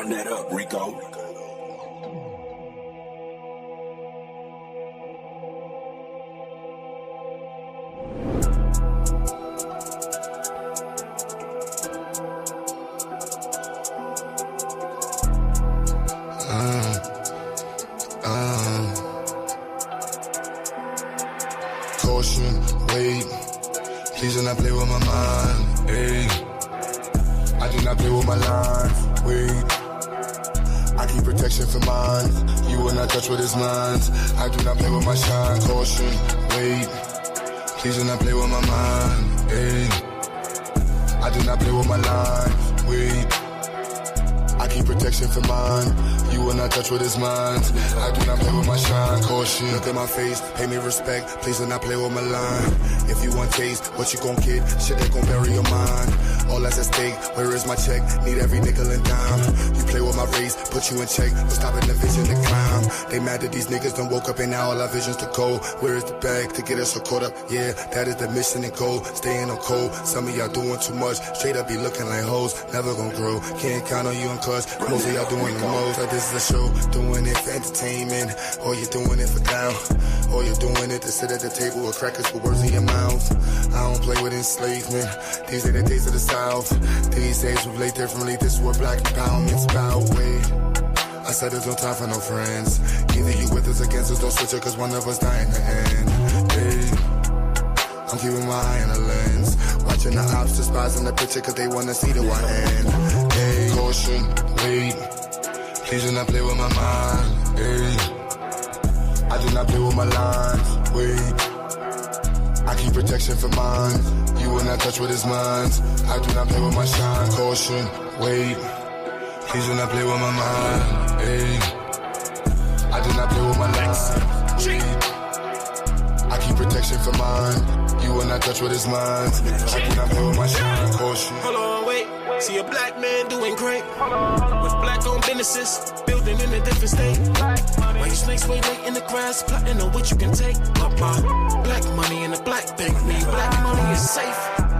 Run that up, Rico. Caution, wait, please do not play with my mind, ayy. I do not play with my lines, wait. I keep protection for mine, you will not touch what is mine. I do not play with my shine, caution, wait, please do not play with my mind, ayy. I do not play with my lines, wait. I keep protection for mine, you will not touch what is mine. I do not play with my shine, caution. Look at my face, pay me respect, please do not play with my line. If you want taste, what you gon' get? Shit that gon' bury your mind. All that's at stake, where is my check? Need every nickel and dime. You play with my race, put you in check, but stopping the vision to climb. They mad that these niggas done woke up and now all our visions to go. Where is the bag to get us so caught up? Yeah, that is the mission and goal. Staying on cold, some of y'all doing too much. Straight up be looking like hoes, never gon' grow. Can't count on you and cuz, most of y'all doing the most. Like this is a show, doing it for entertainment, or you doing it for clown, or you doing it to sit at the table with crackers with words in your mouth. I don't play with enslavement, these are the days of the South. These days we play differently, this is what black empowerment's about. Wait, I said there's no time for no friends. Either you with us, against us, don't switch it, cause one of us die in the end. Hey, I'm keeping my eye on the lens, watching the ops despising the picture cause they wanna see the one end. Hey, caution, wait, please do not play with my mind. Hey, I do not play with my lines, wait. I keep protection for mine, you will not touch what is mine. I do not play with my shine, caution, wait. Please do not play with my mind, ayy. I do not play with my lines, wait. I keep protection for mine, you will not touch what is mine. I do not play with my shine, caution. Hold on, wait, see a black man doing great. With black-owned businesses, building in a different state. Why you snakes way late in the grass, plotting on what you can take. Black money in the black bank, mean black money is safe,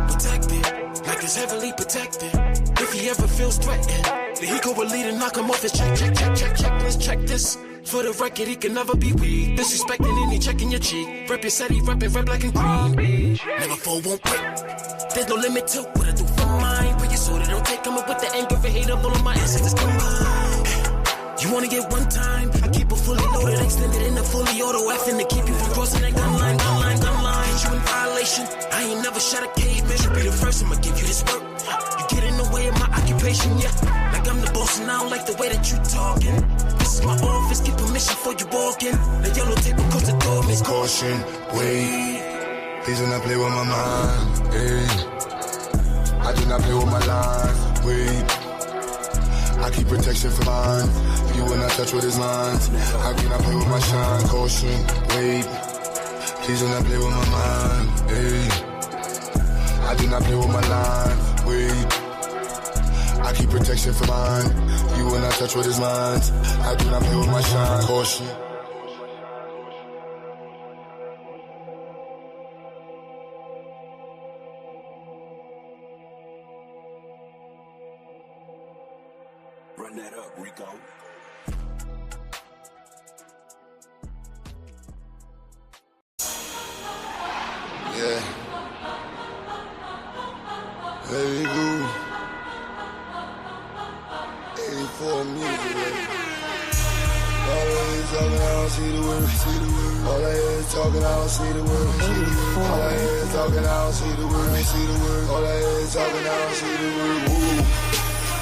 protected, like it's heavily protected. If he ever feels threatened, then he go a lead and knock him off his check. Let's check this. For the record, he can never be weak. Disrespecting any checking your cheek. Rep your city, reppin' red, black, and green. Never fall, won't quit. There's no limit to what I do for mine. But you so they don't take coming with the anger and hate of all of my ancestors combined. You wanna get one time? I keep it fully loaded, extended in the fully auto effing to keep you from crossing that gun line. Hit you in violation. I ain't never shot a caveman. Should be the first, I'ma give you this work. You get in the way of my occupation, yeah. Like I'm the boss and I don't like the way that you talking. This is my office, get permission before you walk in. The yellow tape across the door, miss. Caution, wait, please do not play with my mind, ayy. I do not play with my lines, wait. I keep protection for mine, you will not touch what is mine. I do not play with my shine, caution, wait. Please do not play with my mind, ayy. I do not play with my lines, wait. I keep protection for mine, you will not touch what is mine. I do not play with my shine, caution. Run that up, Rico. Yeah. Let it go. 84 music, baby. All I hear is talking, I don't see the word. All I hear is talking, I don't see the word. All I hear is talking, I don't see the word. All I hear is talking, I don't see the word. Woo.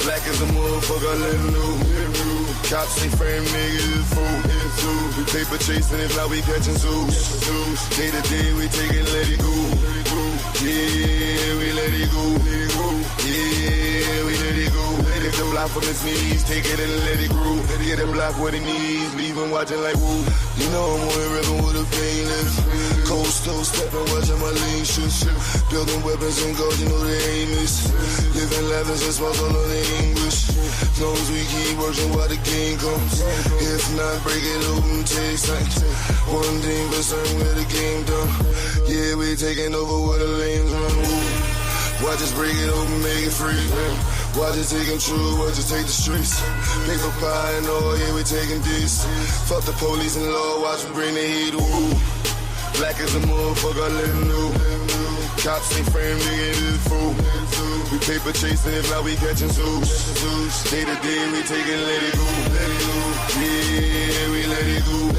Black as a motherfucker, let him know. Cops ain't frame niggas, it's fool. We paper chasing, it's like we catching zoos. Day to day, we take it, let it go. Yeah, we let it go. Yeah, we let it go. If the block from his knees, take it and let it grow. Get him block with his knees, leave him watching like woo. You know I'm on the river with a painless. Cold stove stepping, watching my lean shit. Building weapons and gold, you know the aim is. Living levels and smoke all of the English. Long as we keep working while the game comes. If not, break it open, take sight. One thing for certain, where the game done. Yeah, we taking over where the lanes run. Woo. Watch us break it open, make it free. Watch it take control, watch it take the streets. Paper pie and all, yeah, we taking this. Fuck the police and law, watch me bring the heat, woo. Black as a motherfucker, let him know. Cops ain't frame, nigga, it is fool. We paper chasing, if not, we catching zoos. Day to day, we taking, let it go. Yeah, we let it go.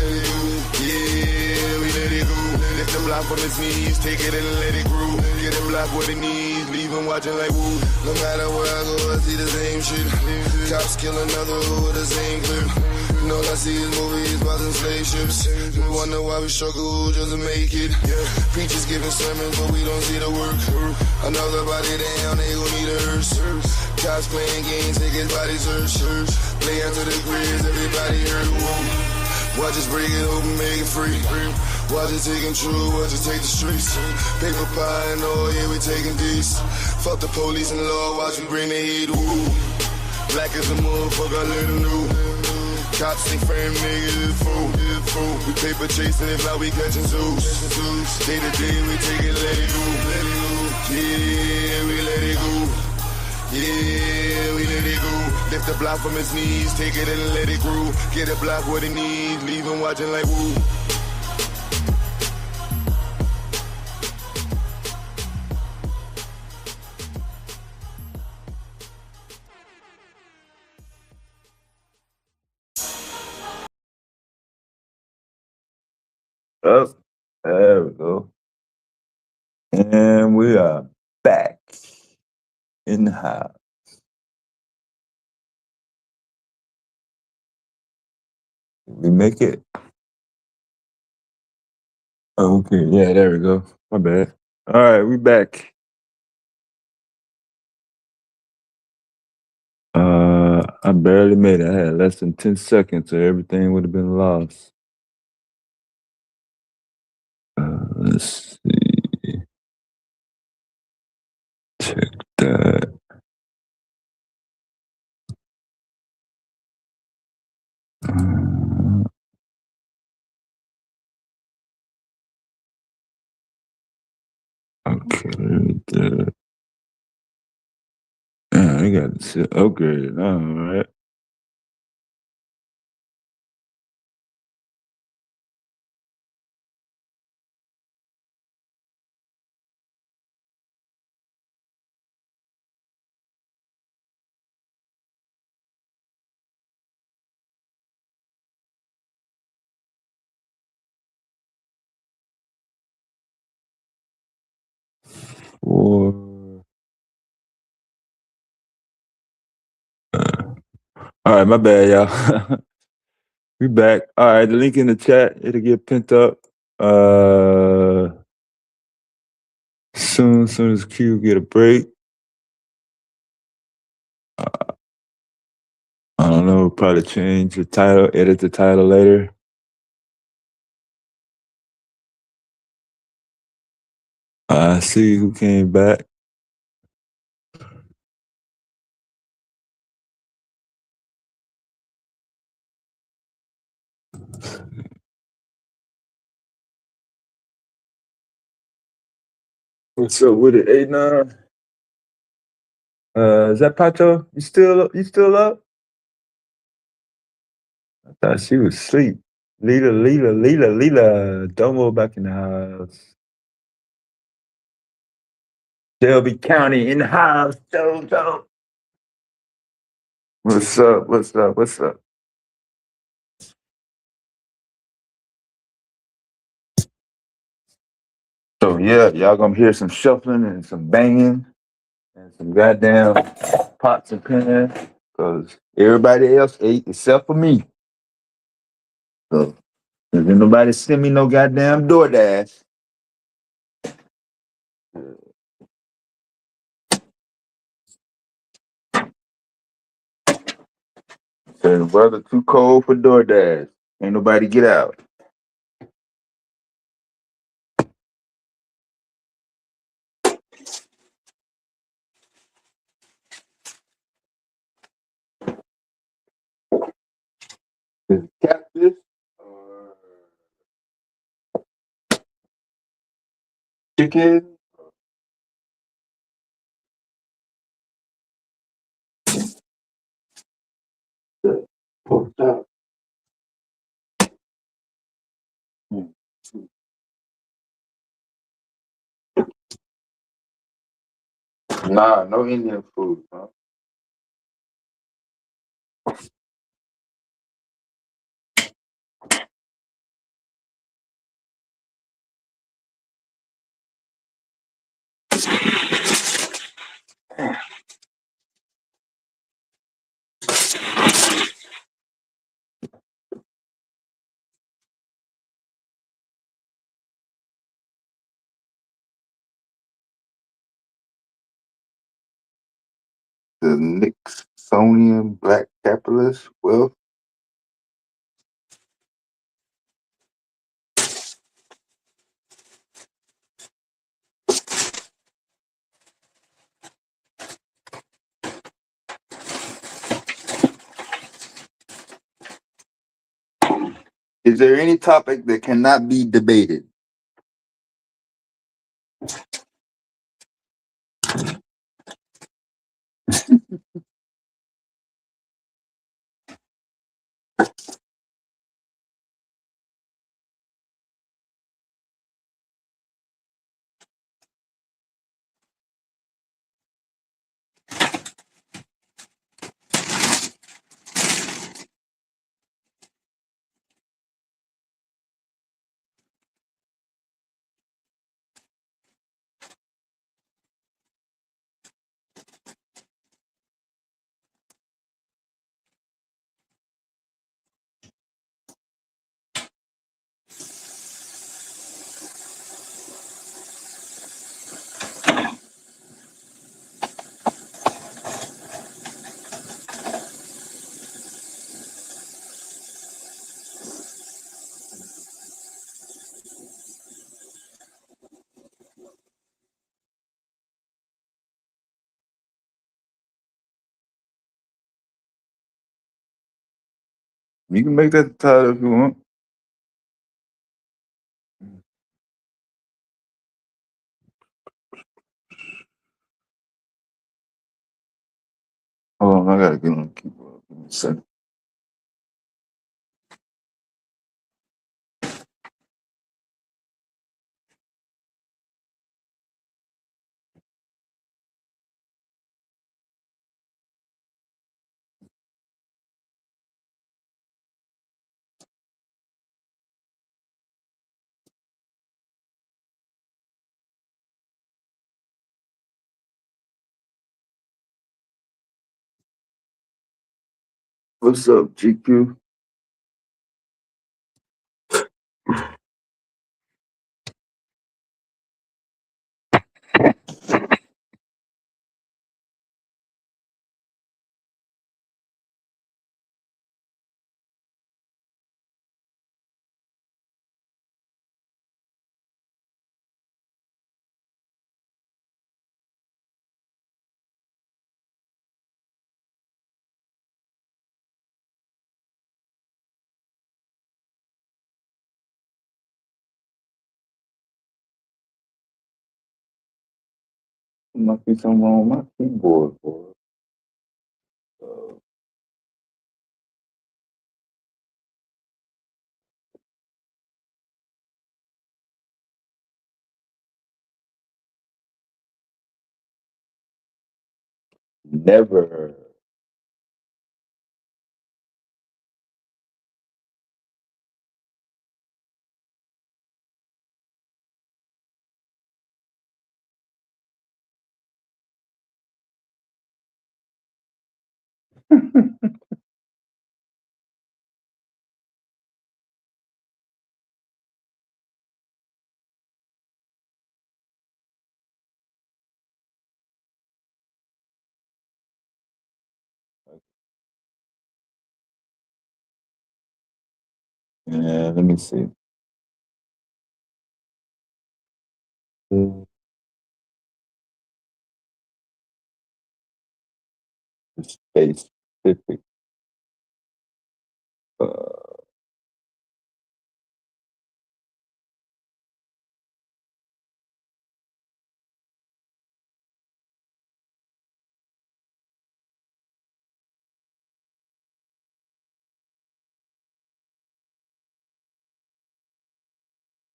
Yeah, we let it go. Lift the block from his knees, take it and let it grow. Get the block what it needs, leave him watching like woo. No matter where I go, I see the same shit. Cops kill another with the same clip. You know, I see his movies, about them slave ships. We wonder why we struggle just to make it. Preachers giving sermons, but we don't see the work. Another body down, they gon' need a hearse. Cops playing games, take his body search. Play into the grids, everybody hurt. Whoa. Watch us break it open, make it free. Watch it take control, watch it take the streets. Paper pie and all, yeah, we taking these. Fuck the police and law, watch me bring the heat. Woo. Black as a motherfucker, let him know. Cops ain't frame, nigga, it's fool. We paper chasing, if not, we catching zoos. Day to day, we take it, let it go. Yeah, we let it go. Yeah, we let it go. Lift the block from his knees, take it and let it grow. Get a block what it needs, leave him watching like woo. Oh, there we go. And we are back in the house. Did we make it? Oh, okay, yeah, there we go. My bad. All right, we back. I barely made it. I had less than 10 seconds, so everything would have been lost. Let's see. Check that. Okay, I got it upgraded. All right. Four. All right, my bad, y'all. We back. All right, the link in the chat, it'll get pinned up. Soon as Q get a break. I don't know, probably change the title, edit the title later. I see who came back. What's up with it? 8-9? Is that Pacho? You still up? I thought she was asleep. Leela. Domo back in the house. Shelby County in the house. Joe. What's up? So yeah, y'all gonna hear some shuffling and some banging and some goddamn pots and pans, because everybody else ate except for me. So if nobody send me no goddamn DoorDash. Said the weather too cold for DoorDash. Ain't nobody get out. Is it catfish or chicken? Nah, no Indian food, huh? The Nixonian black capitalist wealth. Is there any topic that cannot be debated? You can make that the title if you want. Hold on, I gotta get on the keyboard. Give me a second. What's up, GQ? Must be something wrong with my keyboard, boy. Never. Yeah, let me see. Space specific. Uh,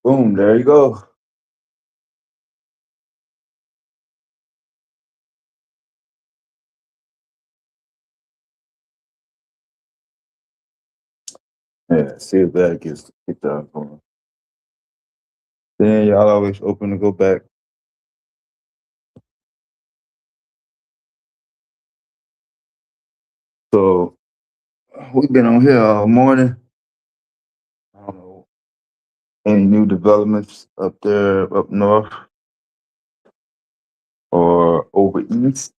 Boom, there you go. Yeah, see if that gets kicked out for him. Then y'all always open to go back. So we've been on here all morning. I don't know any new developments up there, up north or over east.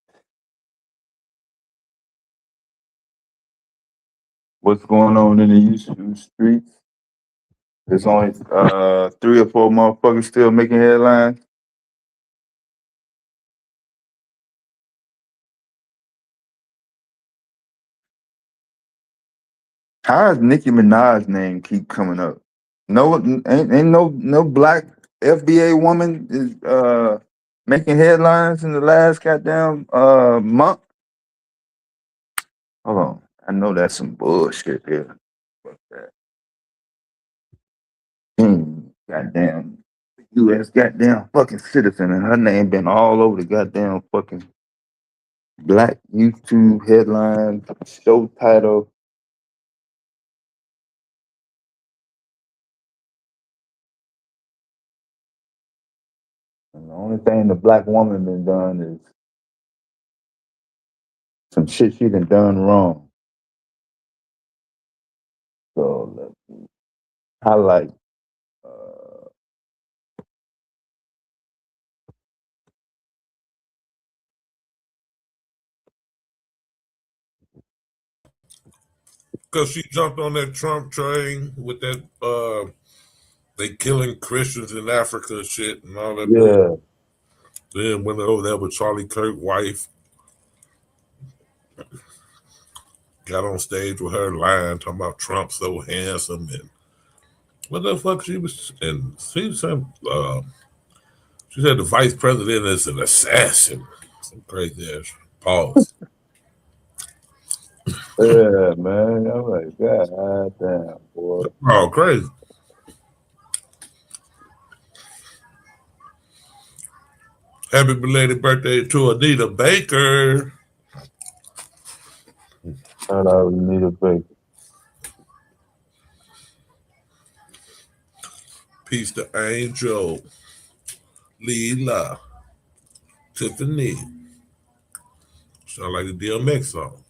What's going on in the Houston streets? There's only 3 or 4 motherfuckers still making headlines. How does Nicki Minaj's name keep coming up? No, ain't no black FBA woman is making headlines in the last goddamn month. Hold on, I know that's some bullshit here. Fuck that. Goddamn U.S. goddamn fucking citizen, and her name been all over the goddamn fucking black YouTube headline, show title. And the only thing the black woman been done is some shit she done wrong. So let's highlight. Uh, Because she jumped on that Trump train with that they killing Christians in Africa shit and all that bullshit. yeah, Then went over there with Charlie Kirk's wife, got on stage with her lying, talking about Trump so handsome and what the fuck she was, and she said the vice president is an assassin. Some crazy ass pause. yeah, man. I'm like, God damn, boy. Oh, crazy. Happy belated birthday to Anita Baker. Shout out to Anita Baker. Peace to Angel, Leela, Tiffany. Sound like the DMX song.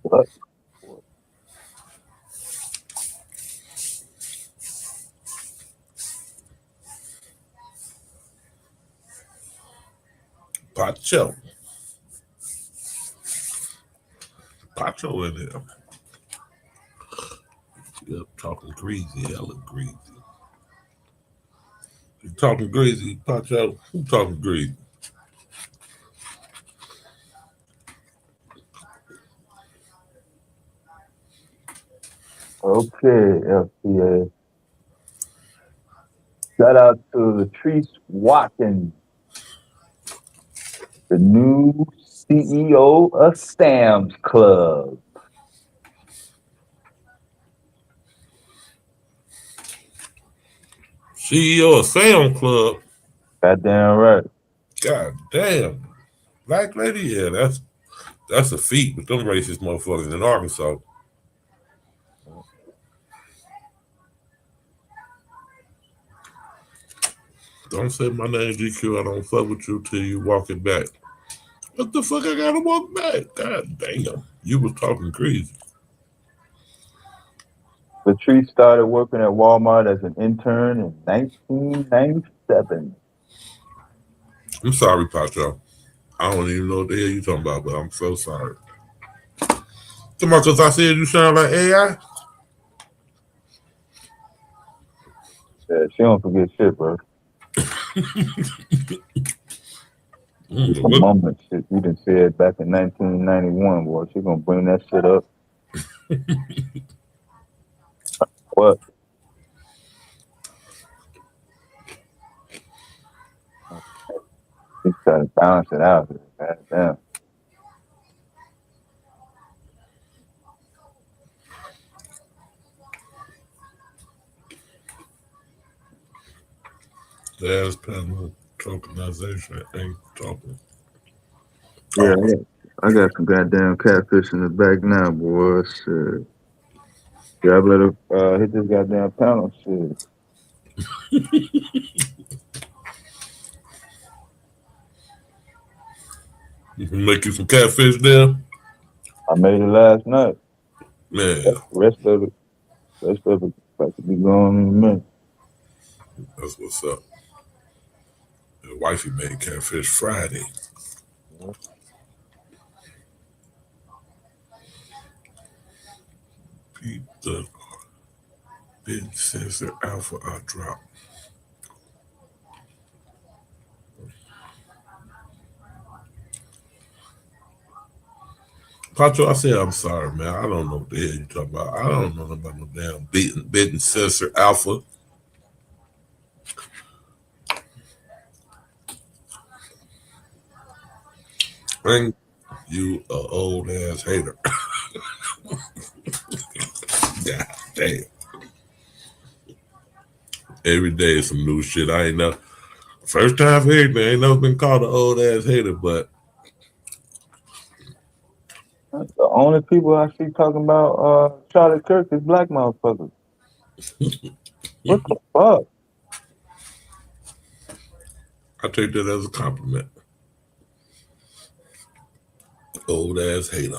What? Pacho. Pacho in there. Yep, talking greasy, hella greasy. You talking greasy, Pacho? Who talking greasy? Okay, FCA. Shout out to Latrice Watkins, the new CEO of Sam's Club. CEO of Sam Club. Goddamn right. God damn. Black lady, yeah, that's a feat with them racist motherfuckers in Arkansas. Don't say my name GQ, I don't fuck with you till you walk it back. What the fuck I gotta walk back? God damn. You was talking crazy. Latrice started working at Walmart as an intern in 1997. I'm sorry, Pacho. I don't even know what the hell you talking about, but I'm so sorry. Come on, because I said you sound like AI. Yeah, she don't forget shit, bro. It's a What? moment shit you done said back in 1991, boy. She gonna bring that shit up. What? She's trying to balance it out. God damn. Last panel tokenization ain't talking. Yeah, Oh, yeah. I got some goddamn catfish in the bag now, boy. Shit. Yeah, I let her hit this goddamn panel. Shit. you can make you some catfish there? I made it last night. Man, Rest of it about to be gone in a minute. that's what's up. The wifey made catfish Friday. Pete the big sensor alpha I drop. Pacho, I said I'm sorry, man. I don't know what the hell you talking about. I don't know about no damn bitten sensor alpha. And you a old ass hater. God damn. Every day is some new shit. I ain't know. First time for everything. Ain't never been called an old ass hater, but The only people I see talking about Charlie Kirk is black motherfuckers. What the fuck? I take that as a compliment. Old ass hater.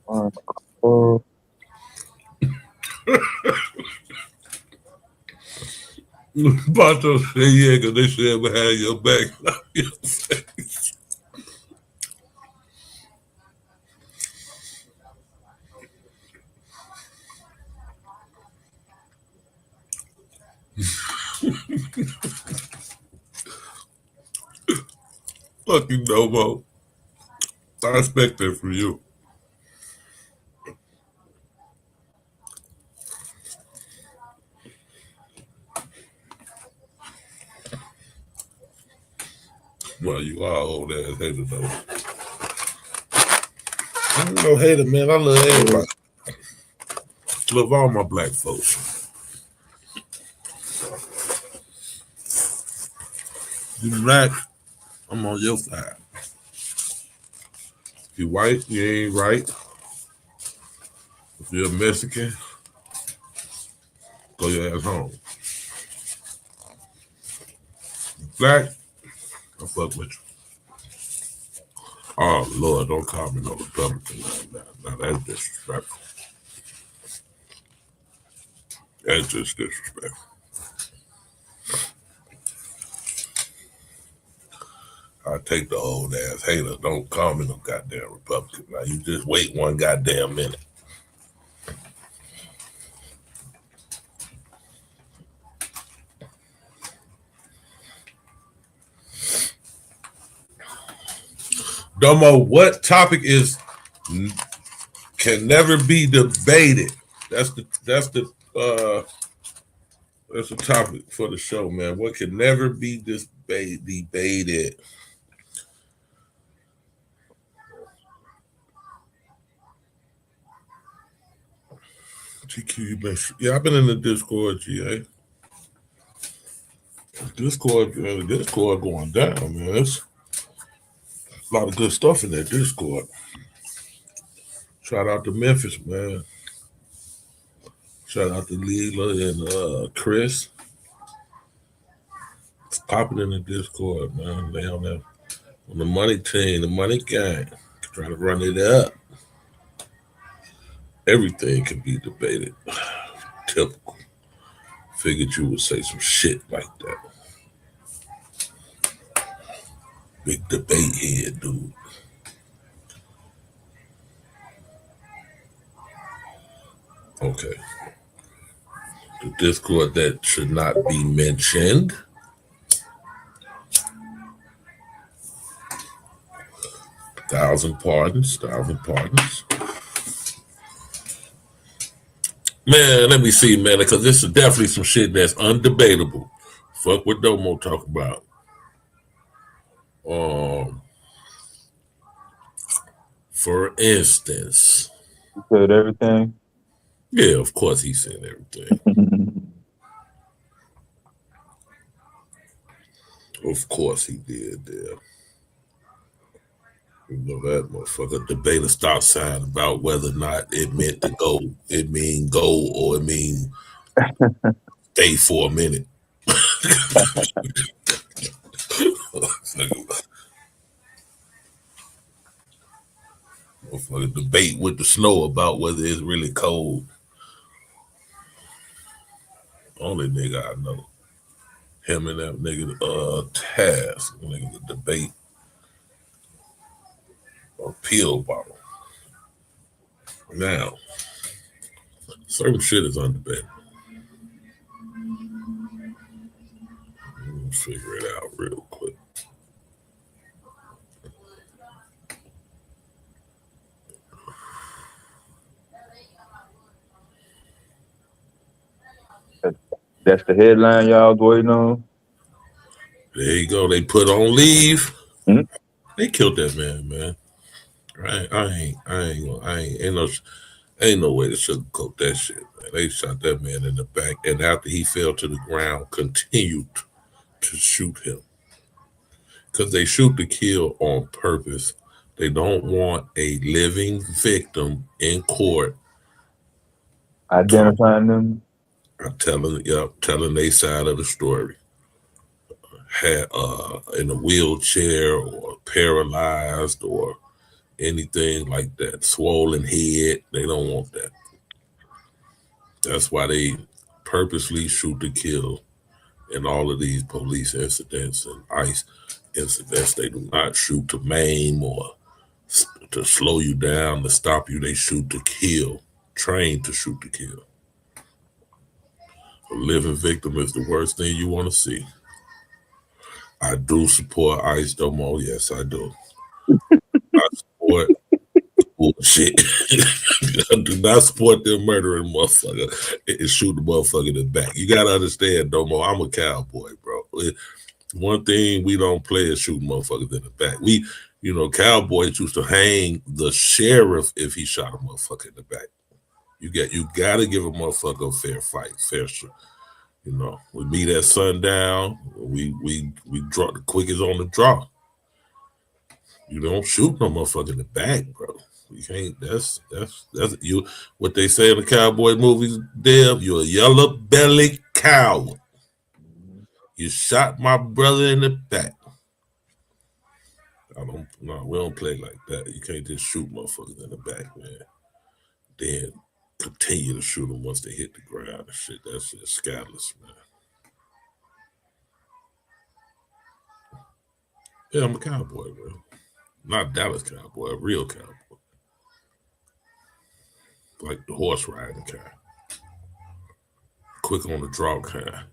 Uh, Pacho said, yeah, because they said behind your back. Fuck you, Nomo. I expect that from you. Well, you are old ass hater, though. I'm no hater, man. I love everybody. Love all my black folks. You black, I'm on your side. If you white, you ain't right. If you're a Mexican, go your ass home. Black, I fuck with you. Oh Lord, don't call me no Republican like that. Now that's disrespectful. That's just disrespectful. I take the old ass hater. Don't call me no goddamn Republican. Now you just wait one goddamn minute. Domo, what topic is can never be debated? That's the topic for the show, man. What can never be debated? GQ, yeah, I've been in the Discord, GA. Discord going down, man. There's a lot of good stuff in that Discord. Shout out to Memphis, man. Shout out to Leela and Chris. It's popping in the Discord, man. They on the money team, the money gang. Trying to run it up. Everything can be debated. Typical. Figured you would say some shit like that. Big debate here, dude. Okay. The discord that should not be mentioned. Thousand pardons. Man, let me see, man, because this is definitely some shit that's undebatable. Fuck what Domo talk about. For instance, You said everything. yeah, of course he said everything. Of course he did, there. You know that motherfucker debate a stop sign about whether or not it meant to go. It mean go or it mean stay for a minute. Motherfucker debate with the snow about whether it's really cold. Only nigga I know. Him and that nigga Task. Nigga the debate a pill bottle. Now, certain shit is undebatable. Let me figure it out real quick. That's the headline y'all waiting on. There you go. They put on leave. Mm-hmm. They killed that man. Ain't no way to sugarcoat that shit, man. They shot that man in the back, and after he fell to the ground, continued to shoot him. Because they shoot to kill on purpose. They don't want a living victim in court Identifying them. telling their side of the story. Had in a wheelchair or paralyzed or anything like that, swollen head. They don't want that. That's why they purposely shoot to kill in all of these police incidents and ICE incidents. They do not shoot to maim or to slow you down, to stop you. They shoot to kill, trained to shoot to kill. A living victim is the worst thing you want to see. I do support ICE Domo. Yes, I do. I support bullshit. I do not support them murdering motherfucker and shoot the motherfucker in the back. You gotta understand, Domo, I'm a cowboy, bro. One thing we don't play is shooting motherfuckers in the back. Cowboys used to hang the sheriff if he shot a motherfucker in the back. You gotta give a motherfucker a fair fight, fair shot. We meet at sundown. We draw the quickest on the draw. You don't shoot no motherfucker in the back, bro. You can't. That's you. What they say in the cowboy movies, Deb. You're a yellow belly coward. You shot my brother in the back. We don't play like that. You can't just shoot motherfuckers in the back, man. Then continue to shoot them once they hit the ground and shit. That shit's scandalous, man. Yeah, I'm a cowboy, bro. Not a Dallas cowboy, a real cowboy. Like the horse riding kind. Quick on the draw kind.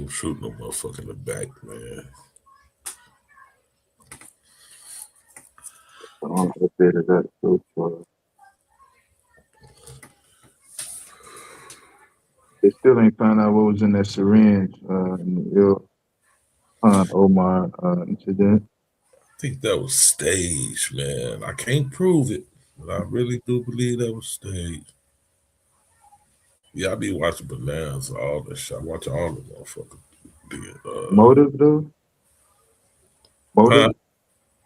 Shoot no motherfucker in the back, man. They still ain't found out what was in that syringe in the Ilhan Omar incident. I think that was staged, man. I can't prove it, but I really do believe that was staged. Yeah, I be watching Bananas, all that shit. I watch all the motherfuckers. Motive though?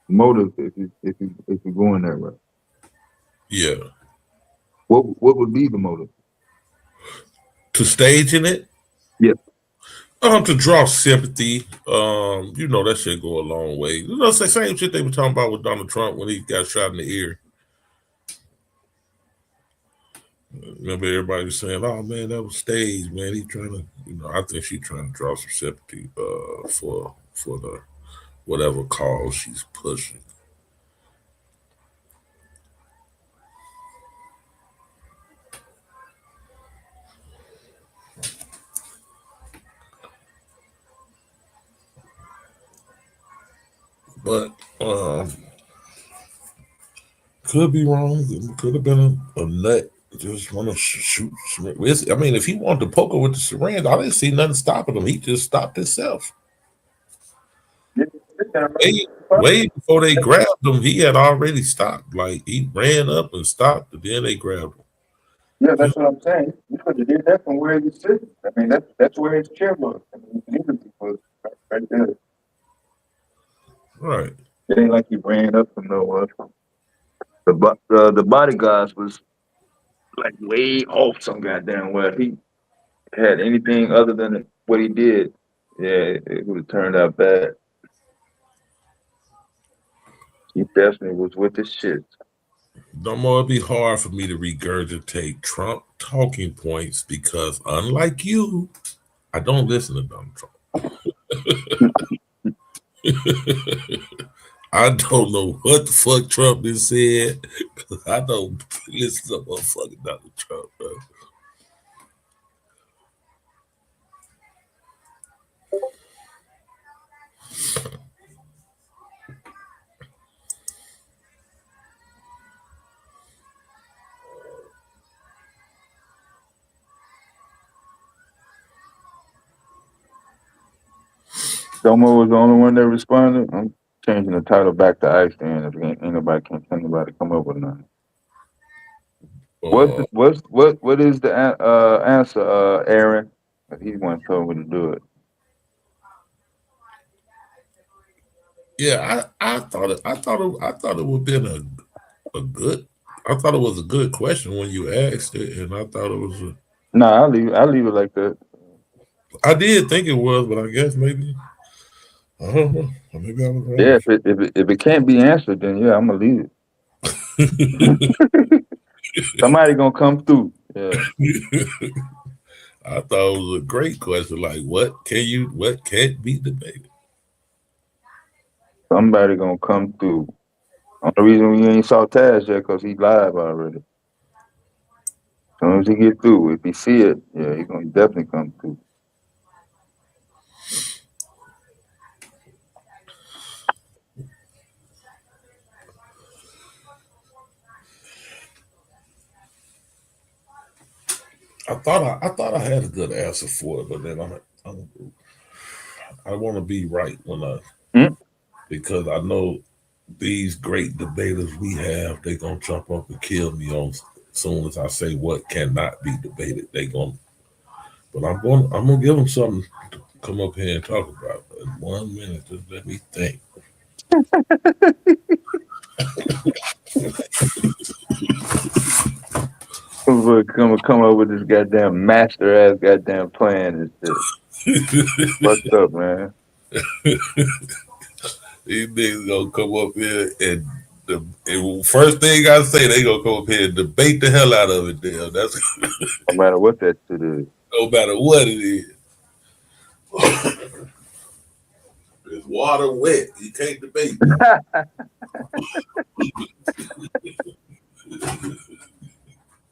Motive if you're going that way. Yeah. What would be the motive? To staging it? Yeah. To draw sympathy, that shit go a long way. It's the same shit they were talking about with Donald Trump when he got shot in the ear. Remember everybody was saying, "Oh man, that was staged, man." He trying to, I think she's trying to draw some sympathy for the whatever cause she's pushing. But could be wrong. It could have been a nut. Just want to shoot. I mean, if he wanted to poke her with the syringe, I didn't see nothing stopping him. He just stopped himself. Way before they grabbed him, he had already stopped. Like he ran up and stopped, and then they grabbed him. Yeah, that's what I'm saying. You could have did that from where he's sitting. I mean, that's where his chair was. I mean, his interview was right there. Right. It ain't like he ran up from nowhere. The bodyguards was like way off some goddamn well. If he had anything other than what he did, yeah, it would have turned out bad. He definitely was with his shit. No more, it'd be hard for me to regurgitate Trump talking points because, unlike you, I don't listen to Donald Trump. I don't know what the fuck Trump just said. I don't listen to motherfucking Donald Trump, bro. Domo was the only one that responded. I'm changing the title back to Ice then if ain't nobody can't nobody come up with nothing. What is the answer, Aaron? He wasn't told to do it. Yeah, I thought it would have been a good. I thought it was a good question when you asked it, and I thought it was. No, I'll leave it like that. I did think it was, but I guess maybe I don't know. Maybe I was wrong. Yeah, if it can't be answered, then yeah, I'm gonna leave it. Somebody gonna come through. Yeah. I thought it was a great question. Like, what can't be debated? Somebody gonna come through. Only reason we ain't saw Taz yet because he live already. As soon as he get through, if he see it, yeah, he gonna definitely come through. I thought I had a good answer for it, but then I want to be right because I know these great debaters we have, they gonna jump up and kill me on as soon as I say what cannot be debated. But I'm gonna give them something to come up here and talk about. In 1 minute, just let me think. Come up with this goddamn master ass goddamn plan and shit. Fucked up, man. These niggas gonna come up here and first thing I say, they gonna come up here and debate the hell out of it. Damn, that's No matter what that shit is. no matter what it is. It's water wet. You can't debate.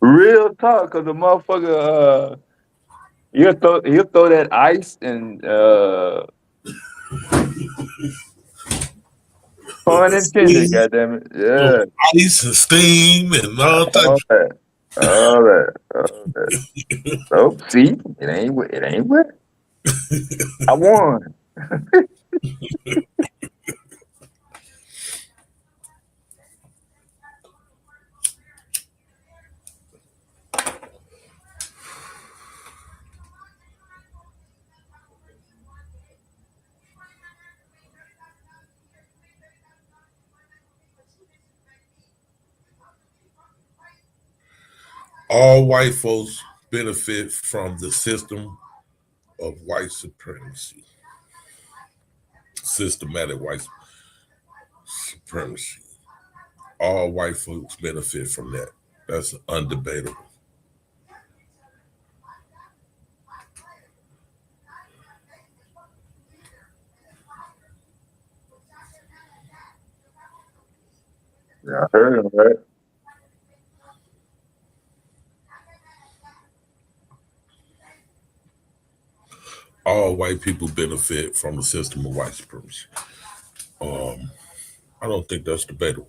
Real talk, cause the motherfucker, he'll throw that ice and pun intended, goddamn it, yeah, Ice and steam and all all that. that. Oh, see, it ain't wet. I won. All white folks benefit from the system of white supremacy, systematic white supremacy. All white folks benefit from that. That's undebatable. Yeah, I heard him, right? All white people benefit from the system of white supremacy. I don't think that's debatable.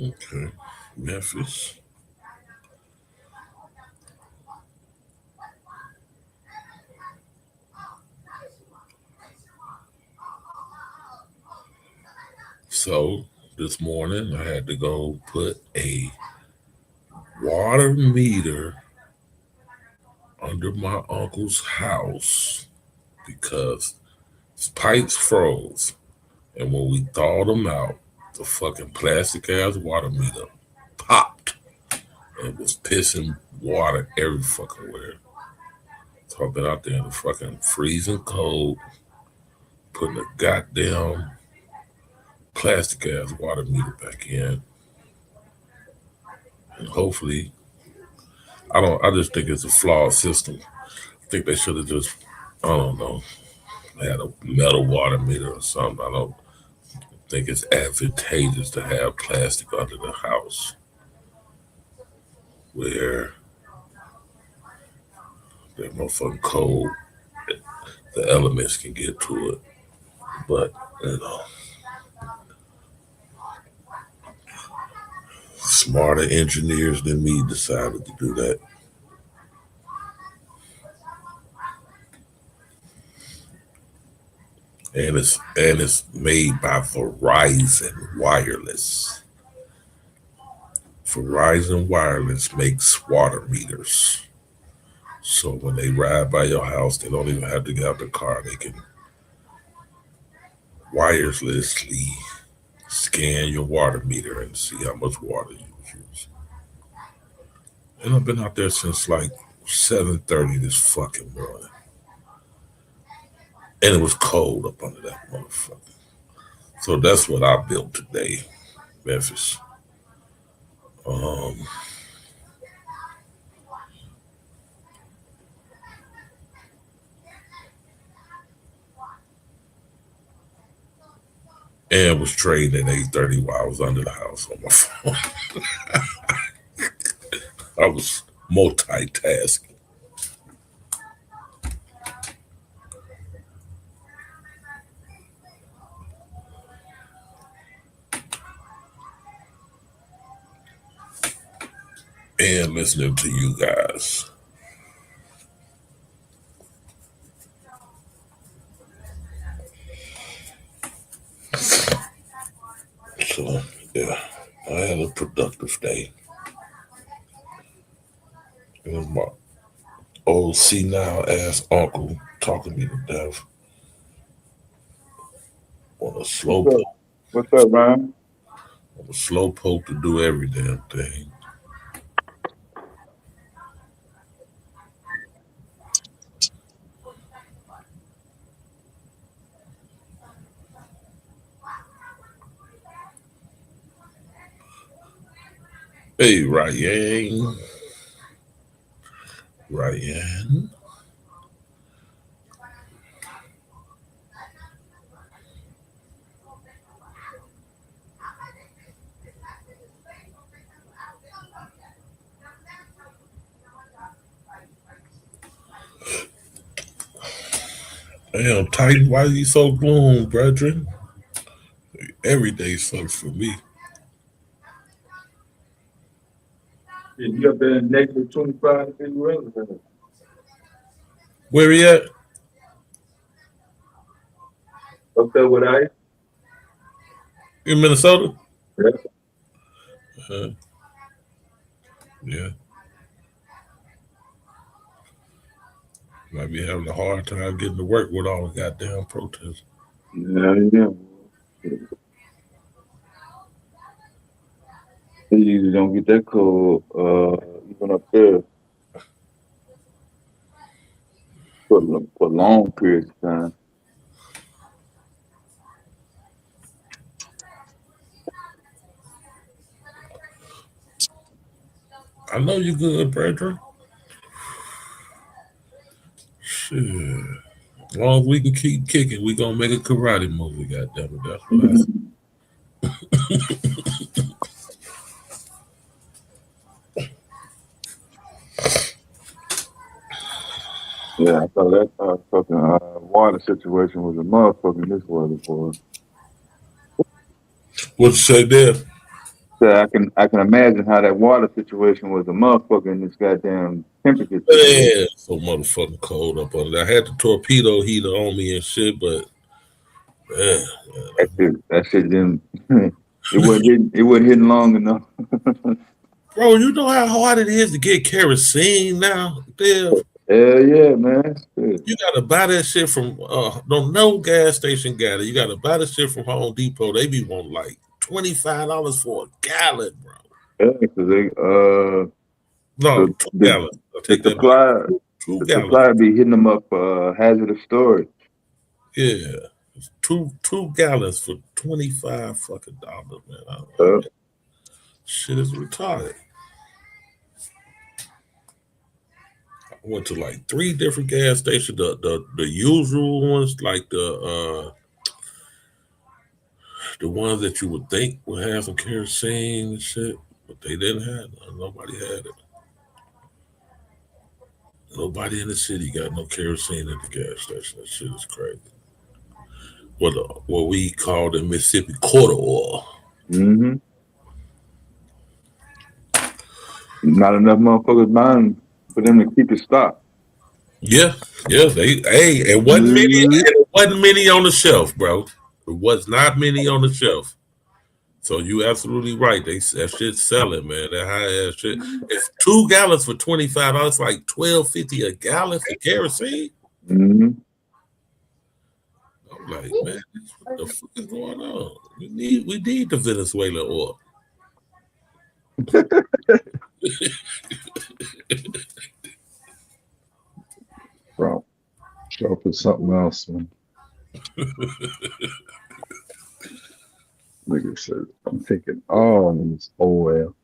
Okay, Memphis. So this morning I had to go put a water meter under my uncle's house because his pipes froze. And when we thawed them out, the fucking plastic ass water meter popped and was pissing water every fucking where. So I've been out there in the fucking freezing cold, putting a goddamn plastic ass water meter back in. And hopefully, I just think it's a flawed system. I think they should have just, I don't know, had a metal water meter or something. I don't think it's advantageous to have plastic under the house where they're motherfucking cold. The elements can get to it. But, smarter engineers than me decided to do that. And it's made by Verizon Wireless. Verizon Wireless makes water meters. So when they ride by your house, they don't even have to get out the car. They can wirelessly scan your water meter and see how much water you use. And I've been out there since like 7:30 this fucking morning. And it was cold up under that motherfucker. So that's what I built today, Memphis. And was trading at 8:30 while I was under the house on my phone. I was multitasking. And listening to you guys. So, yeah, I had a productive day. It was my old senile ass uncle talking me to death on a slow What's up? poke. What's up, Ryan? On a slow poke to do every damn thing. Hey, Ryan. Ryan. Damn, Titan, why are you so gloom, brethren? Every day sucks for me. You up there negative 25 degrees? Where he at? Up there with ice? In Minnesota? Yeah. Yeah. Might be having a hard time getting to work with all the goddamn protests. Yeah. They usually don't get that cold, even up there for long periods of time. I know you good, Brethren. Shit. As long as we can keep kicking, we gonna make a karate movie, goddamn it. That's what I said. Yeah, I thought that fucking water situation was a motherfucking this weather for us. What you say there? So I can imagine how that water situation was a motherfucker in this goddamn temperature situation. Man, so motherfucking cold up on there. I had the torpedo heater on me and shit, but man, That shit didn't. It wasn't hitting long enough. bro, you know how hard it is to get kerosene now, Dev? Hell yeah, man. Shit. You gotta buy that shit from no gas station got it. You gotta buy the shit from Home Depot. They be wanting like $25 for a gallon, bro. Yeah, because they No, the, 2 gallons. I'll the take that back. supply Two the gallons. supply be hitting them up hazardous storage. Yeah. It's two gallons for $25 fucking dollars, man. Shit is retarded. I went to like 3 different gas stations, the usual ones, like the ones that you would think would have some kerosene and shit, but they didn't have none. Nobody had it. Nobody in the city got no kerosene at the gas station. That shit is crazy. What we call the Mississippi quarter oil. Mm-hmm. Not enough motherfuckers buying for them to keep it stocked. Yeah. It wasn't many. It wasn't many on the shelf, bro. It was not many on the shelf. So you absolutely right. That shit's selling, man. That high ass shit. If 2 gallons for $25, like $12.50 a gallon for kerosene. Mm-hmm. I'm like, man, what the fuck is going on? We need the Venezuela oil. Bro, shelf is something else, man. Nigga said, I'm taking all this oil.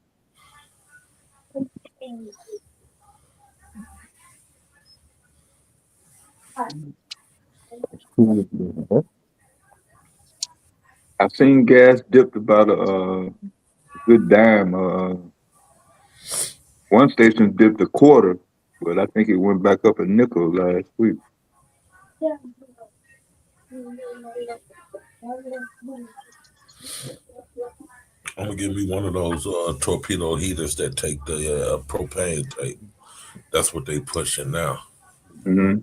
I seen gas dipped about a good dime. One station dipped a quarter, but I think it went back up a nickel last week. I'm gonna give me one of those torpedo heaters that take the propane tank. That's what they pushing now. Mm-hmm.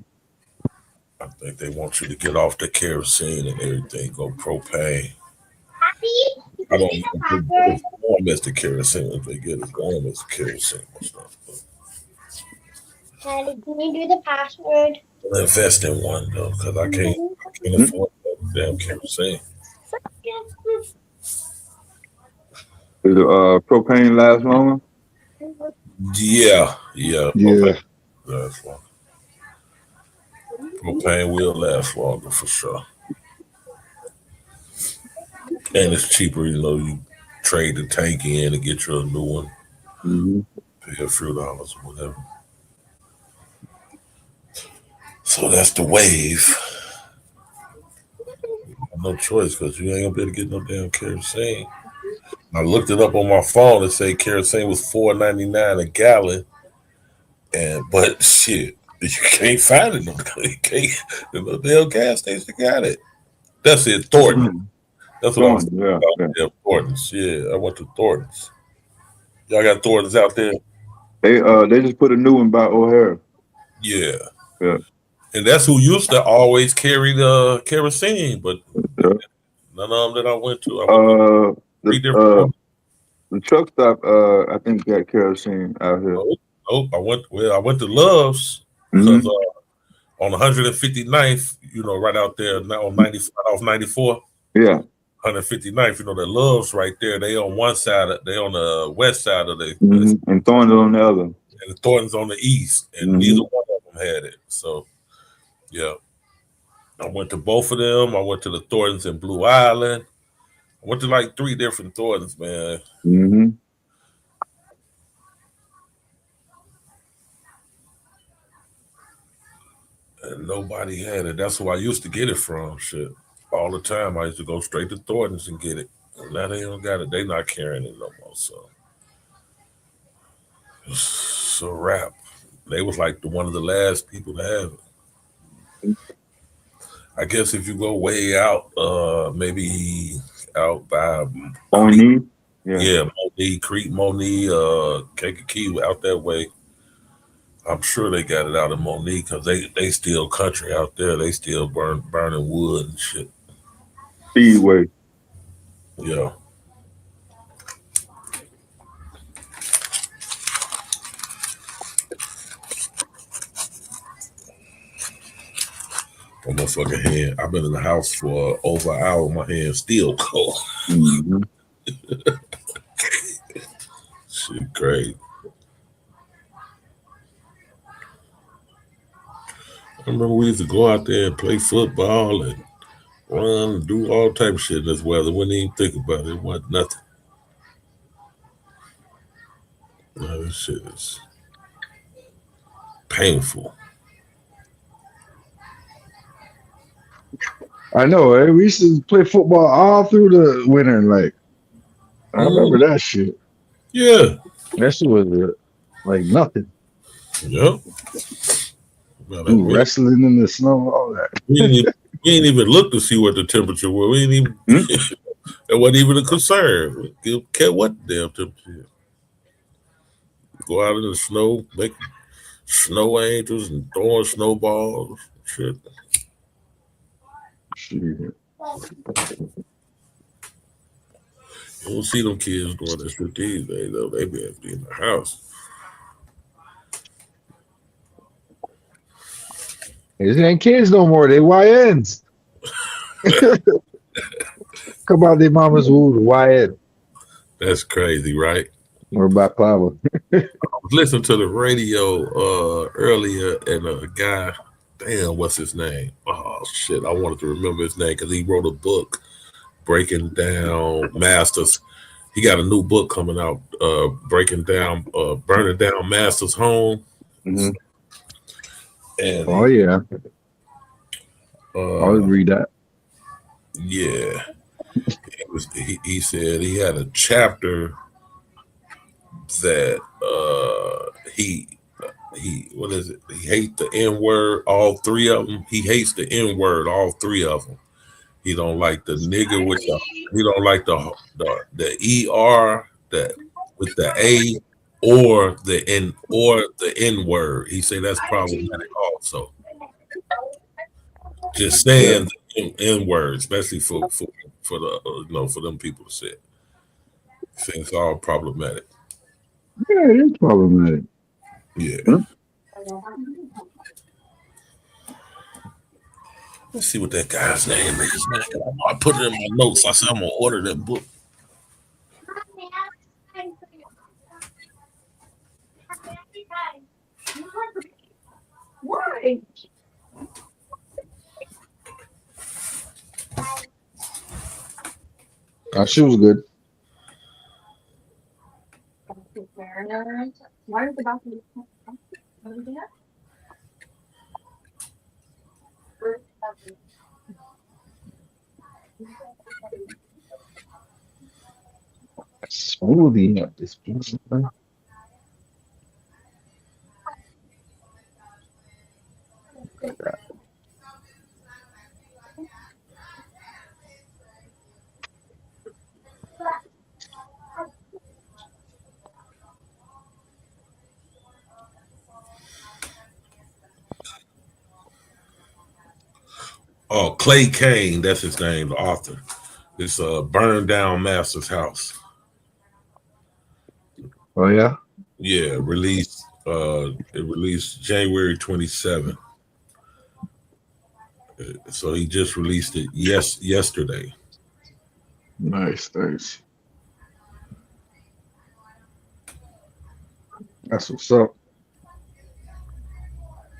I think they want you to get off the kerosene and everything, go propane. I don't know if it's warm as the kerosene. If they get as warm as the kerosene and stuff. Daddy, can you do the password? I'll invest in one though, because I can't afford that damn kerosene. Does the propane last longer? Yeah. Yeah. Propane lasts longer. Propane will last longer for sure. And it's cheaper, you trade the tank in and get you a new one. Mm-hmm. Pay a few dollars or whatever. So that's the wave. No choice because you ain't gonna be able to get no damn kerosene. I looked it up on my phone and say kerosene was $4.99 a gallon, but shit, you can't find it. No damn gas station got it. That's it, Thornton. That's what I was Thorns, thinking yeah, about. yeah. Yeah, Thornton's. Yeah, I went to Thornton's. Y'all got Thornton's out there? They just put a new one by O'Hara. Yeah. Yeah, And that's who used to always carry the kerosene, but yeah. none of them that I went to. I went to Uh, the 3 different. the truck stop, I think got kerosene out here. Nope, nope. I went to Love's because Hmm. on 159th, right out there now on 90 off 94, Yeah. 159th, that Love's right there. They on one side, they on the west side of the, And Thorns on the other. and Thornton's on the east, and neither Hmm. one of them had it. So yeah, I went to both of them. I went to the Thorntons in Blue Island. I went to like 3 different Thorntons, man, Hmm. and nobody had it. That's who I used to get it from. Shit, all the time I used to go straight to Thorntons and get it. Now they don't got it. They not carrying it no more. So it's a wrap. They was like one of the last people to have it. I guess if you go way out, maybe out by Creek, Oni. Yeah. yeah, Moni, Creek, Moni, Kankakee, out that way. I'm sure they got it out of Moni because they still country out there. They still burning wood and shit. Speedway. Yeah, my motherfucking hand. I've been in the house for over an hour. My hand's still cold. Hmm. Shit, crazy. I remember we used to go out there and play football and run and do all type of shit in this weather. Wouldn't even think about it. It wasn't nothing. No, this shit is painful. I know, eh? We used to play football all through the winter. Like, I remember Mm, that shit. yeah. That shit was like nothing. Yep. Well, We were wrestling in the snow, all that. we didn't even, we didn't even look to see what the temperature was. We didn't even. Hmm. It wasn't even a concern. We didn't care what the damn temperature is. Go out in the snow, make snow angels and throwing snowballs. Shit. Shit. You don't see them kids doing that shit these days, though. They be empty in the house. These ain't kids no more. They YNs. Come out their mama's woo, the YN. That's crazy, right? Or baklava. I was listening to the radio earlier, and a guy, damn, what's his name? Oh shit, I wanted to remember his name because he wrote a book breaking down Masters. He got a new book coming out, breaking down, burning down Masters' home, Hmm. Oh and yeah. I would uh, read that. yeah, he said he had a chapter that he what is it? He hates the N word. All 3 of them. He hates the N word. All 3 of them. He don't like the nigga with the. He don't like the er that with the a or the N word. He say that's problematic also. Just Yeah. saying the N word, especially for the for them people to say it. He thinks it's all problematic. Yeah, it is problematic. Yeah. Hmm. Let's see what that guy's name is, man. I put it in my notes. I said I'm gonna order that book. She was good. Smoothie up this piece. Oh, Clay Kane, that's his name, the author. It's Burned Down Master's House. Oh yeah. Yeah, released it released January 27th. So he just released it yesterday. Nice. That's what's up.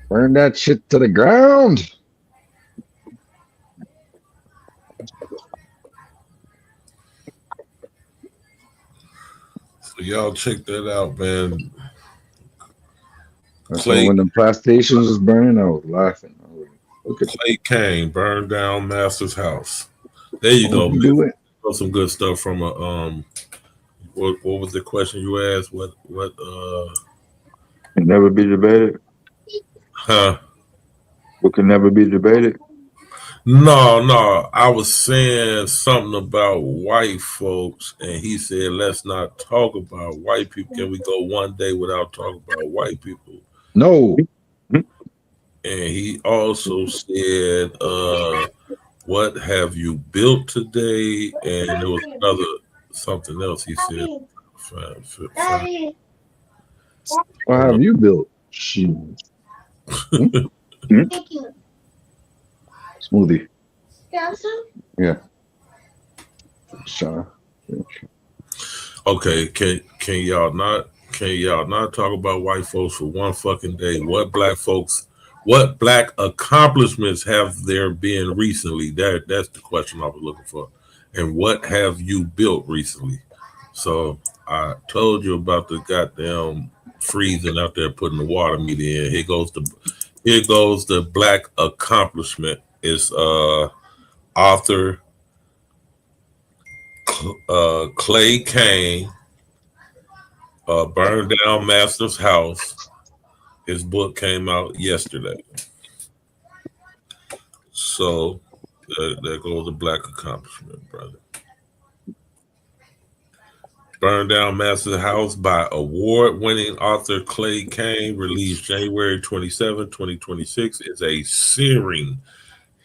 Burn that shit to the ground. So y'all check that out, man. That's when Clay the PlayStations was burning. I was laughing. I was like, look at Clay Kane, Burned Down Master's House. There you what go, you man. do it. Some good stuff from a what was the question you asked? What Can never be debated. huh? What can never be debated. No. I was saying something about white folks, and he said, let's not talk about white people. Can we go one day without talking about white people? No. And he also said, what have you built today? And there was another something else he said. Daddy. What have you built? Shit. Hmm? Hmm? Thank you. Smoothie. Johnson? Yeah. Shana. Okay, can y'all not talk about white folks for one fucking day? What black accomplishments have there been recently? That's the question I was looking for. And what have you built recently? So I told you about the goddamn freezing out there putting the water meter in. Here goes the black accomplishment. It's author Clay Kane, Burned Down Master's House. His book came out yesterday. So there goes the black accomplishment, brother. Burned Down Master's House by award-winning author Clay Kane, released January 27, 2026, is a searing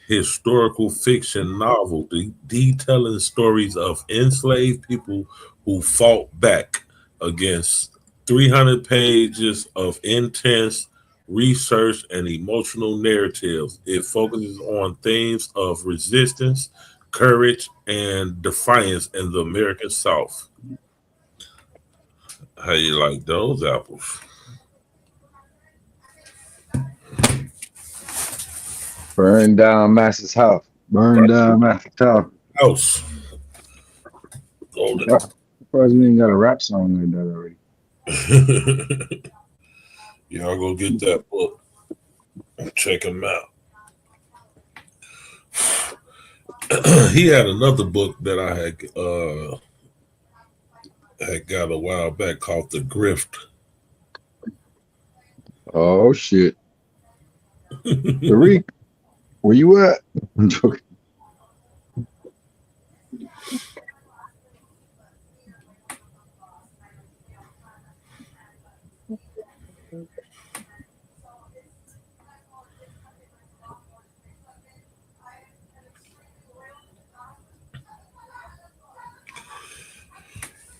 historical fiction novel detailing stories of enslaved people who fought back against 300 pages of intense research and emotional narratives. It focuses on themes of resistance, courage, and defiance in the American South. How you like those apples? Burn down Master's house. Burn down Master's house. House. Golden. Surprised we ain't got a rap song like that already. Y'all go get that book and check him out. He had another book that I had got a while back called The Grift. Oh shit. Tariq, where you at? I'm joking.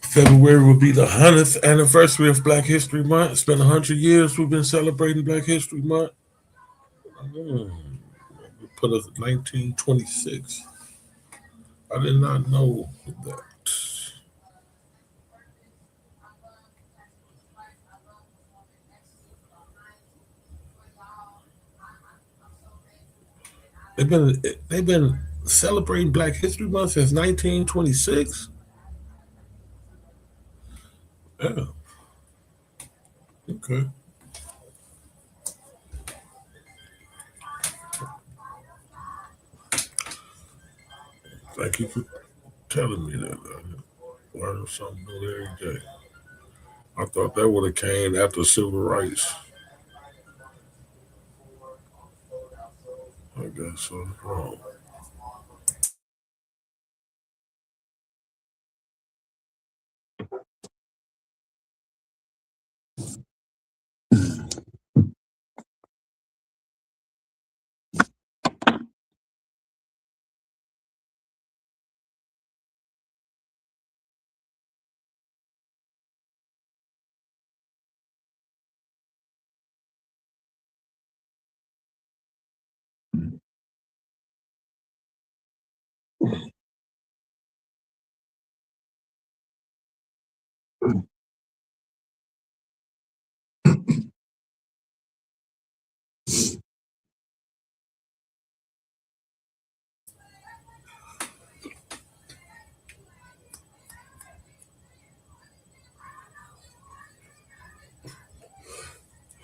February will be the 100th anniversary of Black History Month. It's been 100 years we've been celebrating Black History Month. We put us at 1926. I did not know that. They've been celebrating Black History Month since 1926. Yeah. Okay. Thank you for telling me that. I learn something new every day. I thought that would have came after civil rights. I guess so. Wrong.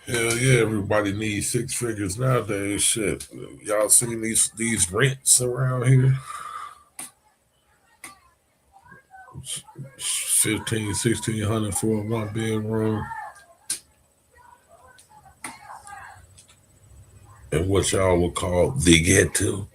Hell yeah, everybody needs six figures nowadays. Shit, y'all seen these rents around here? 1600 for a 1 bedroom. And what y'all would call the ghetto.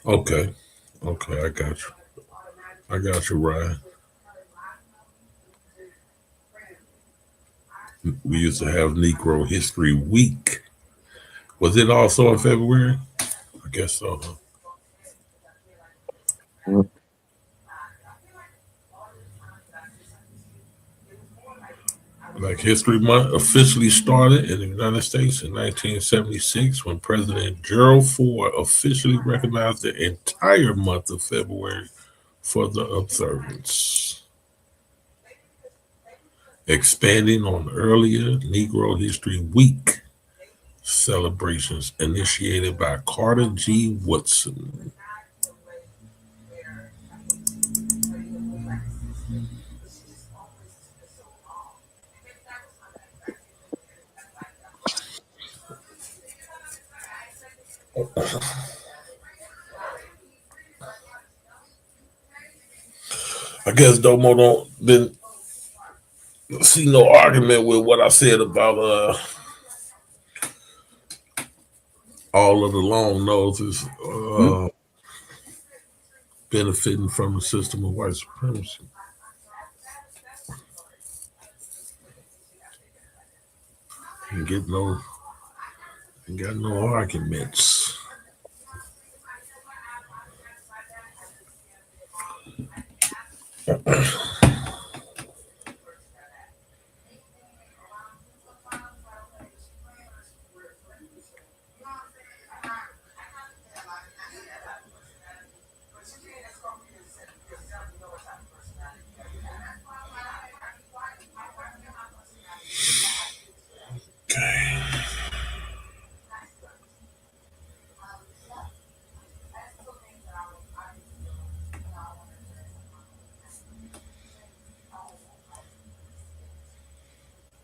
Okay, I got you. I got you, Ryan. We used to have Negro History Week. Was it also in February? I guess so. Huh? Black History Month officially started in the United States in 1976 when President Gerald Ford officially recognized the entire month of February for the observance. Expanding on earlier Negro History Week celebrations initiated by Carter G. Woodson. I guess Domo didn't see no argument with what I said about all of the long noses benefiting from the system of white supremacy. Ain't got no arguments.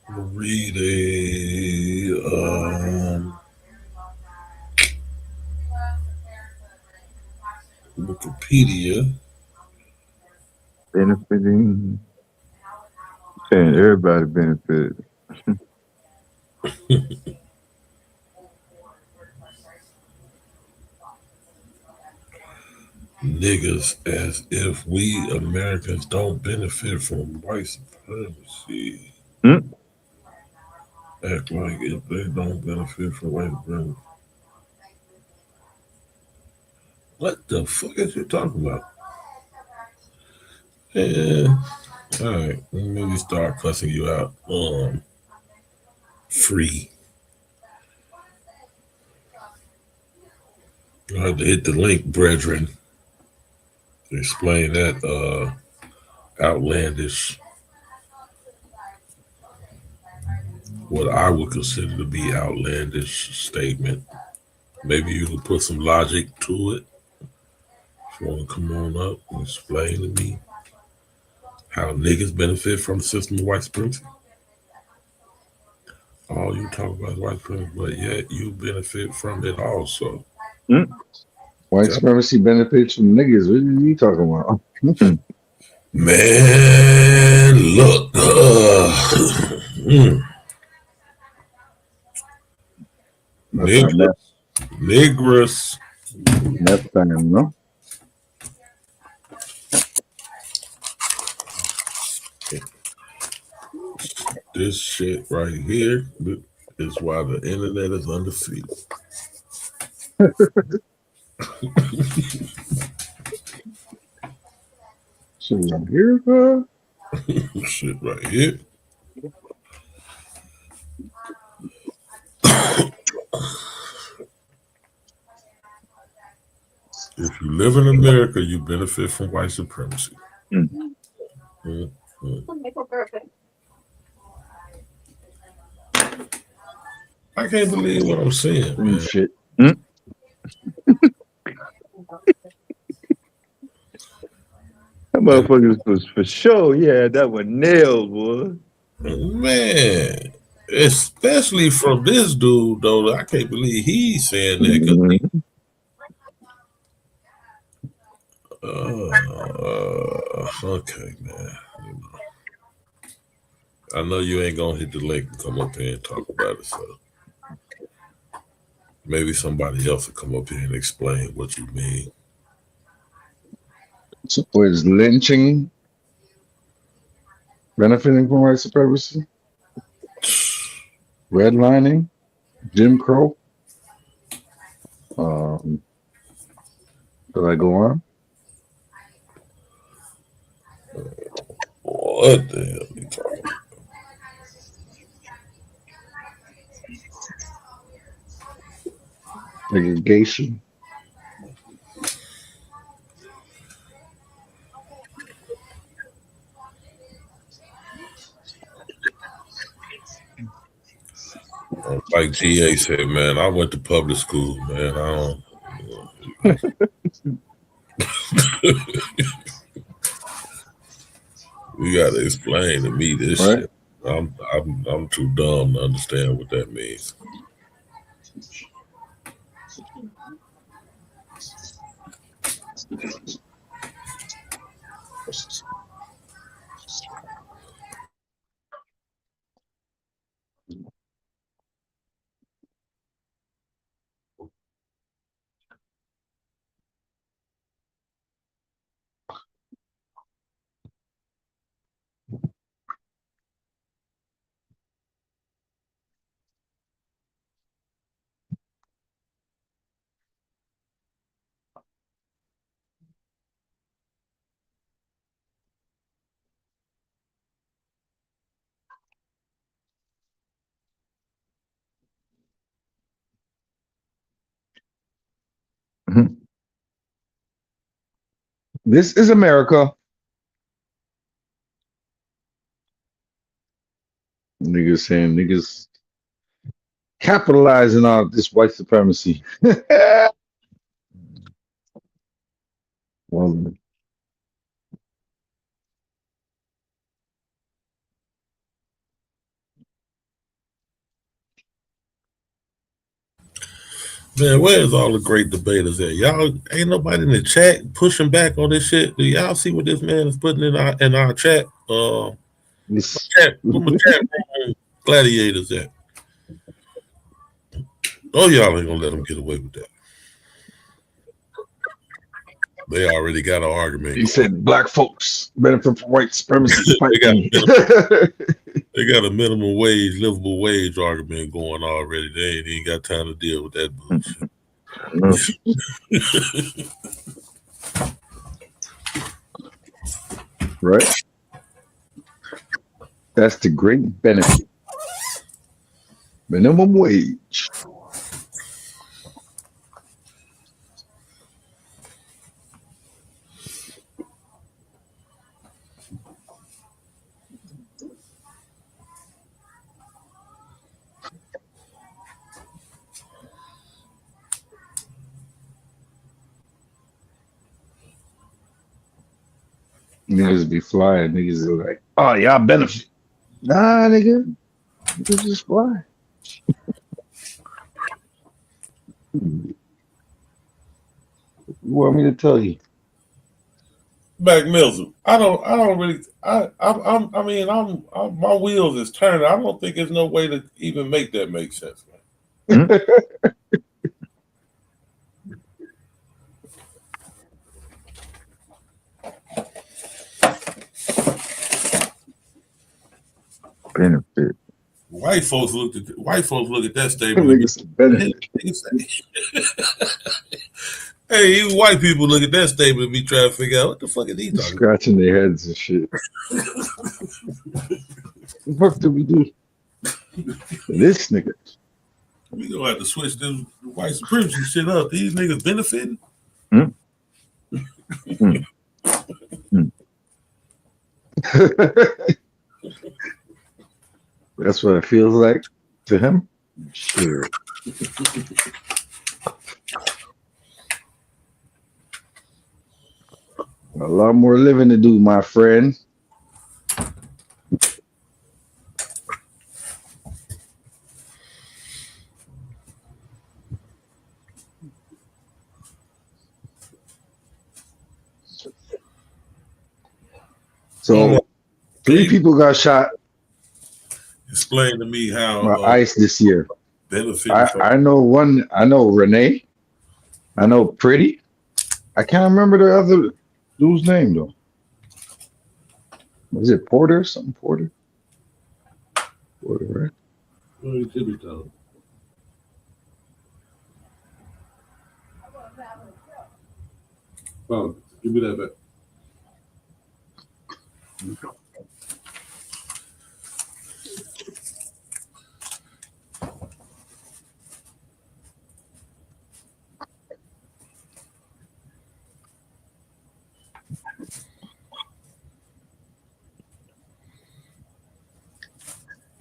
Read Wikipedia. Benefiting. Saying everybody benefit. Niggas, as if we Americans don't benefit from white supremacy. Act like if they don't benefit from white supremacy. What the fuck is you talking about? Yeah. All right. Maybe start cussing you out. Free. I have to hit the link, brethren, to explain that outlandish, what I would consider to be outlandish statement. Maybe you can put some logic to it. If you want to come on up and explain to me how niggas benefit from the system of white supremacy. All you talk about is white supremacy, but yet you benefit from it also. White supremacy benefits from niggas. What are you talking about? Man, look. Negress. Next time, no? This shit right here is why the internet is undefeated. Shit right here, bro. Shit right here. If you live in America, you benefit from white supremacy. I can't believe what I'm seeing, man. Shit. That motherfucker was for sure. Yeah, that was nailed, boy. Man, especially from this dude, though. I can't believe he's saying that. Okay, man. I know you ain't gonna hit the link and come up here and talk about it, so maybe somebody else will come up here and explain what you mean. So is lynching benefiting from white supremacy? Redlining? Jim Crow? Did I go on? What the hell are you talking about? Segregation? Like GA said, man, I went to public school, man. I don't. You got to explain to me this shit. I'm too dumb to understand what that means. This is America. Niggas saying niggas capitalizing on this white supremacy. Well, Man, where's all the great debaters at? Y'all ain't nobody in the chat pushing back on this shit. Do y'all see what this man is putting in our chat? Where my chat room gladiators at? Oh, y'all ain't gonna let them get away with that. They already got an argument. He said black folks benefit from white supremacy. They got a minimum wage, livable wage argument going already. They ain't got time to deal with that bullshit. Right? That's the great benefit. Minimum wage. Niggas be flying. Niggas are like, oh, y'all benefit. Nah, nigga. Niggas just fly. You want me to tell you? Back Mills, I don't really. I mean, my wheels is turning. I don't think there's no way to even make that make sense, man. Benefit. White folks look at that statement. Hey, even white people look at that statement and be trying to figure out what the fuck is he talking Scratching their heads and shit. What the fuck do we do? This nigga. We gonna have to switch this white supremacy shit up. These niggas benefiting. That's what it feels like to him. Sure. A lot more living to do, my friend. So 3 people got shot Explain to me by how ICE this year. benefiting from. I know one. I know Renee. I know Pretty. I can't remember the other dude's name though. Was it Porter? Something Porter? Porter, right? Well, you should be telling. Oh, give me that back.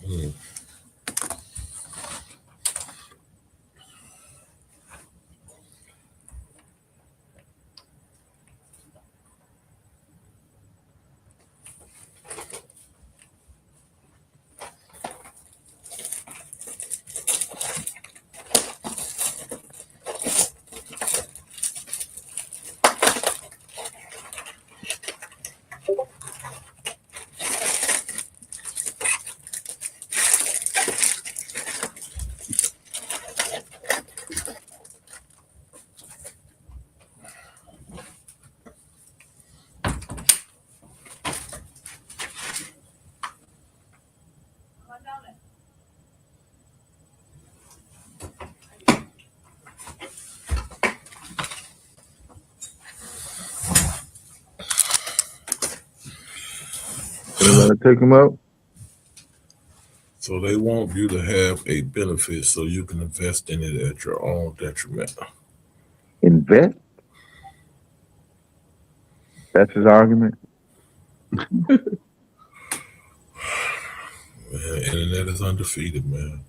Mm. They gonna take him out? So they want you to have a benefit so you can invest in it at your own detriment. Invest? That's his argument. Man, internet is undefeated, man.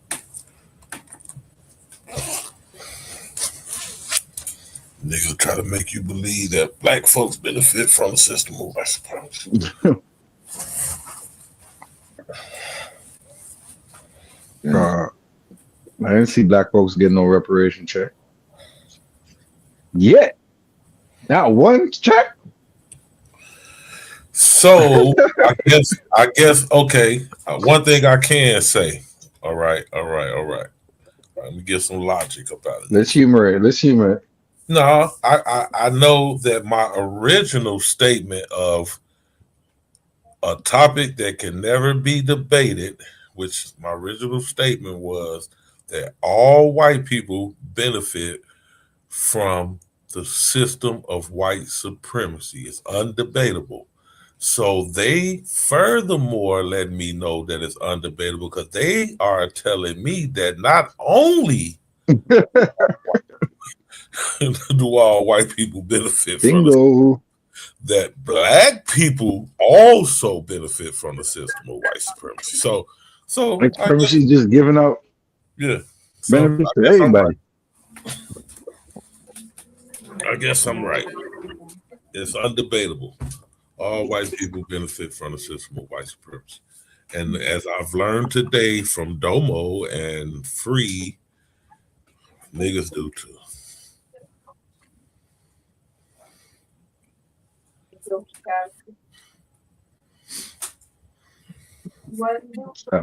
Niggas try to make you believe that black folks benefit from the system of white supremacy. I didn't see black folks getting no reparation check. Yet. Not one check. So I guess okay. One thing I can say. All right. Let me get some logic about it. Let's humor it. No, I know that my original statement of a topic that can never be debated, which my original statement was that all white people benefit from the system of white supremacy. It's undebatable. So they furthermore let me know that it's undebatable because they are telling me that not only do all white people benefit from Bingo. that black people also benefit from the system of white supremacy. So White I guess, supremacy just giving out yeah. So benefits to everybody. I guess I'm right. It's undebatable. All white people benefit from the system of white supremacy. And as I've learned today from Domo and Free, niggas do too.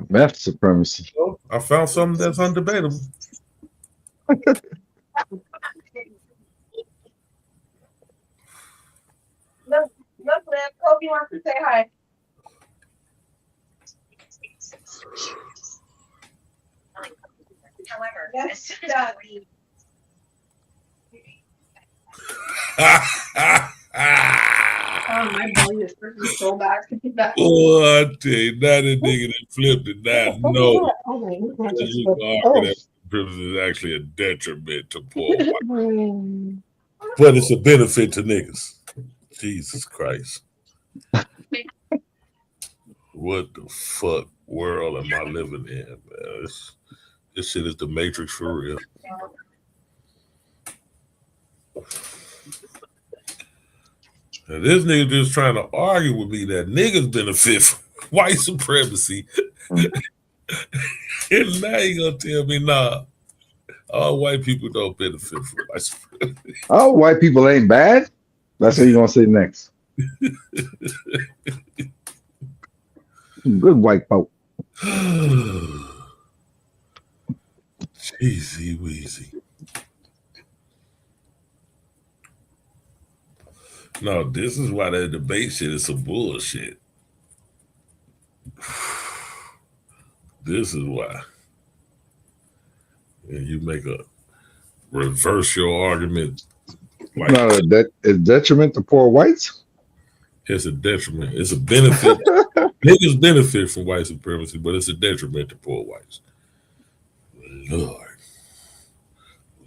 Meth supremacy. I found something that's undebatable. Look, Kobe wants to say hi. However, yes, my belly is so bad. Oh, I tell you, now that nigga that flipped it now, no. You can argue that privilege is actually a detriment to poor white. But it's a benefit to niggas. Jesus Christ. What the fuck world am I living in, man? This shit is the Matrix for real. And this nigga just trying to argue with me that niggas benefit from white supremacy. And now you gonna tell me, nah, all white people don't benefit from white supremacy. Oh, white people ain't bad. That's what you gonna say next. Good white folk. Cheesy Weezy. No, this is why that debate shit is some bullshit. This is why. And you make a reverse your argument. Like, Not a detriment to poor whites. It's a detriment. It's a benefit. Niggas benefit from white supremacy, but it's a detriment to poor whites. Lord.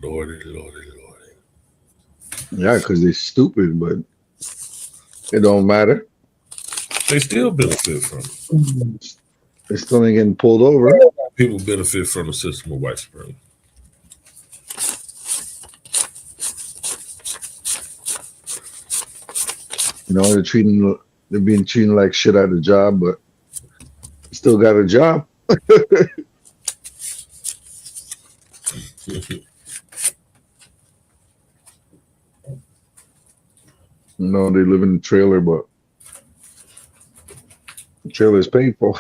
Lordy. Yeah, because they're stupid, but it don't matter. They still benefit from it. They still ain't getting pulled over. People benefit from the system of white supremacy. You know, they're being treated like shit at a job, but still got a job. You know, they live in a trailer, but the trailer is paid for.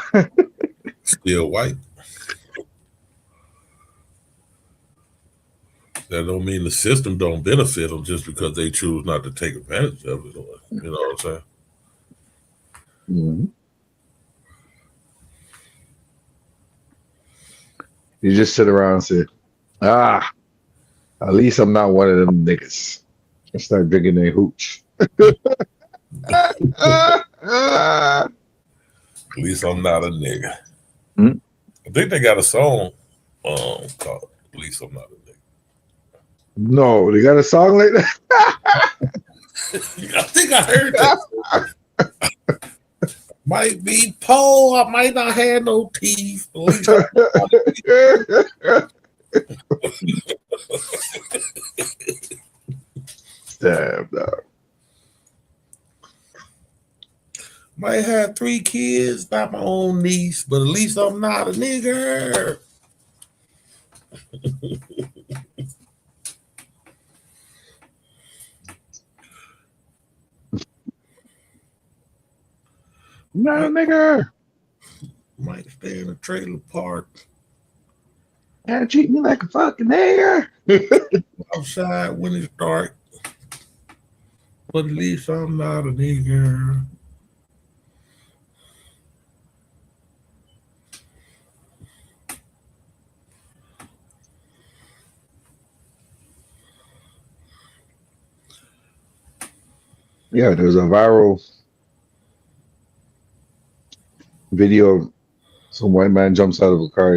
Still white. That don't mean the system don't benefit them just because they choose not to take advantage of it. You know what I'm saying? Mm-hmm. You just sit around and say, at least I'm not one of them niggas. I start drinking their hooch. At least I'm not a nigga. Hmm? I think they got a song called At Least I'm Not a Nigga. No, they got a song like that? I think I heard that. Might be poor, I might not have no teeth. At least Damn, dog. might have 3 kids, not my own niece, but at least I'm not a nigger. Not a nigger. Might stay in a trailer park Gotta treat me like a fucking nigger. outside when it's dark, but at least I'm not a nigger. Yeah, there's a viral video. Some white man jumps out of a car.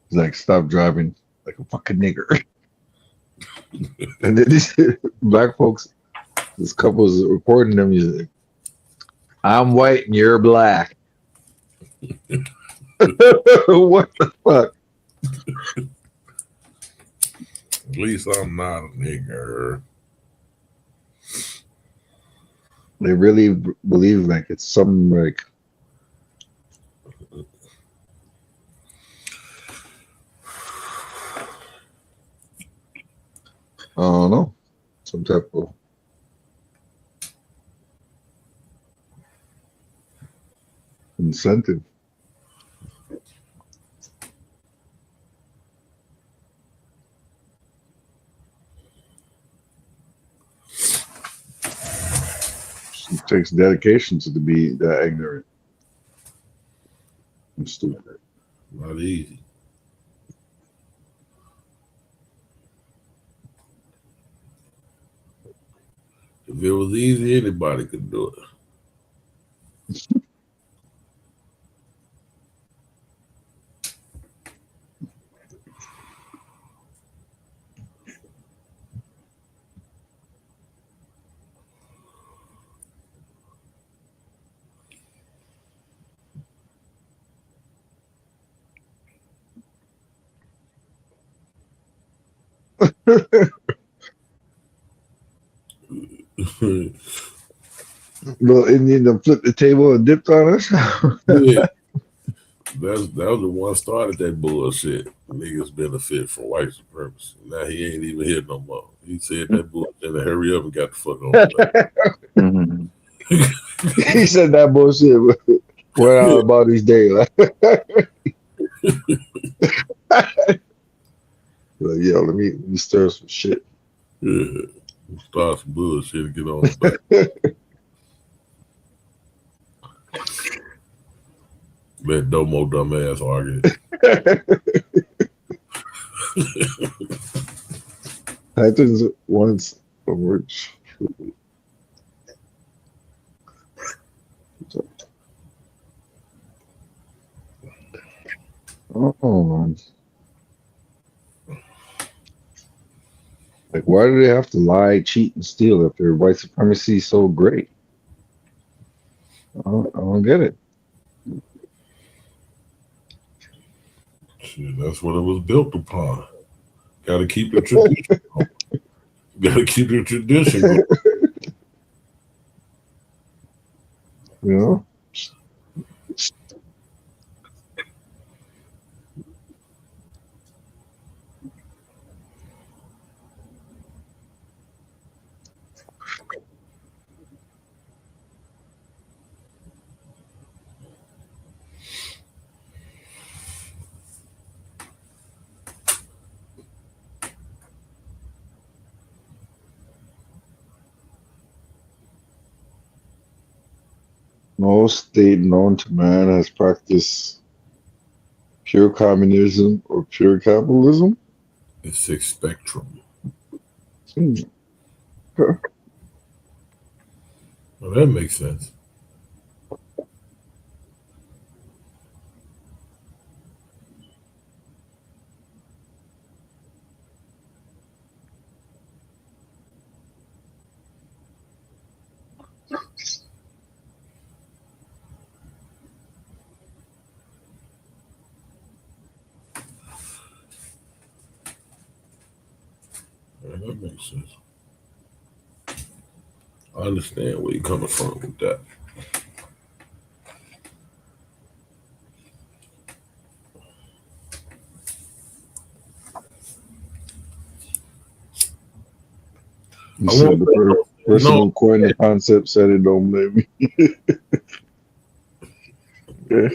He's like, stop driving like a fucking nigger. And then these black folks, this couple's recording them. He's like, I'm white and you're black. What the fuck? At least I'm not a nigger. They really believe like it's something like, I don't know, some type of incentive. It takes dedication to be that ignorant and stupid. Not easy. If it was easy, anybody could do it. Little Indian that flipped the table and dipped on us. Yeah, that was the one started that bullshit. Niggas benefit from white supremacy. Now he ain't even here no more. He said that bullshit and hurry up and got the fuck on. Mhm. He said that bullshit went out about his day. Like, yo, let me stir some shit. Yeah, start some bullshit and get on the back. Let Domo dumbass argue. Titans once a rich. Oh man. Like, why do they have to lie, cheat, and steal if their white supremacy is so great? I don't get it. Shit, that's what it was built upon. Got to keep the tradition going. Got to keep the tradition going. You know? No state known to man has practiced pure communism or pure capitalism. It's a spectrum. Hmm. Well, that makes sense. Yeah, that makes sense. I understand where you're coming from with that. You I said want the person no. who coined the concept said it don't blame me. Yeah.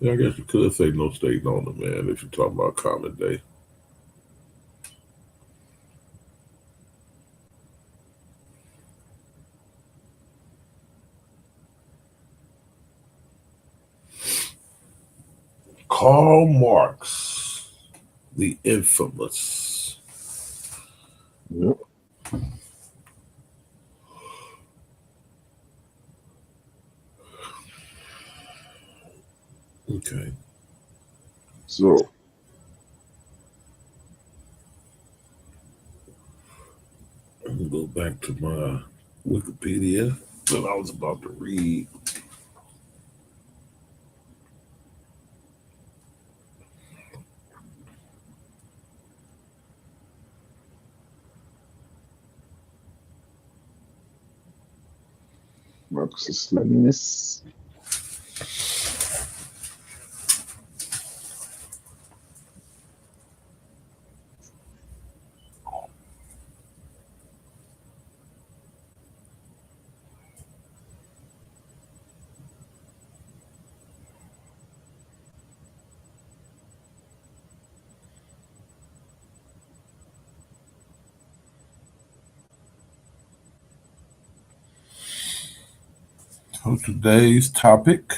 Yeah, I guess you could say no state known to man if you're talking about common day. Karl Marx, the infamous. Yep. Okay. So I'm gonna go back to my Wikipedia that I was about to read. Marxist Leninist. So today's topic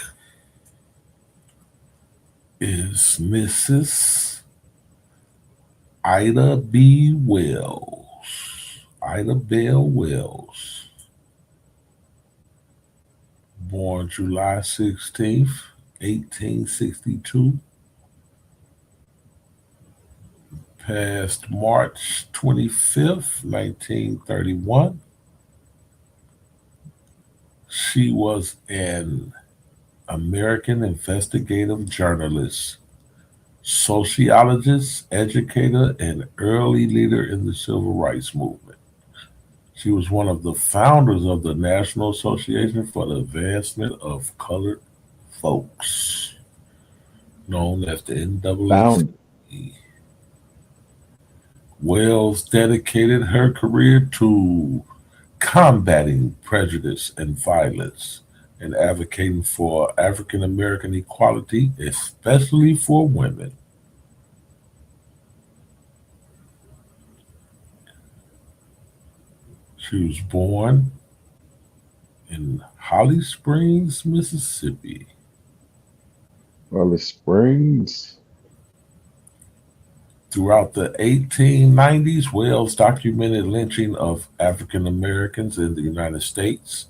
is Mrs. Ida B. Wells. Ida Bell Wells. Born July 16th, 1862. Passed March 25th, 1931. She was an American investigative journalist, sociologist, educator, and early leader in the civil rights movement. She was one of the founders of the National Association for the Advancement of Colored Folks, known as the Found. NAACP. Wells dedicated her career to combating prejudice and violence and advocating for African American equality, especially for women. She was born in Holly Springs, Mississippi. Alice Springs. Throughout the 1890s, Wells documented lynching of African Americans in the United States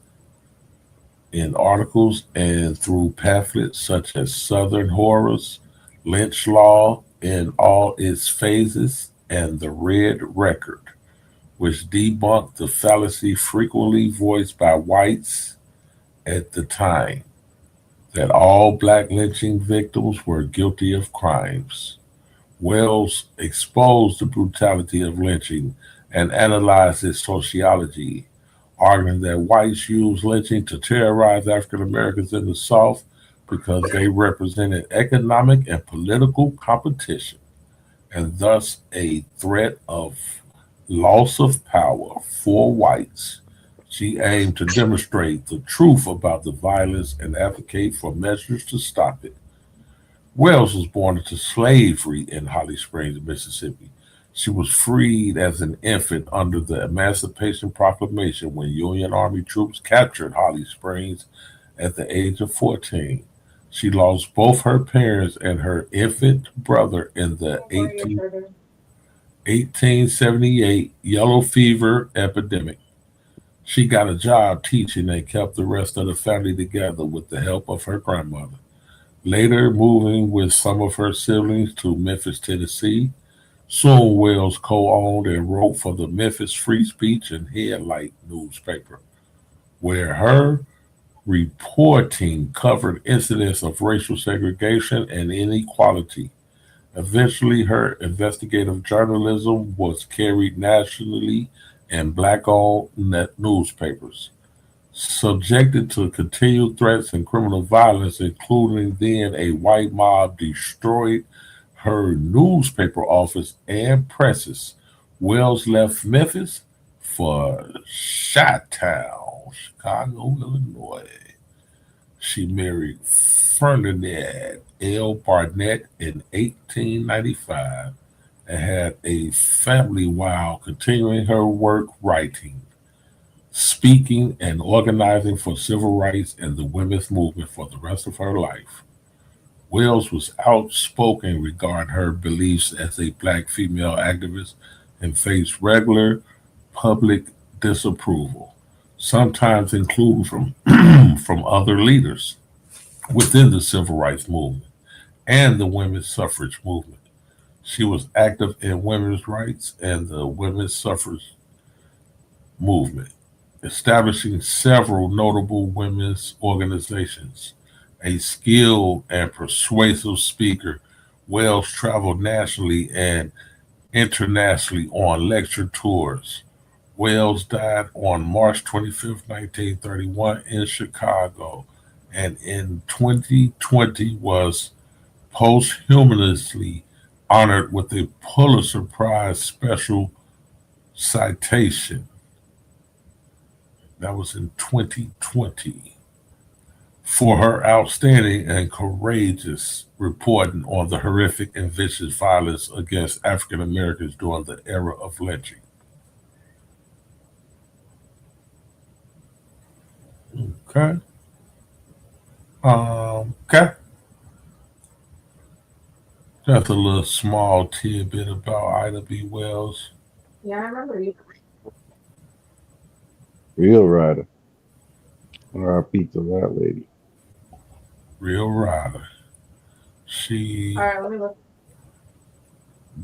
in articles and through pamphlets such as Southern Horrors, Lynch Law in All Its Phases, and The Red Record, which debunked the fallacy frequently voiced by whites at the time that all black lynching victims were guilty of crimes. Wells exposed the brutality of lynching and analyzed its sociology, arguing that whites used lynching to terrorize African Americans in the South because they represented economic and political competition and thus a threat of loss of power for whites. She aimed to demonstrate the truth about the violence and advocate for measures to stop it. Wells was born into slavery in Holly Springs, Mississippi. She was freed as an infant under the Emancipation Proclamation when Union Army troops captured Holly Springs at the age of 14. She lost both her parents and her infant brother in the 1878 yellow fever epidemic. She got a job teaching and kept the rest of the family together with the help of her grandmother. Later, moving with some of her siblings to Memphis, Tennessee, soon Wells co-owned and wrote for the Memphis Free Speech and Headlight newspaper, where her reporting covered incidents of racial segregation and inequality. Eventually, her investigative journalism was carried nationally in black-owned newspapers. Subjected to continued threats and criminal violence, including then a white mob destroyed her newspaper office and presses. Wells left Memphis for Chi-Town, Chicago, Illinois. She married Ferdinand L. Barnett in 1895 and had a family while continuing her work writing, speaking, and organizing for civil rights and the women's movement for the rest of her life. Wells was outspoken regarding her beliefs as a black female activist and faced regular public disapproval, sometimes including from, from other leaders within the civil rights movement and the women's suffrage movement. She was active in women's rights and the women's suffrage movement, establishing several notable women's organizations. A skilled and persuasive speaker, Wells traveled nationally and internationally on lecture tours. Wells died on March 25, 1931 in Chicago, and in 2020 was posthumously honored with a Pulitzer Prize special citation. That was in 2020 for her outstanding and courageous reporting on the horrific and vicious violence against African Americans during the era of lynching. Okay. Okay. That's a little small tidbit about Ida B. Wells. Yeah, I remember you. Real rider. R.I.P. to that lady. Real rider. She All right, let me look.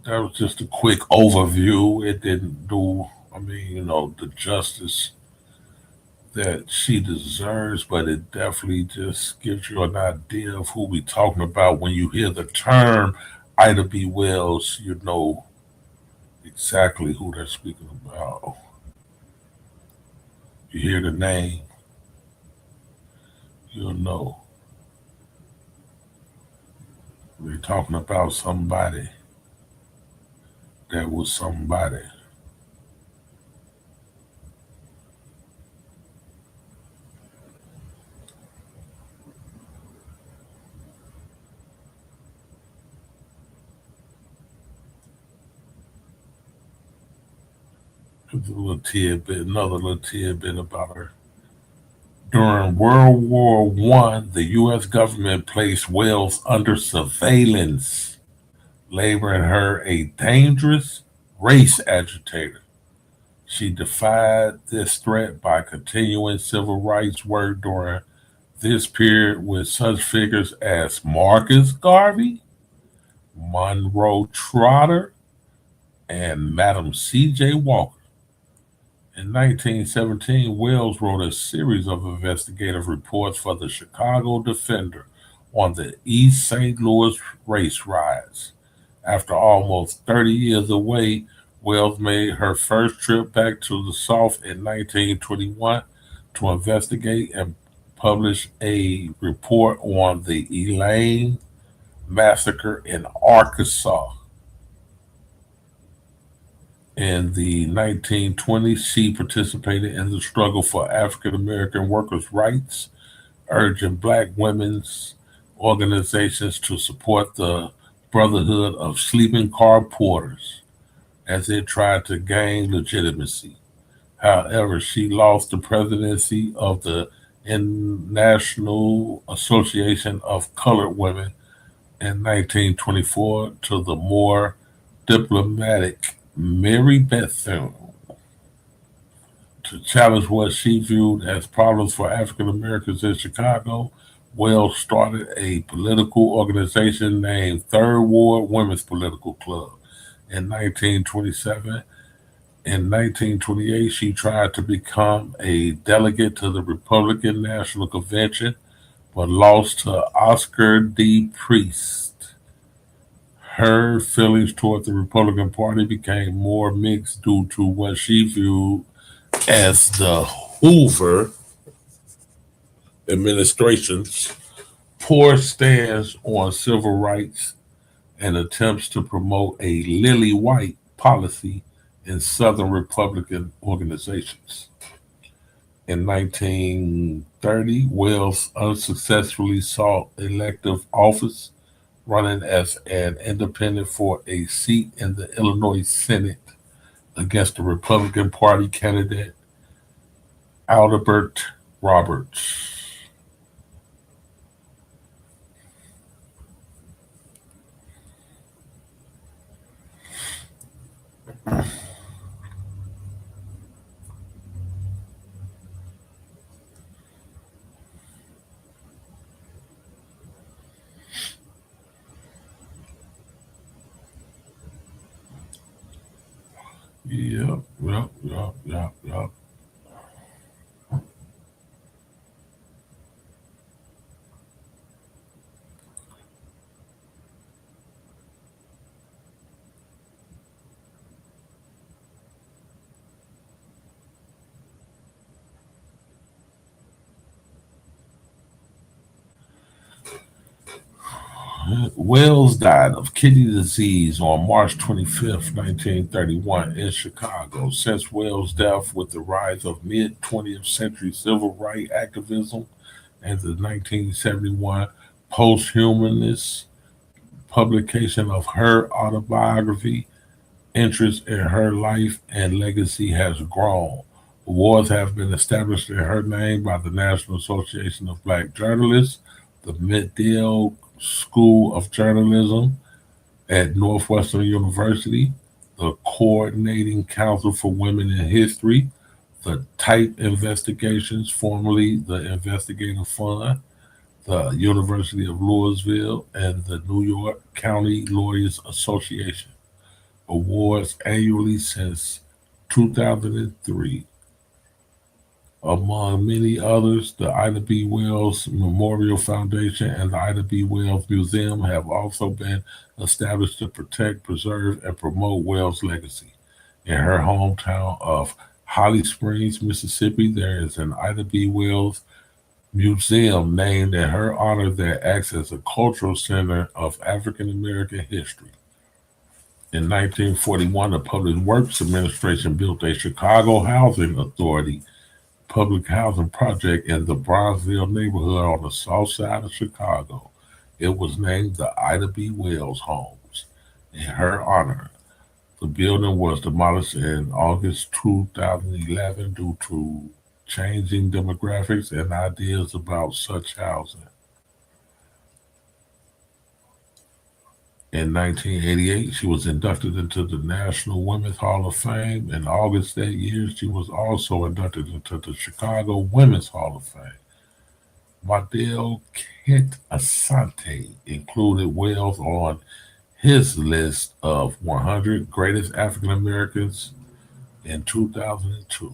That was just a quick overview. It didn't do, the justice that she deserves, but it definitely just gives you an idea of who we talking about. When you hear the term Ida B. Wells, you know exactly who they're speaking about. You hear the name, you'll know they're talking about somebody that was somebody. Here's a little tidbit, another little tidbit about her. During World War I, the U.S. government placed Wells under surveillance, labeling her a dangerous race agitator. She defied this threat by continuing civil rights work during this period with such figures as Marcus Garvey, Monroe Trotter, and Madam C.J. Walker. In 1917, Wells wrote a series of investigative reports for the Chicago Defender on the East St. Louis race riots. After almost 30 years away, Wells made her first trip back to the South in 1921 to investigate and publish a report on the Elaine massacre in Arkansas. In the 1920s, she participated in the struggle for African American workers' rights, urging black women's organizations to support the Brotherhood of Sleeping Car Porters as it tried to gain legitimacy. However, she lost the presidency of the International Association of Colored Women in 1924 to the more diplomatic Mary Bethune. To challenge what she viewed as problems for African Americans in Chicago, Wells started a political organization named Third Ward Women's Political Club. In 1927, in 1928, she tried to become a delegate to the Republican National Convention, but lost to Oscar D. Priest. Her feelings toward the Republican Party became more mixed due to what she viewed as the Hoover administration's poor stance on civil rights and attempts to promote a lily white policy in Southern Republican organizations. In 1930, Wells unsuccessfully sought elective office, running as an independent for a seat in the Illinois Senate against the Republican Party candidate Adelbert Roberts. Yep. Wells died of kidney disease on March 25th, 1931, in Chicago. Since Wells' death, with the rise of mid 20th century civil rights activism and the 1971 posthumous publication of her autobiography, interest in her life and legacy has grown. Awards have been established in her name by the National Association of Black Journalists, the Medill School of Journalism at Northwestern University, the Coordinating Council for Women in History, the Type Investigations, formerly the Investigative Fund, the University of Louisville, and the New York County Lawyers Association. Awards annually since 2003. Among many others, the Ida B. Wells Memorial Foundation and the Ida B. Wells Museum have also been established to protect, preserve, and promote Wells' legacy. In her hometown of Holly Springs, Mississippi, there is an Ida B. Wells Museum named in her honor that acts as a cultural center of African American history. In 1941, the Public Works Administration built a Chicago Housing Authority public housing project in the Bronzeville neighborhood on the south side of Chicago. It was named the Ida B. Wells Homes in her honor. The building was demolished in August 2011 due to changing demographics and ideas about such housing. In 1988, she was inducted into the National Women's Hall of Fame. In August that year, she was also inducted into the Chicago Women's Hall of Fame. Model Kent Asante included Wells on his list of 100 greatest African Americans in 2002.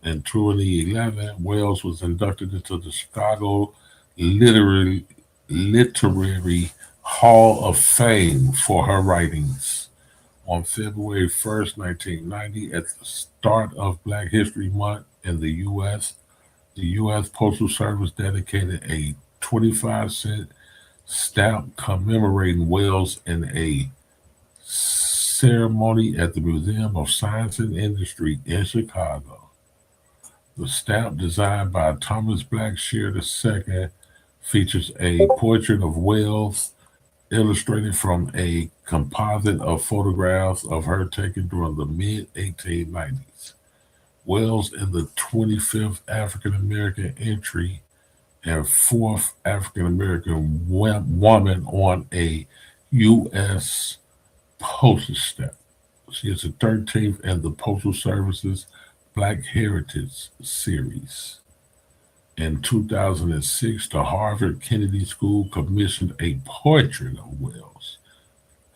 In 2011, Wells was inducted into the Chicago Literary Hall of Fame for her writings. On February 1st, 1990, at the start of Black History Month in the U.S., the U.S. Postal Service dedicated a 25-cent stamp commemorating Wells in a ceremony at the Museum of Science and Industry in Chicago. The stamp, designed by Thomas Blackshear II, features a portrait of Wells illustrated from a composite of photographs of her taken during the mid-1890s. Wells is the 25th African American entry and fourth African American woman on a U.S. postage stamp. She is the 13th in the Postal Service's Black Heritage Series. In 2006, the Harvard Kennedy School commissioned a portrait of Wells.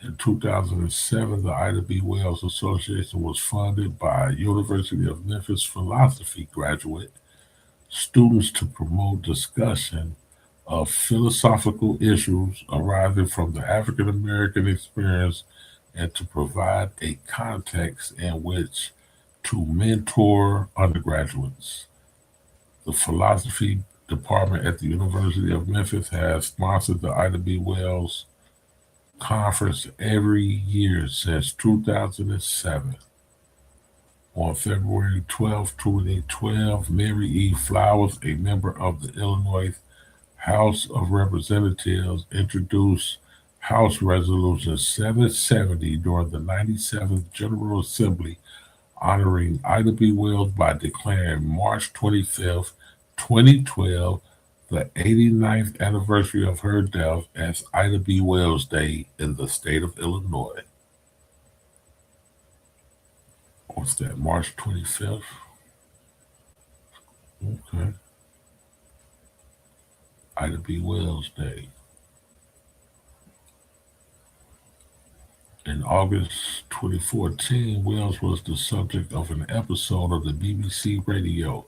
In 2007, the Ida B. Wells Association was funded by University of Memphis philosophy graduate students to promote discussion of philosophical issues arising from the African American experience and to provide a context in which to mentor undergraduates. The philosophy department at the University of Memphis has sponsored the Ida B. Wells Conference every year since 2007. On February 12, 2012, Mary E. Flowers, a member of the Illinois House of Representatives, introduced House Resolution 770 during the 97th General Assembly, honoring Ida B. Wells by declaring March 25th, 2012, the 89th anniversary of her death as Ida B. Wells Day in the state of Illinois. What's that, March 25th? Okay. Ida B. Wells Day. In August 2014, Wells was the subject of an episode of the BBC radio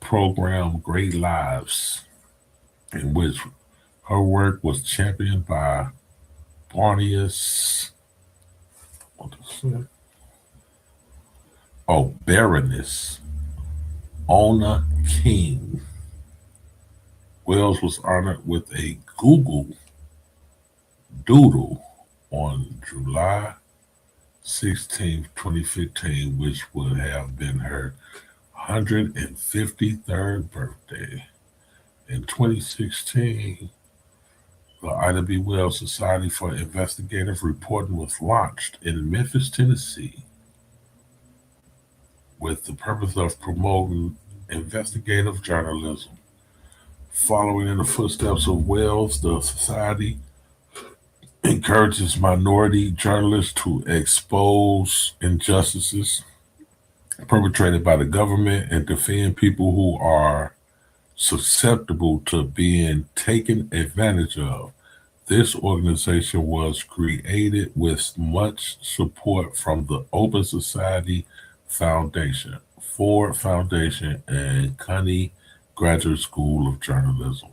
program Great Lives, in which her work was championed by Baroness Ona King. Wells was honored with a Google Doodle on July 16, 2015, which would have been her 153rd birthday. In 2016, the Ida B. Wells Society for Investigative Reporting was launched in Memphis, Tennessee, with the purpose of promoting investigative journalism. Following in the footsteps of Wells, the society encourages minority journalists to expose injustices perpetrated by the government and defend people who are susceptible to being taken advantage of. This organization was created with much support from the Open Society Foundation. Ford Foundation, and Cuny Graduate School of Journalism.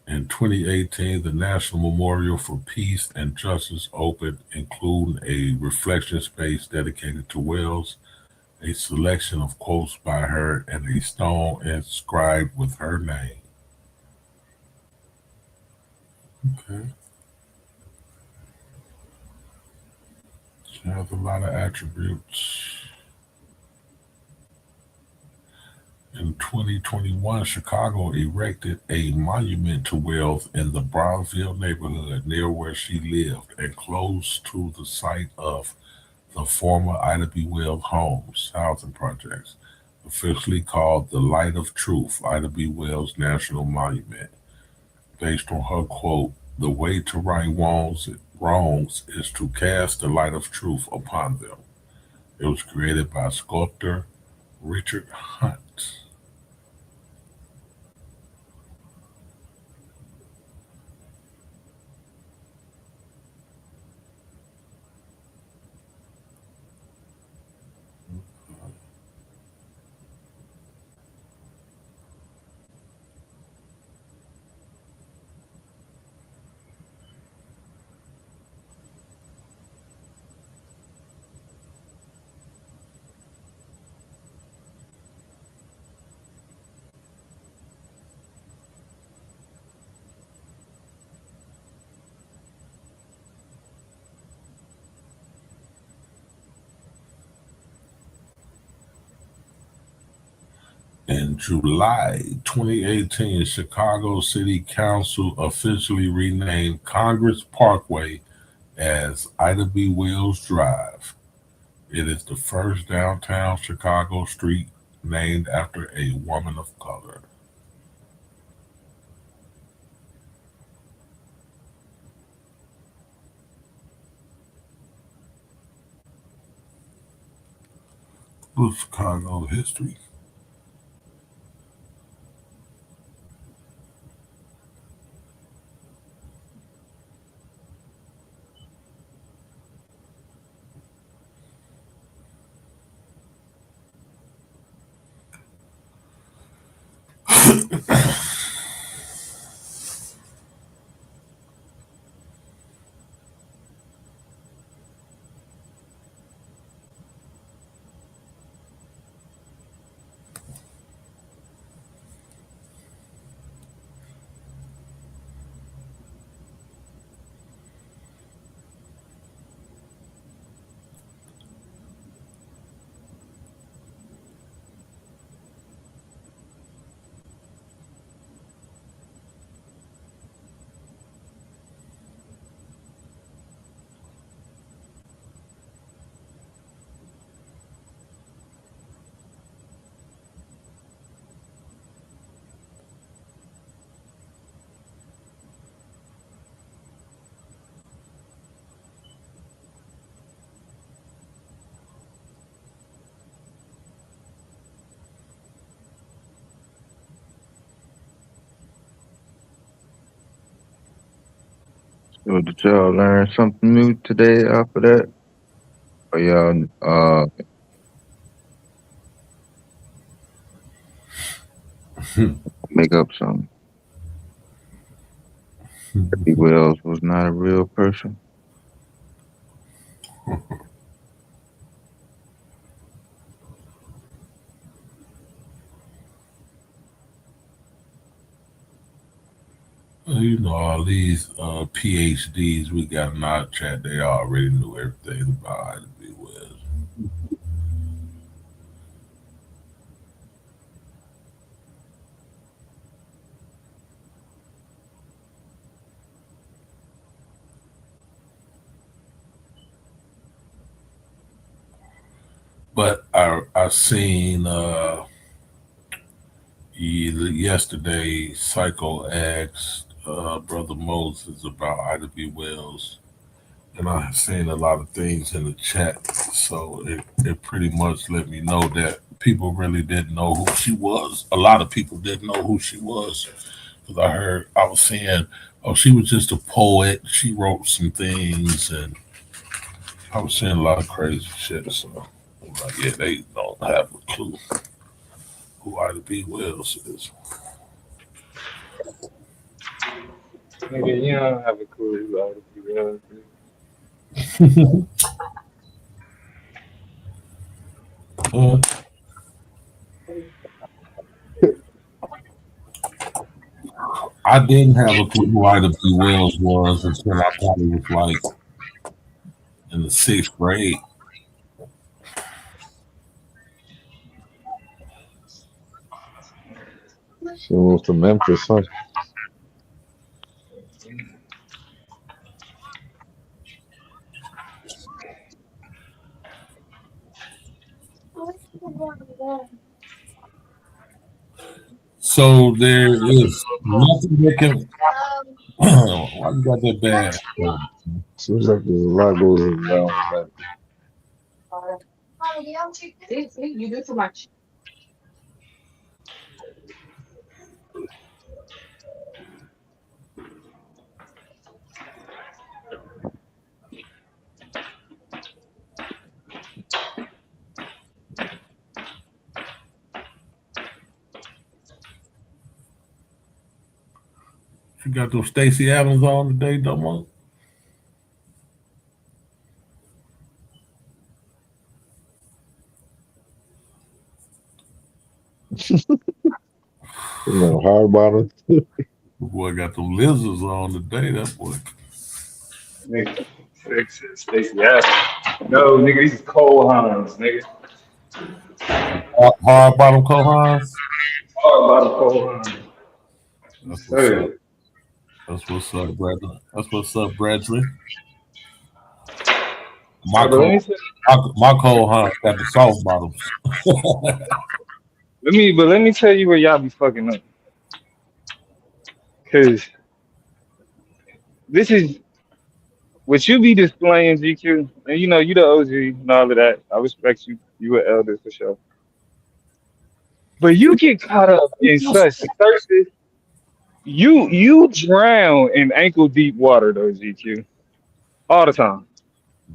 In 2018, the National Memorial for Peace and Justice opened, including a reflection space dedicated to Wells, a selection of quotes by her, and a stone inscribed with her name. Okay. She has a lot of attributes. In 2021, Chicago erected a monument to Wells in the Brownsville neighborhood near where she lived and close to the site of the former Ida B. Wells Homes housing projects, officially called the Light of Truth Ida B. Wells National Monument, based on her quote, "The way to right wrongs is to cast the light of truth upon them." It was created by sculptor Richard Hunt. In July 2018, Chicago City Council officially renamed Congress Parkway as Ida B. Wells Drive. It is the first downtown Chicago street named after a woman of color. With Chicago history. So did y'all learn something new today off of that? Or y'all make up something? Debbie Wells was not a real person. You know, all these PhDs we got in our chat, they already knew everything about Ida B. Wells. But I seen yesterday Psycho asked Brother Moses about Ida B. Wells, and I seen a lot of things in the chat, so it pretty much let me know that people really didn't know who she was. A lot of people didn't know who she was because I was saying, oh, she was just a poet. She wrote some things, and I was saying a lot of crazy shit. So Like, yeah, they don't have a clue who Ida B. Wells is. Nigga, you don't have a clue who Ida B. Wells Uh, I didn't have a clue who Ida B. Wells was until I probably was like in the 6th grade. She moved to Memphis, huh? So there is nothing that can. Why you got that bad? Seems like there's a lot goes down with that. See, you do too much. You got those Stacey Adams on today, Domo? Hard bottom. Boy got them lizards on today. That boy. nigga. Stacey Adams. No, nigga, these is Cole Hans, nigga. Hard bottom Kohans. Hard bottom Cole Hans. That's what's up. That's what's up, brother. That's what's up, Bradley. My Cole Hans got the soft bottoms. Let me tell you where y'all be fucking up. Cause this is what you be displaying, GQ, and you know you the OG and all of that. I respect you. You an elder for sure. But you get caught up in such surface. You drown in ankle deep water though, GQ. All the time.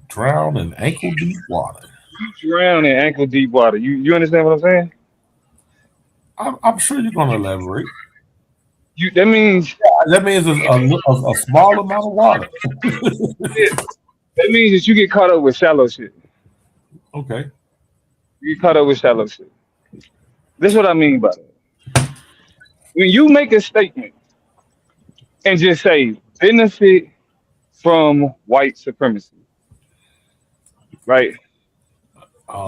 Drown in ankle deep water. You drown in ankle deep water. You understand what I'm saying? I'm sure you're gonna elaborate. That means a small amount of water. that means that you get caught up with shallow shit. Okay. You get caught up with shallow shit. This is what I mean by that. When you make a statement and just say benefit from white supremacy, right?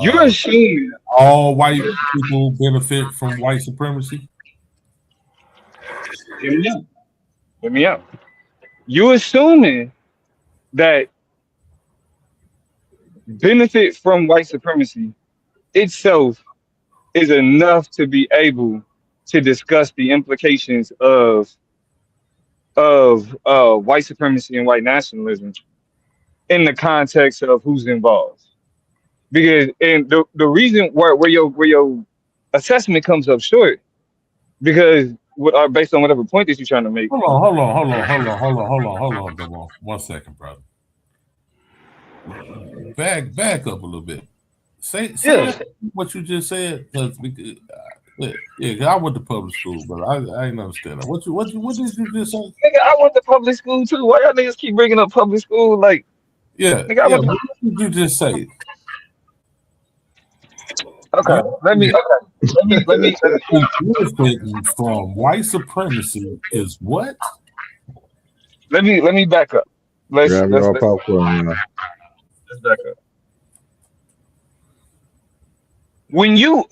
You're assuming all white people benefit from white supremacy. Hear me out. You're assuming that benefit from white supremacy itself is enough to be able to discuss the implications of white supremacy and white nationalism in the context of who's involved. Because and the reason where your assessment comes up short, because based on whatever point that you're trying to make. Hold on. Come on. 1 second, brother. Back up a little bit. Say what you just said. Yeah, I went to public school, but I ain't understand that. What did you just say? Nigga, I went to public school too. Why y'all niggas keep bringing up public school? Like, yeah, nigga, what did you just say? Okay, let me. From white supremacy is what? Let me back up. Let's popcorn. Let's back up. When you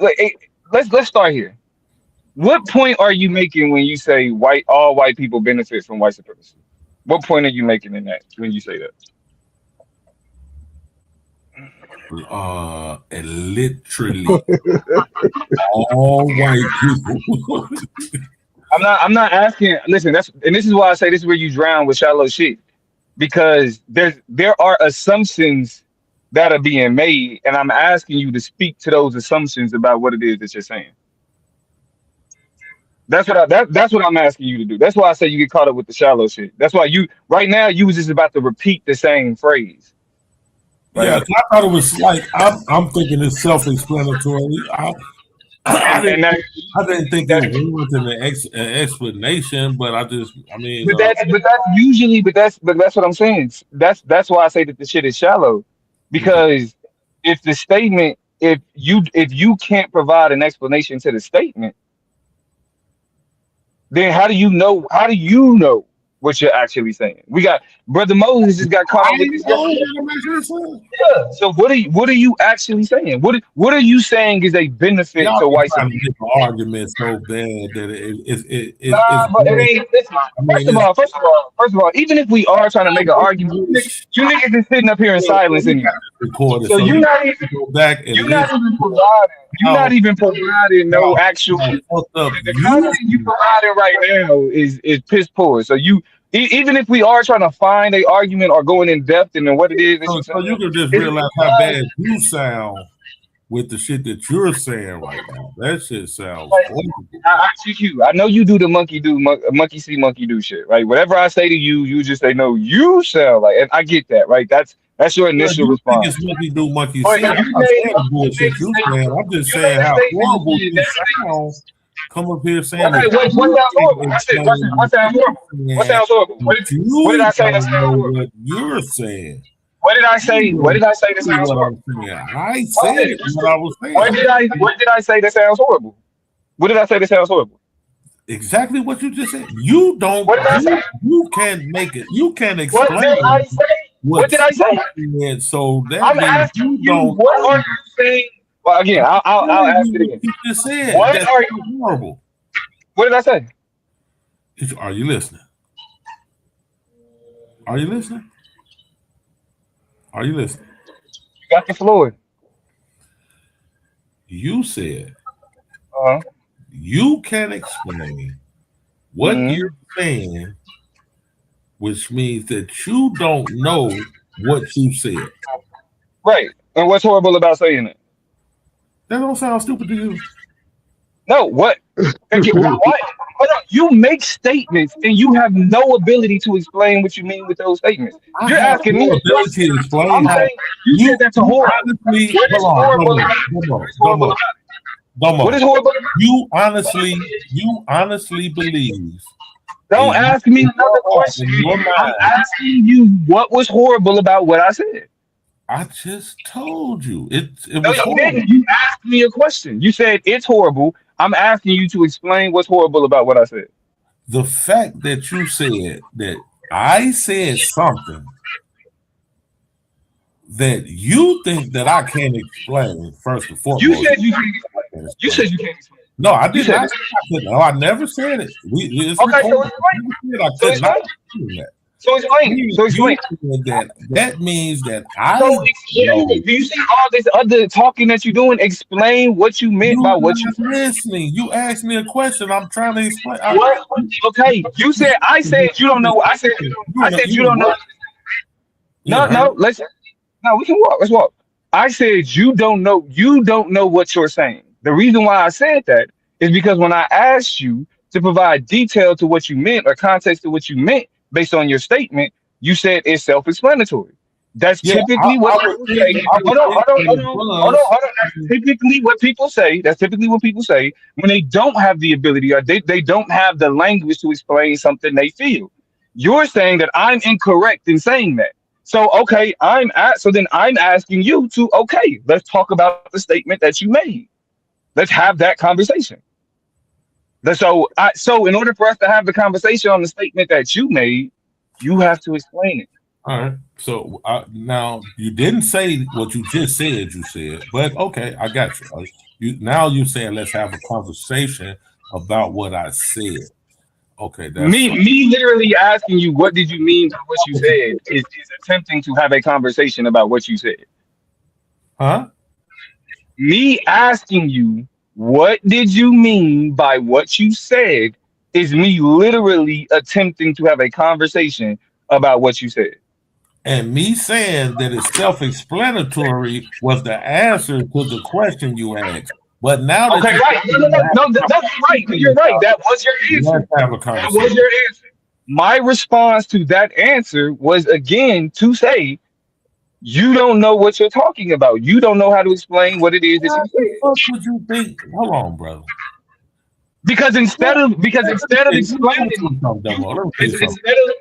let's start here. What point are you making when you say all white people benefit from white supremacy? What point are you making in that when you say that? Literally all white people. I'm not asking. Listen, this is why I say this is where you drown with shallow shit, because there are assumptions that are being made, and I'm asking you to speak to those assumptions about what it is that you're saying. That's what I'm asking you to do. That's why I say you get caught up with the shallow shit. That's why right now you was just about to repeat the same phrase. Yeah, I thought it was like I'm thinking it's self-explanatory. I and that, didn't think it warranted an explanation, but but that's what I'm saying. That's why I say that the shit is shallow, because if the statement, if you can't provide an explanation to the statement, then how do you know? How do you know what you're actually saying? We got Brother Moses just got caught up with this yesterday. Yeah. So what are you actually saying? What are you saying is a benefit y'all to white trying to supremacy? make an argument so bad that Nah, but it ain't. Listen, first of all, even if we are trying to make an argument, you niggas is sitting up here in silence anyway. recorded. So So you're you not even go back and you're not listen even providing. You're not even providing no actual. how fucked up The content you providing right now is piss poor. So even if we are trying to find a argument or going in depth into what it is that you So you saying, can just realize how bad you sound with the shit that you're saying right now. That shit sounds horrible. I know you do the monkey see, monkey do shit, right? Whatever I say to you, you just say no. You sound like, and I get that, right? That's your Well, initial you think response. it's monkey do, monkey But see. I'm you not made saying the bullshit you saying. I'm just you made saying a how statement. horrible You you did sound. Come up here saying Okay, that what you sounds horrible? can I said, explain what sounds horrible? What saying, sounds horrible? but What did you I say that don't sounds know horrible? what you're saying. What did I say? You What did I say that see sounds what horrible? I'm saying. I said what I was What saying. did I say that sounds horrible? What did I say that sounds horrible? Exactly what you just said. You don't. What did I say? You can't make it. You can't What did explain I say? What did I say? said. So that I'm means asking you you, don't. what are you saying? Well, again, I'll ask it again. You just said What that's are you? horrible. What did I say? Are you listening? Are you listening? Are you listening? You got the floor. You said Uh-huh. you can explain what you're saying, which means that you don't know what you said. Right. And what's horrible about saying it? That don't sound stupid to you. No, what? Again, why? Hold on. You make statements and you have no ability to explain what you mean with those statements. I You're have asking no me. ability to explain I'm how saying you said that's a horrible. honestly. What is horrible about it? What is horrible about it? What is horrible about it? You honestly believe. Don't ask me another question. I'm asking you what was horrible about what I said. I just told you it No, was you horrible. didn't. You asked me a question. You said it's horrible. I'm asking you to explain what's horrible about what I said. The fact that you said that I said something that you think that I can't explain, first and foremost. You said you can't explain. You said you can't explain. No, I did not. No, I never said it. Okay, so explain. So explain. So explain. That means that I. So explain. Do you see all this other talking that you're doing? Explain what you meant by what you said. Listening. You asked me a question. I'm trying to explain. What? Okay. You said. I said you don't know. I said you don't know. No. Let's. No, we can walk. Let's walk. I said you don't know. You don't know what you're saying. The reason why I said that is because when I asked you to provide detail to what you meant or context to what you meant based on your statement, you said it's self-explanatory. That's typically what people say. Hold on. That's typically what people say. That's typically what people say when they don't have the ability or they don't have the language to explain something they feel. You're saying that I'm incorrect in saying that. So okay, so then I'm asking you to let's talk about the statement that you made. Let's have that conversation. So in order for us to have the conversation on the statement that you made, you have to explain it. All right. So now you didn't say what you just said. You said, but okay, I got you. Now you're saying let's have a conversation about what I said. Okay, that's me literally asking you what did you mean by what you said is attempting to have a conversation about what you said. Huh? Me asking you what did you mean by what you said is me literally attempting to have a conversation about what you said. And me saying that it's self-explanatory was the answer to the question you asked. But now that right. No, that's right. You're right. That was your answer. Let's have a conversation. That was your answer. My response to that answer was again to say You don't know what you're talking about. You don't know how to explain what it is that How you the said. fuck would you think? Hold on, brother. Because instead of explaining, Let me tell you something.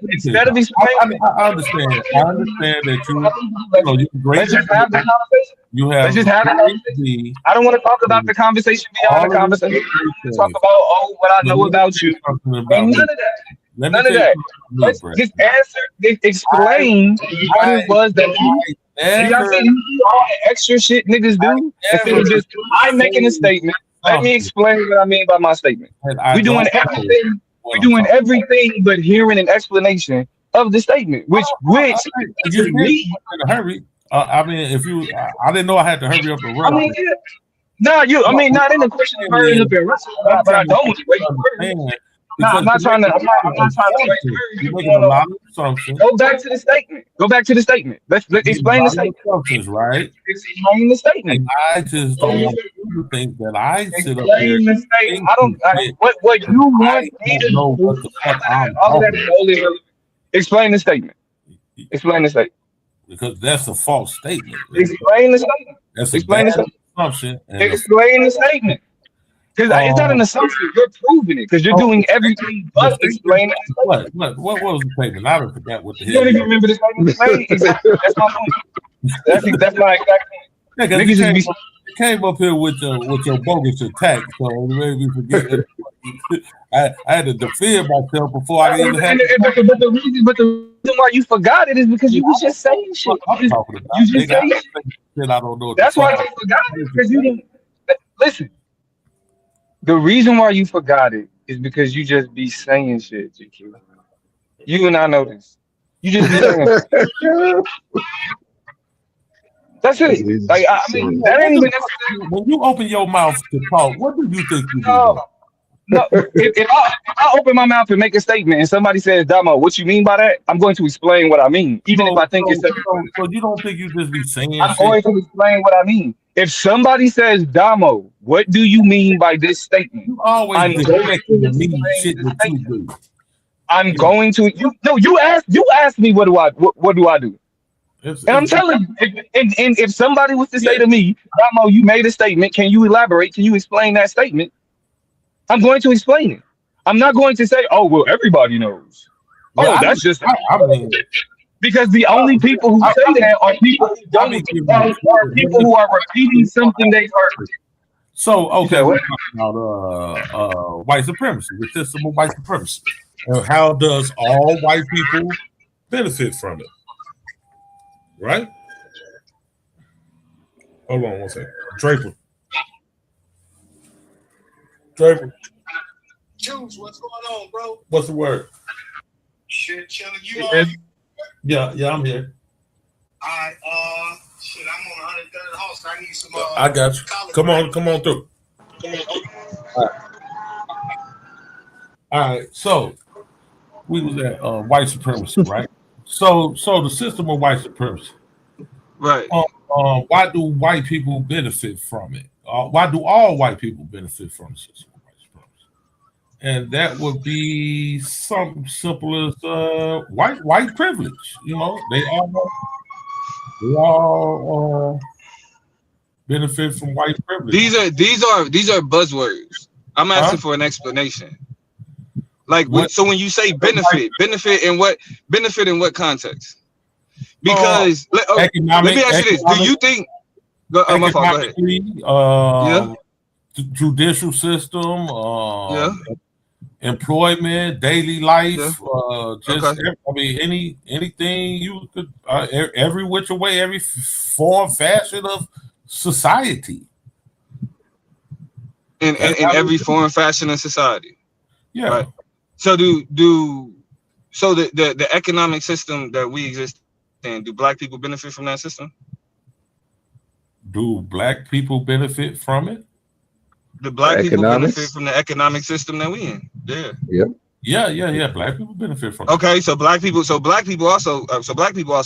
instead of explaining, I understand. I understand that you're great. let's just have the conversation. You Let's have just have the conversation. I don't want to talk about the conversation beyond the conversation. I want to talk about what I know about you. None of that. Let me None tell of you that. something Let's about me, just answer, explain what it was that you. Y'all see all the extra shit niggas do instead of just I'm making a statement. Let me explain what I mean by my statement. I We're doing don't know everything. what We're I'm doing talking everything but hearing an explanation of the statement, which about. You to did me. in a hurry. I mean, I didn't know I had to hurry up and I rush. mean, yeah. No, I mean, not in the question of hurrying up and rushing, but I don't want to wait for it. No, I'm not trying to. I'm not trying to wait for You're making a lot of assumptions. Go back to the statement. Go back to the statement. Let's explain the statement. Assumptions, right? Explain the statement. And I just don't want you to think that I sit up there. Explain the statement. I don't. What you want me to know do? what the fuck I'm All of that talking is only relevant. Explain the statement. Explain the statement. because that's a false statement. Explain the statement. That's a Explain the bad statement. assumption. And Explain the statement. Because it's not an assumption. You're proving it because you're doing everything but explaining. What was the statement? I don't forget what the hell. You don't even remember the statement you made? Exactly. That's my point. That's my exact point. Yeah, you came up here with your bogus attack, so it made me forget. I had to defend myself before I even had. But the reason why you forgot it is because you was just saying shit. I'm talking about. You just saying shit. I don't know. That's why you forgot it because you didn't listen. The reason why you forgot it is because you just be saying shit, GQ. You and I know this. You just be saying shit. That's it. Like I mean, that ain't even necessary. When you open your mouth to talk, what do you think you do? No. If I open my mouth and make a statement and somebody says, Damo, what you mean by that? I'm going to explain what I mean. Even if I think it's so you don't think you just be saying I'm going to explain what I mean. If somebody says, Damo, what do you mean by this statement? You always I'm going to mean shit that you do. I'm going to you asked me what do I do? And I'm telling you, and if somebody was to say to me, Damo, you made a statement, can you elaborate? Can you explain that statement? I'm going to explain it. I'm not going to say, oh, well, everybody knows. Yeah, that's just I mean, because the only people who say that are people who don't are people who are repeating something they've heard. So okay, we're talking about white supremacy, the system of white supremacy. And how does all white people benefit from it? Right? Hold on one second. Draper. Juice, what's going on, bro? What's the word? Shit, chilling. You on? Yeah, I'm here. All right, shit, I'm on 103rd house. I need some. I got you. Come on through. All right. So we was at white supremacy, right? So the system of white supremacy, right? Why do white people benefit from it? Why do all white people benefit from the system of white supremacy? And that would be something simple as white privilege. You know, they all benefit from white privilege. These are buzzwords. I'm asking for an explanation. Like so, when you say benefit in what context? Because let me ask you this: do you think? Go ahead. Judicial system, employment, daily life, anything you could, every which way, every form, fashion of society. In every form, fashion of society. Yeah. Right. So so the economic system that we exist in, do black people benefit from that system? Do black people benefit from it? The black people benefit from the economic system that we in. Yeah. Yep. Yeah. Black people benefit from it. Okay, so black people also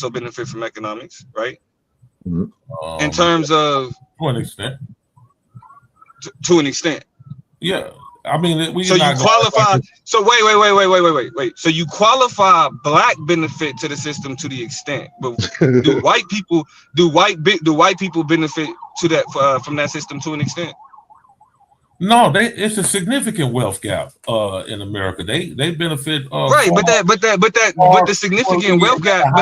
benefit from economics, right? Mm-hmm. In terms of to an extent. To an extent. Yeah. I mean, we So you qualify. So wait. So you qualify black benefit to the system to the extent, but do white people benefit to that from that system to an extent? No, it's a significant wealth gap in America. They benefit right, but the significant wealth gap,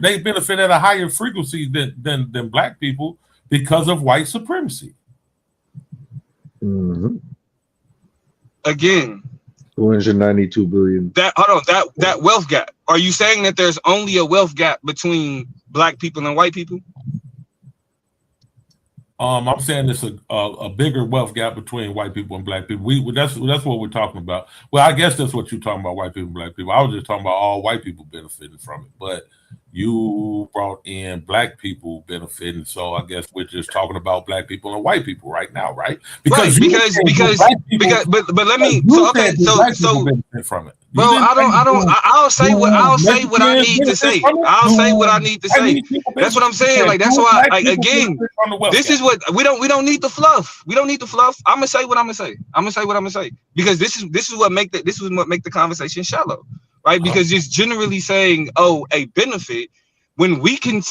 they benefit at a higher frequency than black people because of white supremacy. Mm-hmm. Again, 292 billion. That wealth gap. Are you saying that there's only a wealth gap between black people and white people? I'm saying it's a bigger wealth gap between white people and black people. That's what we're talking about. Well, I guess that's what you're talking about, white people and black people. I was just talking about all white people benefiting from it, but you brought in black people benefiting. So I guess we're just talking about black people and white people right now, right? Because let me. So benefit from it. Bro, I'll say what I need to say. I'll say what I need to say. That's what I'm saying. Like that's why. Like again, this is what we don't need the fluff. We don't need the fluff. I'm gonna say what I'm gonna say. Because this is what make the conversation shallow, right? Because just generally saying, oh, a benefit. When we can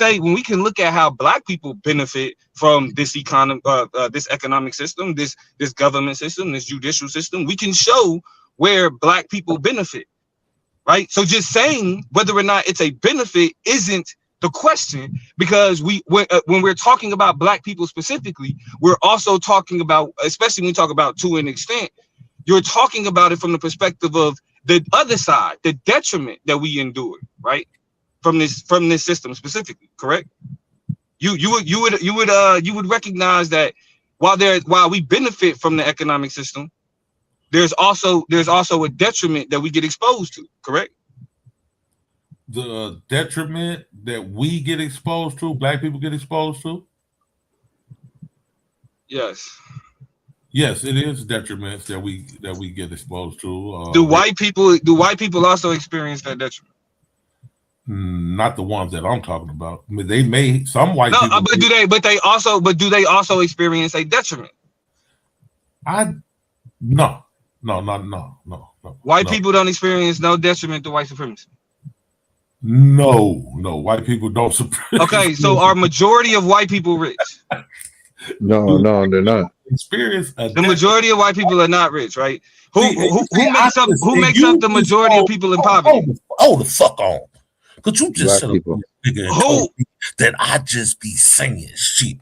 look at how black people benefit from this economic system, this government system, this judicial system, we can show where black people benefit, right? So just saying whether or not it's a benefit isn't the question, because when we're talking about black people specifically, we're also talking about, especially when we talk about to an extent, you're talking about it from the perspective of the other side, the detriment that we endure, right? From this system specifically, correct? You would recognize that while we benefit from the economic system, there's also a detriment that we get exposed to, correct? The detriment that we get exposed to, black people get exposed to? Yes. Yes, it is detriments that we get exposed to. Do white people also experience that detriment? Not the ones that I'm talking about. I mean, some white people. No, but do they also experience a detriment? No. White people don't experience no detriment to white supremacy. No, white people don't. Okay, so are majority of white people rich? No, they're not. The majority of white people are not rich, right? Who makes up the majority of people in poverty? Hold the fuck on. Could you just Black people. That I just be saying shit?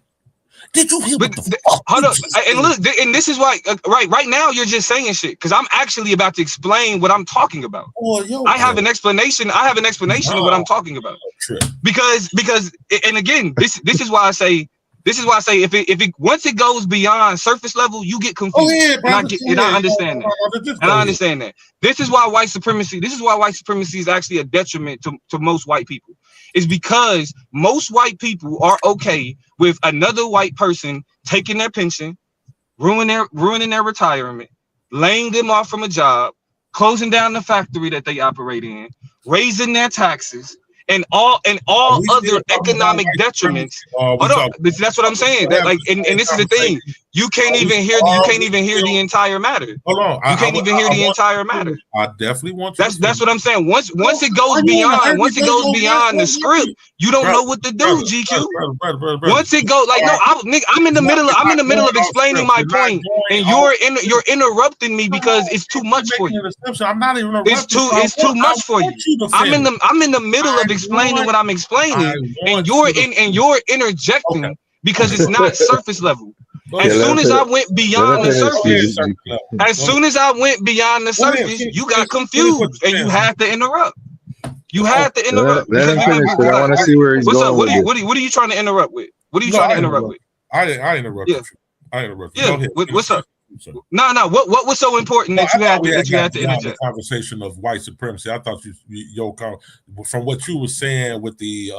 Did you hear what the fuck? Hold up, and look, and this is why, right now you're just saying shit because I'm actually about to explain what I'm talking about. I have an explanation. I have an explanation of what I'm talking about. Because, and again, this is why I say. This is why I say if it once it goes beyond surface level, you get confused. I understand that. And I understand that. This is why white supremacy is actually a detriment to most white people. It's because most white people are okay with another white person taking their pension, ruining their retirement, laying them off from a job, closing down the factory that they operate in, raising their taxes, and all other economic detriments. That's what I'm saying. That and this is the thing. You can't even hear the entire matter. Hold on. You can't even hear the entire matter. I definitely want to. That's what I'm saying. Once it goes beyond the script, you don't know what to do, GQ. Once it goes I'm in the middle of explaining my point, and you're interrupting me because it's too much for you. I'm not even interrupting. It's too much for you. I'm in the middle of explaining what I'm explaining, and you're interjecting because it's not surface level. As soon as I went beyond the surface, you got confused and you had to interrupt. Let him finish, but I want to see where he's going. What's up? What are you trying to interrupt with? What are you trying to interrupt with? I interrupted you. I interrupted you. Yeah. What's up? No. What was so important that you had to interject? The conversation of white supremacy. I thought from what you were saying with the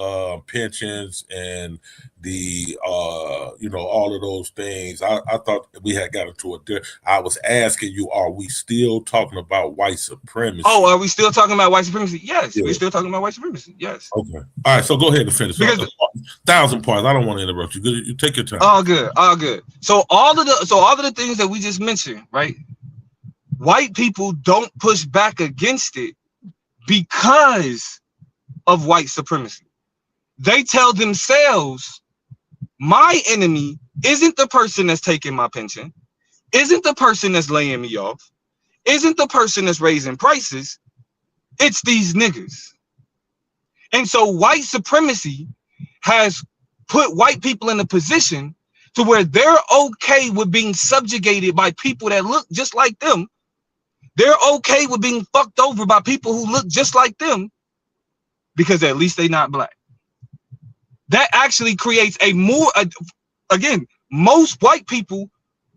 pensions and the all of those things. I thought we had got into a. I was asking you, are we still talking about white supremacy? Oh, are we still talking about white supremacy? Yes, we're still talking about white supremacy. Yes. Okay. All right. So go ahead and finish. Because 1,000 parts. I don't want to interrupt you. You take your time. All good. So all of the things that we just mentioned, right? white people don't push back against it because of white supremacy. They tell themselves, my enemy isn't the person that's taking my pension, isn't the person that's laying me off, isn't the person that's raising prices, it's these niggas. And so white supremacy has put white people in a position to where they're okay with being subjugated by people that look just like them. They're okay with being fucked over by people who look just like them because at least they're not black. That actually creates a more, again, most white people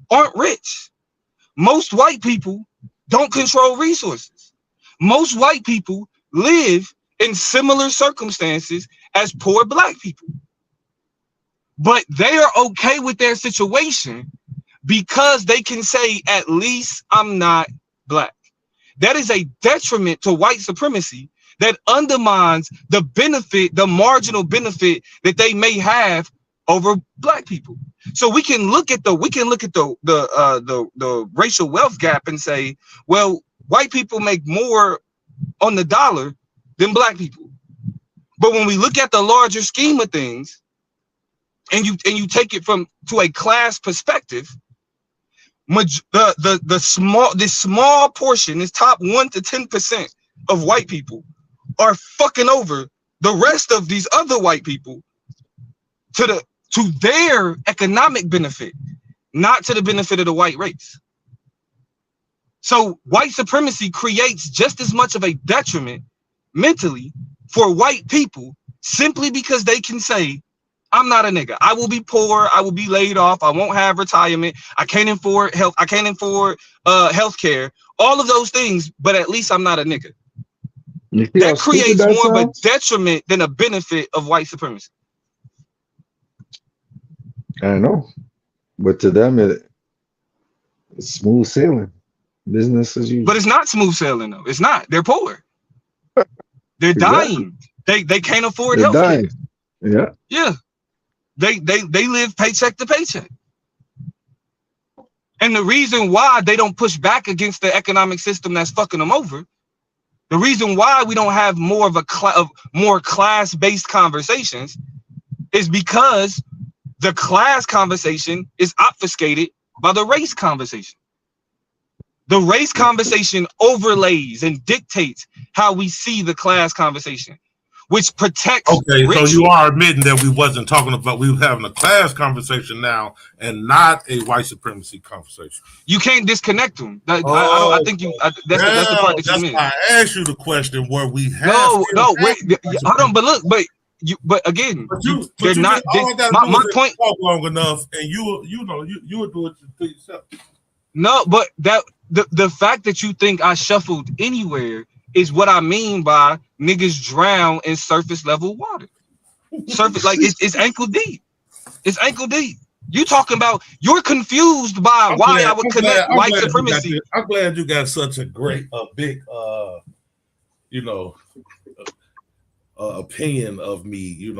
aren't rich. Most white people don't control resources. Most white people live in similar circumstances as poor black people. But they are okay with their situation because they can say, at least I'm not black. That is a detriment to white supremacy that undermines the benefit, the marginal benefit that they may have over black people. So we can look at the racial wealth gap and say, well, white people make more on the dollar than black people. But when we look at the larger scheme of things, and you take it to a class perspective, this small portion, this top 1 to 10% of white people are fucking over the rest of these other white people to their economic benefit, not to the benefit of the white race. So white supremacy creates just as much of a detriment mentally for white people simply because they can say, I'm not a nigga. I will be poor. I will be laid off. I won't have retirement. I can't afford health. I can't afford health care. All of those things, but at least I'm not a nigga. That creates more of a detriment than a benefit of white supremacy. I know, but to them it's smooth sailing, business as usual. But it's not smooth sailing though. It's not. They're poor. They're dying. They can't afford health care. Yeah. Yeah. They live paycheck to paycheck. And the reason why they don't push back against the economic system that's fucking them over, the reason why we don't have more of more class-based conversations is because the class conversation is obfuscated by the race conversation. The race conversation overlays and dictates how we see the class conversation, which protects. Okay, so you are admitting that we wasn't talking about, we were having a class conversation now and not a white supremacy conversation. You can't disconnect them. I think you. That's the part that you mean. I asked you the question where we have. No, wait, hold on, but look, but again, they're not. My point. Talk long enough, and you will do it to yourself. No, but the fact that you think I shuffled anywhere is what I mean by niggas drown in surface level water. Surface, like it's ankle deep. It's ankle deep. You talking about, you're confused by why I would connect white supremacy. I'm glad you got such a big opinion of me.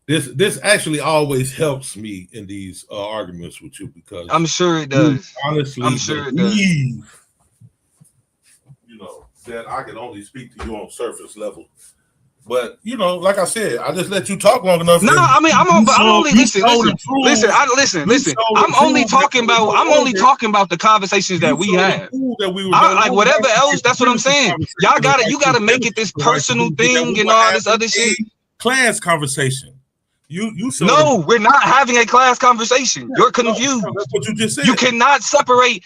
This actually always helps me in these arguments with you, because I'm sure it does. Honestly, I'm sure it does. That I can only speak to you on surface level. But like I said, I just let you talk long enough. No, I mean I'm only listen. I'm only talking about the conversations that we have. Like whatever else, that's what I'm saying. You gotta make it this personal thing and all this other shit. Class conversation. No, we're not having a class conversation. You're confused. That's what you just said. You cannot separate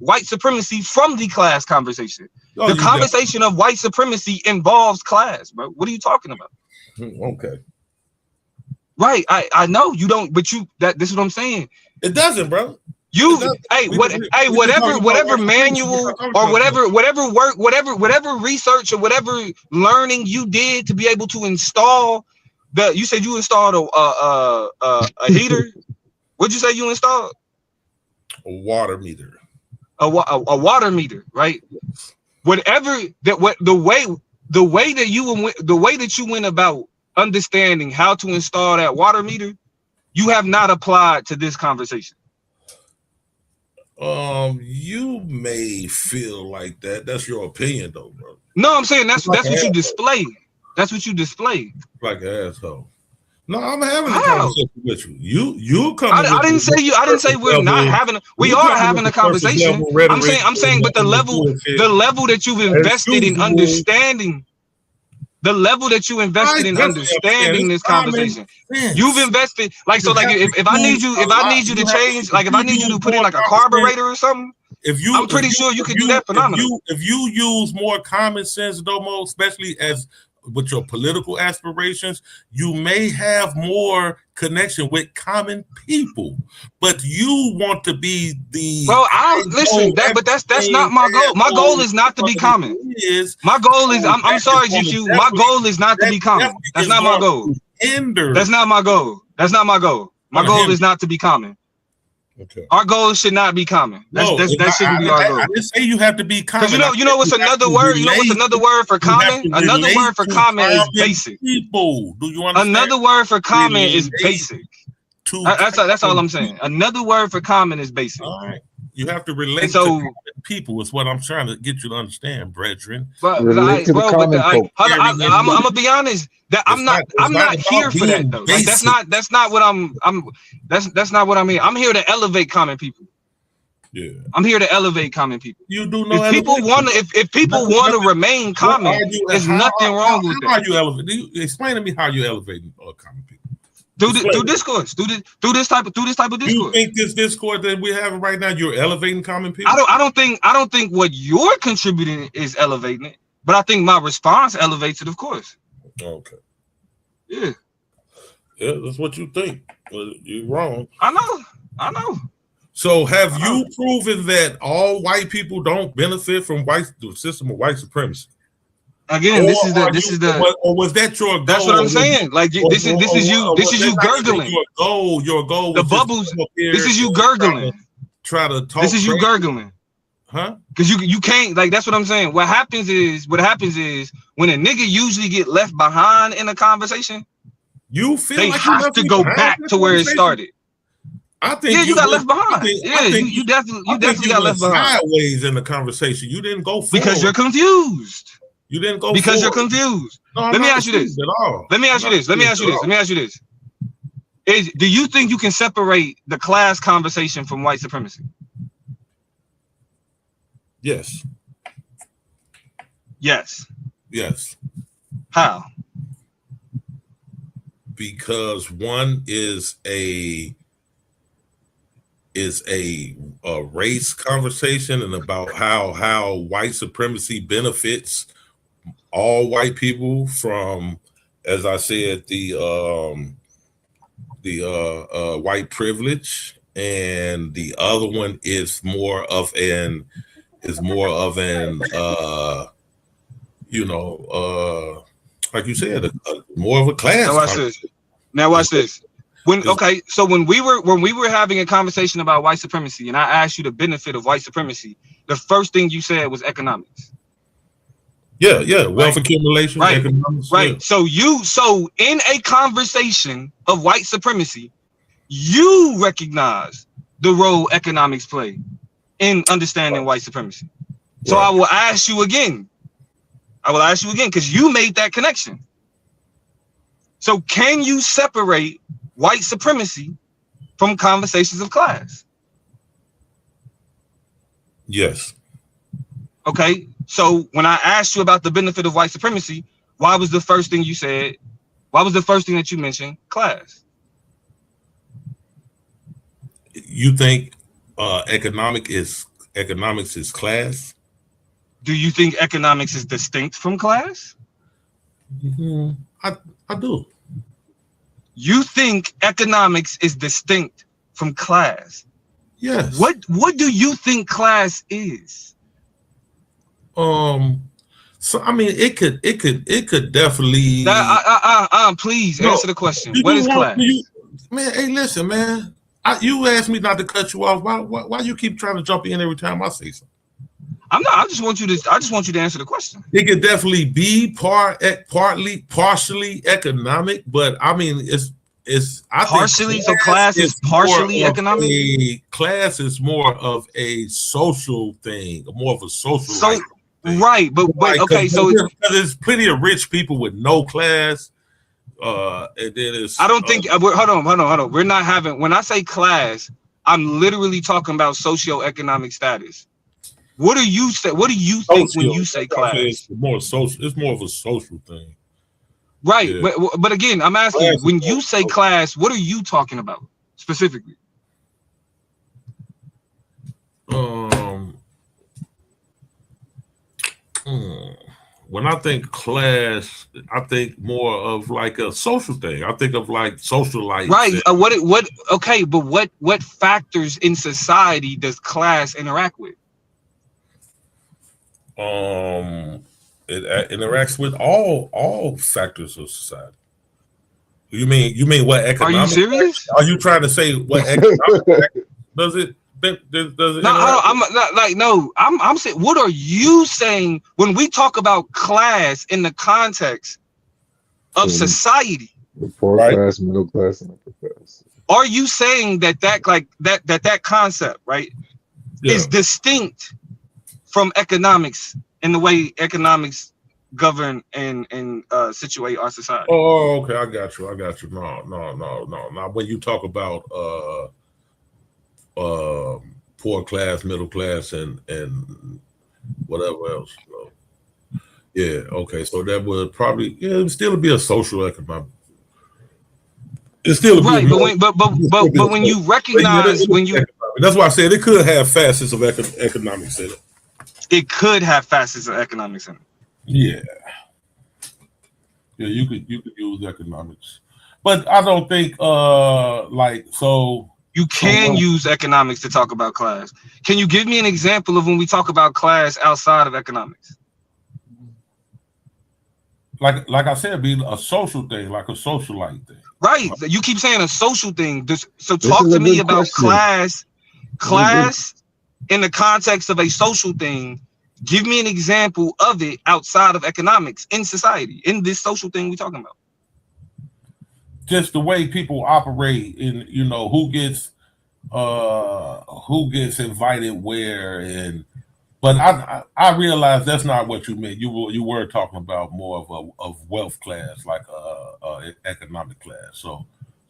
white supremacy from the class conversation. The conversation of white supremacy involves class, bro. What are you talking about? Okay. Right. I know you don't, but this is what I'm saying. It doesn't, bro. Whatever manual or whatever research or whatever learning you did to be able to install you said you installed a heater. What'd you say you installed? A water meter. A water meter, right? The way that you went about understanding how to install that water meter, you have not applied to this conversation. You may feel like that. That's your opinion, though, bro. No, I'm saying that's Like what you display. That's what you display. Like an asshole. No, I'm having a How? conversation with you. You coming? I didn't say you. I didn't say we're not having. We are having a conversation. I'm saying, but the level that you've invested in understanding. The level that you invested in understanding this conversation, you've invested like so. Like if I need you to change, like if I need you to put in like a carburetor or something, I'm pretty sure you could do that phenomenally. If you use more common sense, Domo, especially as with your political aspirations, you may have more connection with common people. But you want to be the listen. But that's not my goal. My goal is not to be common. My goal is I'm sorry, GQ. My goal is not to be common. That's not my goal. That's not my goal. That's not my goal. My goal is not to be common. Okay. Our goal should not be common. That shouldn't be our goal. I didn't say you have to be common. Because you know what's another word? You know what's another word for common? Another word for common is basic. People, do you understand? Another word for common is basic. That's all I'm saying. Another word for common is basic. All right. You have to relate to people. Is what I'm trying to get you to understand, brethren. I'm gonna be honest. That I'm not here for that though. Like, that's not what that's not what I mean. I'm here to elevate common people. Yeah. I'm here to elevate common people. You do know if people want to remain common, there's nothing wrong with that. How you elevate? Explain to me how you elevating common people. Through discourse, through this type of discourse. You think this discourse that we're having right now, you're elevating common people? I don't think what you're contributing is elevating it, but I think my response elevates it, of course. Okay. Yeah. Yeah, that's what you think. Well, you're wrong. I know. So have you proven that all white people don't benefit from the system of white supremacy? Again, this is the or was that your goal? That's what I'm saying. Like this is you gurgling. Your goal. The bubbles. This is you gurgling. Try to talk. This is you gurgling. Huh? Because you can't, like, that's what I'm saying. What happens is when a nigga usually get left behind in a conversation, you feel they like have to go back to where it started. I think you got left behind. You definitely got left behind. Sideways in the conversation. You didn't go forward. Because you're confused. You didn't go because forward. You're confused. No, Let me ask you this. Let me ask you this. Do you think you can separate the class conversation from white supremacy? Yes. Yes. Yes. How? Because one is a race conversation and about how white supremacy benefits all white people from, as I said, the white privilege, and the other one is more of an like you said, more of a class. Now watch this. When we were having a conversation about white supremacy, and I asked you the benefit of white supremacy, the first thing you said was economics. Yeah, wealth accumulation, economics. Right. Yeah. So in a conversation of white supremacy, you recognize the role economics play in understanding white supremacy. So I will ask you again. Because you made that connection. So can you separate white supremacy from conversations of class? Yes. Okay. So when I asked you about the benefit of white supremacy, why was the first thing you said? Why was the first thing that you mentioned class? You think economics is class? Do you think economics is distinct from class? Mm-hmm. I do. You think economics is distinct from class? Yes. What do you think class is? So I mean, it could definitely. Please answer the question. What is class? Man, hey, listen, man. You asked me not to cut you off. Why you keep trying to jump in every time I say something? I'm not. I just want you to answer the question. It could definitely be partially economic, but I mean, I partially. think So class is partially economic. Class is more of a social thing, more of a social So thing. right, but Like, okay, so because there's plenty of rich people with no class, and then it's. I don't think. Hold on. We're not having. When I say class, I'm literally talking about socioeconomic status. What do you say? What do you think when you say class? It's more social. It's more of a social thing. Right, Yeah. but again, I'm asking you, when you say class, what are you talking about specifically? When I think class, I think more of like a social thing. I think of like socialites. Right. Okay, but what factors in society does class interact with? It interacts with all factors of society. You mean what economic? Are you serious? Are you trying to say what economic does it? Does it? No, I'm not like no. I'm saying, what are you saying when we talk about class in the context of society? The poor class, middle class, and upper class. Are you saying that concept, right, is distinct from economics in the way economics govern and situate our society? Oh, okay, I got you. No. When you talk about poor class, middle class, and whatever else. Yeah, okay. So that would probably it would still be a social economic. It's still right, but when you recognize that's why I said it could have facets of economics in it. It could have facets of economics in it. Yeah, you could use economics, but I don't think you can use economics to talk about class. Can you give me an example of when we talk about class outside of economics? Like I said, being a social thing, like a socialite thing. Right. You keep saying a social thing. So talk to me about class in the context of a social thing. Give me an example of it outside of economics in society, in this social thing we're talking about. Just the way people operate in, who gets invited where, but I realized that's not what you meant. You were talking about more of wealth class, like economic class. So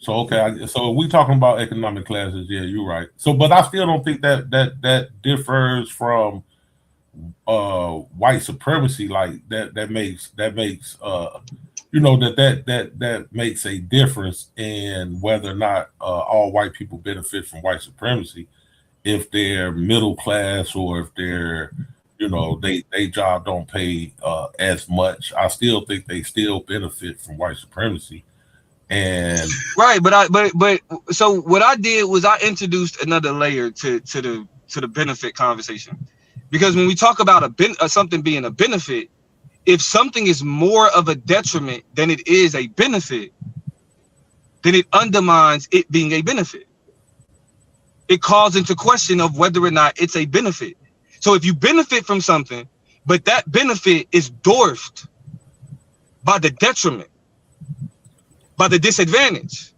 okay. So we talking about economic classes. Yeah, you're right. So, but I still don't think that differs from white supremacy. Like that makes that makes a difference in whether or not all white people benefit from white supremacy. If they're middle class or if they're, they job don't pay as much, I still think they still benefit from white supremacy. And right, but so what I did was I introduced another layer to the benefit conversation, because when we talk about something being a benefit, if something is more of a detriment than it is a benefit, then it undermines it being a benefit. It calls into question of whether or not it's a benefit. So if you benefit from something, but that benefit is dwarfed by the detriment, by the disadvantage,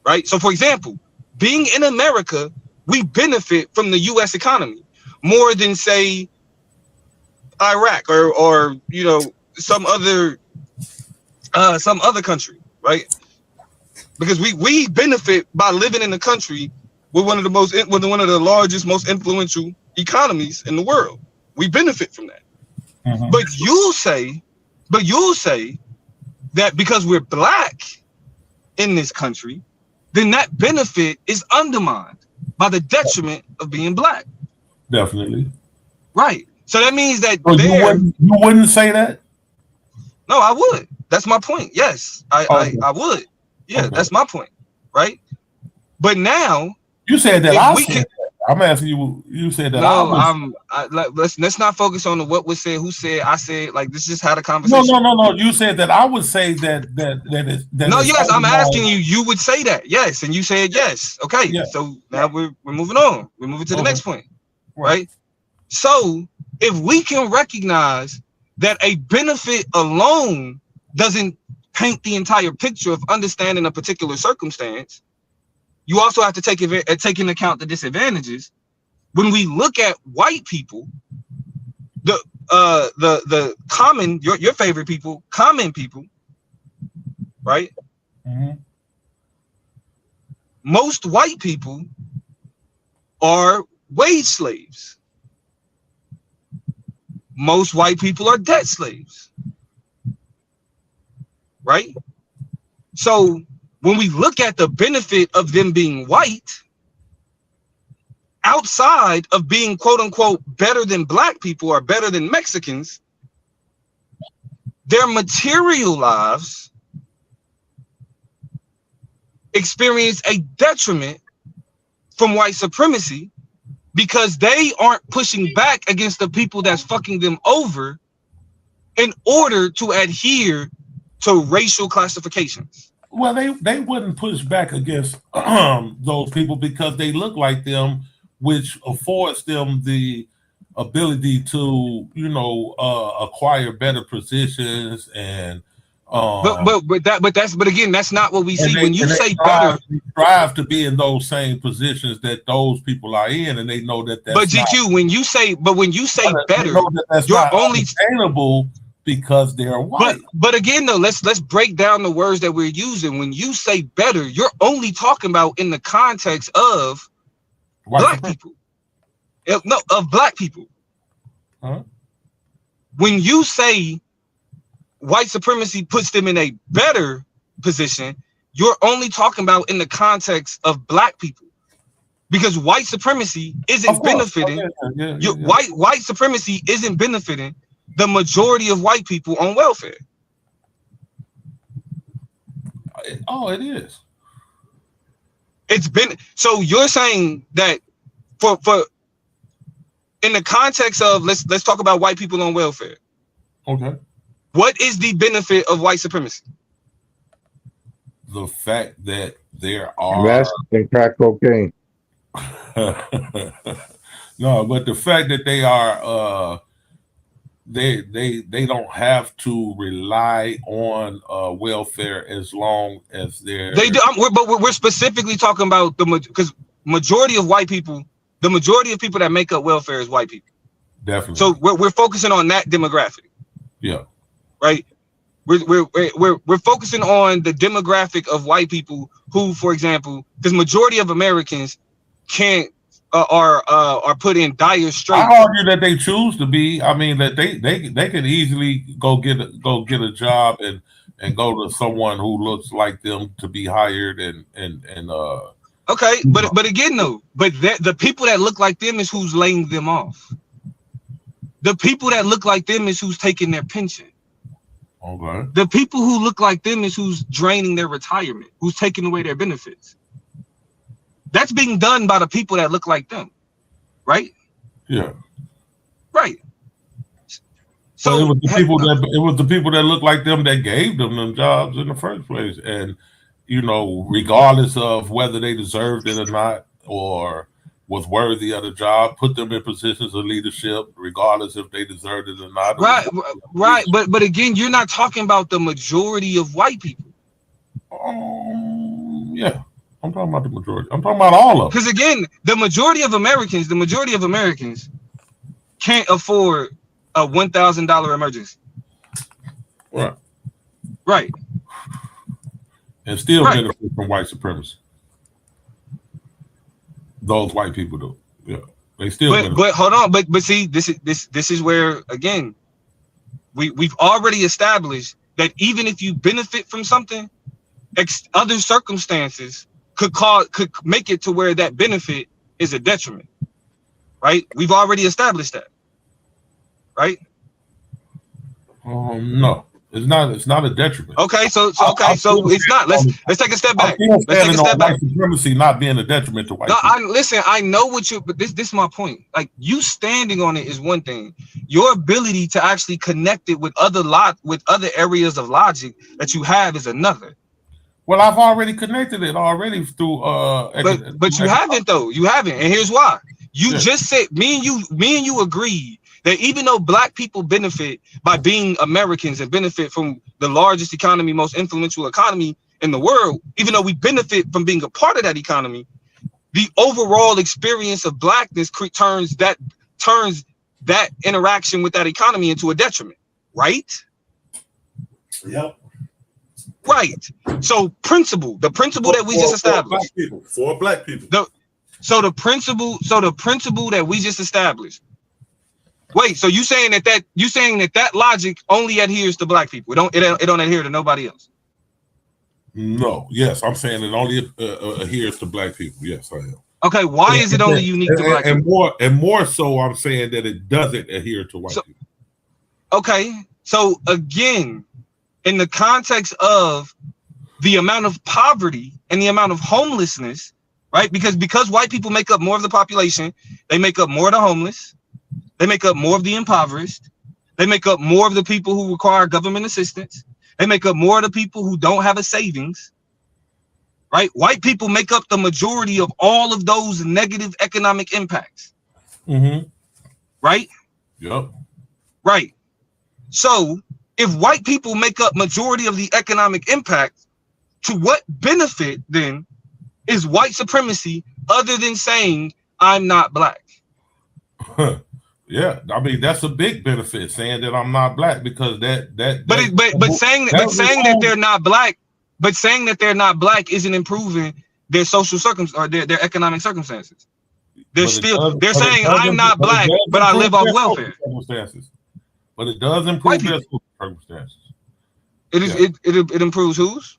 right? So for example, being in America, we benefit from the US economy more than say Iraq or some other country, right? Because we benefit by living in a country with one of the largest, most influential economies in the world. We benefit from that. Mm-hmm. But you'll say that because we're black in this country, then that benefit is undermined by the detriment of being black. Definitely. Right. So that means that you wouldn't say that? No, I would. That's my point. Yes, I would. Yeah, okay. That's my point. Right. But now you said that I'm asking you. You said that. No, let's not focus on what was said, who said, I said. Like, this is how the conversation. No. You said that I would say that is. No, yes, I'm asking you. You would say that, yes, and you said yes. Okay, yeah. So now we're moving on. We're moving to the next point, right? So if we can recognize that a benefit alone doesn't paint the entire picture of understanding a particular circumstance, you also have to take into account the disadvantages. When we look at white people, the common, your favorite people, common people, right? Mm-hmm. Most white people are wage slaves. Most white people are debt slaves, right? So when we look at the benefit of them being white, outside of being quote unquote better than black people or better than Mexicans, their material lives experience a detriment from white supremacy because they aren't pushing back against the people that's fucking them over in order to adhere to racial classifications. Well, they wouldn't push back against those people because they look like them, which affords them the ability to, acquire better positions and. But again, that's not what we see. When you say better, they strive to be in those same positions that those people are in, and they know that that's. But GQ, when you say better, that's you're not only sustainable because they're white. But again, though, let's break down the words that we're using. When you say better, you're only talking about in the context of black people. No, of black people. Huh? When you say white supremacy puts them in a better position, you're only talking about in the context of black people, because white supremacy isn't benefiting. White supremacy isn't benefiting the majority of white people on welfare. Oh, it is. It's been so. You're saying that for in the context of let's talk about white people on welfare. Okay. What is the benefit of white supremacy? The fact that there are meth and crack cocaine. No, but the fact that they are they don't have to rely on welfare as long as they do. But we're specifically talking about because majority of white people, the majority of people that make up welfare is white people. Definitely. So we're focusing on that demographic. Yeah. Right. We're focusing on the demographic of white people who, for example, because majority of Americans can't are put in dire straits. I argue that they choose to be. I mean that they can easily go get a job and go to someone who looks like them to be hired and okay, but again though, the people that look like them is who's laying them off. The people that look like them is who's taking their pension. Okay. The people who look like them is who's draining their retirement, who's taking away their benefits. That's being done by the people that look like them, right? Yeah. Right. So it was the people that look like them that gave them jobs in the first place, and regardless of whether they deserved it or not, or was worthy of the job, put them in positions of leadership, regardless if they deserved it or not. Right. But again, you're not talking about the majority of white people. Yeah, I'm talking about the majority. I'm talking about all of them. Because again, the majority of Americans can't afford a $1,000 emergency. Right. Right. And still benefit from white supremacy. Those white people do, yeah. They still. But hold on, but see, this is where again, we've already established that even if you benefit from something, other circumstances could make it to where that benefit is a detriment, right? We've already established that, right? No. It's not a detriment. Okay, so it's not. Let's take a step back. Let's take a step back. White supremacy not being a detriment to white people. I know what but this is my point. Like, you standing on it is one thing. Your ability to actually connect it with other areas of logic that you have is another. Well, I've already connected it through but you haven't though. You haven't, and here's why. You just said me and you agreed that even though black people benefit by being Americans and benefit from the largest economy, most influential economy in the world, even though we benefit from being a part of that economy, the overall experience of blackness turns that interaction with that economy into a detriment, right? Yep. Right. So the principle that we just established for black people. So the principle that we just established. Wait, so you saying that logic only adheres to black people? It don't adhere to nobody else? No. Yes, I'm saying it only adheres to black people. Yes, I am. Okay, why is it only unique to black people? And more so, I'm saying that it doesn't adhere to white people. Okay, so again, in the context of the amount of poverty and the amount of homelessness, right? Because white people make up more of the population, they make up more of the homeless, they make up more of the impoverished, they make up more of the people who require government assistance, they make up more of the people who don't have a savings, right? White people make up the majority of all of those negative economic impacts. Mm-hmm. Right? Yep. Right. So if white people make up majority of the economic impact, to what benefit then is white supremacy other than saying I'm not black? Yeah, I mean that's a big benefit, saying that I'm not black, because saying that they're not black, but saying that they're not black isn't improving their social or their economic circumstances. They're saying I'm not black, but I live off welfare. But it does improve their social circumstances. It improves whose?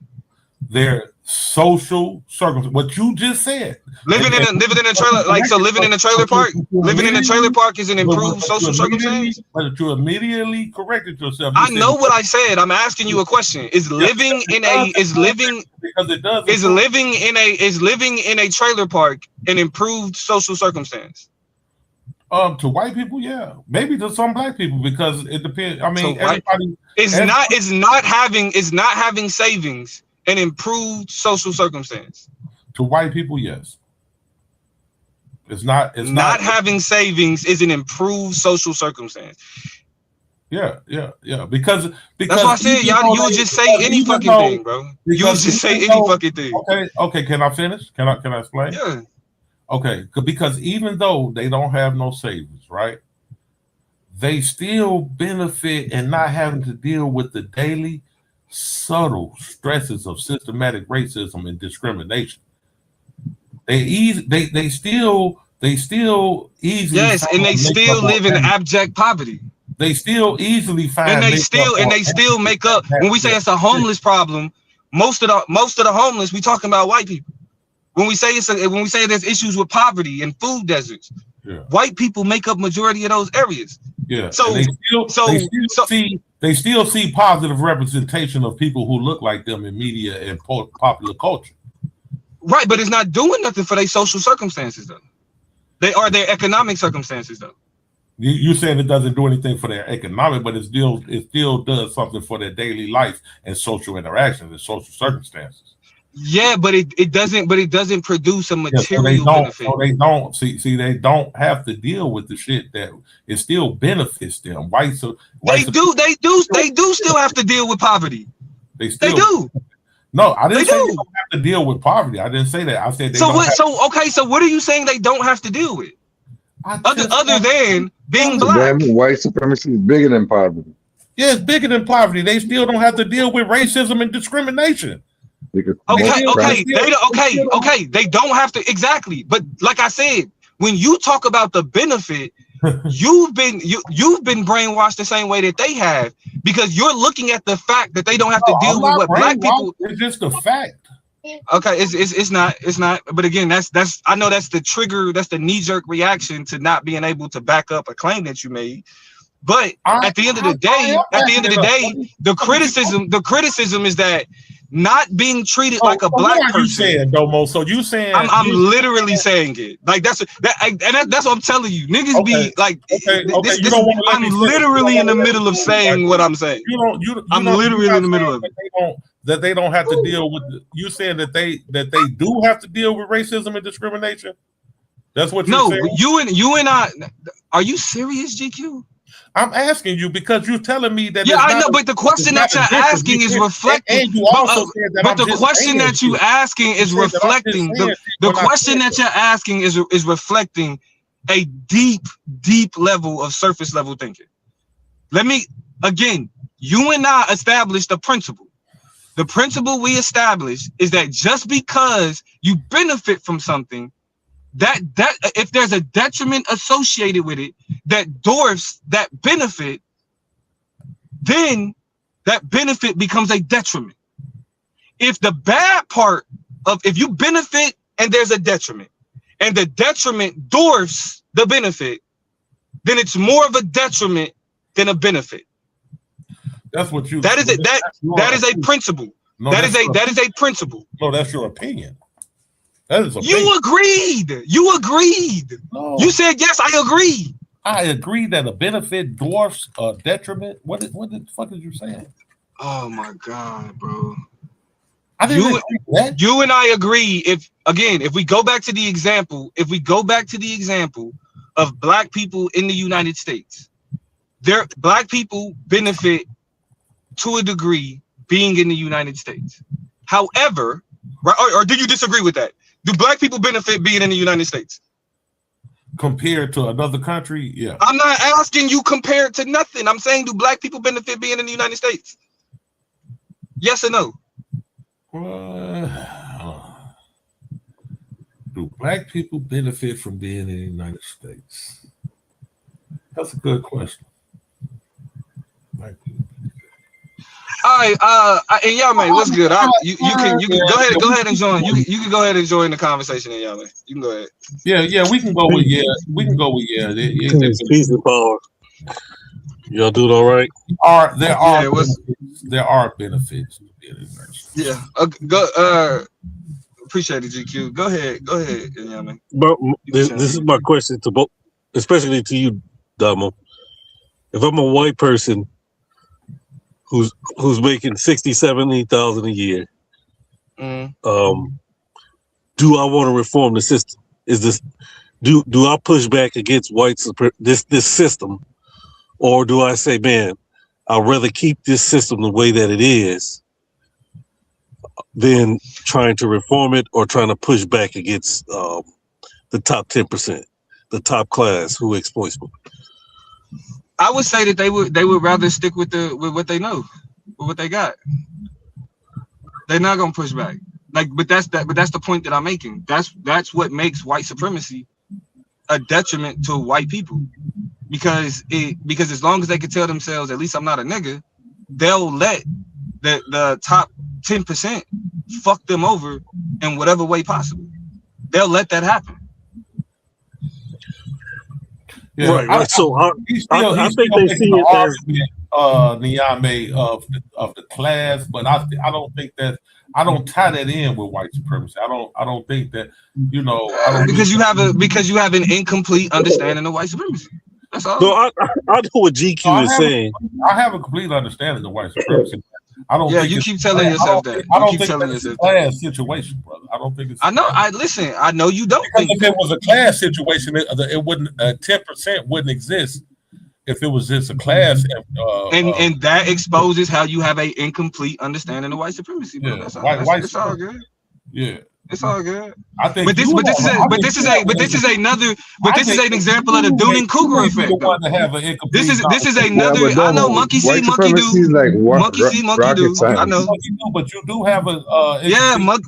Their social circumstances. What you just said. Living in a trailer, living in a trailer park. Living in a trailer park is an improved social circumstance. But you immediately corrected yourself. I know what I said. I'm asking you a question. Is living in a trailer park an improved social circumstance? To white people, yeah. Maybe to some black people, because it depends. I mean, everybody is not having savings an improved social circumstance. To white people, yes. It's not having savings is an improved social circumstance. Yeah. Because that's why I said you would just say any fucking thing, bro. You would just say any fucking thing. Okay. Can I finish? Can I explain? Yeah. Okay, because even though they don't have no savings, right? They still benefit in not having to deal with the daily subtle stresses of systematic racism and discrimination. They still easily, yes, and they still live in abject poverty. They still easily find, and they still make up. When we say it's a homeless problem, most of the homeless, we talking about white people. When we say there's issues with poverty and food deserts, white people make up majority of those areas. Yeah. So they still see positive representation of people who look like them in media and popular culture. Right, but it's not doing nothing for their social circumstances though. They are their economic circumstances though. You saying it doesn't do anything for their economic, but it still does something for their daily life and social interactions and social circumstances. Yeah, but it doesn't produce a material benefit. So they don't see they don't have to deal with the shit that it still benefits them. They do still have to deal with poverty. They do. No, I didn't say they don't have to deal with poverty. I didn't say that. I said so what are you saying they don't have to deal with? Other than being black. White supremacy is bigger than poverty. Yeah, it's bigger than poverty. They still don't have to deal with racism and discrimination. They don't have to, exactly. But like I said, when you talk about the benefit, you've been brainwashed the same way that they have, because you're looking at the fact that they don't have to deal with what black people. It's just a fact. Okay, it's not. But again, that's I know that's the trigger, that's the knee-jerk reaction to not being able to back up a claim that you made. But at the end of the day, the criticism is that not being treated like a black person. You saying, Domo? So you saying I'm literally saying it. Like that's what I'm telling you. Niggas be like, I'm literally in the middle of saying what I'm saying. I'm literally in the middle of it. That they don't have to deal with. You saying that they do have to deal with racism and discrimination? That's what you're saying. You and I. Are you serious, GQ? I'm asking you because you're telling me that. Yeah, I know, but the question that you're asking is reflecting. And you also said that but the question that you asking is reflecting. The question that you're asking is reflecting a deep level of surface level thinking. Let me again. You and I established a principle. The principle we established is that just because you benefit from something, that if there's a detriment associated with it that dwarfs that benefit, then that benefit becomes a detriment. If the bad part of if you benefit and there's a detriment, and the detriment dwarfs the benefit, then it's more of a detriment than a benefit. That's what you. That is it. That is a principle. No, that is a principle. No, that's your opinion. That is opinion. You agreed. You agreed. No. You said yes. I agree. I agree that a benefit dwarfs a detriment. What the fuck is you saying? Oh my god, bro. I didn't agree with that. You and I agree. If we go back to the example, of black people in the United States, black people benefit to a degree being in the United States. However, or do you disagree with that? Do black people benefit being in the United States? Compared to another country, yeah. I'm not asking you compared to nothing. I'm saying, do black people benefit being in the United States? Yes or no? Do black people benefit from being in the United States? That's a good question. All right, and y'all, man, what's good? You can go ahead and join. You can go ahead and join the conversation, and y'all, man. You can go ahead. Yeah, we can go with Peace and power. Y'all doing all right? There are benefits. Yeah. Appreciate it, GQ. Go ahead, yeah, man. But this is my question to both, especially to you, Damo. If I'm a white person who's making 60,000-70,000 a year, do I want to reform the system? Do I push back against this system, or do I say, man, I'd rather keep this system the way that it is than trying to reform it or trying to push back against the top 10%, the top class who exploits me? I would say that they would rather stick with what they know, with what they got. They're not gonna push back. But that's the point that I'm making. That's what makes white supremacy a detriment to white people. Because as long as they can tell themselves, at least I'm not a nigga, they'll let the top 10% fuck them over in whatever way possible. They'll let that happen. Yeah, right. So I think they see it as Niame of the class, but I don't think that I don't tie that in with white supremacy. I don't think that because you have an incomplete understanding of white supremacy. That's all. So I know what GQ is saying. I have a complete understanding of white supremacy. I don't. Yeah, you keep telling yourself that. I don't think it's a class situation, brother. I don't think it's. I know. Listen. I know you don't. Because if it was a class situation, it wouldn't. 10% wouldn't exist if it was just a class. And that exposes how you have an incomplete understanding of white supremacy, bro. Yeah, it's all good. Yeah. It's all good. I think, but this is an example of the Dunning-Kruger effect. This is another. I know monkey see, monkey do. Like monkey see, monkey do. I know. But you do have a.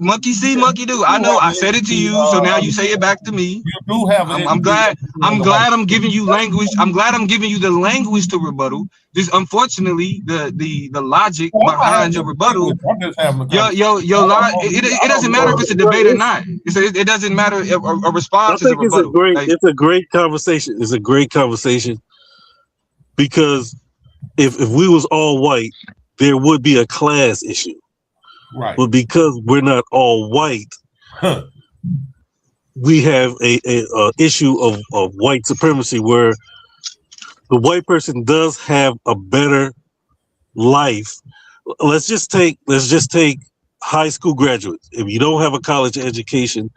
Monkey see, monkey do. I know. I said it to you, so now you say it back to me. You do have. I'm glad. I'm giving you language. I'm glad I'm giving you the language to rebuttal. Just unfortunately, the logic behind your rebuttal. It doesn't matter if it's a debate or not. It doesn't matter if a response is a rebuttal. It's a great conversation. It's a great conversation because if we was all white, there would be a class issue. Right. But because we're not all white, we have a issue of white supremacy where the white person does have a better life. Let's just take high school graduates. If you don't have a college education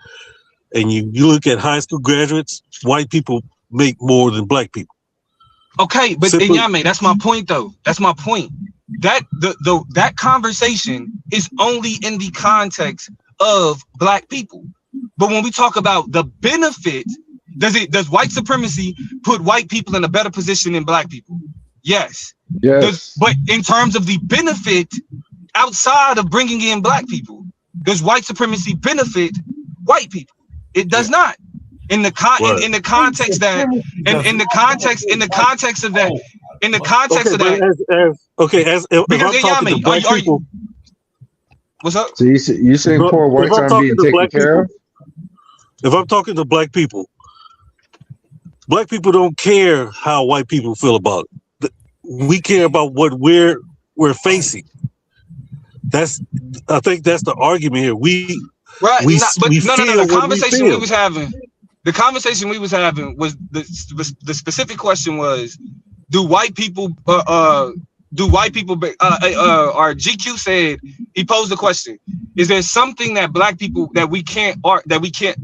and you look at high school graduates, white people make more than black people. Okay, but Yame, that's my point though. That's my point. That that conversation is only in the context of black people. But when we talk about the benefit, does white supremacy put white people in a better position than black people? Yes. Yes. But in terms of the benefit outside of bringing in black people, does white supremacy benefit white people? It does not. In the context that in the context of that. In the context of that, because if I'm talking to black people, what's up? So you saying poor whites aren't being taken care of? If I'm talking to black people don't care how white people feel about it. We care about what we're facing. I think that's the argument here. The conversation we was having. The conversation we was having was the specific question was, do white people or GQ said, he posed the question, is there something that black people that we can't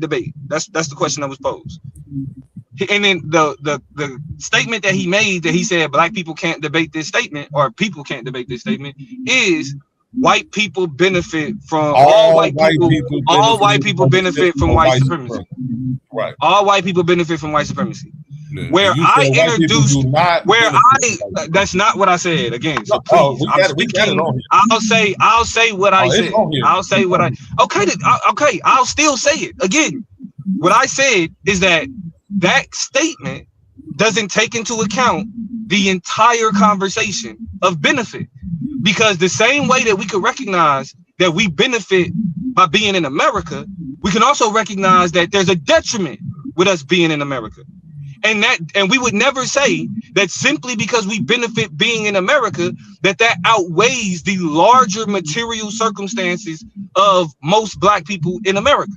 debate? That's the question that was posed. And then the statement that he made, that he said black people can't debate this statement, or people can't debate this statement, is white people benefit from all white people benefit from white supremacy. Right. All white people benefit from white supremacy. Yeah. Where I introduced, that's not what I said. Again, so please, I'm speaking. I'll say what I said. I'll say what I. Okay. I'll still say it again. What I said is that statement doesn't take into account the entire conversation of benefit, because the same way that we could recognize that we benefit by being in America, we can also recognize that there's a detriment with us being in America. And we would never say that simply because we benefit being in America, that outweighs the larger material circumstances of most black people in America.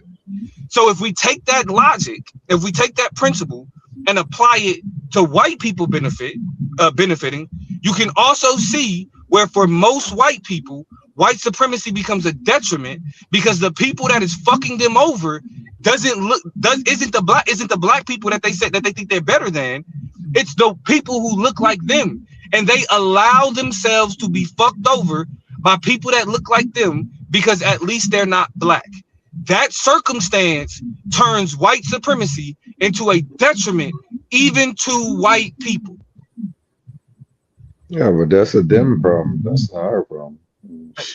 So if we take that logic, if we take that principle and apply it to white people benefiting, you can also see where for most white people, white supremacy becomes a detriment, because the people that is fucking them over isn't the black people that they said that they think they're better than. It's the people who look like them, and they allow themselves to be fucked over by people that look like them because at least they're not black. That circumstance turns white supremacy into a detriment even to white people. Yeah, but that's a them problem. That's not our problem.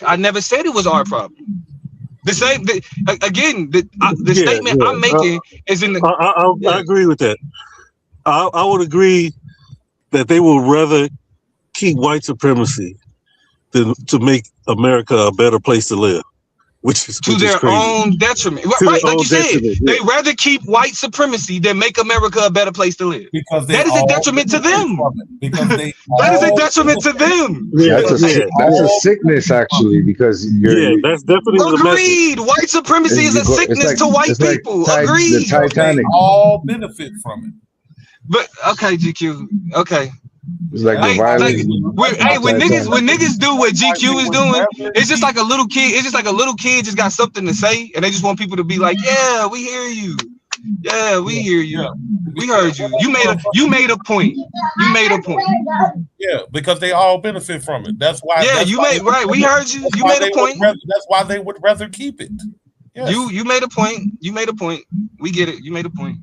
I never said it was our problem. The statement I'm making is in the. I agree with that. I would agree that they would rather keep white supremacy than to make America a better place to live, which is their own detriment. Right, like you said, they rather keep white supremacy than make America a better place to live. Because that is a detriment to them. That is a detriment to them. Yeah, that's a sickness, actually, because that's definitely agreed. White supremacy is a sickness to white people. Agreed. The Titanic. They all benefit from it. But okay, GQ. Okay. It's like the violence. When niggas do what GQ is doing, it's just like a little kid. It's just like a little kid just got something to say, and they just want people to be like, "Yeah, we hear you. Yeah, we hear you. We heard you. You made a point. You made a point." Yeah, because they all benefit from it. That's why. Yeah, you made right. We heard you. You made a point. That's why they would rather keep it. Yes. You made a point. You made a point. We get it. You made a point.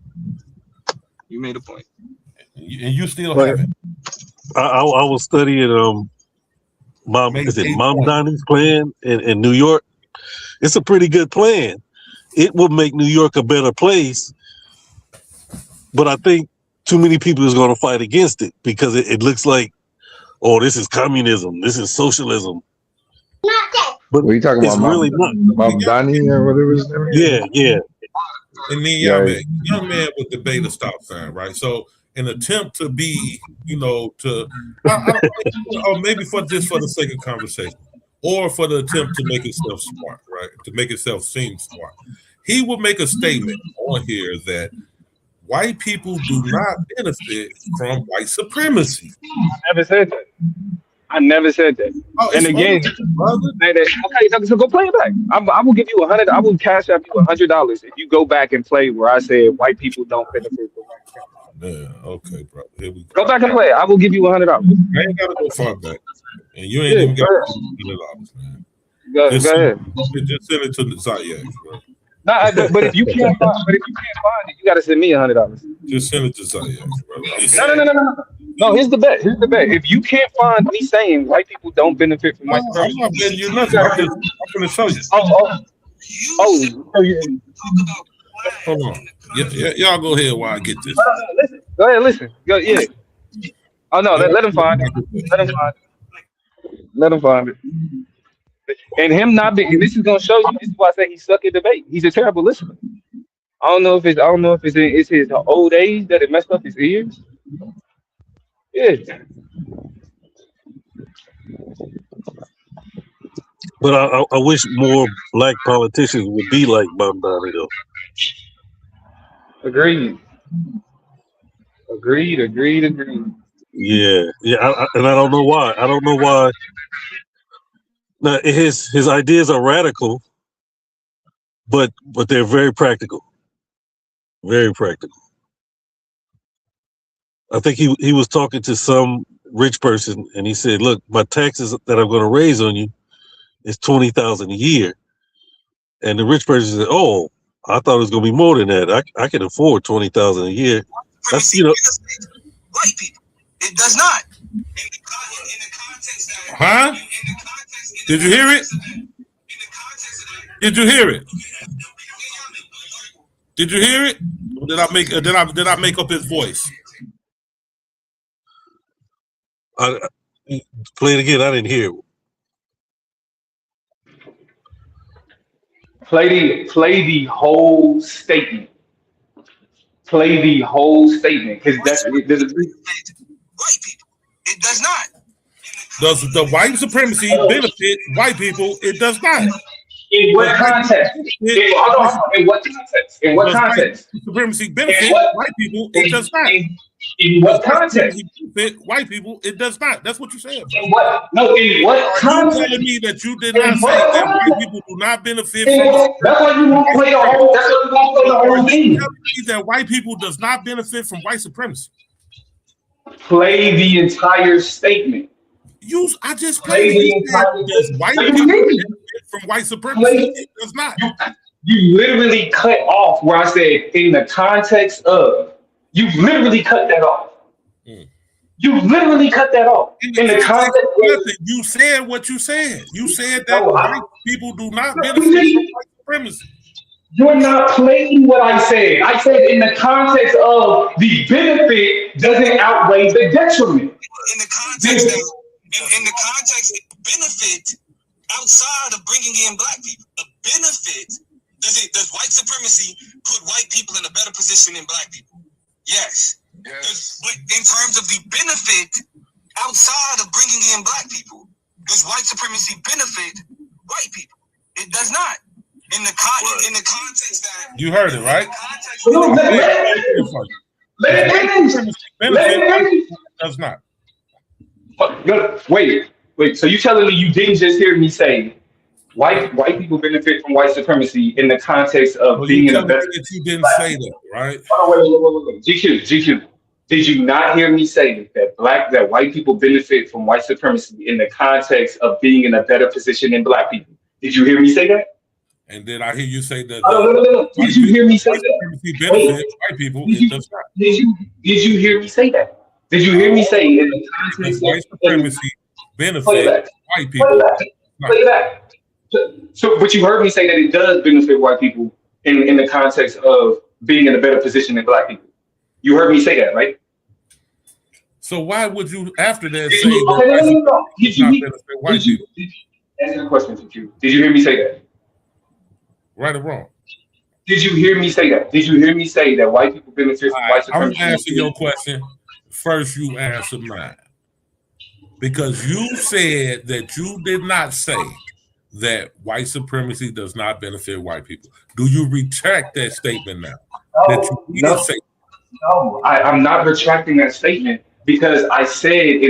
You made a point. And you still have it. I was studying Mom Donnie's plan in New York. It's a pretty good plan. It will make New York a better place, but I think too many people is going to fight against it because it looks like, oh, this is communism, this is socialism. But what are you talking about? Really not. Mom Donnie or whatever his name is? Yeah. And then young man would debate a stop sign, right? So an attempt to be, or maybe for the sake of conversation, or for the attempt to make itself smart, right? To make itself seem smart. He would make a statement on here that white people do not benefit from white supremacy. I never said that. Oh, and again, okay, so go play it back. I will give you $100. I will cash out you $100 if you go back and play where I said white people don't benefit from white supremacy. Yeah, okay, bro. Here we Go back and play. I will give you $100. I ain't gotta go far back. And you ain't even got $100, man. Go ahead. Just send it to the Zayak, bro. Nah, but if you can't find it, you gotta send me $100. Just send it to Zayak, bro. No. No, here's the bet. If you can't find me saying white people don't benefit from white supremacy, I'm not betting you nothing. I'm gonna show you. Oh, yeah. Hold on. Y'all go ahead while I get this. Listen. Go ahead, listen. Yeah. Oh no, let him find it. Let him find it. And him not being, and this is gonna show you. This is why I say he suck at debate. He's a terrible listener. I don't know if it's his old age that it messed up his ears. Yeah. But I wish more black politicians would be like Mamdani though. Agreed. Yeah. And I don't know why. Now his ideas are radical, but they're very practical. Very practical. I think he was talking to some rich person and he said, "Look, my taxes that I'm going to raise on you is $20,000 a year." And the rich person said, "Oh, I thought it was going to be more than that. I can afford $20,000 a year." That's white people. It does not. Huh? Did you hear it? Did you hear it? Did you hear it? Or did I make up his voice? Play it again. I didn't hear it. Play the whole statement. Because that's there's a white people. It does not. Does the white supremacy benefit white people? It does not. In what context? In what context? In what context? Supremacy benefit white people? It does not. In what context? Benefit white people? It does not. That's what you said. In what? No. In what context? You telling me that you did not say that white people do not benefit from? That's why you won't play the whole. That's why you won't play the whole thing. You telling me that white people does not benefit from white supremacy? Play the entire statement. I just played it. Does white people benefit from white supremacy? It does not. You literally cut off where I said in the context of. You literally cut that off. You literally cut that off. In the context of, you said what you said. You said that white people do not benefit from white supremacy. You're not playing what I said. I said in the context of the benefit doesn't outweigh the detriment. In the context of benefit outside of bringing in black people, the benefit does white supremacy put white people in a better position than black people? Yes. But in terms of the benefit outside of bringing in black people, does white supremacy benefit white people? It does not. In the context that you heard it, right? Let it does not. Wait. So you telling me you didn't just hear me say white people benefit from white supremacy in the context of being in a better? You didn't say that, right? Oh, wait. GQ. Did you not hear me say that white people benefit from white supremacy in the context of being in a better position than black people? Did you hear me say that? And did I hear you say that? No. Did you hear me say that? Benefit white people. It does not. Did you hear me say that? Did you hear me say in the context white supremacy benefit white people? Play that. So, but you heard me say that it does benefit white people in the context of being in a better position than black people. You heard me say that, right? So why would you, after that, say that did you benefit white people? Answer the question, did you hear me say that? Right or wrong? Did you hear me say that? Did you hear me say that white people benefit from white supremacy? I'm answering your question. First, you answer mine. Because you said that you did not say that white supremacy does not benefit white people. Do you retract that statement now? No, I'm not retracting that statement because I said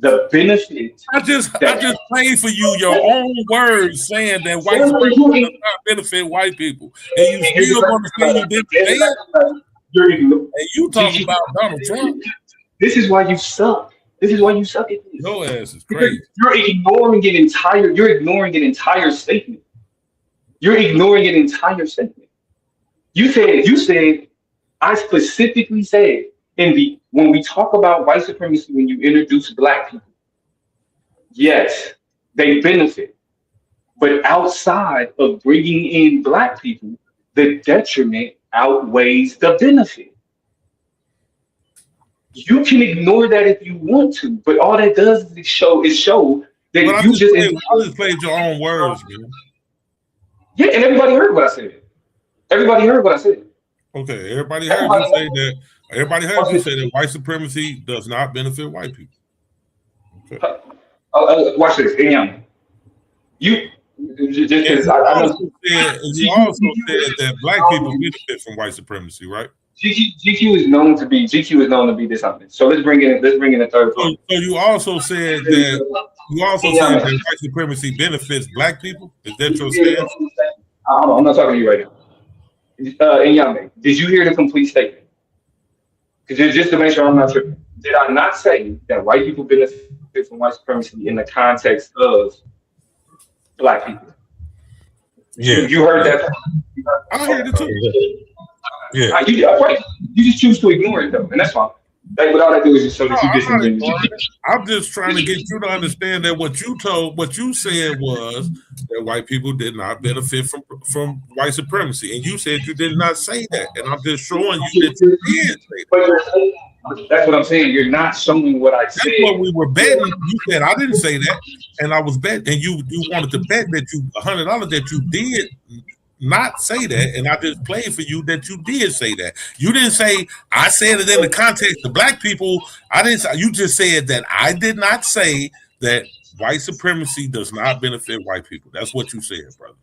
the benefit. I just played for you your own words saying that white supremacy does not benefit white people, and you still want to say you didn't say it. And you talk about Donald Trump. This is why you suck. This is why you suck at this. Your ass is Because crazy. you're ignoring an entire. You're ignoring an entire statement. You're ignoring an entire statement. You said. I specifically said when we talk about white supremacy, when you introduce black people, yes, they benefit. But outside of bringing in black people, the detriment outweighs the benefit. You can ignore that if you want to, but all that does is show that But you just I just played your own words, man. Yeah, and everybody heard what I said. Everybody heard what I said. Okay, everybody heard you say that. Everybody heard you say that white supremacy does not benefit white people. Okay. Watch this, Inyang. You just because you also said that black people benefit from white supremacy, right? GQ is known to be dishonest. So let's bring in a third point. So you also said that white supremacy benefits black people. Is that your stance? I'm not talking to you right now. Inyang, did you hear the complete statement? Because just to make sure I'm not tripping, did I not say that white people benefit from white supremacy in the context of black people? Yeah, you heard that. I heard it too. Yeah, right. You just choose to ignore it though, and that's fine. Like, but all I do is just so that you disagree. I'm just trying to get you to understand that what you said was that white people did not benefit from white supremacy, and you said you did not say that, and I'm just showing you that you did say that. That's what I'm saying. You're not showing what I said. That's what we were betting. You said I didn't say that, and I was betting, and you wanted to bet that you $100 that you did not say that, and I just played for you that you did say that. You didn't say I said it in the context of black people. I didn't. You just said that I did not say that white supremacy does not benefit white people. That's what you said, brother.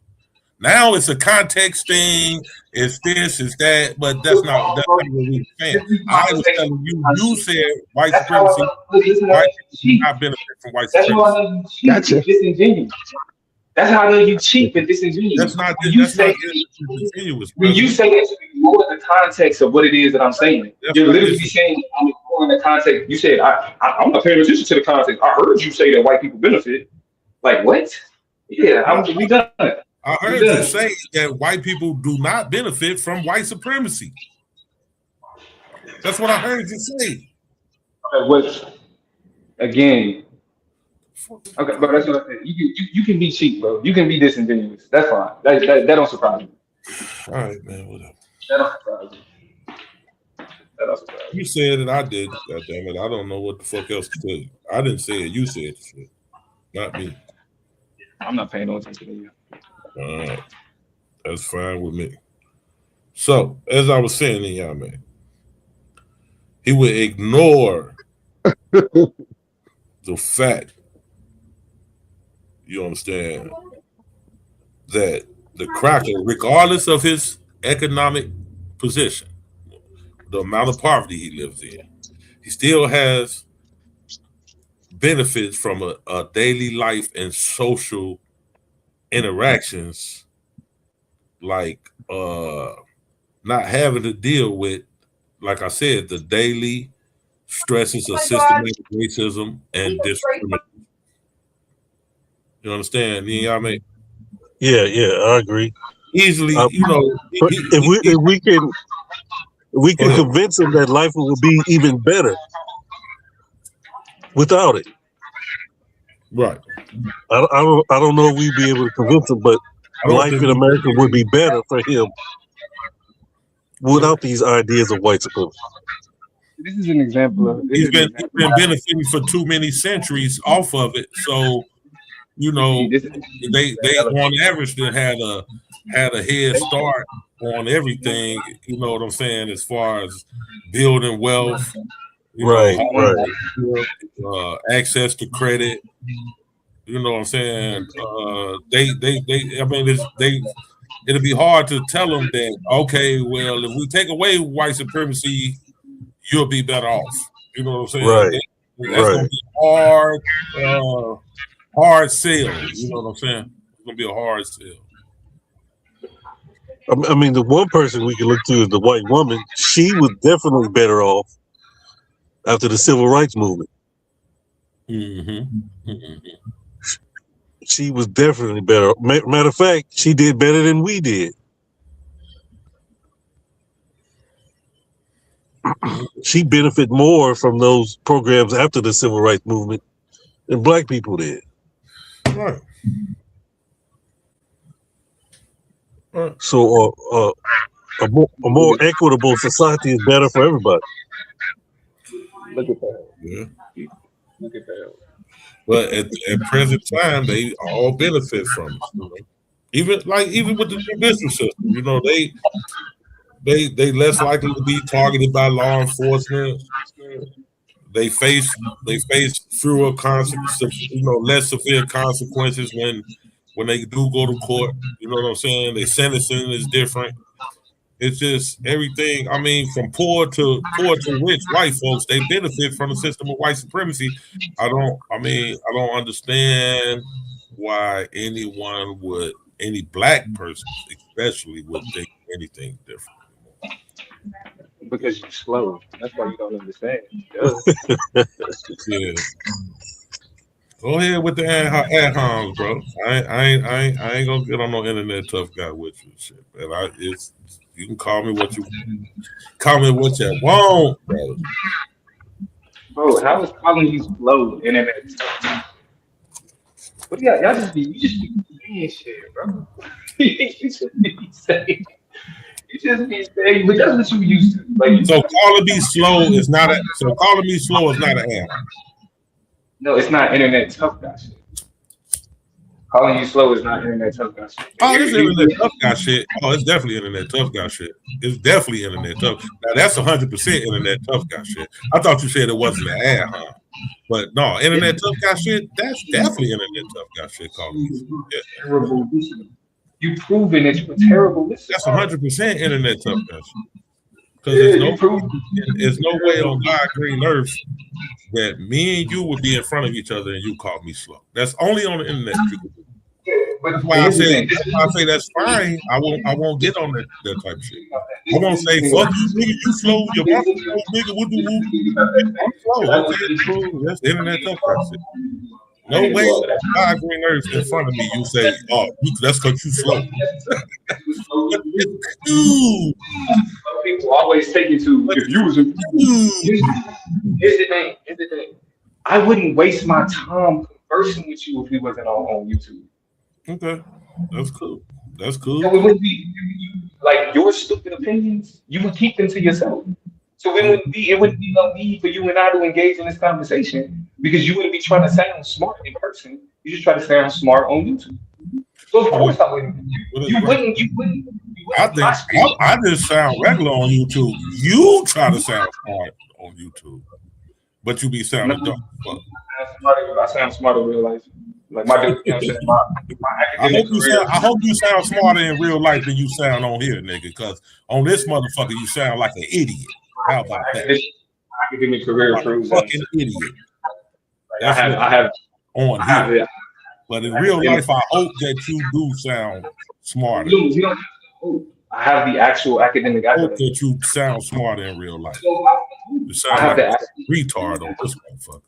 Now it's a context thing. It's this, it's that, but that's not what we were saying. I was telling you, you said white supremacy, white people do not benefit from white supremacy. Gotcha. That's how I know you cheap and disingenuous. That's not disingenuous. When you say that, you ignore the context of what it is that I'm saying. You're literally saying I'm ignoring the context. You said I'm not paying attention to the context. I heard you say that white people benefit. Like what? Yeah, we done it. I heard you say that white people do not benefit from white supremacy. That's what I heard you say. Again. Okay, but that's what I said. You can be cheap, bro. You can be disingenuous. That's fine. That don't surprise me. All right, man. Whatever. That don't surprise me. That don't surprise me. You said it. I did. God damn it. I don't know what the fuck else to tell you. I didn't say it. You said the shit. Not me. I'm not paying no attention to you. All right. That's fine with me. So, as I was saying to y'all, man, he would ignore the fact, you understand, that the cracker, regardless of his economic position, the amount of poverty he lives in, he still has benefits from a daily life and social interactions, like not having to deal with, like I said, the daily stresses of systematic racism and discrimination. You understand? You know what I mean? Yeah, I agree. Easily, if we can convince him that life will be even better without it. Right. I don't know if we'd be able to convince him, but life in America would be better for him without these ideas of white supremacy. This is an example of he's been benefiting for too many centuries off of it. So, they on average they had a head start on everything. You know what I'm saying? As far as building wealth, right. Access to credit. You know what I'm saying? It'll be hard to tell them that, okay, well, if we take away white supremacy, you'll be better off. You know what I'm saying? Right. That's gonna be hard sell. You know what I'm saying? It's gonna be a hard sell. I mean, the one person we can look to is the white woman. She was definitely better off after the civil rights movement. Mm-hmm. She was definitely better. Matter of fact, she did better than we did. She benefited more from those programs after the civil rights movement than black people did. Right. So a more equitable society is better for everybody. Look at that. Yeah. Look at that. But at present time, they all benefit from it. Even with the judicial system, they less likely to be targeted by law enforcement. They face fewer less severe consequences when they do go to court. You know what I'm saying? Their sentencing is different. It's just everything. I mean, from poor to rich white folks, they benefit from the system of white supremacy. I don't understand why any black person especially would think anything different. Because you're slow. That's why you don't understand. Yeah. Go ahead with the ad homs, bro. I ain't gonna get on no internet tough guy with you and shit. And you can call me what you want, bro. Bro, how is calling you slow internet? But yeah, you just be saying shit, bro. You just be saying, but that's what you used to. Like, so calling me slow is not an ad. No, it's not internet tough guy shit. Calling you slow is not internet tough guy shit. Oh, it's internet tough guy shit. Oh, it's definitely internet tough guy shit. It's definitely internet tough. Now that's 100% internet tough guy shit. I thought you said it wasn't an ad, huh? But no, internet tough guy shit. That's definitely internet tough guy shit. Calling me. Yeah. Terrible listener. You proven that you're a terrible listener. That's 100% internet tough guy shit. Because there's no way on God green earth that me and you would be in front of each other and you call me slow. That's only on the internet. That's why I say that's fine. I won't get on that type of shit. I won't say fuck you, nigga, you slow, your mama slow, nigga, what the I'm slow. Okay, cool. That's the internet tough guy shit. No way on God green earth in front of me you say, oh, that's because you slow. People always take it to if you was here's the thing. I wouldn't waste my time conversing with you if we wasn't on YouTube. Okay. That's cool. So it wouldn't be like your stupid opinions, you would keep them to yourself. So it wouldn't be no need for you and I to engage in this conversation because you wouldn't be trying to sound smart in person. You just try to sound smart on YouTube. So of course I wouldn't. You wouldn't. I just sound regular on YouTube. You try to sound smart on YouTube, but you be sounding dumb. I sound smart in real life. Like my dude, you know what I'm saying? I hope you sound smarter in real life than you sound on here, nigga. Because on this motherfucker, you sound like an idiot. How about that? Academic career proves fucking idiot. Like I have on here. But in real life, I hope that you do sound smarter. I have the actual academic. I hope that you sound smarter in real life. You sound like a retard on this motherfucker.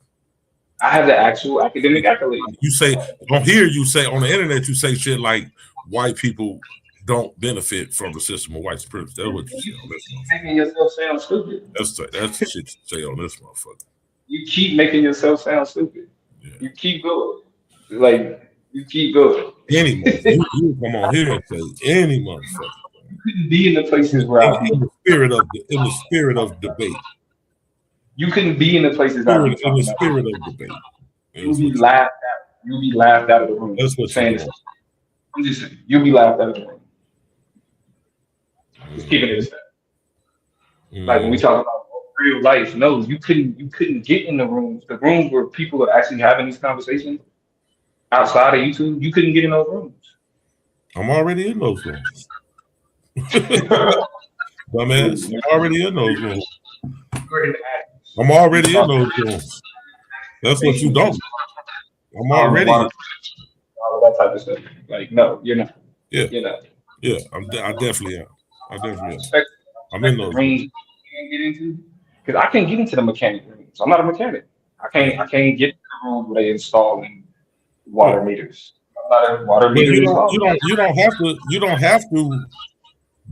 I have the actual academic accolade. You say on here, you say on the internet, you say shit like white people don't benefit from the system of white supremacy. That's what you say on this motherfucker. Making yourself sound stupid. That's the shit you say on this motherfucker. You keep making yourself sound stupid. Yeah. You keep going. Like, you keep going. Any motherfucker. you come on here and say any motherfucker. You couldn't be in the places where in the spirit of debate. You couldn't be in the places in the spirit of debate. You'll be laughed at. You'll be laughed out of the room. That's what saying. I'm just saying, you'll be laughed out of the room. Just keeping it a step. Like when we talk about real life, no, you couldn't get in the rooms where people are actually having these conversations outside of YouTube. You couldn't get in those rooms. I'm already in those rooms. Dumbass, I'm already in those rooms. I'm already in those rooms. That's what you don't. I'm already all of that type of stuff. Like, no, you're not. Yeah. You're not. Yeah, I definitely am. I definitely am. Respect, I'm in respect the those range rooms. you can get into. Because I can't get into the mechanic room. So I'm not a mechanic. Yeah, I can't get to the room where they installing yeah. water meters. I'm not a water But meter installer. you don't have to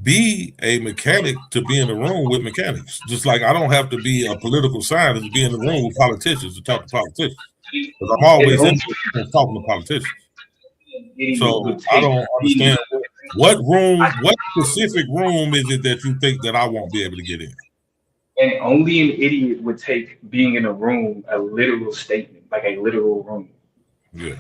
be a mechanic to be in the room with mechanics. Just like I don't have to be a political scientist to be in the room with politicians to talk to politicians. Because I'm And always in only the room talking to politicians. an idiot So would I take don't being understand what specific room is it that you think that I won't be able to get in? and only an idiot would take being in a room a literal statement, like a literal room. Yeah,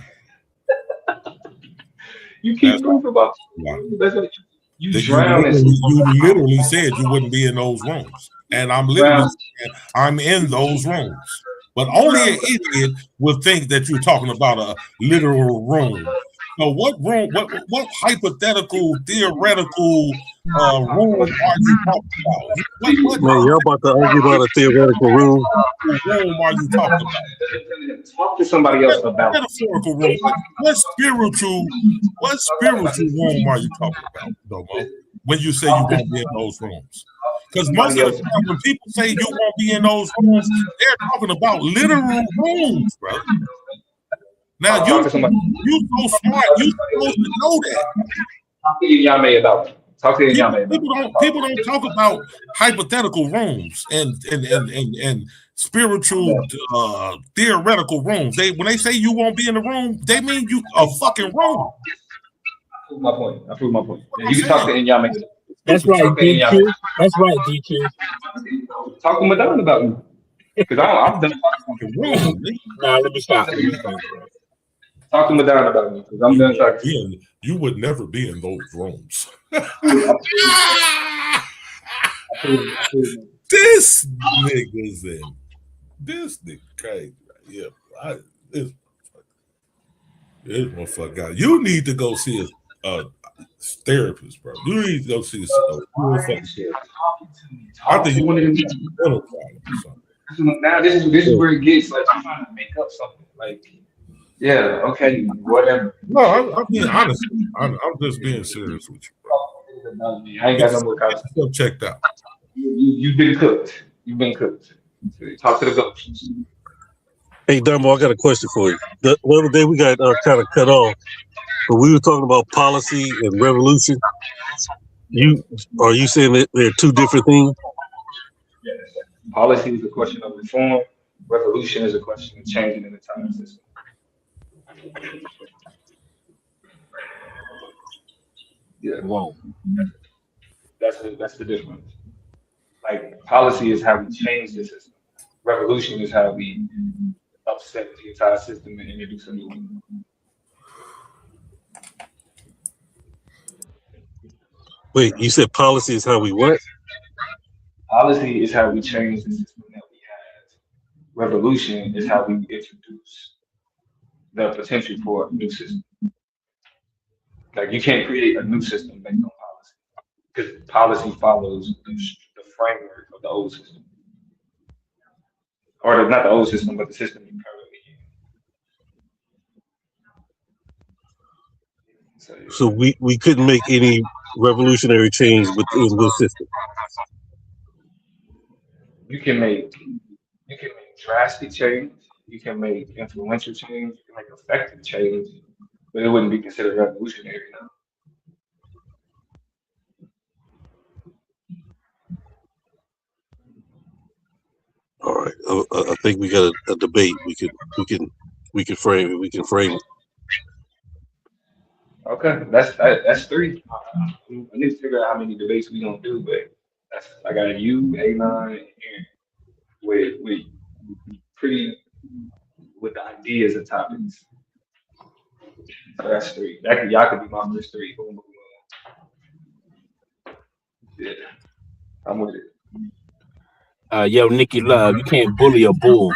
You that's keep proof about why. that's what you That drown in you literally said you wouldn't be in those rooms, and I'm literally drown, saying I'm in those rooms. But only drown. an idiot would think that you're talking about a literal room. So what room? What hypothetical, theoretical room are you talking about? What Man, y'all about to argue about a theoretical room. room are you talking about? Talk to somebody else about it. Metaphorical room. What spiritual room are you talking about, Domo? When you say you won't be in those rooms? Because most Somebody of the else. time when people say you won't be in those rooms, they're talking about literal rooms, brother. Now Talk to somebody. you so smart, you supposed to know that. Talk to Yame about it. Talk to Yame about it. People don't talk about hypothetical rooms and spiritual theoretical rooms. When they say you won't be in the room, they mean you a fucking room. I prove my point. Yeah, I'm you can talk saying. to Inyame. That's right, Talk to Inyame. DQ. That's right, DQ. Talk to Madonna about me. Because I'm done talking. Room. Nah, let me stop. Let me stop. Talk to Madonna about me. Because I'm done talking. You would never be in those rooms. This nigga's in. This nigga crazy. Yeah, this motherfucker got. You need to go see a therapist, bro. You need to go see a fucking therapist. I think you want to get a mental problem or something. Now this is where it gets like I'm trying to make up something. Like, yeah, okay, whatever. No, I'm being honest. I'm just being serious with you, bro. I ain't got no more conversation. Still checked out. You've been cooked. You've been cooked. Talk to the ghosts. Hey, Dumbo, I got a question for you. The other day we got kind of cut off, but we were talking about policy and revolution. Are you saying that they're two different things? Yes. Policy is a question of reform. Revolution is a question of changing an entire system. Yeah. Whoa. That's the difference. Like policy is how we change the system. Revolution is how we upset the entire system and introduce a new one. Wait, you said policy is how we what? Policy is how we change the system that we have. Revolution is how we introduce the potential for a new system. Like you can't create a new system based on policy because policy follows the framework of the old system, or not the old system, but the system you currently in. So we couldn't make any revolutionary change within the system. You can make drastic change. You can make influential change. You can make effective change, but it wouldn't be considered revolutionary. No. All right, I think we got a debate. We can frame it. We can frame it. Okay, that's three. I need to figure out how many debates we gonna do, but I got you, A9, and with pretty with the ideas and topics. So that's three. Y'all could be my first three. Boom, boom, boom. Yeah, I'm with it. Yo, Nikki Love, you can't bully a bull.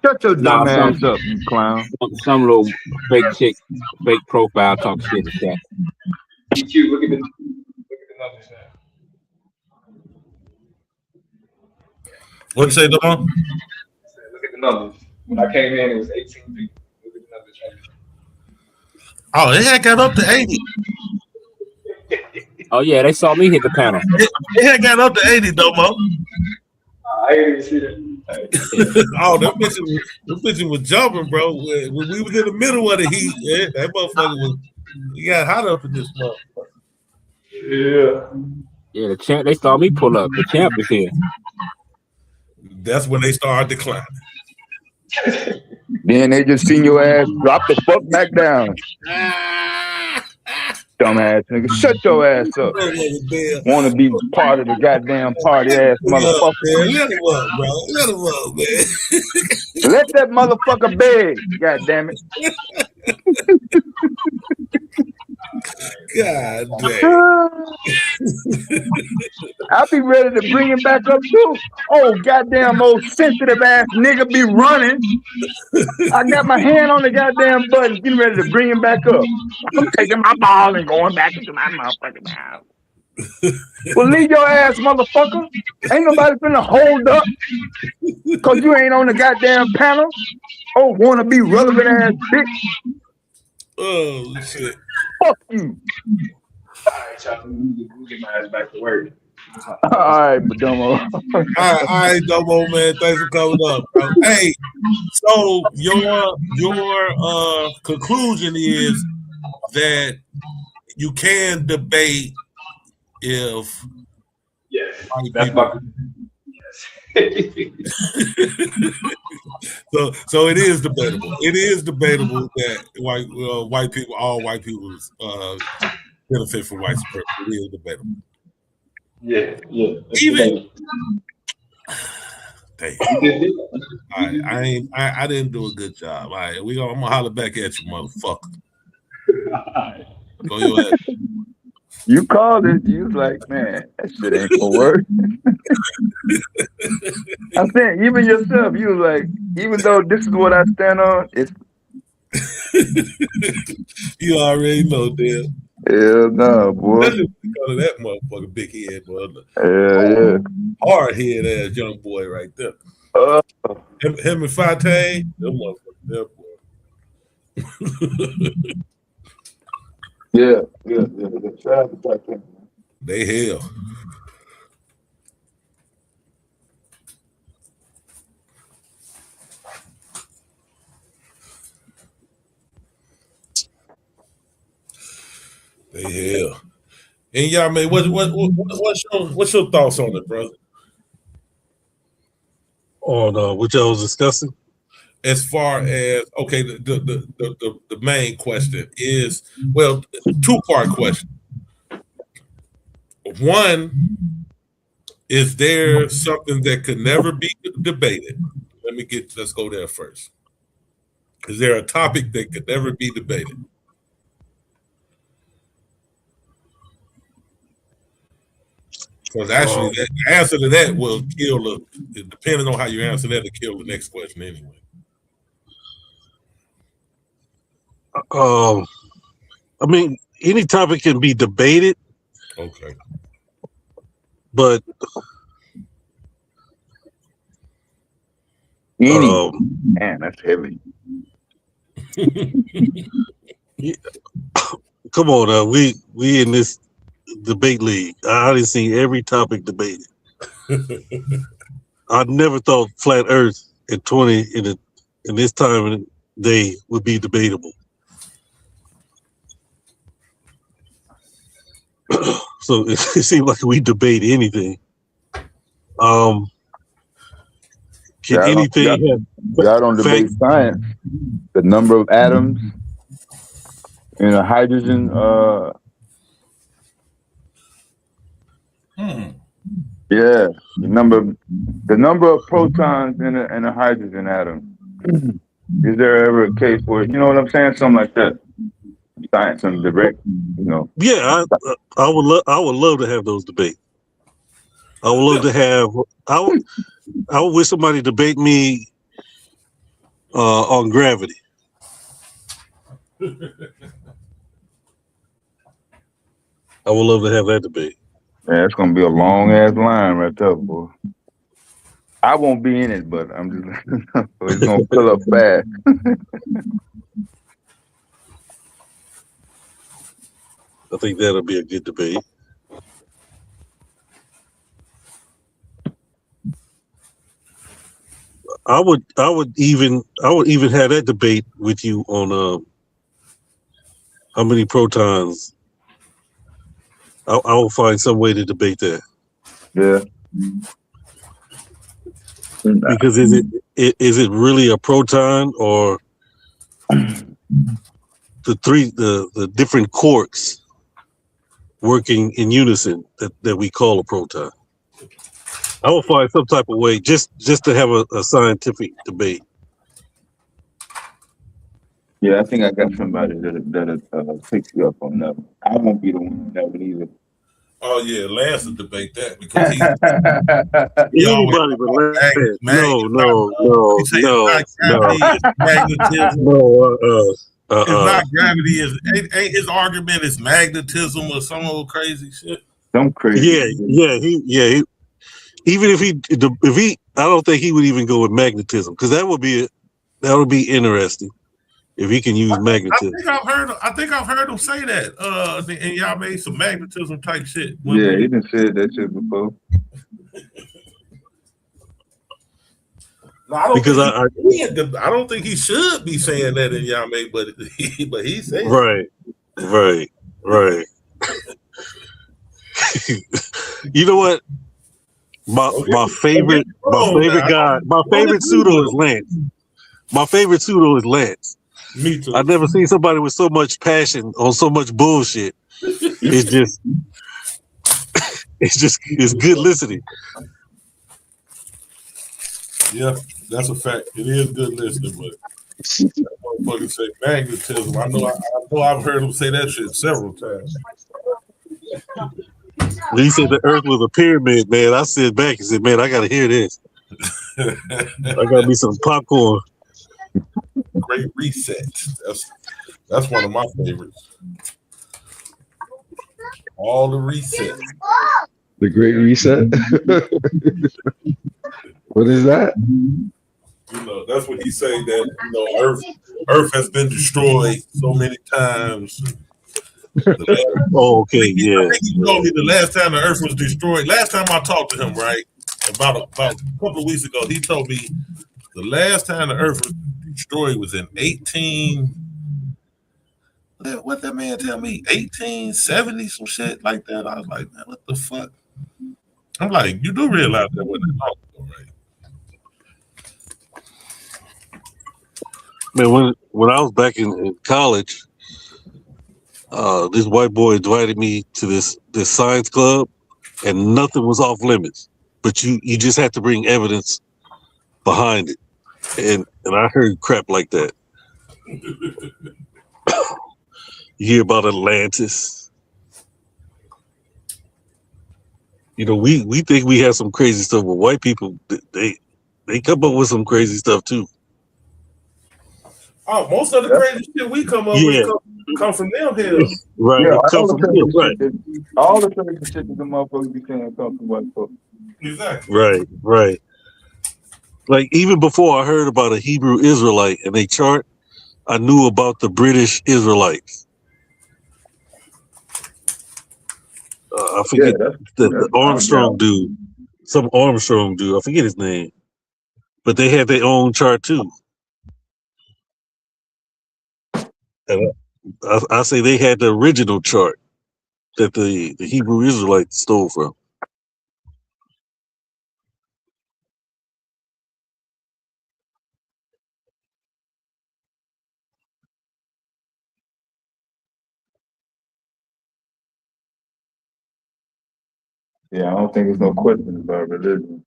Shut your dumb ass up, you clown. Some little fake chick, fake profile talk shit at that. EQ, look at the numbers now. What'd you say, Don? Look at the numbers. When I came in, it was 18 people. Look at the numbers changed. Oh, it had got up to 80. Oh yeah, they saw me hit the panel. It had got up to 80, Domo. I didn't even see that. Oh, them bitches was jumping, bro. When we was in the middle of the heat, that motherfucker was. He got hot up in this motherfucker. Yeah. Yeah, the champ. They saw me pull up. The champ is here. That's when they started declining. Then they just seen your ass drop the fuck back down. Dumbass nigga, shut your ass up. Want to be part of the goddamn party ass motherfucker. Let him up, bro. Let him up, man. Let that motherfucker beg, goddamn it. God damn. I'll be ready to bring him back up too. Oh, goddamn old sensitive ass nigga be running. I got my hand on the goddamn button, getting ready to bring him back up. I'm taking my ball and going back into my motherfucking house. Well, leave your ass, motherfucker. Ain't nobody finna hold up because you ain't on the goddamn panel. Oh, wanna be relevant ass bitch. Oh, shit. Fuck you. All right, y'all. We'll get my ass back to work. All right, Domo. All right, Domo, man. Thanks for coming up, bro. Hey, so your conclusion is that you can debate if That's my so it is debatable. It is debatable that white people, all white people, benefit from white supremacy. It is debatable. Yeah. Even damn. I didn't do a good job. All right, I'm gonna holler back at you, motherfucker. Go your ass. You called it. You was like, man, that shit ain't gonna work. I'm saying, even yourself, you was like, even though this is what I stand on, it's. You already know, damn. Hell no, boy. That's just because of that motherfucker big head, brother. Yeah. Hard head ass young boy right there. Him and Fateh, them motherfuckers there, boy. Yeah. Shout out to Fateh. They hell. They hell. And y'all, man, what's your thoughts on it, brother? On what y'all was discussing? As far as the main question is, well, 2-part question. One, is there something that could never be debated? Let's go there first. Is there a topic that could never be debated? Because actually, the answer to that will kill depending on how you answer that, it'll kill the next question anyway. I mean, any topic can be debated. Okay. But man, that's heavy. Come on, we in this debate league. I didn't see every topic debated. I never thought flat Earth in this time of day would be debatable. So it seems like we debate anything. Can anything have y'all don't debate science? The number of atoms in a hydrogen. Yeah, the number of protons in a hydrogen atom. Is there ever a case where, you know what I'm saying, something like that? Science and debate, you know. Yeah, I would love to have those debates. I would love to have. I would wish somebody debate me on gravity. I would love to have that debate. Yeah, it's gonna be a long ass line right there, boy. I won't be in it, but I'm just it's gonna fill up fast. I think that'll be a good debate. I would even have that debate with you on how many protons. I will find some way to debate that. Yeah. Because is it really a proton or the different quarks working in unison that we call a proton? I will find some type of way just to have a scientific debate. Yeah, I think I got somebody that'll pick you up on that one. I won't be the one on that one either. Oh yeah, Lance will debate that because he always Anybody but Lance? he say it's not gravity, it's magnetism. It's not gravity. Ain't his argument is magnetism or some old crazy shit. Some crazy. Yeah. Even if he, I don't think he would even go with magnetism because that would be interesting if he can use magnetism. I think I've heard him say that. And y'all made some magnetism type shit. Yeah, he done said that shit before. No, I don't think he should be saying that in Yame, but he said right. You know what? My favorite pseudo is Lance. My favorite pseudo is Lance. Me too. I've never seen somebody with so much passion on so much bullshit. It's good listening. Yeah, that's a fact. It is good listening, but that motherfucker say magnetism. I know I've heard him say that shit several times. When he said the Earth was a pyramid, man, I sit back and said, man, I gotta hear this. I gotta be some popcorn. Great Reset. That's one of my favorites. All the reset. The Great Reset. What is that? You know, that's what he's saying that Earth has been destroyed so many times. Okay, yeah. I think he told me the last time the Earth was destroyed. Last time I talked to him, right, about a couple of weeks ago, he told me the last time the Earth was destroyed was in 18. What that man tell me? 1870, some shit like that. I was like, man, what the fuck? I'm like, you do realize that wasn't long ago, right? Man, when I was back in college, this white boy invited me to this science club, and nothing was off limits. But you just had to bring evidence behind it, and I heard crap like that. You hear about Atlantis. You know, we think we have some crazy stuff, but white people they come up with some crazy stuff too. Oh, most of the crazy shit we come up with come from them hills. Right. Yeah, Come from them, right. All the crazy shit that the motherfuckers be saying come from white folks. Exactly. Right. Like even before I heard about a Hebrew Israelite and they chart, I knew about the British Israelites. I forget the Armstrong dude, some Armstrong dude. I forget his name, but they had their own chart too. And I say they had the original chart that the Hebrew Israelites stole from. Yeah, I don't think there's no question about religion.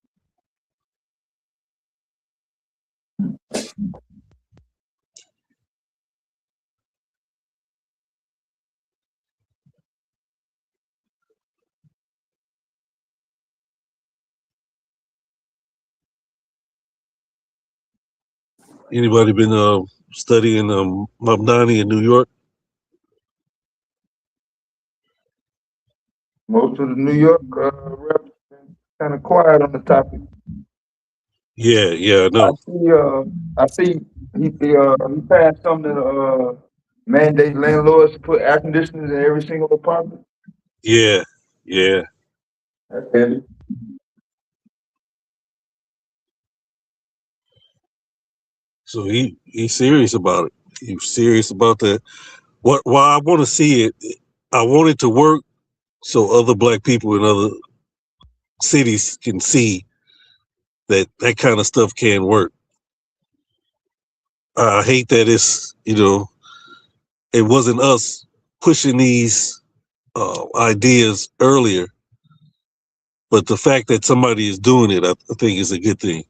Anybody been studying Mabnani in New York? Most of the New York reps kind of quiet on the topic. Yeah, I I know. see. I see. He passed something to mandate landlords to put air conditioners in every single apartment. Yeah, yeah. That's heavy. So he's serious about it. He's serious about that. Why I want to see it, I want it to work so other black people in other cities can see that that kind of stuff can work. I hate that it wasn't us pushing these ideas earlier, but the fact that somebody is doing it, I think is a good thing.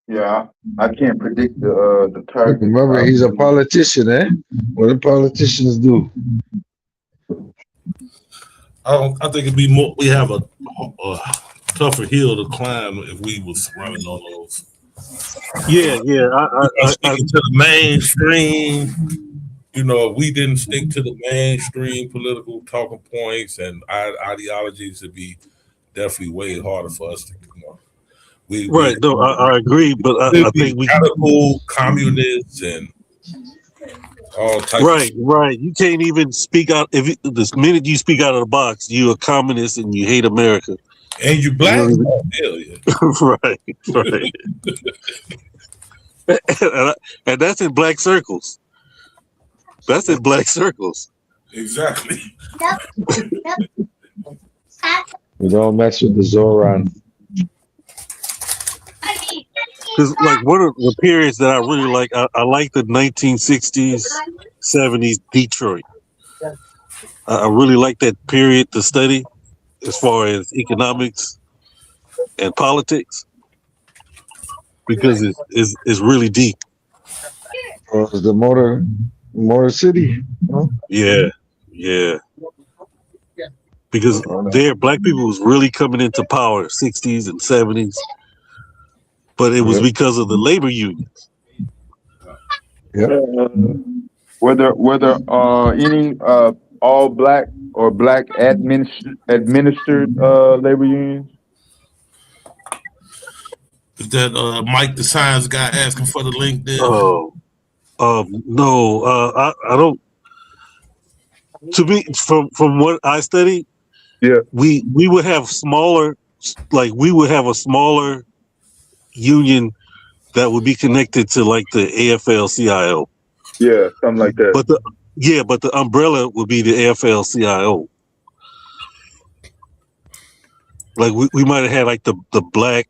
Yeah, I can't predict the target. Remember, he's a politician, eh? What do politicians do? I think it'd be more. We have a tougher hill to climb if we was running on those. Yeah. Sticking to the mainstream. If we didn't stick to the mainstream political talking points and ideologies, it'd be definitely way harder for us to. Right. No, I agree, but I think we radical communists and all types. Right. You can't even speak out. This minute you speak out of the box, you're a communist and you hate America. And you black? Oh, hell yeah. right. And that's in black circles. Exactly. We don't mess with the Zoran. Because like one of the periods that I really like, I like the 1960s, 70s Detroit. I really like that period to study as far as economics and politics because it's really deep. Well, it's the Motor City. Huh? Yeah. Because there, black people was really coming into power 60s and 70s, but it was because of the labor unions. Yeah. Were there any all black or black administered labor unions? Is that Mike the Science guy asking for the link there? No, I don't. To me, from what I studied, we would have smaller, like we would have a smaller union that would be connected to like the AFL-CIO. Yeah, something like that. But the umbrella would be the AFL-CIO. Like we might have had like the black.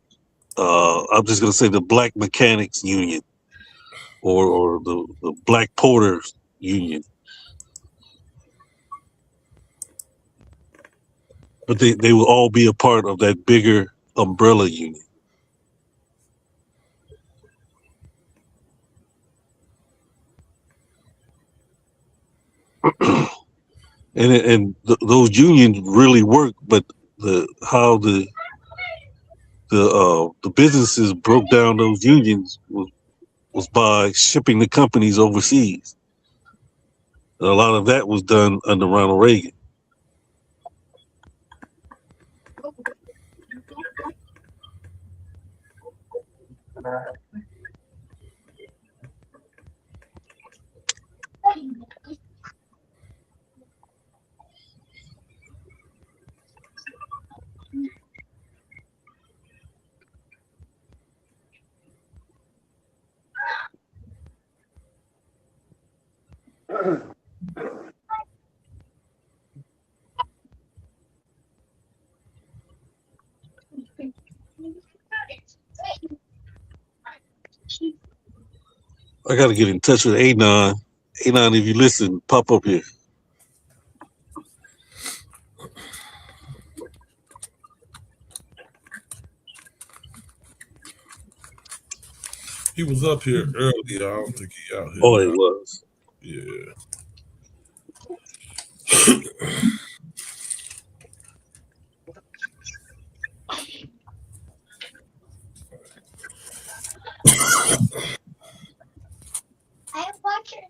I'm just gonna say the Black Mechanics Union, or the Black Porters Union. But they will all be a part of that bigger umbrella union. Those unions really work, but how the businesses broke down those unions was by shipping the companies overseas. And a lot of that was done under Ronald Reagan. I got to get in touch with Anon. Anon, if you listen, pop up here. He was up here earlier. I don't think he out here. Oh, he was. Yeah. I am watching.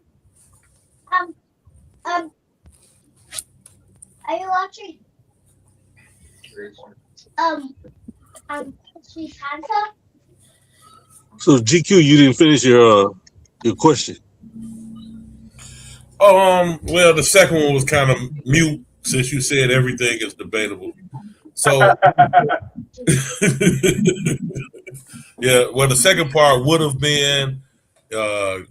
Are you watching? So GQ, you didn't finish your question. Well, the second one was kind of mute since you said everything is debatable. So, yeah. Well, the second part would have been, let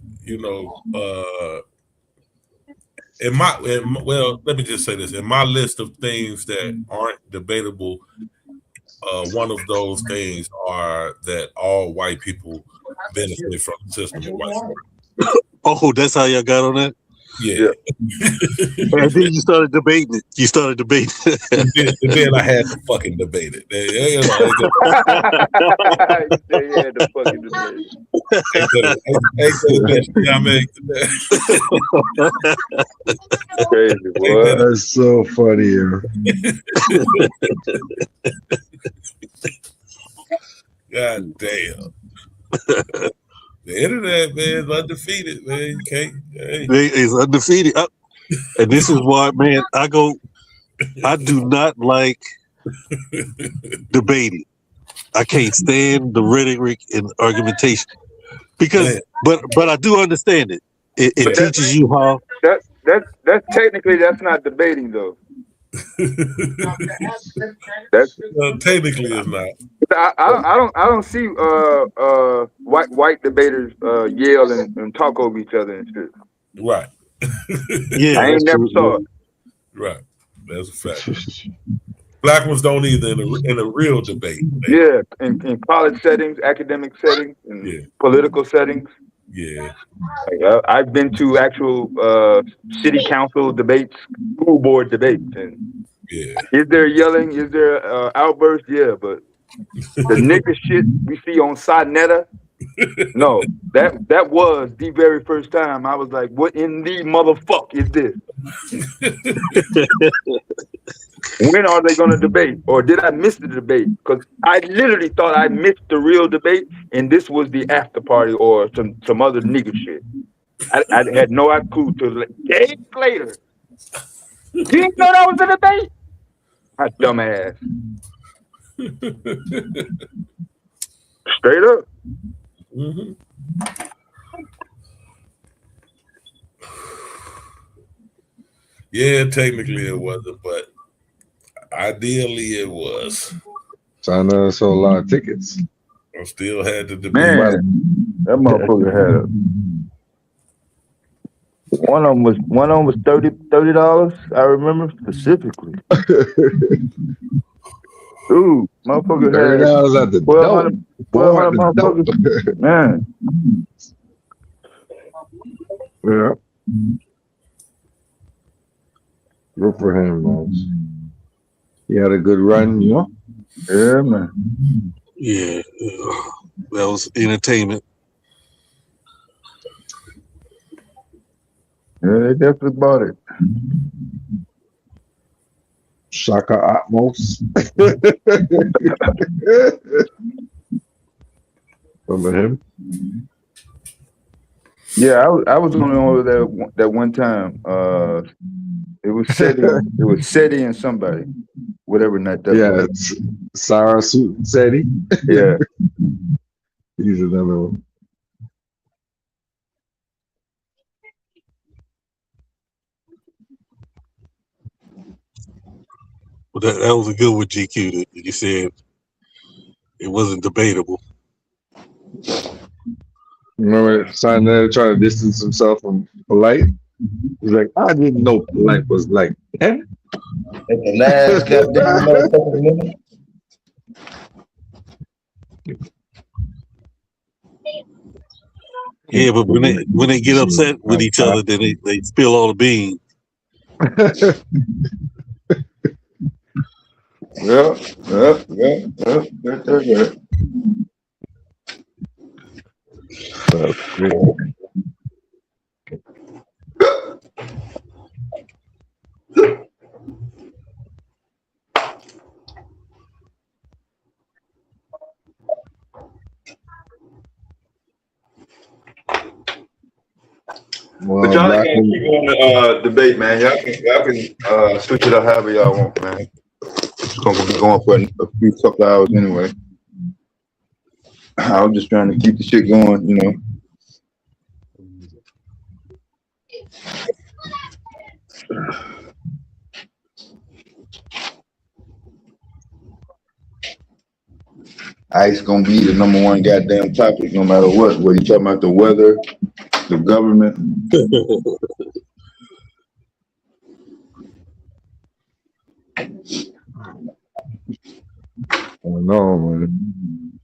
me just say this: in my list of things that aren't debatable, one of those things are that all white people benefit from the system of white supremacy. Oh, that's how y'all got on that? Yeah. And then you started debating it. And then I had to fucking debate it. You had to fucking debate it. Crazy, boy. That's so funny. God damn. The internet, man, is undefeated, man. You can't. Hey. It's undefeated. And this is why, man, I do not like debating. I can't stand the rhetoric and argumentation. Because, but I do understand it. It teaches you how. That's technically, that's not debating, though. That's technically it's not. I don't see white debaters yell and talk over each other and shit. Right. Yeah, I ain't never saw it. Right. That's a fact. Black ones don't either in a real debate. Yeah, in college settings, academic settings, and political settings. Yeah. Like, I've been to actual city council debates, school board debates, and is there yelling? Is there outbursts? Yeah, but the nigga shit we see on Sonetta, no, that was the very first time I was like, what in the motherfuck is this? When are they going to debate? Or did I miss the debate? Because I literally thought I missed the real debate, and this was the after party or some other nigga shit. I had no clue till days later. You didn't know that was a debate? My dumbass. Straight up. Mm-hmm. Yeah, technically it wasn't, but ideally it was. China sold a lot of tickets. I still had to debate. Man, that motherfucker had one of them was $30. I remember specifically. Dude, motherfucker had $30 at the door. motherfuckers. Man. Yeah. Good for him, man. He had a good run, you know? Yeah, man. Yeah. That was entertainment. Yeah, they definitely bought it. Shaka Atmos. Remember him? Yeah, I was only over there that one time. It was SETI and somebody, whatever night that was. Yeah, Sarah SETI. Yeah. He's another one. But that was a good one, GQ, that you said it wasn't debatable. Remember Sinai trying to distance himself from Polite? He's like, I didn't know Polite was like 10. At the last goddamn motherfucking minute. Yeah, but when they get upset with each other, then they spill all the beans. Yeah. Well, but y'all can keep on the debate, man. Y'all can switch it up however y'all want, man. It's gonna be going for a few couple hours anyway. I was just trying to keep the shit going, you know. ICE gonna be the number one goddamn topic, no matter what. Whether you talking about the weather, the government. I don't know, man.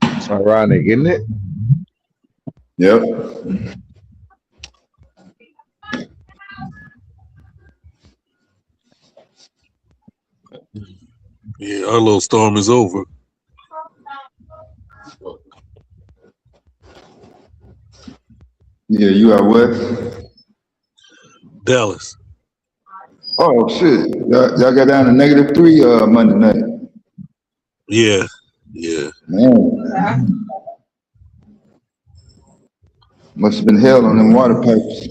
It's ironic, isn't it? Yep. Yeah, our little storm is over. Yeah, you out west? Dallas. Oh shit! Y'all got down to -3 Monday night. Yeah, yeah. Man, must have been hell on them water pipes.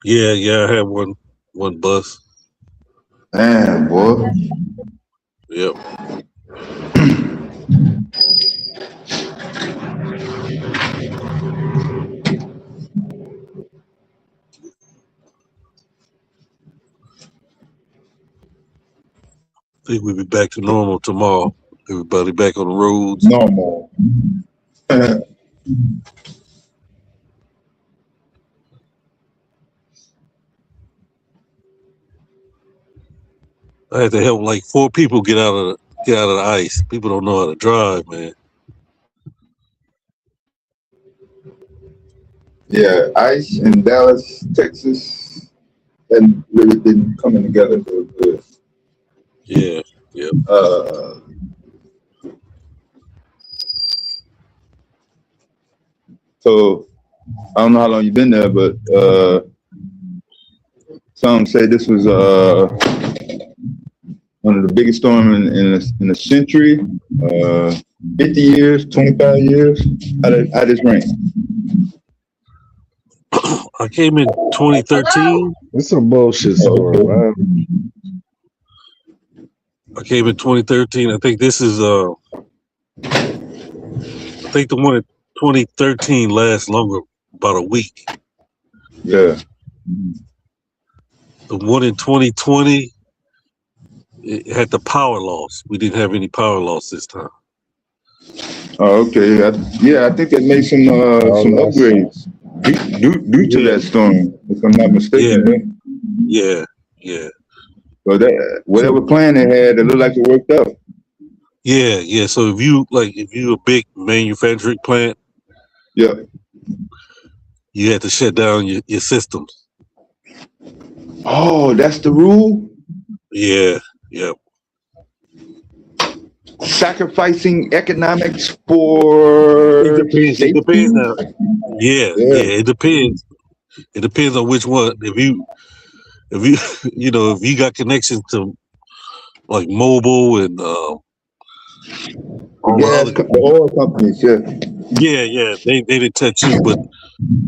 Yeah, I had one bus. Damn, boy. Yep. I think we'll be back to normal tomorrow. Everybody back on the roads. Normal. I had to help like 4 people get out of the ice. People don't know how to drive, man. Yeah, ICE in Dallas, Texas, and really been coming together for good. Yeah. So I don't know how long you've been there, but some say this was one of the biggest storms in a century, 50 years, 25 years. How this rain? I came in 2013. It's some bullshit story, man. I came in 2013. I think this is I think the one in 2013 lasts longer, about a week. Yeah. The one in 2020, it had the power loss. We didn't have any power loss this time. Oh, okay. I think they made some upgrades due to that storm, if I'm not mistaken. Yeah. So that whatever plan they had, it looked like it worked out. Yeah. So if you a big manufacturing plant, yeah, you had to shut down your systems. Oh, that's the rule? Yeah. Sacrificing economics for safety? It depends now. Yeah, it depends. It depends on which one. If you if you got connections to like mobile and the oil companies, yeah, they didn't touch you. But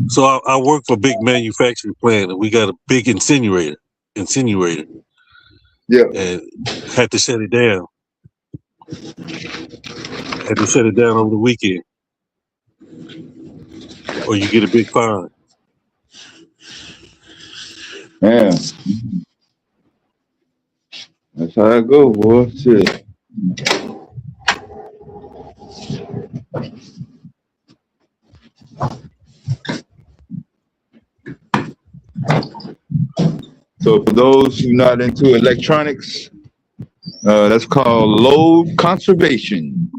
so I work for a big manufacturing plant, and we got a big incinerator. Yeah, and had to shut it down. Had to shut it down over the weekend, or you get a big fine. Man, that's how it go, boy. Shit. So for those who not into electronics, that's called load conservation.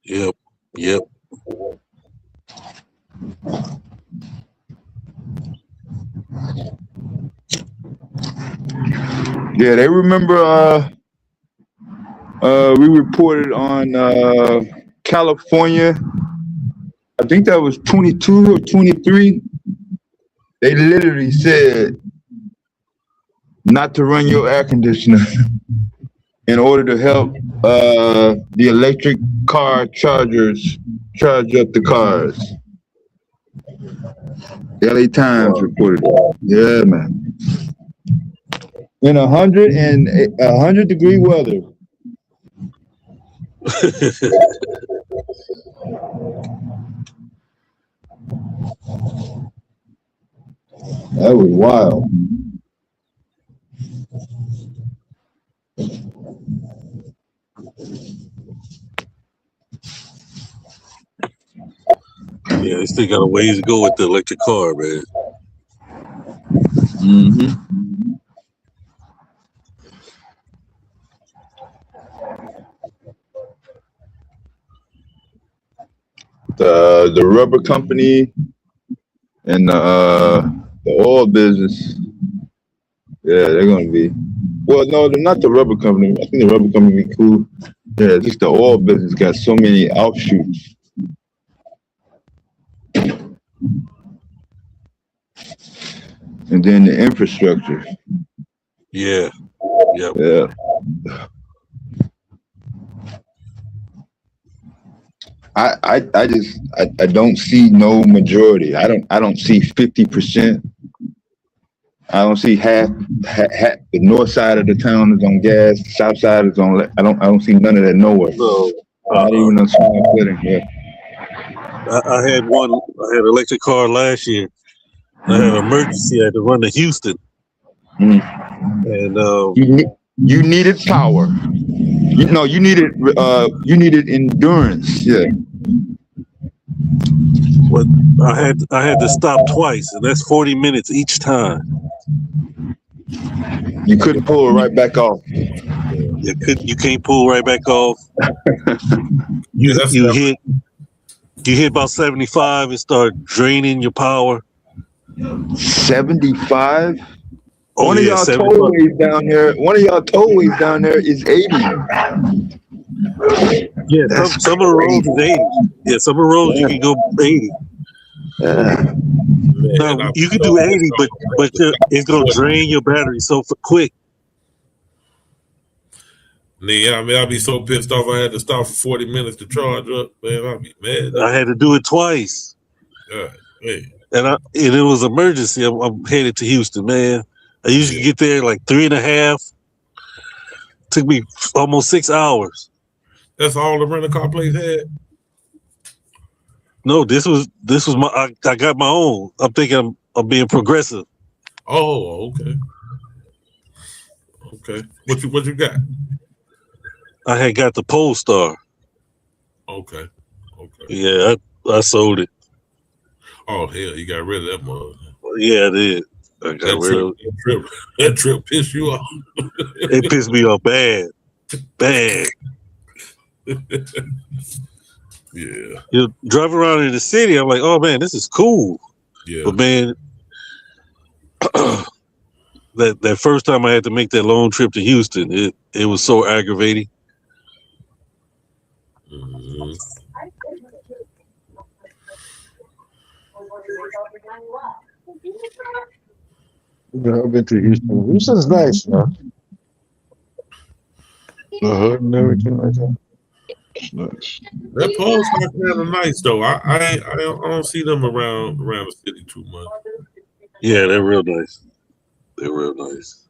Yep. Yeah, they remember we reported on California, I think that was 22 or 23. They literally said not to run your air conditioner in order to help the electric car chargers charge up the cars. LA Times reported. Yeah, man. in 100 degree weather. That was wild. Yeah, they still got a ways to go with the electric car, man. Mm-hmm. The rubber company and the oil business. Yeah, they're gonna be. Well, no, they're not the rubber company. I think the rubber company be cool. Yeah, just the oil business got so many offshoots. And then the infrastructure. Yeah. Yep. Yeah. I don't see no majority. I don't see 50%. I don't see half the north side of the town is on gas, the south side is on. I don't see none of that nowhere. So, Not even a small clearing here. I had one. I had an electric car last year. I had an emergency. I had to run to Houston, and you needed power. You needed endurance. Yeah. But I had to stop twice, and that's 40 minutes each time. You couldn't pull it right back off. You can't pull right back off. You hit about 75 and start draining your power. 75. Oh, one of y'all tollways down there is 80. Yeah, some of the roads is 80. Yeah, some of the roads you can go 80. No, you can do 80, but it's gonna drain your battery so quick. Yeah, I mean, I'd be so pissed off I had to stop for 40 minutes to charge up. Man, I'd be mad. I had to do it twice. Hey. And it was emergency. I'm headed to Houston, man. I usually get there like 3.5. Took me almost 6 hours. That's all the rental car place had? No, this was my. I got my own. I'm thinking I'm being progressive. Oh, okay. Okay. What you got? I had got the Polestar. Okay. Yeah, I sold it. Oh hell, you got rid of that mug. Yeah, I did. I got rid of it. That trip pissed you off. It pissed me off bad. Yeah. You drive around in the city, I'm like, oh man, this is cool. Yeah. But man, that first time I had to make that long trip to Houston, it was so aggravating. Mm-hmm. I've been to Houston. Houston's nice, man. The hood and everything like that. Nice. That Polestar kind of nice though. I don't see them around the city too much. Yeah, they're real nice. They're real nice.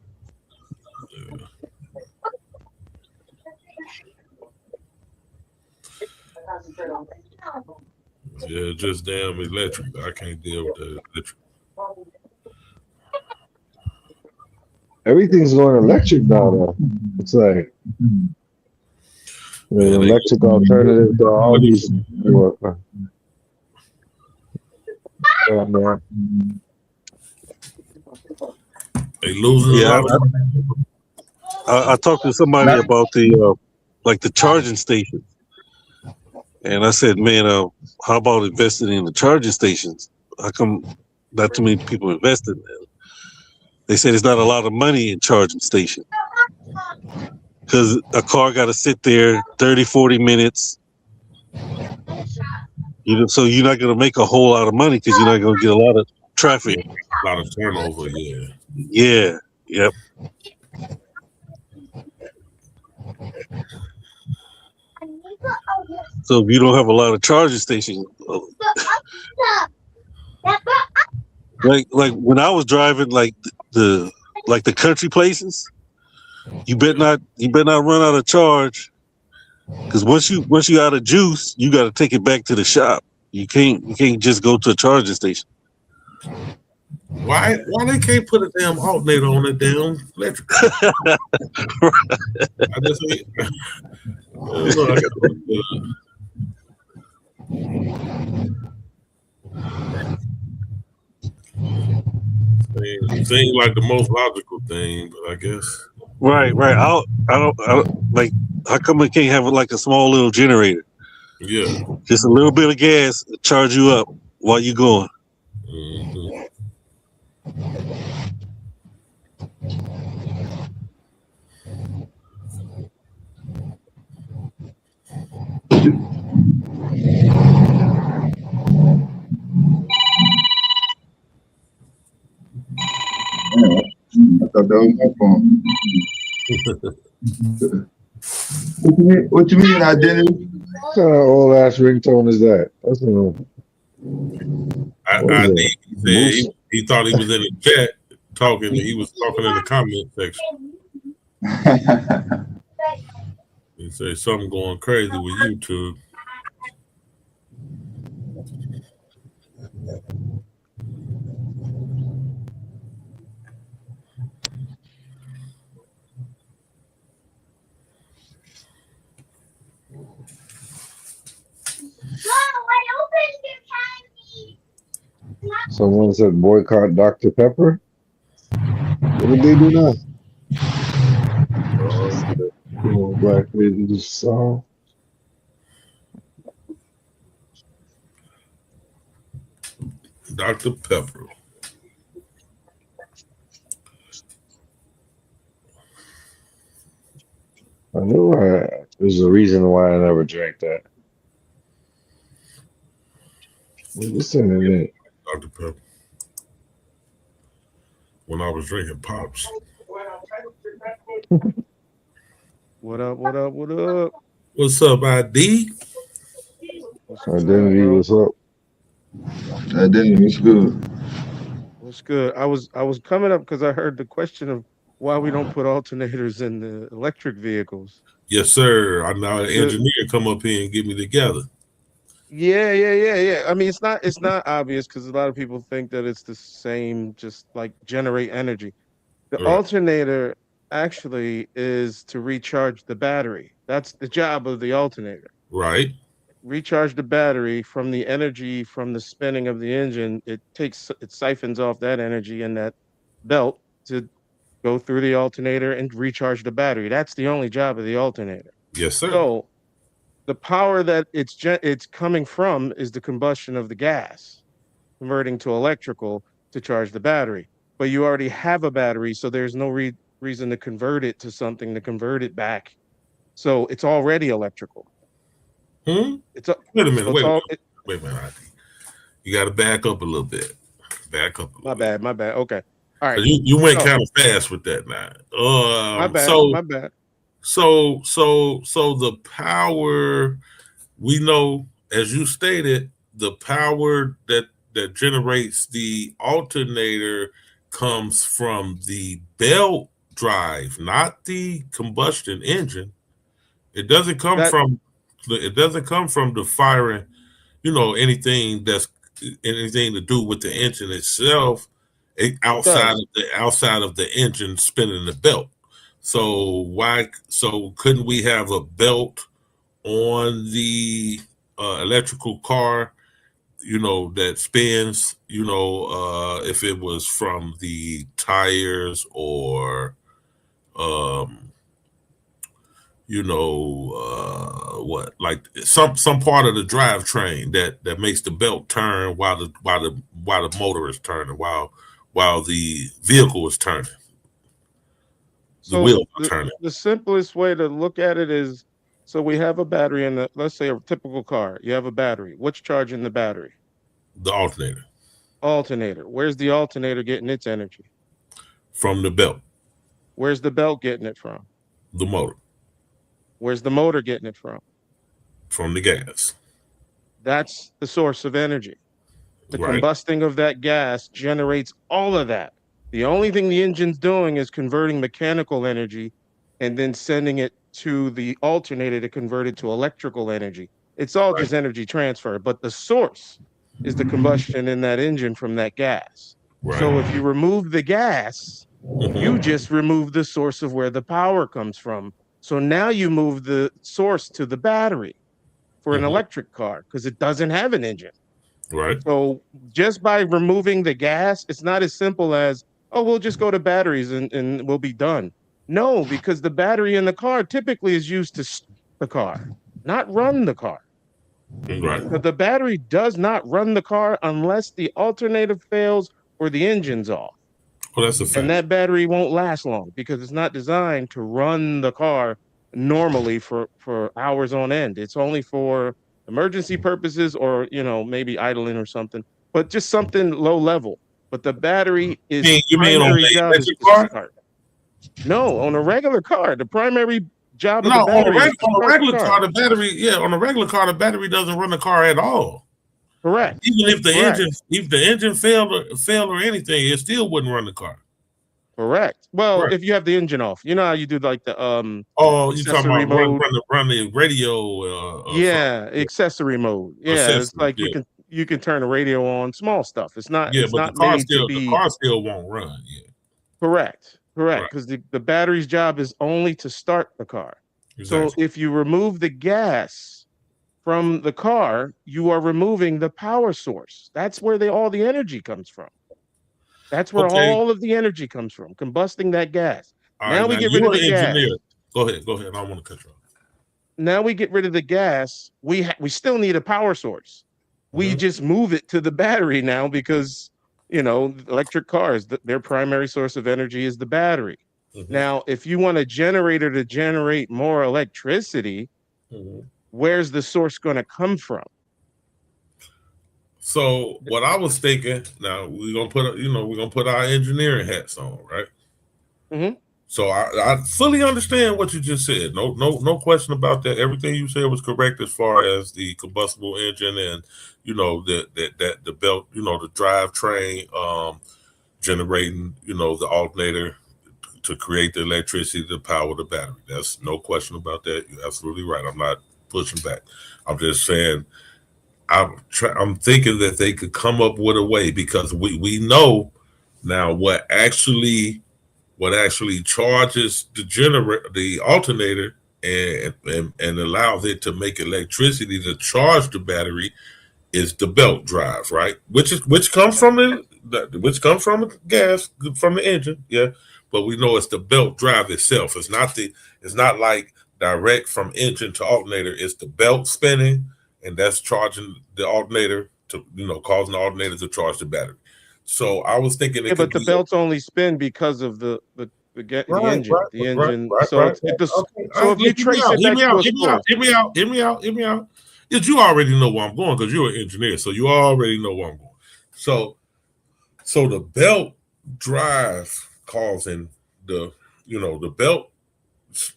Yeah, just damn electric. I can't deal with the electric. Everything's going electric now, though. It's like the electric alternative to all these. They losing. Yeah, I talked to somebody about the charging station, and I said, man, how about investing in the charging stations? How come not too many people invested in them? They said it's not a lot of money in charging station because a car got to sit there 30, 40 minutes. So you're not going to make a whole lot of money because you're not going to get a lot of traffic. A lot of turnover, yeah. Yeah, yep. So if you don't have a lot of charging stations, like when I was driving, like the like the country places, you better not run out of charge. Because once you out of juice, you got to take it back to the shop. You can't just go to a charging station. Why they can't put a damn alternator on the damn electric? I just ain't. Look, I got seems like the most logical thing, but I guess. Right. I don't like. How come we can't have like a small little generator? Yeah. Just a little bit of gas to charge you up while you going. Mm-hmm. I thought that was my phone. What you mean, identity? What kind of old ass ringtone is that? That's He thought he was in the chat talking. He was talking in the comment section. He said something going crazy with YouTube. Someone said boycott Dr. Pepper. What did they do now? Black ladies song. Dr. Pepper. I knew there's a reason why I never drank that. Listen to it. Dr. Pepper. When I was drinking pops. What up? What up? What up? What's up, ID? Identity, what's up? Identity, what's good? What's good? I was coming up because I heard the question of why we don't put alternators in the electric vehicles. Yes, sir. I know an engineer come up here and get me together. Yeah. I mean, it's not obvious because a lot of people think that it's the same, just like generate energy. The alternator actually is to recharge the battery. That's the job of the alternator. Right. Recharge the battery from the energy from the spinning of the engine. It siphons off that energy in that belt to go through the alternator and recharge the battery. That's the only job of the alternator. Yes, sir. So the power that it's coming from is the combustion of the gas, converting to electrical to charge the battery. But you already have a battery, so there's no reason to convert it to something to convert it back. So it's already electrical. Wait a minute. So wait a minute. You got to back up a little bit. My bad. Okay. All right. You went kind of fast with that now. My bad. So the power, we know, as you stated, the power that generates the alternator comes from the belt drive, not the combustion engine. It doesn't come from the firing, anything to do with the engine itself, outside of the engine spinning the belt. So couldn't we have a belt on the electrical car, that spins, if it was from the tires or what, like some part of the drivetrain that makes the belt turn while the motor is turning, while the vehicle is turning. The wheels are turning. The simplest way to look at it is, so we have a battery in let's say a typical car. You have a battery. What's charging the battery? The alternator. Alternator. Where's the alternator getting its energy? From the belt. Where's the belt getting it from? The motor. Where's the motor getting it from? From the gas. That's the source of energy. The combusting of that gas generates all of that. The only thing the engine's doing is converting mechanical energy and then sending it to the alternator to convert it to electrical energy. It's all just energy transfer, but the source is the combustion in that engine from that gas. So if you remove the gas, you just remove the source of where the power comes from. So now you move the source to the battery for an electric car because it doesn't have an engine. Right. So just by removing the gas, it's not as simple as, oh, we'll just go to batteries and we'll be done. No, because the battery in the car typically is used to start the car, not run the car. Right. But the battery does not run the car unless the alternator fails or the engine's off. Well, that's a fact. And that battery won't last long because it's not designed to run the car normally for hours on end. It's only for emergency purposes or, you know, maybe idling or something, but just something low level. But the battery is You mean on primary the job is electric to car? start. No, on a regular car, the primary job of No, the battery is to on a start regular the car, the battery, on a regular car, the battery doesn't run the car at all. Correct. Even if the Correct. engine failed or anything, it still wouldn't run the car. Correct. Well, Right. if you have the engine off, you know how you do like the Oh, you talking accessory about mode. run the radio? Yeah, accessory mode. Yeah, it's Accessory, like you can turn the radio on, small stuff. It's not but the car made to be still won't run. Yeah, correct. Correct, right. because the battery's job is only to start the car. Exactly. So if you remove the gas from the car, you are removing the power source. That's where all the energy comes from. That's where all of the energy comes from, combusting that gas. All Now right, we now get rid of you're the an engineer. gas. Go ahead. I don't want to cut you off. Now we get rid of the gas. We still need a power source. We just move it to the battery now because, you know, electric cars, their primary source of energy is the battery. Now, if you want a generator to generate more electricity, where's the source going to come from? So what I was thinking, now we're gonna put our engineering hats on, right? So I fully understand what you just said. No question about that. Everything you said was correct as far as the combustible engine and that the belt, the drivetrain generating, the alternator to create the electricity to power the battery. That's no question about that. You're absolutely right. I'm not pushing back. I'm just saying I'm thinking that they could come up with a way because we know now what actually charges the alternator and allows it to make electricity to charge the battery is the belt drive, right? Which comes from the gas from the engine, yeah. But we know it's the belt drive itself. It's not like direct from engine to alternator. It's the belt spinning, and that's charging the alternator to causing the alternator to charge the battery. So I was thinking, but the belts only spin because of the engine. The engine. So if you trace it back to a source, hear me out. Yes, you already know where I'm going because you're an engineer, so you already know where I'm going. So the belt drive causing the belt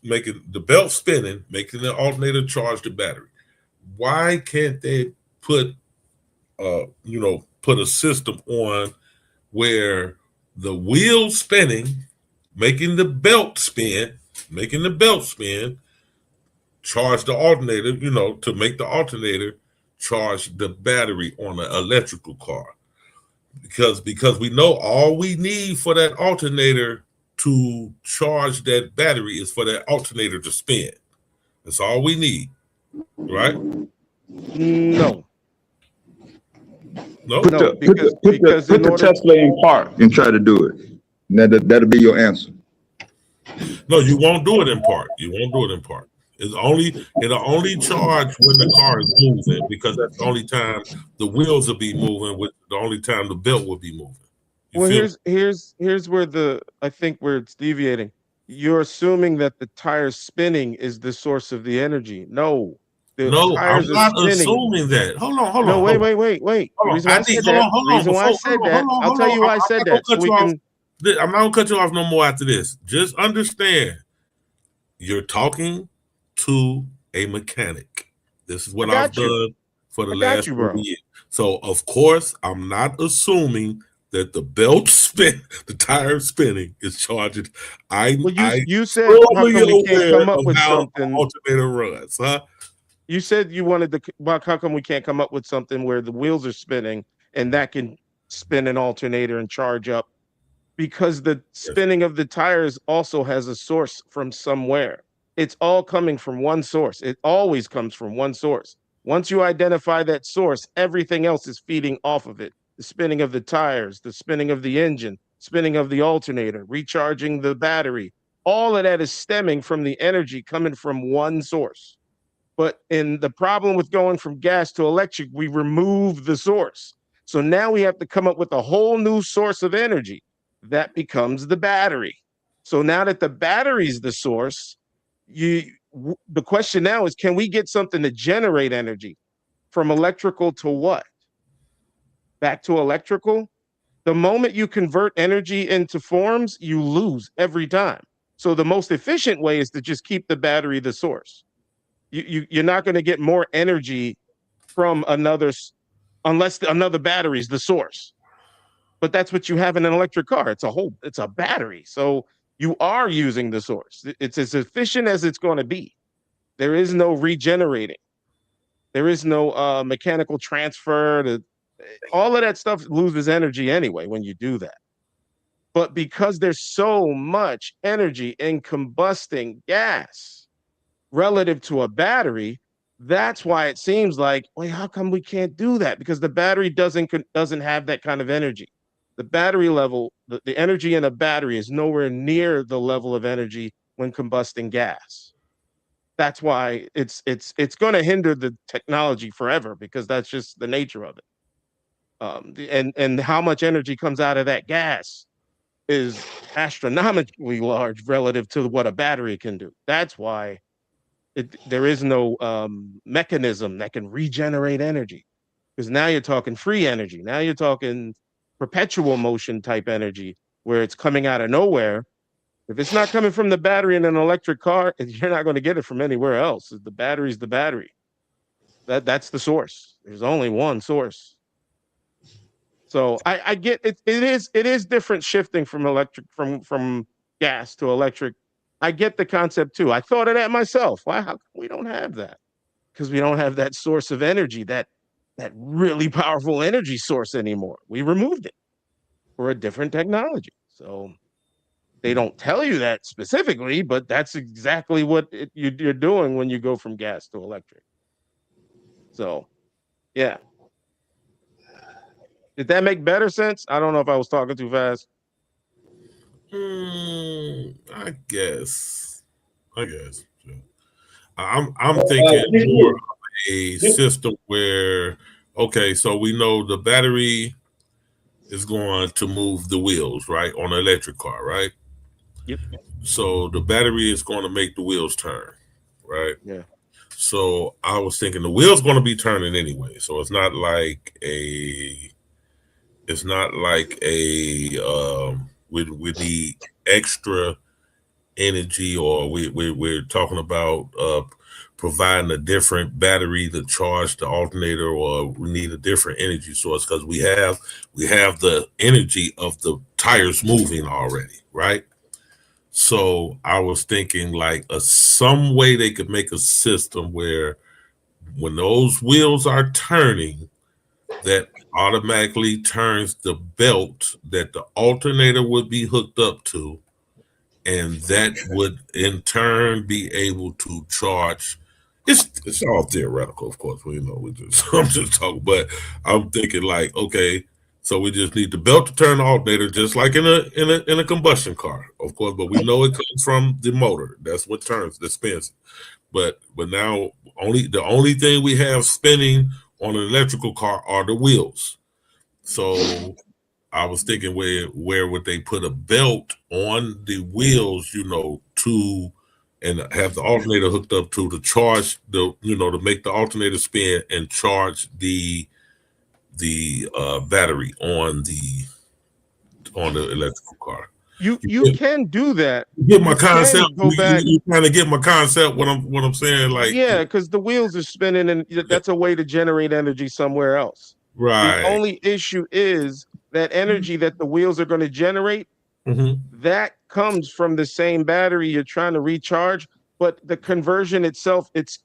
making the belt spinning, making the alternator charge the battery. Why can't they put a system on where the wheel spinning, making the belt spin, charge the alternator, to make the alternator charge the battery on an electrical car. Because we know all we need for that alternator to charge that battery is for that alternator to spin. That's all we need, right? No. No, put the Tesla in park and try to do it. That'll be your answer. No, you won't do it in part. It'll only charge when the car is moving because that's the only time the wheels will be moving. With the only time the belt will be moving. Here's where I think where it's deviating. You're assuming that the tire's spinning is the source of the energy. No. No, I'm not assuming that. Hold on. No, wait. The reason why I said that, I'll tell you why I said that. I'm not gonna cut you off no more after this. Just understand, you're talking to a mechanic. This is what I've done for the last 40 years. So of course, I'm not assuming that the belt spin, the tire spinning is charging. Well, I you said how fully come we can't aware come up of with how something? alternator runs, huh? You said you wanted to. Well, how come we can't come up with something where the wheels are spinning and that can spin an alternator and charge up? Because the Yes. spinning of the tires also has a source from somewhere. It's all coming from one source. It always comes from one source. Once you identify that source, everything else is feeding off of it. The spinning of the tires, the spinning of the engine, spinning of the alternator, recharging the battery. All of that is stemming from the energy coming from one source. But in the problem with going from gas to electric, we remove the source. So now we have to come up with a whole new source of energy that becomes the battery. So now that the battery's the source, the question now is, can we get something to generate energy from electrical to what? Back to electrical? The moment you convert energy into forms, you lose every time. So the most efficient way is to just keep the battery the source. You're not going to get more energy from unless another battery is the source. But that's what you have in an electric car. It's a battery. So you are using the source. It's as efficient as it's going to be. There is no regenerating. There is no mechanical transfer. All of that stuff loses energy anyway when you do that. But because there's so much energy in combusting gas relative to a battery, that's why it seems like, wait, how come we can't do that? Because the battery doesn't have that kind of energy. The battery level, the energy in a battery is nowhere near the level of energy when combusting gas. That's why it's going to hinder the technology forever, because that's just the nature of it. And how much energy comes out of that gas is astronomically large relative to what a battery can do. That's why there is no mechanism that can regenerate energy, because now you're talking free energy. Now you're talking perpetual motion type energy where it's coming out of nowhere. If it's not coming from the battery in an electric car, you're not going to get it from anywhere else. The battery's the battery. That's the source. There's only one source. So I get it. It is different shifting from electric from gas to electric. I get the concept too. I thought of that myself. Why? How come we don't have that? Because we don't have that source of energy, that really powerful energy source anymore. We removed it for a different technology. So they don't tell you that specifically, but that's exactly what you're doing when you go from gas to electric. So, yeah. Did that make better sense? I don't know if I was talking too fast. I guess. I'm thinking more of a system where, okay, so we know the battery is going to move the wheels, right, on an electric car, right? Yep. So the battery is going to make the wheels turn, right? Yeah. So I was thinking the wheel's going to be turning anyway. So it's not like we need extra energy, or we're talking about providing a different battery to charge the alternator, or we need a different energy source, because we have the energy of the tires moving already, right? So I was thinking like some way they could make a system where when those wheels are turning, that automatically turns the belt that the alternator would be hooked up to, and that would in turn be able to charge. It's all theoretical, of course. I'm just talking, but I'm thinking like, okay, so we just need the belt to turn the alternator, just like in a combustion car, of course. But we know it comes from the motor. That's what turns, that spins. But now the only thing we have spinning on an electrical car are the wheels. So I was thinking, where would they put a belt on the wheels, and have the alternator hooked up to charge to make the alternator spin and charge the battery on the electrical car. You can do that. You get my concept. Go back. You kind of get my concept. What I'm saying, like, yeah, because the wheels are spinning, and that's a way to generate energy somewhere else. Right. The only issue is that energy that the wheels are going to generate, that comes from the same battery you're trying to recharge. But the conversion itself, it's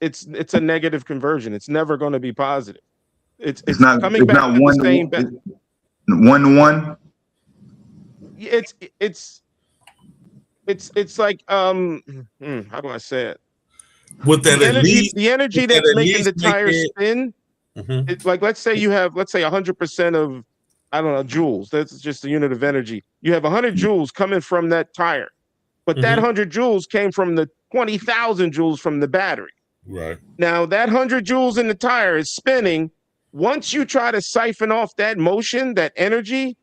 a negative conversion. It's never going to be positive. It's coming It's back not to the one to same. one to one. It's it's like how do I say it? Would that at least The energy would that that's at making least the make tire it? spin. It's like, let's say 100% of, I don't know, joules. That's just a unit of energy. You have 100 joules coming from that tire, but that 100 joules came from the 20,000 joules from the battery. Right. Now that 100 joules in the tire is spinning. Once you try to siphon off that motion, that energy,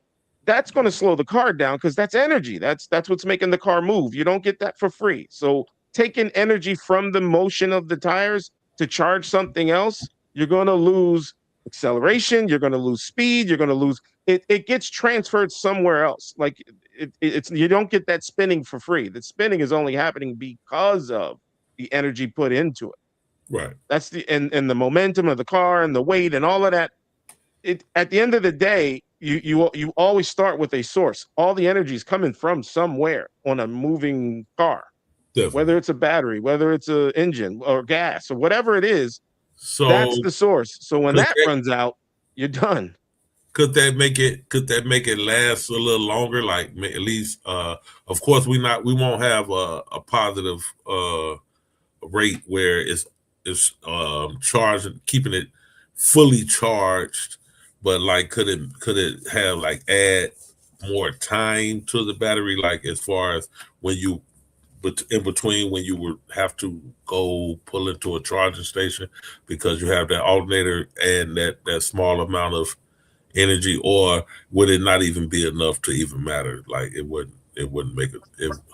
that's going to slow the car down because that's energy. That's what's making the car move. You don't get that for free. So taking energy from the motion of the tires to charge something else, you're going to lose acceleration. You're going to lose speed. You're going to lose it. It gets transferred somewhere else. Like it's you don't get that spinning for free. The spinning is only happening because of the energy put into it. Right. That's and the momentum of the car and the weight and all of that. At the end of the day, you always start with a source. All the energy is coming from somewhere on a moving car. Definitely. Whether it's a battery, whether it's an engine or gas or whatever it is, So that's the source. So when that runs out, you're done. Could that make it last a little longer? Like at least, of course, we won't have a positive rate where it's charged, keeping it fully charged. But like, could it have like add more time to the battery? Like as far as when you in between when you would have to go pull into a charging station because you have that alternator and that small amount of energy, or would it not even be enough to even matter? Like it wouldn't make it.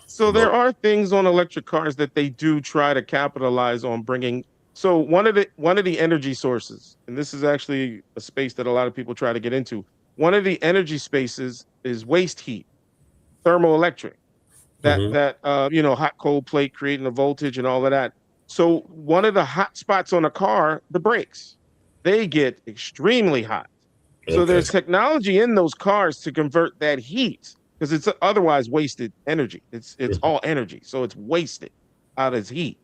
So there are things on electric cars that they do try to capitalize on bringing. So one of the energy sources, and this is actually a space that a lot of people try to get into. One of the energy spaces is waste heat, thermoelectric. That hot cold plate creating a voltage and all of that. So one of the hot spots on a car, the brakes, they get extremely hot. So there's technology in those cars to convert that heat because it's otherwise wasted energy. It's all energy, so it's wasted out as heat.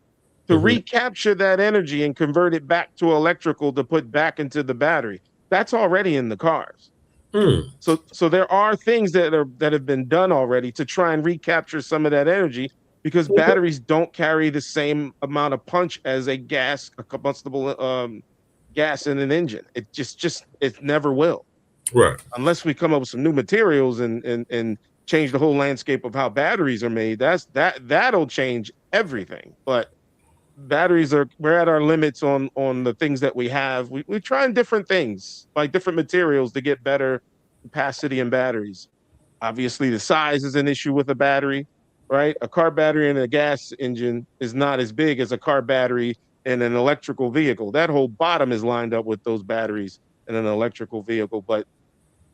To recapture that energy and convert it back to electrical to put back into the battery, that's already in the cars. So there are things that have been done already to try and recapture some of that energy because batteries don't carry the same amount of punch as a combustible gas in an engine. It it never will. Right. Unless we come up with some new materials and change the whole landscape of how batteries are made. That'll change everything. But we're at our limits on the things that we have. We're trying different things, like different materials to get better capacity in batteries. Obviously, the size is an issue with a battery, right? A car battery in a gas engine is not as big as a car battery in an electrical vehicle. That whole bottom is lined up with those batteries in an electrical vehicle. But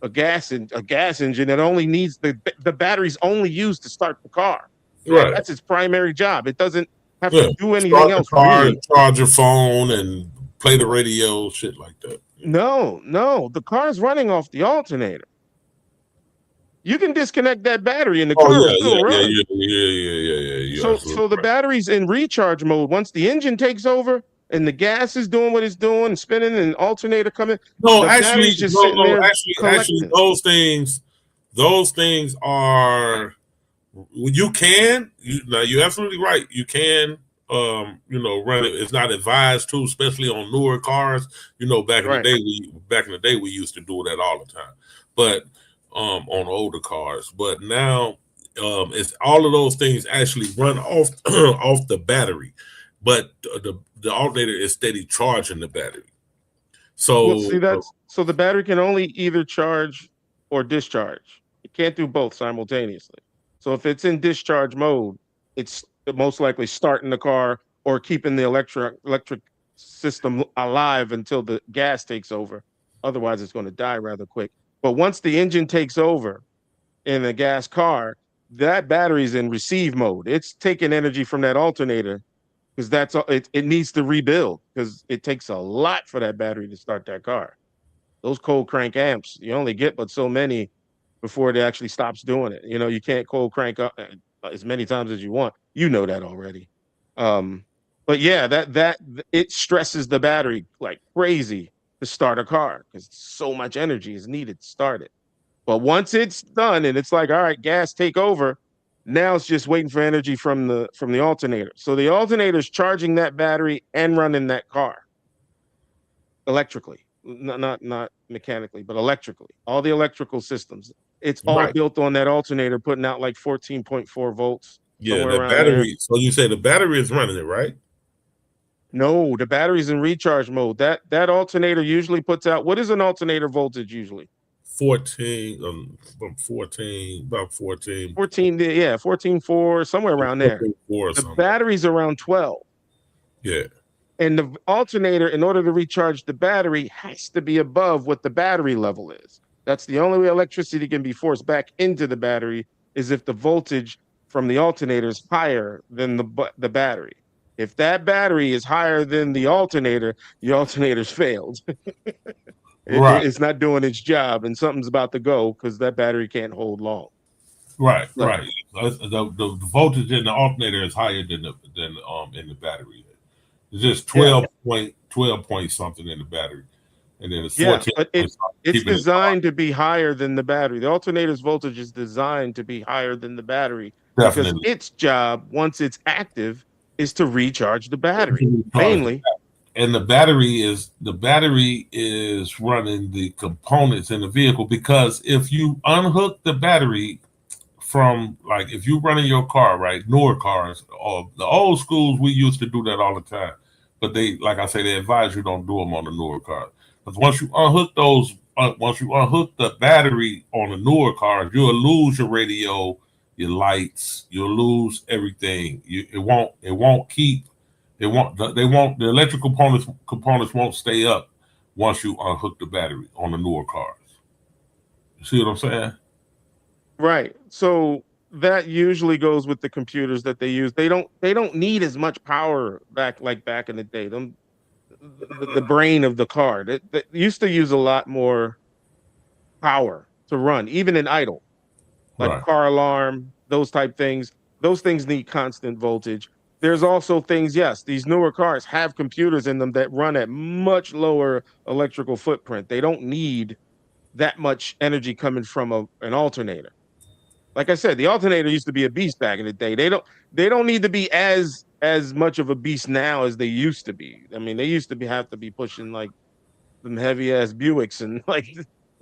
a gas engine, it only needs the battery's only used to start the car. Right. That's its primary job. It doesn't have to do anything Start else. the car, Really. charge your phone, and play the radio, shit like that. No, the car's running off the alternator. You can disconnect that battery and the car will still run. Yeah. So the battery's in recharge mode. Once the engine takes over and the gas is doing what it's doing, spinning and alternator coming. No, actually, those things are. You're absolutely right. You can, run it. It's not advised to, especially on newer cars. Back in the day, we used to do that all the time. But on older cars, but now it's all of those things actually run off off the battery, but the alternator is steady charging the battery. So so the battery can only either charge or discharge. It can't do both simultaneously. So if it's in discharge mode, it's most likely starting the car or keeping the electric system alive until the gas takes over. Otherwise, it's going to die rather quick. But once the engine takes over in a gas car, that battery's in receive mode. It's taking energy from that alternator because it needs to rebuild because it takes a lot for that battery to start that car. Those cold crank amps, you only get but so many before it actually stops doing it. You can't cold crank up as many times as you want. You know that already. But yeah, that it stresses the battery like crazy to start a car because so much energy is needed to start it. But once it's done and it's like, all right, gas take over, now it's just waiting for energy from the alternator. So the alternator is charging that battery and running that car electrically, not mechanically, but electrically. All the electrical systems. It's all Right. built on that alternator, putting out like 14.4 volts, Yeah, somewhere the around there. battery. So you say the battery is running it, right? No, the battery's in recharge mode. That alternator usually puts out, what is an alternator voltage usually? 14, about 14, 14, yeah, 14.4, somewhere around there. 14.4 or The something. battery's around 12. Yeah. And the alternator, in order to recharge the battery, has to be above what the battery level is. That's the only way electricity can be forced back into the battery, is if the voltage from the alternator is higher than the battery. If that battery is higher than the alternator's failed. Right. It's not doing its job, and something's about to go because that battery can't hold long. Right. So, Right. The voltage in the alternator is higher than in the battery. It's just yeah, 12 point something in the battery, and then it's yeah, 14 but point something, it's keeping it on. designed to be higher than the battery. The alternator's voltage is designed to be higher than the battery because Definitely. its job, once it's active, is to recharge the battery Because mainly. and the battery is running the components in the vehicle, because if you unhook the battery from, like, if you run in your car, right, newer cars, or the old schools, we used to do that all the time, but they, like I say, they advise you don't do them on the newer cars, because once you unhook the battery on the newer cars, you'll lose your radio, your lights, you'll lose everything. The electrical components won't stay up once you unhook the battery on the newer cars. You see what I'm saying? Right. So that usually goes with the computers that they use. They don't need as much power back in the day. The brain of the car that used to use a lot more power to run, even in idle, like Right. car alarm, those type things. Those things need constant voltage. There's also things, yes, these newer cars have computers in them that run at much lower electrical footprint. They don't need that much energy coming from an alternator. Like I said, the alternator used to be a beast back in the day. They don't need to be as much of a beast now as they used to be. I mean, they used to have to be pushing like them heavy ass Buicks and like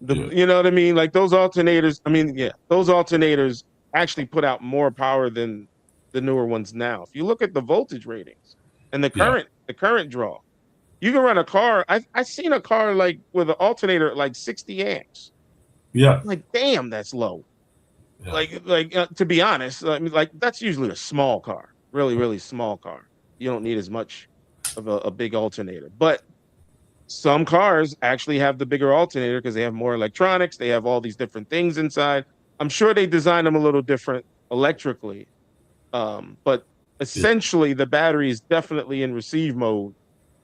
Yeah. you know what I mean? Like those alternators, I mean, yeah, those alternators actually put out more power than the newer ones now. If you look at the voltage ratings and Yeah. the current draw, you can run a car. I've seen a car like with an alternator at like 60 amps. Yeah. I'm like, damn, that's low. Yeah. Like to be honest, I mean, like that's usually a small car, really, really small car. You don't need as much of a big alternator. But some cars actually have the bigger alternator because they have more electronics. They have all these different things inside. I'm sure they designed them a little different electrically. But Yeah. essentially, the battery is definitely in receive mode.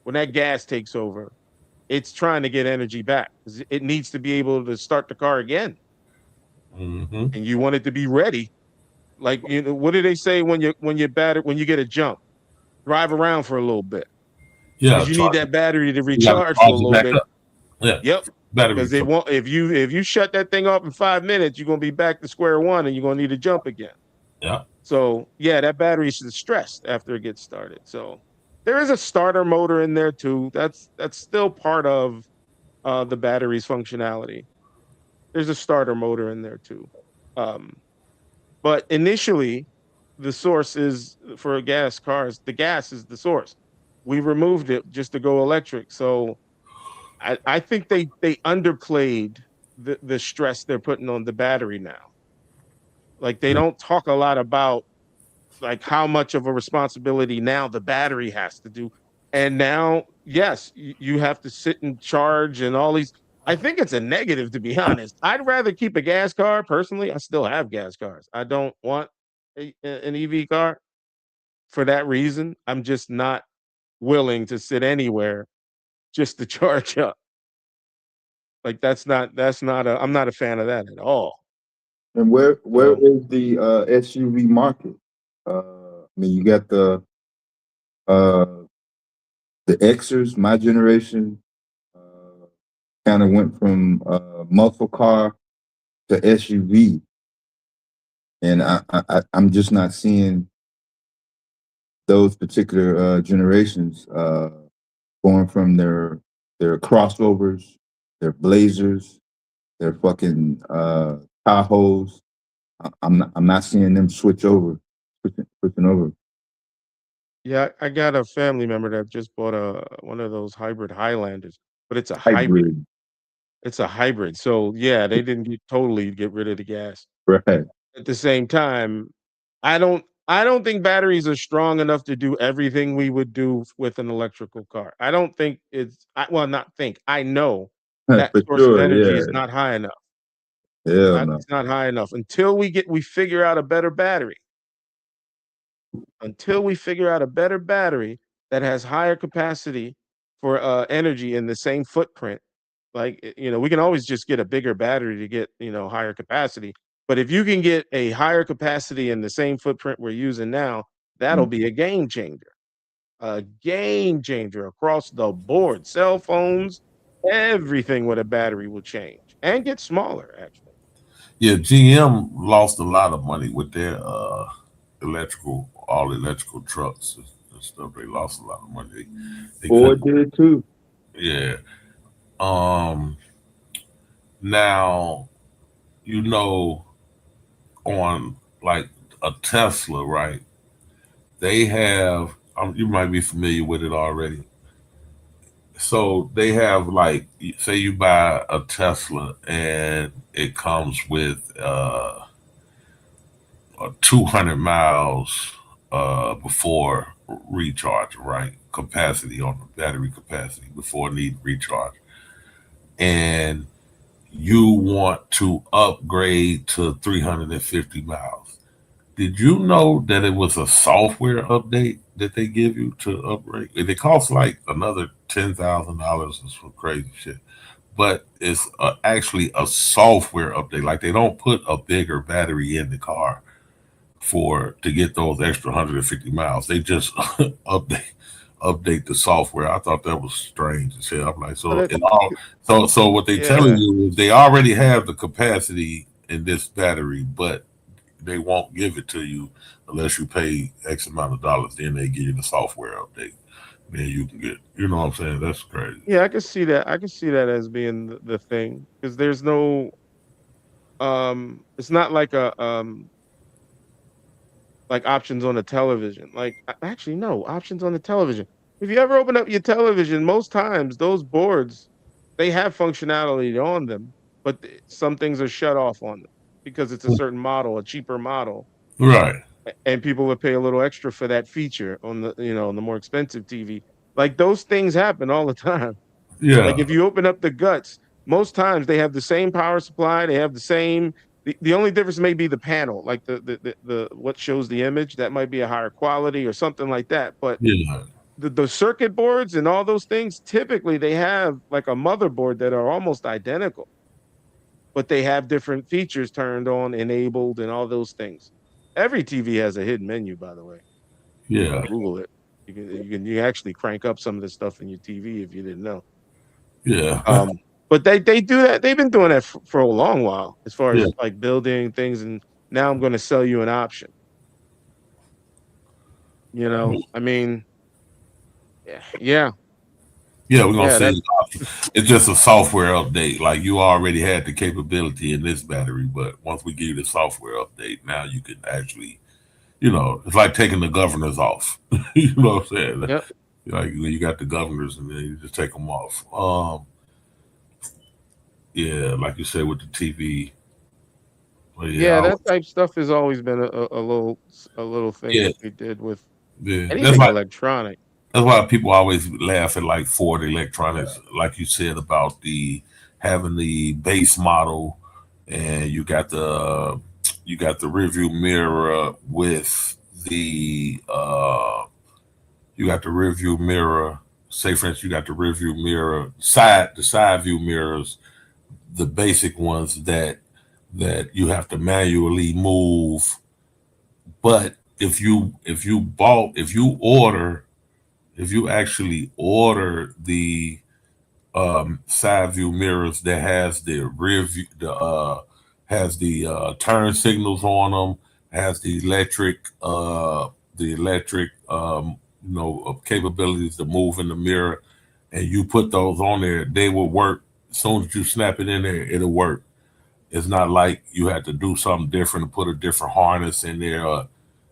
When that gas takes over, it's trying to get energy back because it needs to be able to start the car again. Mm-hmm. And you want it to be ready. Like, what do they say when you get a jump? Drive around for a little bit Yeah. because you need that battery to You gotta recharge for a charge it little back bit. up. Yeah. Yep. Battery. Because they won't, if you shut that thing off in 5 minutes, you're gonna be back to square one and you're gonna need to jump again. Yeah. So yeah, that battery is stressed after it gets started. So there is a starter motor in there too. That's still part of the battery's functionality. There's a starter motor in there too. Um, but initially, the source is for gas cars. The gas is the source. We removed it just to go electric. So I think they underplayed the stress they're putting on the battery now. Like they don't talk a lot about like how much of a responsibility now the battery has to do. And now, yes, you have to sit and charge and all these. I think it's a negative, to be honest. I'd rather keep a gas car personally. I still have gas cars. I don't want an EV car for that reason. I'm just not willing to sit anywhere just to charge up. Like that's not a I'm not a fan of that at all. And where So is the SUV market? I mean, you got uh, Xers. My generation kind of went from muscle car to SUV, and I'm just not seeing those particular generations going from their crossovers, their Blazers, their fucking Tahoes. I'm not seeing them switching over. yeah, I got a family member that just bought a one of those hybrid Highlanders, but it's a hybrid. Hybrid, It's a hybrid. So yeah, they didn't totally get rid of the gas. right? At the same time, I don't think batteries are strong enough to do everything we would do with an electrical car. I don't think well, not think. I know that For source of sure, energy is yeah. not high enough. Hell Not no. it's not high enough until we figure out a better battery. Until we figure out a better battery that has higher capacity for energy in the same footprint. Like we can always just get a bigger battery to get higher capacity. But if you can get a higher capacity in the same footprint we're using now, that'll Mm. be a game changer. A game changer across the board. Cell phones, everything with a battery will change and get smaller. Actually, Yeah, GM lost a lot of money with their all electrical trucks and stuff. They lost a lot of money. They Ford couldn't. did too. Yeah. Um. Now you know on like a Tesla, right? They have. You might be familiar with it already. So they have like, say you buy a Tesla and it comes with 200 miles before recharge, right? Capacity on the battery capacity before need recharge. And you want to upgrade to 350 miles. Did you know that it was a software update that they give you to upgrade? It costs like another $10,000 or some crazy shit, but it's actually a software update. Like they don't put a bigger battery in the car to get those extra 150 miles. They just update the software. I thought that was strange as hell. I'm like, but so it all so what they telling yeah, you is they already have the capacity in this battery, but they won't give it to you unless you pay X amount of dollars. Then they give you the software update. Then you can get, you know what I'm saying? That's crazy. yeah, I can see that. I can see that as being the thing because there's no it's not like a like options on the television. Like actually no, options on the television. If you ever open up your television, most times those boards they have functionality on them, but some things are shut off on them because it's a certain model, a cheaper model, Right. and people would pay a little extra for that feature on the more expensive TV. Like those things happen all the time. Like Yeah. if you open up the guts, most times they have the same power supply, they have the same the only difference may be the panel, like the what shows the image, that might be a higher quality or something like that. But Yeah. the circuit boards and all those things, typically they have like a motherboard that are almost identical, but they have different features turned on, enabled, and all those things. Every TV has a hidden menu, by the way. You can Yeah. Google it. You can actually crank up some of the stuff in your TV if you didn't know. Yeah. But they do that. They've been doing that for a long while, as far Yeah. as like building things. And now I'm going to sell you an option. I mean, yeah, Yeah, we're gonna yeah. say That it's just a software update. Like you already had the capability in this battery, but once we give you the software update, now you can actually, it's like taking the governors off. You know what I'm saying? Yep. Like you got the governors, and then you just take them off. Yeah, like you said with the TV. Well, yeah, Yeah, that type stuff has always been a little thing yeah, that they did with yeah. anything electronic. That's why people always laugh at like Ford Electronics, like you said about the having the base model, and you got the rearview mirror with the you got the rearview mirror. Say for instance, you got the rearview mirror the side view mirrors, the basic ones that that you have to manually move. But if you actually order the side view mirrors that has the rear view, has the turn signals on them, has the electric capabilities to move in the mirror, and you put those on there, they will work. As soon as you snap it in there, it'll work. It's not like you had to do something different to put a different harness in there or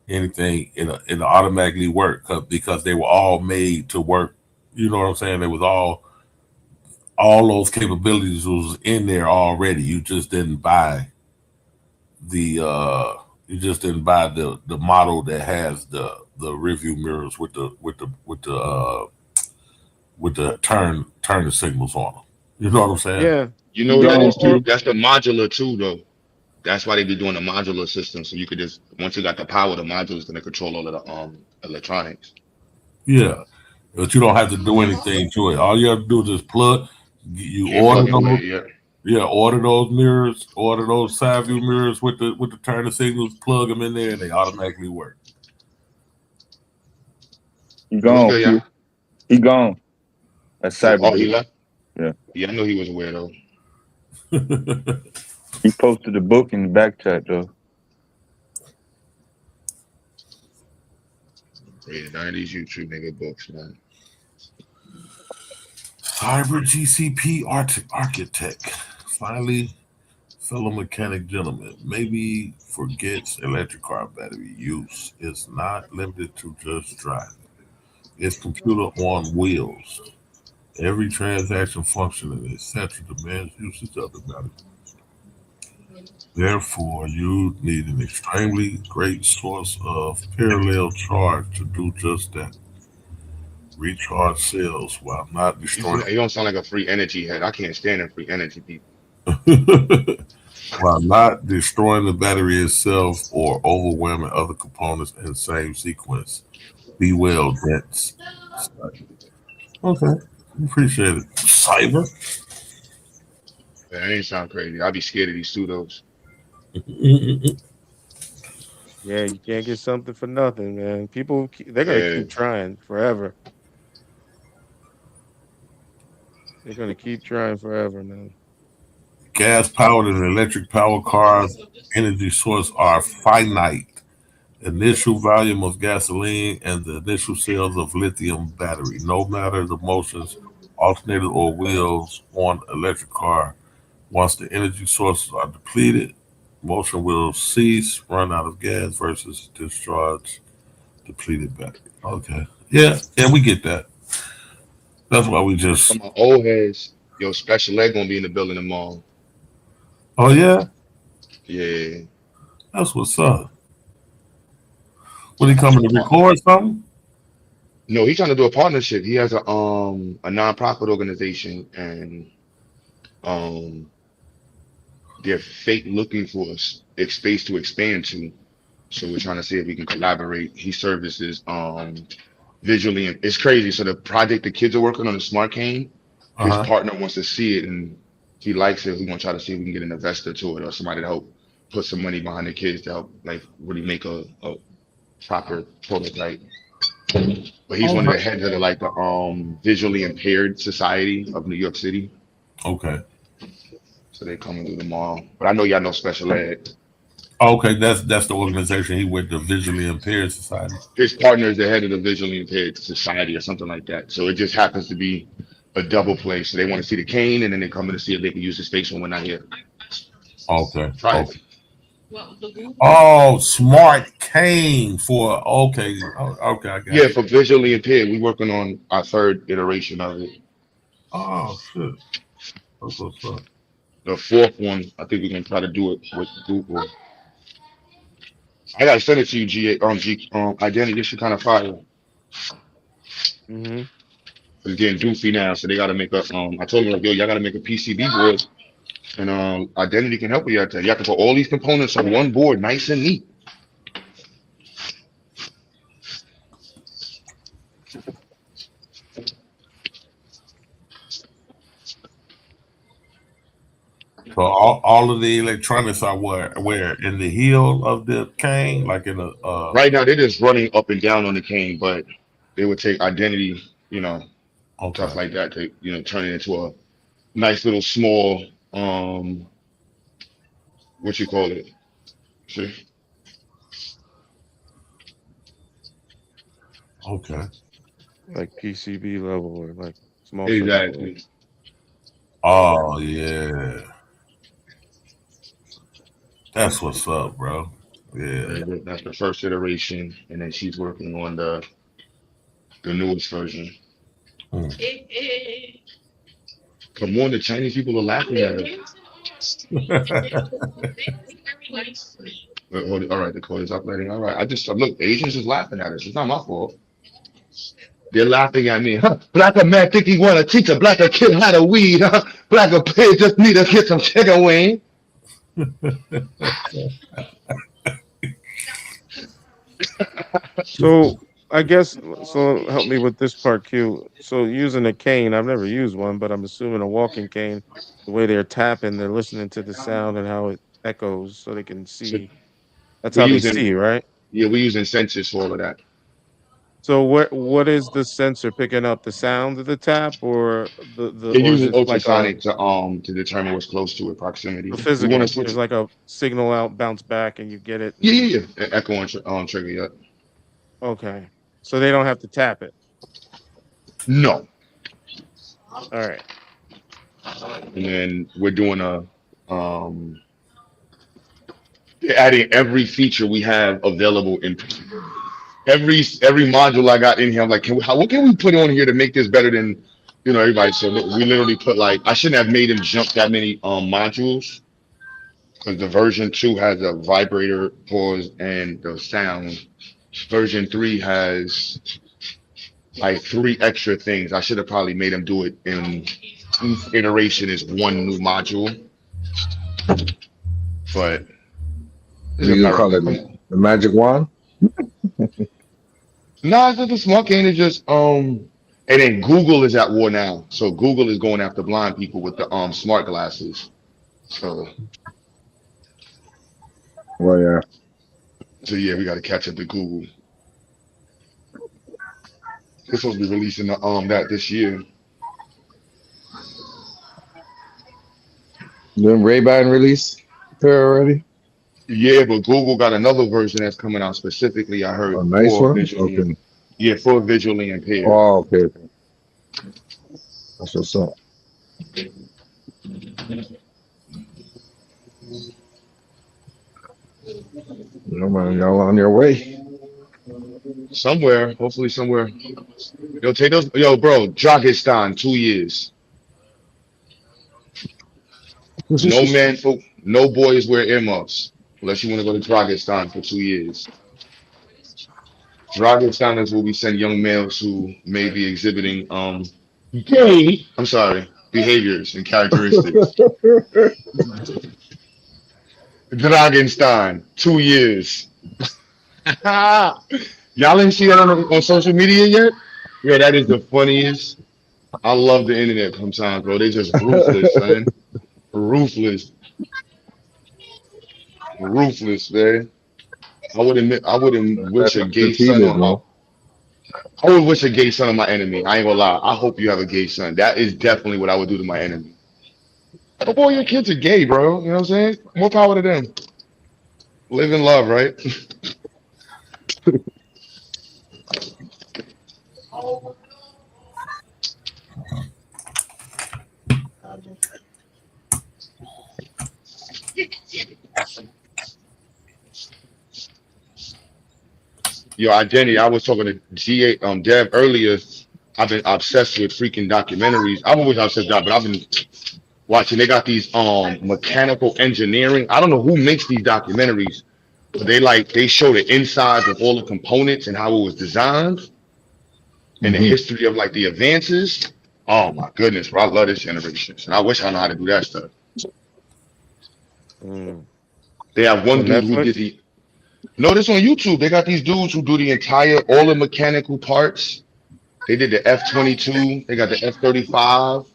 anything. It'll automatically work because they were all made to work. You know what I'm saying? It was all those capabilities was in there already. You just didn't buy the the model that has the rear view mirrors with the turn the signals on them. You know what I'm saying? Yeah. You know You what that gone, is too? Q. That's the modular too, though. That's why they be doing a modular system, so you could just once you got the power, the module is gonna control all of the electronics. Yeah, but you don't have to do anything to it. All you have to do is just plug. You Yeah, plug order and play. those. Yeah. Yeah, order those mirrors. Order those side view mirrors with the turn signals. Plug them in there, and they automatically work. He It was gone, good, yeah. Q. He gone. That's Oh, Cyber he Dude. left. Yeah. Yeah, I know he was aware though. He posted the book in the back chat though. Yeah, none of these YouTube nigga books, man. Cyber GCP architect. Finally, fellow mechanic gentlemen, maybe forgets electric car battery use is not limited to just driving. It's computer on wheels. Every transaction functioning etc. demands usage of the battery. Therefore, you need an extremely great source of parallel charge to do just that. Recharge cells while not destroying You don't sound like a free energy head. I can't stand them free energy people. while not destroying the battery itself or overwhelming other components in the same sequence. Be well, gents. Okay, appreciate it. Cyber. Man, that ain't sound crazy. I'd be scared of these pseudos. Yeah, you can't get something for nothing, man. People, they're gonna Yeah. keep trying forever. They're gonna keep trying forever, man. Gas powered and electric power cars energy source are finite. Initial volume of gasoline and the initial cells of lithium battery. No matter the motions, alternator or wheels on electric car. Once the energy sources are depleted, motion will cease, run out of gas versus discharge depleted battery. Okay. Yeah, we get that. That's why we From just my old heads, yo, Special Ed gonna be in the building tomorrow. oh yeah, Yeah. that's what's up. When he coming to record something? No, he's trying to do a partnership. He has a nonprofit organization and um they're fake looking for a space to expand to. So we're trying to see if we can collaborate. He services visually and it's crazy. So the project the kids are working on, the Smart Cane, his Uh-huh. partner wants to see it and he likes it. We're gonna try to see if we can get an investor to it or somebody to help put some money behind the kids to help like really make a proper prototype. But he's one of the heads of the like the visually impaired society of New York City. Okay. So they coming through tomorrow. But I know y'all know special ed. Okay, that's the organization he with, the visually impaired society. His partner is the head of the visually impaired society or something like that. So it just happens to be a double play. So they want to see the cane and then they come in to see if they can use the space when we're not here. Okay. Try it. Okay. Oh, smart cane for okay. Okay, I got Yeah, it. for visually impaired, we're working on our third iteration of it. Oh shit. That's what's up. The fourth one, I think we can try to do it with Google. I gotta send it to you, Identity. This shit kind of fire. Mm-hmm. It's getting doofy now, so they gotta make a. I told them like, yo, y'all gotta make a PCB board, and Identity can help you out there. You have to put all these components on one board, nice and neat. So all of the electronics are where in the heel of the cane, like in the Right now, they're just running up and down on the cane, but they would take identity, stuff okay. like that to, turn it into a nice little small, what you call it? See? Okay. Like PCB level or like small circuit board. Exactly. Oh yeah. That's what's up, bro. Yeah. That's the first iteration, and then she's working on the newest version. Hmm. Come on, the Chinese people are laughing at her. All right, the code is uploading. All right, look, Asians is laughing at us. It's not my fault. They're laughing at me. Huh? Blacker man think he want to teach a blacker kid how to weed. Huh? Blacker pig just need to get some chicken wing. So I guess so. Help me with this part, Q. So using a cane, I've never used one, but I'm assuming a walking cane. The way they're tapping, they're listening to the sound and how it echoes, so they can So see. That's we're how they using see, right? we're using sensors for all of that. So what is the sensor picking up? The sound of the tap, or They're or is using it like a ultrasonic to determine what's close to it, proximity. We want to physical? switch There's it. like a signal out, bounce back, and you get it. Yeah, And, yeah, yeah. Echo on trigger. Yeah. okay, so they don't have to tap it. No. All right. And then we're doing adding every feature we have available in every module I got in here. I'm like, what can we put on here to make this better than everybody? So we literally put like I shouldn't have made him jump that many modules because the version 2 has a vibrator pause and the sound. Version 3 has like 3 extra things. I should have probably made him do it in each iteration is one new module. But it's You gonna call America. it the magic wand? No, it's not the smart cane. It's just and then Google is at war now. So Google is going after blind people with the smart glasses. So Well, yeah. yeah, we got to catch up to Google. They're supposed to be releasing that this year. Didn't Ray-Ban release there already? Yeah, but Google got another version that's coming out specifically. I heard A nice for one? visually, Okay. yeah, for visually impaired. Oh, okay. That's what's up. No man, y'all on your way. Somewhere, hopefully somewhere. Yo, take those. Yo, bro, Dragistan, 2 years. No man, no boys wear earmuffs unless you want to go to Dragistan for 2 years. Dragistan is where we send young males who may be exhibiting gay. I'm sorry, behaviors and characteristics. Dragistan, 2 years. Y'all didn't see that on social media yet? Yeah, that is the funniest. I love the internet sometimes, bro. They just ruthless, man. Ruthless. Ruthless, man. I wouldn't wish That's a gay son repeated, on my bro. I would wish a gay son on my enemy. I ain't gonna lie. I hope you have a gay son. That is definitely what I would do to my enemy. Oh boy, your kids are gay, bro. You know what I'm saying? More power to them. Live in love, right? Your identity. I was talking to Dev earlier. I've been obsessed with freaking documentaries. I've always obsessed with that, but I've been watching. They got these mechanical engineering. I don't know who makes these documentaries, but they show the insides of all the components and how it was designed and the history of like the advances. Oh my goodness, bro. I love this generation. And I wish I know how to do that stuff. They have one On dude who did Netflix? the no, this on YouTube. They got these dudes who do the entire all the mechanical parts. They did the F-22. They got the F-35.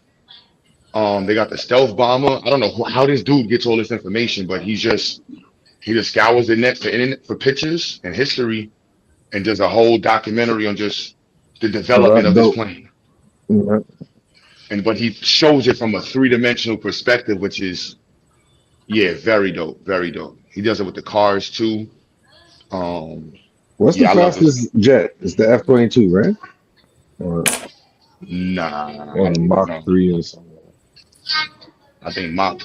They got the stealth bomber. I don't know how this dude gets all this information, but he just scours the net for internet for pictures and history, and does a whole documentary on just the Oh, development that's of this dope. plane. Yeah. And but he shows it from a three-dimensional perspective, which is very dope, very dope. He does it with the cars too. Um, What's the yeah, I love it. fastest jet? It's the F-22, right? Or Nah, I or don't even Mach know. 3 or something. I think Mach.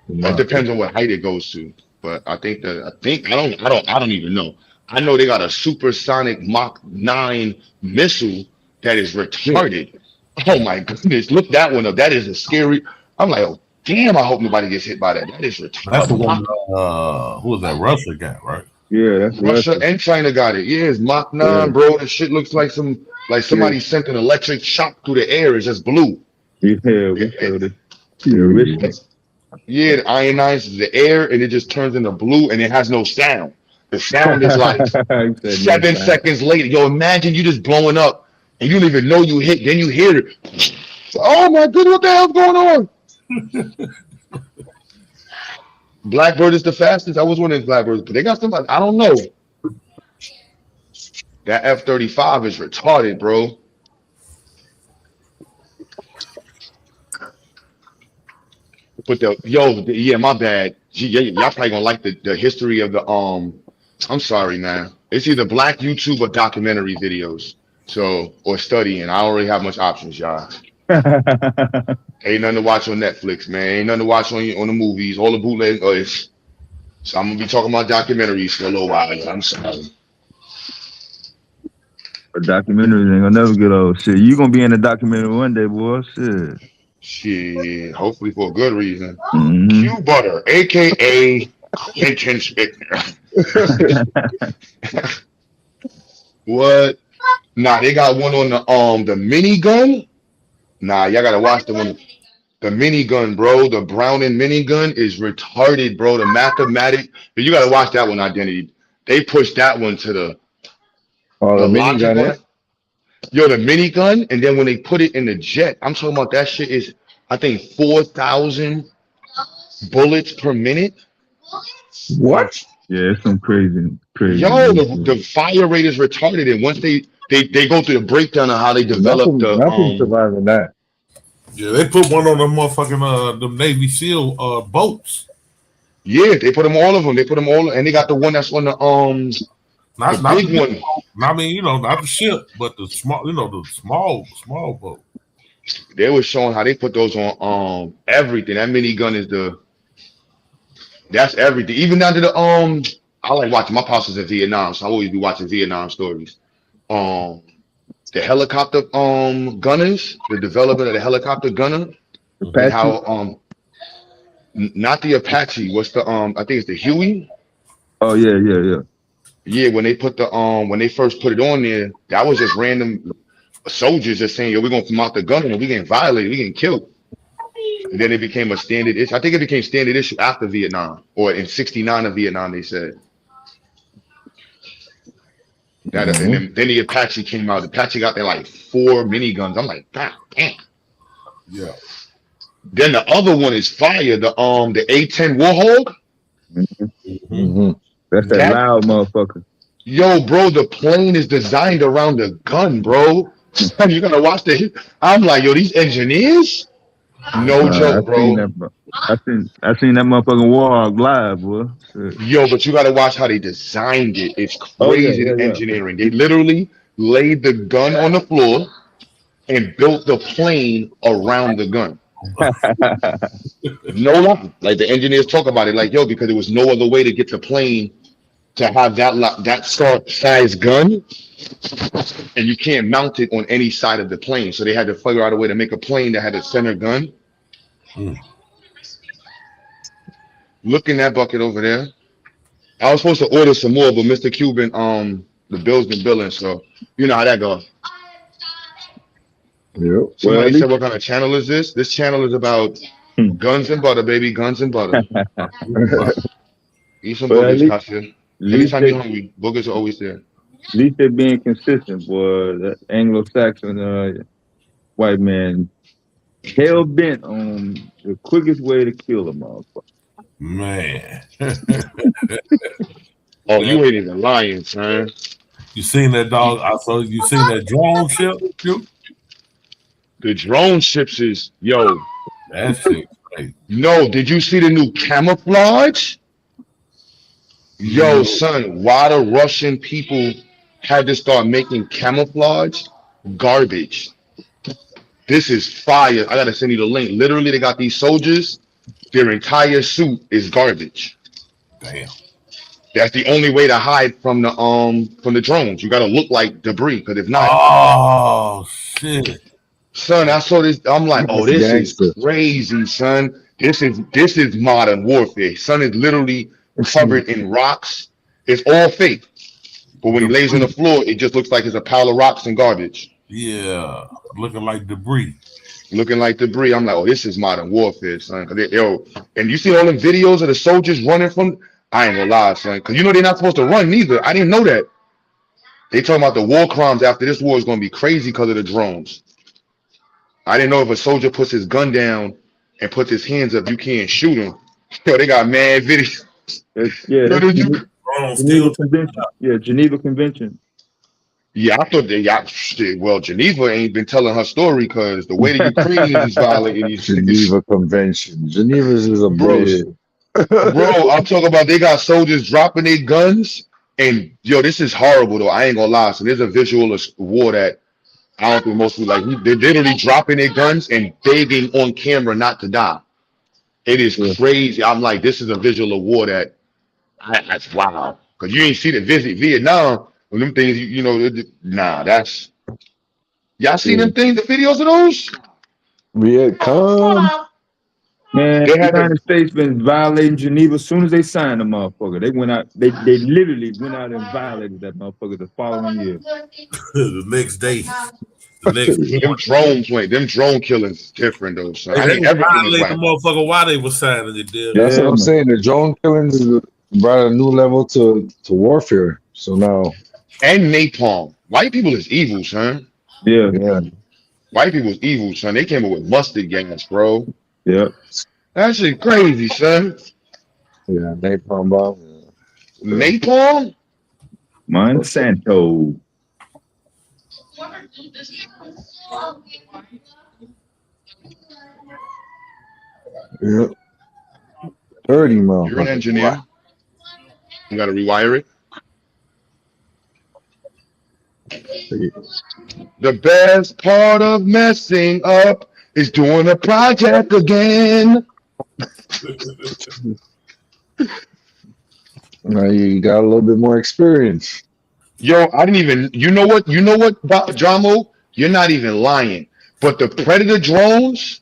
It Mach. depends on what height it goes to, but I don't even know. I know they got a supersonic Mach 9 missile that is Yeah. retarded. Oh my goodness, look that one up. That is a scary. I'm like, oh damn, I hope nobody gets hit by that. That is That's the retarded. one. Who was that? Russia got right. Yeah, that's Russia Russia. and China got it. Yeah, it's Mach Yeah, 9, bro. That shit looks like yeah, somebody sent an electric shock through the air. It's just blue. yeah. We It, showed it, it. Yeah, rich. Yeah. yeah, it ionizes the air and it just turns into blue and it has no sound. The sound is like He said no 7 seconds later. Yo, imagine you just blowing up and you don't even know you hit. Then you hear it. Oh my goodness, what the hell's going on? Blackbird is the fastest. I was wondering if Blackbird, but they got somebody. I don't know. That F-35 is retarded, bro. But yeah, my bad. Y'all probably gonna like the history of the I'm sorry, man. It's either black YouTube or documentary videos. So or studying. I don't really have much options, y'all. Ain't nothing to watch on Netflix, man. Ain't nothing to watch on the movies. All the bootleg. So I'm gonna be talking about documentaries for a little while. I'm sorry. Documentaries ain't gonna never get old. Shit, you gonna be in a documentary one day, boy. Shit. Shit. Hopefully for a good reason. Mm-hmm. Q Butter, aka Clinton Spickner. What? Nah, they got one on the minigun. Nah, y'all gotta watch the one. The minigun, bro. The Browning minigun is retarded, bro. The mathematic. You gotta watch that one, Identity. They pushed that one to Oh, the the logic minigun, on eh? it. Yo, the minigun, and then when they put it in the jet, I'm talking about that shit is, I think, 4,000 bullets per minute. What? Yeah, it's some crazy, crazy. Yo, the fire rate is retarded, and once they go through the breakdown of how they develop the Nothing surviving that. Yeah, they put one on the motherfucking the Navy SEAL boats. Yeah, they put them all of them. They put them all, and they got the one that's on the Not big the one. I mean, not the ship, but the small, the small boat. They were showing how they put those on everything. That minigun is that's everything. Even down to the I like watching my pops was in Vietnam, so I always be watching Vietnam stories. Um the helicopter gunners, the development of the helicopter gunner, and Apache. how not the Apache, what's the I think it's the Huey. Oh yeah, yeah, yeah. Yeah, when they put the when they first put it on there, that was just random soldiers just saying, yo, we're gonna come out the gunner and we getting violated, we getting killed. And then it became a standard issue. I think it became standard issue after Vietnam, or in '69 of Vietnam, they said. That and then the Apache came out. The Apache got there like 4 miniguns. I'm like, God damn. Yeah. Then the other one is fire. The A-10 Warhawk. Mm-hmm. That's that loud motherfucker. Yo, bro, the plane is designed around the gun, bro. You're gonna watch I'm like, yo, these engineers? No I joke, seen bro. that. I seen that motherfucking Warhawk live, boy. Shit. Yo, but you gotta watch how they designed it. It's Oh yeah, crazy, yeah, the yeah. engineering. They literally laid the gun on the floor and built the plane around the gun. No lie. Like the engineers talk about it, like, yo, because there was no other way to get the plane to have that size gun, and you can't mount it on any side of the plane. So they had to figure out a way to make a plane that had a center gun. Look in that bucket over there. I was supposed to order some more, but Mr. Cuban, the bill's been billing, so you know how that goes. Yep. Somebody said, what kind of channel is this? This channel is about guns and butter, baby. Guns and butter. Eat some boogers, Kasha. Anytime you're hungry, boogers are always there. At least they're being consistent, boy. That Anglo-Saxon white man hell bent on the quickest way to kill a motherfucker. Man. Oh, Yeah. you ain't even lying, son. You seen that dog? I saw you seen that drone ship? You? The drone ships is yo. That shit crazy. No, did you see the new camouflage? Yo, No. son, why the Russian people had to start making camouflage garbage? This is fire. I gotta send you the link. Literally, they got these soldiers. Their entire suit is garbage. Damn. That's the only way to hide from the drones. You gotta look like debris, because if not, Oh shit. son, I saw this. I'm like, oh, That's this is gangster. crazy, son. This is modern warfare. Son is literally covered in rocks. It's all fake. But when he lays on the Debris. floor, it just looks like it's a pile of rocks and garbage. Yeah. Looking like debris. Looking like debris. I'm like, oh, this is modern warfare, son. Yo, and you see all the videos of the soldiers running from. I ain't gonna lie, son. Because you know they're not supposed to run neither. I didn't know that. They talking about the war crimes after this war is gonna be crazy because of the drones. I didn't know if a soldier puts his gun down and puts his hands up, you can't shoot him. Yo, they got mad videos. Yeah, Yo, that's Drone Geneva still Convention. Yeah, Geneva Convention. yeah, I thought they got shit. Well, Geneva ain't been telling her story because the way the Ukrainians is violating these Geneva Convention. Geneva's is a bro, bullshit. bro, I'm talking about they got soldiers dropping their guns, and yo, this is horrible though. I ain't gonna lie. So there's a visual of war that I don't think most people like. They're literally dropping their guns and begging on camera not to die. It is crazy. I'm like, this is a visual of war that's wow. Because you ain't see the visit Vietnam when them things, nah, that's y'all see them things, the videos of those? Viet Cong. Man, They the had to, United States been violating Geneva as soon as they signed the motherfucker. They went out, they literally went out and violated that motherfucker the following year. the next day. The next them drone killings is different though, son. Hey, I they mean, was everything is violating the whack. motherfucker while they was signing it, dude. That's Yeah, what I'm man. saying. The drone killings brought a new level to warfare. So now, And napalm. White people is evil, son. Yeah, yeah, White people is evil, son. They came up with mustard gas, bro. yeah. That shit crazy, son. yeah, napalm bomb. Yeah. Napalm? Monsanto. Yeah. 30 You're an motherfuckers. engineer. You gotta rewire it. The best part of messing up is doing a project again. Now you got a little bit more experience. Yo, I didn't even. You know what, Jamo? You're not even lying. But the Predator drones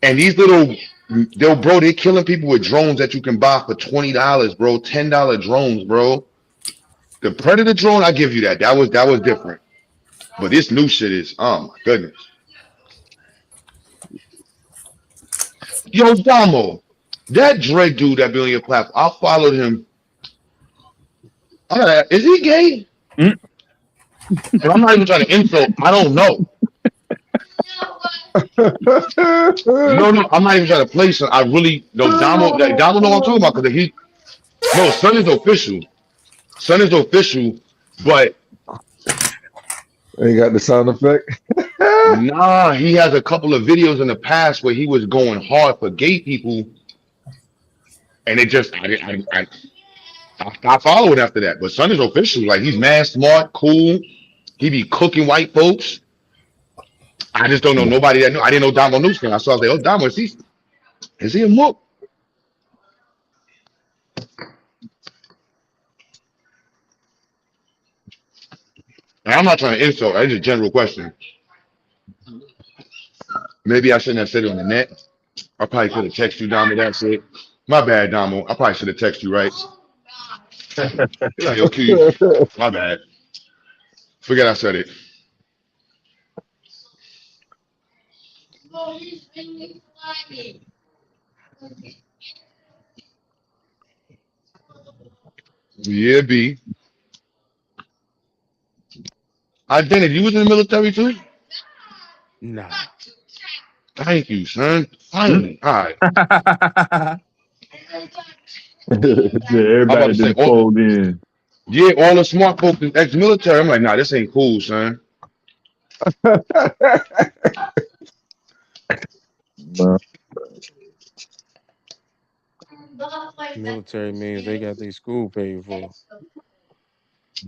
and these bro, they're killing people with drones that you can buy for $20, bro. $10 drones, bro. The Predator drone, I give you that. That was different. But this new shit is, oh my goodness. Yo, Damo, that Dread dude that be on your platform, I followed him. Is he gay? Mm. And I'm not even trying to insult. I don't know. No, I'm not even trying to play some. I really no Damo. Damo know what I'm talking about because Son is official. Son is official, but You got the sound effect? nah, he has a couple of videos in the past where he was going hard for gay people, and it just I stopped following after that. But Son is official. Like he's mad smart, cool. He be cooking white folks. I just don't know nobody that knew. I didn't know Damo knew him. So I was like, oh, Damo, is he a mook? And I'm not trying to insult. It's a general question. Maybe I shouldn't have said it on the net. I probably could have texted you, Damo. That's it. My bad, Damo. I probably should have texted you, right? Like, okay, my bad. Forget I said it. Yeah, B. Identity. You was in the military too? Nah. Thank you, son. Finally. All right. Yeah, I'm about everybody to say, didn't all, fold in. yeah, all the smart folks is ex-military. I'm like, nah, this ain't cool, son. Nah. Military means they got their school paid for.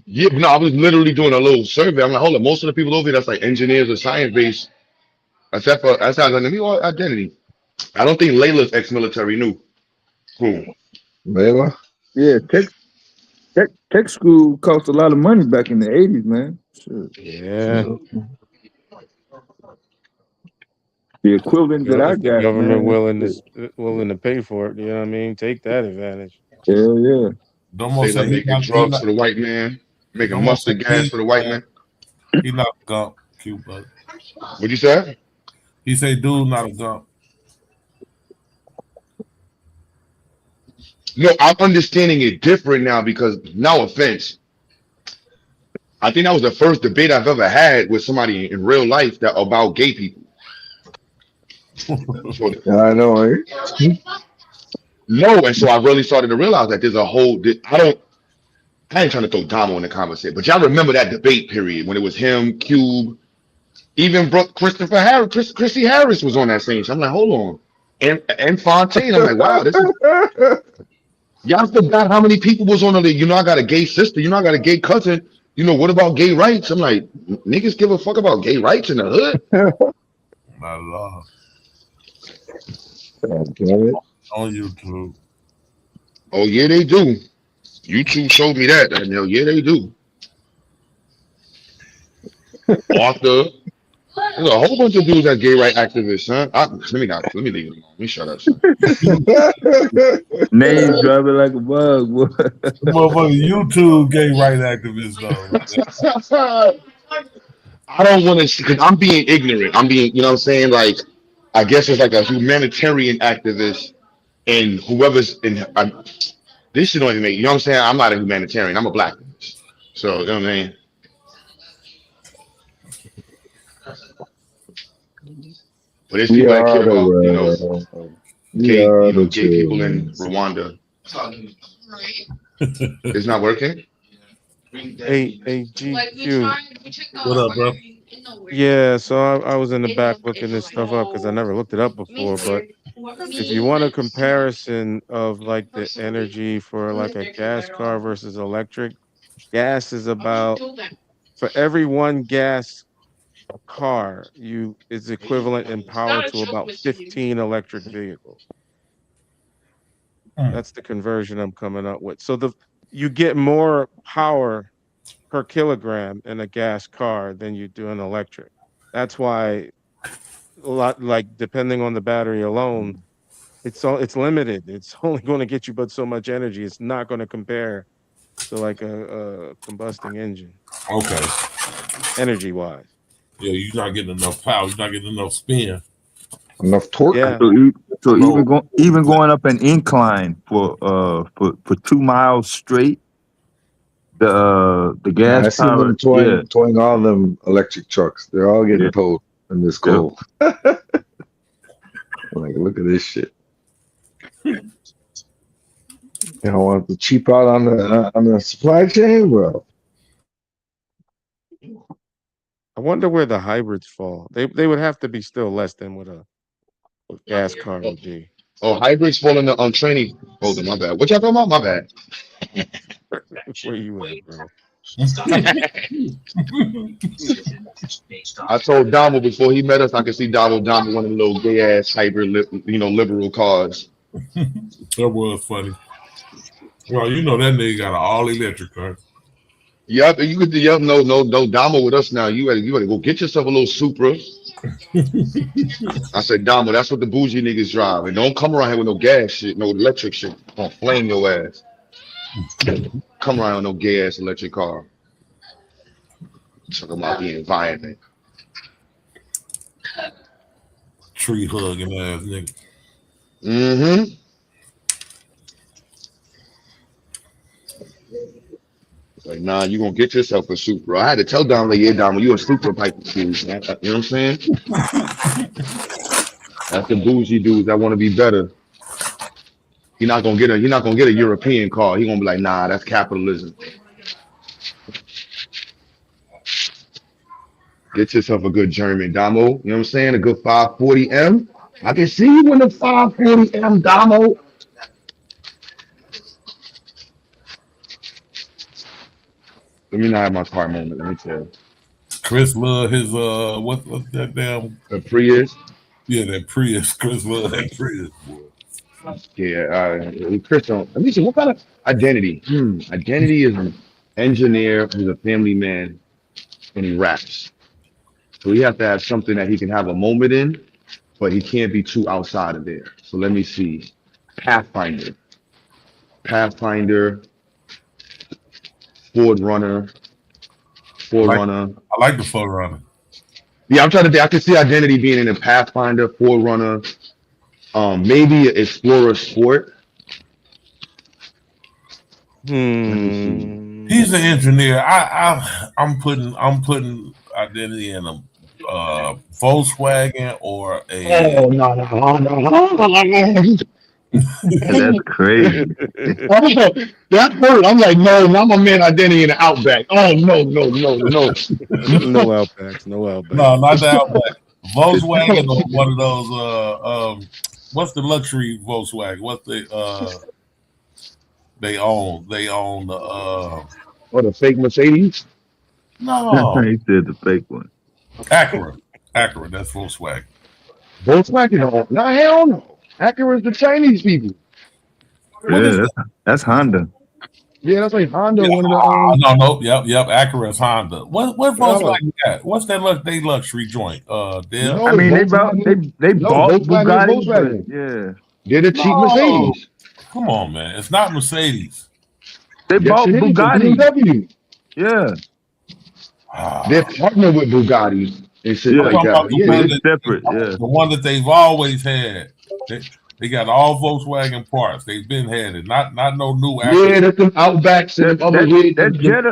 Yeah, but no, I was literally doing a little survey. I'm like, hold on, most of the people over here that's like engineers or science based, except for that sounds like me or identity. I don't think Layla's ex-military knew. Cool. Layla? Yeah, tech school cost a lot of money back in the 80s, man. Sure. Yeah. The equivalent that I If the got, government man. Shit. willing to pay for it, you know what I mean? Take that advantage. Hell yeah. Domo Layla said making drugs for the white man, making Domo said mustard gas for the white man. he not a gump, cute brother. What'd you say? He say dude not a gump. No, I'm understanding it different now because, no offense, I think that was the first debate I've ever had with somebody in real life that about gay people. So, Yeah, I know, eh? no, and so I really started to realize that there's a whole. I ain't trying to throw Damo in the conversation, but y'all remember that debate period when it was him, Cube, even Christopher Harris, Chrissy Harris was on that same show. I'm like, hold on, and Fontaine. I'm like, wow, this is. Y'all forgot how many people was on the. You know, I got a gay sister. You know, I got a gay cousin. You know, what about gay rights? I'm like, niggas give a fuck about gay rights in the hood. Not at all. God damn it. On YouTube. Oh yeah, they do. YouTube showed me that. And hell, yeah, they do. Arthur. There's a whole bunch of dudes that gay right activists, son. Let me leave it alone. Let me shut up, son. Name dropping like a bug, boy. Motherfucker, YouTube gay right activist though. I don't want to, because I'm being ignorant. I'm being, you know what I'm saying? Like, I guess it's like a humanitarian activist, and whoever's in, this shit don't even make, you know what I'm saying? I'm not a humanitarian. I'm a black activist. So, you know what I mean? But there's We people that care are the about, world. We gay, are the gay people in children. Rwanda. It's not working? Hey, GQ. What up, bro? Yeah, so I was in the back looking this stuff up because I never looked it up before. But if you want a comparison of like the energy for like a gas car versus electric, gas is about, for every one gas car, is equivalent in power to about 15 electric vehicles. That's the conversion I'm coming up with. So you get more power per kilogram in a gas car than you do an electric. That's why a lot, like, depending on the battery alone, it's limited. It's only going to get you but so much energy. It's not going to compare to like a combusting engine. Okay. Energy wise. Yeah, you're not getting enough power. You're not getting enough spin. Enough torque. Yeah. So even going up an incline for 2 miles straight, the Yeah, gas I seen power, them towing all them electric trucks. They're all getting towed in this cold. Like, look at this shit. You don't want to cheap out on the supply chain, bro. I wonder where the hybrids fall. They would have to be still less than what a gas car would be. Oh, hybrids fall in the training. Hold on, my bad. What y'all talking about? My bad. Where you at, bro? I told Donald before he met us, I could see Donald one of the little gay ass hybrid, liberal cars. That was funny. Well, you know that nigga got an all electric car. Yep, you could. Yep, no, Damo with us now. You gotta go get yourself a little Supra. I said, Damo, that's what the bougie niggas drive, and don't come around here with no gas shit, no electric shit. Gonna flame your ass. Come around with no gay ass electric car. Talking about the environment. Tree hugging ass nigga. Mm-hmm. Like, nah, you gonna get yourself a Supra. I had to tell Dom, like, yeah, Dom, you a Supra pipe shoes, man. You know what I'm saying? That's the bougie dudes that want to be better. You're not gonna get a European car. He gonna be like, nah, that's capitalism. Get yourself a good German Damo. You know what I'm saying? A good 540M. I can see you in the 540M Damo. Let me not have my car moment. Let me tell you. Chris love his what's that damn The Prius. Yeah, that Prius. Chris love that Prius, boy. Yeah, Chris don't. Let me see what kind of identity. Identity is an engineer who's a family man and he raps. So he has to have something that he can have a moment in, but he can't be too outside of there. So let me see. Pathfinder. Pathfinder, Ford Runner, Forerunner. I like the Forerunner. Yeah, I'm trying to think. I can see identity being in a Pathfinder, Forerunner, maybe Explorer Sport. He's an engineer. I'm putting identity in a Volkswagen or a. Oh no. That's crazy. That hurt. I'm like, no, not my man identity in the Outback. Oh no. No Outbacks, no Outbacks. No, not the Outback. Volkswagen or one of those. What's the luxury Volkswagen? What's the they own? They own the. What, a fake Mercedes? No, He said the fake one. Acura. That's Volkswagen. Volkswagen? No, hell no. Acura is the Chinese people. Yeah, that's Honda. Yeah, that's like Honda. Yeah, One of the no. Yep. Acura is Honda. What Volkswagen got? What's that? They luxury joint. Dale? No, I mean, they Volkswagen. bought Volkswagen is Bugatti, Volkswagen. but yeah, They're the cheap Mercedes. Come on, man. It's not Mercedes. they bought Yes, it is. It's Bugatti. BMW. Yeah, They're partnered with Bugatti and shit yeah, like that. yeah, Yeah, it's separate. Yeah, The one that they've always had. They got all Volkswagen parts. They've been had it. Not no new Acura. yeah, that's them Outbacks and them other weird. that Jetta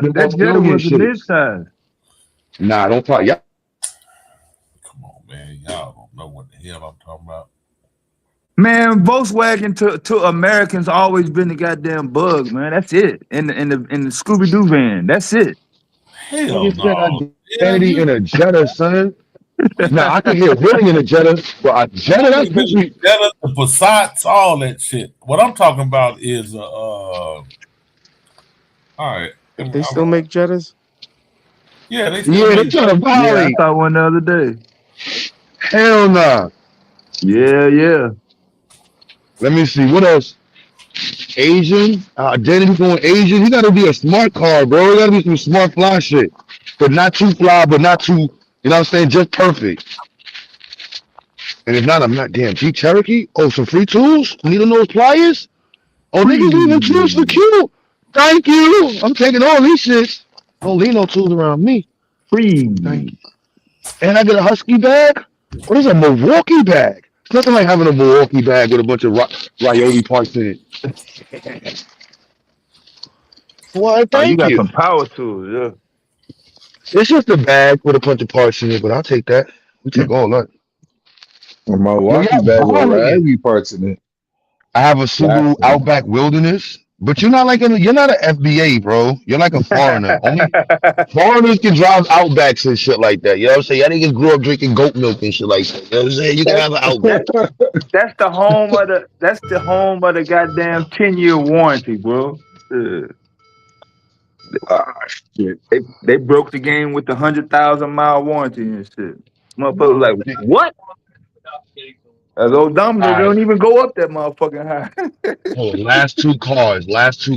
was a mid-size. Nah, don't talk. Yeah. Come on, man. Y'all don't know what the hell I'm talking about. Man, Volkswagen to Americans always been the goddamn bug, man. That's it. In the Scooby Doo van. That's it. Hell You said no. identity in a Jetta, son. Now I can hear willing in a Jetta, but a Jetta, that's usually Jetta, the Passats, all that shit. What I'm talking about is all right. They still make Jettas? Yeah, they still they trying to Yeah, I violate. saw one the other day. Hell nah. Yeah. Let me see what else. Asian identity going Asian. You gotta be a smart car, bro. You gotta be some smart fly shit, but not too fly, but not too. You know what I'm saying? Just perfect. And if not, I'm not damn Jeep Cherokee. Oh, some free tools. Needle nose pliers. Oh, niggas leaving tools for Q. Thank you. I'm taking all these shits. Don't leave no tools around me. Free. Thank you. And I get a Husky bag. What is a Milwaukee bag? It's nothing like having a Milwaukee bag with a bunch of Ryobi parts in it. Well, Oh, you thank got you. some power tools, yeah. It's just a bag with a bunch of parts in it, but I'll take that. We take all that. Or my walkie bag with heavy parts in it. I have a Subaru Outback Wilderness, but you're not you're not an FBA, bro. You're like a foreigner. Only foreigners can drive Outbacks and shit like that. You know what I'm saying? Y'all niggas grew up drinking goat milk and shit like that. You know what I'm saying? You can have an Outback. That's the home of the goddamn 10-year warranty, bro. Shit. They broke the game with the 100,000-mile warranty and shit. Motherfuckers like, what? As odometer, they don't even go up that motherfucking high. Oh, last two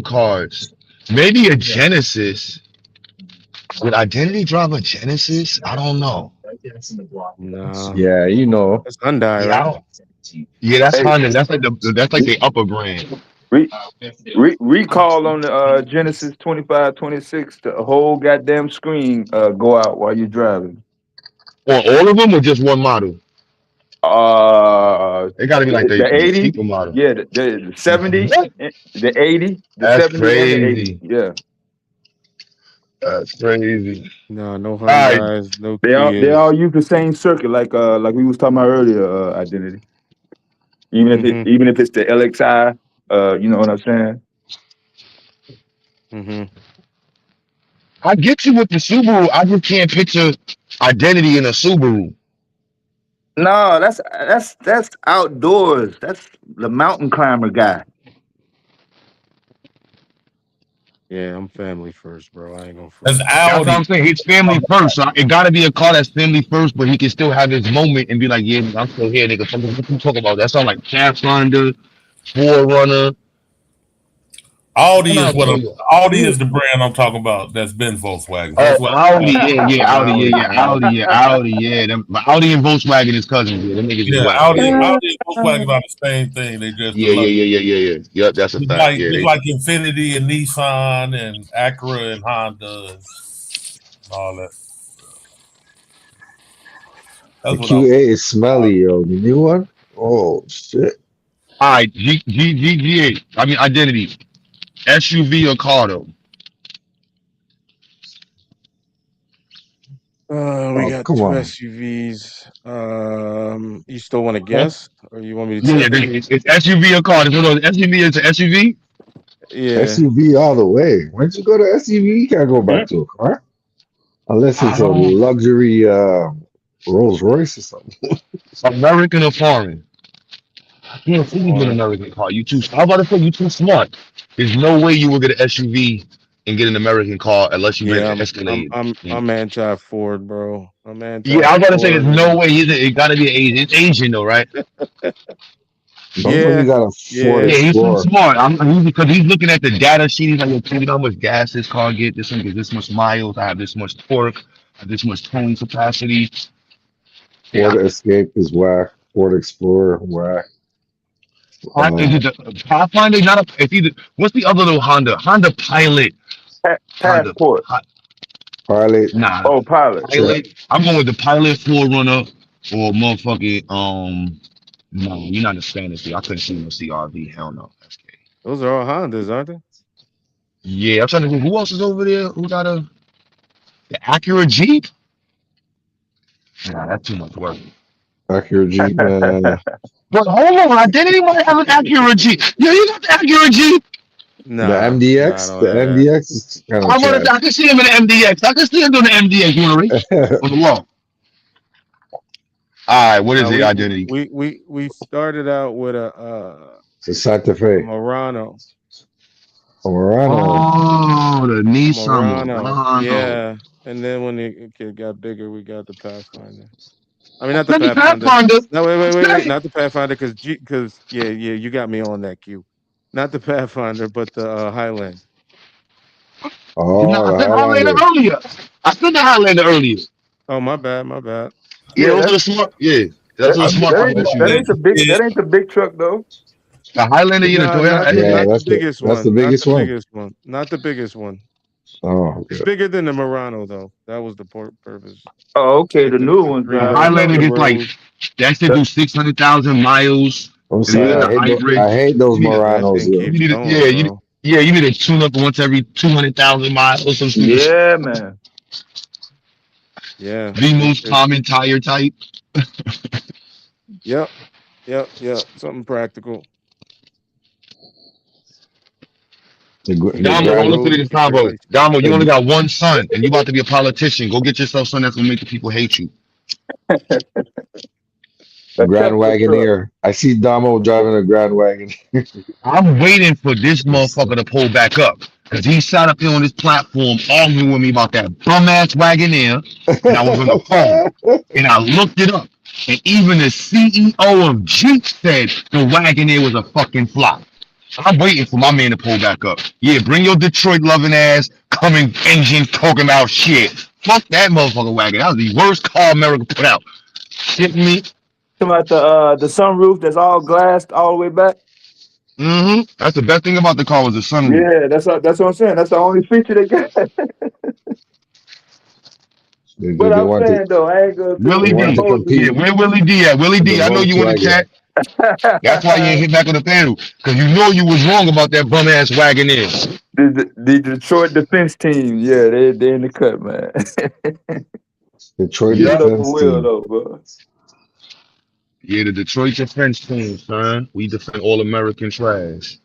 cars. Maybe a Genesis. Would Identity drive a Genesis? I don't know. No. Yeah, you know. That's Hyundai, right? Yeah, that's Honda. That's like the upper brand. Recall on the Genesis 2526, the whole goddamn screen go out while you're driving. On all of them or just one model? It got to be like the 80, cheaper model. yeah, the 70, the 80, the That's 70 and the 80. crazy. Yeah, that's crazy. No Hyundais, no they Kias. all use the same circuit, like we was talking about earlier. Identity. even if it's the LXI. You know what I'm saying? I get you with the Subaru. I just can't picture identity in a Subaru. No, that's outdoors. That's the mountain climber guy. Yeah, I'm family first, bro. I ain't gonna That's front. That's what I'm Audi. saying. He's family first. So it got to be a car that's family first, but he can still have his moment and be like, yeah, I'm still here, nigga. What you talking about? That sounds like Pathfinder, Forerunner. Audi I'm is not what saying. Audi is the brand I'm talking about. That's been Volkswagen. Oh, Volkswagen. Audi, Audi, Audi, Audi, Audi. yeah. But Audi and Volkswagen is cousins. Yeah, them niggas is Yeah, whack. Audi and Volkswagen are the same thing. They just the luxury. Yeah. Yep, that's a Just fact. like Yeah, just like Infinity and Nissan and Acura and Honda and all that. The That's what I'm. Q8 is smelly, yo. The new one? Oh, shit. all right, G8. I mean, identity. SUV or car though? We Oh, got come two on. SUVs. You still want to Huh? guess, or you want me to Yeah, tell you? it's SUV or car. SUV is an SUV. Yeah. SUV all the way. Once you go to SUV, you can't go Yeah. back to a car. Unless it's a Um, luxury Rolls Royce or something. American or foreign? I can't see you get an Foreign. American car. You too. How about to say you too smart? There's no way you will get an SUV and get an American car unless you rent Yeah, an Escalade. I'm anti Ford, bro. I'm anti Yeah, I was about to say there's Ford, no and way. It got to be Asian. It's Asian though, right? Don't know you yeah, got a Ford yeah. Yeah, he's too Explorer. smart. Because he's looking at the data sheet. He's like, okay, you know how much gas this car get? This one gets this much miles. I have this much torque. I have this much towing capacity. Ford Yeah. Escape is whack. Ford Explorer, whack. Is it the Pathfinder? Not a. It's either. What's the other little Honda? Honda Pilot. Honda. Passport. Pilot. Nah. Oh, pilot. Yeah. Pilot. I'm going with the Pilot Forerunner or motherfucking No, you're not a Spanish. I couldn't see no CRV. Hell no. SK. Those are all Hondas, aren't they? Yeah, I'm trying to think. Who else is over there? Who got the Acura Jeep? Nah, that's too much work. Acura Jeep, man. But hold on, Identity might have an Acura Jeep. Yeah, you got the Acura Jeep. The Nah, I MDX, don't the have that. MDX is kind of I want trash. to. I can see him in the MDX. I can see him doing the MDX. You want to race on the wall? All right, what is No, the Identity? we started out with It's a Santa a Fe. Murano. A Murano. Oh, the Nissan Murano. Murano. Yeah. And then when the kid got bigger, we got the Pathfinder. I mean, not the Then the Pathfinder. Pathfinder. No, wait. Okay. Not the Pathfinder, because yeah, you got me on that cue. Not the Pathfinder, but the Highland. You know, Oh, I the said Highlander Highlander. earlier. I said the Highlander earlier. Oh, my bad. Yeah, Yeah, those are that's the smart. Yeah, those that, are the smart that car ain't that SUVs. ain't the big that ain't the big truck though. The Highlander, you know, No, Toyota Yeah, not the SUV. biggest that's the one. Not biggest the one. biggest one. Not the biggest one. Oh, It's okay. bigger than the Murano, though. That was the purpose. Oh, okay, Like the new the ones. The three I rows, Highlander know three gets like rows. that should that. do 600,000 miles, I'm and then you sorry. got Yeah, the hybrid. I hate those You need a Yeah, that Muranos, thing yo. you keeps need a, yeah going, you bro. yeah you need a tune up once every 200,000 miles or some stupid shit. yeah, man. Yeah, The most common tire type. yep, yep. Something practical. The Easy Damo, on the don't Grand listen to road, this keep your combo. life. Damo, you only the, got one son, and you about to be a politician. Go get yourself something that's gonna make the people hate you. the A Grand Tesla truck. Wagoneer. I see Damo driving a Grand Wagon. I'm waiting for this motherfucker to pull back up. Because he sat up here on this platform arguing with me about that bum ass Wagoneer. And I was on the phone. And I looked it up. And even the CEO of Jeep said the Wagoneer was a fucking flop. I'm waiting for my man to pull back up. Yeah, bring your Detroit loving ass, coming engine talking about shit. Fuck that motherfucker wagon. That was the worst car America put out. Shit me. Talking about the sunroof that's all glassed all the way back. That's the best thing about the car was the sunroof. Yeah, that's what I'm saying. That's the only feature they got. But they I'm want to saying though, I ain't gonna sit up they Willie here and want to D. oppose Yeah, compete where Willie D at? Willie with the D, I know you in the Volkswagen. chat. That's why you ain't it. hit back on the panel. Because you know you was wrong about that bum ass Wagoneer. The Detroit defense team, yeah, they in the cut, man. Detroit Give it Yep. up for defense Will team. though, bro. Yeah, the Detroit defense team, son. We defend all American trash.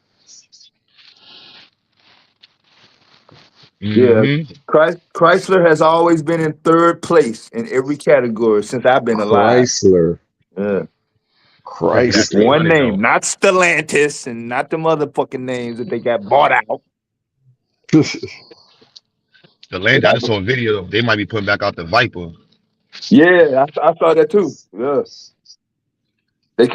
Yeah, Mm-hmm. Chrysler has always been in third place in every category since I've been alive. Chrysler. Yeah. Because of that Just Chrysler. one 300 name, though. not Stellantis and not them other fucking names that they got bought out. The land, I just saw a video. They might be putting back out the Viper. Yeah, I saw that too. Yeah,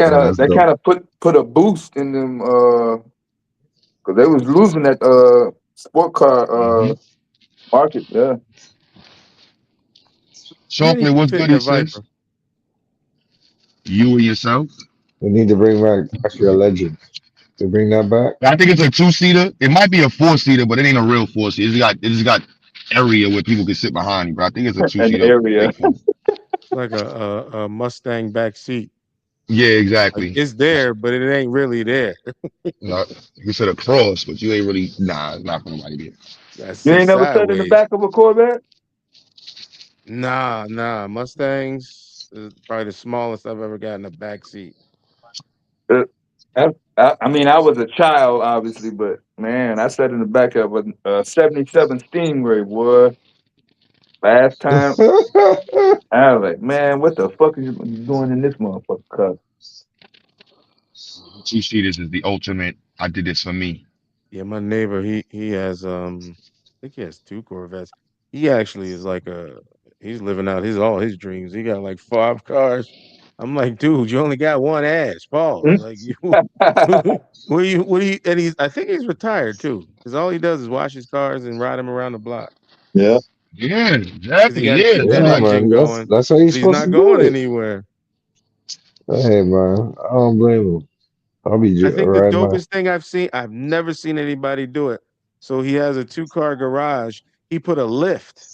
Oh, that's they dope. kind of put a boost in them because they was losing that sport car Mm-hmm. market. Yeah, Where did Chocolate, he what's fit good, in the he says? Viper? You and yourself. We need to bring back Austria Legends. To bring that back. I think it's a two-seater. It might be a four-seater, but it ain't a real four-seater. It just got area where people can sit behind you, bro. I think it's a an two-seater area. big four. It's like a Mustang back seat. Yeah, Like exactly. it's there, but it ain't really there. You said a cross, but you ain't really. Nah, it's not for nobody there. I You sit ain't never sat in the sideways. back of a Corvette? Nah. Mustangs is probably the smallest I've ever got in a back seat. Uh, I mean, I was a child, obviously, but man, I sat in the back of a '77 Stingray. Boy, last time I was like, man, what the fuck is you doing in this motherfucker car? Two-seaters is the ultimate. I did this for me. Yeah, my neighbor, he has I think he has two Corvettes. He actually is like he's living out all his dreams. He got like 5 cars. I'm like, dude, you only got one ass. Pause. Like you what do you and he's I think he's retired too. Because all he does is wash his cars and ride them around the block. Yeah. Yeah, Because he exactly. got to Yeah, keep that Yeah, like engine man. going. That's how you're But he's supposed not to do going it. anywhere. Hey, man. I don't blame him. I'll be I think the right, man. dopest thing I've never seen anybody do it. So he has a 2-car garage. He put a lift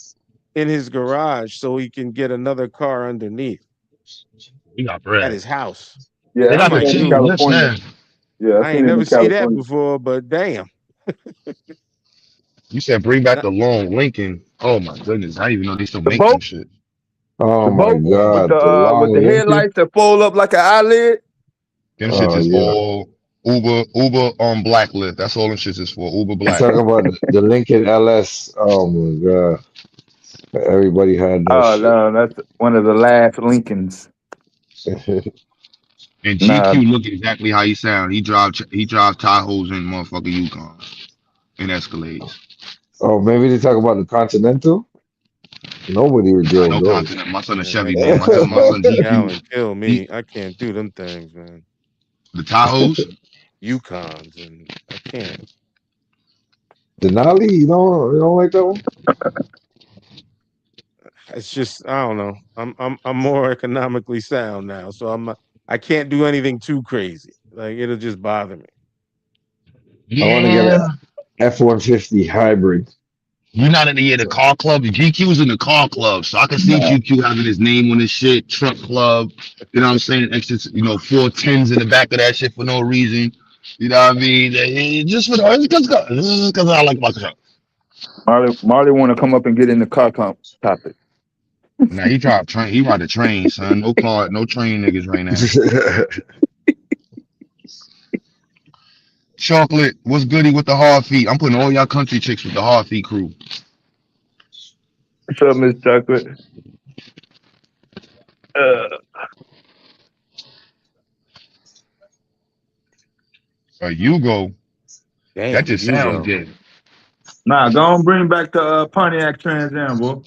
in his garage so he can get another car underneath we got at bread. his house. Yeah, They I I'm got seen the like, that in chain dude, lifts California. now. Yeah, I I seen ain't it in never see that California. before, but damn. You said bring back Not- the long Lincoln. Oh my goodness, I didn't even know they still The make them boat, shit. Oh the my boat God, the with the long Lincoln. headlights that fold up like an eyelid. Them shits Oh is yeah. all Uber on blacklist. That's all them shits is for. Uber You Black. talk about the Lincoln LS. Oh my God. Everybody had that Oh shit. no, that's one of the last Lincolns. And Nah, GQ look exactly how he sound. He drive Tahoes and motherfucking Yukons and Escalades. Oh, maybe they talk about the Continental. Nobody Nah, drove no those. continent. My son a Man, Chevy that man. My son GQ. gallon kill He me. I can't do them things, man. the Tahoes. Yukons and I can't. Denali, you don't like that one? It's just I don't know. I'm more economically sound now, so I can't do anything too crazy. Like it'll just bother me. I want to get Yeah. a F-150 hybrid. You're not in the car club. GQ's in the car club, so I can see nah. GQ having his name on his shit. Truck club. You know what I'm saying? Extra, 410s in the back of that shit for no reason. You know what I mean? Just because I like my truck. Marley want to come up and get in the car topic. Now he drive train. He ride the train, son. No car, no train niggas right now. Chocolate, what's goody with the hard feet? I'm putting all y'all country chicks with the hard feet crew. What's up, Miss Chocolate? You go. That Damn, just you sounds go. good. Nah, go on, bring back the Pontiac Trans Am, boy.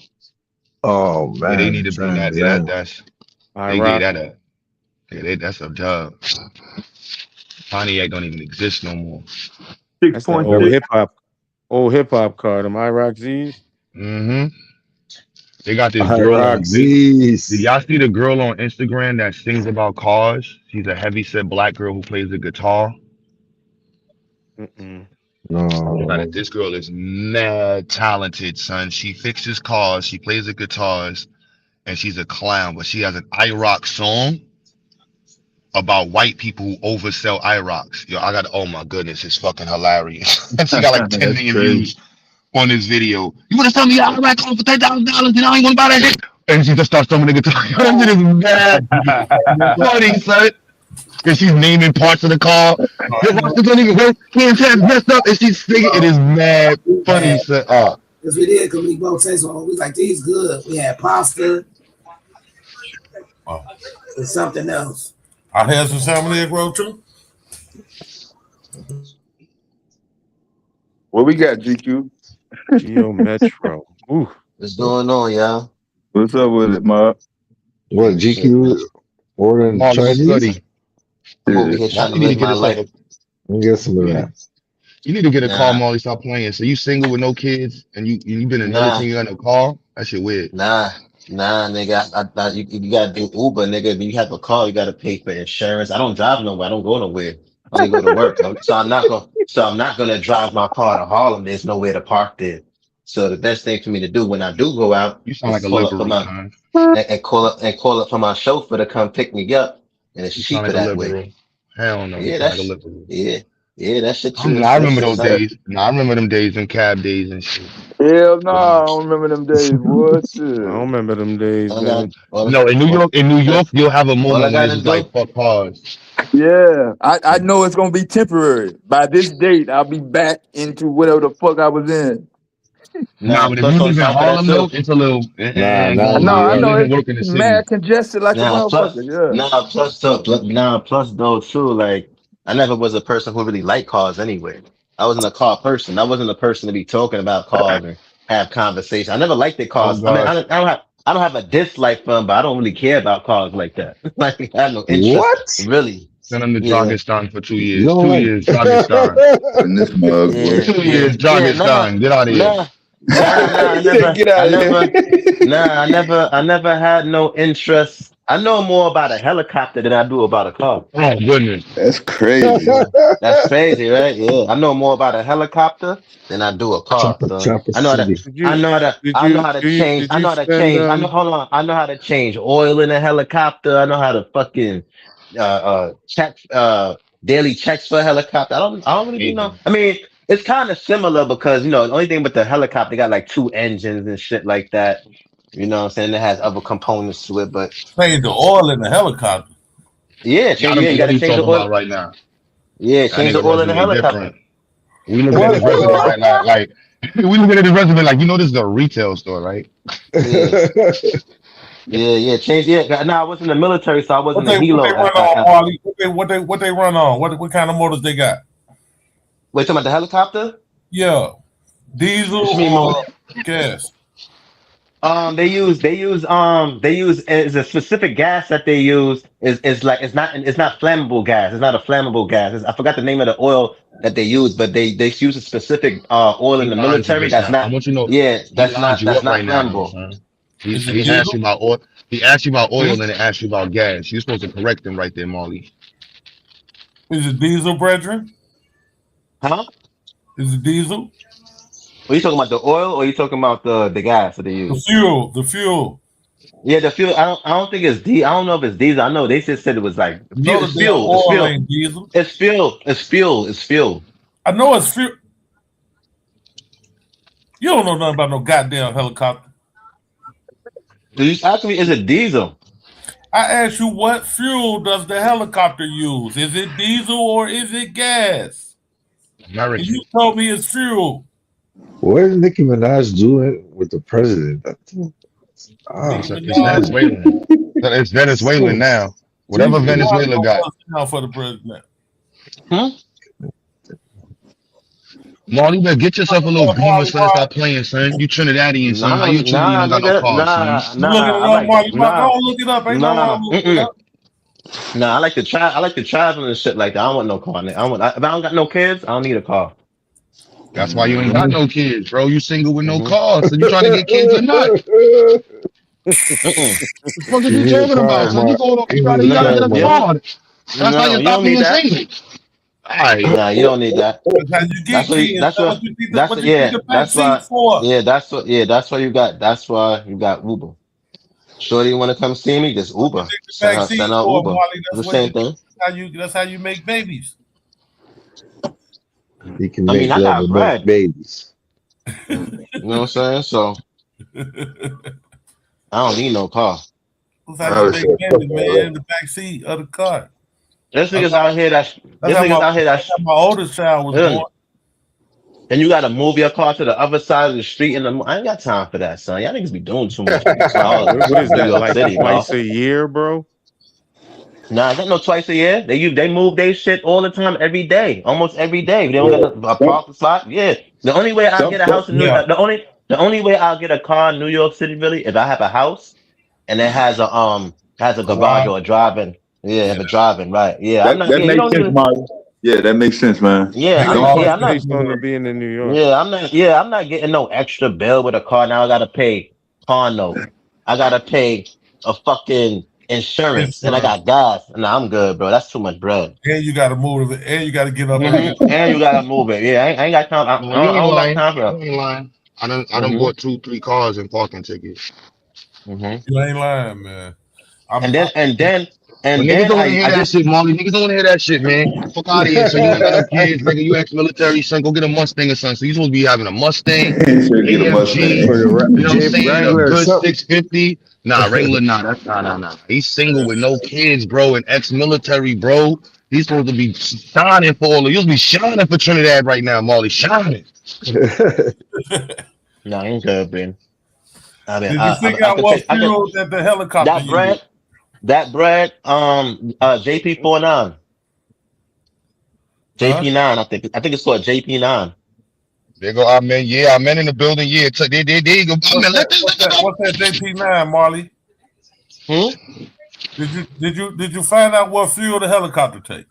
Oh Yeah, they man, need the to bring that. Trans Yeah, Am. that's I they gave rock. that up. Yeah, that's a job. Pontiac don't even exist no more. That's that 6.6. old hip hop car. Them IROC Z's. Mm-hmm. They got this I girl rock on. Did Z's. y'all see the girl on Instagram that sings about cars? She's a heavyset black girl who plays the guitar. Mm-mm. No. This girl is mad talented, son. She fixes cars. She plays the guitars, and she's a clown. But she has an IROC song about white people who oversell IROCs. Yo, I got. Oh my goodness, it's fucking hilarious. And she got like 10 That's million crazy. views on this video. You wanna sell me an IROC car for $10,000 and I ain't gonna buy that shit? and she just starts throwing the guitar. That shit is mad funny, son. And she's naming parts of the car. Your roster don't even work. Hands messed up, and she's singing. It is mad funny, son. Because we did, because we both say so. We was like, these good. We had pasta and something else. I had some salmon egg roll too. What we got, GQ? Geo Metro. Ooh. What's going on, y'all? What's up with it, Mark? What, GQ ordering Chinese? I'm over here trying to live my life. Let me get some of that. You need to get a car, Molly. Stop playing. So you single with no kids, and you been in another team, you got no car? That shit weird. Nah, nigga. You gotta do Uber, nigga. If you have a car, you gotta pay for insurance. I don't drive nowhere. I don't go nowhere. I only go to work. So I'm not gonna drive my car to Harlem. There's nowhere to park there. So the best thing for me to do when I do go out, you sound like a liberal, and call up for my chauffeur to come pick me up, and it's cheaper like that way. Hell no. Yeah, that's yeah, that shit too. I remember those days. I remember them days, them cab days and shit. Hell no, I don't remember them days. What? I don't remember them days, man. No, in New York, you'll have a moment when it's like fuck cars. Yeah, I know it's gonna be temporary. By this date, I'll be back into whatever the fuck I was in. Nah, but if you live in Harlem, though, it's a little. I know it's mad congested like a motherfucker. Yeah. Plus though too, like I never was a person who really liked cars anyway. I wasn't a car person. I wasn't a person to be talking about cars and have conversations. I never liked the cars. I mean, I don't have a dislike for them, but I don't really care about cars like that. Like I have no interest. What? Really? Send him to Dragistan for 2 years. 2 years, Dragistan. 2 years, Dragistan. Get out of here. I never had no interest. I know more about a helicopter than I do about a car. Oh goodness, that's crazy. That's crazy, right? Yeah, I know more about a helicopter than I do a car. I know how to change. I know how to change oil in a helicopter. I know how to fucking check daily checks for a helicopter. I don't really know. I mean, it's kind of similar because the only thing with the helicopter, they got like 2 engines and shit like that. You know what I'm saying? It has other components to it, but change the oil in the helicopter. Yeah, you gotta change the oil right now. Yeah, change the oil in the helicopter. We looking at his resume right now, like we looking at his resume like this is a retail store, right? Yeah, change. Yeah, no, I was in the military, so I wasn't a helo. What they run on? What kind of motors they got? Wait, talking about the helicopter? Yeah, diesel or gas? They use is a specific gas that they use is like it's not flammable gas. It's not a flammable gas. I forgot the name of the oil that they use, but they use a specific oil in the military that's not. I want you to know. That's not flammable. He asked you about oil. He asked you about oil, and then asked you about gas. You're supposed to correct him right there, Molly. Is it diesel, brethren? Huh? Is it diesel? Are you talking about the oil, or are you talking about the gas that they use? The fuel. Yeah, the fuel. I don't think it's diesel. I don't know if it's diesel. I know they just said it was like fuel. It's fuel. Oil ain't diesel. It's fuel. It's fuel. I know it's fuel. You don't know nothing about no goddamn helicopter. You ask me, is it diesel? I asked you, what fuel does the helicopter use? Is it diesel or is it gas? And you told me it's fuel. What is Nicki Minaj doing with the president? It's Venezuelan. It's Venezuelan now. Whatever Venezuela got. Now for the president. Molly, you better get yourself a little Beamer, son. Stop playing, son. You Trinidadian, son. How you Trinidadian got no cars, son? Look it up. Ain't no I like to try. I like to travel and shit like that. I don't want no car. If I don't got no kids, I don't need a car. That's why you ain't got no kids, bro. You single with no cars. So you trying to get kids or not? What the fuck are you talking about? So you gotta get a car. That's how you stop being single. Right. Nah, you don't need that. That's why you got Uber. Shorty, you want to come see me? Just Uber. Send out Uber. It's the same thing. That's how you make babies. He can make I got bread. Babies. You know what I'm saying? So I don't need no car. Looks like a big baby, man, in the back seat of the car. There's niggas out here that's how my oldest child was born. And you gotta move your car to the other side of the street. I ain't got time for that, son. Y'all niggas be doing too much for these cars. What is New that? York Like City, twice bro. a year, bro? Nah, it's not no twice a year. They move their shit all the time, every day, almost every day. They don't get a parking spot. Yeah. The only way I get a house in New York, the only way I'll get a car in New York City, really, if I have a house and it has a garage or a driving. Yeah, have a driving, right. Yeah. I'm not That makes sense, Marty. Yeah, that makes sense, man. Yeah, I'm not based on being in New York. Yeah, I'm not getting no extra bill with a car. Now I gotta pay car note. I gotta pay a fucking insurance. And I got gas. Nah, I'm good, bro. That's too much bread. And you gotta move it, and you gotta get up and you gotta move it. Yeah, I ain't got time. I don't got time for that. You ain't lying. I done bought 2-3 cars and parking tickets. You ain't lying, man. And then niggas don't want to hear that shit, Molly. Niggas don't want to hear that shit, man. Fuck out of here. So you ain't got no kids, nigga. You ex-military, son. Go get a Mustang or something. So you supposed to be having a Mustang, AMG. You know what I'm saying? A good 650. Nah, Wrangler, nah. He's single with no kids, bro, and ex-military, bro. He's supposed to be shining for all of you. You'll be shining for Trinidad right now, Molly. Shining. No, I ain't good, man. I mean, did you figure out what fuel that the helicopter used? That bread, JP49. JP9, I think it's called JP9. There go Amen. Yeah, Amen in the building. Yeah, there you go. What's that JP9, Marley? Did you find out what fuel the helicopter takes?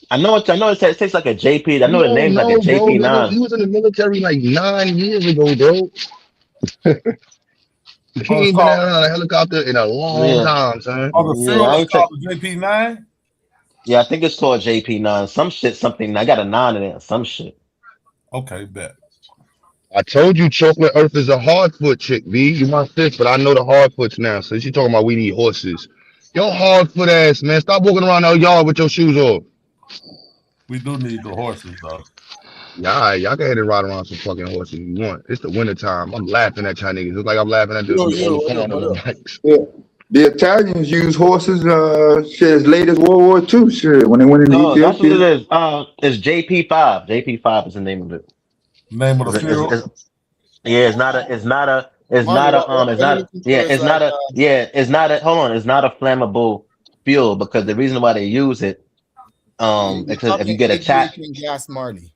I know it takes like a JP. I know the name's like a JP9. Bro, he was in the military like 9 years ago, bro. He ain't been out on a helicopter in a long time, son. Oh, the fuel is called the JP9? Yeah, I think it's called JP9. Something. I got a 9 in it. Some shit. Okay, bet. I told you Chocolate Earth is a hardfoot chick, B. You my sis, but I know the hardfoots now. So she talking about we need horses. Yo, hardfoot ass, man. Stop walking around our yard with your shoes off. We do need the horses, though. Yeah, y'all can head and ride around some fucking horses if you want. It's the winter time. I'm laughing at y'all niggas. It's like I'm laughing at the Italians use horses shit as late as World War II shit when they went into Ethiopia. That's what it is. It's JP5. JP5 is the name of it. Name of the fuel? It's not a flammable fuel because the reason why they use it, because if you get attacked. Gas, Marley.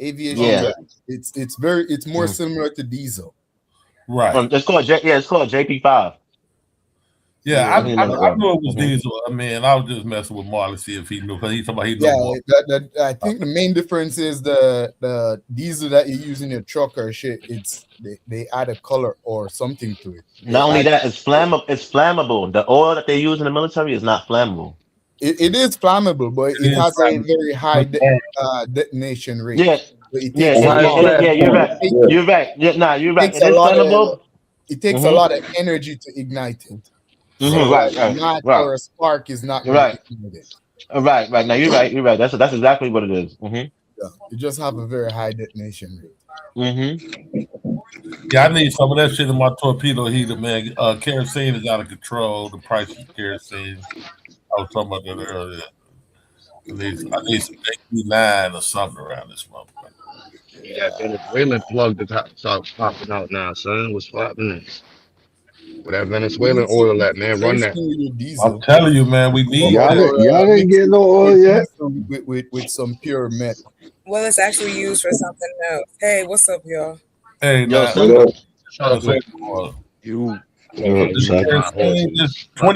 Aviation gas. It's more similar to diesel. Right. It's called JP5. Yeah, I knew it was diesel. I mean, I was just messing with Marley to see if he knew because he's talking about I think the main difference is the diesel that you use in your truck or shit. They add a color or something to it. Not only that, it's flammable. It's flammable. The oil that they use in the military is not flammable. It is flammable, but it has a very high detonation rate. Yeah, you're right. You're right. You're right. It is flammable. It takes a lot of energy to ignite it. Right. Or a spark is not right. Right. Now you're right. That's exactly what it is. Yeah, you just have a very high detonation rate. Yeah, I need some of that shit in my torpedo heater, man. Kerosene is out of control. The price of kerosene. I was talking about that earlier. I need some JP9 or something around this motherfucker. Yeah, Venezuelan plug to start popping out now, son. What's happening? With that Venezuelan oil at, man, run that. I'm telling you, man, we need y'all didn't get no oil yet. With some pure metal. Well, it's actually used for something else. Hey, what's up, y'all? Hey, you. $25 for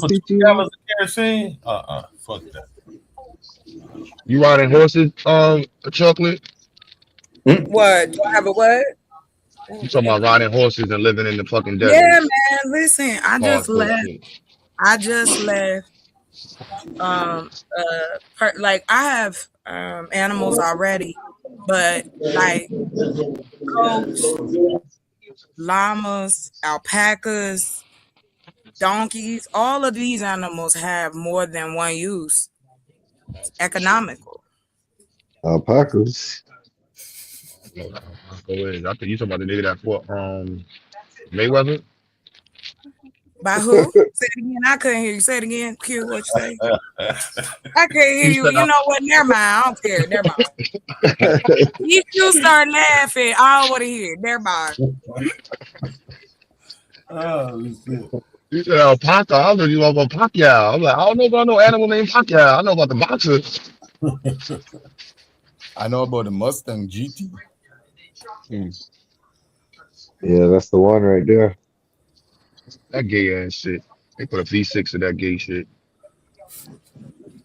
$2 of kerosene. Fuck that. You riding horses, Chocolate? What? Do I have a what? You talking about riding horses and living in the fucking desert? Yeah, man. Listen, I just left. Like I have animals already, but like goats, llamas, alpacas, donkeys, all of these animals have more than one use. It's economical. Alpacas. Go ahead. I think you talking about the nigga that fought Mayweather. By who? Say it again. I couldn't hear you. Say it again. Q, what you say? I can't hear you. You know what? Never mind. I don't care. Never mind. You start laughing. I don't want to hear. Never mind. Oh shit. You said Pacquiao. I know you know about Pacquiao. I'm like, I don't know about no animal named Pacquiao. I know about the boxer. I know about the Mustang GT. Yeah, that's the one right there. That gay ass shit. They put a V6 in that gay shit.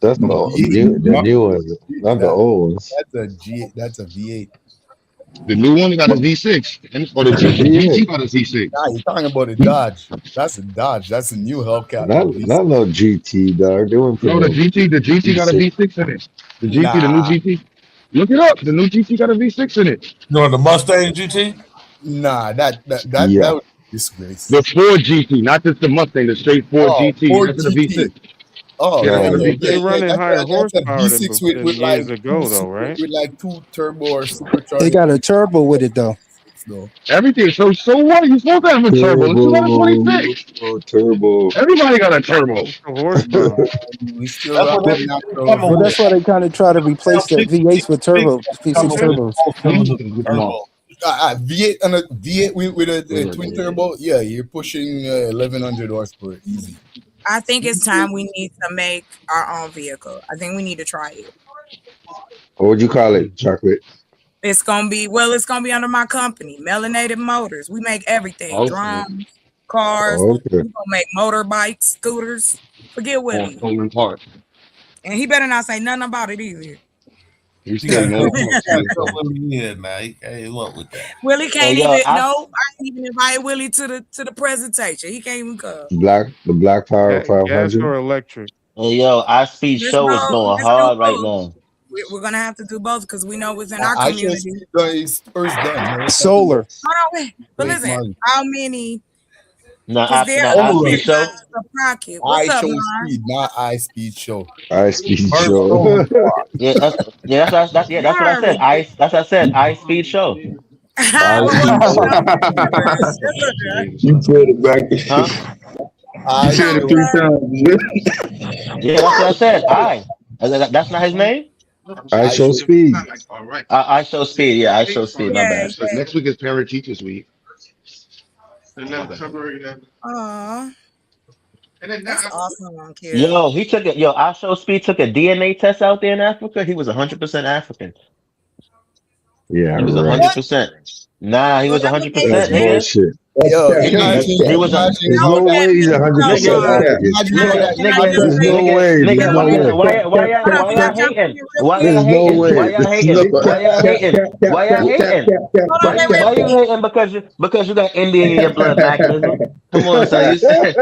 That's the new ones, not the old ones. That's a V8. The new one got a V6, or the GT got a V6. Nah, you're talking about a Dodge. That's a Dodge. That's a new Hellcat. Not no GT, dog. They wouldn't put No, the GT got a V6 in it. The GT, the new GT. Look it up. The new GT got a V6 in it. You know the Mustang GT? Nah, that was disgrace. The Ford GT, not just the Mustang, the straight Ford GT. Ford That's a V6. Oh, yeah, They're running higher horsepower than with years ago, though, right? With like 2 turbo or supercharged. They got a turbo with it though. Everything. So what? You supposed to have a turbo. It's 226. Turbo. Everybody got a turbo. Horsepower. We still rocking natural. Well, that's why they kind of try to replace the V8s with turbo V6 turbos. V8 and a V8 with a twin turbo. Yeah, you're pushing 1100 horsepower easy. I think it's time we need to make our own vehicle. I think we need to try it. What would you call it? Chocolate. It's gonna be under my company, Melanated Motors. We make everything: drums, cars. Okay. We're gonna make motorbikes, scooters. Forget Willie. And he better not say nothing about it either. He's still now. He can't look with that. Willie can't even. I ain't even invite Willie to the presentation. He can't even come. The Black Power 500. Gas or electric? Hey, yo, our speed show is going hard right now. We're gonna have to do both because we know within our community. It's first done. Solar. Hold on, wait. But listen, how many? No, I speed show. What's up, Show speed, not I speed show. I speed show. That's what I said. That's what I said. I speed show. You put it back. Huh? You said it 3 times. Yeah, that's what I said. That's not his name. I show speed. I show speed. Yeah, I show speed. My bad. So next week is Parent Teachers Week. And then February 11th. Aww. And then that's awesome, kid. Yo, he took it. Yo, I show speed took a DNA test out there in Africa. He was 100% African. Yeah, he was 100%. Nah, he was 100%. That's bullshit. Yo, he was. There's no way he's 100% African. There's no way. Why y'all hating? Why y'all hating? Why y'all hating? Why y'all hating? Why y'all hating? Why you hating? Because you got Indian in your blood, mechanism. Come on, son. You said. Hey,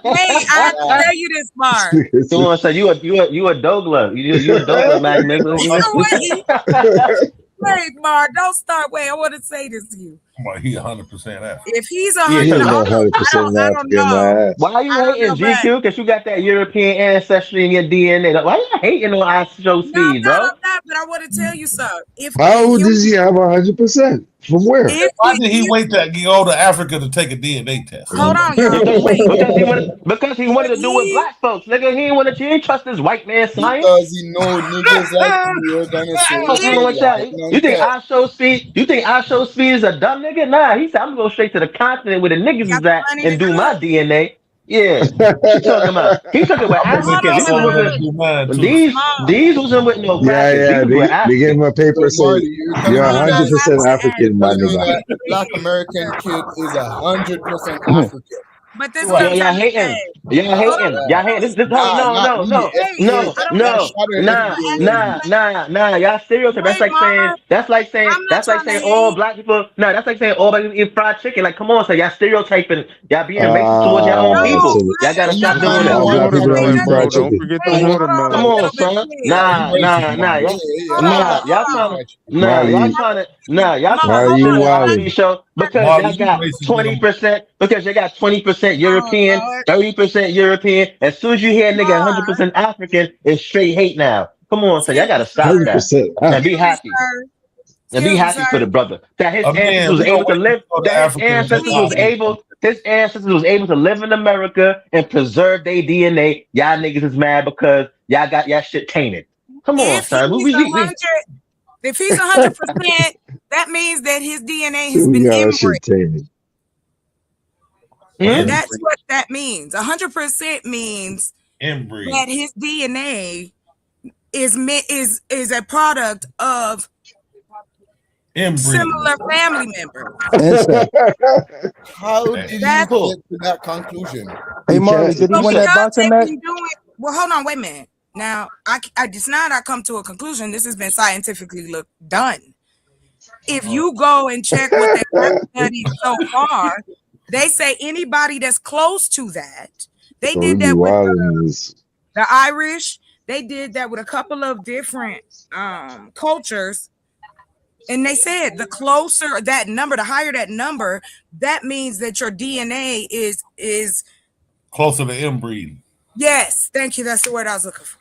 I have to tell you this, Mark. Come on, son. You a Douglas. You a Douglas, mechanism. Wait, Mar, don't start. Wait, I want to say this to you. He's 100% African. If he's 100%, I don't know. Why are you hating, GQ? Because you got that European ancestry in your DNA. Why are you hating on I show speed, bro? I'm not, but I want to tell you something. How does he have 100%? From where? Why did he wait to go to Africa to take a DNA test? Hold on, y'all. Because he wanted to do with black folks. Nigga, he ain't trust this white man science. Because he know niggas like you're gonna say. You think I show speed? You think I show speed is a dumb nigga? Nah, he said I'm gonna go straight to the continent where the niggas is at and do my DNA. Yeah, what you talking about? He took it with Africans. These wasn't with no black. Yeah. They gave him a paper saying you're 100% African, my nigga. The Black American kid is 100% African. But this y'all hating. Y'all hating. Nah. Y'all stereotype. That's like saying all black people. No, that's like saying all black people eat fried chicken. Like, come on, so y'all stereotyping. Y'all being racist towards your own people. Y'all gotta stop doing that. Don't forget the watermelon. Come on, son. Nah. Y'all trying to show because y'all got 20%. Because they got 20% European, 30% European. As soon as you hear a nigga 100% African, it's straight hate now. Come on, so y'all gotta stop that and be happy. And be happy for the brother that his ancestors was able to live. That his ancestors was able to live in America and preserve their DNA. Y'all niggas is mad because y'all got y'all shit tainted. Come on, If son. if he's 100%, that means that his DNA has been that inbred. shit tainted. That's what that means. 100% means inbreed. that his DNA is a product of similar family members. How did you get to that conclusion? Hey, Marley, did he win that boxing match? Well, hold on, wait a minute. Now, it's not I come to a conclusion. This has been scientifically done. If you go and check what they have studied so far, they say anybody that's close to that. They did that with the Irish. They did that with a couple of different cultures. And they said the closer that number, the higher that number, that means that your DNA is closer to inbreeding. Yes, thank you. That's the word I was looking for.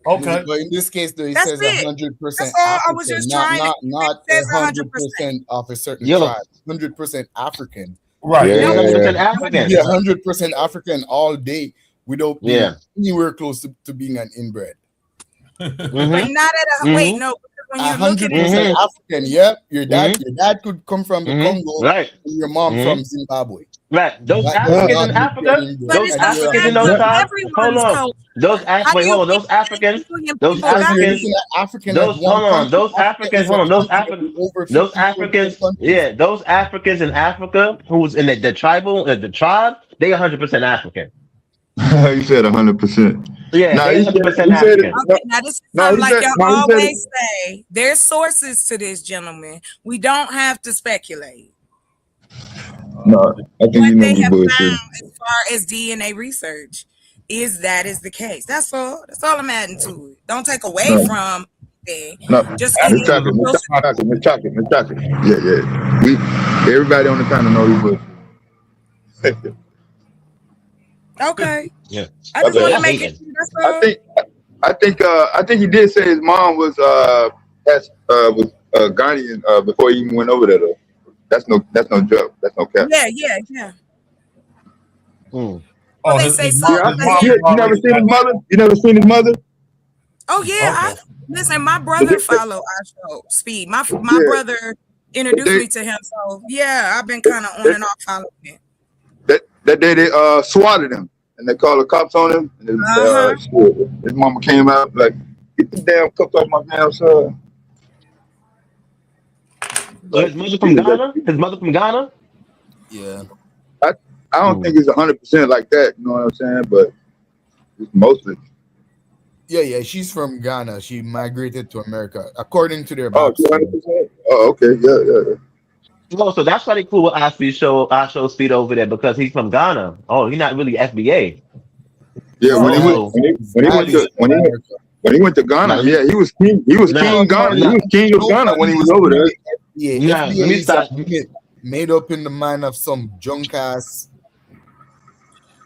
Okay, but in this case, though, it That's says it. 100%. That's all I was just trying to- not it says 100% of a certain Yo. tribe. 100% African. Right. Yeah, 100% African. Yeah, 100% African all day without being Yeah. anywhere close to being an inbred. But not at a wait, no. When you look at 100% African, yep. Your dad could come from the Congo, right? And your mom from Zimbabwe. Right. Those That Africans does in not Africa, make you inbred. those And you're Africans in those 100% tribes. Hold on. culture. Those those Africans, those Because you're Africans, looking at African those as one hold on, country. those Africa Africans, is hold a on, those country Africans, with over those 50 Africans, countries. yeah, those Africans in Africa who's in the tribal, the tribe, they 100% African. You said 100%. Yeah, they 100% he said African. Okay, now this is something like y'all always say. There's sources to this, gentlemen. We don't have to speculate. No, I think you know They me have bullshit. found as far as DNA research is the case. That's all. That's all I'm adding to it. Don't take away from it. No, Just Miss Chocolate. Yeah. Everybody on the panel know you bullshit. Okay. Yeah. I just want to make it. That's all. I think he did say his mom was Ghanaian before he even went over there though. That's no joke. That's no cap. Yeah. Mm. Well, they say so. You never seen his mother? You never seen his mother? Oh yeah. Listen, my brother follow our show, Speed. My brother introduced me to him. So yeah, I've been kind of on and off following him. That day they swatted him and they called the cops on him. And his mama came out like, get the damn cups off my damn son. His mother from Ghana? His mother from Ghana? Yeah. I don't think it's 100% like that, you know what I'm saying? But it's mostly. Yeah. She's from Ghana. She migrated to America, according to their Oh, 100%? Oh, okay. Yeah. Oh, so that's why they cool with our show Speed over there because he's from Ghana. Oh, he's not really FBA. Yeah, when he went to Ghana, yeah, he was king. He was king Ghana. He was king of Ghana when he was over there. Yeah, FBA is made up in the mind of some junk ass.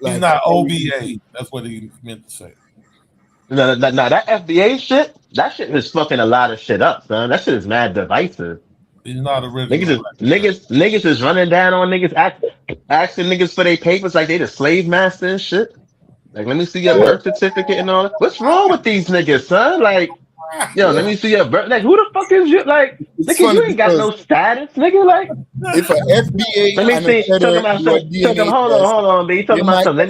He's not OBA. That's what he meant to say. No, that FBA shit, that shit is fucking a lot of shit up, son. That shit is mad divisive. He's not original. Niggas is running down on niggas, asking niggas for their papers like they the slave master and shit. Like, let me see your birth certificate and all that. What's wrong with these niggas, son? Like, yo, let me see your birth. Like, who the fuck is you? Like, nigga, you ain't got no status, nigga. Like, if an FBA, let me see. Hold on, baby. You talking about something? Let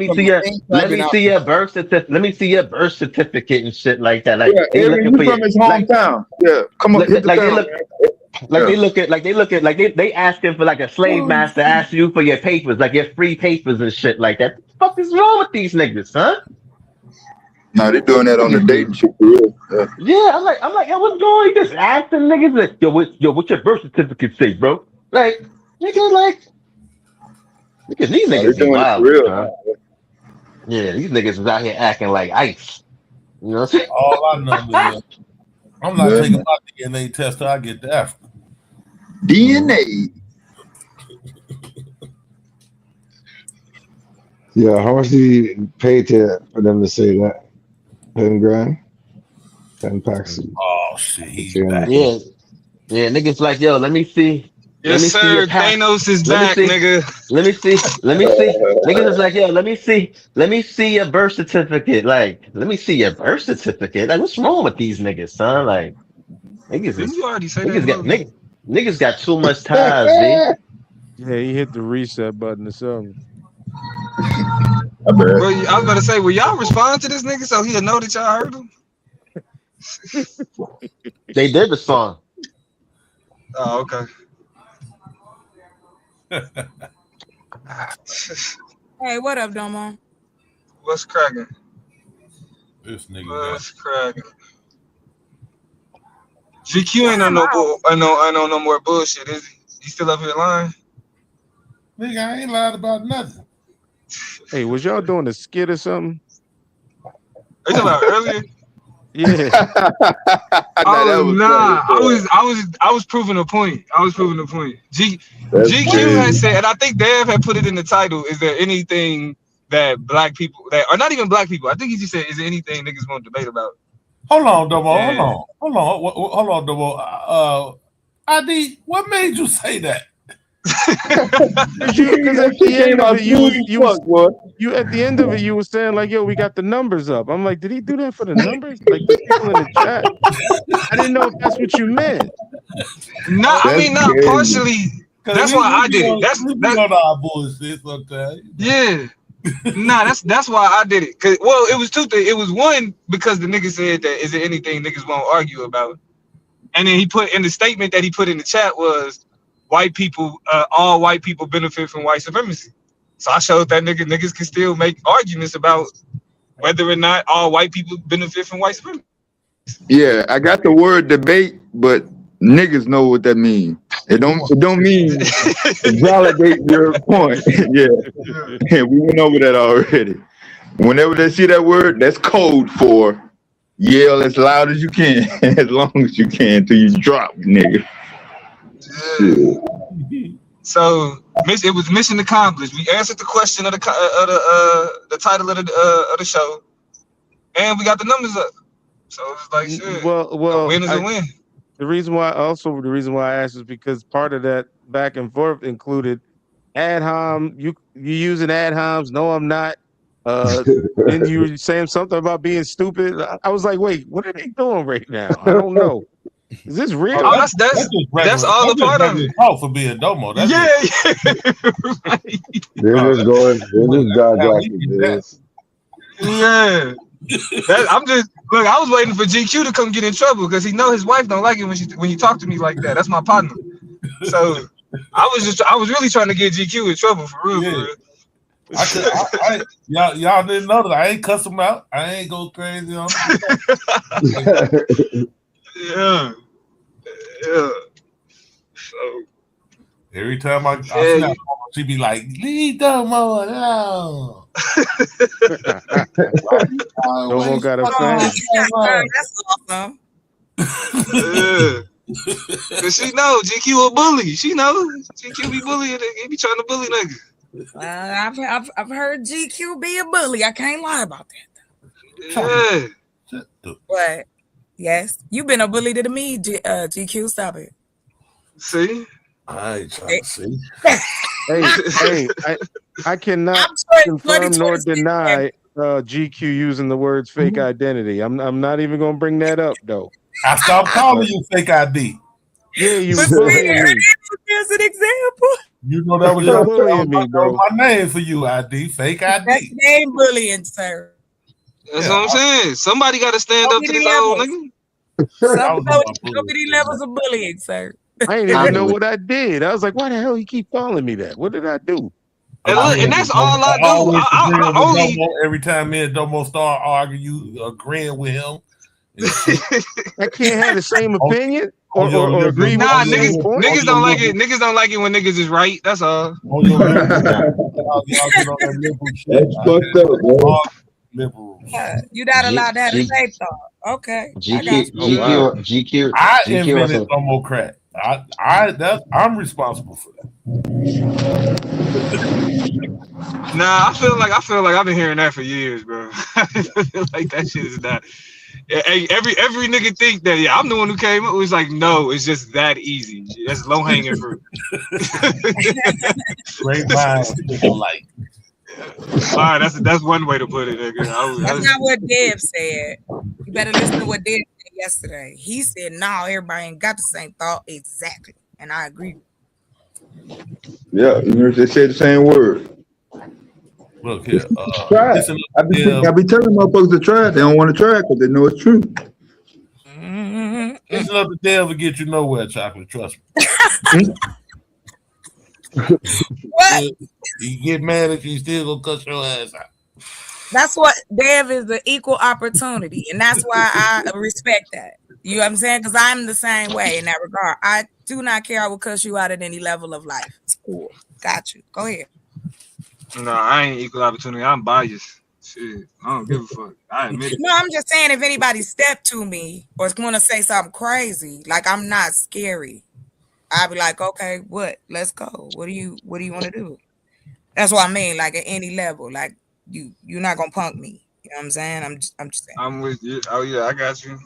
me see your birth certificate. Let me see your birth certificate and shit like that. Like, they looking for from his hometown. Yeah, come on. They asking for like a slave master ask you for your papers, like your free papers and shit like that. What the fuck is wrong with these niggas, huh? No, they're doing that on the dating shit for real. Yeah, I'm like, yo, what's going on? You just asking niggas like, yo, what's your birth certificate say, bro? Like, nigga, these niggas be wild, real, huh? Yeah, these niggas is out here acting like ice. You know what I'm saying? All I know is I'm not taking my DNA test till I get to Africa. DNA. Yeah, how much do you pay for them to say that? 10 grand? 10 packs. Oh shit, he's back. Yeah, niggas like, yo, let me see. Let Yes, me see your sir. pass. Thanos is Let me back, see. nigga. Let me see. Let me see. Niggas is like, yo, let me see. Let me see your birth certificate. Like, let me see your birth certificate. Like, what's wrong with these niggas, son? Like, niggas Didn't is you already say that, bro? niggas got too much ties, B. Yeah, he hit the reset button or something. Bro, I was about to say, will y'all respond to this nigga so he'll know that y'all heard him? They did the song. Oh, okay. Hey, what up, Domo? What's cracking? This nigga What's cracking? GQ ain't on no bull. I know no more bullshit, is he? He still up here lying? Nigga, I ain't lied about nothing. Hey, was y'all doing a skit or something? Are you talking about earlier? Yeah. Oh nah, I was proving a point. GQ has said, and I think Dev had put it in the title. Is there anything that black people that, or not even black people? I think he just said, is there anything niggas want to debate about? Hold on, Domo. Hold on, Domo. ID, what made you say that? Because at the end of it, you at the end of it, you were saying like, "Yo, we got the numbers up." I'm like, did he do that for the numbers? Like the people in the chat. I didn't know if that's what you meant. No, I mean not partially. That's why I did it. That's on our bullshit sometimes. Yeah. Nah, that's why I did it. Cause it was two things. It was one because the nigga said that is there anything niggas won't argue about, and then he put in the statement that he put in the chat was white people, all white people benefit from white supremacy. So I showed that niggas can still make arguments about whether or not all white people benefit from white supremacy. Yeah, I got the word debate, but niggas know what that means. It don't mean validate your point. Yeah, we went over that already. Whenever they see that word, that's code for yell as loud as you can, as long as you can till you drop, nigga. So it was mission accomplished. We answered the question of the title of the show, and we got the numbers up. So it's like shit. Well, a win is a win. The reason why I asked is because part of that back and forth included ad hom. You using ad homs? No, I'm not. Then you were saying something about being stupid. I was like, wait, what are they doing right now? I don't know. Is this real? Oh, that's all a part of it. Oh, for being Domo. Right. They're just going. They're just jaw-jacking. Yeah. I was waiting for GQ to come get in trouble because he know his wife don't like it when you talk to me like that. That's my partner. So I was really trying to get GQ in trouble for real. Yeah. For real. Y'all didn't know that I ain't cuss him out. I ain't go crazy on him. Yeah. So every time I see her, she be like, "Leave Domo alone." Domo got a fan. That's awesome. Cause she know GQ a bully. She know GQ be bullying. He be trying to bully niggas. I've heard GQ be a bully. I can't lie about that. Yeah. But yes, you've been a bully to me, GQ. Stop it. See, I ain't trying to see. Hey, I cannot confirm nor deny GQ using the words fake identity. I'm not even gonna bring that up though. I stopped calling you fake ID. Yeah, you was bullying me. Here's an example. You know that was You're bullying me, bro. My name for you, ID. Fake ID. That's name bullying, sir. That's what I'm saying. Somebody got to stand up to this old nigga. How many levels of bullying, sir? I didn't even know what I did. I was like, why the hell you keep calling me that? What did I do? And look, and that's all I do. I only every time me and Domo start arguing, you agreeing with him. I can't have the same opinion or agree with Nah, niggas don't like it. Niggas don't like it when niggas is right. That's all. That's fucked up, bro. You're not allowed to have the same thought. Okay. GQ. I invented Domo crack. I'm responsible for that. Nah, I feel like I've been hearing that for years, bro. I feel like that shit is not. Hey, every nigga think that I'm the one who came up. It was like, no, it's just that easy. That's low hanging fruit. Great minds think alike. All right, that's one way to put it, nigga. That's not what Dev said. You better listen to what Dev said yesterday. He said, "No, everybody ain't got the same thought exactly," and I agree. Yeah, even if they say the same word. Look here. Try it. I be telling motherfuckers to try it. They don't want to try it because they know it's true. It's not the devil get you nowhere, chocolate. Trust me. What? You get mad at you, still gonna cut your ass out. That's what Dev is, the equal opportunity, and that's why I respect that. You know what I'm saying? Because I'm the same way in that regard. I do not care. I will cuss you out at any level of life. It's cool. Got you. Go ahead. No, I ain't equal opportunity. I'm biased. Shit, I don't give a fuck. I admit it. No, I'm just saying if anybody step to me or is going to say something crazy, like I'm not scary. I'll be like, okay, what? Let's go. What do you want to do? That's what I mean. Like at any level, like you're not gonna punk me. You know what I'm saying? I'm just saying. I'm with you. Oh yeah, I got you.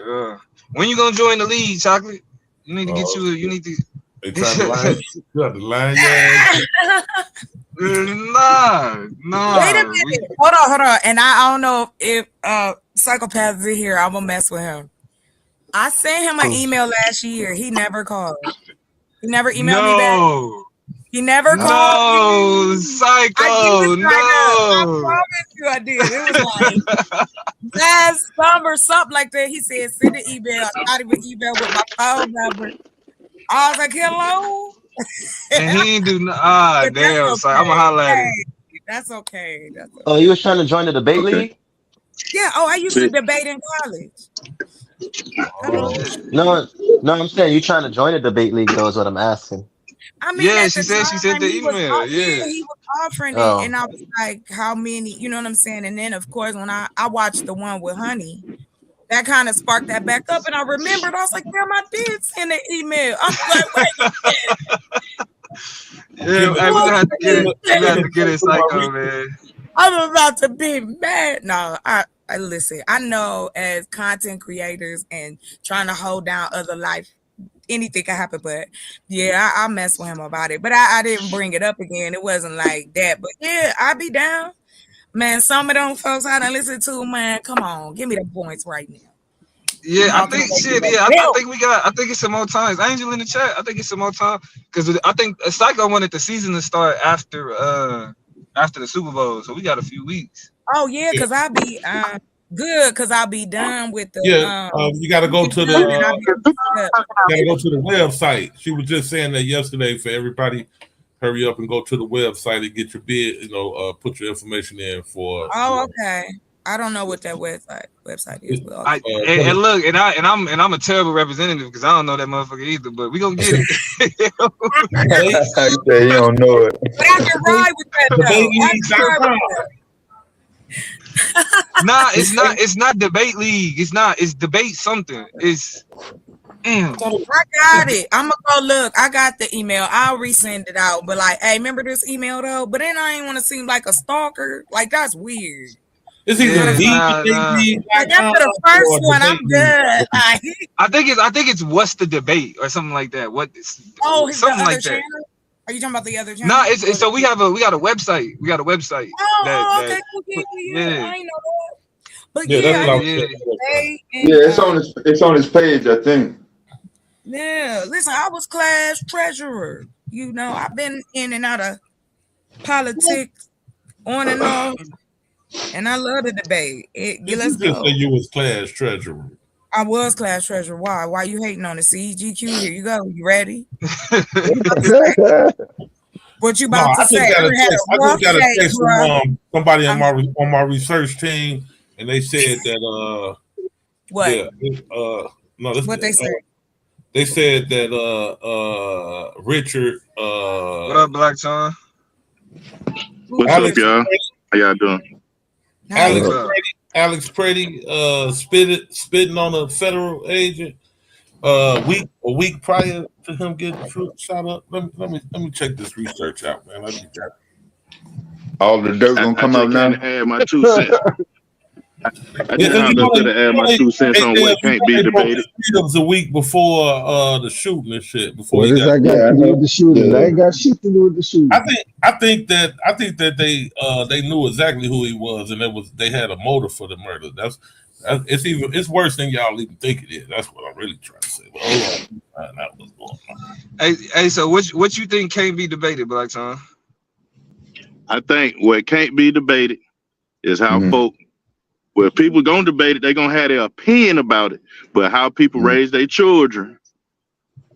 Yeah. When you gonna join the league, chocolate? You need to get you. You need to. They try to line. You got to line your ass. Nah. Wait a minute. Hold on. And I don't know if Psychopath is in here. I'm gonna mess with him. I sent him an email last year. He never called. He never emailed me back. He never called. No, Psycho. I promise you I did. It was like last summer, something like that. He said, send an email. I got him an email with my phone number. I was like, hello. And he ain't do damn. Okay. So I'm gonna holler at him. That's okay. Oh, you was trying to join the debate league? Yeah. Oh, I used to debate in college. No, I'm saying you trying to join the debate league though is what I'm asking. I mean, yeah, she said she sent the email. He was offering it, and I was like, how many? You know what I'm saying? And then, of course, when I watched the one with Honey, that kind of sparked that back up, and I remembered. I was like, damn, I did send an email. I was like, wait a minute. Yeah, we're gonna have to get it, Psycho, man. I'm about to be mad. No, I listen. I know as content creators and trying to hold down other life, anything can happen. But yeah, I messed with him about it. But I didn't bring it up again. It wasn't like that. But yeah, I'd be down. Man, some of them folks I done listen to, man, come on, give me the points right now. Yeah, I think I think it's some more times. Angel in the chat, I think it's some more time because I think Psycho wanted the season to start after the Super Bowl, so we got a few weeks. Oh yeah, because I'll be good because I'll be done with the you gotta go to the website. She was just saying that yesterday for everybody. Hurry up and go to the website and get your bid. Put your information in for. Oh, okay. I don't know what that website is. And look, and I'm a terrible representative because I don't know that motherfucker either. But we gonna get it. You don't know it. But I can ride with that though. Nah, it's not debate league. It's debate something. It's. I got it. I'm gonna go look. I got the email. I'll resend it out. But like, hey, remember this email though? But then I ain't want to seem like a stalker. Like that's weird. It's either like after the first one, I'm good. I think it's what's the debate or something like that. Something like that. Are you talking about the other channel? No, it's so we got a website. We got a website. Okay. Yeah. I ain't know that. But it's on his page, I think. Yeah, listen, I was class treasurer. You know, I've been in and out of politics, on and off, and I love the debate. Let's go. Say you was class treasurer. I was class treasurer. Why? Why you hating on the CGQ? Here you go. You ready? What you about to say? I just got a text from somebody on my research team, and they said that what? Yeah, what they said. They said that Richard what up, Black John? What's up, y'all? How y'all doing? Alex Pretty spitting on a federal agent a week prior to him getting shot up. Let me check this research out, man. Let me check. All the dirt gonna come out now. Add my 2 cents. I just hopped up to add my 2 cents on what can't be debated. It was a week before the shooting and shit. Before what does that got to do with the shooting? That ain't got shit to do with the shooting. I think that they knew exactly who he was, and they had a motive for the murder. It's worse than y'all even think it is. That's what I'm really trying to say. But hold on, that was going on. Hey, so what you think can't be debated, Black Tom? I think what can't be debated is how folk. Well, if people gonna debate it, they're gonna have their opinion about it. But how people raise their children,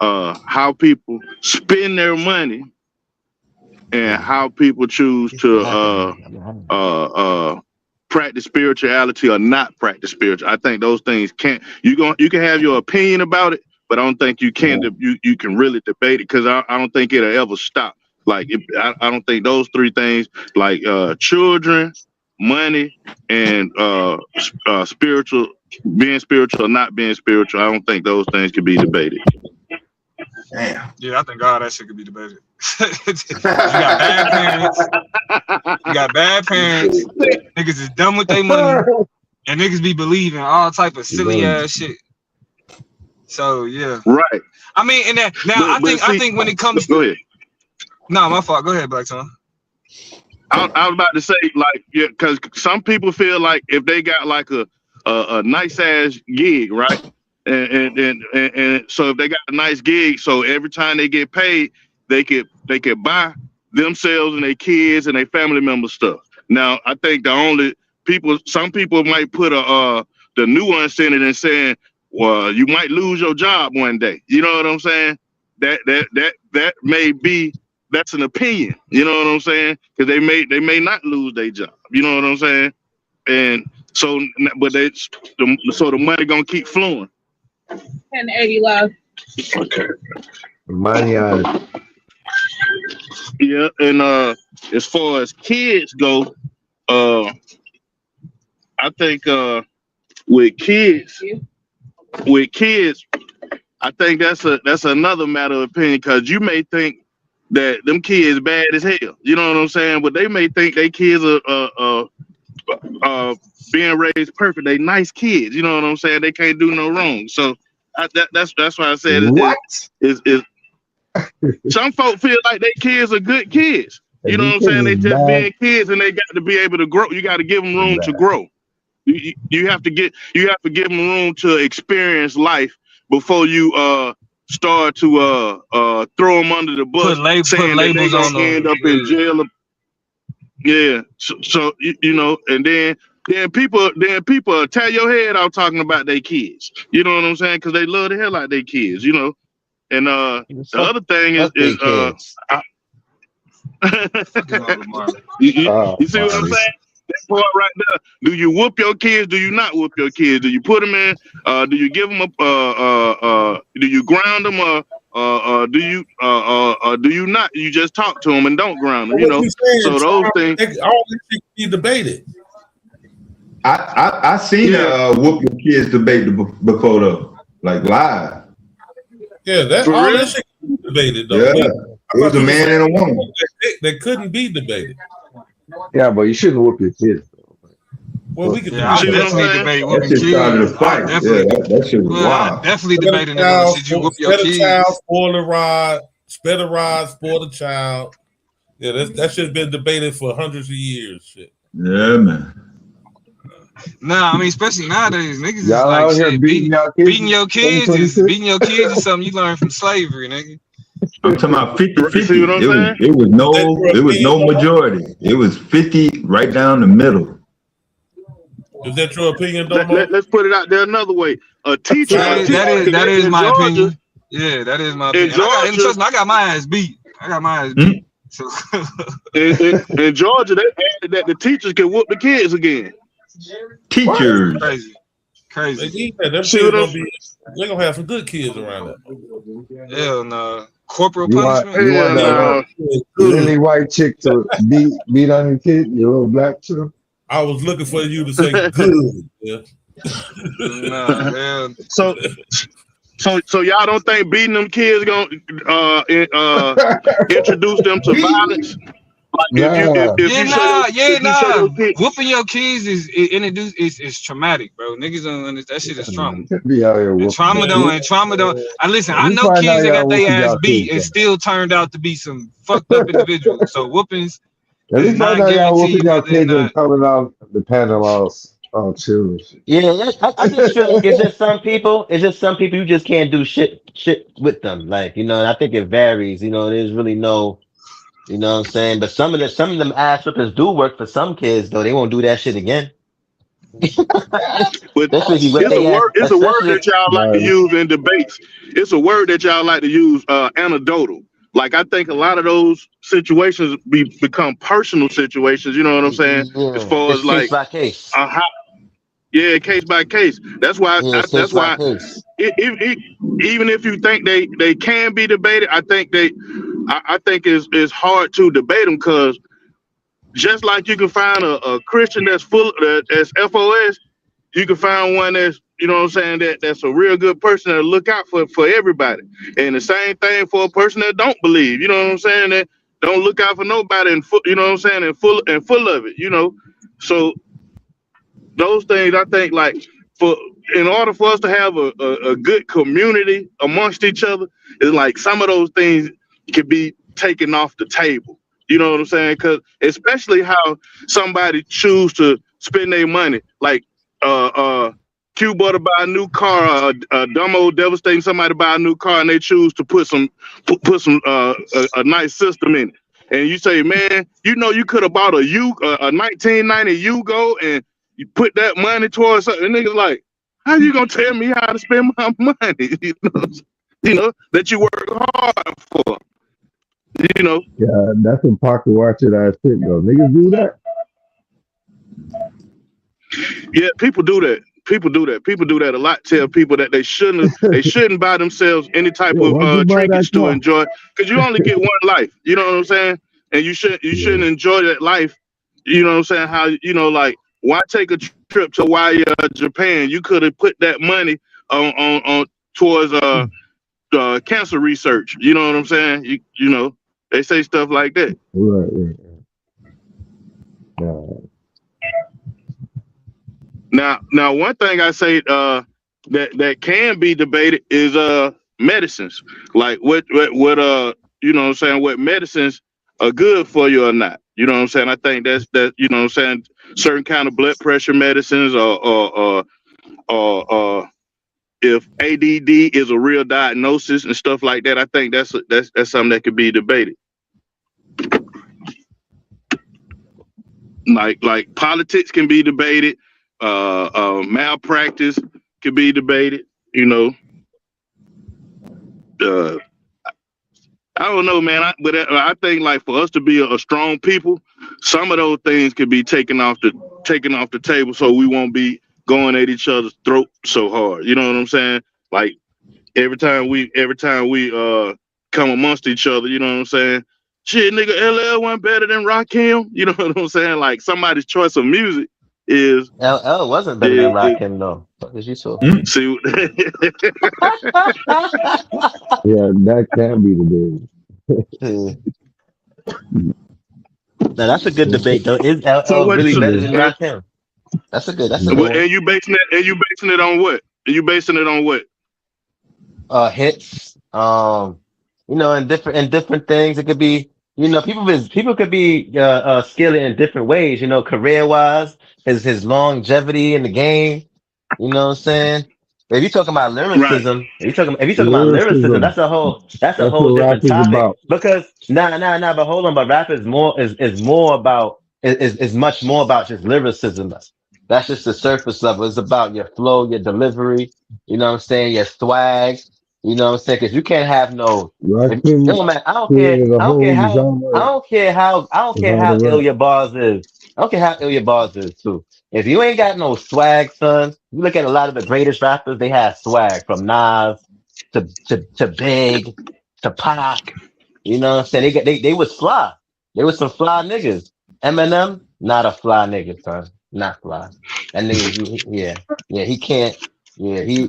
how people spend their money, and how people choose to practice spirituality or not practice spiritual. I think those things can't. You can have your opinion about it, but I don't think you can. You can really debate it because I don't think it'll ever stop. Like I don't think those 3 things, like children, money, and spiritual, being spiritual or not being spiritual, I don't think those things can be debated. Damn. Yeah, I think all that shit could be debated. You got bad parents. You got bad parents. Niggas is done with their money, and niggas be believing all type of silly ass shit. So yeah, right. I mean, and then now I think when it comes go ahead. No, my fault. Go ahead, Black Tom. I was about to say, like, yeah, because some people feel like if they got like a nice ass gig, right, and so if they got a nice gig, so every time they get paid, they could buy themselves and their kids and their family members stuff. Now, I think some people might put the nuance in it and saying, well, you might lose your job one day. You know what I'm saying? That may be. That's an opinion, you know what I'm saying? Because they may not lose their job, you know what I'm saying? And so, but so the money gonna keep flowing. 1080 left. Okay. Money on. Yeah, and as far as kids go, I think with kids, I think that's another matter of opinion because you may think that them kids bad as hell, you know what I'm saying? But they may think they kids are being raised perfect. They nice kids, you know what I'm saying? They can't do no wrong. So that's why I said is some folk feel like they kids are good kids. You know what I'm saying? They just being kids and they got to be able to grow. You got to give them room to grow. You have to give them room to experience life before you start to throw them under the bus, saying that they gonna end up in jail. Yeah, so you know, and then people tear your head out talking about their kids. You know what I'm saying? Because they love the hell out of their kids. You know, and the other thing is you see what I'm saying? That part right there. Do you whoop your kids? Do you not whoop your kids? Do you put them in? Do you give them do you ground them? Do you not? You just talk to them and don't ground them. You know. So those things. All this shit can be debated. I seen whoop your kids debate before though, like live. Yeah, all this shit can be debated though. Yeah, it was a man and a woman. That couldn't be debated. Yeah, but you shouldn't whoop your kids. Well, we can definitely debate whooping kids. That shit was wild. Definitely debating that. Should you whoop your kids? Child, spoil the rod, spare the rod, spoil the child. Yeah, that shit has been debated for hundreds of years. Shit. Yeah, man. Nah, I mean, especially nowadays, niggas is Y'all like out here shit, beating your kids is something you learn from slavery, nigga. I'm talking about 50-50. It was no majority. It was 50 right down the middle. Is that your opinion, Let's put it out there another way. A teacher. That is my opinion. Yeah, that is my opinion. Trust me, I got my ass beat. So in Georgia, they added that the teachers can whoop the kids again. Teachers. Crazy. They're gonna have some good kids around that. Hell no. Corporal punishment. You want that lily white chick to beat on your kid, your little black chick? I was looking for you to say good. Yeah. Nah, man. So y'all don't think beating them kids gonna introduce them to violence? Like if you show your kids, Whooping your kids is traumatic, bro. Niggas don't understand that shit is trauma. Be out here And whooping. trauma don't. I listen. I You know find out kids that y'all got their whooping ass y'all beat kids, and man. still turned out to be some fucked up individuals. So whoopings At is least find not out y'all whooping guaranteed y'all that they're kids and not. coming out the panels all chill. Yeah, I just feel like it's just some people. It's just some people you just can't do shit with them. Like, you know, and I think it varies. You know, there's really no, you know what I'm saying. But some of them ass whippers do work for some kids though. They won't do that shit again. but Especially if you whip it's a their ass. word. It's a word Especially if, that y'all like to use in debates. It's a word that y'all like to use. Anecdotal. Like I think a lot of those situations become personal situations. You know what I'm saying? As yeah, far it's as case like, by case. yeah, case by case. That's why. Yeah, it's case That's by why. case. Even if you think they can be debated, I think I think it's hard to debate them because just like you can find a Christian that's that's FOS, you can find one that's, you know what I'm saying, that's a real good person to look out for everybody. And the same thing for a person that don't believe, you know what I'm saying, that don't look out for nobody and you know what I'm saying, and full of it, you know. So those things, I think, like, in order for us to have a good community amongst each other, is like some of those things can be taken off the table. You know what I'm saying? Because especially how somebody choose to spend their money, like Cuba to buy a new car, a dumb old devastating somebody buy a new car, and they choose to put some a nice system in it. And you say, man, you know, you could have bought a 1990 Yugo and you put that money towards something. And niggas like, how you gonna tell me how to spend my money? You know that you work hard for. You know. Yeah, that's some pocket watching ass shit though. Niggas do that. Yeah, people do that. People do that. People do that a lot. Tell people that they shouldn't buy themselves any type Yo, why'd you of buy that trinkets to car? enjoy, because you only get one life. You know what I'm saying? And you shouldn't enjoy that life. You know what I'm saying? How, you know, like, why take a trip to Japan? You could have put that money on towards cancer research. You know what I'm saying? You know, they say stuff like that. Right. Now, one thing I say that can be debated is medicines. Like what you know what I'm saying, what medicines are good for you or not. You know what I'm saying? I think that you know what I'm saying, certain kind of blood pressure medicines or if ADD is a real diagnosis and stuff like that. I think that's something that could be debated. Like politics can be debated, malpractice can be debated, you know. I don't know, man. But I think, like, for us to be a strong people, some of those things could be taken off the table, so we won't be going at each other's throat so hard. You know what I'm saying? Like every time we come amongst each other, you know what I'm saying? Shit, nigga, LL wasn't better than Rakim. You know what I'm saying? Like, somebody's choice of music is LL wasn't better than Rakim though. What was you talking? See, Yeah, that can be the Now that's a good debate though. Is so LL what? really better than Rakim? That's a good one. And you basing it on what? And you basing it on what? Hits. You know, in different things. It could be, you know, people could be skilled in different ways, you know, career wise, his longevity in the game, you know what I'm saying? If you're talking about lyricism, if you talking about lyricism, lyricism. that's a whole That's what rap different is topic. about. Because but hold on, but rap is more about is much more about just lyricism. That's just the surface level. It's about your flow, your delivery, you know what I'm saying, your swag. You know what I'm saying? Because you can't have no. Rakim Man, I don't created a whole genre care how ill rap. your bars is. I don't care how ill your bars is too. If you ain't got no swag, son, you look at a lot of the greatest rappers. They have swag, from Nas to Big to Pac. You know what I'm saying? They was fly. They was some fly niggas. Eminem, not a fly nigga, son. Not fly. And he can't. He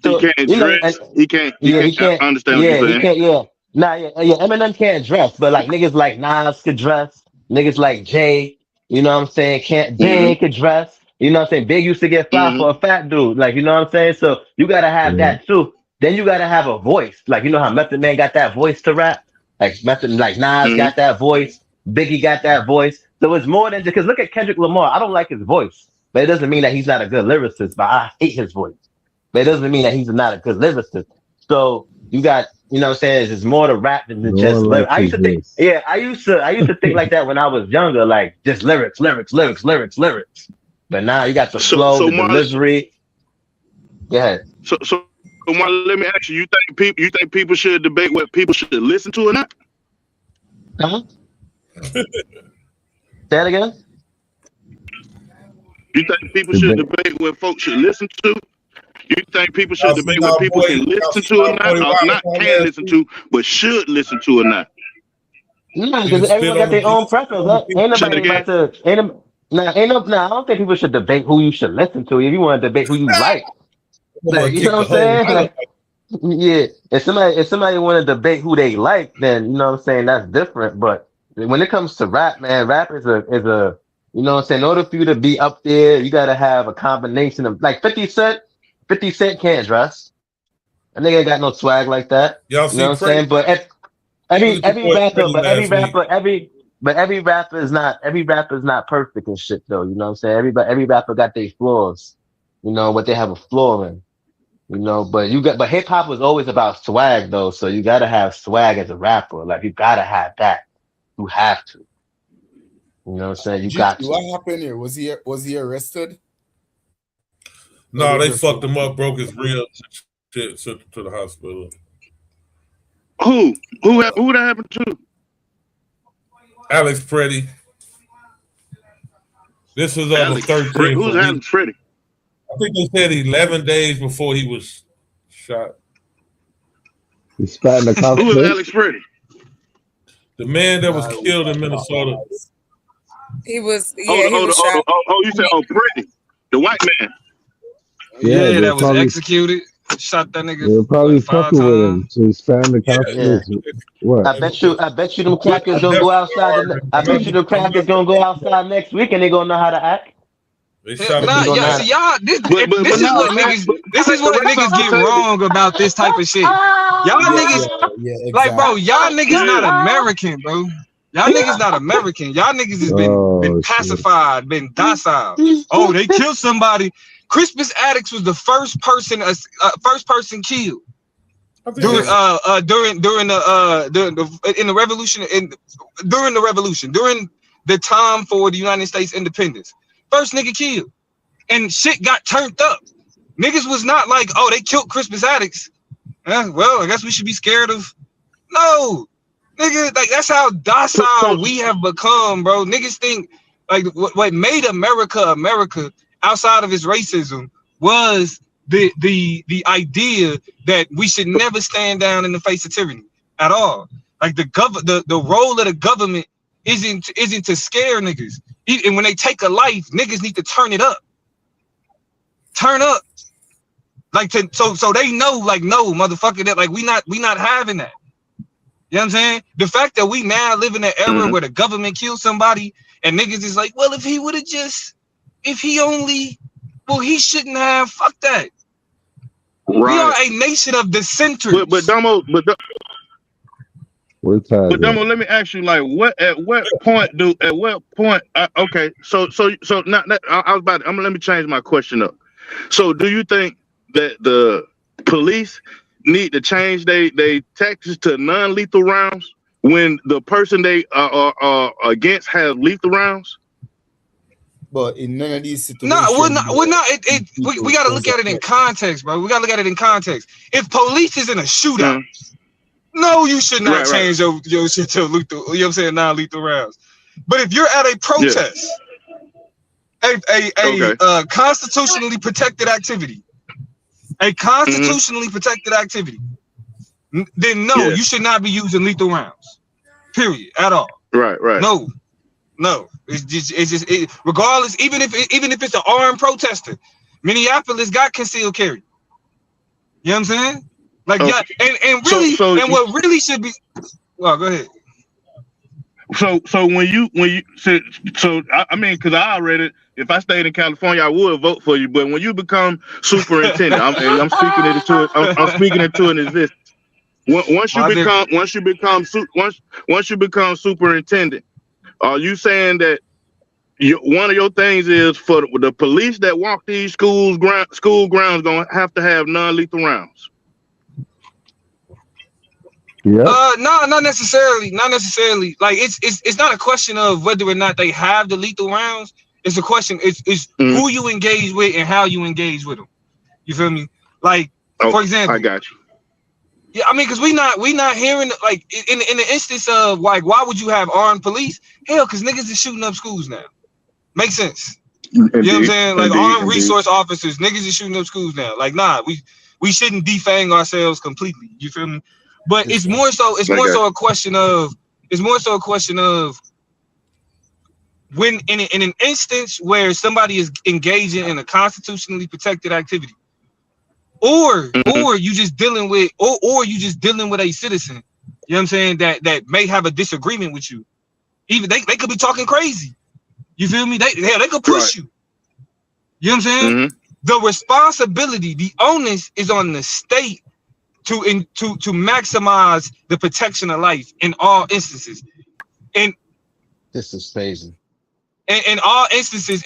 So can't you know, and dress. He can't. he can't. I understand what you're saying. Eminem can't dress, but like niggas like Nas could dress. Niggas like Jay, you know what I'm saying? Jay Mm-hmm. ain't could dress. You know what I'm saying? Big used to get fly Mm-hmm. for a fat dude. Like, you know what I'm saying? So you gotta have that too. Then you gotta have a voice. Like, you know how Method Man got that voice to rap? Like Nas Mm-hmm. got that voice. Biggie got that voice. So it's more than just, because look at Kendrick Lamar. I don't like his voice, but it doesn't mean that he's not a good lyricist, but I hate his voice. But it doesn't mean that he's not a good lyricist. So you got, you know what I'm saying? It's more to rap than No just one lyrics. likes I used his to think, voice. yeah, I used to think like that when I was younger, like just lyrics. But now you got the flow, So the Marley, delivery. Go ahead. so Marley, let me ask you: you think people should debate what people should listen to or not? Huh? Say that again. You think people should Debate. debate what folks should listen to? You think people should Y'all seen debate what people can y'all listen seen to or our not? boy Or Wallace not on can last listen week? to, but should listen to or not? No, He because just spit everyone on got the their he own spit preference. on the Huh? Ain't Say it nobody again. about to. I don't think people should debate who you should listen to. If you want to debate who you like, I'm like, gonna you know kick the what I'm whole saying? thing. Like, yeah, if somebody want to debate who they like, then you know what I'm saying, that's different. But when it comes to rap, man, rap is a you know what I'm saying. In order for you to be up there, you gotta have a combination of like 50 Cent. 50 Cent can't dress. A nigga ain't got no swag like that. Y'all You know see what I'm saying? Freddie? But Look at your every boy rapper, Freddie last week. every rapper is not perfect and shit though. You know what I'm saying? Every rapper got their flaws. You know what they have a flaw in. You know, but hip hop was always about swag though, so you gotta have swag as a rapper. Like you gotta have that. You have to. You know what I'm saying? You GQ, got to. what happened here? Was he arrested? Or No, they they just fucked him up, broke his ribs, shit, sent him to the hospital. Who that happened to? Alex Freddie. This was on the Alex 13th. Who's So Alex Freddie? I think they said 11 days before he was shot. He spat in the cop's Who is face. Alex Freddie? The man that was killed in Minnesota. He was, Oh, yeah, he was shot. you said Freddie, the white man. Yeah, Yeah, they that was probably executed. Shot that they nigga were probably what 5 fucking with him. times. So he spat in the cop's Yeah. face. What? I bet you them crackers I gonna go outside. I bet you definitely them crackers gonna go outside next week and they gonna know how to act. they shot him They Nah, in the gonna know yeah. how See, to. y'all, this is what niggas. This is what niggas get wrong about this type of shit. Y'all niggas, Yeah, like, bro, exactly. y'all niggas not Yeah. American, bro. Y'all niggas not American. Y'all niggas has been Oh shit. pacified, been docile. Oh, they killed somebody. Crispus Attucks was the first person killed during the revolution, during the time for the United States independence. First nigga killed, and shit got turned up. Niggas was not like, oh, they killed Crispus Attucks. Well, I guess we should be scared of. No, nigga, like that's how docile we have become, bro. Niggas think like what made America America outside of its racism was the idea that we should never stand down in the face of tyranny at all. Like the role of the government isn't to scare niggas. And when they take a life, niggas need to turn it up. Turn up. Like so they know, like, no, motherfucker, that like we not having that. You know what I'm saying? The fact that we now live in an era where the government kills somebody and niggas is like, well, if he shouldn't have. Fuck that. Right. We are a nation of dissenters. But Domo, We're tired. But Domo, let me ask you, like, at what point? Okay, so not that let me change my question up. So, do you think that the police need to change they tactics to non-lethal rounds when the person they are against has lethal rounds? But in none of these situations, No, we're not. We got to look at it in context, bro. We got to look at it in context. If police is in a shootout, no, you should not change your shit to lethal. You know what I'm saying? Non-lethal rounds. But if you're at a protest, a constitutionally protected activity, then no, you should not be using lethal rounds. Period. At all. Right. No. It's just regardless. Even if it's an armed protester, Minneapolis got concealed carry. You know what I'm saying? Like, yeah, and really, what really should be. Well, go ahead. So when you I mean, because I already, if I stayed in California, I would vote for you. But when you become superintendent, I'm speaking it into it. I'm speaking it to an existence. Once you become superintendent, are you saying that one of your things is for the police that walk these school grounds gonna have to have non-lethal rounds? Yeah. No, not necessarily. Not necessarily. Like it's not a question of whether or not they have the lethal rounds. It's a question. It's who you engage with and how you engage with them. You feel me? Like, for example, I got you. Yeah, I mean, because we not hearing, like, in the instance of, like, why would you have armed police? Hell, because niggas is shooting up schools now. Makes sense. Indeed, you know what I'm saying? Like, armed resource officers, niggas is shooting up schools now. Like, nah, we shouldn't defang ourselves completely. You feel me? But it's more so a question of when in an instance where somebody is engaging in a constitutionally protected activity, or you just dealing with a citizen, you know what I'm saying, that may have a disagreement with you. Even they could be talking crazy. You feel me? They could push you. You know what I'm saying? The responsibility, the onus is on the state to maximize the protection of life in all instances. And this is crazy. In all instances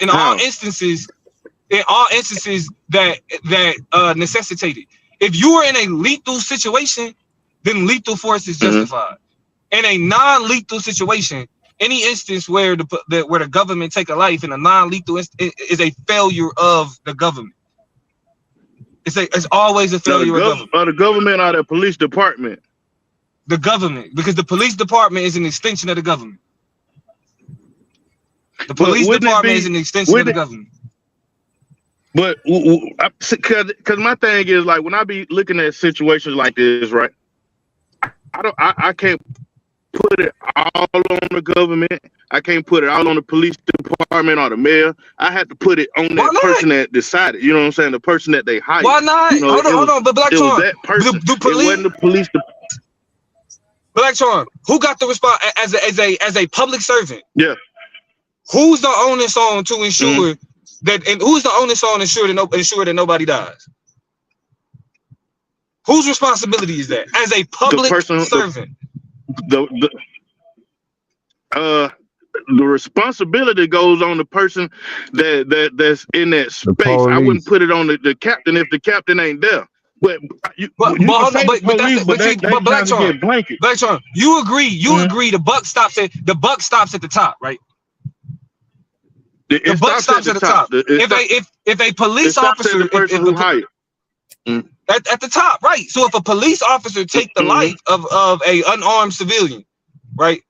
that necessitate it. If you are in a lethal situation, then lethal force is justified. In a non-lethal situation, any instance where the government take a life in a non-lethal is a failure of the government. It's always a failure of government. Or the government or the police department. The government, because the police department is an extension of the government. The police department is an extension of the government. But because my thing is, like, when I be looking at situations like this, right? I can't put it all on the government. I can't put it all on the police department or the mayor. I had to put it on that person that decided. You know what I'm saying? The person that they hired. Why not? You know, hold on. But Black it Charm, was that person. It wasn't the police. Black Charm, who got the response as a public servant? Yeah. Who's the onus on to ensure that, and who's the onus on ensure that nobody dies? Whose responsibility is that as a public servant? The responsibility goes on the person that's in that space. I wouldn't put it on the captain if the captain ain't there. But Black Charm, you agree the buck stops at the top, right? The buck stops at the top. If a police officer, at the top, right? So if a police officer take the life of a unarmed civilian, right?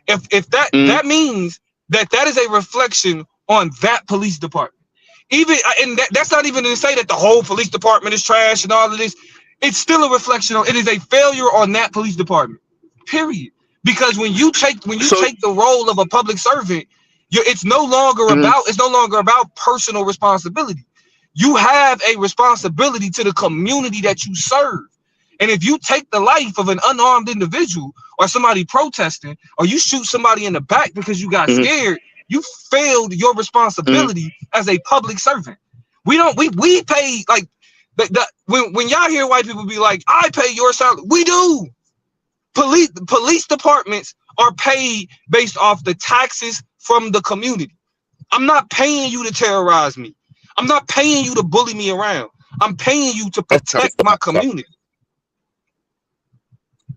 If that means that is a reflection on that police department. That's not even to say that the whole police department is trash and all of this. It's still a reflection on, it is a failure on that police department. Period. Because when you take the role of a public servant, it's no longer about personal responsibility. You have a responsibility to the community that you serve. And if you take the life of an unarmed individual or somebody protesting, or you shoot somebody in the back because you got scared, you failed your responsibility as a public servant. We pay, like, when y'all hear white people be like, I pay your salary, we do. Police departments are paid based off the taxes from the community. I'm not paying you to terrorize me. I'm not paying you to bully me around. I'm paying you to protect my community.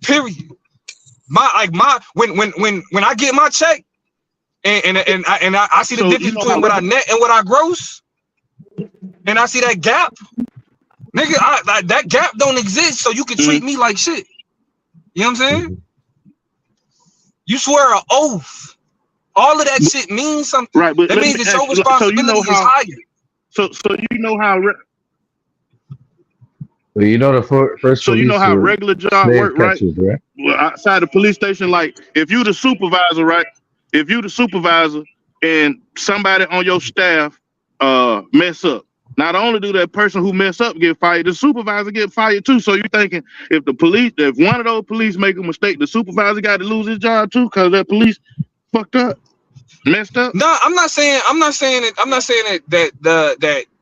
Period. When I get my check and I see the difference between what I net and what I gross, and I see that gap, nigga, that gap don't exist, so you can treat me like shit. You know what I'm saying? You swear an oath. All of that shit means something. Right, but that means that your responsibility is higher. So you know how. Well, you know the first. So you know how regular job work, right? Well, outside the police station, like if you the supervisor, right? If you the supervisor and somebody on your staff mess up, not only do that person who mess up get fired, the supervisor get fired too. So you're thinking if one of those police make a mistake, the supervisor got to lose his job too because that police fucked up, messed up. No, I'm not saying that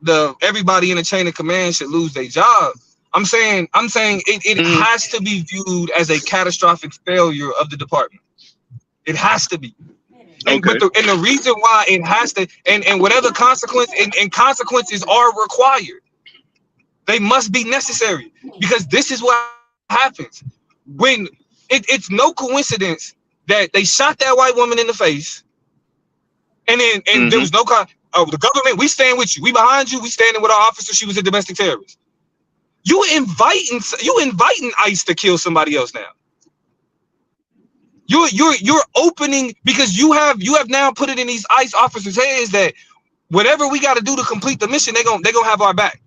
the everybody in the chain of command should lose their job. I'm saying it has to be viewed as a catastrophic failure of the department. It has to be. And Okay. but the reason why it has to, and whatever consequence and consequences are required, they must be necessary, because this is what happens when it's no coincidence that they shot that white woman in the face, and then there was no the government. We stand with you. We behind you. We standing with our officer. She was a domestic terrorist. You inviting ICE to kill somebody else now. You're opening, because you have now put it in these ICE officers' hands that whatever we got to do to complete the mission, they're gonna have our back.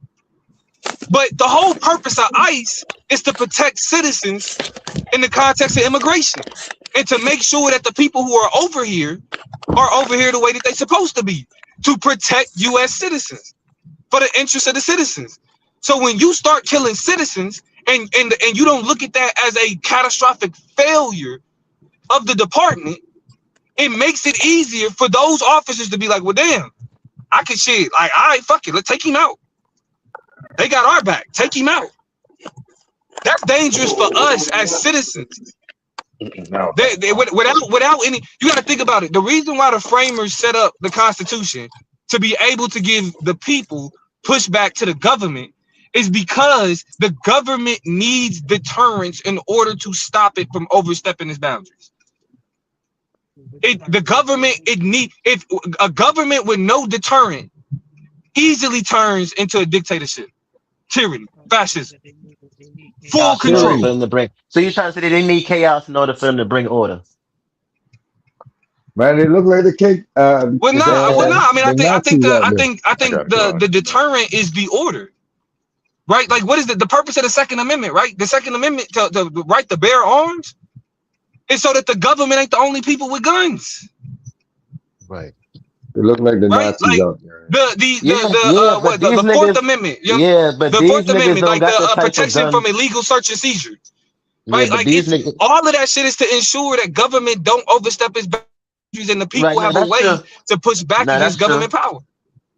But the whole purpose of ICE is to protect citizens in the context of immigration, and to make sure that the people who are over here the way that they're supposed to be, to protect U.S. citizens for the interest of the citizens. So when you start killing citizens and you don't look at that as a catastrophic failure of the department, it makes it easier for those officers to be like, well, damn, I can shit. Like, all right, fuck it, let's take him out. They got our back. Take him out. That's dangerous for us as citizens. Without any, you got to think about it. The reason why the framers set up the Constitution to be able to give the people pushback to the government is because the government needs deterrence in order to stop it from overstepping its boundaries. If a government with no deterrent easily turns into a dictatorship, tyranny, fascism, full control. For them to bring. So you're trying to say they need chaos in order for them to bring order? Man, they look like the cake. I think the deterrent is the order, right? Like, what is the purpose of the Second Amendment, right? The Second Amendment to right to bear arms is so that the government ain't the only people with guns. Right. They look like the Nazis like, out there. The Fourth Amendment. But the Fourth Amendment, like the protection from illegal illegal search and seizure. Right? Like, all of that shit is to ensure that government don't overstep its boundaries and the people have a way to push back against government power.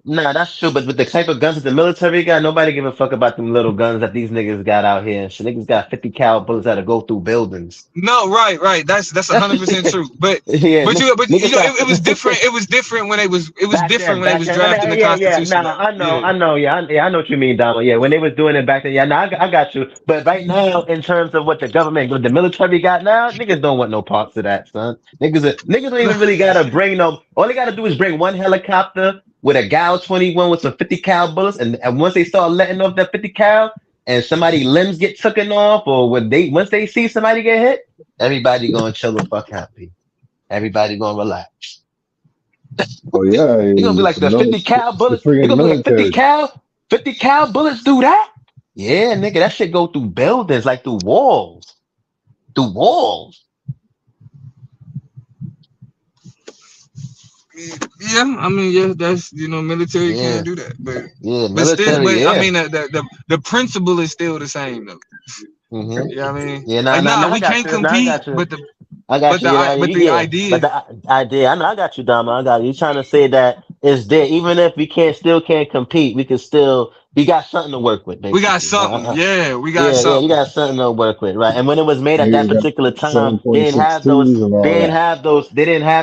Nah, that's true. But with the type of guns that the military got, nobody give a fuck about them little guns that these niggas got out here. So niggas got 50 cal bullets that'll go through buildings. No, right. That's 100% true. But yeah, but you know, it was different. It was different when it was different when they was drafting the Constitution. I know what you mean, Donald. Yeah, when they was doing it back then. Yeah, I got you. But right now, in terms of what the government, what the military got now, niggas don't want no parts of that, son. Niggas don't even really gotta bring no. All they gotta do is bring one helicopter with a Gal 21 with some 50 cal bullets, and once they start letting off that 50 cal, and somebody limbs get taken off, or once they see somebody get hit, everybody gonna chill the fuck happy. Everybody gonna relax. Oh yeah, you're gonna be like the 50 cal bullets. You're gonna be like 50 cal bullets do that? Yeah, nigga, that shit go through buildings, like through walls. Through walls. Yeah, I mean, that's military can't do that, but I mean, the principle is still the same though. Mm-hmm. You know what I mean? Yeah, we can't compete, but the idea. But the idea, I got you, Dama. I got you. You're trying to say that it's there, even if we still can't compete, we got something to work with. Basically. We got something. We got something. Yeah, you got something to work with, right? And when it was made at that particular time, they didn't have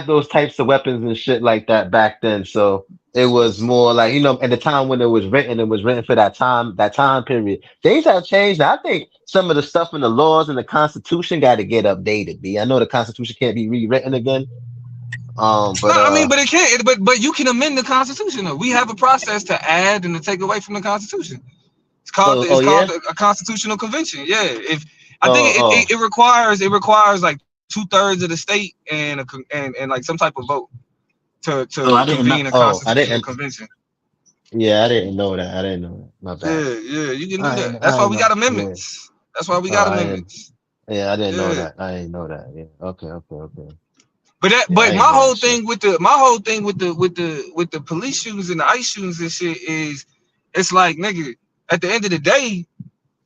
those types of weapons and shit like that back then. So it was more like, at the time when it was written for that time period. Things have changed. Now, I think some of the stuff in the laws and the Constitution got to get updated. I know the Constitution can't be rewritten again. But it can't. But you can amend the Constitution. Though. We have a process to add and to take away from the Constitution. It's called a constitutional convention. Yeah. It requires like 2/3 of the state and like some type of vote to convene a constitutional convention. Yeah, I didn't know that. My bad. Yeah, you can do that. That's why we got amendments. That's why we got amendments. I didn't know that. I didn't know that. Yeah. Okay. But my whole thing with the police shootings and the ICE shootings and shit is, it's like, nigga, at the end of the day,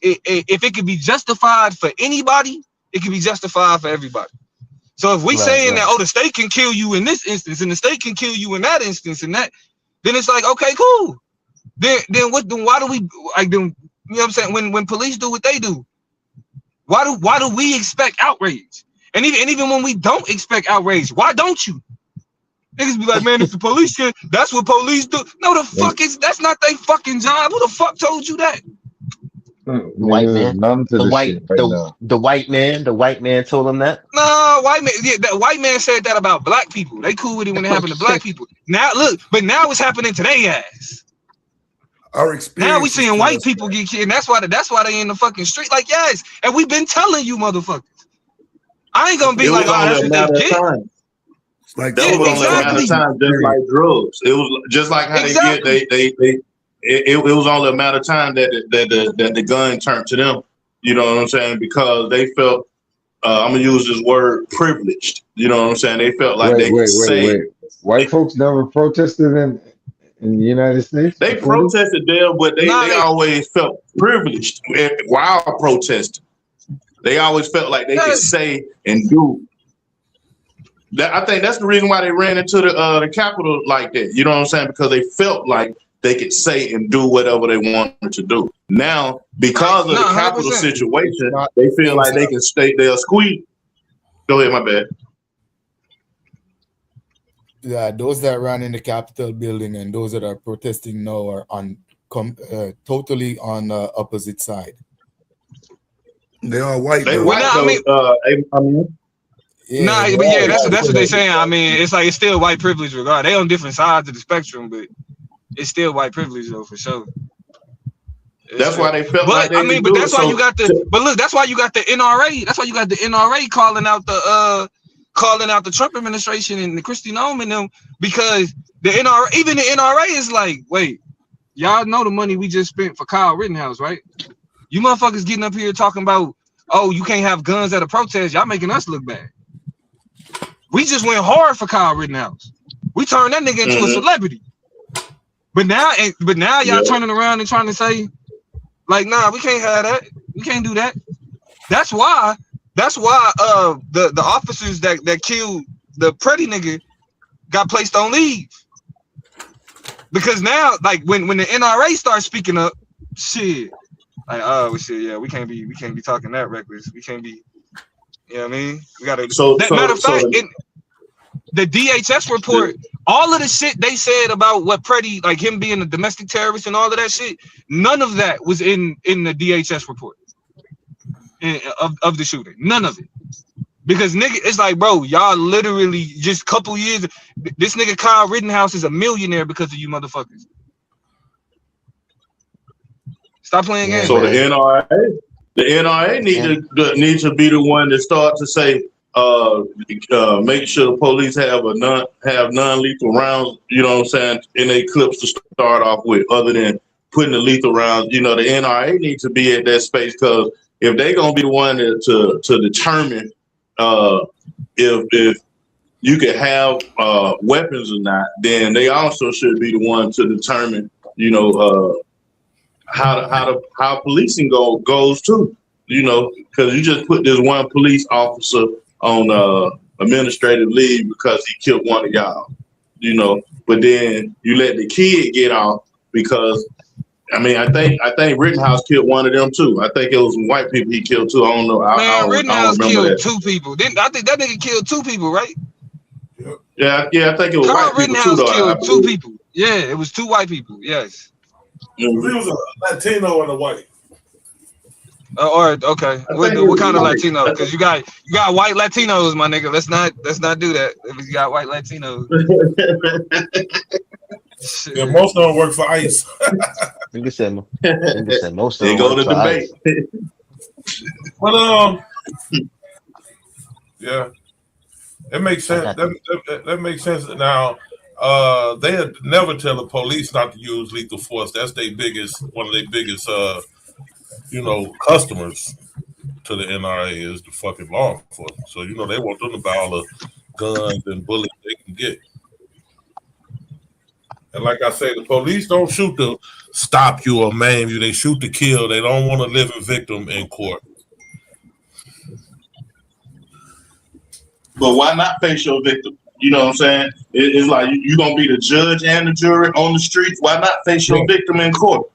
if it could be justified for anybody, it can be justified for everybody. So if we Right, saying right. that, oh, the state can kill you in this instance, and the state can kill you in that instance, and that, then it's like, okay, cool. Then why do we like them? You know what I'm saying? When police do what they do, why do we expect outrage? And even when we don't expect outrage, why don't you? Niggas be like, man, if the police can, that's what police do. No, the fuck that's not their fucking job. Who the fuck told you that? White man. None to The this white shit right now. the white man told him that. No, white man. Yeah, that white man said that about black people. They cool with it when it happened to black people. Now look, but now it's happening to their ass. Our Now experience. we seeing white people get killed. And that's why they in the fucking street. Like, yes, and we've been telling you motherfuckers. I ain't gonna be It like, was oh, only that's a what matter they of get. time. Like That was only a matter of time, just like drugs. It was just like how Exactly. they get it was only a matter of time that the gun turned to them. You know what I'm saying? Because they felt I'm gonna use this word privileged. You know what I'm saying? They felt like they could say White folks never protested in the United States. they before this? protested there, but they always felt privileged while protesting. They always felt like they could say and do. That, I think that's the reason why they ran into the Capitol like that. You know what I'm saying? Because they felt like they could say and do whatever they wanted to do. Now, because of the Capitol 100%. situation, they feel like they can stay there. Squeeze. Go ahead, my bad. Yeah, those that ran in the Capitol building and those that are protesting now are on totally on opposite side. They are white. They though. white. But yeah, that's what they saying. I mean, it's like it's still white privilege regardless. They on different sides of the spectrum, but it's still white privilege though for sure. That's why they felt But like they I mean, could but do that's it. why So- you got the. But look, that's why you got the NRA. That's why you got the NRA calling out the Trump administration and the Kristi Noem and them, because the NRA, even the NRA is like, wait, y'all know the money we just spent for Kyle Rittenhouse, right? You motherfuckers getting up here talking about, oh, you can't have guns at a protest. Y'all making us look bad. We just went hard for Kyle Rittenhouse. We turned that nigga into a celebrity. But now y'all turning around and trying to say, like, nah, we can't have that. We can't do that. That's why the officers that killed the Pretty nigga got placed on leave. Because now, like, when the NRA starts speaking up, shit, like, oh shit, yeah, we can't be talking that reckless. We can't be, you know what I mean? We gotta. Matter of fact, the DHS report, all of the shit they said about what Pretty, like him being a domestic terrorist and all of that shit, none of that was in the DHS report of the shooting. None of it. Because nigga, it's like, bro, y'all literally just couple years. This nigga Kyle Rittenhouse is a millionaire because of you motherfuckers. Stop playing games. So the NRA need to be the one to start to say, make sure the police have non-lethal rounds, you know what I'm saying, in their clips to start off with, other than putting the lethal rounds. You know, the NRA needs to be at that space, because if they're gonna be the one to determine if you can have weapons or not, then they also should be the one to determine, you know, how policing goes too. You know, because you just put this one police officer on administrative leave because he killed one of y'all, you know, but then you let the kid get off because, I mean, I think Rittenhouse killed one of them too. I think it was some white people he killed too. I don't know. I Rittenhouse don't remember killed that. 2 people. I think that nigga killed 2 people, right? Yeah, I think it was Kyle white people Rittenhouse too, though. killed 2 people. Yeah, it was 2 white people. Yes. He was a Latino and a white. Okay. What kind of Latino? Because you got white Latinos, my nigga. Let's not do that. If you got white Latinos. Yeah, most of them work for ICE. Nigga said most of They them go work to for ICE. debate. But yeah, it makes sense. That makes sense. Now, they never tell the police not to use lethal force. That's one of their biggest, you know, customers to the NRA is the fucking law enforcement. So, you know, they want them to buy all the guns and bullets they can get. And like I say, the police don't shoot to stop you or maim you. They shoot to kill. They don't want a living victim in court. But why not face your victim? You know what I'm saying? It's like you're going to be the judge and the jury on the streets. Why not face your victim in court?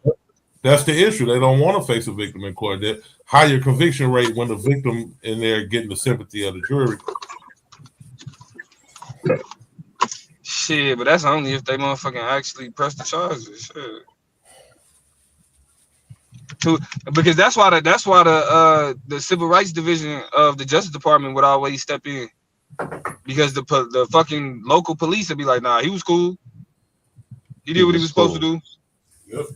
That's the issue. They don't want to face a victim in court. That higher conviction rate when the victim in there getting the sympathy of the jury. Shit, but that's only if they motherfucking actually press the charges. Shit. Because that's why the Civil Rights Division of the Justice Department would always step in, because the fucking local police would be like, nah, he was cool. He did what he was supposed to do. Yep.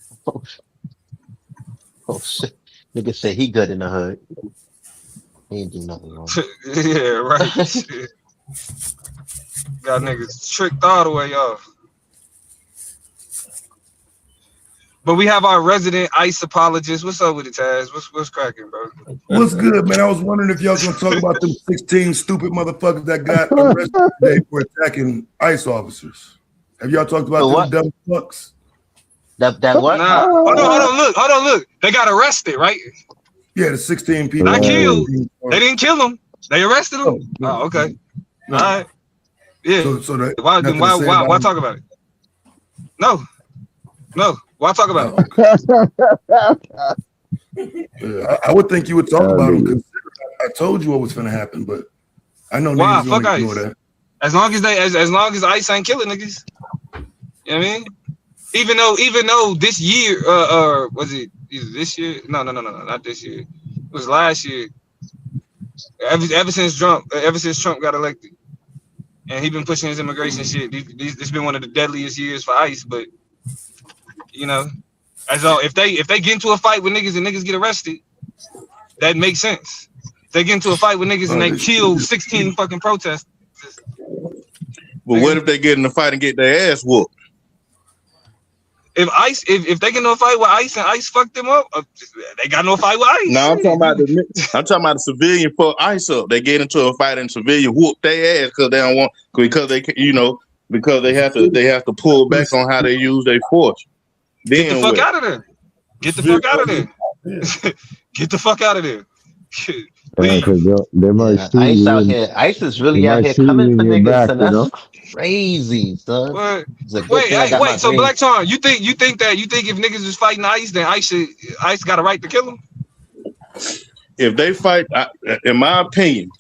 Oh shit! Nigga said he good in the hood. He ain't do nothing wrong. Yeah, right. Shit. Got niggas tricked all the way off. But we have our resident ICE apologist. What's up with it, Taz? What's cracking, bro? What's good, man? I was wondering if y'all gonna talk about them 16 stupid motherfuckers that got arrested today for attacking ICE officers. Have y'all talked about them dumb fucks? That what? Nah. Hold on, look. They got arrested, right? Yeah, the 16 people. Not killed. They didn't kill them. They arrested them. Oh, okay. No. All right. Yeah. So why talk about it? No. Why talk about it? I would think you would talk about them, because I told you what was going to happen, but I know why. niggas Fuck don't ICE. ignore that. As long as ICE ain't killing niggas. You know what I mean? Even though this year, was it this year? No, not this year. It was last year. Ever since Trump got elected, and he been pushing his immigration shit. This been one of the deadliest years for ICE. But you know, if they get into a fight with niggas and niggas get arrested, that makes sense. If they get into a fight with niggas and they kill 16 fucking protesters. But what if they get in a fight and get their ass whooped? If they get in a fight with ICE and ICE fuck them up, they got no fight with ICE. No, I'm talking about the civilian fuck ICE up. They get into a fight and civilian whoop their ass because they don't want, because they have to pull back on how they use their force. Get the fuck out of there. Get the fuck out of there. Get the fuck out of there. They might shoot ICE you out in- here. ICE is really they out might here shoot you coming in for your niggas, back, and you know? that's crazy, son. It's a good Wait, thing I got my so green. Black Tar, you think if niggas is fighting ICE, then ICE got a right to kill them? If they fight, in my opinion,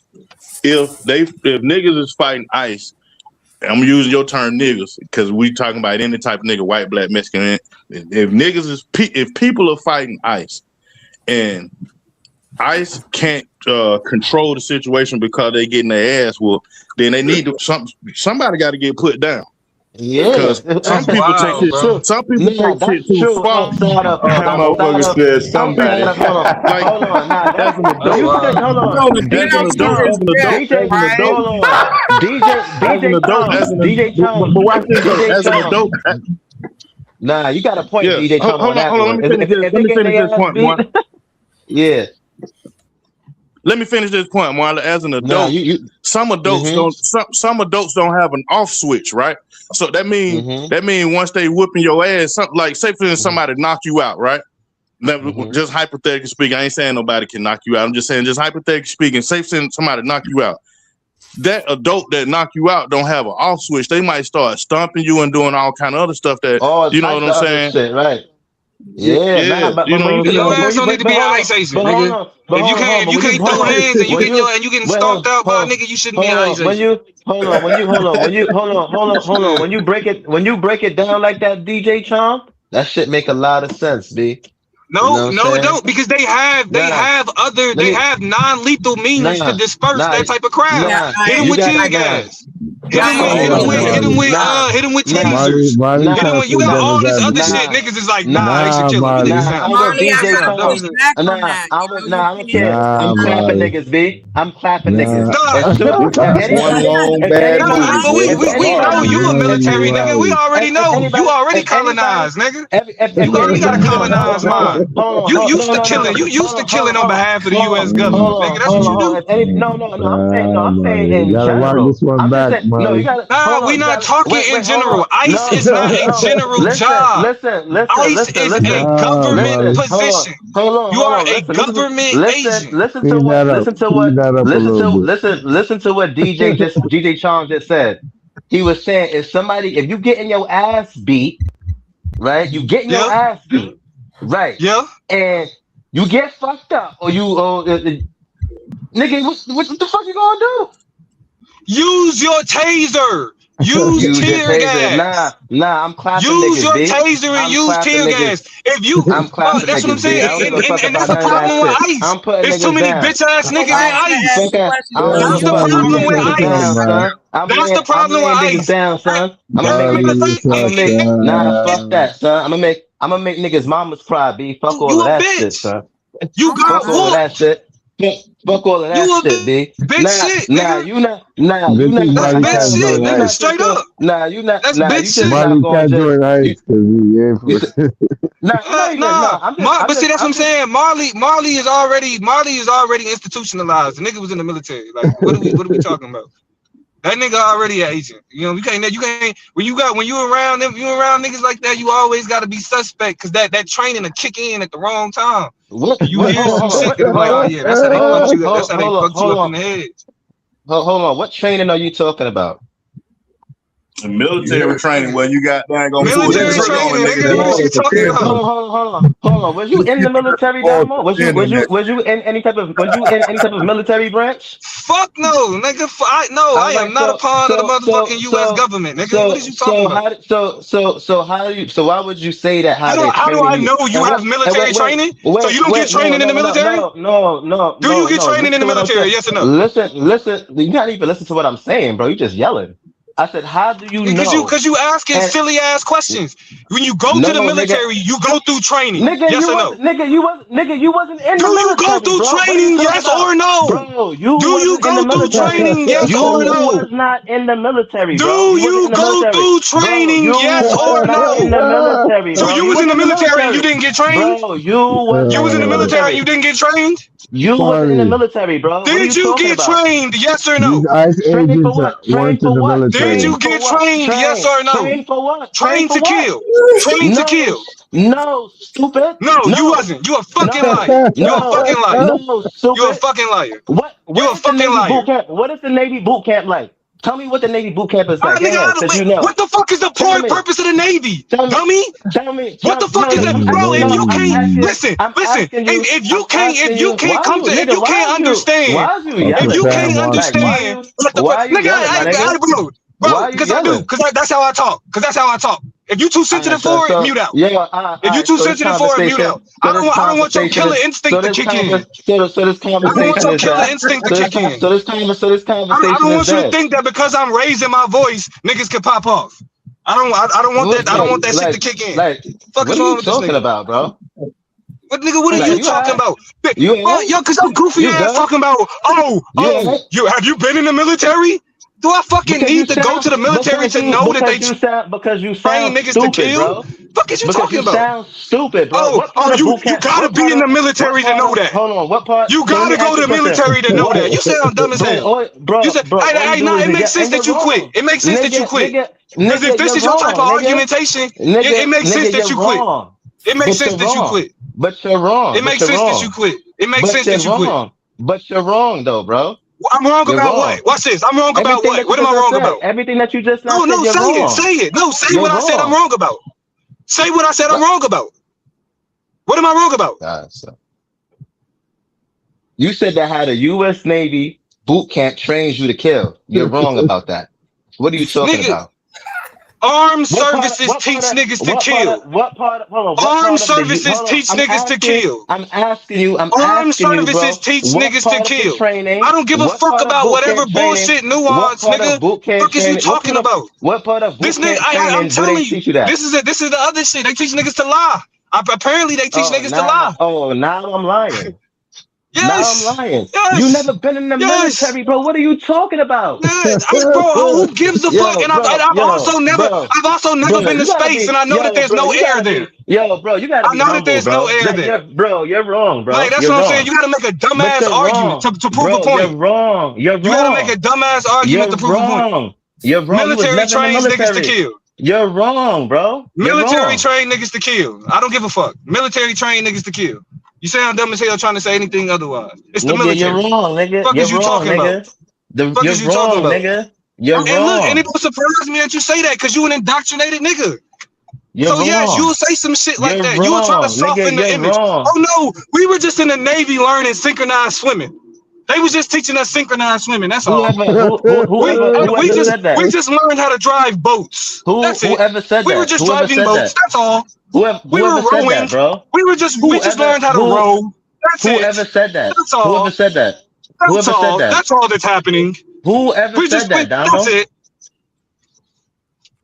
if niggas is fighting ICE, I'm using your term niggas because we talking about any type of nigga, white, black, Mexican. If people are fighting ICE and ICE can't control the situation because they getting their ass whooped, then they need to somebody got to get put down. Yeah, because some people take shit too far. That motherfucker said somebody. Hold on, nah, that's an adult. Hold on. DJ Tom. But watch this though, as an adult. Nah, you got a point, Yeah. DJ Tom. Hold on, let me finish this point, Mark. Yeah. Let me finish this point, Marla. As an adult, some adults some adults don't have an off switch, right? So that means once they whooping your ass, something like say for instance somebody knock you out, right? Just hypothetically speaking, I ain't saying nobody can knock you out. I'm just saying, just hypothetically speaking, say for somebody knock you out. That adult that knock you out don't have an off switch. They might start stomping you and doing all kind of other stuff that you know what I'm saying? Shit, right. Yeah, nah, your ass don't need to be an ICE agent, nigga. If you can't throw hands and you getting stomped out by a nigga, you shouldn't be an ICE agent. When you break it down like that, DJ Chomp, that shit make a lot of sense, B. No, it don't, because they have non-lethal means to disperse that type of crowd. Hit them with tear gas. Hit them with tasers. You got all this other shit. Niggas is like, nah, they should chill. I'm clapping niggas, B. I'm clapping niggas. One long bad we know you a military nigga. We already know. You already colonized, nigga. You already got a colonized mind. You used to killing. You used to killing on behalf of the U.S. government, nigga. That's what you do. No. I'm saying in general. This one back, listen. No, you gotta. Nah, we not talking in general. ICE is not a general job. Listen. ICE is a government position. You are a government agent. Listen to what DJ Chong just said. He was saying if you getting your ass beat, right? You getting your ass beat, right? Yeah. And you get fucked up, or nigga, what the fuck you gonna do? Use your taser. Use tear gas. Nah, I'm clapping use niggas, your B. taser and use tear gas. If you, I'm clapping that's what I'm niggas, saying. B. And that's the problem with ICE. There's too many bitch ass niggas in ICE. That's the problem with ICE. That's the problem with ICE. Down, son. Fuck that, son. I'm gonna make niggas mamas cry, B. Fuck all of that shit, son. You got fuck all of that shit. Fuck all of that shit, B. Bitch shit, nigga. You not. That's bitch shit, nigga. Straight up. You not. That's you bitch shit. not going to but see, that's what I'm saying. Marley is already institutionalized. The nigga was in the military. Like, what are we talking about? That nigga already an agent. You know, you can't when you around them, you around niggas like that, you always gotta be suspect because that training will kick in at the wrong time. You hear some shit that like, oh yeah, that's how they fucked you up. That's how they fucked you up in the head. Hold on, what training are you talking about? The military training where you got dang on military training, nigga. What you talking about? Hold on. Was you in the military, Damo? Was you in any type of military branch? Fuck no, nigga. I am not a pawn of the motherfucking U.S. government, nigga. What is you talking about? So why would you say that? How do I know you have military training? So you don't get training in the military? No. Do you get training in the military? Yes or no? Listen. You can't even listen to what I'm saying, bro. You just yelling. I said, how do you know? Because you asking silly ass questions. When you go to the military, you go through training. Yes or no? Nigga, you wasn't in the military. Do you go through training? Yes or no? Bro, do you go through training? Yes or no? You was not in the military. Do you go through training? Yes or no? In the military. So you was in the military and you didn't get trained? Bro, you was in the military and you didn't get trained? You was in the military, bro. Did you get trained? Yes or no? Training for what? Trained for what? Did you get trained? Yes or no? Trained for what? Trained to kill. Trained to kill. No, stupid. No, you wasn't. You a fucking liar. You a fucking liar. No, stupid. You a fucking liar. You a fucking liar. What is the Navy boot camp like? Tell me what the Navy boot camp is like. What the fuck is the purpose of the Navy? Dummy? Tell me. What the fuck is that, bro? If you can't listen. If you can't understand, if you can't understand, bro, because I do, because that's how I talk. If you too sensitive for it, mute out. If you too sensitive for it, mute out. I don't want your killer instinct to kick in. So this conversation. I don't want your killer instinct to kick in. So this conversation. I don't want you to think that because I'm raising my voice, niggas can pop off. I don't want that. I don't want that shit to kick in. Fuck is wrong with this nigga? Talking about, bro? What nigga? What are you talking about? Yo, cause I'm goofy ass talking about. You have you been in the military? Do I fucking need to go to the military to know that they train niggas to kill? Fuck is you talking about? You sound stupid, bro. You gotta be in the military to know that. Hold on, what part? You gotta go to the military to know that. You sound dumb as hell. Bro, it makes sense that you quit. It makes sense that you quit. Because if this is your type of argumentation, it makes sense that you quit. It makes sense that you quit. But you're wrong. It makes sense that you quit. It makes sense that you quit. But you're wrong, though, bro. I'm wrong about what? Watch this. I'm wrong about what? What am I wrong about? Everything that you just No, say it. No, say what I said I'm wrong about. Say what I said I'm wrong about. What am I wrong about? You said that how the U.S. Navy boot camp trains you to kill. You're wrong about that. What are you talking about? Armed services teach niggas to kill. Armed services teach niggas to kill. I'm asking you. Armed services teach niggas to kill. I don't give a fuck about whatever bullshit nuance, nigga. Fuck is you talking about? What part of this nigga? I'm telling you, this is the other shit. They teach niggas to lie. Apparently, they teach niggas to lie. Oh, now I'm lying. Yes. Now I'm lying. Yes. You never been in the military, bro. What are you talking about? Yes. Bro, who gives a fuck? And I've also never been to space, and I know that there's no air there. Yo, bro, you gotta. I know that there's no air there. Bro, you're wrong, bro. Like, that's what I'm saying. You gotta make a dumbass argument to prove a point. You're wrong. You gotta make a dumbass argument to prove a point. You're wrong. Military trains niggas to kill. You're wrong, bro. Military train niggas to kill. I don't give a fuck. Military train niggas to kill. You sound dumb as hell trying to say anything otherwise. It's the military. You're wrong, nigga. Fuck is you talking about? Fuck is you talking about, nigga? You're wrong. And look, and it don't surprise me that you say that because you an indoctrinated nigga. You're wrong. Yes, you'll say some shit like that. Wrong. You were trying to soften the image. Wrong. Oh no, we were just in the Navy learning synchronized swimming. They was just teaching us synchronized swimming. That's all. We just learned how to drive boats. Whoever said that? We were just driving boats. That's all. We were rowing, bro. We just learned how to row. That's it. Whoever said that? That's all. Whoever said that? That's all. That's all that's happening. Whoever said that, Damo? That's it.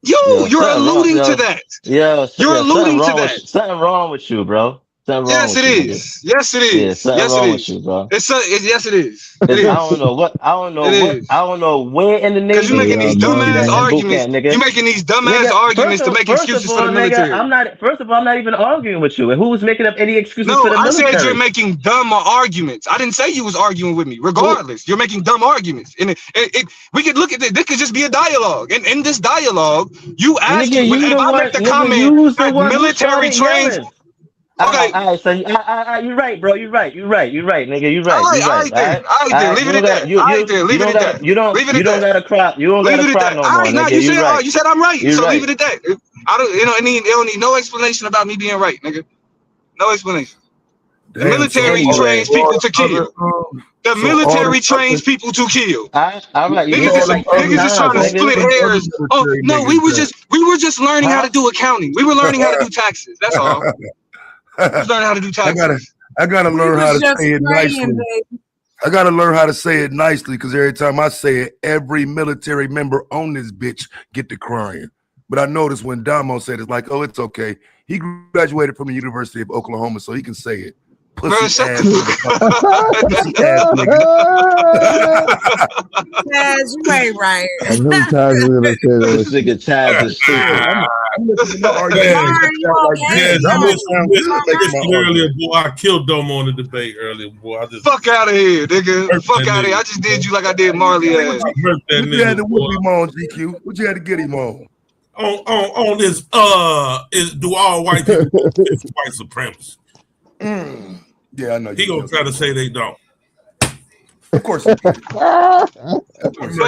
Yo, you're alluding to that. You're alluding to that. Something wrong with you, bro. Yes, it is. Yes, it is. Yes, it is. Yes, it is. I don't know what. I don't know what. I don't know where in the Navy. Because you're making these dumbass arguments. You're making these dumbass arguments to make excuses for the military. First of all, I'm not even arguing with you. And who's making up any excuses for the military? I said you're making dumb arguments. I didn't say you was arguing with me. Regardless, you're making dumb arguments. And we could look at it. This could just be a dialogue. And in this dialogue, you asked me when I make the comment that military trains. Okay. All right, so you're right, bro. You're right, nigga. You're right. All right. Leave it at that. Leave it at that. You don't gotta cry. You don't gotta cry no more, nigga. You said I'm right, so leave it at that. I don't. They don't need no explanation about me being right, nigga. No explanation. The military trains people to kill. The military trains people to kill. Niggas is trying to split hairs. Oh no, we were just learning how to do accounting. We were learning how to do taxes. That's all. Learn how to do taxes. I gotta learn how to say it nicely. I gotta learn how to say it nicely because every time I say it, every military member on this bitch get to crying. But I noticed when Damo said it's like, oh, it's okay. He graduated from the University of Oklahoma, so he can say it. Pussy ass nigga. Taz, you ain't right. I knew Taz was gonna say that. This nigga Taz is earlier, boy. I killed Domo on the debate earlier, boy. I just fuck out of here, nigga. Fuck out of here. I just did you like I did Marley ass. What you had to whip him on, GQ? What you had to get him on? On this do all white people it's white supremacy? Yeah, I know. He gonna try to say they don't. Of course. But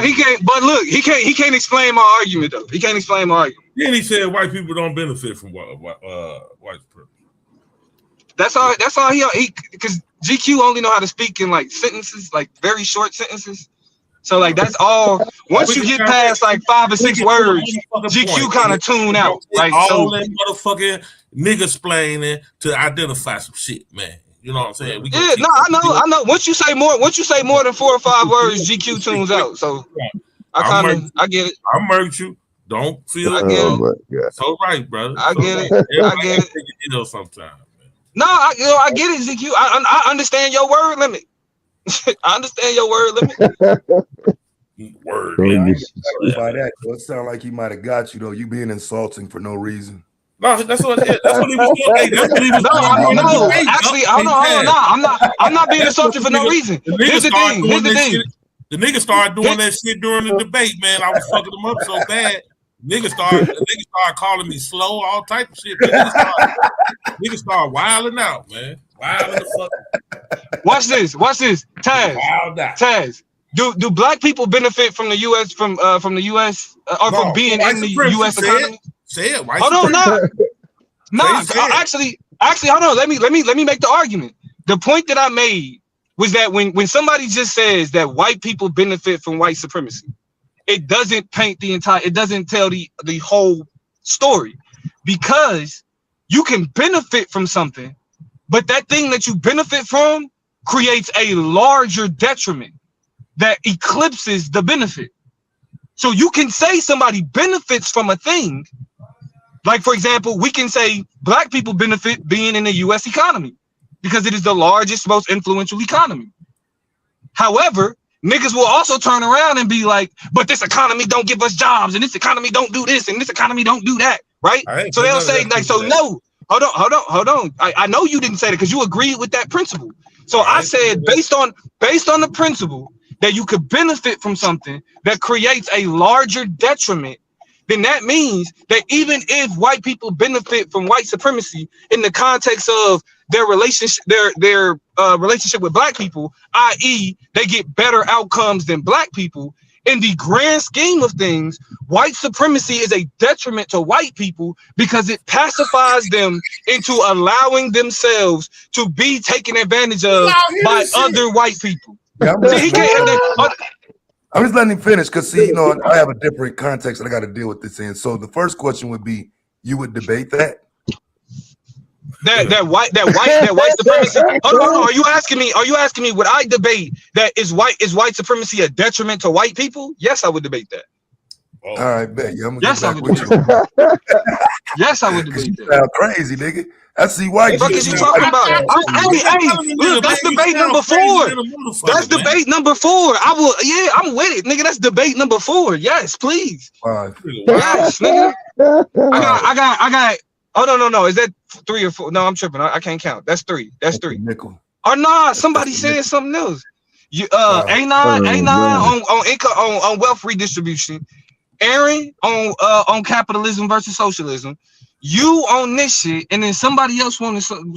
he can't. But look, he can't explain my argument though. He can't explain my argument. Then he said white people don't benefit from white supremacy. That's all he because GQ only know how to speak in like sentences, like very short sentences. So like that's all. Once you get past like 5 or 6 words, GQ kind of tune out. Like all that motherfucking nigga explaining to identify some shit, man. You know what I'm saying? I know. Once you say more than 4 or 5 words, GQ tunes out. So I get it. I murked you. Don't feel I get it. So right, brother. I get it. I get it. You know, sometimes. No, I get it, ZQ. I understand your word limit. I understand your word limit. Word limit. By that, it sounds like he might have got you though. You being insulting for no reason. No, that's what he was doing. That's what he was doing. No, actually, I'm not being insulted for no reason. Here's the thing. The nigga started doing that shit during the debate, man. I was fucking them up so bad. Niggas started calling me slow, all type of shit. Niggas started wilding out, man. Wilding the fuck. Watch this, Taz. Do black people benefit from the U.S. from the U.S. Or from being in the U.S. economy? Say it. Hold on, actually, hold on. Let me make the argument. The point that I made was that when somebody just says that white people benefit from white supremacy, it doesn't paint it doesn't tell the whole story, because you can benefit from something, but that thing that you benefit from creates a larger detriment that eclipses the benefit. So you can say somebody benefits from a thing. Like, for example, we can say black people benefit being in the U.S. economy because it is the largest, most influential economy. However, niggas will also turn around and be like, but this economy don't give us jobs, and this economy don't do this, and this economy don't do that, right? So they'll say, like, so no, hold on. I know you didn't say that because you agreed with that principle. So I said, based on the principle that you could benefit from something that creates a larger detriment, then that means that even if white people benefit from white supremacy in the context of their relationship, their relationship with black people, i.e., they get better outcomes than black people, in the grand scheme of things, white supremacy is a detriment to white people because it pacifies them into allowing themselves to be taken advantage of by other white people. Yeah, I'm just letting him finish because, see, you know, I have a different context that I got to deal with this in. So the first question would be, you would debate that? That white supremacy. Hold on, are you asking me? Would I debate that is white supremacy a detriment to white people? Yes, I would debate that. All right, bet. Yeah, I'm gonna yes, get I back would with you. Yes, I would debate You that. sound crazy, nigga. I see why. What the fuck is you talking about? Hey, look, that's debate number 4. That's debate number 4. I'm with it, nigga. That's debate number 4. Yes, please. 5. Yes, nigga. I got. Oh no. Is that 3 or 4? No, I'm tripping. I can't count. That's 3. That's 3. Nickel. Oh no, somebody said something else. You A9 on income on wealth redistribution. Aaron on capitalism versus socialism. You on this shit, and then somebody else wanted some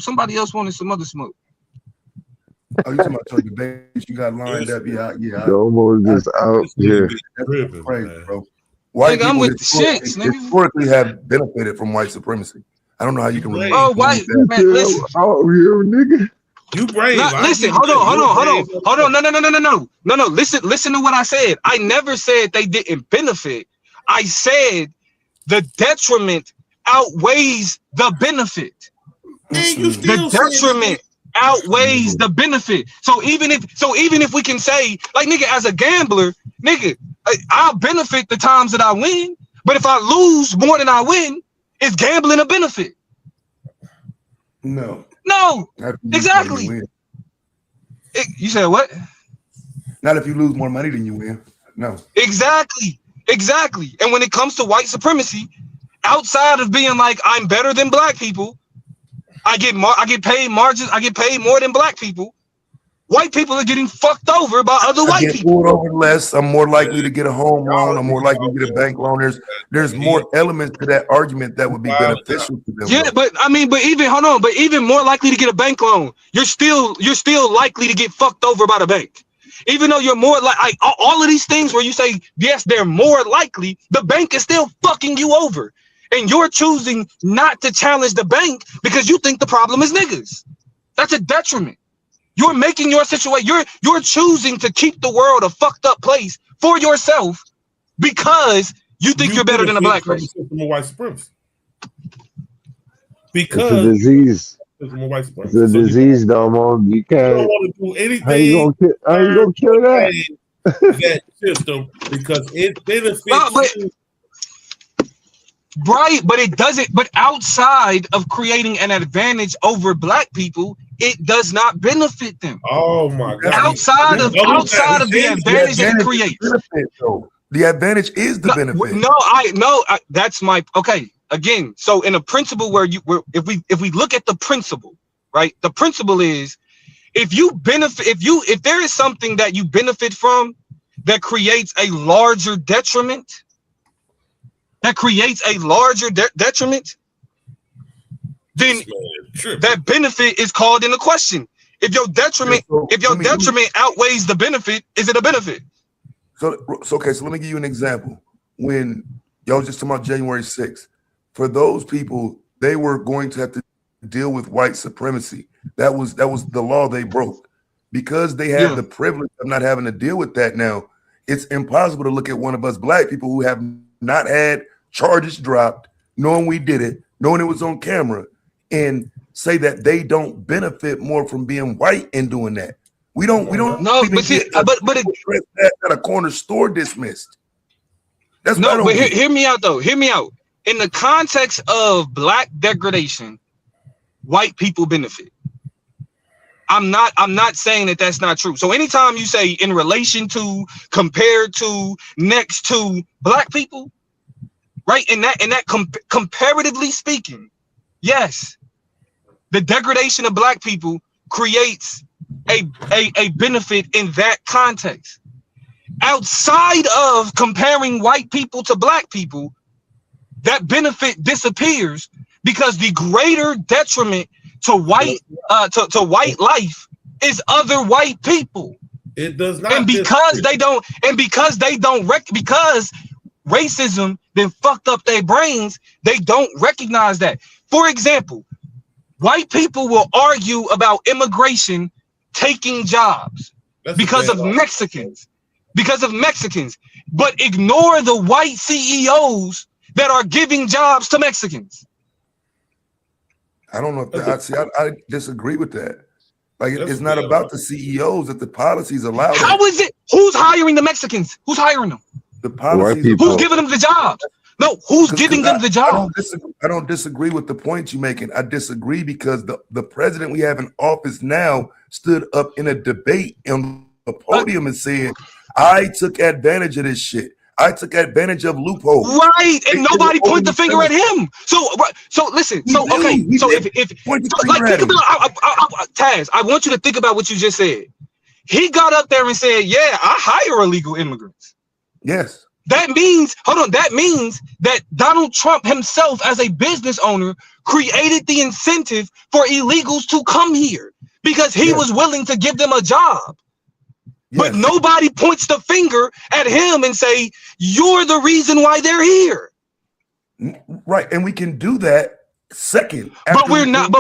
other smoke. Oh, you talking about your debates you got lined up? Yeah. Almost just out here. That's crazy, bro. White people historically have benefited from white supremacy. I don't know how you can relate. Oh, white man, listen. Out here, nigga. You brave. Listen, hold on. No. Listen to what I said. I never said they didn't benefit. I said the detriment outweighs the benefit. The detriment outweighs the benefit. So even if we can say, like, nigga, as a gambler, nigga, I'll benefit the times that I win, but if I lose more than I win, is gambling a benefit? No, exactly. You said what? Not if you lose more money than you win. No. Exactly. And when it comes to white supremacy, outside of being like I'm better than black people, I get paid margins. I get paid more than black people. White people are getting fucked over by other white people. Pulled over less. I'm more likely to get a home loan. I'm more likely to get a bank loan. There's more elements to that argument that would be beneficial to them. Yeah, but even more likely to get a bank loan, you're still likely to get fucked over by the bank. Even though you're more like all of these things where you say yes, they're more likely, the bank is still fucking you over, and you're choosing not to challenge the bank because you think the problem is niggas. That's a detriment. You're making your situation. You're choosing to keep the world a fucked up place for yourself because you think you're better than a black person. White supremacy. Because it's a disease. It's a disease, Domo. You can't. You don't want to do anything. How you gonna kill that? That system because it benefits you. Right, but it doesn't. But outside of creating an advantage over black people, it does not benefit them. Oh my God! Outside of the advantage that it creates, the advantage is the benefit. That's my okay. Again, so in a principle if we look at the principle, right? The principle is if there is something that you benefit from that creates a larger detriment. Detriment, then that benefit is called into question. If your detriment outweighs the benefit, is it a benefit? So let me give you an example. When y'all was just talking about January 6th, for those people, they were going to have to deal with white supremacy. That was the law they broke. Because they had the privilege of not having to deal with that now, it's impossible to look at one of us black people who have not had charges dropped, knowing we did it, knowing it was on camera, and say that they don't benefit more from being white and doing that. We don't. No, but a corner store dismissed. That's no. But hear me out though. Hear me out. In the context of black degradation, white people benefit. I'm not saying that that's not true. So anytime you say in relation to, compared to, next to black people, right? In that comparatively speaking, yes, the degradation of black people creates a benefit in that context. outside of comparing white people to black people, that benefit disappears because the greater detriment to white white life is other white people. It does not. And because because racism then fucked up their brains, they don't recognize that. For example, white people will argue about immigration taking jobs because of Mexicans, but ignore the white CEOs that are giving jobs to Mexicans. I don't know if I disagree with that. Like, it's not about the CEOs that the policies allow. How is it? Who's hiring the Mexicans? Who's hiring them? The policies. Who's giving them the jobs? No, who's giving them the job? I don't disagree with the point you're making. I disagree because the president we have in office now stood up in a debate on the podium and said, I took advantage of this shit. I took advantage of loopholes. Right, and nobody point the finger at him. So listen. So okay. So if like think about Taz, I want you to think about what you just said. He got up there and said, "Yeah, I hire illegal immigrants." Yes. That means, that means that Donald Trump himself, as a business owner, created the incentive for illegals to come here because he was willing to give them a job. But nobody points the finger at him and say, you're the reason why they're here. Right. And we can do that second. But we're not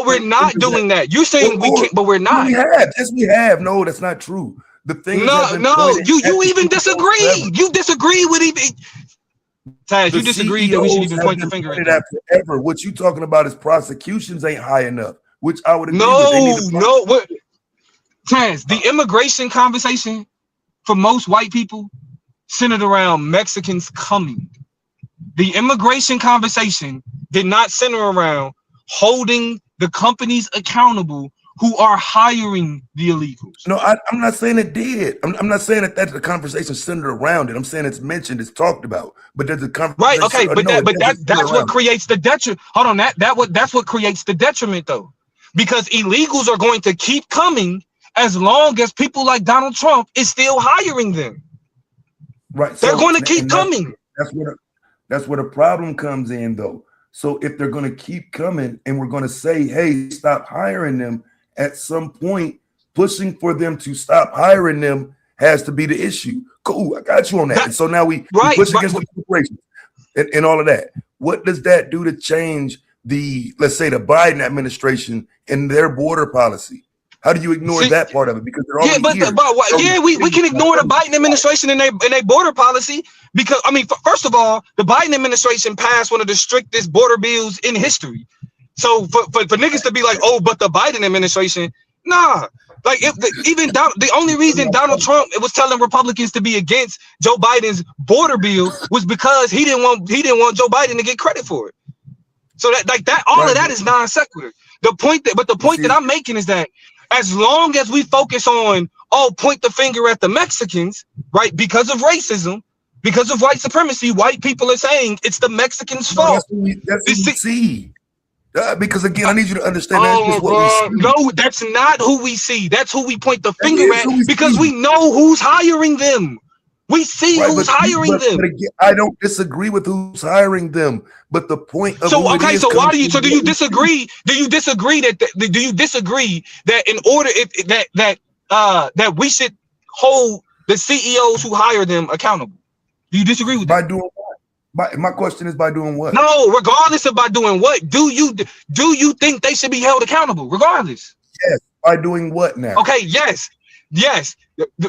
doing that. You're saying we can't, but we're not. We have. Yes, we have. No, that's not true. The thing you even disagree. You disagree with even Taz, you disagree that we should even point the finger at that forever. What you talking about is prosecutions ain't high enough, which I would agree with. What Taz, the immigration conversation for most white people centered around Mexicans coming. The immigration conversation did not center around holding the companies accountable who are hiring the illegals. No, I'm not saying it did. I'm not saying that that's the conversation centered around it. I'm saying it's mentioned, it's talked about, but there's a conversation. Right, okay, that's what creates the detriment. Hold on, that's what creates the detriment though, because illegals are going to keep coming as long as people like Donald Trump is still hiring them. Right, they're going to keep coming. That's where the problem comes in though. So if they're going to keep coming and we're going to say, hey, stop hiring them, at some point, pushing for them to stop hiring them has to be the issue. Cool, I got you on that. And so now we push against the corporations and all of that. What does that do to change let's say the Biden administration and their border policy? How do you ignore that part of it? Because they're already here. We can ignore the Biden administration and their border policy because, I mean, first of all, the Biden administration passed one of the strictest border bills in history. So for niggas to be like, oh, but the Biden administration, nah. Like the only reason Donald Trump was telling Republicans to be against Joe Biden's border bill was because he didn't want Joe Biden to get credit for it. So all of that is non sequitur. The point that I'm making is that as long as we focus on point the finger at the Mexicans, right? Because of racism, because of white supremacy, white people are saying it's the Mexicans' fault. That's what we see. Because again, I need you to understand that's what we see. No, that's not who we see. That's who we point the finger at because we know who's hiring them. We see who's hiring them. But again, I don't disagree with who's hiring them. But the point of do you disagree? Do you disagree that in order that we should hold the CEOs who hire them accountable? Do you disagree with that? By doing what? My question is by doing what? No, regardless of by doing what, do you think they should be held accountable? Regardless. Yes. By doing what now? Okay. Yes.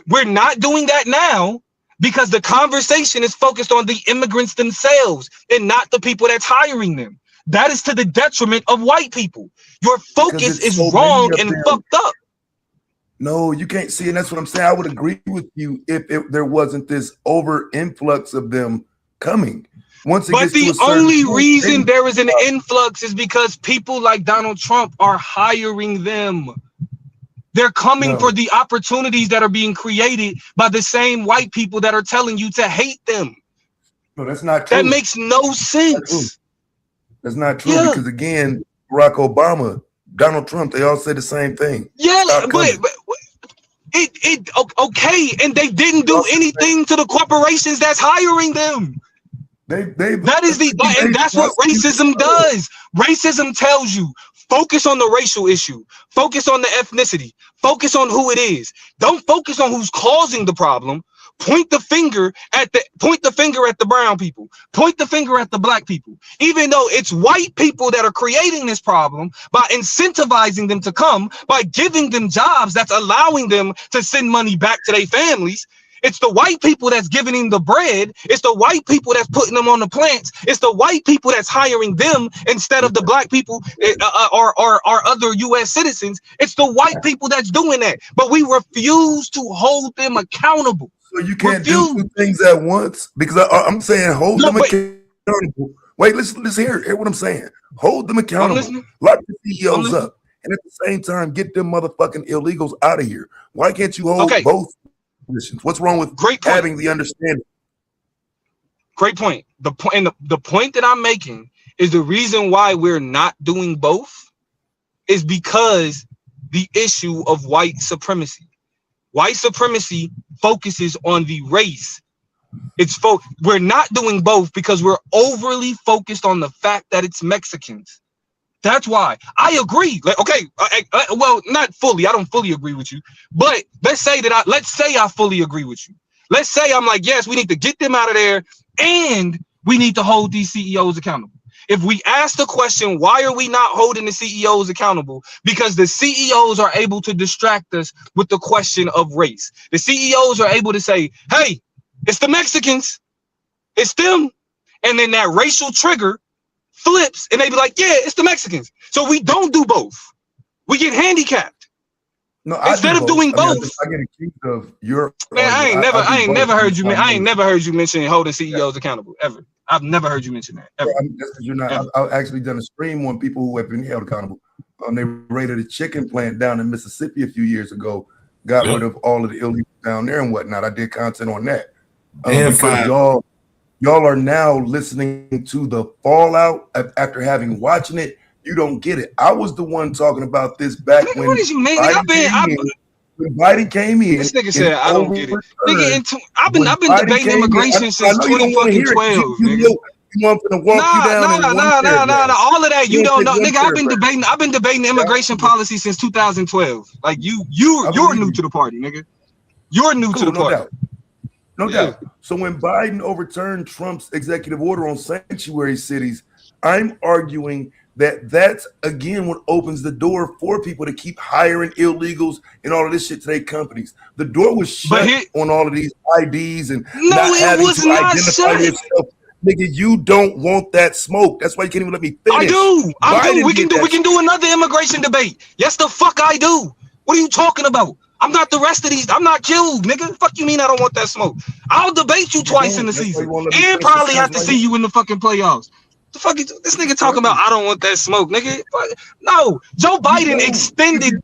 We're not doing that now. Because the conversation is focused on the immigrants themselves and not the people that's hiring them. That is to the detriment of white people. Your focus is wrong and fucked up. No, you can't see, and that's what I'm saying. I would agree with you if there wasn't this over influx of them coming. But the only reason there is an influx is because people like Donald Trump are hiring them. They're coming for the opportunities that are being created by the same white people that are telling you to hate them. No, that's not true. That makes no sense. That's not true because again, Barack Obama, Donald Trump, they all say the same thing. Yeah, but Okay, and they didn't do anything to the corporations that's hiring them. That's what racism does. Racism tells you focus on the racial issue, focus on the ethnicity, focus on who it is. Don't focus on who's causing the problem. Point the finger at the brown people. Point the finger at the black people. Even though it's white people that are creating this problem by incentivizing them to come, by giving them jobs that's allowing them to send money back to their families. It's the white people that's giving them the bread. It's the white people that's putting them on the plants. It's the white people that's hiring them instead of the black people or other U.S. citizens. It's the white people that's doing that. But we refuse to hold them accountable. So you can't do two things at once? Because I'm saying hold them accountable. Wait, let's hear what I'm saying. Hold them accountable. Lock the CEOs up. And at the same time, get them motherfucking illegals out of here. Why can't you hold both positions? What's wrong with having the understanding? Great point. The point that I'm making is the reason why we're not doing both is because the issue of white supremacy. White supremacy focuses on the race. We're not doing both because we're overly focused on the fact that it's Mexicans. That's why I agree. Like, okay, well, not fully. I don't fully agree with you, but let's say I fully agree with you. Let's say I'm like, yes, we need to get them out of there, and we need to hold these CEOs accountable. If we ask the question, why are we not holding the CEOs accountable? Because the CEOs are able to distract us with the question of race. The CEOs are able to say, hey, it's the Mexicans, it's them. And then that racial trigger flips and they be like, yeah, it's the Mexicans. So we don't do both. We get handicapped. No, instead of doing both. I get accused of your man. I ain't never heard you mention holding CEOs accountable ever. I've never heard you mention that ever. You're not. I've actually done a stream on people who have been held accountable. They raided a chicken plant down in Mississippi a few years ago. Got rid of all of the illegals down there and whatnot. I did content on that. Because y'all are now listening to the fallout after having watching it. You don't get it. I was the one talking about this back when. What is you mean? When Biden came in, this nigga said, "I don't get it." Nigga, I've been debating immigration since 2012. You want to walk you down? Nah. All of that you don't know, nigga. I've been debating immigration policy since 2012. Like you're new to the party, nigga. You're new to the party. No doubt. So when Biden overturned Trump's executive order on sanctuary cities, I'm arguing that that's again what opens the door for people to keep hiring illegals and all of this shit to their companies. The door was shut on all of these IDs and not having to identify yourself. Nigga, you don't want that smoke. That's why you can't even let me finish. I do. We can do another immigration debate. Yes, the fuck I do. What are you talking about? I'm not the rest of these. I'm not Cube, nigga. Fuck you mean I don't want that smoke? I'll debate you twice in the season and probably have to see you in the fucking playoffs. The fuck is this nigga talking about? I don't want that smoke, nigga. No, Joe Biden extended.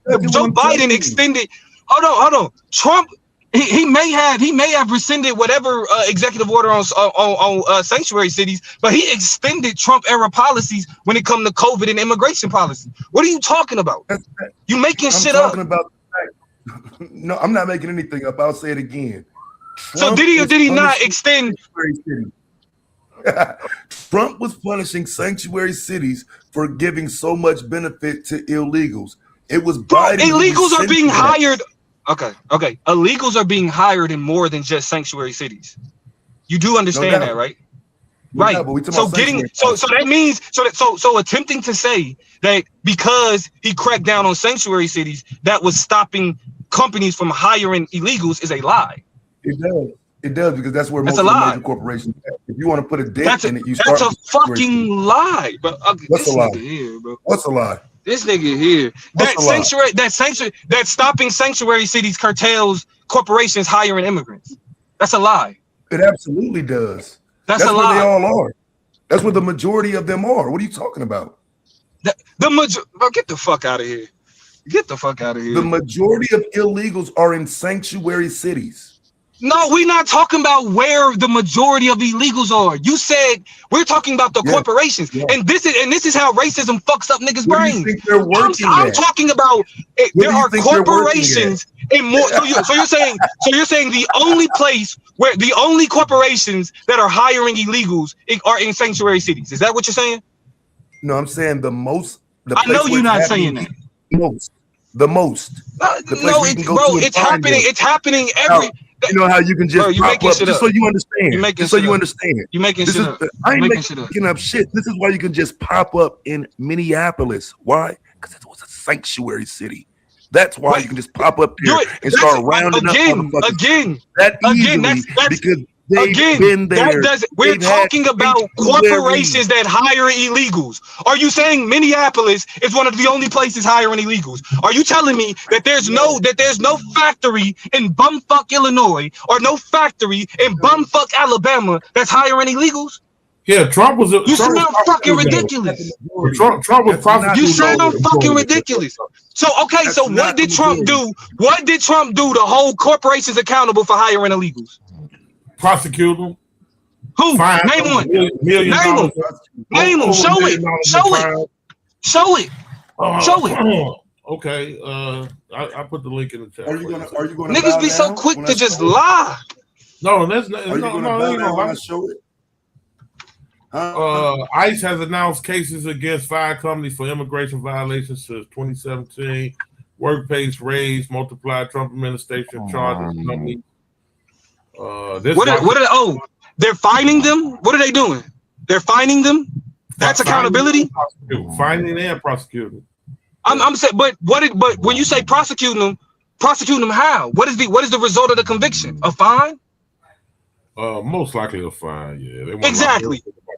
Hold on. Trump, he may have rescinded whatever executive order on sanctuary cities, but he extended Trump era policies when it comes to COVID and immigration policy. What are you talking about? You making shit up? No, I'm not making anything up. I'll say it again. So did he or did he not extend? Trump was punishing sanctuary cities for giving so much benefit to illegals. It was Biden. Illegals are being hired. Okay. Illegals are being hired in more than just sanctuary cities. You do understand that, right? Right. So that means attempting to say that because he cracked down on sanctuary cities, that was stopping companies from hiring illegals is a lie. It does because that's where most of the major corporations. If you want to put a dent in it, you start. That's a fucking lie, bro. What's a lie? Here, bro. What's a lie? This nigga here. That stopping sanctuary cities curtails corporations hiring immigrants. That's a lie. It absolutely does. That's a where lie. They all are. That's where the majority of them are. What are you talking about? Bro, get the fuck out of here. Get the fuck out of here. The majority of illegals are in sanctuary cities. No, we're not talking about where the majority of illegals are. You said we're talking about the corporations, and this is how racism fucks up niggas' Where do you brains. think they're working I'm at? talking about Where there do you are think they're working corporations and more. So you're saying the only place where the only corporations that are hiring illegals are in sanctuary cities. Is that what you're saying? No, I'm saying the most. I know you're not saying that. The most. The place where you can go to and it's find happening. them. It's happening every. You know how you can just pop up, just so you understand. Just so you understand. You making shit up. I ain't making up shit. This is why you can just pop up in Minneapolis. Why? Because it was a sanctuary city. That's why you can just pop up there and start rounding up motherfuckers. Because they've been there. We're talking about corporations that hire illegals. Are you saying Minneapolis is one of the only places hiring illegals? Are you telling me that there's no factory in bumfuck Illinois or no factory in bumfuck Alabama that's hiring illegals? Yeah, Trump was. You sound fucking ridiculous. Trump was prosecuting. You sound fucking ridiculous. So okay, so what did Trump do? What did Trump do to hold corporations accountable for hiring illegals? Prosecute them. Who? Name one. Name them. Name them. Show it. Show it. Show it. Show it. Okay. I put the link in the chat. Are you gonna? Niggas be so quick to just lie. No, that's not. Are you gonna bow down when I show it? ICE has announced cases against 5 companies for immigration violations since 2017. Work pace raised, multiplied. Trump administration charges companies. They're fining them? What are they doing? They're fining them? That's accountability? Fining and prosecuting. I'm saying, but when you say prosecuting them how? What is the result of the conviction? A fine? Most likely a fine, yeah.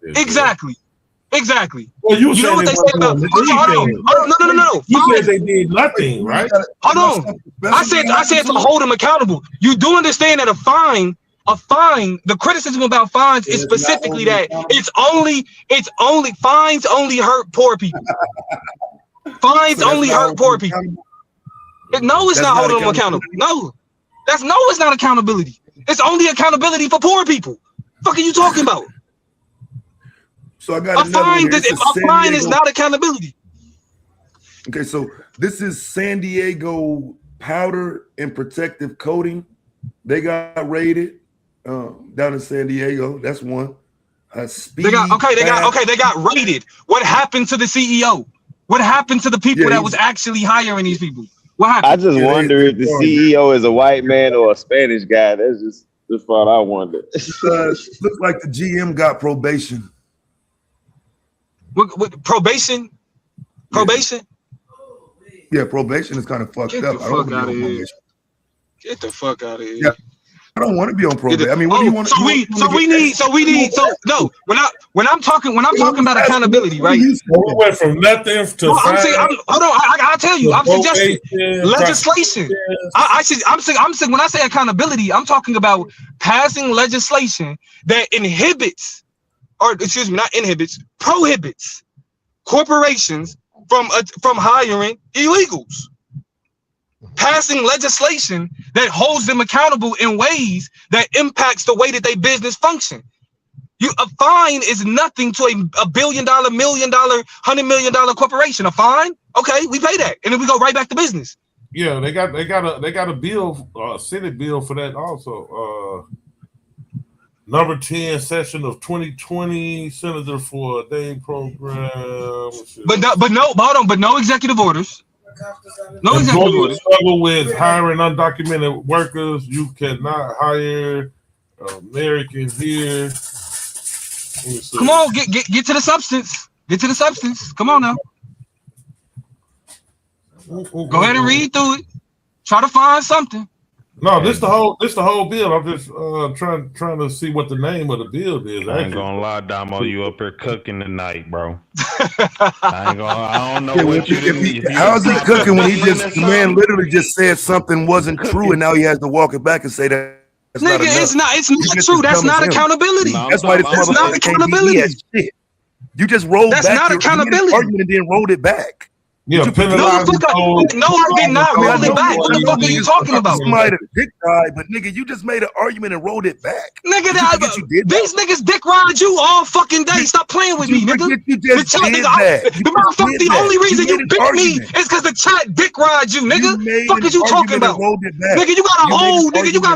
Exactly. Well, you know what they say about? Hold on. No. You said they did nothing, right? Hold on. I said to hold them accountable. You do understand that a fine, the criticism about fines is specifically that it's only fines only hurt poor people. Fines only hurt poor people. No, it's not holding them accountable. No, it's not accountability. It's only accountability for poor people. What the fuck are you talking about? So I got a fine is not accountability. Okay, so this is San Diego powder and protective coating. They got raided down in San Diego. That's one. They got raided. What happened to the CEO? What happened to the people that was actually hiring these people? What happened? I just wonder if the CEO is a white man or a Spanish guy. That's just the thought I wonder. Looks like the GM got probation. What probation? Probation? Yeah, probation is kind of fucked up. I don't out of here. Get the fuck out of here. Yeah. I don't want to be on probation. I mean, what do you want? When I'm talking about accountability, right? We went from nothing to. I'll tell you. I'm suggesting legislation. I'm saying when I say accountability, I'm talking about passing legislation that prohibits corporations from hiring illegals. Passing legislation that holds them accountable in ways that impacts the way that they business function. A fine is nothing to a $1 billion, $1 million, $100 million corporation. A fine, okay, we pay that, and then we go right back to business. Yeah, they got a bill, Senate bill for that also. Number 10 session of 2020, Senator for a Day program. But no executive orders. No executive orders. Struggle with hiring undocumented workers. You cannot hire Americans here. Come on, get to the substance. Get to the substance. Come on now. Go ahead and read through it. Try to find something. No, this the whole bill. I'm just trying to see what the name of the bill is. I ain't gonna lie, Damo, you up here cooking tonight, bro. I don't know what you. How's he cooking when man literally just said something wasn't true, and now he has to walk it back and say that. Nigga, it's not true. That's not accountability. That's why that's not accountability. You just rolled back. That's not accountability. Argument and then rolled it back. Yeah, penalizing those. No, I did not roll it back. What the fuck are you talking about? Somebody dick ride, but nigga, you just made an argument and rolled it back. Nigga, these niggas dick ride you all fucking day. Stop playing with me, nigga. The only reason you beat me is because the chat dick rides you, nigga. Fuck is you talking about? Nigga, you got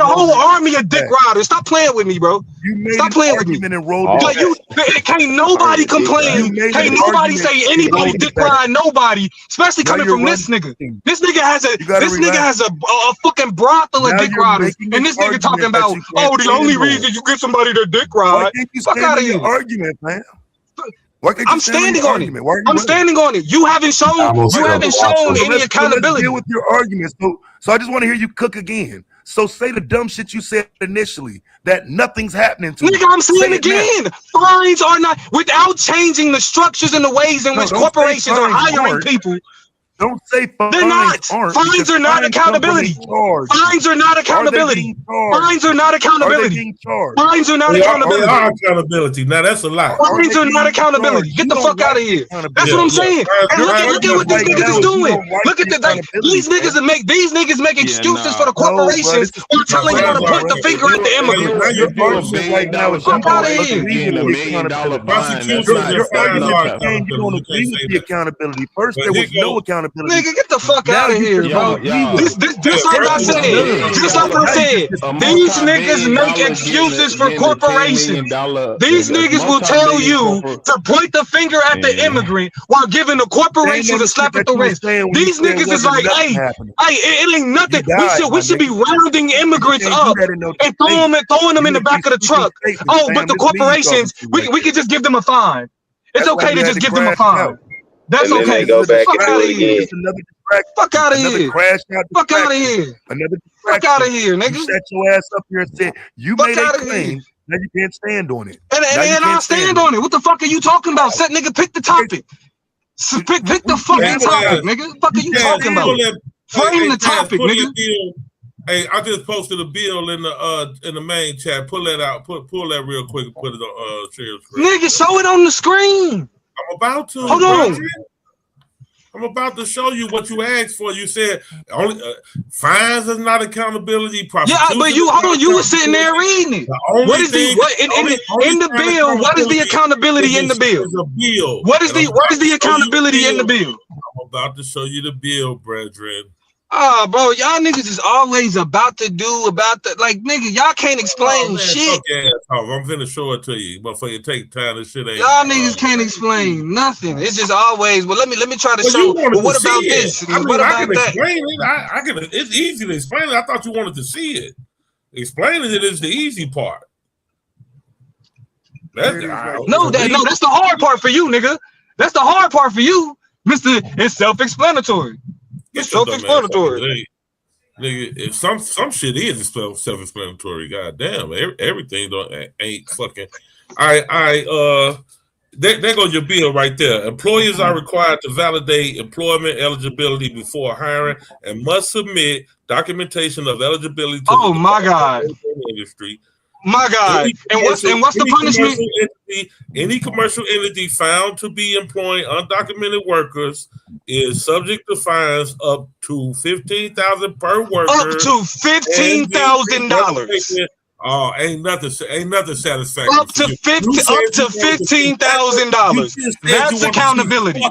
a whole army of dick riders. Stop playing with me, bro. Stop playing with me. Can't nobody complain. Can't nobody say anybody dick ride nobody, especially coming from this nigga. This nigga has a fucking brothel of dick riders, and this nigga talking about, oh, the only reason you get somebody to dick ride. Fuck out of here. Argument, man. I'm standing on it. I'm standing on it. You haven't shown any accountability. Let's deal with your arguments. So I just want to hear you cook again. So say the dumb shit you said initially, that nothing's happening to nigga, I'm saying again. Fines are not, without changing the structures and the ways in which corporations are hiring people. Don't say fines. They're not. Fines are not accountability. Fines are not accountability. Fines are not accountability. Fines are not accountability. They are accountability. Now that's a lie. Fines are not accountability. Get the fuck out of here. That's what I'm saying. And look at what these niggas is doing. Look at these niggas make excuses for the corporations while telling y'all to point the finger at the immigrants. Right now, fuck out of here. You don't agree with the accountability. First, there was no accountability. Nigga, get the fuck out of here, bro. This like I said, these niggas make excuses for corporations. These niggas will tell you to point the finger at the immigrant while giving the corporation a slap at the wrist. These niggas is like, hey, it ain't nothing. We should be rounding immigrants up and throwing them in the back of the truck. Oh, but the corporations, we could just give them a fine. It's okay to just give them a fine. That's okay. Fuck out of here. Fuck out of here. Fuck out of here. Fuck out of here, nigga. You set your ass up here and said you made a claim. Now you can't stand on it. And I'll stand on it. What the fuck are you talking about? Set nigga, pick the topic. Pick the fucking topic, nigga. What the fuck are you talking about? Frame the topic, nigga. Hey, I just posted a bill in the main chat. Pull that out. Pull that real quick and put it on share screen. Nigga, show it on the screen. I'm about to. Hold on. I'm about to show you what you asked for. You said only fines is not accountability. Yeah, but you hold on. You were sitting there reading it. What is in the bill? What is the accountability in the bill? What is the accountability in the bill? I'm about to show you the bill, brethren. Oh, bro, y'all niggas is always about the like, nigga, y'all can't explain shit. I'm finna show it to you, before you take time. This shit ain't. Y'all niggas can't explain nothing. It's just always. Well, let me try to show. But what about this? I mean, what about that? Explain it. I can. It's easy to explain it. I thought you wanted to see it. Explaining it is the easy part. That's the hard part for you, nigga. That's the hard part for you, Mister. It's self-explanatory. It's self-explanatory. Nigga, if some shit is self-explanatory, goddamn, everything ain't fucking. There goes your bill right there. Employers are required to validate employment eligibility before hiring and must submit documentation of eligibility to the my God industry. My God. And what's the punishment? Any commercial entity found to be employing undocumented workers is subject to fines up to $15,000 per worker. Up to $15,000. Oh, ain't nothing satisfactory. Up to $15,000. That's accountability.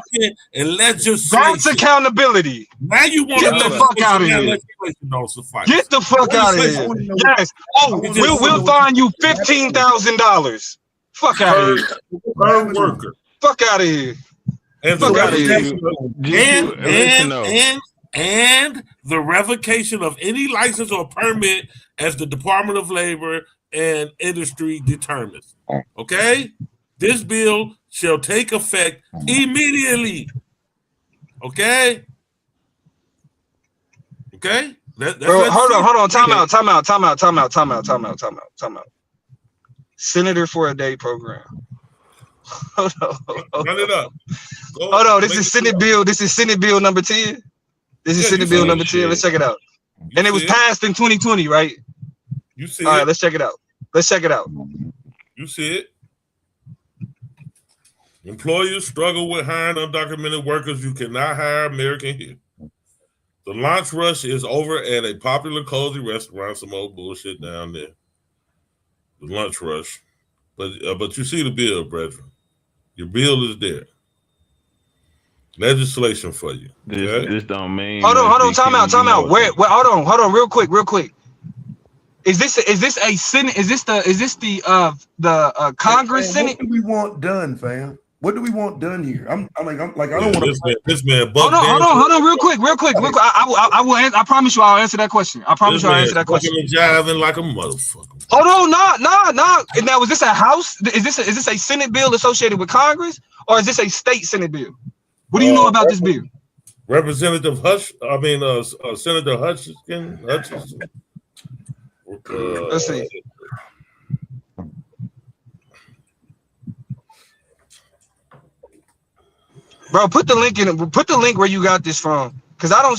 And legislation. That's accountability. Now you want to get the fuck out of here. Get the fuck out of here. Yes. Oh, we'll fine you $15,000. Fuck out of here. Per worker. Fuck out of here. And fuck out of here. And the revocation of any license or permit as the Department of Labor and Industry determines. Okay? This bill shall take effect immediately. Okay? Okay? Bro, hold on. Time out. Senator for a Day program. Hold on. Run it up. Hold on. This is Senate Bill number 10. This is Senate Bill number 10. Let's check it out. And it was passed in 2020, right? You see All right, let's check it out. You see it. Employers struggle with hiring undocumented workers. You cannot hire American here. The lunch rush is over at a popular cozy restaurant. Some old bullshit down there. The lunch rush. But you see the bill, brethren. Your bill is there. Legislation for you. Okay? This don't mean. Hold on. Time out. Where? Hold on. Real quick. Is this a Senate? Is this the Congress Senate? What do we want done, fam? What do we want done here? I don't want to. This man. Hold on. Real quick. I will. I promise you, I'll answer that question. I promise you, I'll answer that question. Jiving like a motherfucker. Hold on, no. Now, is this a House? Is this a Senate bill associated with Congress, or is this a state Senate bill? What do you know about this bill? Representative Senator Hutchinson. Let's see. Bro, put the link where you got this from, because I do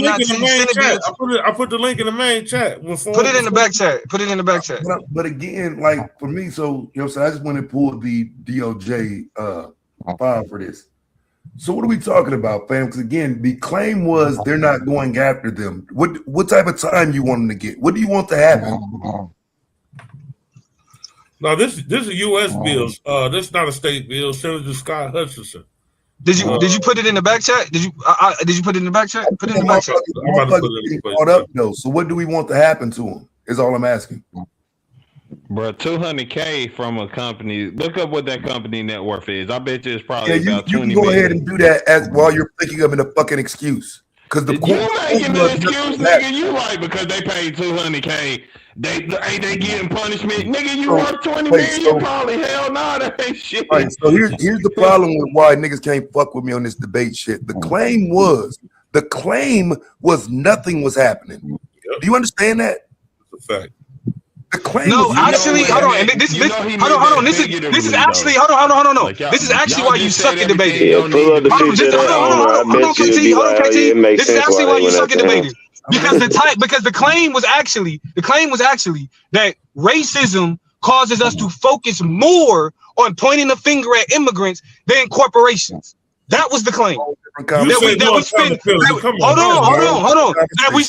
not see Senate bills. I put the link in the main chat. Put it in the back chat. But again, like for me, so you know, so I just went and pulled the DOJ file for this. So what are we talking about, fam? Because again, the claim was they're not going after them. What type of time you want them to get? What do you want to happen? No, this is a U.S. bill. This is not a state bill. Senator Scott Hutchinson. Did you put it in the back chat? Did you put it in the back chat? Put it in the back chat. I'm about to put it in the caught up though. So what do we want to happen to them? Is all I'm asking. Bro, $200K from a company. Look up what that company net worth is. I bet you it's probably about 20 million. You can go ahead and do that while you're thinking of it a fucking excuse. Because the you making an excuse, nigga. You right because they paid $200K. They getting punishment, nigga. You worth 20 million. You probably hell no, that ain't shit. Right, so here's the problem with why niggas can't fuck with me on this debate shit. The claim was nothing was happening. Yep. Do you understand that? It's a fact. The claim. No, actually, hold on. And this hold on. This is actually hold on. No. This is actually why you suck at debating. Yeah, pull up the picture. Hold on, KT. This is actually why you suck at debating. Because the claim was actually that racism causes us to focus more on pointing the finger at immigrants than corporations. That was the claim. That we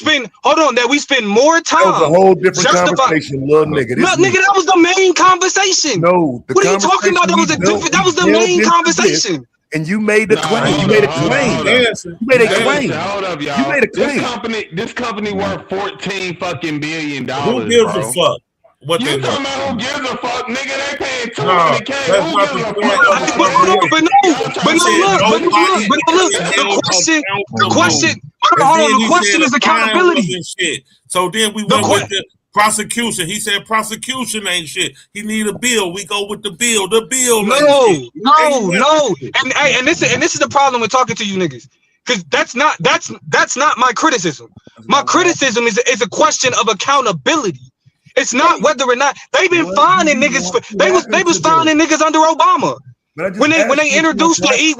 spend more time. That was a whole different conversation, little nigga. Nigga, that was the main conversation. No, what are you talking about? That was the main conversation. And you made the claim. You made a claim. You made a claim. Hold up, y'all. You made a claim. This company worth $14 fucking billion. Who gives a fuck? What you talking about? Who gives a fuck, nigga? They paying $200K. Who gives a fuck? The question is accountability. So then we went with the prosecution. He said prosecution ain't shit. He need a bill. We go with the bill. The bill. No. And this is the problem with talking to you niggas. Because that's not my criticism. My criticism is a question of accountability. It's not whether or not they've been finding niggas. They was finding niggas under Obama. When they introduced they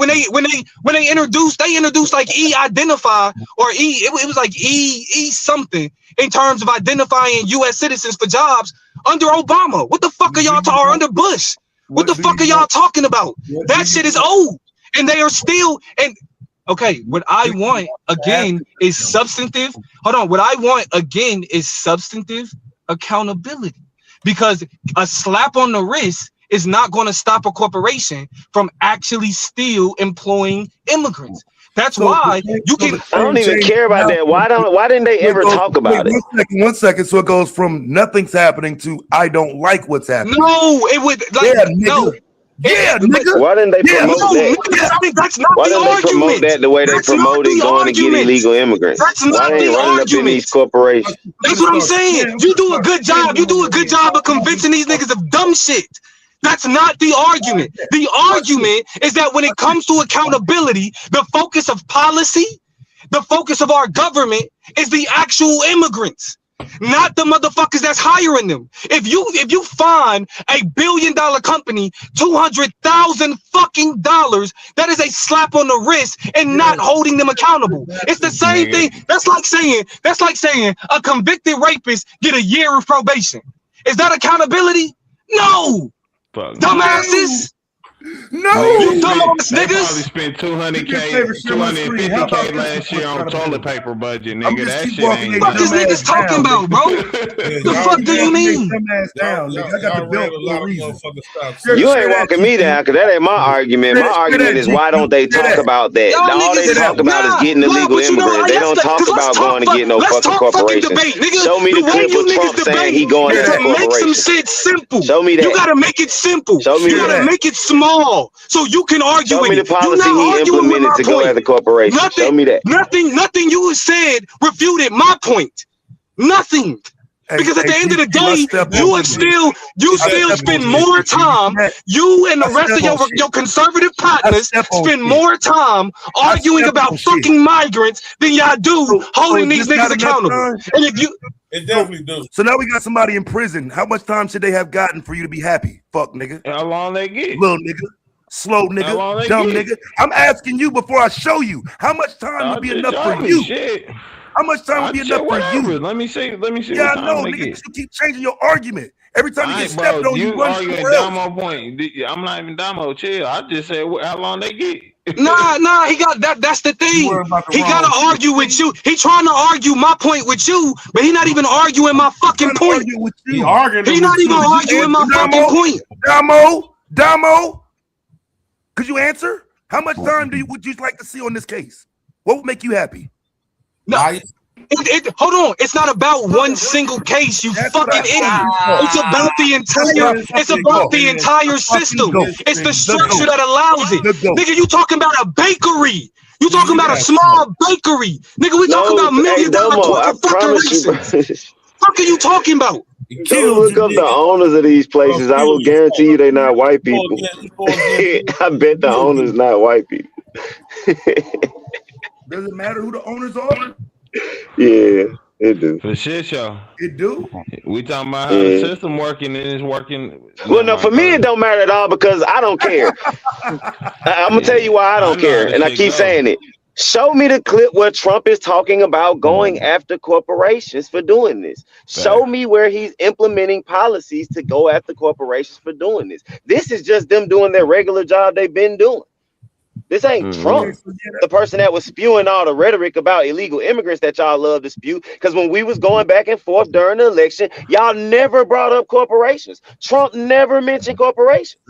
introduced like E-identify or E. It was like E something in terms of identifying U.S. citizens for jobs under Obama. What the fuck are y'all or under Bush? What the fuck are y'all talking about? That shit is old, and they are still and. Okay, what I want again is substantive. Hold on, what I want again is substantive accountability, because a slap on the wrist is not going to stop a corporation from actually still employing immigrants. That's why you can. I don't even care about that. Why didn't they ever talk about it? One second. So it goes from nothing's happening to I don't like what's happening. No, it would no. Yeah, nigga. Why didn't they promote that? That's not Why the didn't they promote argument. that the way they promoted going to get illegal immigrants? That's not Why they the running up in these corporations? That's what I'm saying. You do a good job. You do a good job of convincing these niggas of dumb shit. That's not the argument. The argument is that when it comes to accountability, the focus of policy, the focus of our government is the actual immigrants, not the motherfuckers that's hiring them. If you find a $1 billion company $200,000 fucking dollars, that is a slap on the wrist and not holding them accountable. It's the same thing. That's like saying a convicted rapist get a year of probation. Is that accountability? No. Fuck. Dumbasses. No, You dumbass They probably niggas. spent 200K, 250K last year on toilet paper budget, nigga. That shit ain't What is niggas talking about, bro? The fuck do you mean? Down, nigga. I got the belt for a reason. You ain't walking me down because that ain't my argument. My argument is why don't they talk about that? All they talk about is getting illegal immigrants. They don't talk about going to get no fucking corporations. Show me the clip of Trump saying he going after Make some corporations. shit simple. Show me that. You gotta make it simple. Show me you gotta that. make it small so you can argue Show with me the it. policy he implemented to go after corporations. Show me that. Nothing you said refuted my point. Nothing. Because at the end of the day, you still spend more time. You and the rest of your conservative partners spend more time arguing about fucking migrants than y'all do holding these niggas accountable. And if you, it definitely do. So now we got somebody in prison. How much time should they have gotten for you to be happy? Fuck nigga. How long they get? Little nigga. Slow nigga. Dumb nigga. I'm asking you before I show you. How much time would be enough for you? Shit. How much time would be enough for you? Let me see. Yeah, I know, nigga. You keep changing your argument. Every time you get stepped on, you run arguing somewhere else. Damo point. I'm not even Damo. Chill. I just said how long they get. Nah, he got that. That's the thing. He gotta argue with you. He trying to argue my point with you, but he not even arguing my fucking point. He not even arguing my fucking point. Damo, could you answer? How much time would you like to see on this case? What would make you happy? No, hold on. It's not about one single case, you fucking idiot. It's about the entire. It's about the entire system. It's the structure that allows it. Nigga, you talking about a bakery? You talking about a small bakery? Nigga, we talking about $1,000,000 corporations. What are you talking about? Go look up the owners of these places. I will guarantee you they're not white people. I bet the owners not white people. Does it matter who the owners are? Yeah, it do. For shit show. It do? We talking about how the system working and it's working. Well, no, for me it don't matter at all because I don't care. I'm gonna tell you why I don't care, and I keep saying it. Show me the clip where Trump is talking about going after corporations for doing this. Show me where he's implementing policies to go after corporations for doing this. This is just them doing their regular job they've been doing. This ain't Trump, the person that was spewing all the rhetoric about illegal immigrants that y'all love to spew. Because when we was going back and forth during the election, y'all never brought up corporations. Trump never mentioned corporations.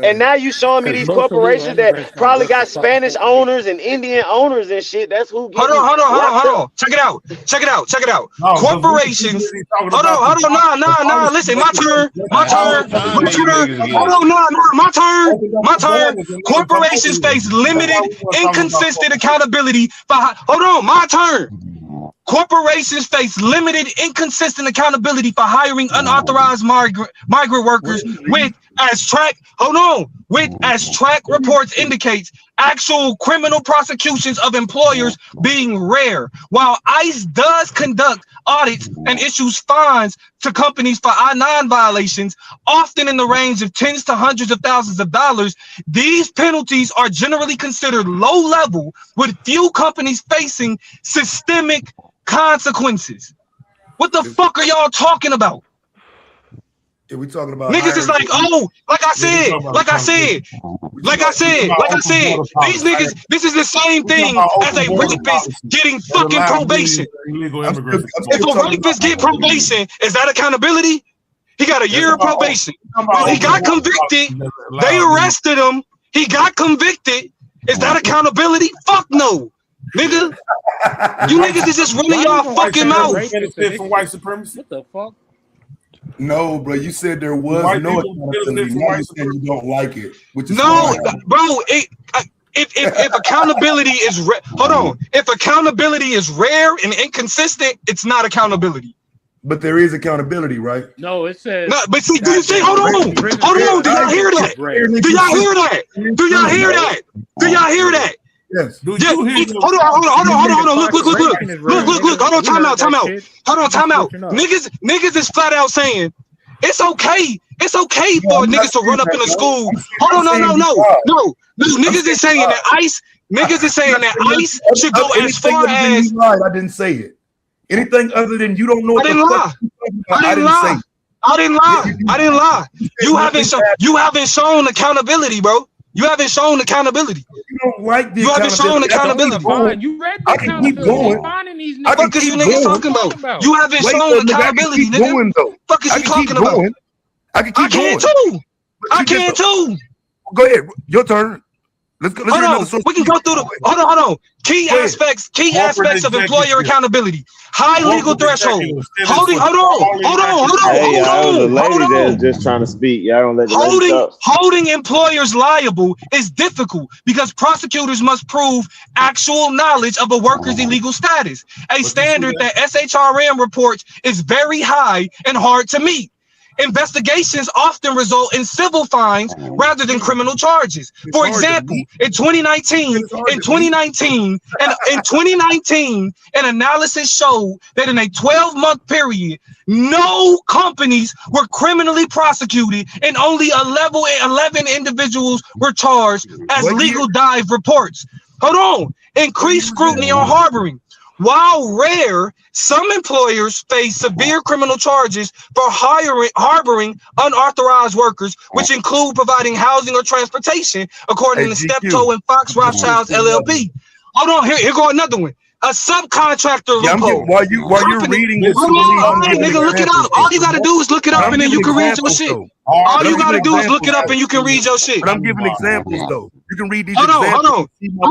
And now you showing me these corporations that probably got Spanish owners and Indian owners and shit. That's who. Hold on. Check it out. No, corporations. Hold on. Nah. Listen, my turn. Hold on, my turn. Corporations face limited, inconsistent accountability for. Hold on, my turn. Corporations face limited, inconsistent accountability for hiring unauthorized migrant workers with, as track reports indicates, actual criminal prosecutions of employers being rare. While ICE does conduct audits and issues fines to companies for I-9 violations, often in the range of tens to hundreds of thousands of dollars, these penalties are generally considered low level, with few companies facing systemic consequences. What the fuck are y'all talking about? Yeah, we talking about niggas is like, oh, like I said, these niggas, this is the same thing as a rapist getting fucking probation. If a rapist get probation, is that accountability? He got a year of probation. He got convicted. They arrested him. He got convicted. Is that accountability? Fuck no. Nigga, you niggas is just running y'all fucking mouth. From white supremacy. What the fuck? No, bro. You said there was no accountability. You don't like it, which is no, bro. If accountability is if accountability is rare and inconsistent, it's not accountability. But there is accountability, right? No, it says. No, but see, do you see? Hold on. Do y'all hear that? Do y'all hear that? Yes. Hold on. Look. Hold on. Time out. Niggas is flat out saying it's okay. It's okay for niggas to run up in a school. Hold on. No. Niggas is saying that ICE. Niggas is saying that ICE should go as far as. I didn't say it. Anything other than you don't know. I didn't lie. I didn't lie. You haven't shown accountability, bro. You haven't shown accountability. You don't like the You haven't shown accountability. Fine. You read the I can keep accountability. going. Finding these I can Fuck is keep you niggas going. talking about? You haven't Wait, shown nigga, accountability, I can keep going, nigga. though. Fuck is I you can keep talking about? going. I can keep going. Too. But I you can too. Go ahead. Your turn. Let's hear another source. We can go through the hold on. Key aspects of employer accountability. High legal threshold. Hold on. Hey, y'all, the lady that's just trying to speak. Y'all don't let the lady talk. Holding employers liable is difficult because prosecutors must prove actual knowledge of a worker's illegal status. A standard that SHRM reports is very high and hard to meet. Investigations often result in civil fines rather than criminal charges. For example, in 2019, an analysis showed that in a 12-month period, no companies were criminally prosecuted and only 11 individuals were charged, as Legal Dive reports. Hold on. Increased scrutiny on harboring. While rare, some employers face severe criminal charges for harboring unauthorized workers, which include providing housing or transportation, according to Steptoe and Fox Rothschilds LLP. Hold on, here go another one. A subcontractor loophole. While you're reading this, nigga, look it up. All you gotta do is look it up, and then you can read your shit. All you gotta do is look it up, and you can read your shit. But I'm giving examples though. You can read these. Hold on.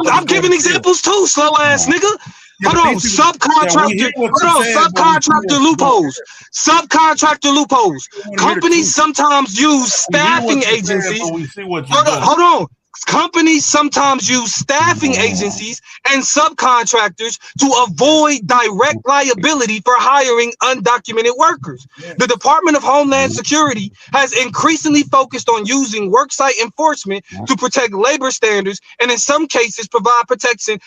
I'm giving examples too, slow ass nigga. Hold on, subcontractor loopholes. Subcontractor loopholes. Companies sometimes use staffing agencies. Hold on. Companies sometimes use staffing agencies and subcontractors to avoid direct liability for hiring undocumented workers. The Department of Homeland Security has increasingly focused on using worksite enforcement to protect labor standards and in some cases provide protection.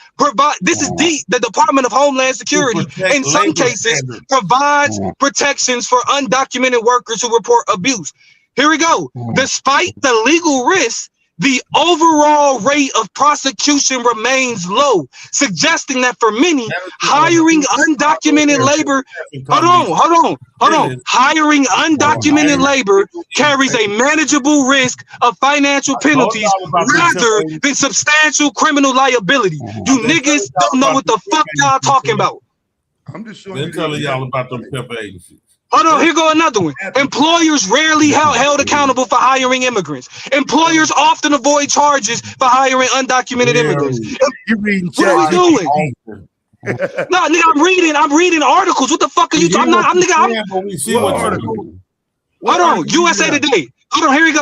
This is deep. The Department of Homeland Security in some cases provides protections for undocumented workers who report abuse. Here we go. Despite the legal risks, the overall rate of prosecution remains low, suggesting that for many, hiring undocumented labor, hiring undocumented labor carries a manageable risk of financial penalties rather than substantial criminal liability. You niggas don't know what the fuck y'all talking about. I'm just showing. They're telling y'all about them pimp agencies. Hold on, here go another one. Employers rarely held accountable for hiring immigrants. Employers often avoid charges for hiring undocumented immigrants. What are we doing? No, nigga, I'm reading articles. What the fuck are you talking about? Hold on, USA Today. Hold on, here we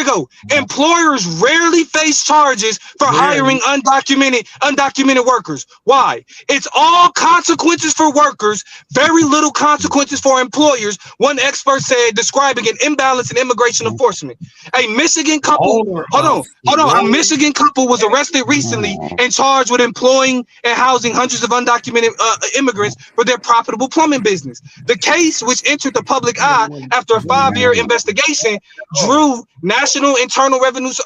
go. Employers rarely face charges for hiring undocumented workers. Why? It's all consequences for workers, very little consequences for employers, one expert said, describing an imbalance in immigration enforcement. A Michigan couple, a Michigan couple was arrested recently and charged with employing and housing hundreds of undocumented immigrants for their profitable plumbing business. The case, which entered the public eye after a 5-year investigation, drew national headlines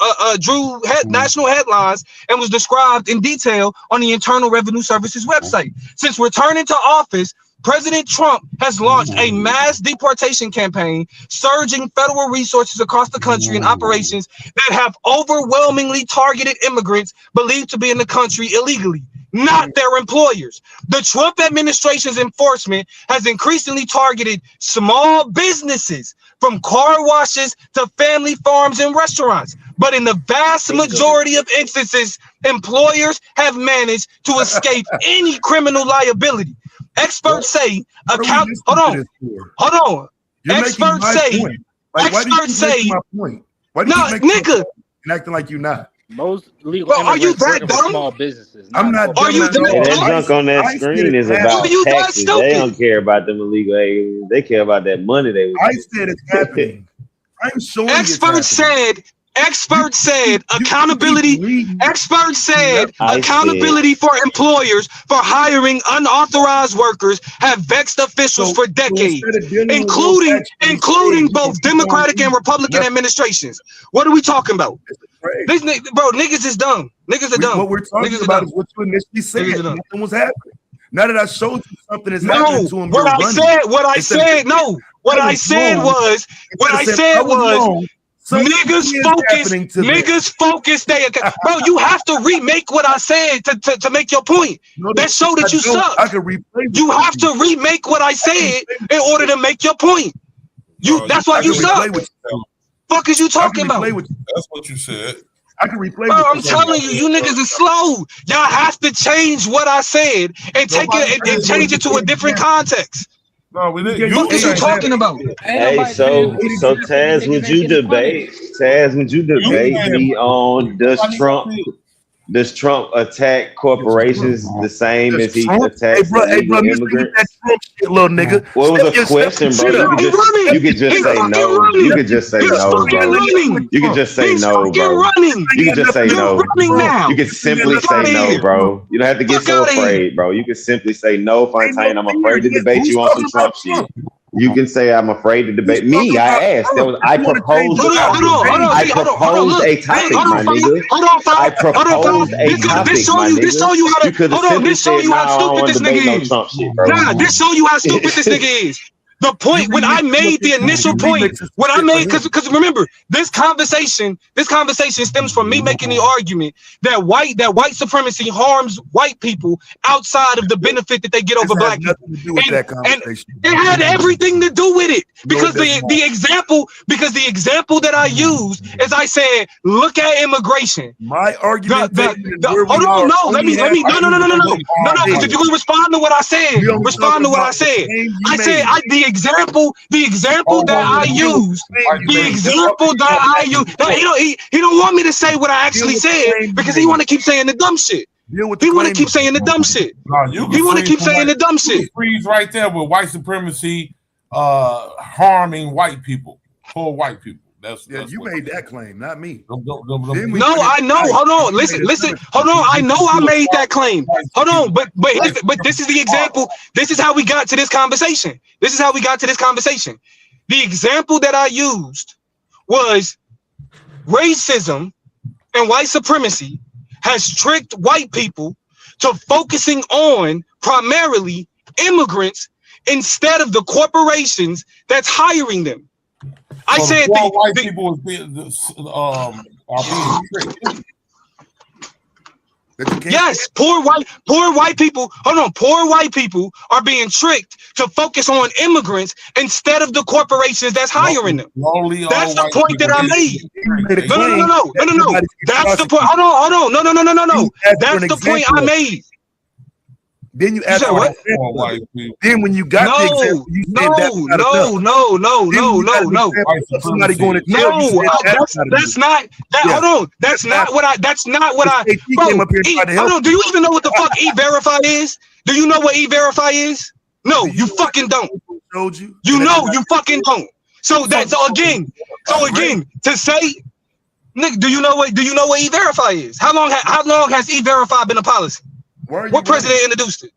and was described in detail on the Internal Revenue Service's website. Since returning to office, President Trump has launched a mass deportation campaign, surging federal resources across the country in operations that have overwhelmingly targeted immigrants believed to be in the country illegally, not their employers. The Trump administration's enforcement has increasingly targeted small businesses, from car washes to family farms and restaurants. But in the vast majority of instances, employers have managed to escape any criminal liability. Experts say, Experts say, nigga, and acting like you're not. Most legal are you that dumb? Small businesses. I'm not. Are you that junk on that screen is about taxes. They don't care about them illegal aliens. They care about that money they. I said it's happening. I'm showing. Experts said accountability. Experts said accountability for employers for hiring unauthorized workers have vexed officials for decades, including both Democratic and Republican administrations. What are we talking about? Niggas is dumb. Niggas are dumb. What we're talking about is what you initially said. Nothing was happening. Now that I showed you something is happening to him, what I said, What I said was niggas focus. Bro, you have to remake what I said to make your point. That show that you suck. You have to remake what I said in order to make your point. That's why you suck. Fuck is you talking about? That's what you said. I can replay. Bro, I'm telling you, you niggas is slow. Y'all have to change what I said and take it and change it to a different context. No, we didn't. What are you talking about? Hey, so Taz, would you debate me on does Trump attack corporations the same as he attacks immigrants? Little nigga. What was a question, bro? You could just say no. You could just say no, bro. You could just say no, bro. You could just say no. You could simply say no, bro. You don't have to get so afraid, bro. You can simply say no, Fontaine. I'm afraid to debate you on some Trump shit. You can say I'm afraid to debate me. I asked. I proposed. I proposed a topic, my nigga. I proposed a topic, my nigga. This show you how to. Hold on. This show you how stupid this nigga is. Nah, this show you how stupid this nigga is. The point when I made the initial point, because remember, this conversation stems from me making the argument that white supremacy harms white people outside of the benefit that they get over black people. And it had everything to do with it because the example that I used is I said, look at immigration. My argument. Hold on, no. Because if you're gonna respond to what I said, respond to what I said. I said the example that I used. He don't want me to say what I actually said because he want to keep saying the dumb shit. He want to keep saying the dumb shit. He want to keep saying the dumb shit. Freeze right there with white supremacy harming white people, poor white people. That's you made that claim, not me. No, I know. Hold on. Listen. Hold on. I know I made that claim. Hold on. But this is the example. This is how we got to this conversation. The example that I used was racism and white supremacy has tricked white people to focusing on primarily immigrants instead of the corporations that's hiring them. I said white people are being tricked. Yes, poor white people. Hold on, poor white people are being tricked to focus on immigrants instead of the corporations that's hiring them. That's the point that I made. No. That's the point. Hold on. No. That's the point I made. Then you asked what? Then when you got the example, you said no. Somebody going to tell you that's not that. Hold on, that's not what I. Hold on. Do you even know what the fuck E-Verify is? Do you know what E-Verify is? No, you fucking don't. You know you fucking don't. So again, to say, nigga, do you know what E-Verify is? How long has E-Verify been a policy? What president introduced it?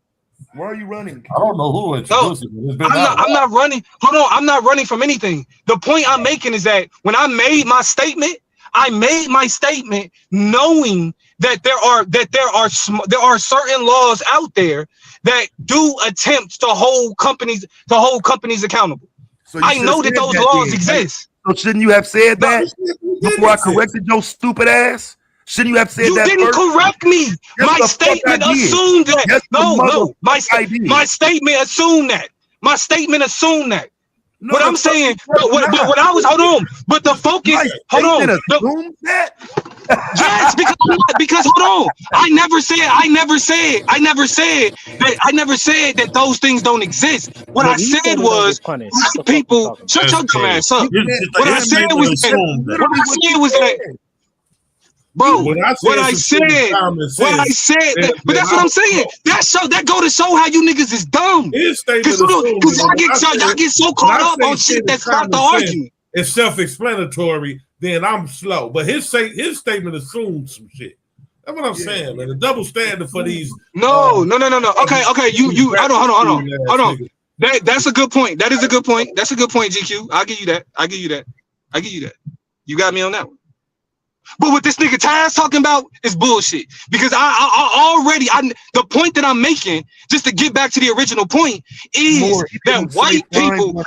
Where are you running? I don't know who introduced it. I'm not running. Hold on, I'm not running from anything. The point I'm making is that when I made my statement, knowing that there are certain laws out there that do attempt to hold companies accountable. So I know that those laws exist. So shouldn't you have said that before I corrected your stupid ass? Shouldn't you have said that? You didn't correct me. My statement assumed that. Yes, no. My statement assumed that. My statement assumed that. No, what I'm saying, what I was, hold on. But the focus, hold on. Yes, because hold on. I never said that those things don't exist. What I said was people. Shut your dumb ass up. What I said was that. Bro, what I said, but that's what I'm saying. That go to show how you niggas is dumb. Because y'all get so caught up on shit that's not the argument. It's self-explanatory. Then I'm slow, but his statement assumes some shit. That's what I'm saying, man. The double standard for these. No. Okay. You. Hold on. That's a good point. That is a good point. That's a good point, GQ. I'll give you that. You got me on that one. But what this nigga Taz talking about is bullshit. Because the point that I'm making, just to get back to the original point, is that white people,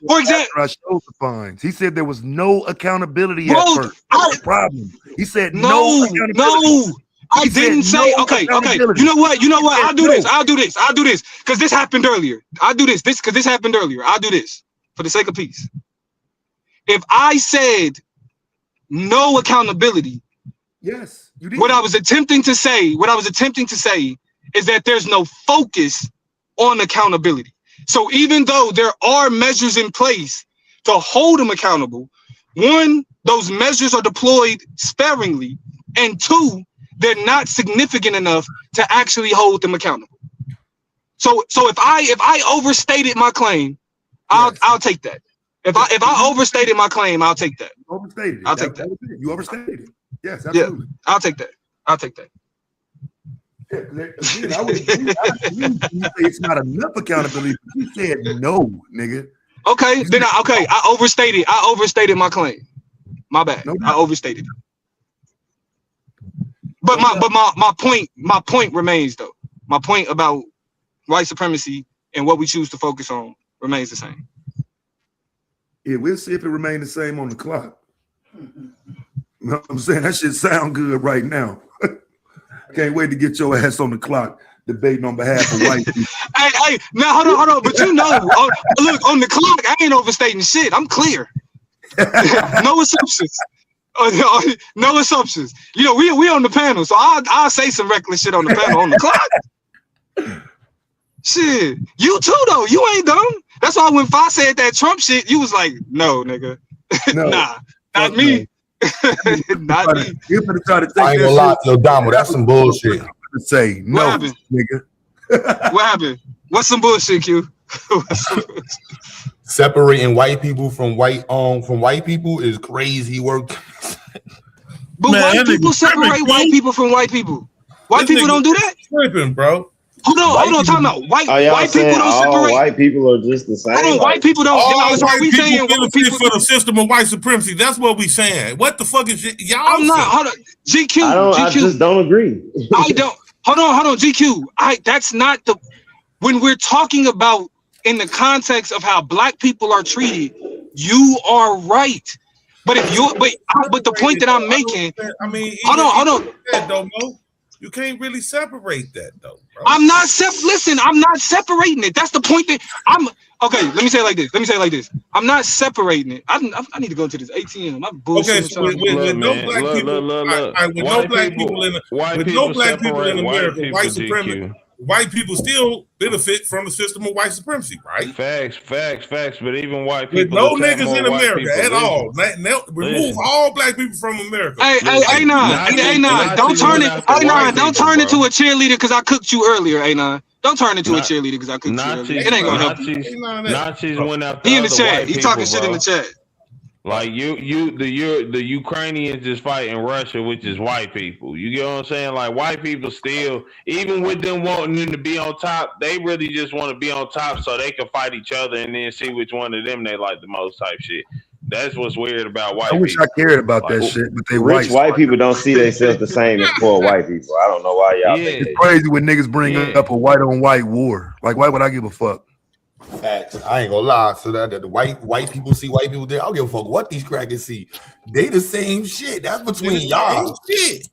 for example, I showed the fines. He said there was no accountability at first. That's the problem. He said no accountability. No. I didn't say okay. You know what? I'll do this. Because this happened earlier. I'll do this because this happened earlier. I'll do this for the sake of peace. If I said no accountability, yes, you did. What I was attempting to say is that there's no focus on accountability. So even though there are measures in place to hold them accountable, one, those measures are deployed sparingly, and two, they're not significant enough to actually hold them accountable. So if I overstated my claim, I'll take that. If I overstated my claim, I'll take that. Overstated. I'll take that. You overstated it. Yes, absolutely. Yeah, I'll take that. Yeah, again, I would agree. You say it's not enough accountability. You said no, nigga. Okay, then I overstated. I overstated my claim. My bad. No, I overstated it. But my point remains though. My point about white supremacy and what we choose to focus on remains the same. Yeah, we'll see if it remains the same on the clock. You know what I'm saying? That shit sound good right now. Can't wait to get your ass on the clock debating on behalf of white people. Hey, now hold on. But look, on the clock, I ain't overstating shit. I'm clear. No assumptions. No assumptions. You know, we on the panel, so I'll say some reckless shit on the panel on the clock. Shit, you too though. You ain't dumb. That's why when Fa said that Trump shit, you was like, no, nigga. No. Nah, not me. Not me. You're gonna try to take I ain't gonna lie, yo, Damo, that's some bullshit. To say no, nigga. What happened? What's some bullshit, Q? Separating white people from white people is crazy work. But man, white people separate white people from white people. White people don't do that. Tripping, bro. Hold on, talking about white people don't separate. White people are just the same. Hold on, white people don't. All That's white we people saying benefit for the system of white supremacy. That's what we saying. What the fuck is y'all? I'm not. Hold on, GQ. I just don't agree. I don't. Hold on, GQ. That's not the. When we're talking about in the context of how black people are treated, you are right. But if you, but the point that I'm making. I mean, hold on. You can't really separate that though, bro. I'm not separating it. That's the point that I'm okay. Let me say it like this. I'm not separating it. I need to go to this ATM. My bullshit. Okay, so with no black people in America, white supremacy, white people still benefit from the system of white supremacy, right? Facts. But even white people, with no niggas in America at all. Remove all black people from America. Hey, nah. Don't turn it. Don't turn it to a cheerleader because I cooked you earlier. Don't turn it to a cheerleader because I cooked you earlier. It ain't gonna help you. Nazis went after he in the chat. He talking shit in the chat. Like the Ukrainians is fighting Russia, which is white people. You get what I'm saying? Like white people still, even with them wanting them to be on top, they really just want to be on top so they can fight each other and then see which one of them they like the most type shit. That's what's weird about white people. I wish I cared about that shit, but they rich white people don't see themselves the same as poor white people. I don't know why y'all think it's crazy when niggas bring up a white on white war. Like, why would I give a fuck? Facts. I ain't gonna lie. So that the white people see white people there. I don't give a fuck what these crackers see. They the same shit. That's between y'all. Shit.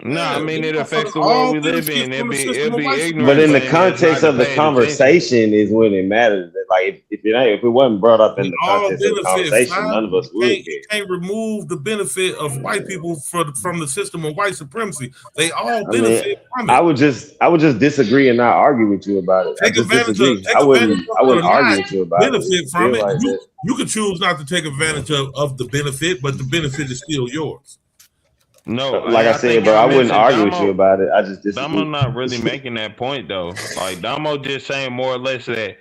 No, I mean it affects the world we live in. It'll be ignorant. But in the context of the conversation is when it matters. Like if it wasn't brought up in the context of the conversation, none of us would. You can't remove the benefit of white people from the system of white supremacy. They all benefit from it. I would just disagree and not argue with you about it. I wouldn't argue with you about benefit from it. You can choose not to take advantage of the benefit, but the benefit is still yours. No, like I said, bro, I wouldn't argue with you about it. I just disagree. Damo not really making that point though. Like Damo just saying more or less that,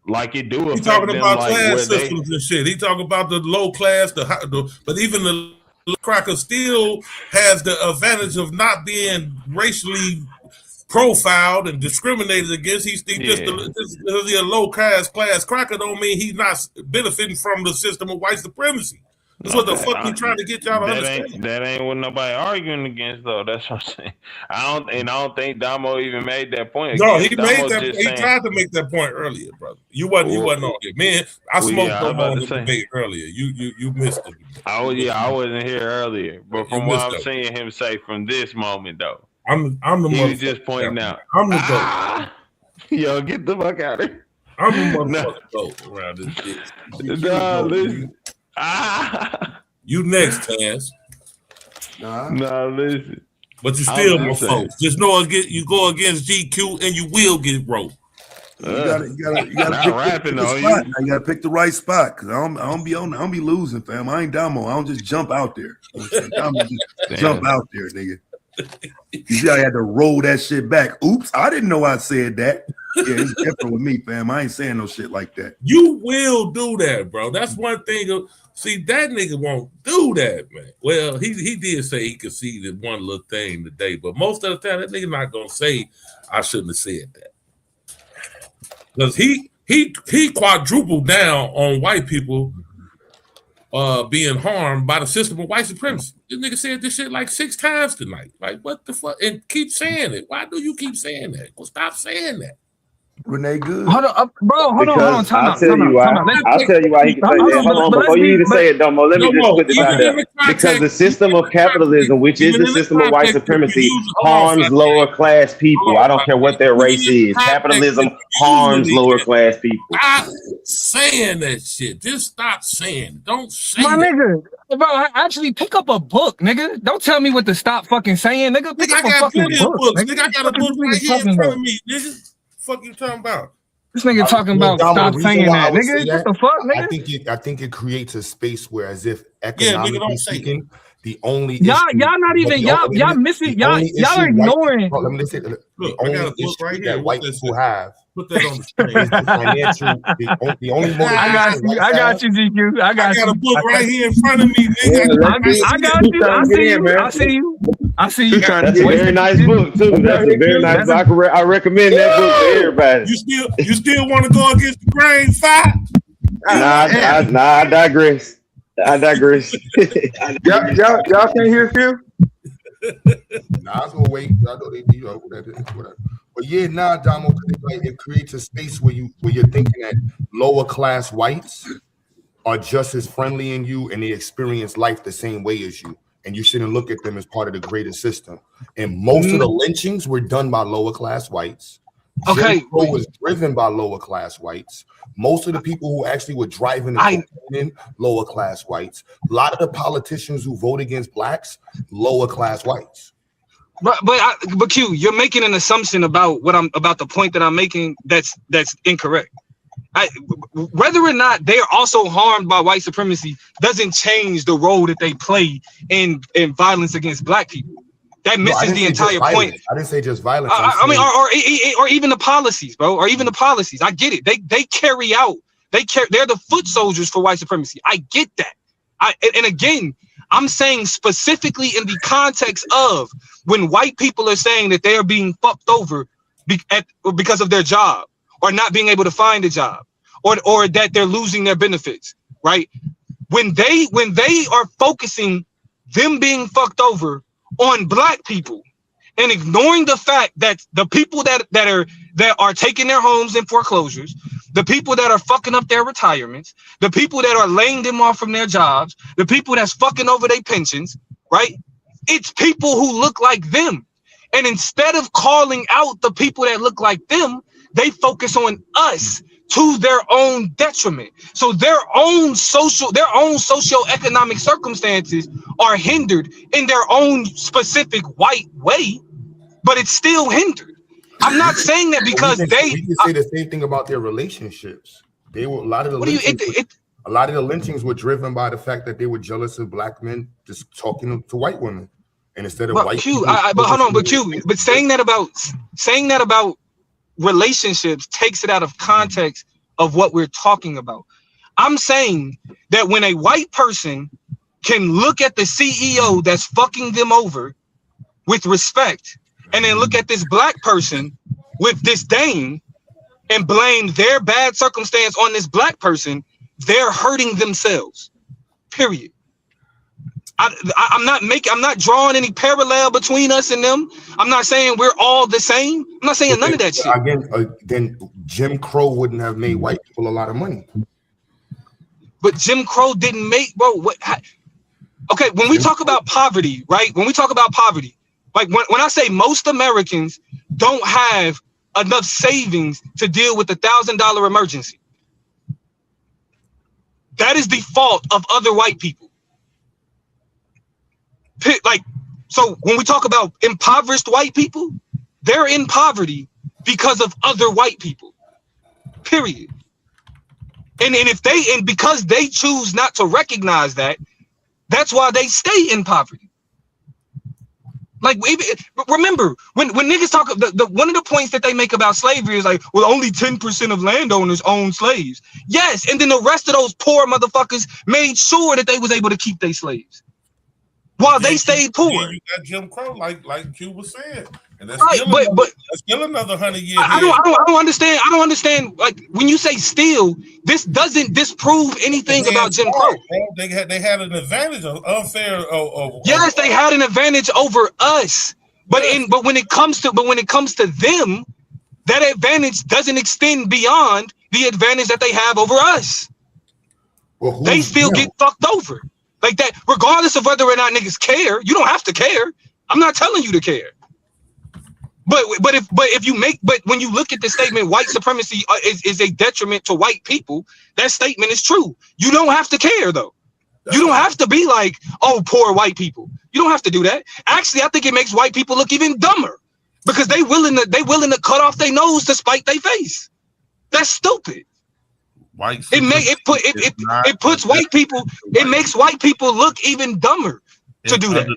like it do affect He talking about them, class systems and shit. He talking about the low class, but even the cracker still has the advantage of not being racially profiled and discriminated against. Just a low class cracker don't mean he's not benefiting from the system of white supremacy. That's what the fuck we trying to get y'all to understand. That ain't what nobody arguing against though. That's what I'm saying. I don't think Damo even made that point. No, again. he Damo made that. just He saying, tried to make that point earlier, brother. You wasn't on it, man. I smoked Damo on the debate earlier. You missed it. I wasn't here earlier, but from what I'm seeing him say from this moment though, I'm the he was just pointing out. I'm the GOAT. Yo, get the fuck out of here. I'm the motherfucking GOAT around this bitch. Nah, listen. You next, Taz. Nah, listen. But you still my folks. Just know you go against GQ and you will get roped. You gotta pick the spot. You gotta pick the right spot because I don't be losing, fam. I ain't Damo. I don't just jump out there. Jump out there, nigga. You see, I had to roll that shit back. Oops, I didn't know I said that. Yeah, it's different with me, fam. I ain't saying no shit like that. You will do that, bro. That's one thing. See, that nigga won't do that, man. Well, he did say he could see the one little thing today, but most of the time, that nigga not gonna say I shouldn't have said that. Because he quadrupled down on white people being harmed by the system of white supremacy. This nigga said this shit like 6 times tonight. Like, what the fuck? And keep saying it. Why do you keep saying that? Well, stop saying that. Renee Good. Hold on, bro. Hold on. I'll tell you why he can say that. Hold on, before you even say it, Domo, let me just put this out there. Because the system of capitalism, which is the system of white supremacy, harms lower class people. I don't care what their race is. Capitalism harms lower class people. Stop saying that shit. Just stop saying it. Don't say My that. nigga, bro, actually pick up a book, nigga. Don't tell me what to stop fucking saying, nigga. Pick up a fucking book, nigga. I got a book right here in front of me, nigga. Fuck you talking about? This nigga talking about stop saying that, nigga. What the fuck, nigga? I think it creates a space where, as if economically speaking, the only y'all not even y'all missing y'all ignoring. Let me say the only issue that white people have. Put that on the screen. Is the financial. The only motivation. I got you, GQ. I got a book right here in front of me, nigga. I got you. I see you. That's a very nice book too. That's a very nice book. I recommend that book to everybody. You still want to go against the grain, fight? Nah, I digress. Y'all can't hear Phil? Nah, I was gonna wait. I know they be whatever. But yeah, Damo, it creates a space where you're thinking that lower class whites are just as friendly in you and they experience life the same way as you. And you shouldn't look at them as part of the greater system. And most of the lynchings were done by lower class whites. Okay, Jim Crow was driven by lower class whites. Most of the people who actually were driving the lower class whites. A lot of the politicians who vote against blacks, lower class whites. But Q, you're making an assumption about about the point that I'm making that's incorrect. Whether or not they are also harmed by white supremacy doesn't change the role that they play in violence against black people. That misses the entire point. I didn't say just violence. I mean, or even the policies, bro, or even the policies. I get it. They carry out. They're the foot soldiers for white supremacy. I get that. And again, I'm saying specifically in the context of when white people are saying that they are being fucked over because of their job or not being able to find a job or that they're losing their benefits, right? When they are focusing them being fucked over on black people and ignoring the fact that the people that are taking their homes in foreclosures, the people that are fucking up their retirements, the people that are laying them off from their jobs, the people that's fucking over their pensions, right? It's people who look like them. And instead of calling out the people that look like them, they focus on us to their own detriment. So their own socioeconomic circumstances are hindered in their own specific white way, but it's still hindered. I'm not saying that because we can say the same thing about their relationships. They were a lot of the lynchings were driven by the fact that they were jealous of black men just talking to white women, and instead of white. But saying that about relationships takes it out of context of what we're talking about. I'm saying that when a white person can look at the CEO that's fucking them over with respect, and then look at this black person with disdain and blame their bad circumstance on this black person, they're hurting themselves. Period. I'm not drawing any parallel between us and them. I'm not saying we're all the same. I'm not saying none of that shit. Then Jim Crow wouldn't have made white people a lot of money. But Jim Crow didn't make, bro. Okay, when we talk about poverty, right? When we talk about poverty, like when I say most Americans don't have enough savings to deal with $1,000 emergency, that is the fault of other white people. Like, so when we talk about impoverished white people, they're in poverty because of other white people, period. And because they choose not to recognize that, that's why they stay in poverty. Like, remember when niggas talk, one of the points that they make about slavery is like, well, only 10% of landowners own slaves. Yes, and then the rest of those poor motherfuckers made sure that they was able to keep their slaves while they stayed poor. You got Jim Crow, like Q was saying, and that's right, still another 100 years. I don't understand. I don't understand. Like, when you say steal, this doesn't disprove anything about Jim Crow. They had an advantage of unfair. Yes, they had an advantage over us, but when it comes to them, that advantage doesn't extend beyond the advantage that they have over us. Well, they still get fucked over. Like that, regardless of whether or not niggas care, you don't have to care. I'm not telling you to care. But when you look at the statement, white supremacy is a detriment to white people, that statement is true. You don't have to care though. You don't have to be like, oh, poor white people. You don't have to do that. Actually, I think it makes white people look even dumber because they willing to cut off their nose to spite their face. That's stupid. It puts white people. It makes white people look even dumber to do that.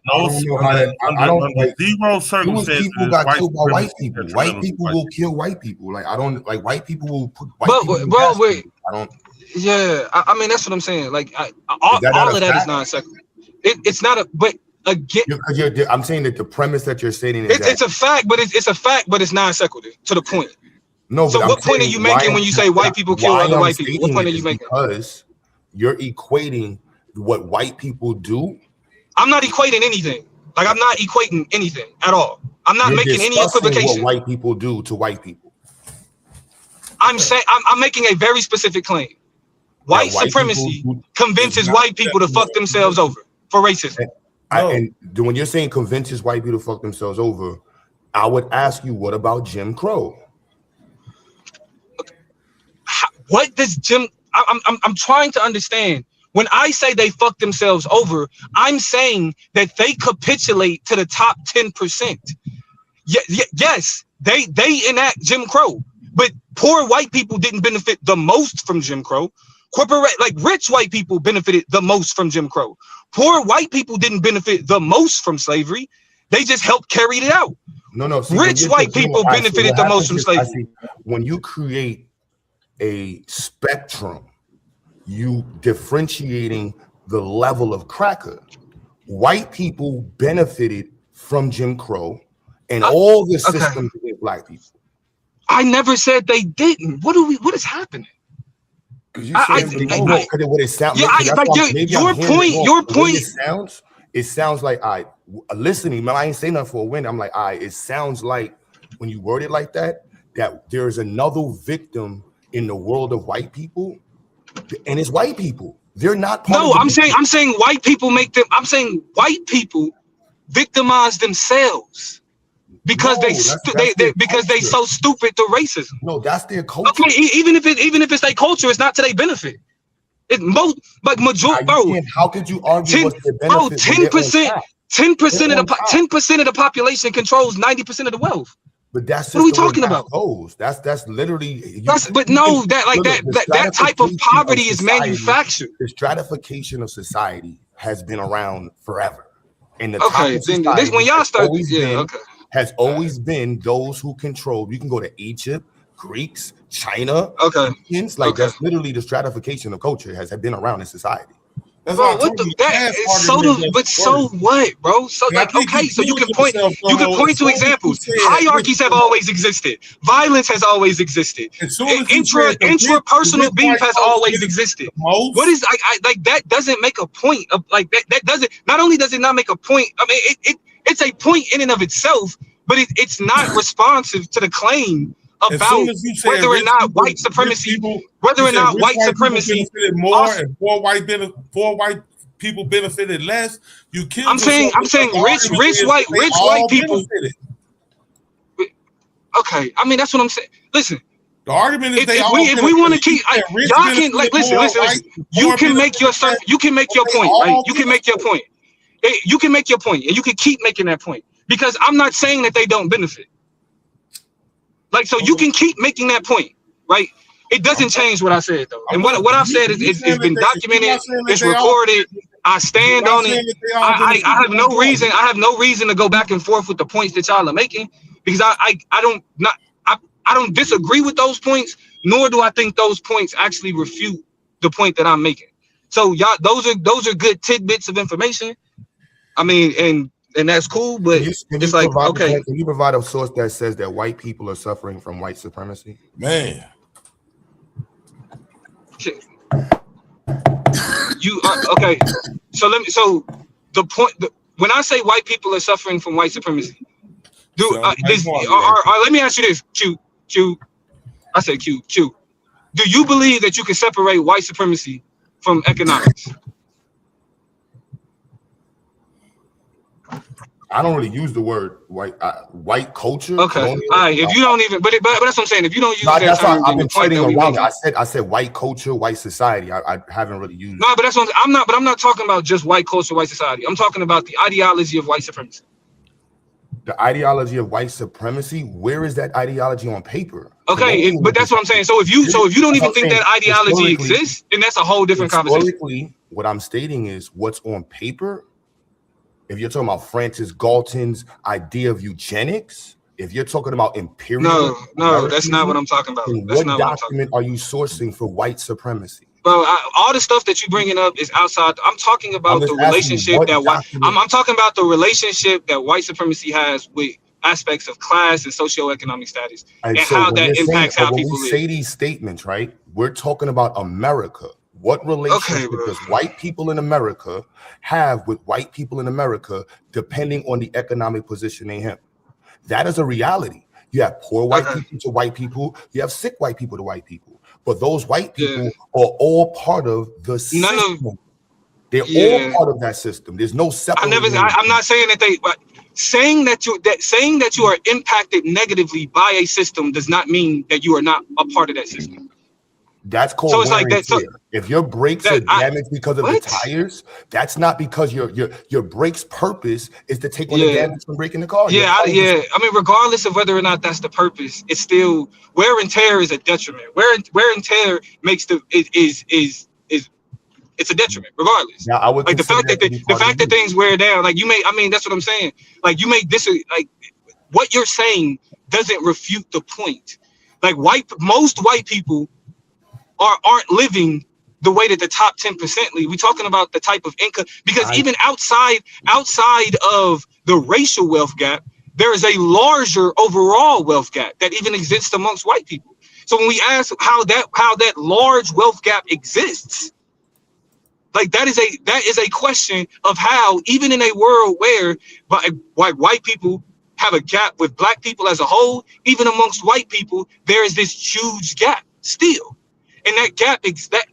Zero circumstances. People got killed by white people. White people will kill white people. Like, I don't like white people will put white people in wait. I don't. Yeah, I mean that's what I'm saying. Like all of that is non sequitur. It's not a. But again, I'm saying that the premise that you're stating is it's a fact, but it's a fact, but it's non sequitur to the point. No, so what point are you making when you say white people kill other white people? What point are you making? Because you're equating what white people do. I'm not equating anything. Like, I'm not equating anything at all. I'm not making any equivocation. What white people do to white people. I'm saying I'm making a very specific claim. White supremacy convinces white people to fuck themselves over for racism. And when you're saying convinces white people to fuck themselves over, I would ask you, what about Jim Crow? What does Jim? I'm trying to understand. When I say they fuck themselves over, I'm saying that they capitulate to the top 10%. Yes, they enact Jim Crow, but poor white people didn't benefit the most from Jim Crow. Rich white people benefited the most from Jim Crow. Poor white people didn't benefit the most from slavery. They just helped carry it out. No. Rich white people benefited the most from slavery. When you create a spectrum, you differentiating the level of cracker. White people benefited from Jim Crow and all the systems against black people. I never said they didn't. What is happening? Your point. It sounds like listening. I ain't saying nothing for a win. I'm like, it sounds like when you word it like that there's another victim in the world of white people, and it's white people. They're not part of I'm saying white people make them. I'm saying white people victimize themselves because they so stupid to racism. No, that's their culture. Okay, even if it's their culture, it's not to their benefit. It's most like majority. How could you argue what's their benefit? 10% of the population controls 90% of the wealth. But that's what are we talking about? That's literally. That type of poverty is manufactured. The stratification of society has been around forever. And the when y'all start, has always been those who control. You can go to Egypt, Greeks, China. That's literally the stratification of culture has been around in society. That's bro, what the that is so but so what, bro? So like okay, so you can point to examples. Hierarchies have always existed. Violence has always existed. Intrapersonal beef has always existed. What is I like that doesn't make a point of like that doesn't not only does it not make a point, I mean it's a point in and of itself, but it's not responsive to the claim about whether or not white supremacy, whether or not white supremacy benefited more and poor white people benefited less. You killed. I'm saying rich white people. Okay, I mean that's what I'm saying. Listen, the argument is if we want to keep y'all can like listen. You can make your point, right? You can make your point. You can make your point, and you can keep making that point because I'm not saying that they don't benefit. Like, so you can keep making that point, right? It doesn't change what I said, though. And what I've said is it's been documented, it's recorded. I stand on it. I have no reason. I have no reason to go back and forth with the points that y'all are making because I don't disagree with those points, nor do I think those points actually refute the point that I'm making. So y'all, those are good tidbits of information. I mean, and that's cool, but it's like, okay. Can you provide a source that says that white people are suffering from white supremacy? Man. You okay. So the point, when I say white people are suffering from white supremacy, let me ask you this, Q. I said Q. Do you believe that you can separate white supremacy from economics? I don't really use the word white culture. Okay, all right. If you don't even, but that's what I'm saying. If you don't use that term, I've been fighting around it. I said white culture, white society. I haven't really used. No, but that's what I'm not. But I'm not talking about just white culture, white society. I'm talking about the ideology of white supremacy. The ideology of white supremacy. Where is that ideology on paper? Okay, but that's what I'm saying. So if you don't even think that ideology exists, then that's a whole different conversation. What I'm stating is what's on paper. If you're talking about Francis Galton's idea of eugenics, if you're talking about imperial, no, that's not what I'm talking about. That's not what document are you sourcing for white supremacy? Bro, all the stuff that you're bringing up is outside. I'm talking about the relationship that I'm talking about the relationship that white supremacy has with aspects of class and socioeconomic status, and how that impacts how people live. When we say these statements, right? We're talking about America. What relationship does white people in America have with white people in America, depending on the economic position they have? That is a reality. You have poor white people to white people. You have sick white people to white people. But those white people are all part of the system. They're all part of that system. There's no separation. I'm not saying that they. Saying that you are impacted negatively by a system does not mean that you are not a part of that system. That's called wear and tear. If your brakes are damaged because of the tires, that's not because your brakes' purpose is to take on the damage from breaking the car. I mean, regardless of whether or not that's the purpose, it's still wear and tear is a detriment. Wear and tear makes it's a detriment, regardless. Now, I would like the fact that things wear down. Like that's what I'm saying. Like you make this like what you're saying doesn't refute the point. Like most white people aren't living the way that the top 10% live. We're talking about the type of income, because even outside of the racial wealth gap, there is a larger overall wealth gap that even exists amongst white people. So when we ask how that large wealth gap exists, like that is a question of how, even in a world where white people have a gap with black people as a whole, even amongst white people, there is this huge gap still. And that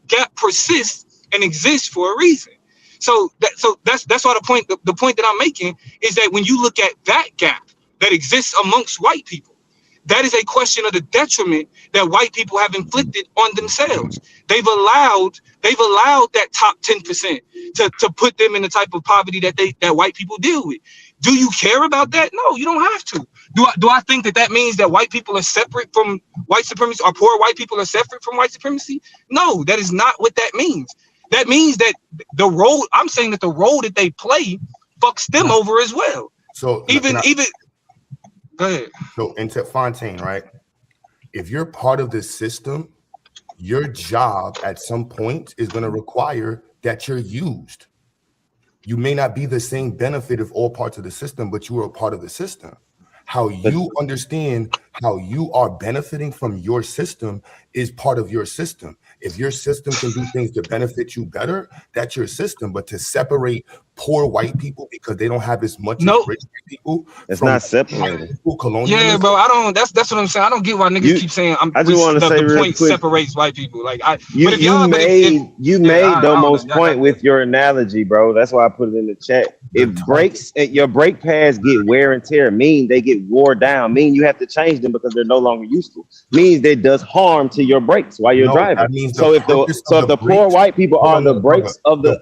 gap persists and exists for a reason. So that's why the point that I'm making is that when you look at that gap that exists amongst white people, that is a question of the detriment that white people have inflicted on themselves. They've allowed that top 10% to put them in the type of poverty that white people deal with. Do you care about that? No, you don't have to. Do I think that means that white people are separate from white supremacy, or poor white people are separate from white supremacy? No, that is not what that means. That means that I'm saying that the role that they play fucks them over as well. So even go ahead. So into Fontaine, right? If you're part of this system, your job at some point is going to require that you're used. You may not be the same benefit of all parts of the system, but you are a part of the system. How you understand how you are benefiting from your system is part of your system. If your system can do things to benefit you better, that's your system. But to separate poor white people because they don't have as much as rich people, it's not separated. Yeah, bro. I don't. That's what I'm saying. I don't get why niggas keep saying. I just want to say the real point quick, separates white people. Like you made Domo's point with your analogy, bro. That's why I put it in the chat. If brakes, your brake pads get wear and tear, mean they get wore down, mean you have to change them because they're no longer useful. Means that does harm to your brakes while you're driving. So if the poor white people are the brakes of the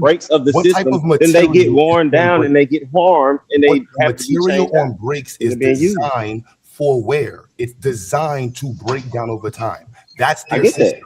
brakes of the system, then they get worn down and they get harmed and they have to be changed. Material on brakes is designed for wear. It's designed to break down over time. That's their system.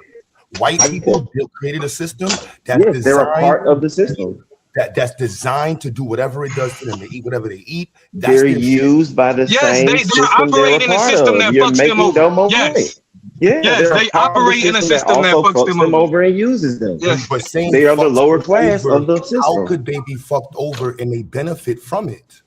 White people created a system that's designed. They're a part of the system. That's designed to do whatever it does to them. They eat whatever they eat. They're used by the same system. They're operating a system that fucks them over. Yes. Yeah, yes, they operate in a system that fucks them over and uses them. Yes. But saying they are the lower class of the system. How could they be fucked over and they benefit from it?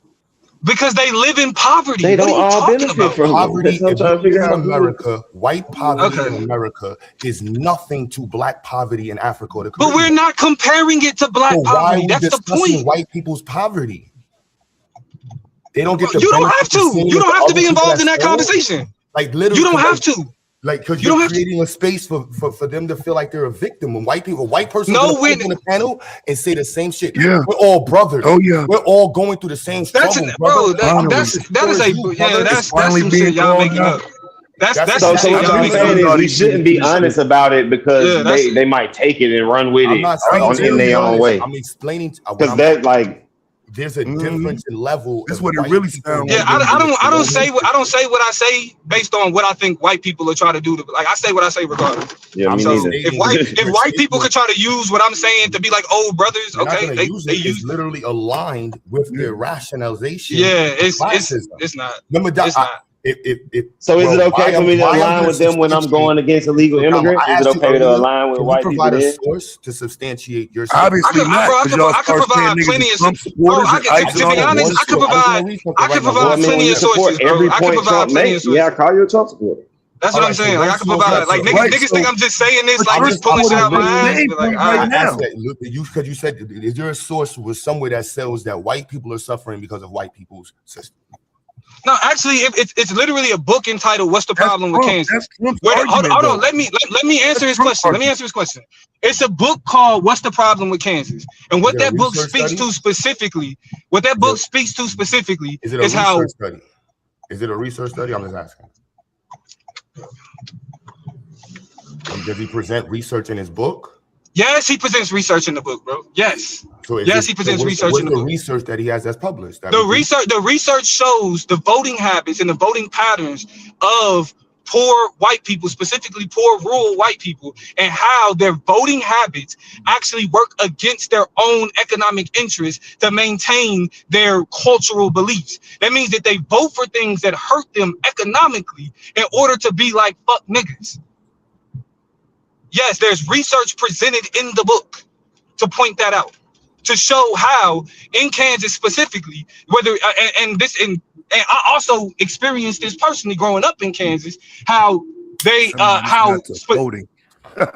Because they live in poverty. They don't all benefit from poverty. In America, white poverty in America is nothing to black poverty in Africa or the Caribbean. But we're not comparing it to black poverty. That's the point. White people's poverty. They don't get the. You don't have to. You don't have to be involved in that conversation. Like literally, you don't have to. Like, because you're creating a space for them to feel like they're a victim. When a white person on the panel and say the same shit. Yeah, we're all brothers. Oh yeah, we're all going through the same struggle. That's some shit y'all making up. That's so what I'm saying is we shouldn't be honest about it because they might take it and run with it in their own way. I'm explaining because that like. There's a difference in level. That's what it really sounds. Yeah, I don't say what I say based on what I think white people are trying to do. Like I say what I say regardless. Yeah, me neither. If white people could try to use what I'm saying to be like old brothers, okay, they use it's literally aligned with their rationalization. Yeah, it's not. Remember, it's not. So is it okay for me to align with them when I'm going against illegal immigrants? Is it okay to align with white people? Provide a source to substantiate your. Obviously not. I can provide plenty of. To be honest, I can provide plenty of sources. Every point Trump makes, yeah, I call you a Trump supporter. That's what I'm saying. Like I can provide. Like niggas think I'm just saying this. Like just pulling shit out my ass. Like right now, because you said, is there a source with somewhere that says that white people are suffering because of white people's system? No, actually, it's literally a book entitled "What's the Problem with Kansas?" Hold on, let me answer his question. Let me answer his question. It's a book called "What's the Problem with Kansas?" And what that book speaks to specifically, is how. Study? Is it a research study? I'm just asking. Does he present research in his book? Yes, he presents research in the book, bro. Yes. Yes, he presents research in the book. Research that he has that's published. The research shows the voting habits and the voting patterns of poor white people, specifically poor rural white people, and how their voting habits actually work against their own economic interests to maintain their cultural beliefs. That means that they vote for things that hurt them economically in order to be like fuck niggas. Yes, there's research presented in the book to point that out, to show how in Kansas specifically, whether and I also experienced this personally growing up in Kansas, how they voting. Okay.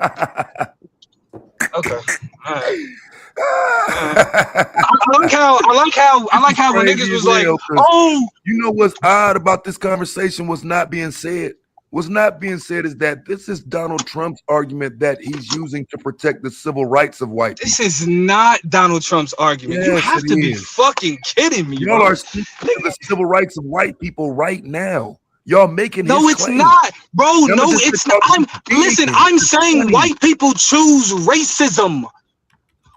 I like how when niggas was like, oh, you know what's odd about this conversation was not being said. What's not being said is that this is Donald Trump's argument that he's using to protect the civil rights of white people. This is not Donald Trump's argument. Yes, you have to be fucking kidding me. Y'all are speaking to the civil rights of white people right now. Y'all making no, it's claim. Not, bro. No, it's not. I'm saying white people choose racism.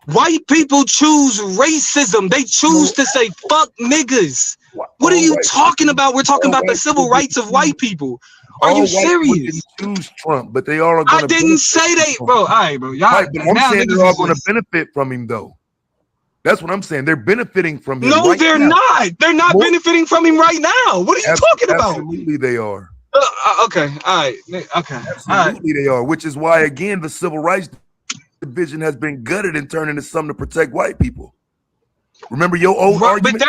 White people choose racism. They choose to say fuck niggas. What are you talking about? We're talking about the civil rights of white people. Are you serious? Choose Trump, but they all are going to. I didn't say they, bro. All right, bro. Y'all, right, but I'm saying they're all going to benefit from him, though. That's what I'm saying. They're benefiting from him. No, they're not. They're not benefiting from him right now. What are you talking about? Absolutely, they are. Okay. All right. Okay. Absolutely, they are. Which is why, again, the civil rights division has been gutted and turned into something to protect white people. Remember your old argument?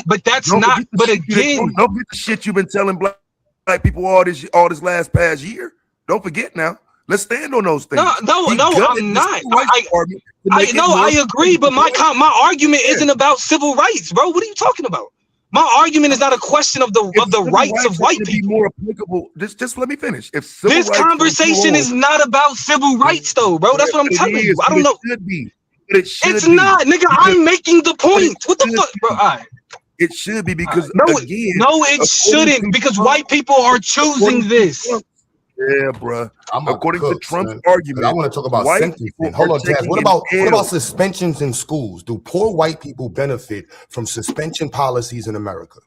But that's not. But again, don't get the shit you've been telling black people all this last past year. Don't forget now. Let's stand on those things. No, I'm not. I agree, but my argument isn't about civil rights, bro. What are you talking about? My argument is not a question of the rights of white people. More applicable. Just let me finish. If this conversation is not about civil rights, though, bro. That's what I'm telling you. I don't know. It should be. It's not, nigga. I'm making the point. What the fuck, bro? All right. It should be because it shouldn't, because white people are choosing this. Yeah, bro. According to Trump's argument, I want to talk about sentencing. Hold on, Jazz. What about suspensions in schools? Do poor white people benefit from suspension policies in America?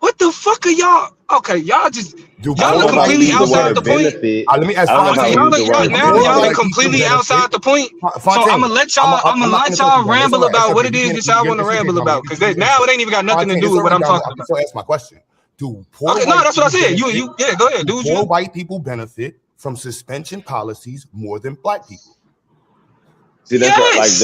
What the fuck are y'all? Okay, y'all are completely outside the point. Let me ask y'all are completely outside the point. So I'm gonna let y'all ramble about what it is that y'all want to ramble about, because now it ain't even got nothing to do with what I'm talking about. So ask my question. That's what I said. You go ahead. Do poor white people benefit from suspension policies more than black people? See, that's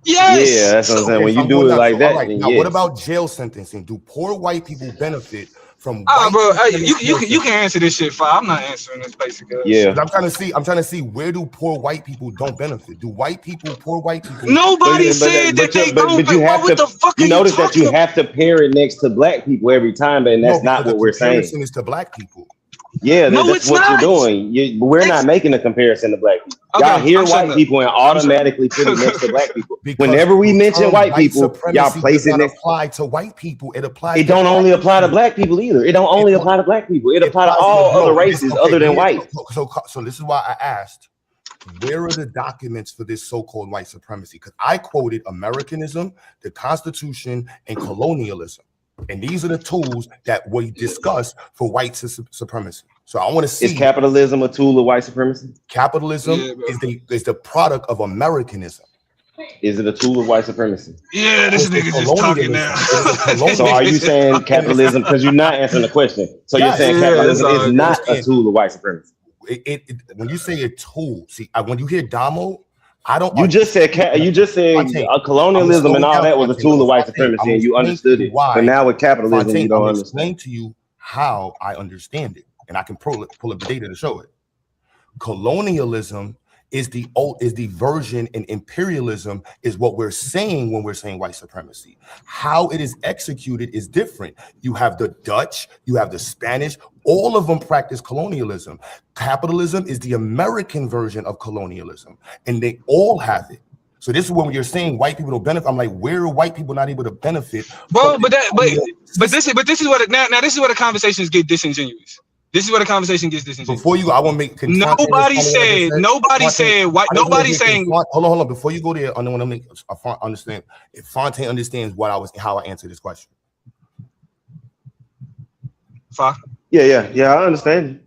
Yes. Yeah, that's what I'm saying. When you do it like that, then now what about jail sentencing? Do poor white people benefit from? Bro, you can answer this shit. I'm not answering this basically. Yeah, I'm trying to see where do poor white people don't benefit? Do poor white people? Nobody said that they don't. But you have to. You notice that you have to pair it next to black people every time, and that's not what we're saying. Comparison is to black people. Yeah, that's what you're doing. We're not making a comparison to black people. Y'all hear white people and automatically put it next to black people. Whenever we mention white people, y'all place it next. Apply to white people. It applies. It don't only apply to black people either. It don't only apply to black people. It applies to all other races other than white. So this is why I asked, where are the documents for this so-called white supremacy? Because I quoted Americanism, the Constitution, and colonialism. And these are the tools that we discuss for white supremacy. So I want to see. Is capitalism a tool of white supremacy? Capitalism is the product of Americanism. Is it a tool of white supremacy? Yeah, this nigga just talking now. So are you saying capitalism? Because you're not answering the question. So you're saying capitalism is not a tool of white supremacy. When you say a tool, see, when you hear Damo, I don't. You just said colonialism and all that was a tool of white supremacy, and you understood it. But now with capitalism, you don't understand. Explain to you how I understand it, and I can pull up the data to show it. Colonialism is the version, and imperialism is what we're saying when we're saying white supremacy. How it is executed is different. You have the Dutch, you have the Spanish, all of them practice colonialism. Capitalism is the American version of colonialism, and they all have it. So this is when you're saying white people don't benefit. I'm like, where are white people not able to benefit? Bro, but this is what this is where the conversations get disingenuous. This is where the conversation gets disingenuous. Before you, I want to make. Nobody said white. Nobody saying. Hold on. Before you go there, I want to make understand if Fontaine understands how I answer this question. Yeah. I understand.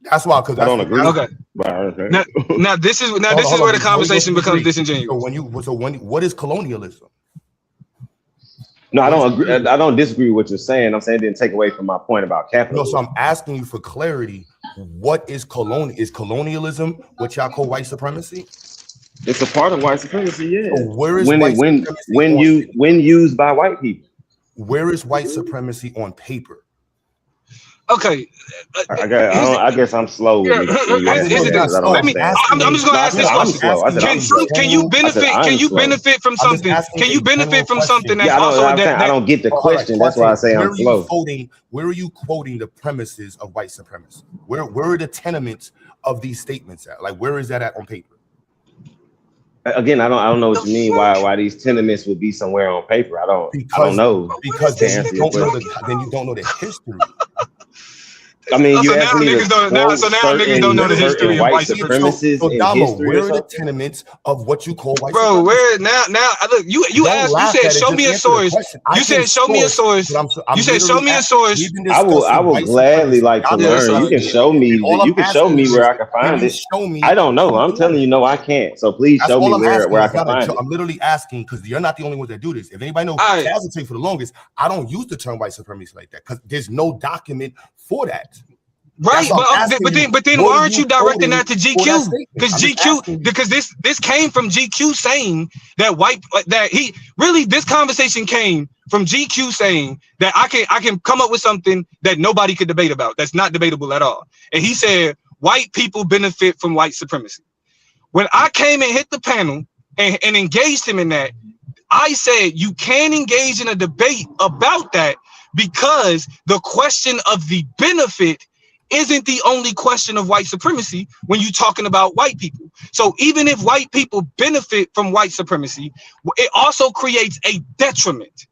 That's why, because I don't agree. Okay. Now this is where the conversation becomes disingenuous. So what is colonialism? No, I don't agree. I don't disagree with what you're saying. I'm saying it didn't take away from my point about capitalism. No, so I'm asking you for clarity. What is colonial? Is colonialism what y'all call white supremacy? It's a part of white supremacy, yeah. So where is when used by white people? Where is white supremacy on paper? Okay. I guess I'm slow. I'm just gonna ask this question. Can you benefit from something? Can you benefit from something that's I don't get the question. That's why I say I'm slow. Where are you quoting the premises of white supremacy? Where are the tenements of these statements at? Like, where is that at on paper? Again, I don't know what you mean. Why these tenements would be somewhere on paper? I don't know. Because then you don't know the history. I mean, so now niggas don't know the history of white supremacy. So Damo, where are the tenements of what you call white supremacy? Bro, where now look, you asked, you said show me a source. You said show me a source. You said show me a source. I will gladly like to learn. You can show me. You can show me where I can find it. I don't know. I'm telling you, no, I can't. So please show me where I can find it. I'm literally asking because you're not the only one that do this. If anybody knows, Chaz for the longest, I don't use the term white supremacy like that because there's no document for that. Right, but then why aren't you directing that to GQ? Because this came from GQ saying that this conversation came from GQ saying that I can come up with something that nobody could debate about. That's not debatable at all. And he said white people benefit from white supremacy. When I came and hit the panel and engaged him in that, I said you can engage in a debate about that because the question of the benefit isn't the only question of white supremacy when you're talking about white people. So even if white people benefit from white supremacy, it also creates a detriment.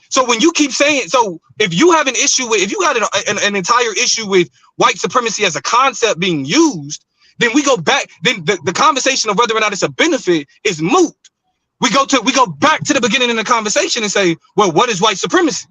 So when you keep saying, so if you have an issue with, if you got an entire issue with white supremacy as a concept being used, then we go back, then the conversation of whether or not it's a benefit is moot. We go back to the beginning of the conversation and say, well, what is white supremacy?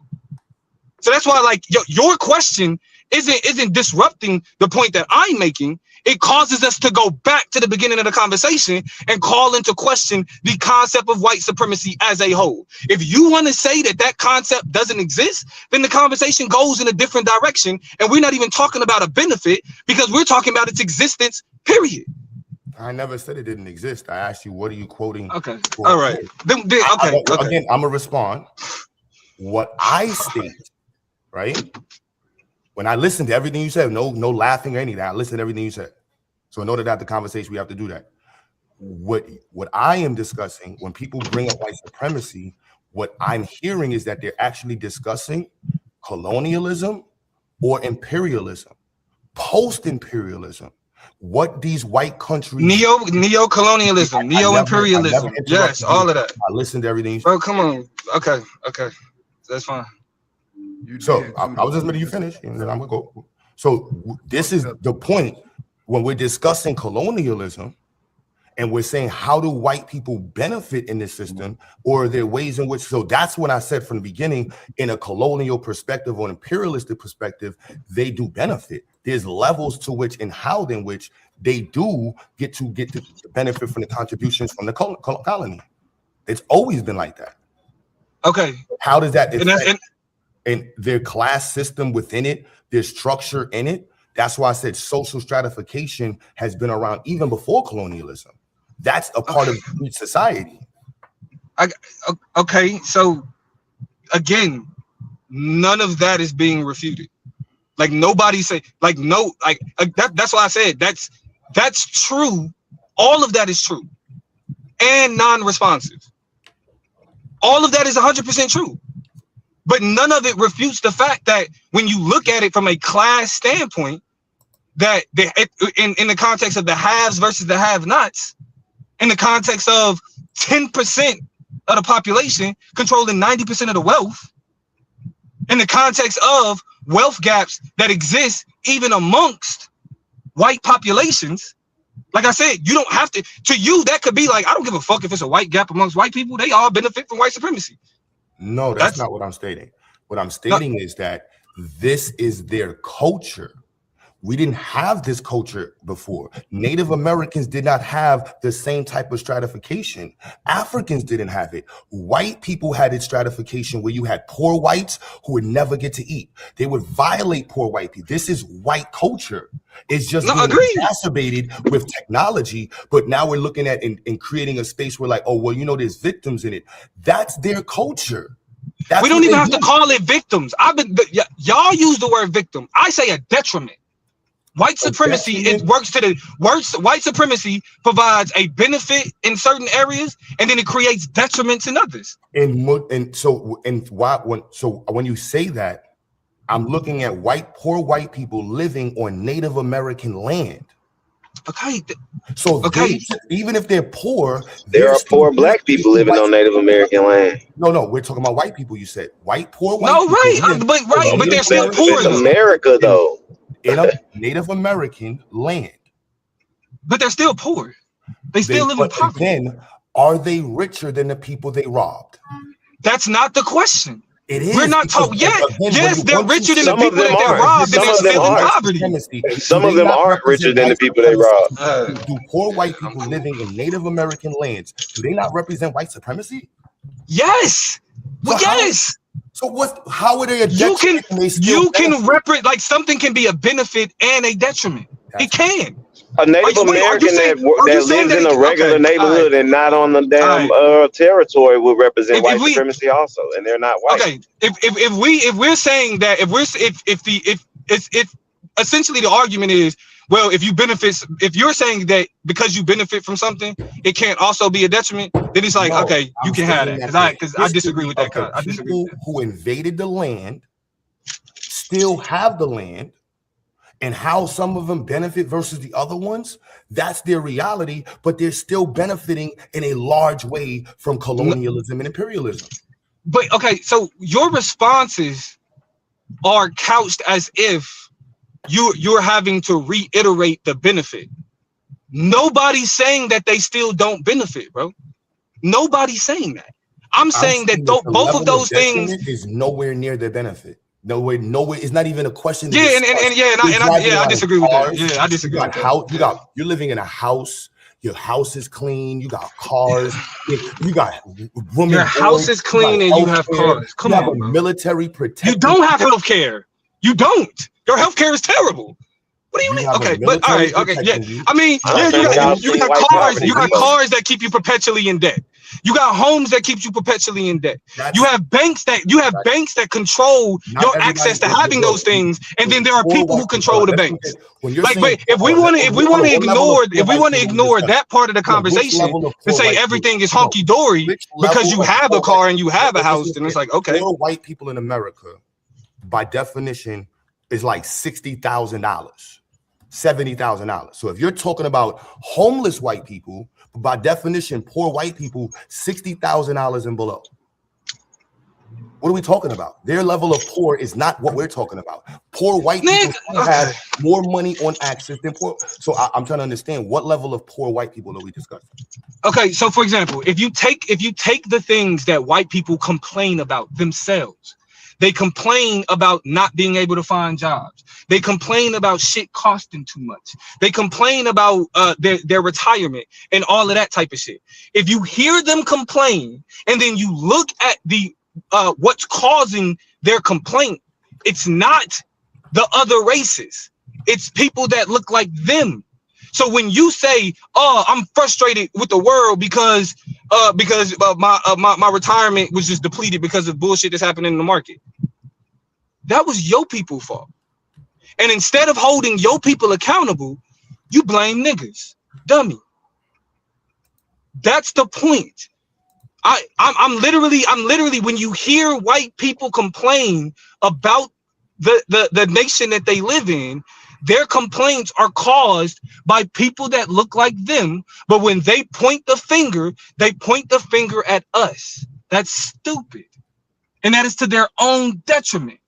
So that's why, like, your question isn't disrupting the point that I'm making. It causes us to go back to the beginning of the conversation and call into question the concept of white supremacy as a whole. If you want to say that concept doesn't exist, then the conversation goes in a different direction, and we're not even talking about a benefit because we're talking about its existence, period. I never said it didn't exist. I asked you, what are you quoting? Okay. All right. Okay. Again, I'm gonna respond. What I state, right? When I listen to everything you said, no laughing or anything. I listen to everything you said. So in order to have the conversation, we have to do that. What I am discussing, when people bring up white supremacy, what I'm hearing is that they're actually discussing colonialism or imperialism, post-imperialism. What these white countries neo-colonialism, neo-imperialism, yes, all of that. I listened to everything you said. Bro, come on. Okay, that's fine. So I was just letting you finish, and then I'm gonna go. So this is the point when we're discussing colonialism, and we're saying how do white people benefit in this system, or are there ways in which? So that's when I said from the beginning, in a colonial perspective or an imperialistic perspective, they do benefit. There's levels to which and how in which they do get to benefit from the contributions from the colony. It's always been like that. Okay. How does that affect and their class system within it, their structure in it? That's why I said social stratification has been around even before colonialism. That's a part of society. Okay, so again, none of that is being refuted. Like nobody say, like no, like that's why I said that's true. All of that is true and non-responsive. All of that is 100% true. But none of it refutes the fact that when you look at it from a class standpoint, that in the context of the haves versus the have-nots, in the context of 10% of the population controlling 90% of the wealth, in the context of wealth gaps that exist even amongst white populations, like I said, you don't have to you, that could be like, I don't give a fuck if it's a white gap amongst white people. They all benefit from white supremacy. No, that's not what I'm stating. What I'm stating is that this is their culture. We didn't have this culture before. Native Americans did not have the same type of stratification. Africans didn't have it. White people had its stratification where you had poor whites who would never get to eat. They would violate poor white people. This is white culture. It's just being exacerbated with technology, but now we're looking at and creating a space where like, oh, well, there's victims in it. That's their culture. We don't even have to call it victims. Y'all use the word victim. I say a detriment. White supremacy, it works to the worst. White supremacy provides a benefit in certain areas, and then it creates detriments in others. So when you say that, I'm looking at poor white people living on Native American land. Okay. So even if they're poor, there are poor black people living on Native American land. No, we're talking about white people. You said poor white. No, but they're still poor. In America, though. In a Native American land. But they're still poor. They still live in poverty. Then, are they richer than the people they robbed? That's not the question. It is. We're not talking. Yes, they're richer than the people that they robbed, and they're still in poverty. Some of them aren't richer than the people they robbed. Do poor white people living in Native American lands, do they not represent white supremacy? Yes. Yes. So what? How are they a You detriment? can represent, like, something can be a benefit and a detriment. It can. A Native American that lives in a regular neighborhood and not on the damn territory would represent white supremacy also, and they're not white. Okay, if we're saying that if essentially the argument is, well, if you're saying that because you benefit from something, it can't also be a detriment, then it's like, okay, you can have that, because I disagree with that. I disagree with that. Who invaded the land still have the land, and how some of them benefit versus the other ones, that's their reality, but they're still benefiting in a large way from colonialism and imperialism. But okay, so your responses are couched as if you're having to reiterate the benefit. Nobody's saying that they still don't benefit, bro. Nobody's saying that. I'm saying that both of those things is nowhere near their benefit. Nowhere. It's not even a question. Yeah, I disagree with that. Yeah, I disagree with that. You're living in a house. Your house is clean. You got cars. You got women. Your house is clean and you have cars. Come on, bro. Military protection. You don't have health care. You don't. Your health care is terrible. What do you mean? Okay, but all right, okay, yeah. I mean, yeah, you got cars. You got cars that keep you perpetually in debt. You got homes that keep you perpetually in debt. You have banks that control your access to having those things, and then there are people who control the banks. Like, but if we want to ignore that part of the conversation and say everything is honky dory because you have a car and you have a house, then it's like, okay. Poor white people in America, by definition, is like $60,000, $70,000. So if you're talking about homeless white people, by definition, poor white people, $60,000 and below. What are we talking about? Their level of poor is not what we're talking about. Poor white people have more money on access than poor. So I'm trying to understand what level of poor white people are we discussing? Okay, so for example, if you take the things that white people complain about themselves, they complain about not being able to find jobs. They complain about shit costing too much. They complain about their retirement and all of that type of shit. If you hear them complain and then you look at the what's causing their complaint, it's not the other races. It's people that look like them. So when you say, "Oh, I'm frustrated with the world because my retirement was just depleted because of bullshit that's happening in the market," that was your people's fault. And instead of holding your people accountable, you blame niggas. Dummy. That's the point. I'm literally when you hear white people complain about the nation that they live in, their complaints are caused by people that look like them, but when they point the finger at us. That's stupid. And that is to their own detriment.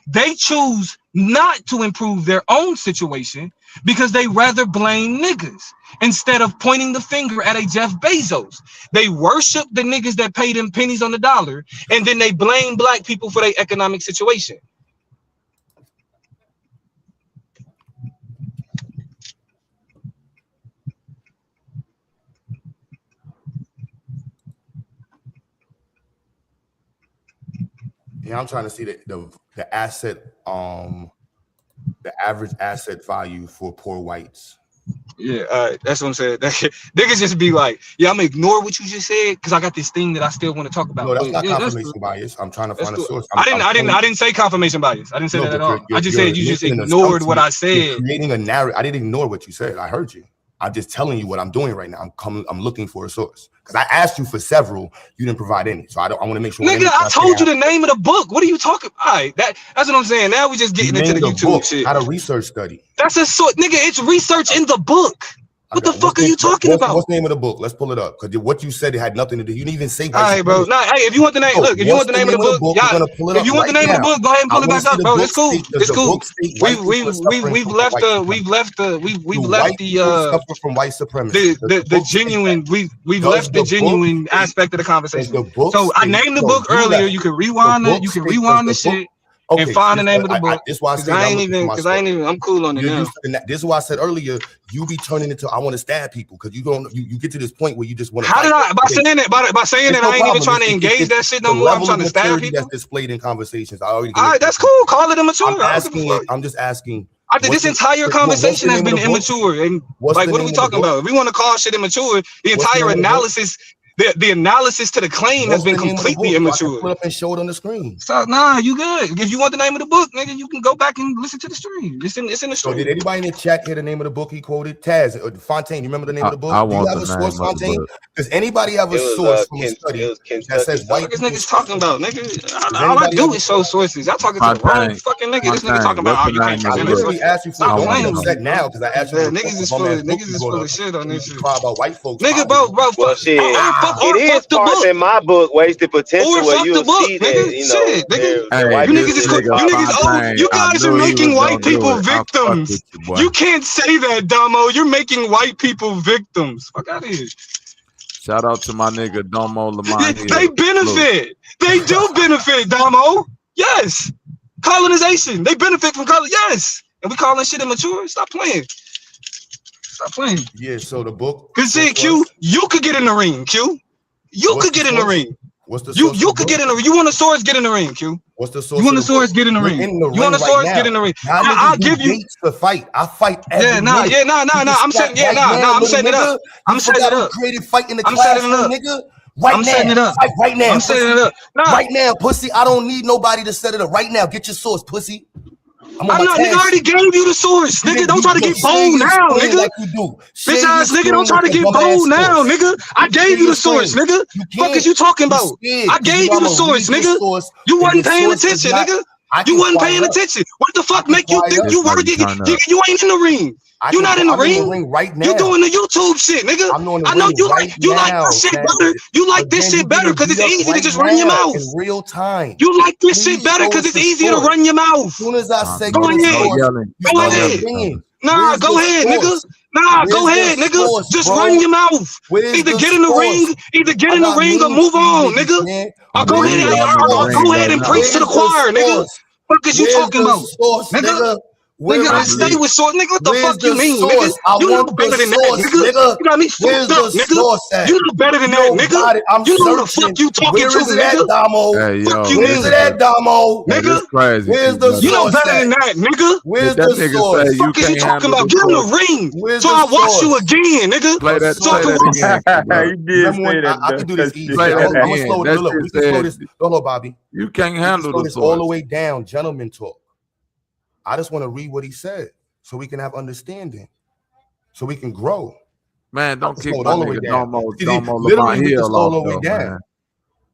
They choose not to improve their own situation because they rather blame niggas instead of pointing the finger at a Jeff Bezos. They worship the niggas that pay them pennies on the dollar, and then they blame black people for their economic situation. Yeah, I'm trying to see the asset, the average asset value for poor whites. Yeah, that's what I'm saying. Niggas just be like, yeah, I'm gonna ignore what you just said because I got this thing that I still want to talk about. No, that's not confirmation bias. I'm trying to find a source. I didn't say confirmation bias. I didn't say that at all. I just said you just ignored what I said. You're creating a narrative. I didn't ignore what you said. I heard you. I'm just telling you what I'm doing right now. I'm looking for a source because I asked you for several. You didn't provide any, so I want to make sure. Nigga, I told you the name of the book. What are you talking? All right, that's what I'm saying. Now we just getting into the YouTube book, shit. Not a research study. That's a sort, nigga. It's research in the book. What the fuck are you talking about? What's the name of the book? Let's pull it up because what you said it had nothing to do. You didn't even say. All right, bro. Nah, hey, if you want the name, look. If you want the name of the book, if you want the name of the book, go ahead and pull it back up, bro. It's cool. It's cool. We've left the from white supremacy. The genuine. We've left the genuine aspect of the conversation. So I named the book earlier. You can rewind it. You can rewind the shit. and find the name of the book. This is why I said I'm cool on it now. This is why I said earlier, you be turning into I want to stab people because you get to this point where you just want to. How did I by saying that I ain't even trying to engage that shit no more. I'm trying to stab people. That's displayed in conversations. All right, that's cool. Call it immature. I'm just asking. This entire conversation has been immature. And like, what are we talking about? If we want to call shit immature, the entire analysis. The analysis to the claim has been completely immature. Put up and show it on the screen. So, nah, you good. If you want the name of the book, nigga, you can go back and listen to the stream. It's in the stream. So did anybody in the chat hear the name of the book he quoted? Taz or Fontaine, you remember the name of the book? Do you have a source, Fontaine? Does anybody have a source from a study that says white? What this nigga's talking about, nigga? All I do is show sources. Y'all talking to the wrong fucking nigga. This nigga talking about you can't. I literally asked you for don't upset now because I asked you. Niggas is full of shit on this shit. About white folks. Nigga, bro. Well, shit. It is parts in my book, Wasted Potential, where you'll see that, you guys are making white people victims. You can't say that, Domo. You're making white people victims. Fuck out of here. Shout out to my nigga Domo Lamont. They benefit. They do benefit, Domo. Yes. Colonization. They benefit from color. Yes. And we calling shit immature. Stop playing. Stop playing. Yeah, so the book. Cause see, Q, you could get in the ring, Q. You could get in the ring. What's the source? You could get in the ring. You want the source? Get in the ring, Q. What's the source? You want the source? Get in the ring. You want the source? Get in the ring. I'll give you the fight. I fight. Nah. I'm setting. I'm setting it up. I'm setting it up. Creative fight in the classroom, nigga. Right now. Fight right now. I'm setting it up. Right now, pussy. I don't need nobody to set it up. Right now, get your source, pussy. I'm not, nigga. I already gave you the source, nigga. Don't try to get bold now, nigga. Like you do. Bitch ass nigga, don't try to get bold now, nigga. I gave you the source, nigga. Fuck is you talking about? I gave you the source, nigga. You wasn't paying attention, nigga. You wasn't paying attention. What the fuck make you think you worthy? You ain't in the ring. You not in the ring right now. You doing the YouTube shit, nigga. I know you like this shit better. You like this shit better because it's easy to just run your mouth in real time. You like this shit better because it's easier to run your mouth. As soon as I say go ahead. Nah, go ahead, nigga. Nah, go ahead, nigga. Just run your mouth. Either get in the ring, or move on, nigga. Or go ahead and preach to the choir, nigga. What is you talking about, nigga? Nigga, I stay with source, nigga. What the fuck you mean, nigga? You know better than that, nigga. You got me fucked up, nigga. You know better than that, nigga. You know the fuck you talking to, nigga. Fuck you, where's that, Damo? Nigga, where's the source? You know better than that, nigga. Where's the source? Fuck is you talking about? Get in the ring, so I watch you again, nigga. Play that again. You did say that. I can do this easy. I'm gonna slow it. Look, we can slow this. Hello, Bobby. You can't handle this all the way down. Gentleman talk. I just want to read what he said so we can have understanding, so we can grow. Man, don't kick my nigga Domo Lamont Hill all the way down.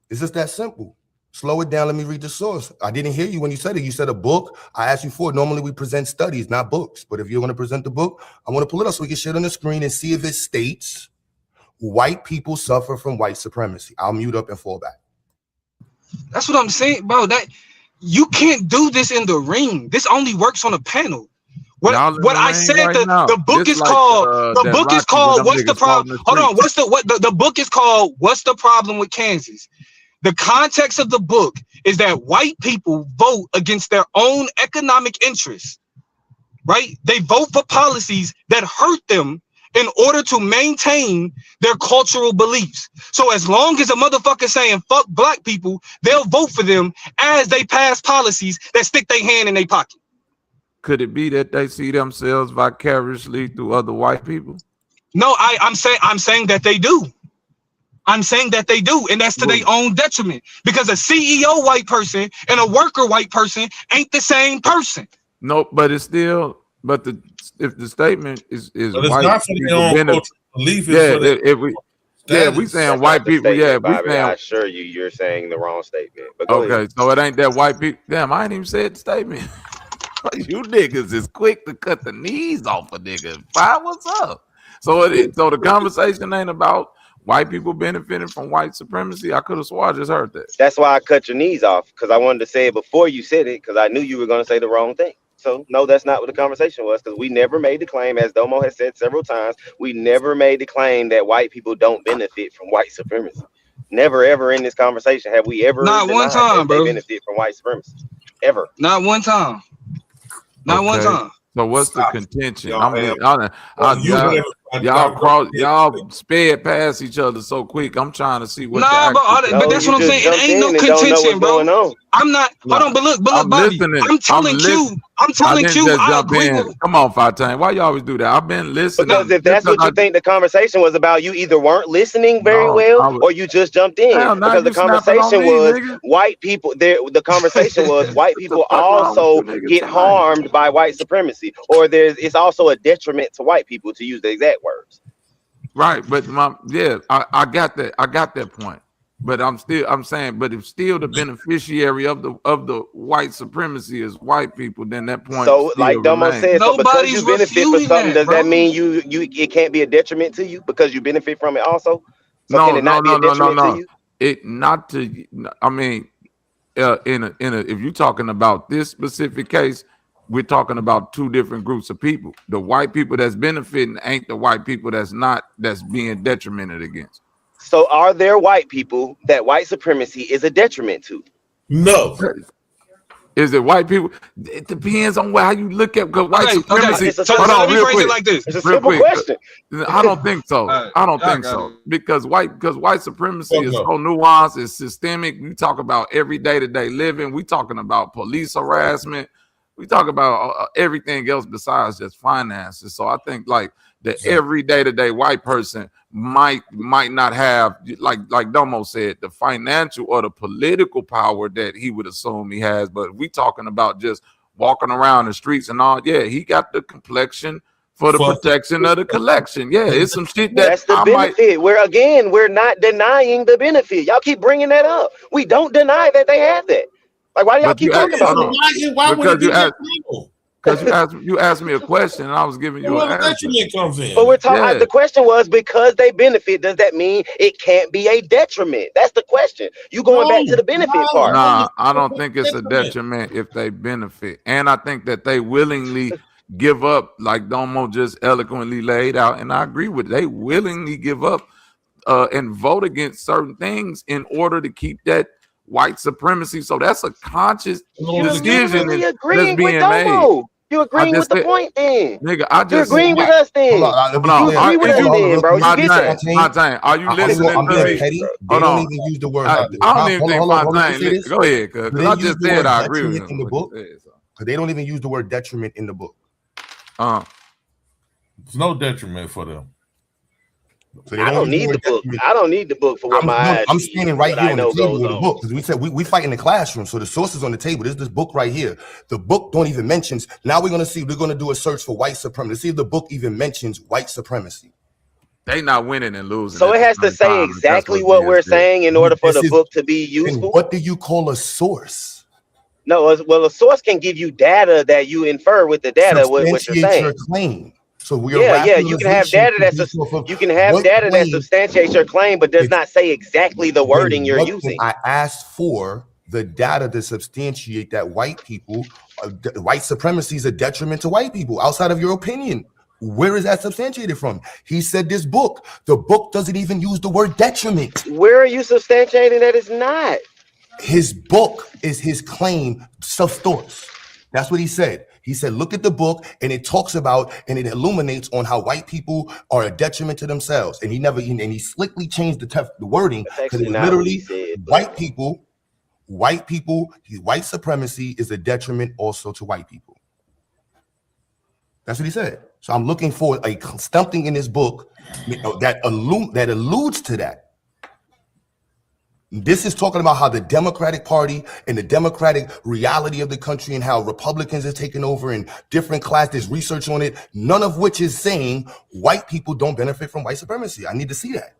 It's just that simple. Slow it down. Let me read the source. I didn't hear you when you said it. You said a book. I asked you for it. Normally we present studies, not books. But if you're going to present the book, I want to pull it up so we can share it on the screen and see if it states white people suffer from white supremacy. I'll mute up and fall back. That's what I'm saying, bro. That you can't do this in the ring. This only works on a panel. What I said, the book is called. The book is called. What's the problem? Hold on. The book is called? What's the problem with Kansas? The context of the book is that white people vote against their own economic interests, right? They vote for policies that hurt them in order to maintain their cultural beliefs. So as long as a motherfucker saying fuck black people, they'll vote for them as they pass policies that stick their hand in their pocket. Could it be that they see themselves vicariously through other white people? No, I'm saying that they do. I'm saying that they do, and that's to their own detriment. Because a CEO white person and a worker white person ain't the same person. No, but it's still. But if the statement is but it's white not for their own belief. We saying white people. Yeah, we saying. I assure you, you're saying the wrong statement. But okay, so it ain't that white people. Damn, I ain't even said the statement. You niggas is quick to cut the knees off a nigga. What's up? So the conversation ain't about white people benefiting from white supremacy. I could have swore I just heard that. That's why I cut your knees off, because I wanted to say it before you said it, because I knew you were going to say the wrong thing. So no, that's not what the conversation was, because we never made the claim, as Domo has said several times, we never made the claim that white people don't benefit from white supremacy. Never ever in this conversation have we ever not one time, bro. They benefit from white supremacy. ever. Not one time. Not one time. So what's the contention? Y'all y'all sped past each other so quick. I'm trying to see what. Nah, but that's what I'm saying. It ain't no contention, bro. I'm not. Hold on, but look, Bobby. I'm telling Q. I'm telling Q. I agree with. Come on, 510. Why you always do that? I've been listening. Because if that's what you think the conversation was about, you either weren't listening very well or you just jumped in. Because the conversation was white people. The conversation was white people also get harmed by white supremacy, or it's also a detriment to white people, to use the exact words. Right, but I got that. I got that point. But I'm saying, but if still the beneficiary of the white supremacy is white people, then that point. So, like Domo said, so because you benefit from something, does that mean you it can't be a detriment to you because you benefit from it also? So no, can it not be a detriment to you? It not to. I mean, if you're talking about this specific case, we're talking about two different groups of people. The white people that's benefiting ain't the white people that's being detrimented against. So are there white people that white supremacy is a detriment to? No. Is it white people? It depends on how you look at white supremacy. So let me phrase it like this. It's a simple question. I don't think so. I don't think so. Because white supremacy is so nuanced, it's systemic. We talk about every day-to-day living. We talking about police harassment. We talk about everything else besides just finances. So I think like the every day-to-day white person might not have, like Domo said, the financial or the political power that he would assume he has. But we talking about just walking around the streets and all. Yeah, he got the complexion for the protection of the collection. Yeah, it's some shit that's the benefit. We're not denying the benefit. Y'all keep bringing that up. We don't deny that they have that. Like, why do y'all keep talking about that? Because you asked me a question and I was giving you an answer. But we're talking. The question was, because they benefit, does that mean it can't be a detriment? That's the question. You going back to the benefit part? Nah, I don't think it's a detriment if they benefit, and I think that they willingly give up, like Domo just eloquently laid out, and I agree with it. They willingly give up and vote against certain things in order to keep that white supremacy. So that's a conscious decision that's being made. You agreeing with the point then? Nigga, you're agreeing with us then. You agree with us then, bro. You get that. Are you listening to me? They don't even use the word. I don't even think my thing. Go ahead, cuz I just said I agree with in the book. Because they don't even use the word detriment in the book. It's no detriment for them. So I don't need the book. I don't need the book for what I'm standing right here on the table with the book, because we said we fight in the classroom. So the source is on the table. There's this book right here. The book don't even mentions. Now we're gonna do a search for white supremacy. See if the book even mentions white supremacy. They not winning and losing. So it has to say exactly what we're saying in order for the book to be useful. What do you call a source? No, well, a source can give you data that you infer with the data what you're saying. Your claim. So you can have data that substantiates your claim, but does not say exactly the wording you're using. I asked for the data to substantiate that white supremacy is a detriment to white people. Outside of your opinion, where is that substantiated from? He said this book. The book doesn't even use the word detriment. Where are you substantiating that it's not? His book is his claim, self-source. That's what he said. He said, look at the book, and it talks about and it illuminates on how white people are a detriment to themselves. And he slickly changed the wording, because it's literally white supremacy is a detriment also to white people. That's what he said. So I'm looking for something in this book that alludes to that. This is talking about how the Democratic Party and the democratic reality of the country and how Republicans are taking over in different classes, research on it, none of which is saying white people don't benefit from white supremacy. I need to see that.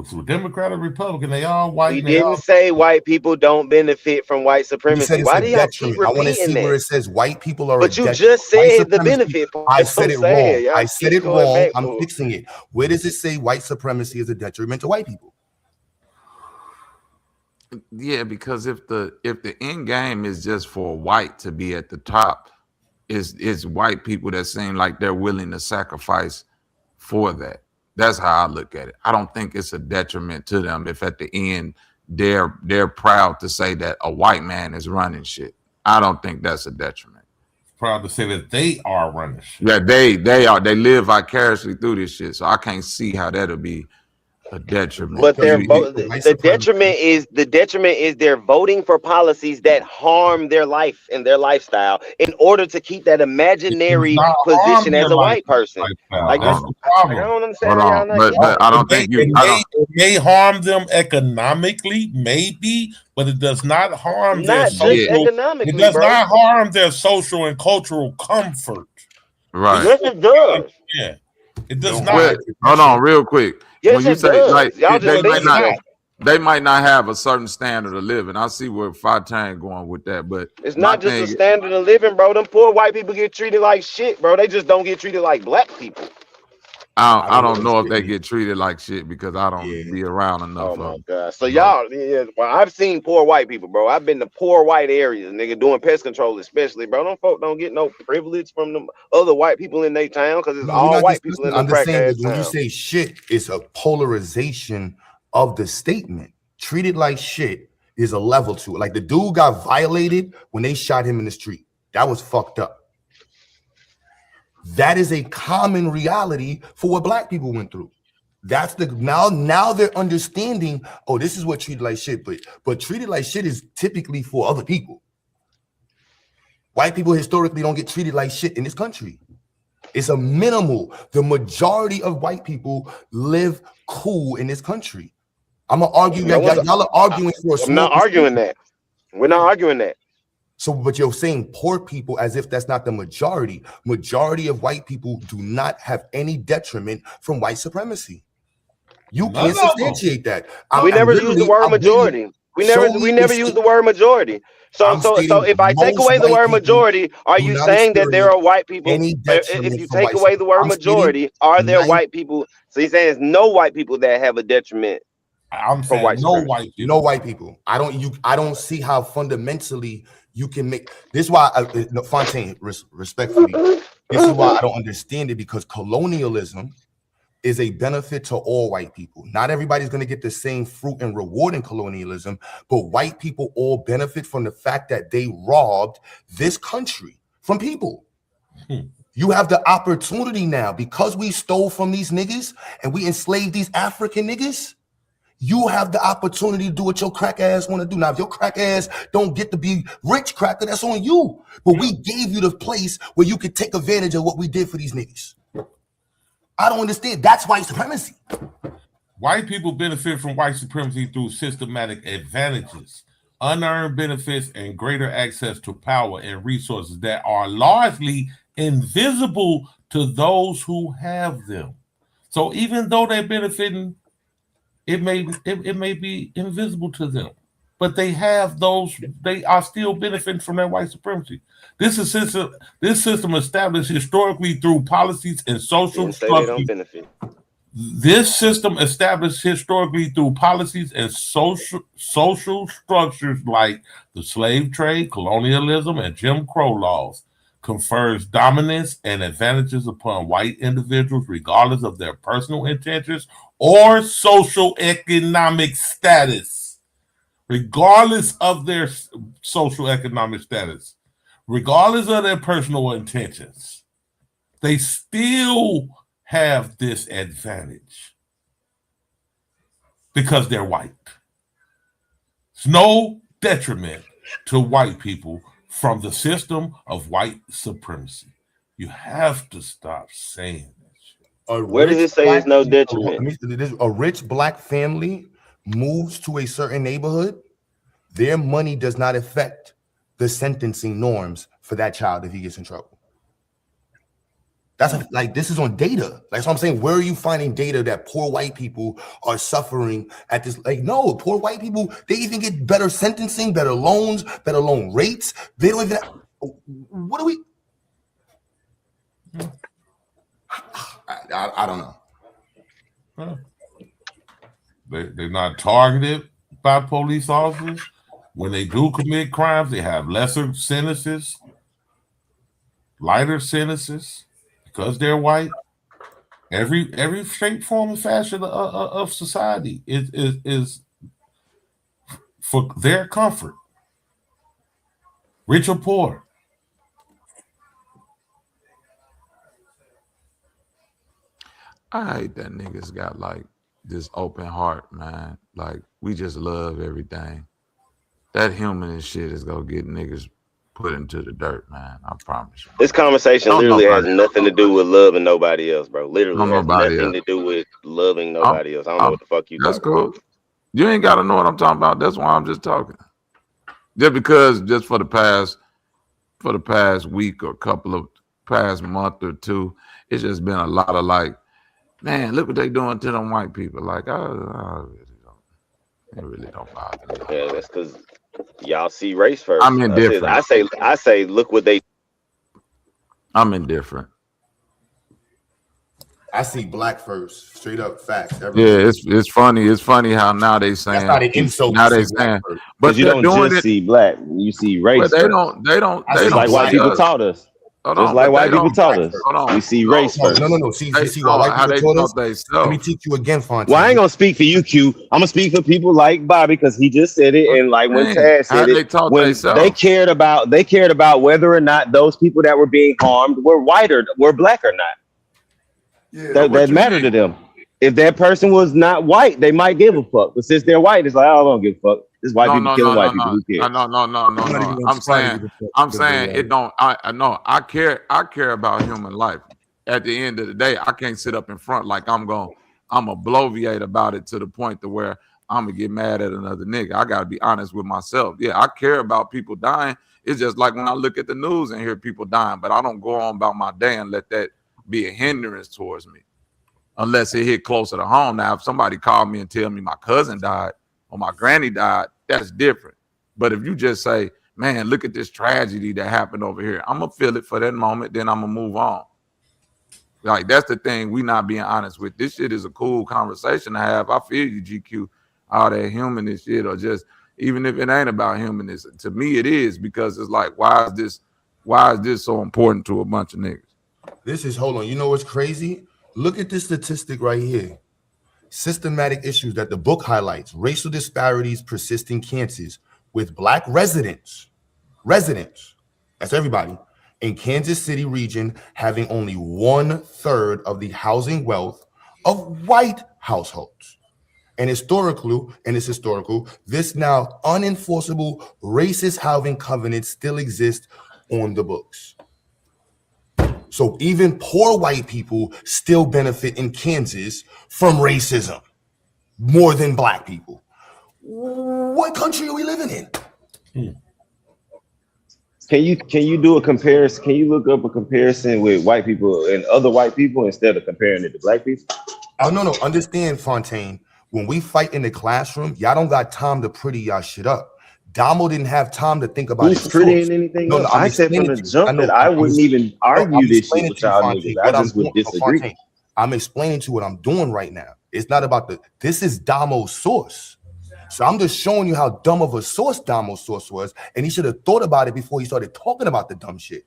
So Democrat or Republican, they all white. We didn't say white people don't benefit from white supremacy. Why do y'all keep repeating that? I want to see where it says white people are. But you just said the benefit. I said it wrong. I said it wrong. I'm fixing it. Where does it say white supremacy is a detriment to white people? Yeah, because if the end game is just for white to be at the top, is white people that seem like they're willing to sacrifice for that. That's how I look at it. I don't think it's a detriment to them if at the end they're proud to say that a white man is running shit. I don't think that's a detriment. Proud to say that they are running shit. Yeah, they are. They live vicariously through this shit. So I can't see how that'll be a detriment. But the detriment is they're voting for policies that harm their life and their lifestyle in order to keep that imaginary position as a white person. Like I don't understand how y'all not getting but I don't think it may harm them economically, maybe, but it does not harm their social. It does not harm their social and cultural comfort. Right. Yes, it does. Yeah, it does not. Hold on, real quick. Yes, when you it say does. like Y'all they might not have a certain standard of living. I see where Fatang going with that, but it's not just a standard of living, bro. Them poor white people get treated like shit, bro. They just don't get treated like black people. I don't know if they get treated like shit because I don't be around enough. Oh my god! So y'all, well, I've seen poor white people, bro. I've been to poor white areas, nigga, doing pest control, especially, bro. Them folk don't get no privilege from them other white people in their town because it's all white people in the crack-ass when you town. say shit, it's a polarization of the statement. Treated like shit is a level to it. Like the dude got violated when they shot him in the street. That was fucked up. That is a common reality for what black people went through. That's the now they're understanding, oh, this is what treated like shit, but treated like shit is typically for other people. White people historically don't get treated like shit in this country. It's a minimal. The majority of white people live cool in this country. I'm gonna argue that y'all are arguing for a small. I'm not arguing that. We're not arguing that. So, but you're saying poor people as if that's not the majority. Majority of white people do not have any detriment from white supremacy. You can't substantiate that. We never use the word majority. We never use the word majority. So if I take away the word majority, are you saying that there are white people? If you take away the word majority, are there white people? So he's saying there's no white people that have a detriment. I'm saying no white people. I don't see how fundamentally you can make this. Why Fontaine, respectfully, this is why I don't understand it, because colonialism is a benefit to all white people. Not everybody's going to get the same fruit and reward in colonialism, but white people all benefit from the fact that they robbed this country from people. You have the opportunity now, because we stole from these niggas and we enslaved these African niggas. You have the opportunity to do what your crack ass want to do. Now, if your crack ass don't get to be rich cracker, that's on you. But we gave you the place where you could take advantage of what we did for these niggas. I don't understand. That's white supremacy. White people benefit from white supremacy through systematic advantages, unearned benefits, and greater access to power and resources that are largely invisible to those who have them. So even though they're benefiting, it may be invisible to them, but they have those. They are still benefiting from that white supremacy. This system established historically through policies and social structures. They don't benefit. This system established historically through policies and social structures like the slave trade, colonialism, and Jim Crow laws confers dominance and advantages upon white individuals regardless of their personal intentions or social economic status. Regardless of their social economic status, regardless of their personal intentions, they still have this advantage because they're white. It's no detriment to white people from the system of white supremacy. You have to stop saying that shit. Where does it say there's no detriment? A rich black family moves to a certain neighborhood, their money does not affect the sentencing norms for that child if he gets in trouble. That's like, this is on data. Like, so I'm saying, where are you finding data that poor white people are suffering at this? Like, no, poor white people, they even get better sentencing, better loans, better loan rates. They don't even, what do we? I don't know. Huh. They're not targeted by police officers. When they do commit crimes, they have lesser sentences, lighter sentences, because they're white. Every shape, form, and fashion of society is for their comfort, rich or poor. I hate that niggas got like this open heart, man. Like we just love everything. That humanist shit is gonna get niggas put into the dirt, man. I promise you. This conversation literally has nothing to do with loving nobody else, bro. Literally has nothing to do with loving nobody else. I don't know what the fuck you That's talking cool. about. You ain't gotta know what I'm talking about. That's why I'm just talking. Just for the past week or past month or two, it's just been a lot of like, man, look what they doing to them white people. Like, it really don't bother me. Yeah, that's because y'all see race first. I'm indifferent. I say, look what they. I'm indifferent. I see black first, straight up facts. Yeah, it's funny. It's funny how now they saying that's not an insult. Now they saying, but you don't just see black, you see race. But they don't. Just like white people taught us. Just like white people taught us. We see race first. No. See why white people taught us? Let me teach you again, Fontaine. Well, I ain't gonna speak for you, Q. I'm gonna speak for people like Bobby because he just said it, and like when Taz said it, when they cared about whether or not those people that were being harmed were white or were black or not. Yeah, that mattered to them. If that person was not white, they might give a fuck. But since they're white, it's like, I don't give a fuck. This white people killing white people. Who cares? No. I'm saying it don't. I know. I care about human life. At the end of the day, I can't sit up in front like I'm a bloviate about it to the point to where I'm gonna get mad at another nigga. I gotta be honest with myself. Yeah, I care about people dying. It's just like when I look at the news and hear people dying, but I don't go on about my day and let that be a hindrance towards me, unless it hit closer to home. Now, if somebody called me and tell me my cousin died or my granny died, that's different. But if you just say, man, look at this tragedy that happened over here, I'm gonna feel it for that moment, then I'm gonna move on. Like, that's the thing we not being honest with. This shit is a cool conversation to have. I feel you, GQ, all that humanist shit, or just even if it ain't about humanism, to me it is, because it's like, why is this so important to a bunch of niggas? Hold on, you know what's crazy? Look at this statistic right here. Systematic issues that the book highlights. Racial disparities persist in Kansas with black residents, that's everybody, in Kansas City region having only 1/3 of the housing wealth of white households. And historical, this now unenforceable racist housing covenant still exists on the books. So even poor white people still benefit in Kansas from racism more than black people. What country are we living in? Can you do a comparison? Can you look up a comparison with white people and other white people instead of comparing it to black people? Oh, no. Understand, Fontaine. When we fight in the classroom, y'all don't got time to pretty y'all shit up. Damo didn't have time to think about who's prettying anything up. I said from the jump that I wouldn't even argue this shit with y'all niggas. I just would disagree. I'm explaining to you what I'm doing right now. It's not about this is Damo's source. So I'm just showing you how dumb of a source Damo's source was, and he should have thought about it before he started talking about the dumb shit.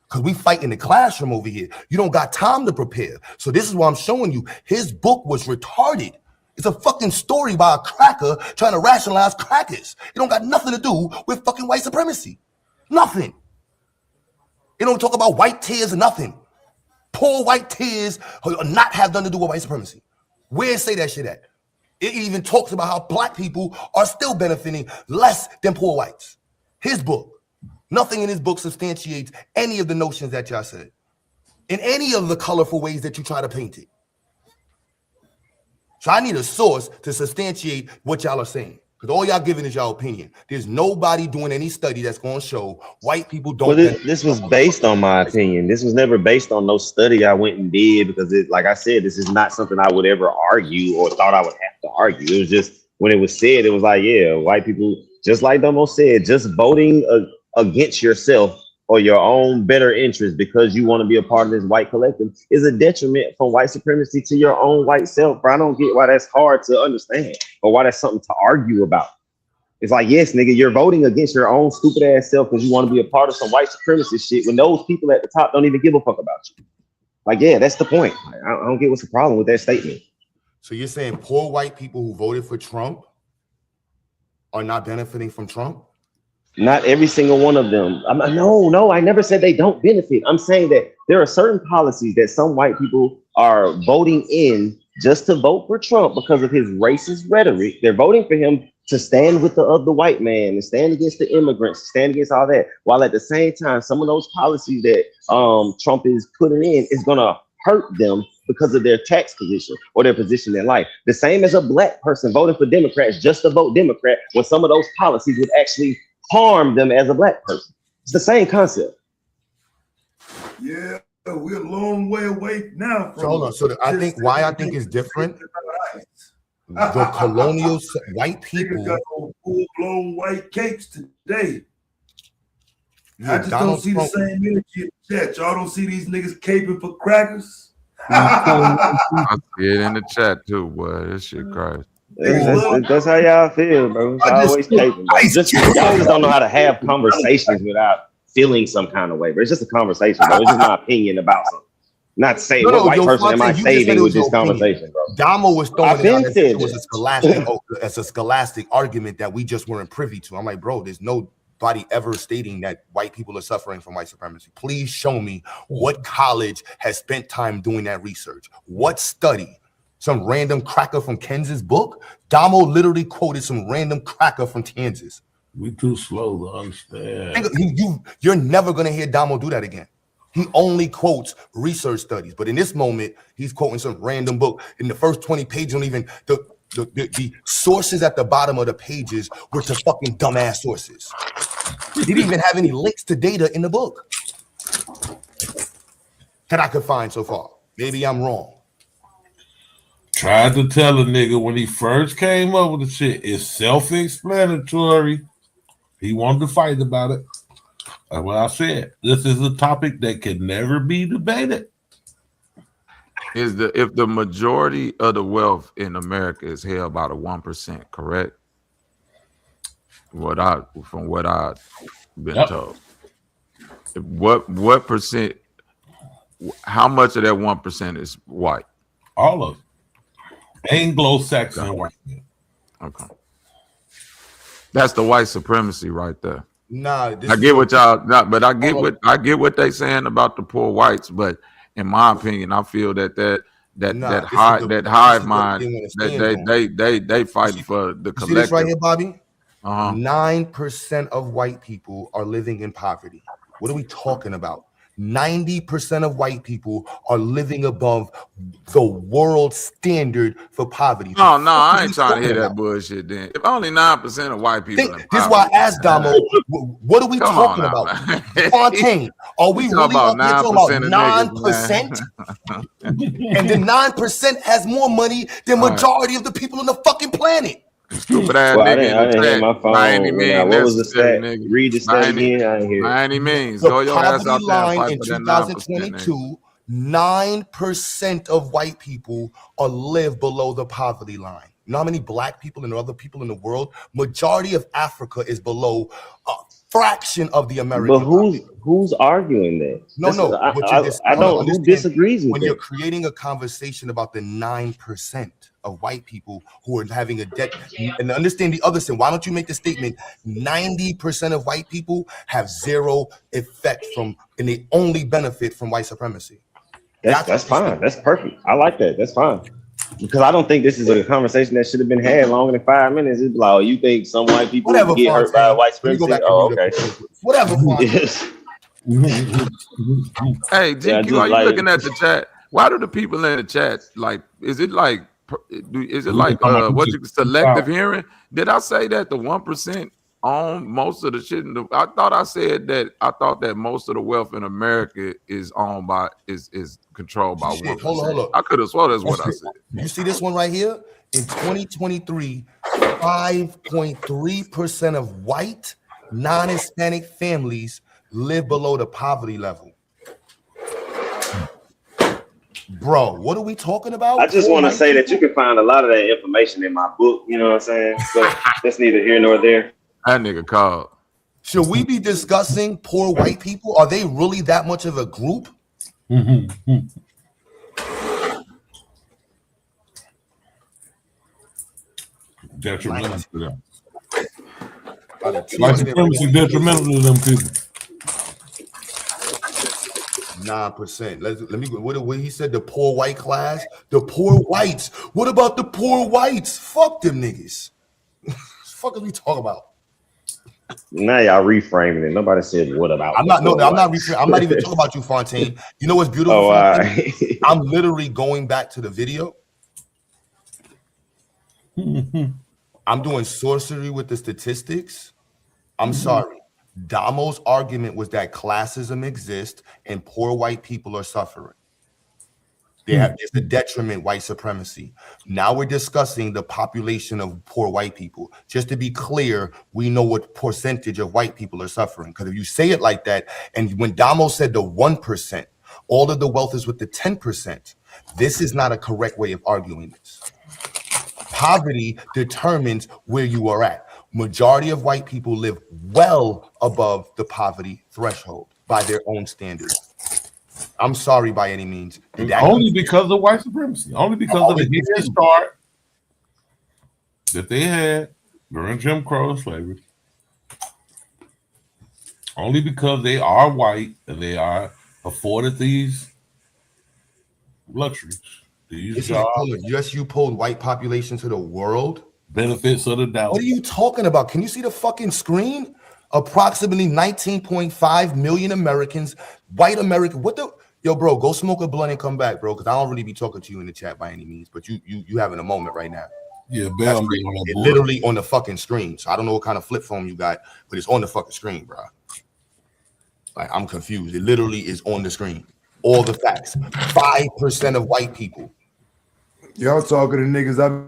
Because we fight in the classroom over here. You don't got time to prepare. So this is what I'm showing you. His book was retarded. It's a fucking story by a cracker trying to rationalize crackers. It don't got nothing to do with fucking white supremacy. Nothing. It don't talk about white tears or nothing. Poor white tears not have nothing to do with white supremacy. Where it say that shit at? It even talks about how black people are still benefiting less than poor whites. His book. Nothing in his book substantiates any of the notions that y'all said. In any of the colorful ways that you try to paint it. So I need a source to substantiate what y'all are saying. Because all y'all giving is y'all opinion. There's nobody doing any study that's going to show white people don't. Well, this was based on my opinion. This was never based on no study I went and did, because like I said, this is not something I would ever argue or thought I would have to argue. It was just, when it was said, it was like, yeah, white people, just like Domo said, just voting against yourself or your own better interest because you want to be a part of this white collective is a detriment from white supremacy to your own white self, bro. I don't get why that's hard to understand or why that's something to argue about. It's like, yes, nigga, you're voting against your own stupid ass self because you want to be a part of some white supremacy shit when those people at the top don't even give a fuck about you. Like, yeah, that's the point. I don't get what's the problem with that statement. So you're saying poor white people who voted for Trump are not benefiting from Trump? Not every single one of them. No, I never said they don't benefit. I'm saying that there are certain policies that some white people are voting in just to vote for Trump because of his racist rhetoric. They're voting for him to stand with the other white man and stand against the immigrants, stand against all that. While at the same time, some of those policies that Trump is putting in is going to hurt them because of their tax position or their position in life. The same as a black person voting for Democrats just to vote Democrat when some of those policies would actually harm them as a black person. It's the same concept. Yeah, we're a long way away now from. So hold on. So I think why I think it's different. The colonial white people full-blown white cakes today. Yeah, I just Donald don't see Trump. the same energy in the chat. Y'all don't see these niggas caping for crackers. I see it in the chat too, boy. This shit crazy. That's how y'all feel, bro. It's always caping, bro. Y'all just don't know how to have conversations without feeling some kind of way, bro. It's just a conversation, bro. It's just my opinion about something. Not saying what white person am I saving with this conversation, bro. Damo was throwing it out as said it was a scholastic argument that we just weren't privy to. I'm like, bro, there's nobody ever stating that white people are suffering from white supremacy. Please show me what college has spent time doing that research. What study? Some random cracker from Kansas book? Damo literally quoted some random cracker from Kansas. We too slow to understand. You're never gonna hear Damo do that again. He only quotes research studies, but in this moment, he's quoting some random book. In the first 20 pages, don't even the sources at the bottom of the pages were to fucking dumbass sources. He didn't even have any links to data in the book that I could find so far. Maybe I'm wrong. Tried to tell a nigga when he first came up with the shit, it's self-explanatory. He wanted to fight about it. That's what I said. This is a topic that can never be debated. If the majority of the wealth in America is held by the 1%, correct? From what I've been told. What percent? How much of that 1% is white? All of it. Anglo-Saxon white men. Okay. That's the white supremacy right there. Nah, I get what y'all but I get what they saying about the poor whites, but in my opinion, I feel that hive mind that they fighting for the collective. See this right here, Bobby? 9% of white people are living in poverty. What are we talking about? 90% of white people are living above the world standard for poverty. Oh no, I ain't trying to hear that bullshit. Then, if only 9% of white people, this is why I asked Damo, what are we talking about? Fontaine, are we really up here talking about 9%? And the 9% has more money than majority of the people on the fucking planet. Stupid ass nigga. I didn't hear my phone. By any means, what was the stat? Read the stat again. I didn't hear. By any means, the go your ass out there and fight in for that 2022. 9% of white people are live below the poverty line. You know how many black people and other people in the world? Majority of Africa is below a fraction of the American. But who's arguing that? I don't. Who disagrees with when that? You're creating a conversation about the 9% of white people who are having a debt, and understand the other thing. Why don't you make the statement? 90% of white people have zero effect from, and they only benefit from white supremacy. That's fine. That's perfect. I like that. That's fine. Because I don't think this is a conversation that should have been had longer than 5 minutes. It's like, oh, you think some white people get hurt by white supremacy? Oh, okay. Whatever. Yes. Hey, GQ, are you looking at the chat? Why do the people in the chat is it like what you selective hearing? Did I say that the 1% own most of the shit? I thought that most of the wealth in America is owned by is controlled by 1%. Hold on. I could have sworn that's what I said. You see this one right here? In 2023, 5.3% of white non-Hispanic families live below the poverty level. Bro, what are we talking about? I just want to say that you can find a lot of that information in my book. You know what I'm saying? So that's neither here nor there. That nigga called. Should we be discussing poor white people? Are they really that much of a group? Detrimental to them. Out of White supremacy detrimental to them people. 9%. Let me go. What he said? The poor white class, the poor whites. What about the poor whites? Fuck them niggas. Fuck is we talking about? Now y'all reframing it. Nobody said what about. I'm not even talking about you, Fontaine. You know what's beautiful? Right. I'm literally going back to the video. I'm doing sorcery with the statistics. I'm sorry. Damo's argument was that classism exists and poor white people are suffering. There's a detriment, white supremacy. Now we're discussing the population of poor white people. Just to be clear, we know what percentage of white people are suffering. Because if you say it like that, and when Damo said the 1%, all of the wealth is with the 10%, this is not a correct way of arguing this. Poverty determines where you are at. Majority of white people live well above the poverty threshold by their own standards. I'm sorry by any means. Only because of white supremacy. Only because of the head start that they had during Jim Crow and slavery. Only because they are white and they are afforded these luxuries. These jobs. Yes, you pulled white population to the world. Benefits of the doubt. What are you talking about? Can you see the fucking screen? Approximately 19.5 million Americans, white American. What the? Yo, bro, go smoke a blunt and come back, bro, because I don't really be talking to you in the chat by any means, but you having a moment right now. Yeah, it's literally on the fucking screen. So I don't know what kind of flip phone you got, but it's on the fucking screen, bro. Like, I'm confused. It literally is on the screen. All the facts. 5% of white people. Y'all talking to niggas I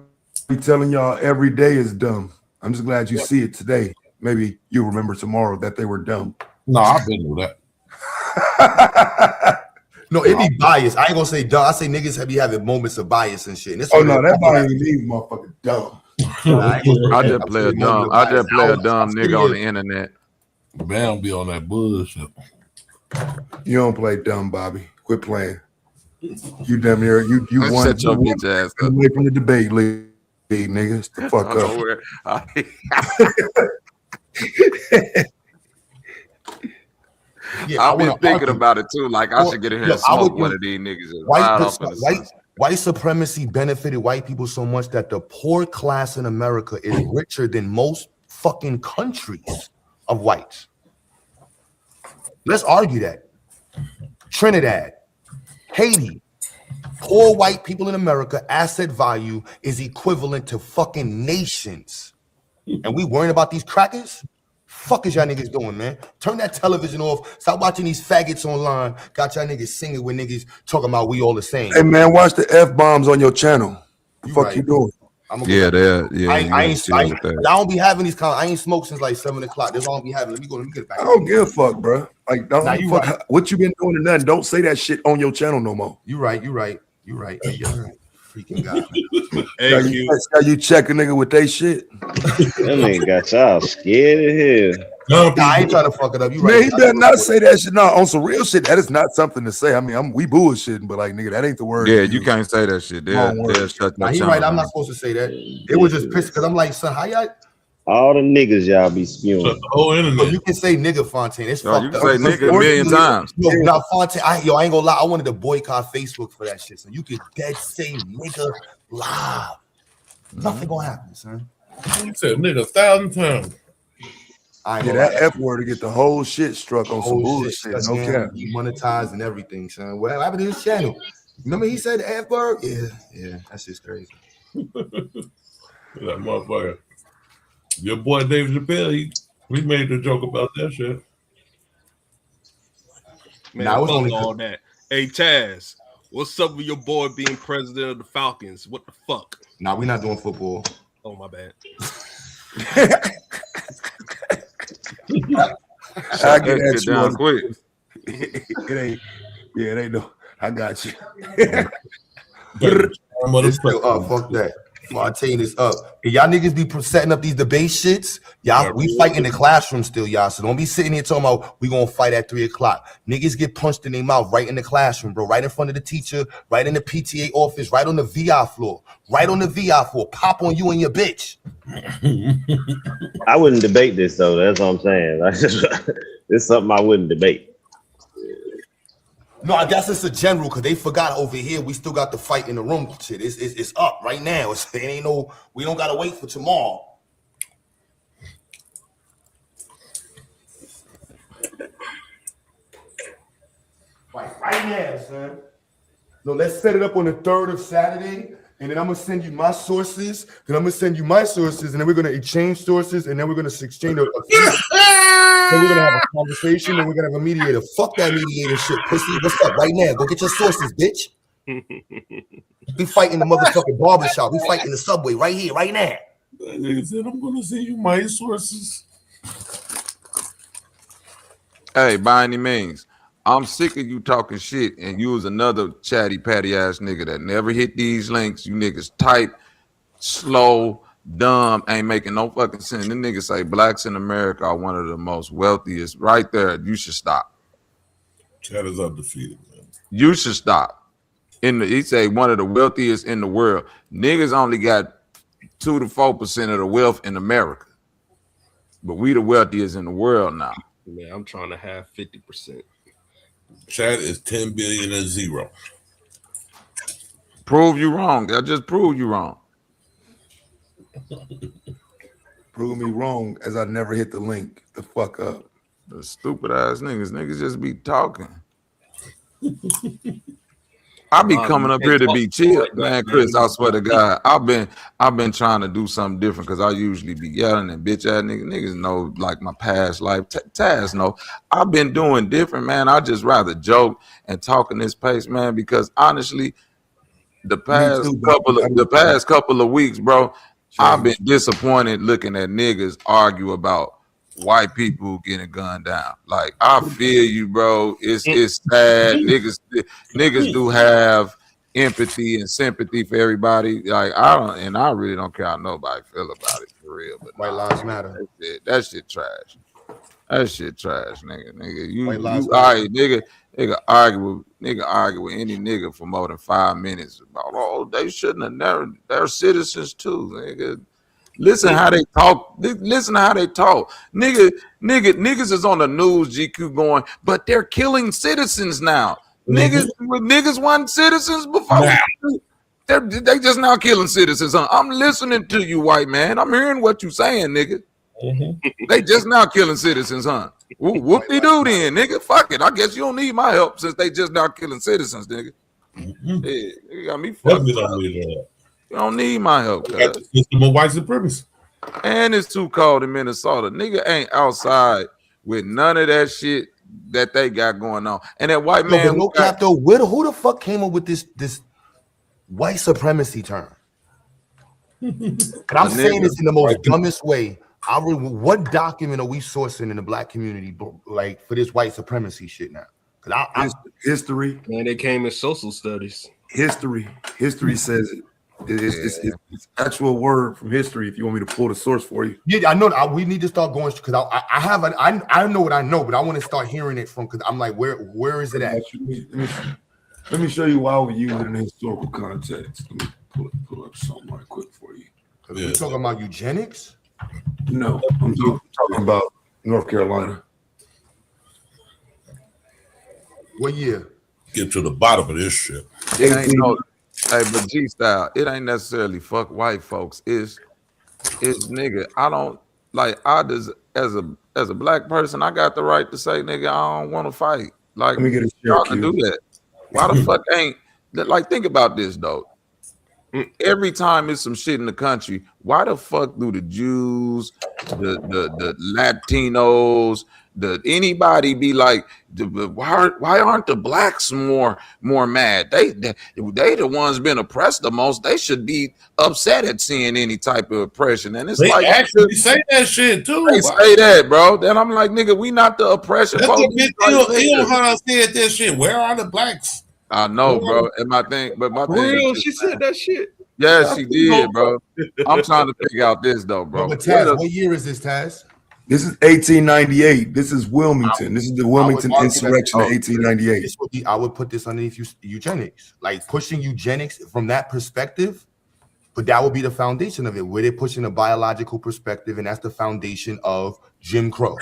be telling y'all every day is dumb. I'm just glad you see it today. Maybe you'll remember tomorrow that they were dumb. No, I've been with that. No, it be biased. I ain't gonna say dumb. I say niggas be having moments of bias and shit. And that bias leave motherfucker dumb. I just play a dumb. I just play a dumb nigga on the internet. Bam be on that bullshit. You don't play dumb, Bobby. Quit playing. You damn near you won. Shut your bitch ass up. Away from the debate league, niggas. The fuck up. Yeah, I've been thinking about it too. Like I should get in here and smoke one of these niggas. White supremacy benefited white people so much that the poor class in America is richer than most fucking countries of whites. Let's argue that. Trinidad, Haiti, poor white people in America, asset value is equivalent to fucking nations. And we worrying about these crackers? Fuck is y'all niggas doing, man? Turn that television off. Stop watching these faggots online. Got y'all niggas singing with niggas talking about we all the same. Hey man, watch the F-bombs on your channel. The fuck you doing? I don't be having these kind. I ain't smoked since like 7 o'clock. That's all I be having. Let me get it back. I don't give a fuck, bro. Like, what you been doing or nothing? Don't say that shit on your channel no more. You right. Freaking God. You check a nigga with they shit. That nigga got y'all scared of hell. I ain't trying to fuck it up. You Man, right. he better not say that shit. No, on some real shit. That is not something to say. I mean, we bullshitting, but like, nigga, that ain't the word. Yeah, you can't say that shit. They'll shut Nah, he right. I'm not supposed to say that. It was just pissed because I'm like, son, how y'all? All the niggas y'all be spewing. The whole internet. You can say nigga, Fontaine. It's fucked you can up. say nigga a million times. No, now Fontaine, I ain't gonna lie. I wanted to boycott Facebook for that shit. So you could dead say nigga live. Nothing gonna happen, son. You said nigga 1,000 times. That F word to get the whole shit struck on some bullshit. No cap. Monetized and everything, son. What happened to his channel? Remember he said the F word? Yeah, that's just crazy. That motherfucker. Your boy Dave Chappelle, we made the joke about that shit. Man, fuck all that. Hey Taz, what's up with your boy being president of the Falcons? What the fuck? Nah, we're not doing football. Oh my bad. I get that shit down quick. It ain't no. I got you. Fuck that. Martinez up. Hey, y'all niggas be setting up these debate shits. Y'all, we fight in the classroom still, y'all. So don't be sitting here talking about we gonna fight at 3 o'clock. Niggas get punched in their mouth right in the classroom, bro. Right in front of the teacher, right in the PTA office, right on the VI floor. Right on the VI floor. Pop on you and your bitch. I wouldn't debate this though. That's what I'm saying. It's something I wouldn't debate. No, I guess it's a general because they forgot over here. We still got the fight in the room. Shit, it's up right now. It ain't no. We don't gotta wait for tomorrow. Right now, son. No, let's set it up on the 3rd of Saturday, and then I'm gonna send you my sources. Then I'm gonna send you my sources, and then we're gonna exchange sources, and then we're gonna exchange then we're gonna have a conversation, and we're gonna have a mediator. Fuck that mediator shit, pussy. What's up? Right now, go get your sources, bitch. We fight in the motherfucking barbershop. We fight in the subway right here, right now. That nigga said, I'm gonna send you my sources. Hey, by any means, I'm sick of you talking shit, and you was another chatty patty ass nigga that never hit these links. You niggas type slow, dumb, ain't making no fucking sense. Them niggas say blacks in America are one of the most wealthiest. Right there, you should stop. Chat is undefeated, man. You should stop. He say one of the wealthiest in the world. Niggas only got 2 to 4% of the wealth in America, but we the wealthiest in the world now. Man, I'm trying to have 50%. Chad is 10 billion and 0. Prove you wrong. I just proved you wrong. Prove me wrong as I never hit the link. The fuck up. The stupid ass niggas. Niggas just be talking. I be coming up here to be chill, man. Chris, I swear to God, I've been trying to do something different because I usually be yelling and bitch ass niggas. Niggas know like my past life. Taz know I've been doing different, man. I just rather joke and talk in this pace, man. Because honestly, the past couple of weeks, bro, I've been disappointed looking at niggas argue about white people getting gunned down. Like, I feel you, bro. It's sad. Niggas do have empathy and sympathy for everybody. Like, I really don't care how nobody feel about it for real. But White lives matter. That shit trash. That shit trash, nigga. You all right, nigga argue with any nigga for more than 5 minutes about they shouldn't have never. They're citizens too, nigga. Listen how they talk. Listen to how they talk. Niggas is on the news, GQ going, but they're killing citizens now. Niggas weren't citizens before. They just now killing citizens. Huh? I'm listening to you, white man. I'm hearing what you saying, nigga. They just now killing citizens, huh? Whoop-de-doo then, nigga. Fuck it. I guess you don't need my help since they just now killing citizens, nigga. Yeah, you got me fucked up. You don't need my help. It's the white supremacy. And it's too cold in Minnesota. Nigga ain't outside with none of that shit that they got going on. And that white man. No cap though. Who the fuck came up with this white supremacy term? And I'm saying this in the most dumbest way. What document are we sourcing in the black community like for this white supremacy shit now? History. Man, they came in social studies. History says it. It's actual word from history. If you want me to pull the source for you, yeah, I know. We need to start going because I know what I know, but I want to start hearing it from because I'm like, where is it at? Let me show you why we use it in historical context. Let me pull up something right quick for you. You talking about eugenics? No, I'm talking about North Carolina. What year? Get to the bottom of this shit. Hey, but G style, it ain't necessarily fuck white folks. It's nigga. I don't like. I just as a black person, I got the right to say, nigga, I don't want to fight. Like, let me get a y'all can do that. Why the fuck ain't like? Think about this though. Every time there's some shit in the country, why the fuck do the Jews, the Latinos, anybody be like, why aren't the blacks more mad? They the ones been oppressed the most. They should be upset at seeing any type of oppression. And it's they like actually say that shit too. They say that, bro. Then I'm like, nigga, we not the oppression. That's a big deal. Ilhan said that shit. Where are the blacks? I know, bro. And my thing, but my thing, real, she said that shit. Yeah, she did, bro. I'm trying to figure out this though, bro. But Taz, what year is this, Taz? This is 1898. This is Wilmington. This is the Wilmington insurrection of 1898. I would put this underneath eugenics, like pushing eugenics from that perspective. But that would be the foundation of it, where they're pushing a biological perspective, and that's the foundation of Jim Crow.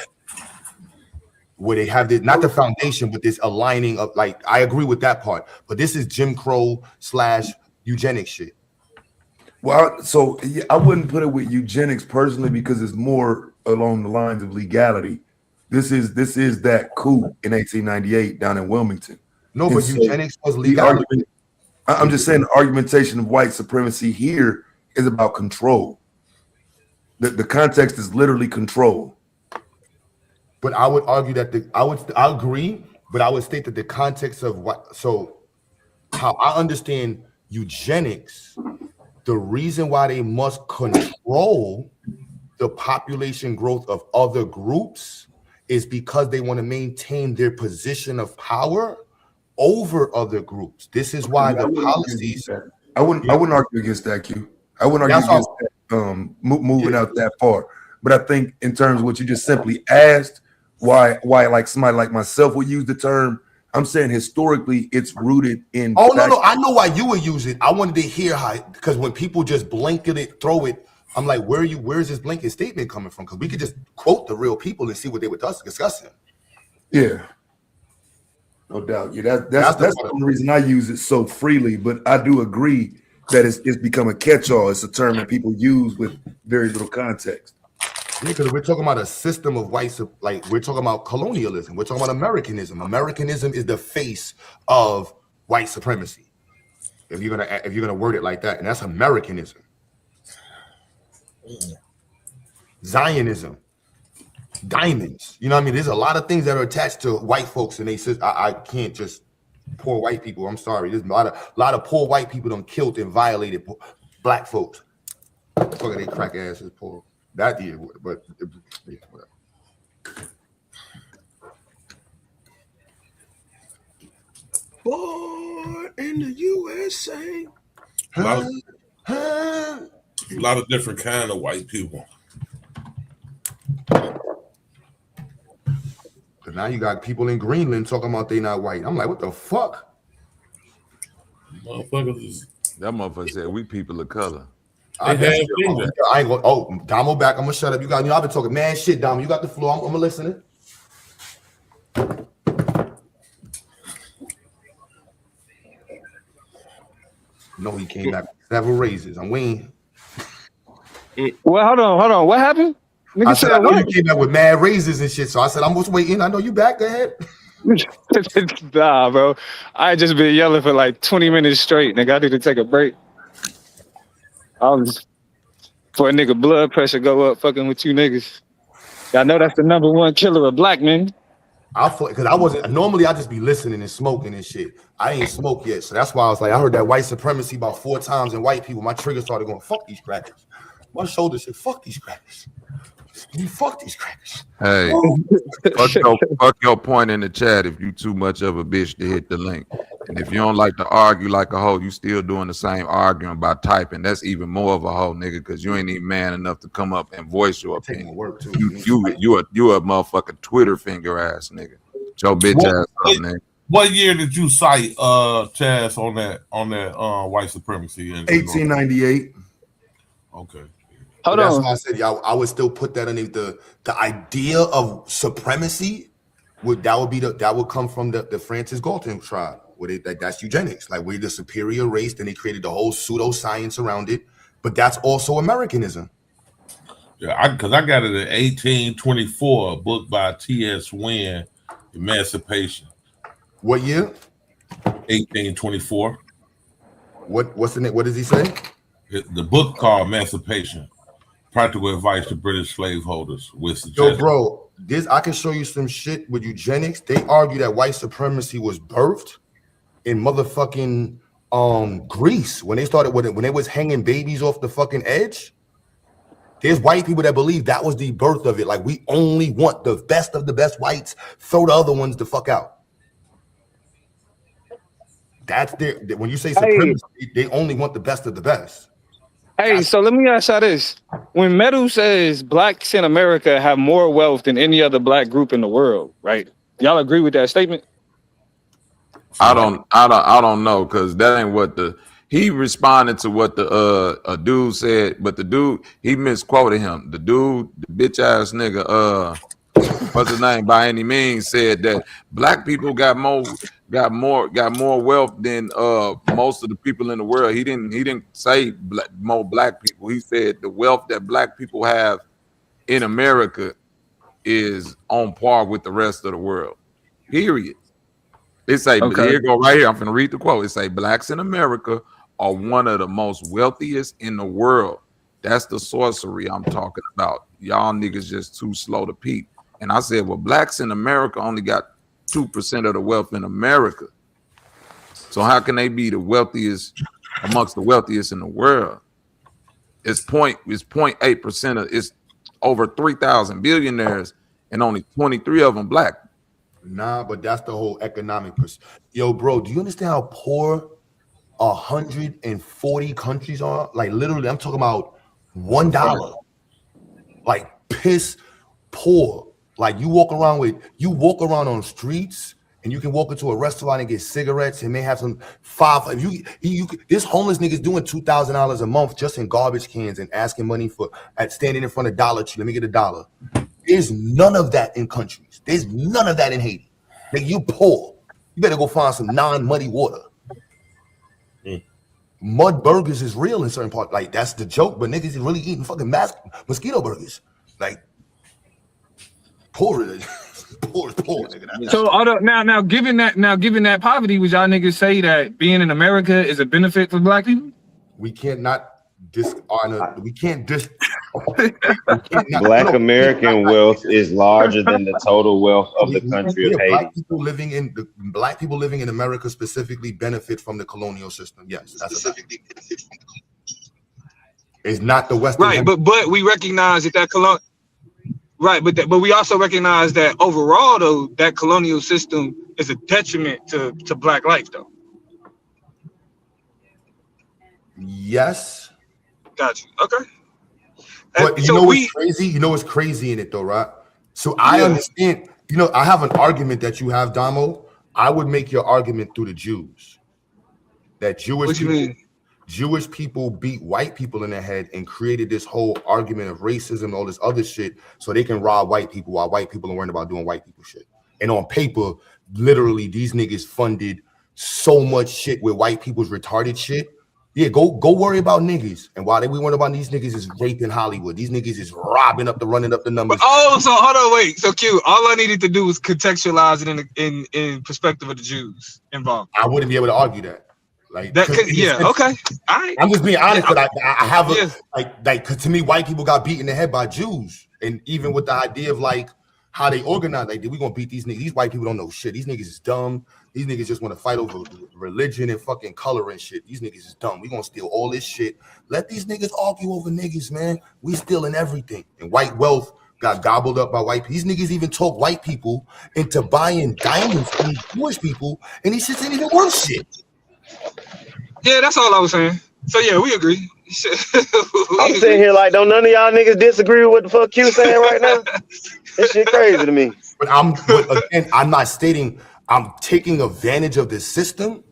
Where they have this, not the foundation, but this aligning of, like, I agree with that part, but this is Jim Crow / eugenics shit. Well, so I wouldn't put it with eugenics personally because it's more along the lines of legality. This is that coup in 1898 down in Wilmington. No, but eugenics was legality. I'm just saying the argumentation of white supremacy here is about control. The context is literally control. But I would argue that I agree, but I would state that the context of how I understand eugenics, the reason why they must control the population growth of other groups is because they want to maintain their position of power over other groups. This is why the policies. I wouldn't argue against that, Q. I wouldn't argue against that, moving out that far. But I think in terms of what you just simply asked, why like somebody like myself would use the term, I'm saying historically it's rooted in. Oh no, I know why you would use it. I wanted to hear how, because when people just blanket it, throw it, I'm like, where's this blanket statement coming from? Because we could just quote the real people and see what they were discussing. Yeah. No doubt. Yeah, that's the only reason I use it so freely. But I do agree that it's become a catch-all. It's a term that people use with very little context. Yeah, because we're talking about a system of white, like we're talking about colonialism. We're talking about Americanism. Americanism is the face of white supremacy. If you're gonna word it like that, and that's Americanism. Zionism. Diamonds. You know what I mean? There's a lot of things that are attached to white folks, and they says I can't just poor white people. I'm sorry. There's a lot of poor white people done killed and violated black folks. Fuck, they crack asses poor. That year, but yeah, whatever. Born in the USA. A lot of different kind of white people. Because now you got people in Greenland talking about they not white. I'm like, what the fuck? That motherfucker said we people of color. I ain't going. Oh, Damo back. I'm gonna shut up. You got. I've been talking mad shit, Damo. You got the floor. I'm gonna listen. No, he came back with several raises. I'm waiting. Well, hold on. What happened? Nigga I said I know you came back with mad raises and shit. So I said I'm just waiting. I know you back. Go ahead. Nah, bro. I just been yelling for like 20 minutes straight. Nigga, I need to take a break. For a nigga blood pressure go up fucking with you niggas. I know that's the #1 killer of black men. Because I wasn't normally I just be listening and smoking and shit. I ain't smoked yet, so that's why I was like, I heard that white supremacy about 4 times in white people. My trigger started going, fuck these crackers. My shoulder said, fuck these crackers. You fuck these crackers. Hey, fuck your point in the chat if you too much of a bitch to hit the link. And if you don't like to argue like a hoe, you still doing the same arguing by typing. That's even more of a hoe, nigga, because you ain't even man enough to come up and voice your opinion. You a motherfucking Twitter finger ass nigga. Your bitch ass up, nigga. What year did you cite Chaz on that white supremacy? 1898. Okay. Hold on. That's why I said I would still put that underneath the idea of supremacy. That would come from the Francis Galton tribe. That's eugenics. Like we're the superior race. Then they created the whole pseudoscience around it. But that's also Americanism. Yeah, because I got it in 1824, a book by T.S. Wynn, Emancipation. What year? 1824. What's the name? What does he say? The book called Emancipation. Practical advice to British slaveholders with Yo, suggestions. bro, I can show you some shit with eugenics. They argue that white supremacy was birthed in motherfucking Greece when they started when they was hanging babies off the fucking edge. There's white people that believe that was the birth of it. Like we only want the best of the best whites, throw the other ones the fuck out. That's their. When you say supremacy, they only want the best of the best. Hey, so let me ask y'all this: when Meadow says blacks in America have more wealth than any other black group in the world, right? Y'all agree with that statement? I don't know, because that ain't what he responded to what the a dude said, but the dude, he misquoted him. The dude, the bitch ass nigga, what's his name, by any means, said that black people got more wealth than most of the people in the world. He didn't say more black people. He said the wealth that black people have in America is on par with the rest of the world. Period. It say, Okay. here go right here. I'm finna read the quote. It say, blacks in America are one of the most wealthiest in the world. That's the sorcery I'm talking about. Y'all niggas just too slow to peep. And I said, well, blacks in America only got 2% of the wealth in America. So how can they be the wealthiest amongst the wealthiest in the world? It's 0.8% of, it's over 3,000 billionaires and only 23 of them black. Nah, but that's the whole economic. Yo, bro, do you understand how poor 140 countries are? Like literally, I'm talking about $1. Like piss poor. Like you walk around on streets and you can walk into a restaurant and get cigarettes and may have some this homeless nigga's doing $2,000 a month just in garbage cans and asking money at standing in front of Dollar Tree. Let me get $1. There's none of that in countries. There's none of that in Haiti. Like you poor. You better go find some non-muddy water. Mud burgers is real in certain parts. Like that's the joke, but niggas is really eating fucking mosquito burgers. Like poor, poor, nigga. So now given that poverty, would y'all niggas say that being in America is a benefit for black people? We can't not dishonor. We can't dis. Black American wealth is larger than the total wealth of the country of Haiti. Black people living in America specifically benefit from the colonial system. Yes, that's it's not the Western. Right, but we recognize that colonial. Right, but we also recognize that overall, though, that colonial system is a detriment to black life, though. Yes. Gotcha. Okay. But you know what's crazy? You know what's crazy in it though, right? So I understand, I have an argument that you have, Damo. I would make your argument through the Jews. That Jewish people beat white people in the head and created this whole argument of racism, all this other shit, so they can rob white people while white people are worrying about doing white people shit. And on paper, literally, these niggas funded so much shit with white people's retarded shit. Yeah, go worry about niggas. And while we worry about these niggas is raping Hollywood. These niggas is running up the numbers. So hold on, wait. So Q, all I needed to do was contextualize it in perspective of the Jews involved. I wouldn't be able to argue that. Like that, okay. All right. I'm just being honest, but I have cause to me, white people got beat in the head by Jews, and even with the idea of like how they organize, like, we gonna beat these niggas. These white people don't know shit. These niggas is dumb. These niggas just want to fight over religion and fucking color and shit. These niggas is dumb. We gonna steal all this shit. Let these niggas argue over niggas, man. We stealing everything. And white wealth got gobbled up by white people. These niggas even talk white people into buying diamonds from Jewish people, and these shits ain't even worth shit. Yeah, that's all I was saying. So yeah, we agree. I'm sitting here like, don't none of y'all niggas disagree with what the fuck Q saying right now? This shit crazy to me. But again, I'm not stating I'm taking advantage of the system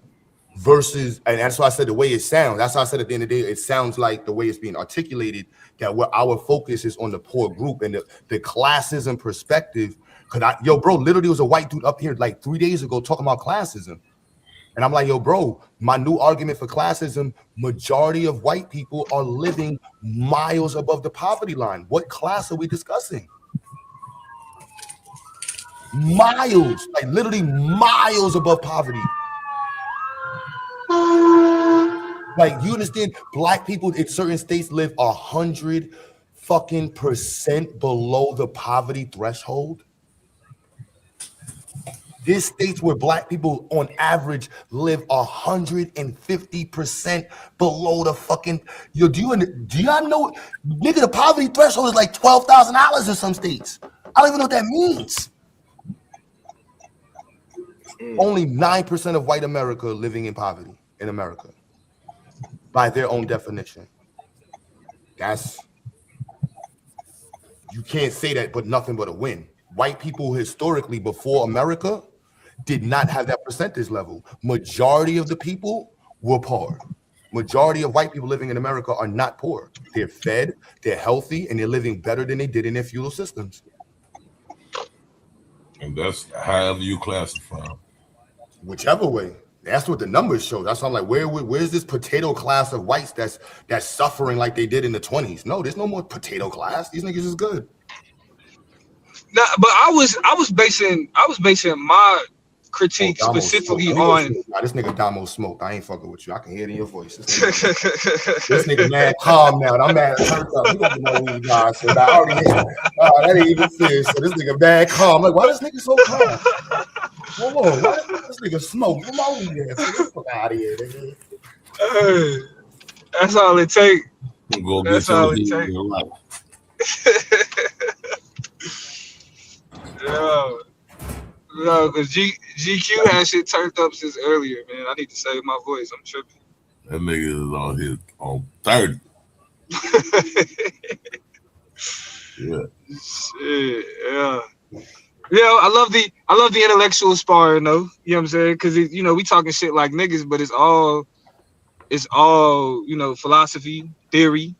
versus, and that's why I said the way it sounds. That's why I said at the end of the day, it sounds like the way it's being articulated, that what our focus is on the poor group and the classism perspective. Cause bro, literally was a white dude up here like 3 days ago talking about classism. And I'm like, yo, bro, my new argument for classism, majority of white people are living miles above the poverty line. What class are we discussing? Miles, like literally miles above poverty. Like, you understand, black people in certain states live 100% below the poverty threshold. There's states where black people on average live 150% below the fucking. Do y'all know, nigga, the poverty threshold is like $12,000 in some states. I don't even know what that means. Only 9% of white America living in poverty in America, by their own definition. You can't say that, but nothing but a win. White people historically before America did not have that percentage level. Majority of the people were poor. Majority of white people living in America are not poor. They're fed, they're healthy, and they're living better than they did in their feudal systems. And that's however you classify them. Whichever way. That's what the numbers show. That's why I'm like, where's this potato class of whites that's suffering like they did in the 20s? No, there's no more potato class. These niggas is good. Nah, but I was basing my critique specifically on. Nah, this nigga Damo smoked. I ain't fucking with you. I can hear it in your voice. This nigga mad calm now. I'm mad turned up. You don't know who you guys. So I already hit. That ain't even serious. So this nigga mad calm. Like, why this nigga so calm? Hold on. Why this nigga smoke? Come on here. Get the fuck out of here, nigga. That's all it take. Go That's all it take. No, because GQ had shit turned up since earlier, man. I need to save my voice. I'm tripping. That nigga is on 30. Yeah. Shit, yeah. Yeah, I love the intellectual sparring though. You know what I'm saying? Because we talking shit like niggas, but it's all philosophy, theory.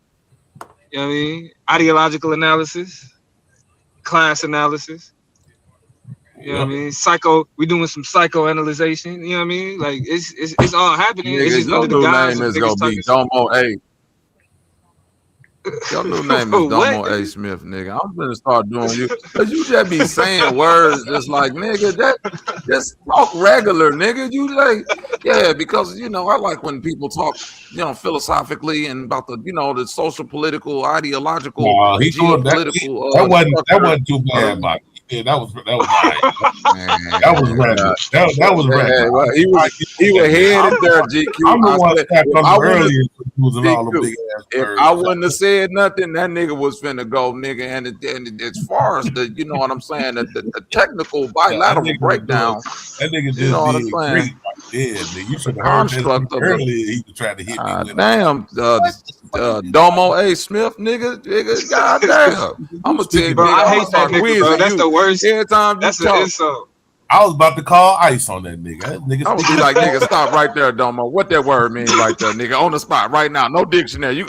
You know what I mean? Ideological analysis, class analysis. You know what I mean? We doing some psychoanalyzation. You know what I mean? Like it's all happening. Nigga, it's just your under the new guise name of is gonna niggas be talking Domo A. Your new name is Domo A. Smith, nigga. I'm gonna start doing you because you just be saying words just like nigga. That just talk regular, nigga. You like, yeah, because I like when people talk, philosophically and about the social, political, ideological, geopolitical. That wasn't too bad, Mike. Yeah, that was all right. That was regular. That was regular. Well, he was headed there, GQ. I'm the one that come earlier using all the big ass if words. I wouldn't have said nothing, that nigga was finna go, nigga. And as far as the, you know what I'm saying, the technical bilateral breakdown, that nigga just you know what I'm did saying. great right there. Nigga. You should The have heard that construct of earlier. He was trying to hit me with damn, Domo A. Smith, nigga, goddamn. I'm gonna tell you, bro, nigga, I hate that nigga, bro. That's the worst. Every time that's you an talk, insult. I was about to call ICE on that nigga. I would be like, nigga, stop right there, Domo. What that word mean right there, nigga? On the spot right now. No dictionary. You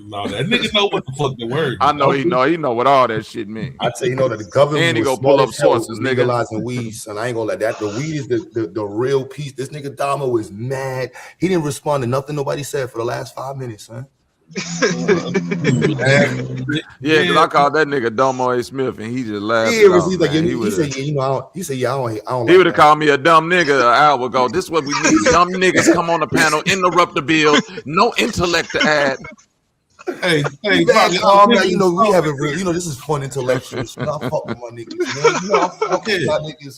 no, that nigga know what the fuck the word. I know he know what all that shit mean. I tell you, that the government and he was go pull up smart as hell sources, nigga. legalizing weed, son. I ain't gonna let that. The weed is the real piece. This nigga Damo is mad. He didn't respond to nothing nobody said for the last 5 minutes, son. Yeah, because I called that nigga Domo A. Smith and he just laughed. He said, I don't. He would have called me a dumb nigga an hour ago. This is what we need. Dumb niggas come on the panel, interrupt the bill, no intellect to add. Hey, we haven't really, this is fun intellectual shit. I fuck with my niggas,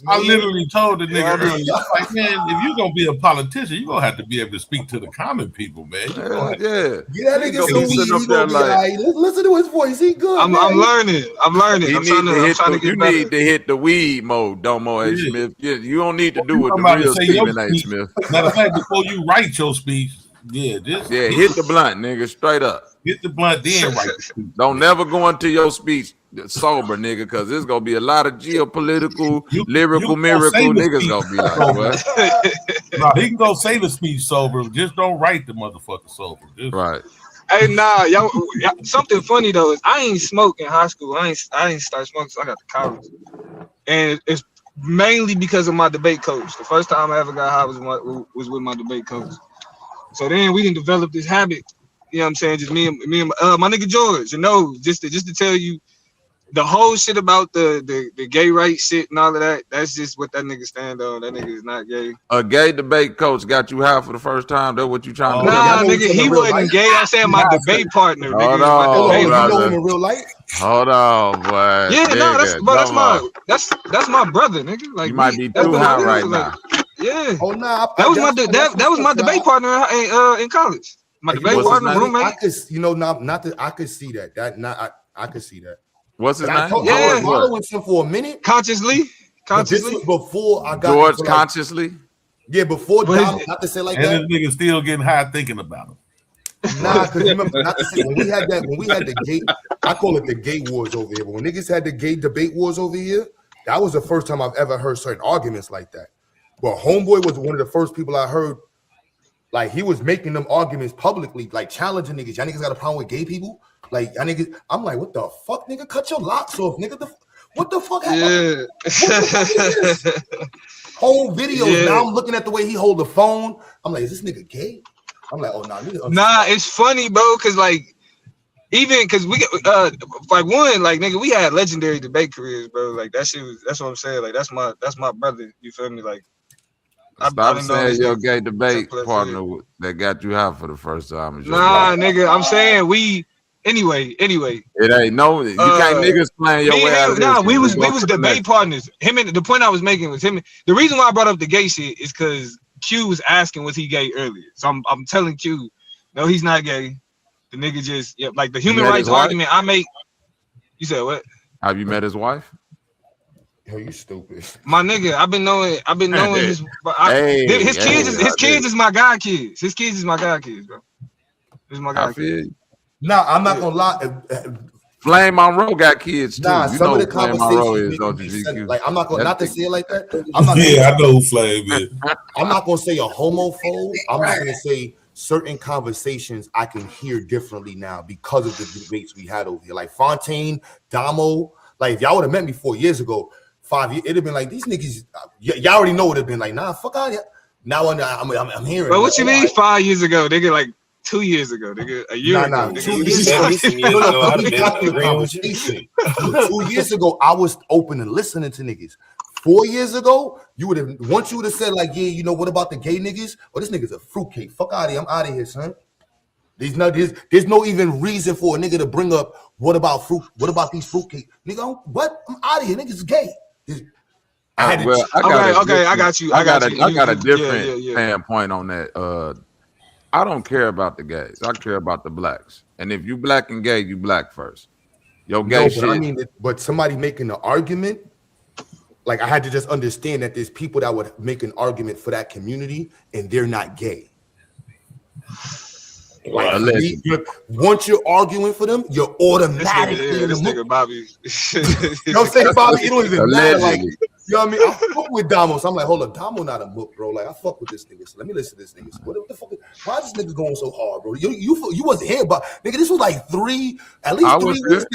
man. I literally told the nigga earlier, like, man, if you're gonna be a politician, you're gonna have to be able to speak to the common people, man. Get that nigga some weed. He gonna be like, listen to his voice. He good. I'm learning. I'm You need to hit the weed mode, Domo A. Smith. Yeah, you don't need to do what the real Stephen A. Smith. Matter of fact, before you write your speech, hit the blunt, nigga, straight up. Hit the blunt, then right. Don't never go into your speech sober, nigga, because there's gonna be a lot of geopolitical, lyrical miracle niggas gonna be like, what? No, he can go say the speech sober, just don't write the motherfucker sober. Right. Hey, nah, y'all, something funny though is I ain't smoke in high school. I ain't start smoking, so I got to college, and it's mainly because of my debate coach. The first time I ever got high was with my debate coach. So then we didn't develop this habit. You know what I'm saying? Just me and my nigga George, just to tell you the whole shit about the gay rights shit and all of that. That's just what that nigga stand on. That nigga is not gay. A gay debate coach got you high for the first time. That's what you trying to do? Nah, nigga, he wasn't gay. I'm saying my debate partner. Hold on, you know him in real life? Hold on, boy. Yeah, no, that's my brother, nigga. Like you might be too high right now. Yeah. Oh nah, that was my debate partner in college. My debate partner, roommate. I could, I could see that. I could see that. What's his name? I was following him for a minute. Consciously. consciously. This was before I got George into, consciously. Yeah, before Dom, not to say like and that. this nigga still getting high thinking about him. Nah, because remember, not to say when we had the gay, I call it the gay wars over here. But when niggas had the gay debate wars over here, that was the first time I've ever heard certain arguments like that. But Homeboy was one of the first people I heard. Like he was making them arguments publicly, like challenging niggas. Y'all niggas got a problem with gay people? Like y'all niggas, I'm like, what the fuck, nigga? Cut your locks off, nigga. What the fuck happened? What the fuck is this? Whole videos. Now I'm looking at the way he hold the phone. I'm like, is this nigga gay? I'm like, oh nah, nigga. Nah, it's funny, bro, because like even because we like one, like nigga, we had legendary debate careers, bro. Like that shit was, that's what I'm saying. Like that's my brother. You feel me? Like Stop saying your gay debate partner that got you high for the first time. Nah, nigga, I'm saying we. Anyway. It ain't no. You can't niggas playing your way out of this. Nah, we was debate partners. Him and the point I was making was him. The reason why I brought up the gay shit is because Q was asking was he gay earlier. So I'm telling Q, no, he's not gay. The nigga just like the human rights argument I make. You said what? Have you met his wife? Yo, you stupid. My nigga, I've been knowing his kids is my god kids. His kids is my god kids, bro. This is my god kids. Nah, I'm not gonna lie. Flame Monroe got kids too. Nah, you some know of the Flame Monroe is, conversations don't you, GQ? like I'm not gonna not to say it like that. I know who Flame is. I'm not gonna say a homophobe. I'm not gonna say certain conversations I can hear differently now because of the debates we had over here. Like Fontaine, Damo. Like if y'all would have met me 4 years ago, 5 years, it'd have been like these niggas. Y'all already know it would have been like, nah, fuck out of here. Now I'm hearing. But what you mean 5 years ago? Nigga, like 2 years ago, nigga, a year ago. 2 years ago. 2 years ago, I was open and listening to niggas. 4 years ago, you would have once you would have said like, yeah, you know what about the gay niggas? Oh, this nigga's a fruitcake. Fuck out of here. I'm out of here, son. There's no even reason for a nigga to bring up what about these fruitcake? Nigga, what? I'm out of here. Niggas gay. I got you. I got a different standpoint on that. I don't care about the gays. I care about the blacks. And if you black and gay, you black first. Yo, gay shit. I mean, but somebody making an argument, like I had to just understand that there's people that would make an argument for that community and they're not gay. Like once you're arguing for them, you're automatically this nigga Bobby. You know what I'm saying, Bobby? You don't even matter. Like, you know what I mean? I fuck with Damo, so I'm like, hold up, Damo not a book, bro. Like, I fuck with this nigga. So let me listen to this nigga. So what the fuck? Why is this nigga going so hard, bro? You wasn't here, but nigga, this was like at least 3 weeks.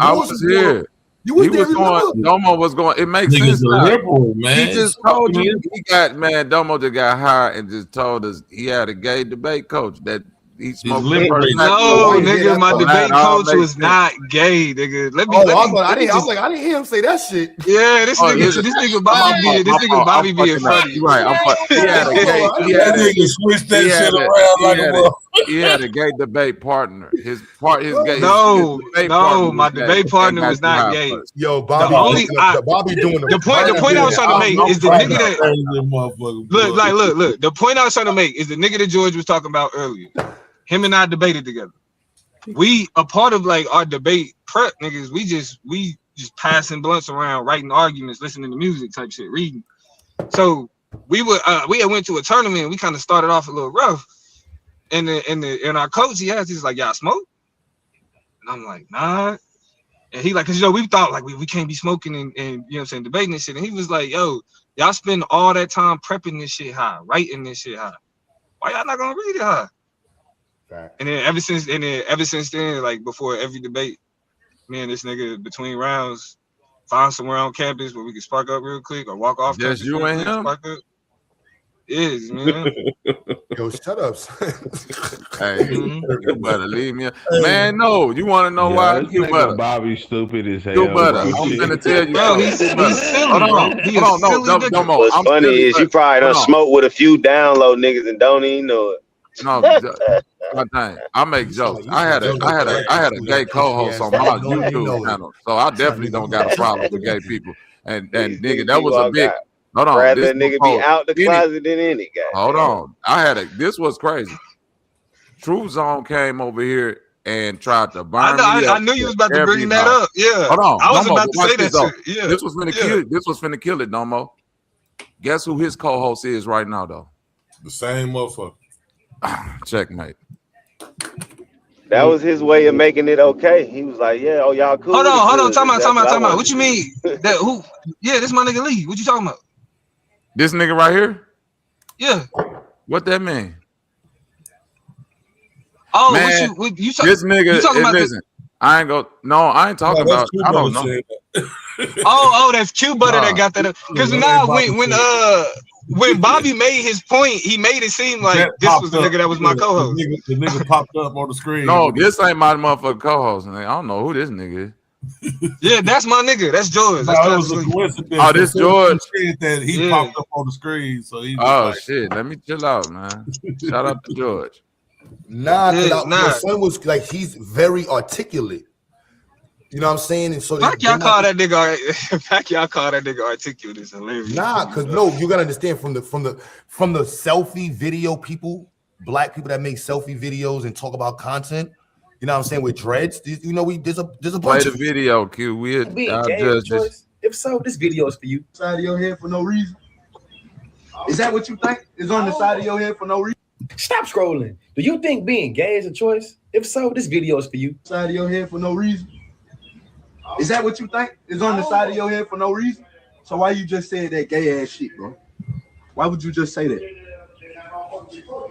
I was here. You was there. Going. Domo was going. It makes sense. Liberal, man. He just told you he got Domo just got hired and just told us he had a gay debate coach that. He smoked no, nigga, my debate coach was not gay, nigga. I didn't hear him say that shit. Yeah, this nigga Bobby being funny. Right, he had a gay. He had a gay debate partner. His gay. No, my debate partner was not gay. Yo, Bobby, Bobby doing the point I was trying to make is the nigga that look. The point I was trying to make is the nigga that George was talking about earlier. Him and I debated together. We a part of like our debate prep niggas. We just passing blunts around, writing arguments, listening to music type shit, reading. So we had went to a tournament. We kind of started off a little rough, and our coach he's like, y'all smoke? And I'm like, nah. And he like, cause we thought like we can't be smoking and you know what I'm saying, debating this shit. And he was like, yo, y'all spend all that time prepping this shit high, writing this shit high. Why y'all not gonna read it high? And then ever since then, like before every debate, me and this nigga between rounds find somewhere on campus where we can spark up real quick or walk off. Just you and him. Is man. Yo, shut up. Hey, you better leave me. Man, no, you want to know why? You better. Bobby stupid as hell. You better. I'm gonna tell you. Bro, he's silly. Hold on, no more. What's funny is you probably done smoke with a few download niggas and don't even know it. No, one thing. I make jokes. I had a gay co-host on my YouTube channel, so I definitely don't got a problem with gay people. And nigga, that was a big. Hold on, rather nigga be out the closet than any guy. Hold on, this was crazy. True Zone came over here and tried to burn me up. I knew you was about to bring that everybody. up. Yeah. Hold on. I was Domo, about to watch say this, that though. shit. Yeah. This was finna kill it, Domo. Guess who his co-host is right now, though? The same motherfucker. Checkmate. That was his way of making it okay. He was like, "Yeah, oh y'all cool." Hold on. Time That's what I out. wanted What to you do. mean? That who? Yeah, this my nigga Lee. What you talking about? This nigga right here? Yeah. What that mean? Oh, Man, this nigga, you talking about listen, I ain't talking about, I don't know. That's Q Butter that got that up. Because when Bobby made his point, he made it seem like this was the nigga that was my co-host. The nigga popped up on the screen. No, this ain't my motherfucking co-host. I don't know who this nigga is. Yeah, that's my nigga. That's George. No, it was a coincidence. Oh, this George. That he popped up on the screen, so he. Shit! Let me chill out, man. Shout out to George. Nah, my son was like, he's very articulate. You know what I'm saying? And so Back y'all call that nigga articulate is hilarious. Nah, because you gotta understand from the selfie video people, black people that make selfie videos and talk about content. You know what I'm saying? With dreads, there's a Play bunch the of video, Q. We'll judge this. If so, this video is for you. Side of your head for no reason. Is that what you think? Is on the side of your head for no reason? Stop scrolling. Do you think being gay is a choice? If so, this video is for you. Side of your head for no reason. Is that what you think? Is on the side of your head for no reason? So why you just said that gay ass shit, bro? Why would you just say that?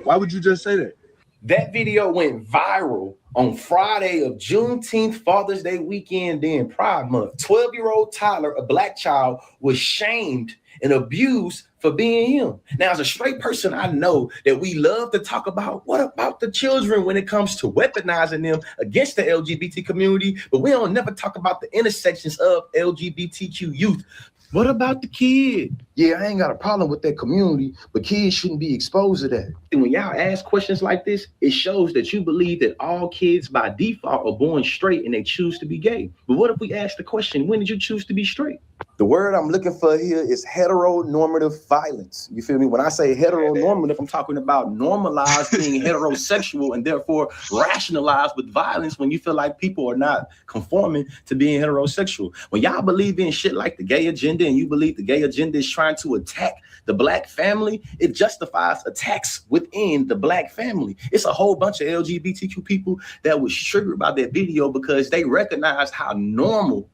Why would you just say that? That video went viral on Friday of Juneteenth, Father's Day weekend, then Pride Month. 12-year-old Tyler, a black child, was shamed and abused for being him. Now, as a straight person, I know that we love to talk about what about the children when it comes to weaponizing them against the LGBT community, but we don't never talk about the intersections of LGBTQ youth. What about the kid? Yeah, I ain't got a problem with that community, but kids shouldn't be exposed to that. And when y'all ask questions like this, it shows that you believe that all kids by default are born straight and they choose to be gay. But what if we ask the question, when did you choose to be straight? The word I'm looking for here is heteronormative violence. You feel me? When I say heteronormative, I'm talking about normalized being heterosexual and therefore rationalized with violence when you feel like people are not conforming to being heterosexual. When y'all believe in shit like the gay agenda and you believe the gay agenda is trying to attack the black family, it justifies attacks within the black family. It's a whole bunch of LGBTQ people that was triggered by that video because they recognized how normal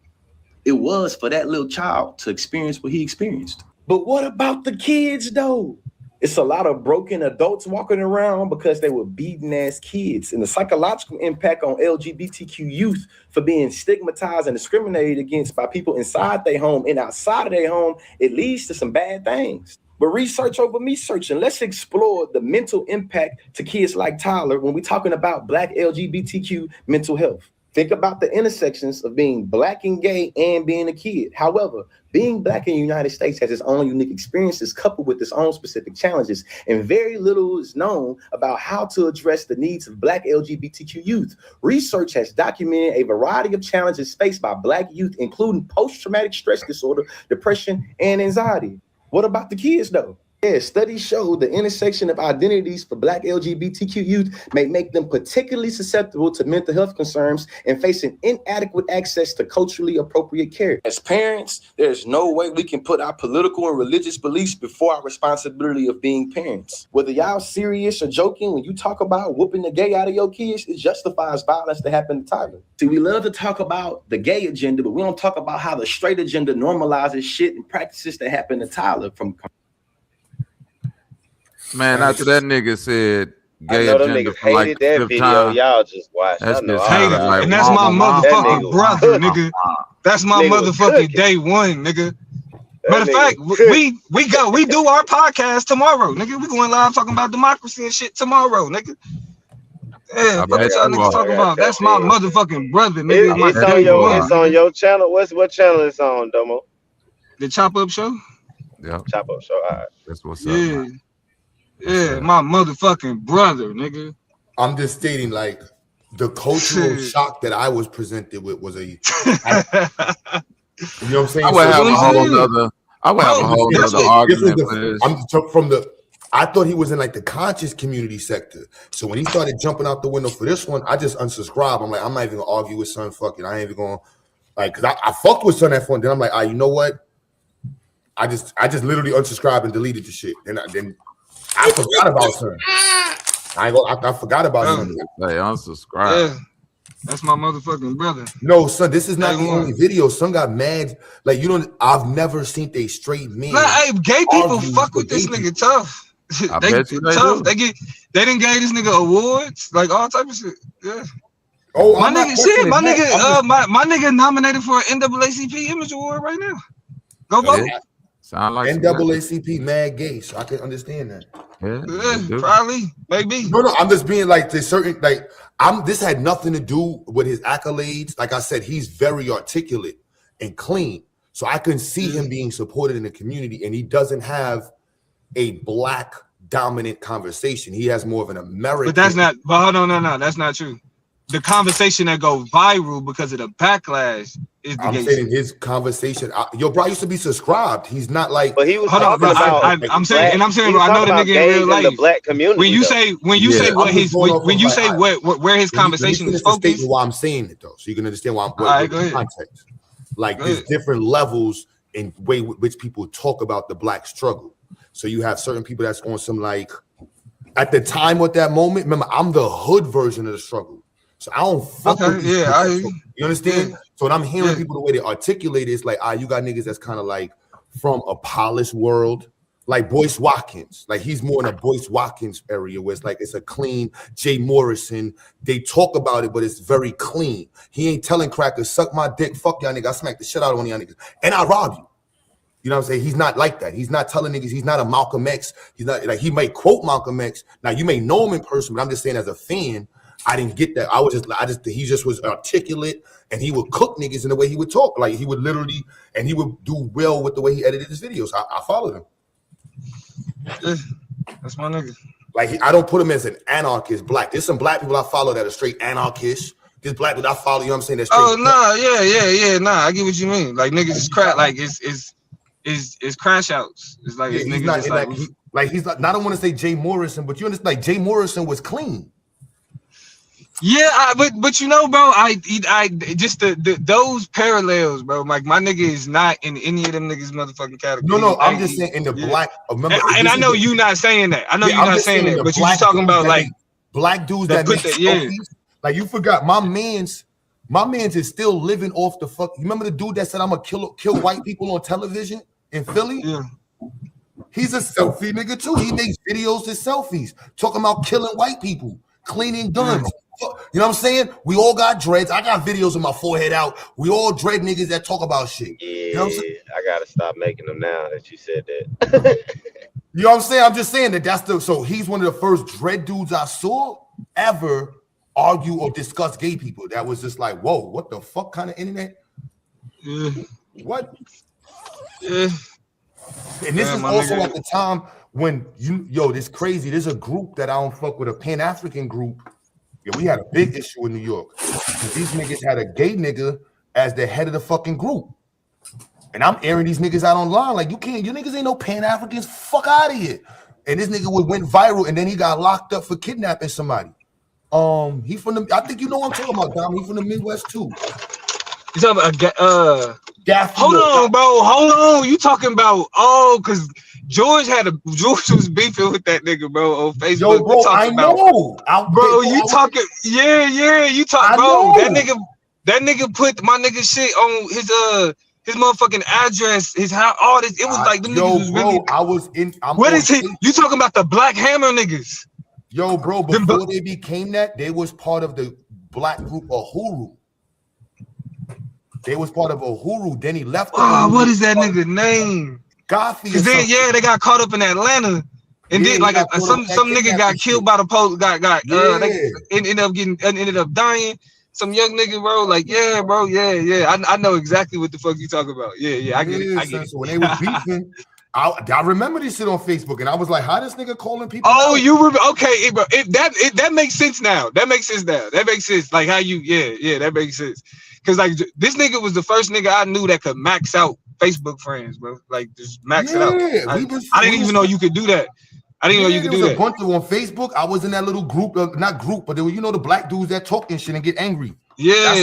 it was for that little child to experience what he experienced. But what about the kids though? It's a lot of broken adults walking around because they were beaten as kids, and the psychological impact on LGBTQ youth for being stigmatized and discriminated against by people inside their home and outside of their home, it leads to some bad things. But research over me searching, let's explore the mental impact to kids like Tyler when we're talking about Black LGBTQ mental health. Think about the intersections of being Black and gay and being a kid. However, being Black in the United States has its own unique experiences coupled with its own specific challenges, and very little is known about how to address the needs of Black LGBTQ youth. Research has documented a variety of challenges faced by Black youth, including post-traumatic stress disorder, depression, and anxiety. What about the kids though? Yeah, studies show the intersection of identities for Black LGBTQ youth may make them particularly susceptible to mental health concerns and facing inadequate access to culturally appropriate care. As parents, there's no way we can put our political and religious beliefs before our responsibility of being parents. Whether y'all serious or joking, when you talk about whooping the gay out of your kids, it justifies violence to happen to Tyler. See, we love to talk about the gay agenda, but we don't talk about how the straight agenda normalizes shit and practices that happen to Tyler from. Man, after that nigga said gay I know them agenda niggas for like hated that fifth video. time. Y'all just watch. That's I know just all hated, y'all. like, And that's my motherfucking brother, nigga. That's my Nigga was motherfucking cooking. day one, nigga. Matter of nigga fact, was we do our podcast tomorrow, nigga. We going live talking about democracy and shit tomorrow, nigga. Yeah, fuck what y'all niggas talking about. That's my motherfucking brother, nigga. My It's on day your one. it's on your channel. What channel is on, Domo? The Chop Up Show. Yeah, Chop Up Show. All right. that's what's up. Yeah, Man. yeah, my motherfucking brother, nigga. I'm just stating, like, the cultural shock that I was presented with was you know what I'm saying? I would have a whole nother argument for this. I'm from the I thought he was in like the conscious community sector. So when he started jumping out the window for this one, I just unsubscribed. I'm like, I'm not even gonna argue with son. Fuck it. I ain't even gonna like, cause I fucked with son that phone. Then I'm like, you know what? I just literally unsubscribed and deleted the shit. Then I forgot about son. I forgot about him. Hey, unsubscribe. Yeah. That's my motherfucking brother. No, son, this is not the only video. Son got mad. Like, you don't, I've never seen a straight man. Nah, hey, gay people fuck with this nigga tough. I bet you they tough. do. They didn't gave this nigga awards, like all type of shit. Yeah. Oh, my nigga, shit, my nigga, my nigga nominated for an NAACP Image Award right now. Go vote. Sound like NAACP mad gay, so I can understand that. Yeah, probably, maybe. No, I'm just being like there's certain like this had nothing to do with his accolades. Like I said, he's very articulate and clean. So I can see him being supported in the community, and he doesn't have a black dominant conversation. He has more of an American. But that's not. But hold on, no, that's not true. The conversation that go viral because of the backlash is the I'm saying his conversation. Yo, bro, I used to be subscribed. He's not like. But he was hold on, I'm saying, I know the nigga in real life. The black community. When you say what his when you say where his conversation is focused. Why I'm saying it though, so you can understand why I'm context. Like there's different levels in way with which people talk about the black struggle. So you have certain people that's on some like at the time with that moment. Remember, I'm the hood version of the struggle. So I don't fuck with these people. You understand? Yeah. So when I'm hearing people the way they articulate it, it's like, you got niggas that's kind of like from a polished world, like Boyce Watkins. Like he's more in a Boyce Watkins area where it's like it's a clean Jay Morrison. They talk about it, but it's very clean. He ain't telling crackers, suck my dick, fuck y'all niggas. I smack the shit out of one of y'all niggas. And I rob you. You know what I'm saying? He's not like that. He's not telling niggas, he's not a Malcolm X. He's not like he may quote Malcolm X. Now you may know him in person, but I'm just saying as a fan, I didn't get that. He just was articulate and he would cook niggas in the way he would talk. Like he would literally, and he would do well with the way he edited his videos. I followed him. That's my nigga. Like I don't put him as an anarchist black. There's some black people I follow that are straight anarchists. There's black people I follow, you know what I'm saying? That's straight I get what you mean. Like niggas is crap, like it's crash outs. It's like it's niggas he's not, I don't want to say Jay Morrison, but you understand like Jay Morrison was clean. Yeah, but you know, bro, I just those parallels, bro. Like my nigga is not in any of them niggas motherfucking category. No, I'm just saying in the black. Remember, and I know you not saying that. I know you're not saying that, but you just talking about like black dudes that make selfies. Like you forgot, my man's is still living off the fuck. You remember the dude that said I'm gonna kill white people on television in Philly? Yeah. He's a selfie nigga too. He makes videos to selfies talking about killing white people, cleaning guns. You know what I'm saying? We all got dreads. I got videos of my forehead out. We all dread niggas that talk about shit. Yeah, you know what I'm saying? I gotta stop making them now that you said that. You know what I'm saying? I'm just saying that so he's one of the first dread dudes I saw ever argue or discuss gay people. That was just like, whoa, what the fuck kind of internet? Yeah. What? Yeah. And this is also at the time when this crazy. There's a group that I don't fuck with, a Pan-African group. Yeah, we had a big issue in New York. These niggas had a gay nigga as the head of the fucking group. And I'm airing these niggas out online. Like, you niggas ain't no Pan-Africans. Fuck out of here. And this nigga went viral and then he got locked up for kidnapping somebody. He from I think you know what I'm talking about, Dom. He from the Midwest too. You talking about hold on, bro. Hold on. You talking about because George was beefing with that nigga, bro, on Facebook. Yo, bro, I know. You talking? Yeah. You talking, bro? That nigga put my nigga shit on his motherfucking address, his house, all this. It was like them niggas was really. I was in. What is he? You talking about the Black Hammer niggas? Yo, bro, before they became that, they was part of the black group Uhuru. They was part of Uhuru. Then he left. What is that nigga name? Goffy. Cause then they got caught up in Atlanta, and then like some nigga got killed by the police. Ended up dying. Some young nigga, bro. Like bro. I know exactly what the fuck you talking about. I get it. So when they was beefing. I remember this shit on Facebook, and I was like, "How this nigga calling people?" Oh, out? You remember? Okay, bro. That makes sense now. That makes sense. Like how you, that makes sense. Cause like this nigga was the first nigga I knew that could max out Facebook friends, bro. Like just max it out. I didn't even know you could do that. I didn't know you could do that. There was a bunch of on Facebook. I was in that little group, not group, but there were, the black dudes that talk and shit and get angry. Yeah.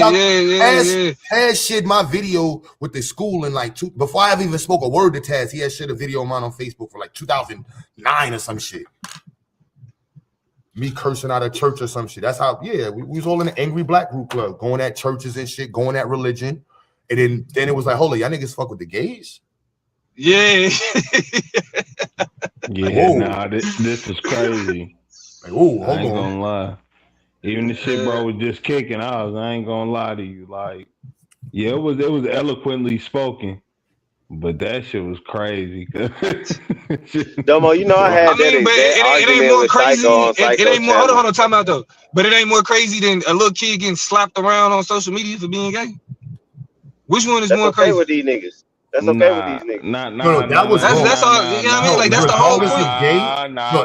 Taz shared my video with the school in like before I ever even spoke a word to Taz. He had shared a video of mine on Facebook for like 2009 or some shit. Me cursing out of church or some shit. That's how, we was all in an angry black group club, going at churches and shit, going at religion. And then it was like, hold on, y'all niggas fuck with the gays? Yeah. Nah, this is crazy. Like, hold I ain't on. gonna lie. Even the shit bro was just kicking out. I ain't gonna lie to you. Like, it was eloquently spoken, but that shit was crazy. Domo, I had it ain't more crazy. It ain't more. Hold on, time out though. But it ain't more crazy than a little kid getting slapped around on social media for being gay. Which one is more crazy? With these niggas. That's okay with these niggas. That's all. You know what I mean? Like that's the whole point.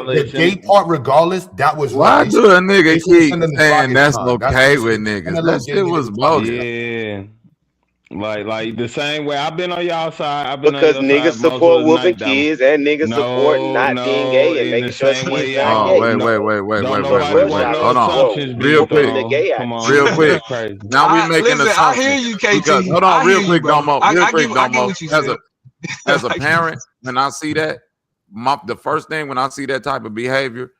The gay part, regardless, that was why do a nigga keep saying that's okay with niggas? That shit was bogus. Yeah. Like the same way I've been on y'all side. Because niggas support whooping kids and niggas support not being gay and making sure kids not gay. Wait. Hold on. Real quick. Now we making assumptions. I hear you, KT. Because, hold on, real quick, Domo. Domo. As a parent, when I see that, the first thing when I see that type of behavior,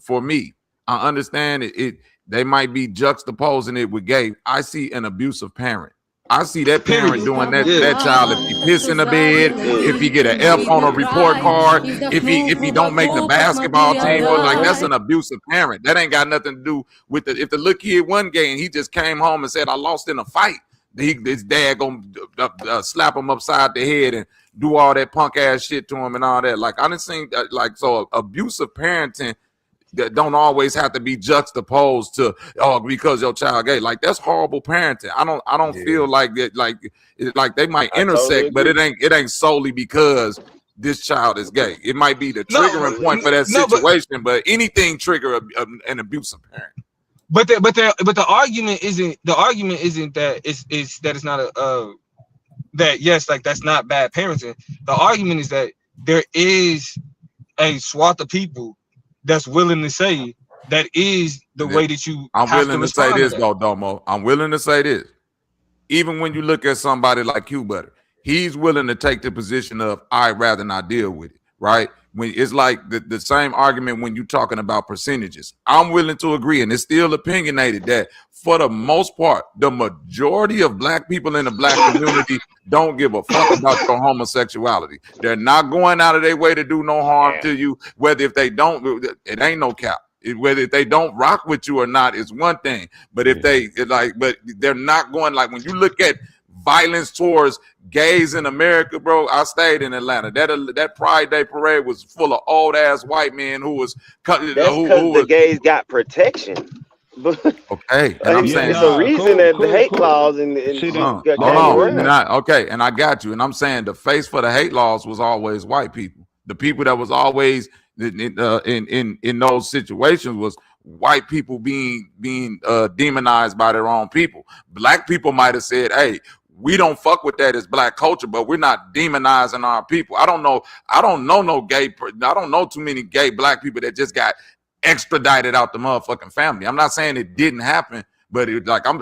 for me, I understand it. They might be juxtaposing it with gay. I see an abusive parent. I see that parent doing that child if he piss in the bed, if he get an F on a report card, if he don't make the basketball team, or like that's an abusive parent. That ain't got nothing to do with if the little kid wasn't gay and he just came home and said I lost in a fight, his dad gonna slap him upside the head and do all that punk ass shit to him and all that. Like I didn't see so abusive parenting that don't always have to be juxtaposed to because your child gay. Like that's horrible parenting. I don't feel like that. Like they might intersect, but it ain't solely because this child is gay. It might be the triggering point for that situation, but anything trigger an abusive parent. But the argument isn't that it's not that yes, like that's not bad parenting. The argument is that there is a swath of people that's willing to say that is the way that you. I'm willing to say this though, Domo. I'm willing to say this. Even when you look at somebody like Q Butter, he's willing to take the position of I'd rather not deal with it, right? When it's like the same argument when you're talking about percentages. I'm willing to agree, and it's still opinionated that for the most part, the majority of black people in the black community don't give a fuck about your homosexuality. They're not going out of their way to do no harm to you. Whether if they don't, it ain't no cap. Whether if they don't rock with you or not is one thing. But if but they're not going, like when you look at violence towards gays in America, bro. I stayed in Atlanta. That Pride Day parade was full of old ass white men who was because the gays got protection. Okay, and I'm saying it's a reason that the hate laws and okay, and I got you, and I'm saying the face for the hate laws was always white people. The people that was always in those situations was white people being demonized by their own people. Black people might have said, "Hey, we don't fuck with that as black culture, but we're not demonizing our people." I don't know too many gay black people that just got extradited out the motherfucking family. I'm not saying it didn't happen, but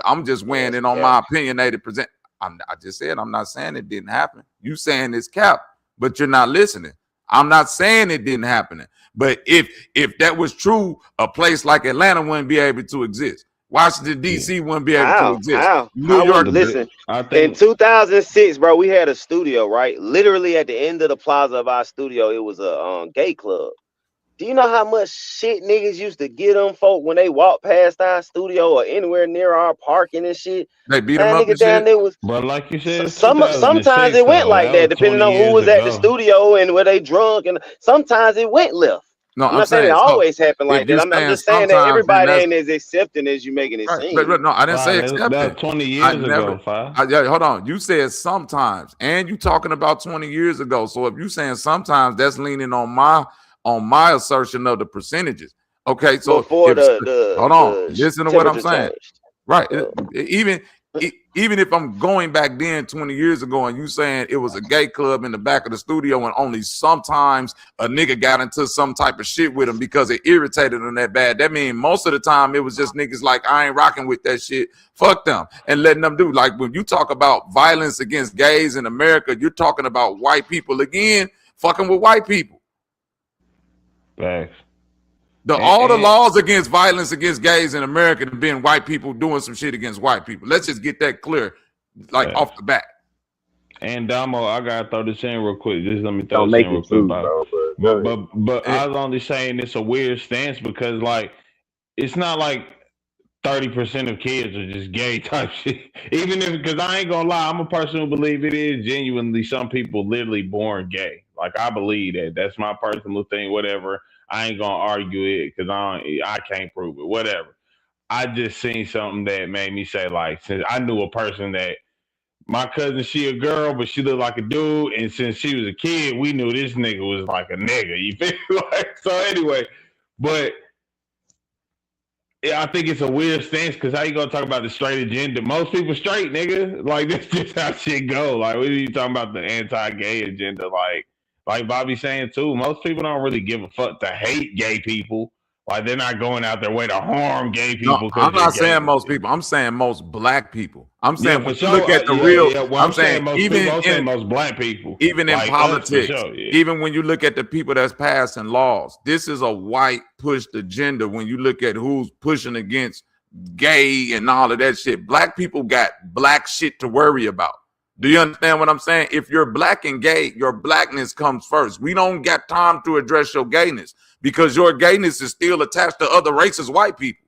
I'm just weighing in on my opinionated present. I just said I'm not saying it didn't happen. You saying it's cap, but you're not listening. I'm not saying it didn't happen, but if that was true, a place like Atlanta wouldn't be able to exist. Washington D.C. wouldn't be able to exist. New York, listen. In 2006, bro, we had a studio, right? Literally at the end of the plaza of our studio, it was a gay club. Do you know how much shit niggas used to get them folk when they walk past our studio or anywhere near our parking and shit? They beat them up and shit. But like you said, sometimes it went like that, depending on who was at the studio and were they drunk, and sometimes it went left. No, I'm not saying it always happened like that. I'm just saying that everybody ain't as accepting as you making it seem. No, I didn't say accepting. About 20 years ago. Hold on. You said sometimes, and you talking about 20 years ago. So if you saying sometimes, that's leaning on my assertion of the percentages. Okay, so before hold on, listen to what I'm saying. Right, even if I'm going back then 20 years ago and you saying it was a gay club in the back of the studio and only sometimes a nigga got into some type of shit with him because it irritated him that bad, that means most of the time it was just niggas like, I ain't rocking with that shit, fuck them, and letting them do. Like when you talk about violence against gays in America, you're talking about white people again fucking with white people. Thanks. All the laws against violence against gays in America have been white people doing some shit against white people. Let's just get that clear, like off the bat. And Damo, I gotta throw this in real quick. Just let me throw this in real quick, but I was only saying it's a weird stance because like it's not like 30% of kids are just gay type shit. Even if, because I ain't gonna lie, I'm a person who believe it is genuinely some people literally born gay. Like I believe that. That's my personal thing. Whatever. I ain't gonna argue it because I can't prove it. Whatever. I just seen something that made me say like, since I knew a person that my cousin, she a girl, but she looked like a dude, and since she was a kid, we knew this nigga was like a nigga. You feel me? Like, so anyway, but I think it's a weird stance because how you gonna talk about the straight agenda? Most people straight, nigga. Like that's just how shit go. Like what are you talking about the anti-gay agenda? Like Bobby saying too, most people don't really give a fuck to hate gay people. Like they're not going out their way to harm gay people. No, I'm not saying most people. I'm saying most black people. I'm saying when you look at the real. real. I'm saying most even people, I'm saying most black people. Even in like politics, sure, even when you look at the people that's passing laws, this is a white pushed agenda. When you look at who's pushing against gay and all of that shit, black people got black shit to worry about. Do you understand what I'm saying? If you're black and gay, your blackness comes first. We don't got time to address your gayness because your gayness is still attached to other races, white people.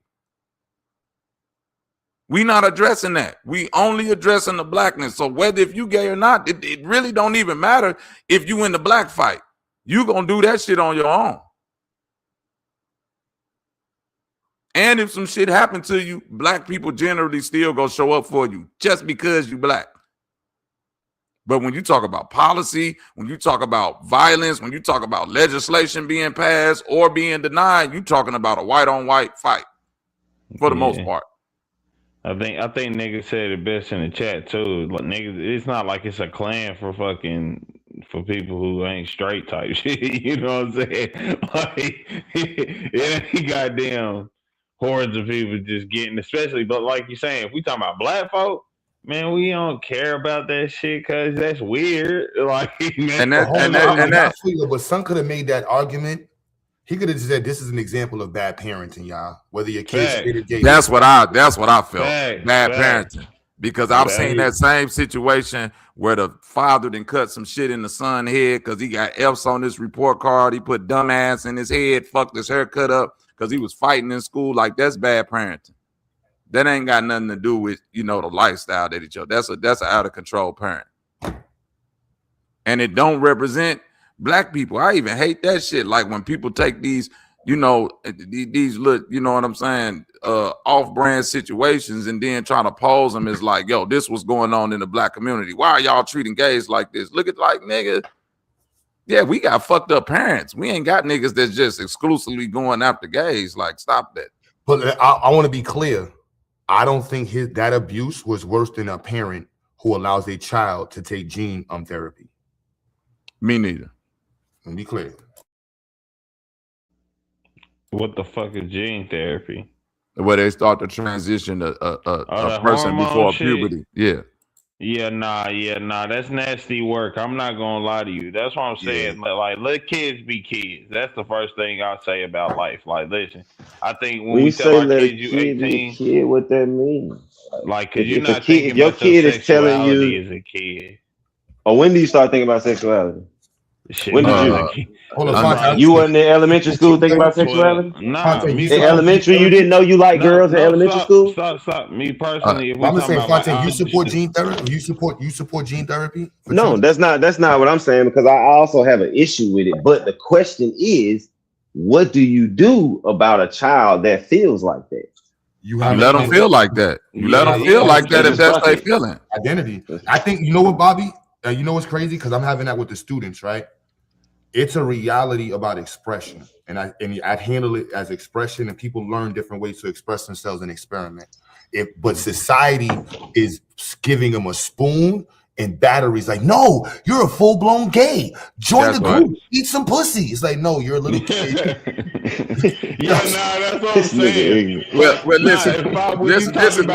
We not addressing that. We only addressing the blackness. So whether if you gay or not, it really don't even matter if you in the black fight. You gonna do that shit on your own. And if some shit happened to you, black people generally still gonna show up for you just because you black. But when you talk about policy, when you talk about violence, when you talk about legislation being passed or being denied, you talking about a white on white fight for the most part. I think niggas said it best in the chat too. Like niggas, it's not like it's a clan for people who ain't straight type shit. You know what I'm saying? Like it ain't goddamn hordes of people just getting, especially. But like you're saying, if we talking about black folk, man, we don't care about that shit because that's weird. Like, man, but son could have made that argument. He could have said, "This is an example of bad parenting, y'all. Whether your kids gay." That's what I felt. Bad parenting, because I've seen that same situation where the father then cut some shit in the son's head because he got F's on his report card. He put dumbass in his head, fucked his haircut up because he was fighting in school. Like that's bad parenting. That ain't got nothing to do with the lifestyle that he chose. That's an out of control parent, and it don't represent black people. I even hate that shit. Like when people take these, these look, you know what I'm saying, off-brand situations and then trying to pose them as like, yo, this was going on in the black community. Why are y'all treating gays like this? Look at like nigga. Yeah, we got fucked up parents. We ain't got niggas that's just exclusively going after gays. Like, stop that. But I want to be clear. I don't think that abuse was worse than a parent who allows a child to take gene therapy. Me neither. Let me be clear. What the fuck is gene therapy? Where they start to transition a person before puberty. Yeah. Yeah, nah. That's nasty work. I'm not gonna lie to you. That's what I'm saying. Yeah. Like, let kids be kids. That's the first thing I say about life. Like, listen, I think when we tell our kids you 18, kid, what that means? Like, cause you're not thinking your about kid your is telling you as a kid. Or when do you start thinking about sexuality? Shit, when did you wasn't in elementary school thinking about sexuality? Nah, in elementary you didn't know you like girls in elementary school? Stop. Me personally, if I'm saying, Fontaine, you support gene therapy? You support gene therapy? No, that's not what I'm saying, because I also have an issue with it. But the question is, what do you do about a child that feels like that? You let them feel like that. You let them feel like that if that's their feeling. Identity. I think, you know what, Bobby? You know what's crazy? Because I'm having that with the students, right? it's a reality about expression, and I'd handle it as expression, and people learn different ways to express themselves and experiment. But society is giving them a spoon and batteries. Like, no, you're a full blown gay. Join the group. Eat some pussy. It's like, no, you're a little kid. That's what I'm saying. Well, listen, the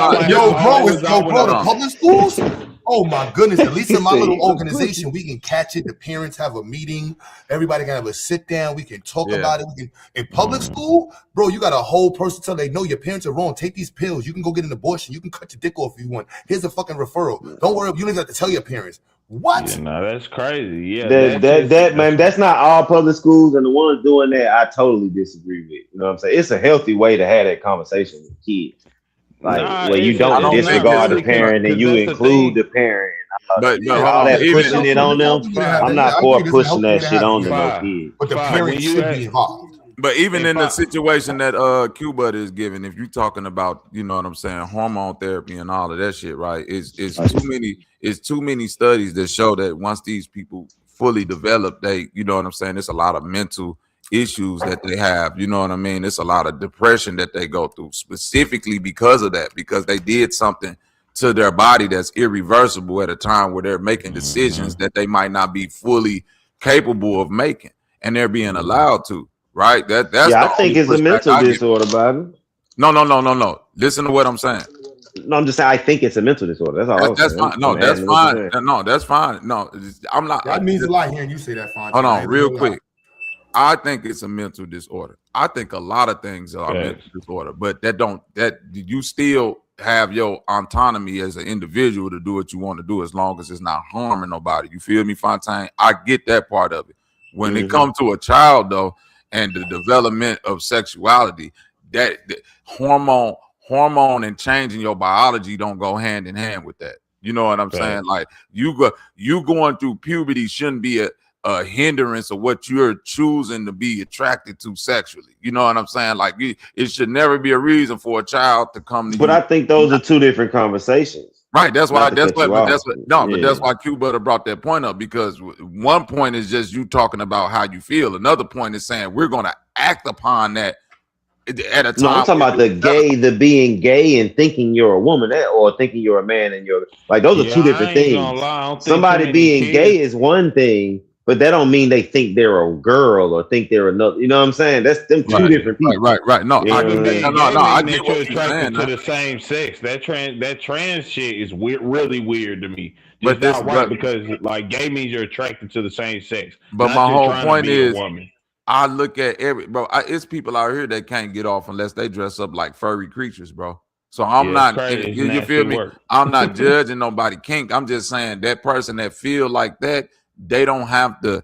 public schools. Oh my goodness! At least in my little organization, we can catch it. The parents have a meeting. Everybody can have a sit down. We can talk about it. In public school, bro, you got a whole person tell they know your parents are wrong. Take these pills. You can go get an abortion. You can cut your dick off if you want. Here's a fucking referral. Don't worry. You don't even have to tell your parents. What? Yeah, no, that's crazy. Yeah, man, that's not all public schools, and the ones doing that, I totally disagree with. You know what I'm saying? It's a healthy way to have that conversation with kids, like where you don't disregard the parent and you include the parent. But all that pushing it on them, I'm not for pushing that shit on the kids. But the parents should be involved. But even in the situation that Q-Bud is giving, if you're talking about, you know what I'm saying, hormone therapy and all of that shit, right? It's too many studies that show that once these people fully develop, they, you know what I'm saying, it's a lot of mental issues that they have, you know what I mean? It's a lot of depression that they go through specifically because of that, because they did something to their body that's irreversible at a time where they're making decisions that they might not be fully capable of making, and they're being allowed to. Right, that's I think it's a mental disorder, Bobby. No. Listen to what I'm saying. No, I'm just saying I think it's a mental disorder. That's all. That's fine. No, that's fine. No, that's fine. No, I'm not. That means a lot hearing you say that. Fine. Hold on, real quick. I think it's a mental disorder. I think a lot of things are mental disorder, but that you still have your autonomy as an individual to do what you want to do as long as it's not harming nobody. You feel me, Fontaine? I get that part of it. When it comes to a child, though, and the development of sexuality, that hormone and changing your biology don't go hand in hand with that. You know what I'm saying? Like you going through puberty shouldn't be a hindrance of what you're choosing to be attracted to sexually. You know what I'm saying? Like it should never be a reason for a child to come to you. But I think those are two different conversations. Right, that's why Q-Butter brought that point up, because one point is just you talking about how you feel. Another point is saying we're going to act upon that at a time. No, I'm talking about the being gay and thinking you're a woman, or thinking you're a man and you're like, those are two different things. Somebody being gay is one thing, but that don't mean they think they're a girl or think they're another. You know what I'm saying? That's them two different people. Right. No, I get what you're attracted to the same sex. That trans shit is really weird to me. But that's right, because like gay means you're attracted to the same sex. But my whole point is, I look at it's people out here that can't get off unless they dress up like furry creatures, bro. So I'm not. You feel me? I'm not judging nobody kink. I'm just saying that person that feel like that, they don't have to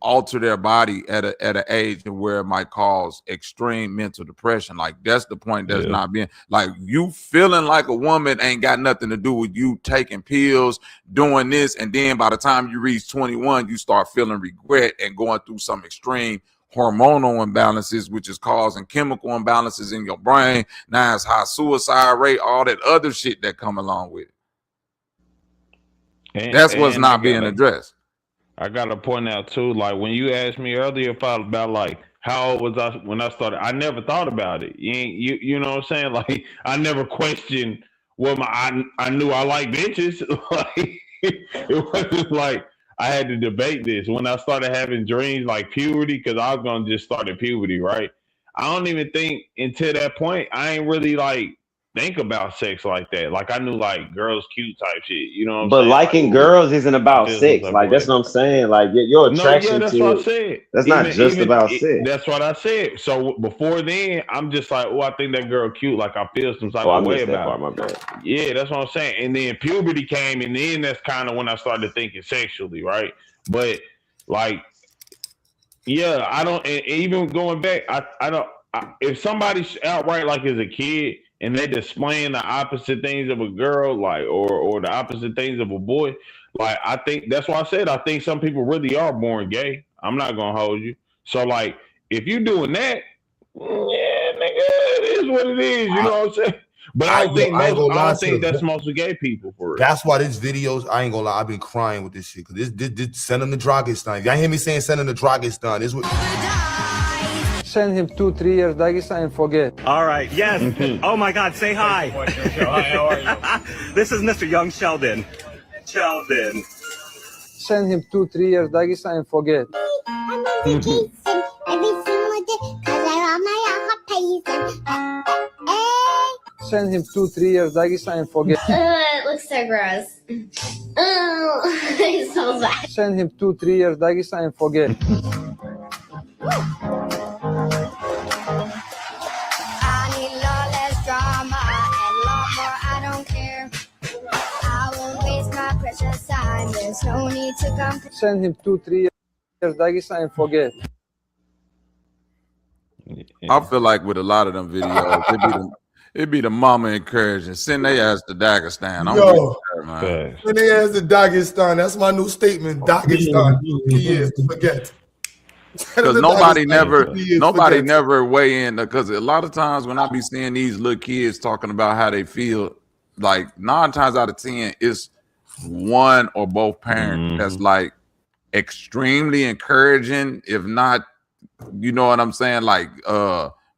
alter their body at an age where it might cause extreme mental depression. Like that's the point. That's not being like you feeling like a woman ain't got nothing to do with you taking pills, doing this, and then by the time you reach 21, you start feeling regret and going through some extreme hormonal imbalances, which is causing chemical imbalances in your brain. Now it's high suicide rate, all that other shit that come along with it. That's what's not being addressed. I gotta point out too, like when you asked me earlier about like how old was I when I started, I never thought about it. You know what I'm saying? Like I never questioned I knew I like bitches. Like it wasn't like I had to debate this. When I started having dreams like puberty, because I was gonna just start at puberty, right? I don't even think until that point I ain't really like think about sex like that. Like I knew like girls cute type shit, you know what I'm saying? But liking girls isn't about sex. Like that's what I'm saying. Like your attraction that's to what I said. That's not just about sex. That's what I said. So before then, I'm just like, I think that girl cute. Like I feel some type of way about my bad. Yeah, that's what I'm saying. And then puberty came, and then that's kind of when I started thinking sexually, right? But like, yeah, I don't. And even going back, I don't. If somebody's outright like as a kid, and they're displaying the opposite things of a girl, like or the opposite things of a boy, like I think that's why I said I think some people really are born gay. I'm not gonna hold you. So like if you're doing that, yeah, nigga, it is what it is. You know what I'm saying? But I don't think to that's mostly gay people for real. That's why this videos, I ain't gonna lie, I've been crying with this shit. Cause this send him to Dragistan. If y'all hear me saying send him to Dragistan, this what Send him 2-3 years Dagestan and forget. All right. Yes. Oh my God. Say hi. Hi. How are you? This is Mr. Young Sheldon. Sheldon. Send him 2-3 years Dagestan and forget. Send him 2-3 years Dagestan and forget. It looks so gross. Oh, it smells bad. Send him 2-3 years Dagestan and forget. There's no need to come. Send him 2-3 years Dagestan and forget. I feel like with a lot of them videos, it'd be the mama encouraging, send their ass to Dagestan. Send their ass to Dagestan. That's my new statement. Dagestan. Yes, forget. Because nobody never weigh in, because a lot of times when I be seeing these little kids talking about how they feel, like 9 times out of 10 it's one or both parents that's like extremely encouraging, if not, you know what I'm saying, like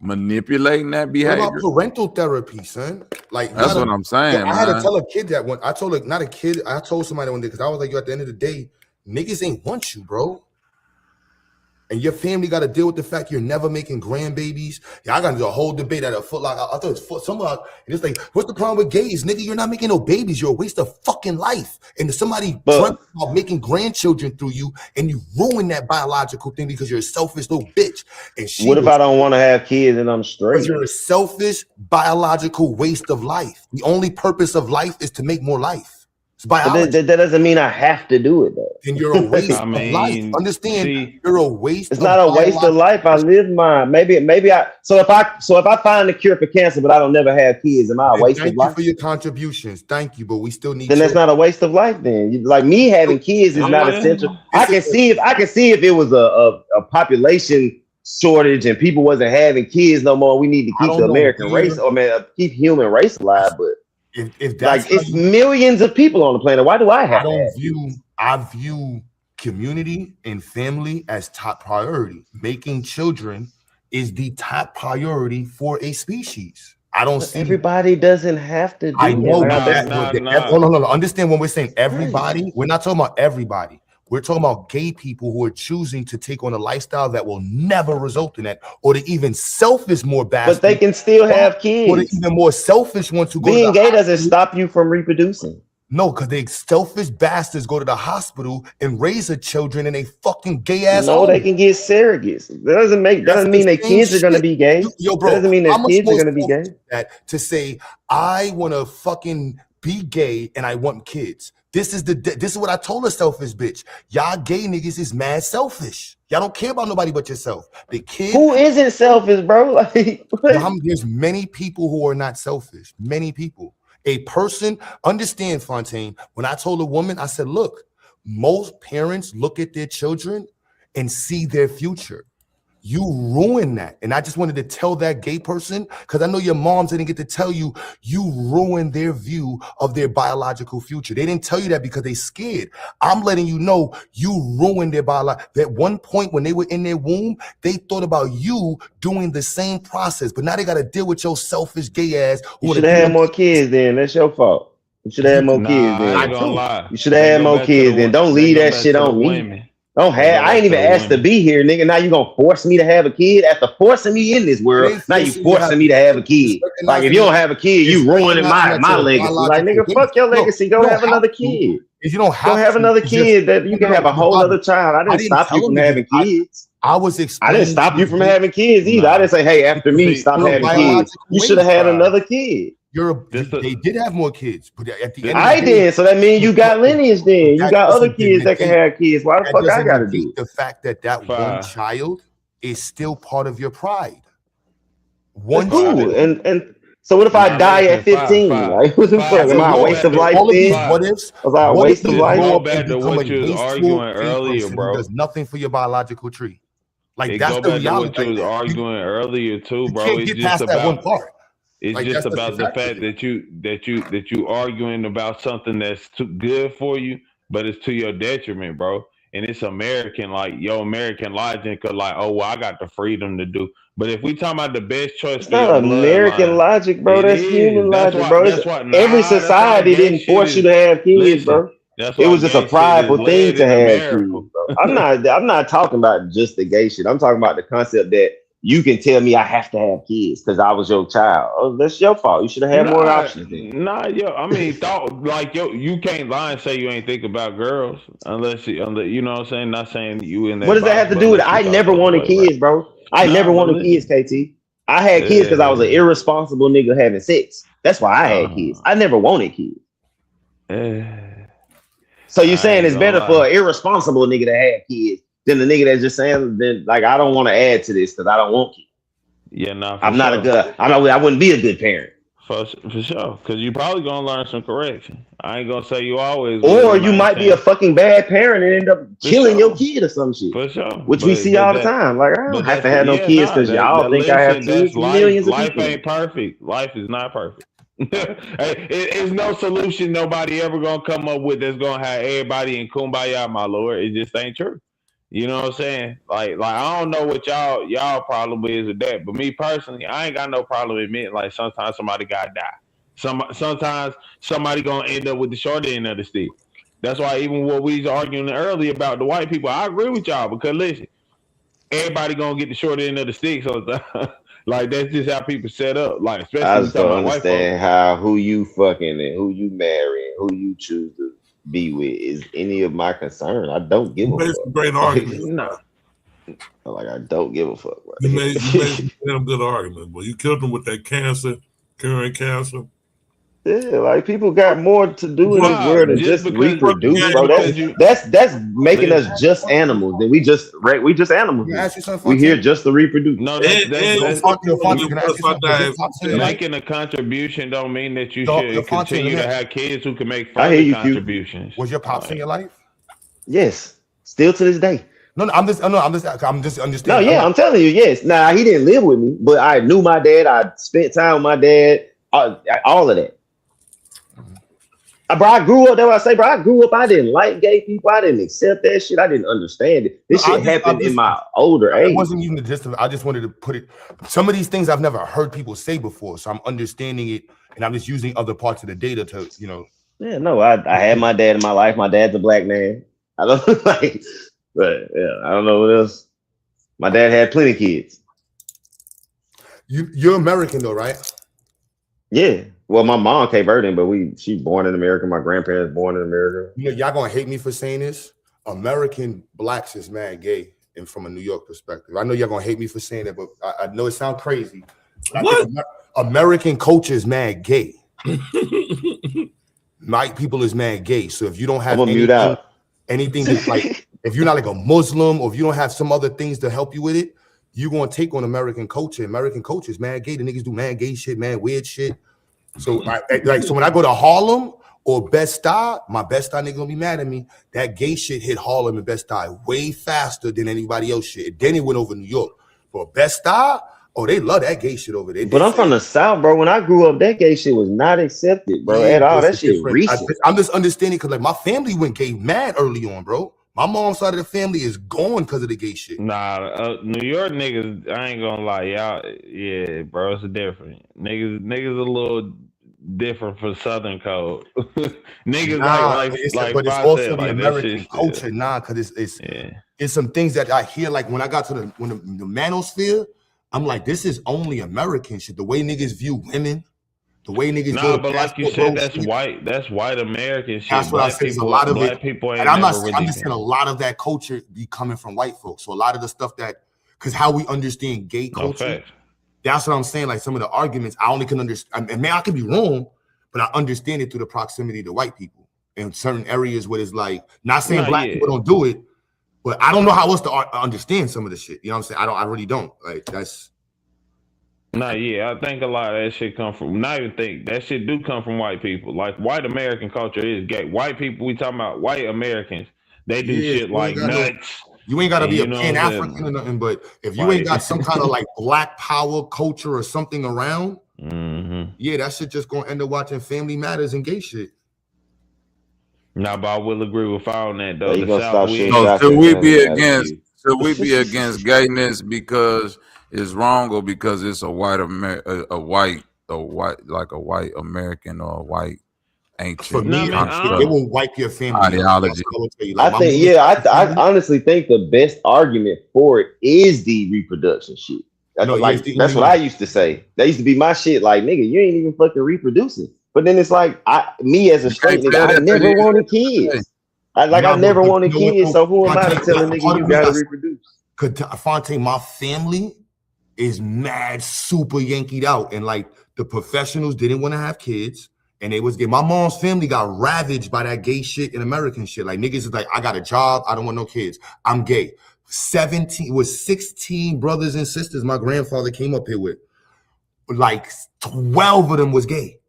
manipulating that behavior. What about parental therapy, son? Like that's what I'm saying. I had to tell a kid that one. I told her, not a kid. I told somebody one day because I was like, yo, at the end of the day, niggas ain't want you, bro. And your family got to deal with the fact you're never making grandbabies. Yeah, I got into a whole debate at a Foot Locker. I thought it was Foot someone, and it's like, what's the problem with gays, nigga? You're not making no babies. You're a waste of fucking life. And if somebody dreamt about making grandchildren through you, and you ruin that biological thing because you're a selfish little bitch. And what if I don't want to have kids and I'm straight? Because you're a selfish biological waste of life. The only purpose of life is to make more life. But that doesn't mean I have to do it though. And you're a waste of life. Understand? You're a waste. It's not a waste of life. I live mine. Maybe I. So if I find the cure for cancer, but I don't never have kids, am I a waste of life? Thank you for your contributions. Thank you, but we still need. Then that's not a waste of life. Then like me having kids is not essential. I can see if it was a population shortage and people wasn't having kids no more. We need to keep the American race, or keep human race alive, but. If that's like it's millions of people on the planet, why do I have? I view community and family as top priority. Making children is the top priority for a species. I don't see everybody doesn't have to do I know that. No. Understand when we're saying everybody, we're not talking about everybody. We're talking about gay people who are choosing to take on a lifestyle that will never result in that, or the even selfish more bad. But they can still have kids. Or the even more selfish ones who go. Being gay doesn't stop you from reproducing. No, because they selfish bastards go to the hospital and raise their children in a fucking gay ass. No, they can get surrogates. Doesn't mean their kids are gonna be gay. Yo, bro, doesn't mean their kids are gonna be gay. That to say I want to fucking be gay and I want kids. This is what I told a selfish bitch. Y'all gay niggas is mad selfish. Y'all don't care about nobody but yourself. The kid who isn't selfish, bro. Like there's many people who are not selfish. Many people. A person, understand, Fontaine. When I told a woman, I said, look, most parents look at their children and see their future. You ruin that. And I just wanted to tell that gay person, because I know your moms didn't get to tell you, you ruined their view of their biological future. They didn't tell you that because they scared. I'm letting you know you ruined their biological. At one point when they were in their womb, they thought about you doing the same process. But now they got to deal with your selfish gay ass. You should have had more kids then. That's your fault. You should have had more kids then. I ain't gonna lie. You should have had more kids then. Don't leave that shit on me. Don't have. I ain't even asked to be here, nigga. Now you gonna force me to have a kid after forcing me in this world. Now you forcing me to have a kid. Like if you don't have a kid, you ruining my legacy. Like nigga, fuck your legacy. Go have another kid. If you don't have another kid, that you can have a whole other child. I didn't stop you from having kids. I didn't stop you from having kids either. I didn't say, hey, after me, stop having kids. You should have had another kid. They did have more kids, but at the end I did, so that means you got lineage then. You got other kids that can have kids. Why the fuck I gotta do the fact that one child is still part of your pride? One cool. And so what if I die at 15? Like what the fuck? Am I a waste of life then? What ifs? Was I a waste of life? Go back to what you was arguing earlier, bro. Does nothing for your biological tree. Like It that's go the back to reality. what you was arguing earlier too, bro. You can't It's get just past that one about part. It's Like, just that's about the fact that you arguing about something that's too good for you, but it's to your detriment, bro. And it's American, like your American logic of like, oh well, I got the freedom to do. But if we talking about the best choice It's for your not American bloodline, logic, bro. it That's is. human That's logic, why. bro. That's why. Every That's why society gay didn't shit force you is. to have kids, Listen, bro. that's It why was just a gay shit is prideful thing led to in have America. kids, bro. I'm not talking about just the gay shit. I'm talking about the concept that you can tell me I have to have kids because I was your child. Oh, that's your fault. You should have had more options then. Yo. I mean, you can't lie and say you ain't think about girls unless you know what I'm saying. Not saying you in that. What does that box, have to but do with it? unless you I thought never the other wanted way, kids, right? bro. I never But wanted kids, listen, KT. I had kids because I was an irresponsible nigga having sex. That's why I had kids. I never wanted kids. So you I saying ain't it's gonna better for lie. an irresponsible nigga to have kids than the nigga that's just saying that like I don't want to add to this because I don't want kids. Yeah, nah, for I'm not a sure. good. I wouldn't be a good parent. For sure, because you probably gonna learn some correction. I ain't gonna say you always will Or in you might be a 19. fucking bad parent and end up For killing your sure. kid or some shit. For sure. Which we see all the time. Like, I don't have to have no kids because y'all think I have kids. That's life. Millions of Life people. ain't perfect. Life is not perfect. It's no solution nobody ever gonna come up with that's gonna have everybody in kumbaya, my lord. It just ain't true. You know what I'm saying? Like I don't know what y'all problem is with that, but me personally, I ain't got no problem admitting like sometimes somebody gotta die. Sometimes somebody gonna end up with the short end of the stick. That's why even what we was arguing earlier about the white people, I agree with y'all because listen, everybody gonna get the short end of the stick. So like that's just how people set up. Like especially I when we just talking don't about white folks. understand how who you fucking and who you marry and who you choose to be with is any of my concern. I don't give a fuck. Great argument. Like I don't give a fuck. Right? You made a damn good argument, but you killed them with that curing cancer. Yeah, like people got more to do in this world than just reproduce, bro. That's making us just animals. Then we just animals. Can I ask you something, We here Fontaine? just to reproduce. No, that's Fontaine, can I ask you something? Does your pops in your life? making a contribution don't mean that you Yo, should Fontaine, continue let to me- have kids who can make I hear further you, Q. contributions. Was your pops in your life? Yes, still to this day. No, I'm just understanding. No, yeah, I'm telling you, yes. Now he didn't live with me, but I knew my dad. I spent time with my dad. All of that. Bro, I grew up. That's what I say, bro. I grew up. I didn't like gay people. I didn't accept that shit. I didn't understand it. This shit happened in my older age. It wasn't even just. I just wanted to put it. Some of these things I've never heard people say before, so I'm understanding it, and I'm just using other parts of the data to, Yeah, no, I had my dad in my life. My dad's a black man. I don't like, but yeah, I don't know what else. My dad had plenty of kids. You're American though, right? Yeah. Well, my mom Cape Verdean, but she's born in America. My grandparents born in America. Y'all gonna hate me for saying this. American blacks is mad gay, and from a New York perspective, I know y'all gonna hate me for saying that, but I know it sounds crazy. I think American culture is mad gay. White people is mad gay. So if you don't have anything that's like, if you're not like a Muslim or if you don't have some other things to help you with it, you're gonna take on American culture. American culture is mad gay. The niggas do mad gay shit, mad weird shit. So so when I go to Harlem or Bed-Stuy, my Bed-Stuy nigga gonna be mad at me. That gay shit hit Harlem and Bed-Stuy way faster than anybody else shit. Then it went over New York. For Bed-Stuy, oh, they love that gay shit over there. But I'm from the South, bro. When I grew up, that gay shit was not accepted, bro, at all. That shit recent. I'm just understanding because like my family went gay mad early on, bro. My mom's side of the family is gone because of the gay shit. Nah, New York niggas, I ain't gonna lie, y'all. Yeah, bro, it's different. Niggas a little different for Southern code. Niggas but it's also the American culture, because it's some things that I hear like when I got to the manosphere, I'm like, this is only American shit. The way niggas view women, the way niggas go to but like you said, that's white American shit. That's what I said. A lot of black it, people ain't and I'm never just saying a lot of that culture be coming from white folks. So a lot of the stuff because how we understand gay culture, that's what I'm saying. Like some of the arguments, I only can understand. And man, I could be wrong, but I understand it through the proximity to white people in certain areas where it's like, not saying black people don't do it, but I don't know how else to understand some of the shit. You know what I'm saying? I really don't. Like that's. I think a lot of that shit come from. Not even think that shit do come from white people. Like white American culture is gay. White people, we talking about white Americans. They do shit like nuts. You ain't got to be a Pan-African or nothing, but if you ain't got some kind of like black power culture or something around, Yeah, that shit just gonna end up watching Family Matters and gay shit. Nah, but I will agree with all that though. You The gonna South start will. shooting So shots should at we Family be Matters, against? you. Should we be against gayness because it's wrong, or because it's a white like a white American or a white ancient? For me, it will wipe your family out. Ideology. I think, I honestly think the best argument for it is the reproduction shit. That's what I used to say. That used to be my shit. Like, nigga, you ain't even fucking reproducing. But then it's like, me as a straight nigga, I never wanted kids. I never wanted kids. So who am I to tell a nigga you gotta reproduce? Fonte, my family is mad super yankied out, and like the professionals didn't want to have kids. And they was gay. My mom's family got ravaged by that gay shit and American shit. Like niggas is like, I got a job, I don't want no kids. I'm gay. 16 brothers and sisters my grandfather came up here with. Like 12 of them was gay.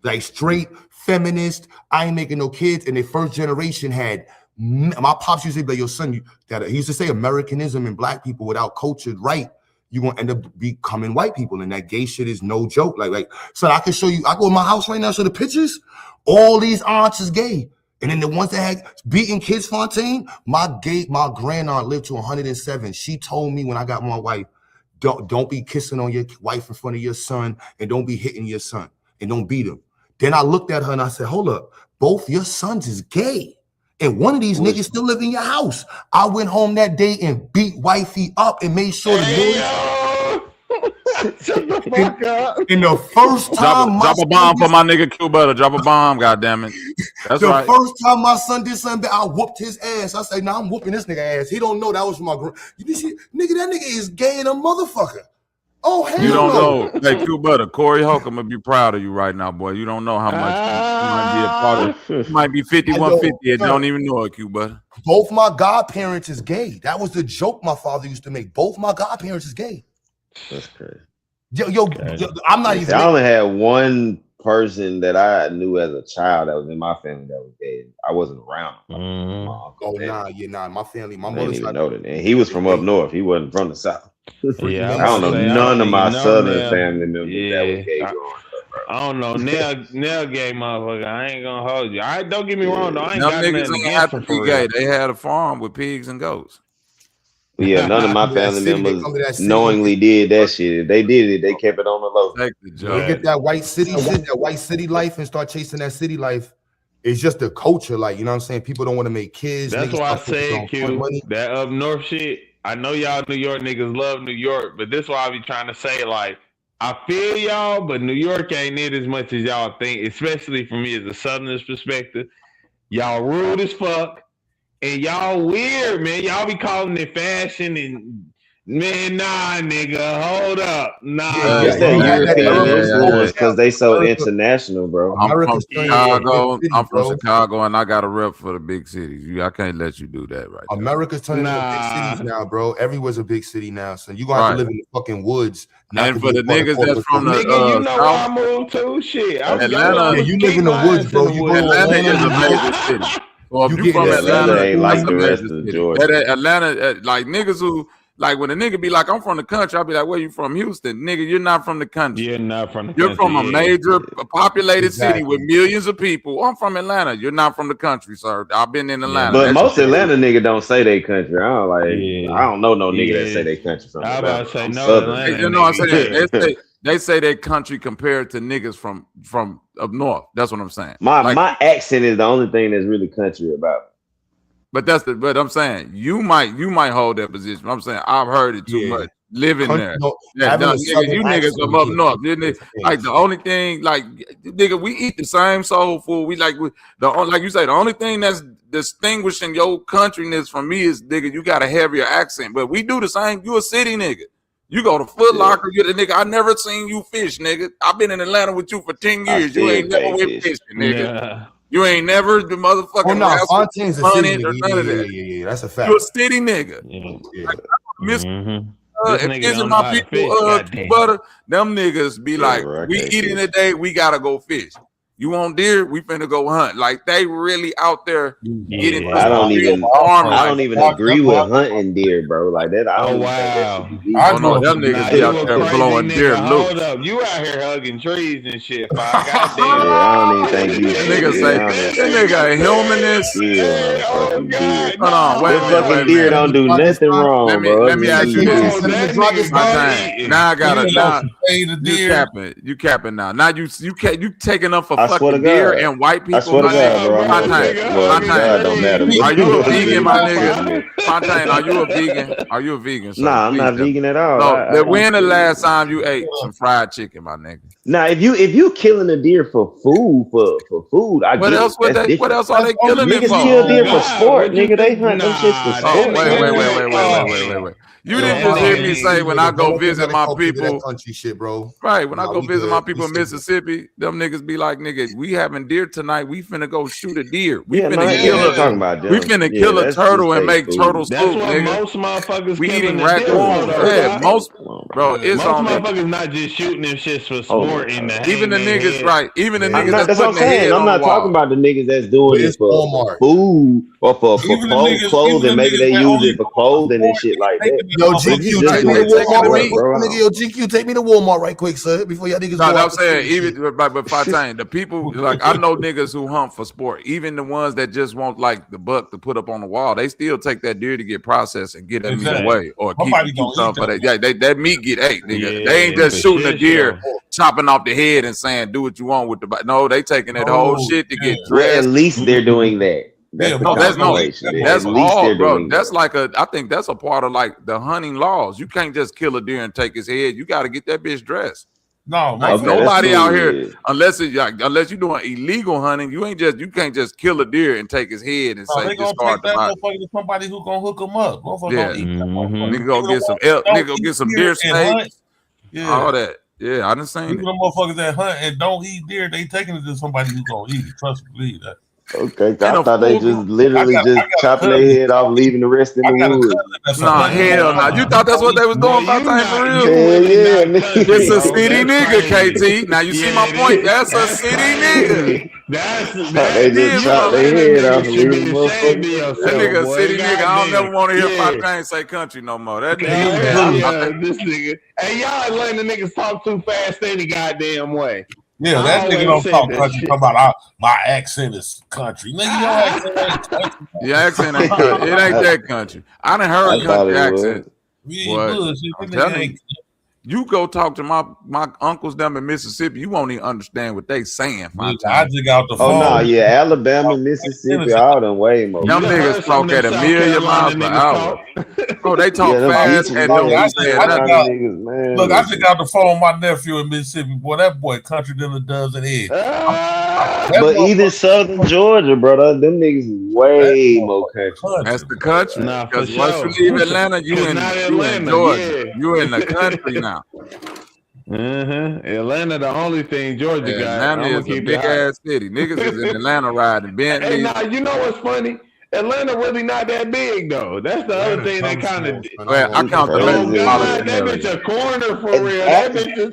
Like straight feminist. I ain't making no kids. And the first generation had, my pops used to be like, yo, son, he used to say Americanism and black people without cultured right, you're gonna end up becoming white people, and that gay shit is no joke. Like, so I can show you. I go in my house right now, show the pictures. All these aunts is gay, and then the ones that had beaten kids, Fontaine. My grand aunt lived to 107. She told me when I got my wife, don't be kissing on your wife in front of your son, and don't be hitting your son, and don't beat him. Then I looked at her and I said, hold up, both your sons is gay. And one of these niggas still live in your house. I went home that day and beat wifey up and made sure Shut the fuck up. In the first time, drop a bomb for my nigga Q Butter. Drop a bomb, goddammit. That's right. The first time my son did something, I whooped his ass. I said, I'm whooping this nigga ass. He don't know that was from my nigga, that nigga is gay and a motherfucker. Oh, hell you don't know. Hey, Q Butter, Corey Holcomb would be proud of you right now, boy. You don't know how much you might be a part of. You might be 5150 and don't even know it, Q Butter. Both my godparents is gay. That was the joke my father used to make. Both my godparents is gay. That's crazy. Yo, I'm not even. I only had one person that I knew as a child that was in my family that was gay. I wasn't around. My family, my I didn't mother's even know that. And he was from up north. He wasn't from the south. Yeah, I don't know none of my southern family members that was gay. I don't know. Nell gay motherfucker. I ain't gonna hold you. Don't get me wrong though. I ain't Them got niggas nothing ain't against have them to be for gay. real. They had a farm with pigs and goats. Yeah, none of my family members knowingly did that shit. If they did it, they kept it on the low. They get that white city shit, that white city life, and start chasing that city life. It's just the culture, like, you know what I'm saying? People don't want to make kids. That's why I said, Q, that up north shit. I know y'all New York niggas love New York, but this is why I be trying to say, like, I feel y'all, but New York ain't it as much as y'all think, especially from me as a Southerner's perspective. Y'all rude as fuck, and y'all weird, man. Y'all be calling it fashion, and man, nah, nigga, hold up, nah. It's that European influence because they so international, bro. I'm from Chicago. I'm from Chicago, and I got a rep for the big cities. I can't let you do that right America's turning into big cities now, bro. Everywhere's a big city now, so you gonna have to live in the fucking woods. And for the niggas that's from the nigga, you know where I moved to? Shit, Atlanta. You live in the woods, bro. You Atlanta is a major city. So if you from Atlanta, ain't like the rest of Georgia. Atlanta, like niggas who. Like when a nigga be like, I'm from the country, I'll be like, where you from? Houston. Nigga, you're not from the country. You're not from the country. You're from a major populated city with Exactly. millions of people. I'm from Atlanta. You're not from the country, sir. I've been in Atlanta. But That's most your Atlanta nigga don't say they country. I don't know no nigga that say they country from I Atlanta. about to say I'm no Southern. Atlanta You know what I'm nigga. saying? They say they country compared to niggas from up north. That's what I'm saying. My accent is the only thing that's really country about. But I'm saying you might hold that position. I'm saying I've heard it too much living there. You niggas from up north, didn't it? Like the only thing, like nigga, we eat the same soul food. We like you say, the only thing that's distinguishing your countryness from me is nigga, you got a heavier accent. But we do the same. You a city nigga. You go to Foot Locker, you're the nigga. I never seen you fish, nigga. I've been in Atlanta with you for 10 years. You ain't never went fishing, nigga. Yeah. You ain't never the motherfucking Fontaine's a city nigga. none of that. Yeah, that's a fact. You a city nigga. Like, This if nigga isn't don't my know how to people fish, goddamn. Butter, them niggas be like, bro, I we can't eating fish. today, we gotta go fish. You want deer? We finna go hunt. Like they really out there getting. I don't even agree with hunting deer, bro. Like that. I don't even think that should be. Oh no, them niggas be out there blowing deer loose. Hold up, you out here hugging trees and shit. Goddamn. Yeah, I don't even think you. Nigga say that nigga a humanist. Yeah, oh God. Hold on, wait a minute. Fucking deer don't do nothing wrong, bro. Let me ask you this. Now I gotta. You capping now. Now you taking up for fucking deer and white people. I swear to God, bro. God don't matter. Are you a vegan, my nigga? Fontaine, are you a vegan? Are you a vegan? Sir? Nah, I'm not vegan at all. So, when the last time you ate some fried chicken, my nigga? Now, if you killing a deer for food, for food, I what get else? What else are they killing it for? Niggas kill deer for sport, nigga. They hunt them shits for sport. Wait. You didn't just hear me say when I go visit my people, country shit, bro. Right, when I go visit my people in Mississippi, them niggas be like, nigga, we having deer tonight. We finna go shoot a deer. We finna kill a turtle and make turtle soup, nigga. Most motherfuckers we eating raccoons. Yeah, most bro, it's on motherfuckers not just shooting them shits for sport. Even the niggas, right? Even the niggas that's what I'm saying. I'm not talking about the niggas that's doing it for food or for clothing. Maybe they use it for clothing and shit like that. Yo, GQ, take me to Walmart right quick. Nigga, yo, GQ, take me to Walmart right quick, sir, before y'all niggas go out. I'm saying, even but Fontaine, the people, like, I know niggas who hunt for sport, even the ones that just want, like, the buck to put up on the wall, they still take that deer to get processed and get that meat away or keep something for that. Yeah, that meat get ate, nigga. They ain't just shooting a deer, chopping off the head and saying, do what you want with the body. No, they taking that whole shit to get dressed. At least they're doing that. That's hard, bro. That's like I think that's a part of like the hunting laws. You can't just kill a deer and take his head. You got to get that bitch dressed. No, like, nobody out here, unless you're doing illegal hunting, you can't just kill a deer and take his head and say discard the body. To somebody who gonna hook him up. Yeah, nigga go get some nigga go get some deer steaks. Yeah, all that. Yeah, I done seen it. Them motherfuckers that hunt and don't eat deer, they taking it to somebody who gonna eat it. Trust me, believe that. Okay, I thought they just literally chopping their head off, leaving the rest in the woods. Nah, hell no. You thought that's what they was doing for real? Yeah, it's a city nigga, KT. Now you see my point. That's a city nigga. They just chopped their head off and leave the motherfucker. That nigga a city nigga. I don't never want to hear Fontaine say country no more. That nigga. This nigga. Hey, y'all Atlanta niggas talk too fast any goddamn way. Yeah, that nigga don't talk country. Talk about my accent is country. Nigga, your accent ain't country. Your accent ain't country. It ain't that country. I done heard country accent. I'm telling you, you go talk to my uncles down in Mississippi, you won't even understand what they saying. I just got the phone. Oh no, yeah, Alabama, Mississippi, all them way more. Them niggas talk at 1,000,000 miles per hour. Bro, they talk fast and don't understand nothing. Look, I just got the phone with my nephew in Mississippi. Boy, that boy country than a dozen eggs. But even Southern Georgia, brother, them niggas way more country. That's the country. Nah, because once you leave Atlanta, you in Georgia. Yeah. You in the country now. Atlanta, the only thing Georgia got. Atlanta is a big ass city. Niggas is in Atlanta riding Bentley. Hey, nah, you know what's funny? Atlanta really not that big though. That's the other thing that kind of. Well, I count the metropolitan that area. bitch a corner for real. That bitch is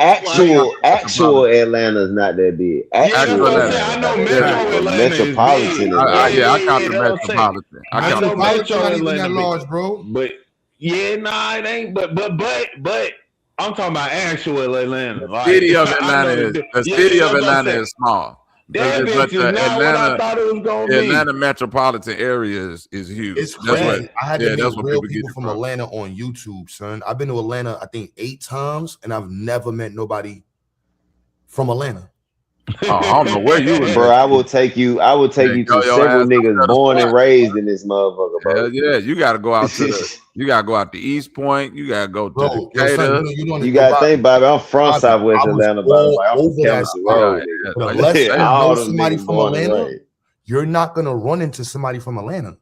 Actual Atlanta's not that big. Actual Atlanta. I know Metro Atlanta metropolitan. I count the metropolitan. I know Metro Atlanta that large, bro. But yeah, nah, it ain't. But I'm talking about actual Atlanta. The city of Atlanta is small. That bitch is not what I thought it was gonna be. Atlanta metropolitan area is huge. It's crazy. I had to meet real people from Atlanta on YouTube, son. I've been to Atlanta, I think 8 times, and I've never met nobody from Atlanta. I don't know where you was, bro. I will take you to several niggas born and raised in this motherfucker, bro. Hell yeah, you gotta go out to the East Point. You gotta go to Decatur. You gotta think, Bobby. I'm from Southwest Atlanta, bro. Like, I'm from Chemistry Road. Unless you know somebody from Atlanta, you're not gonna run into somebody from Atlanta.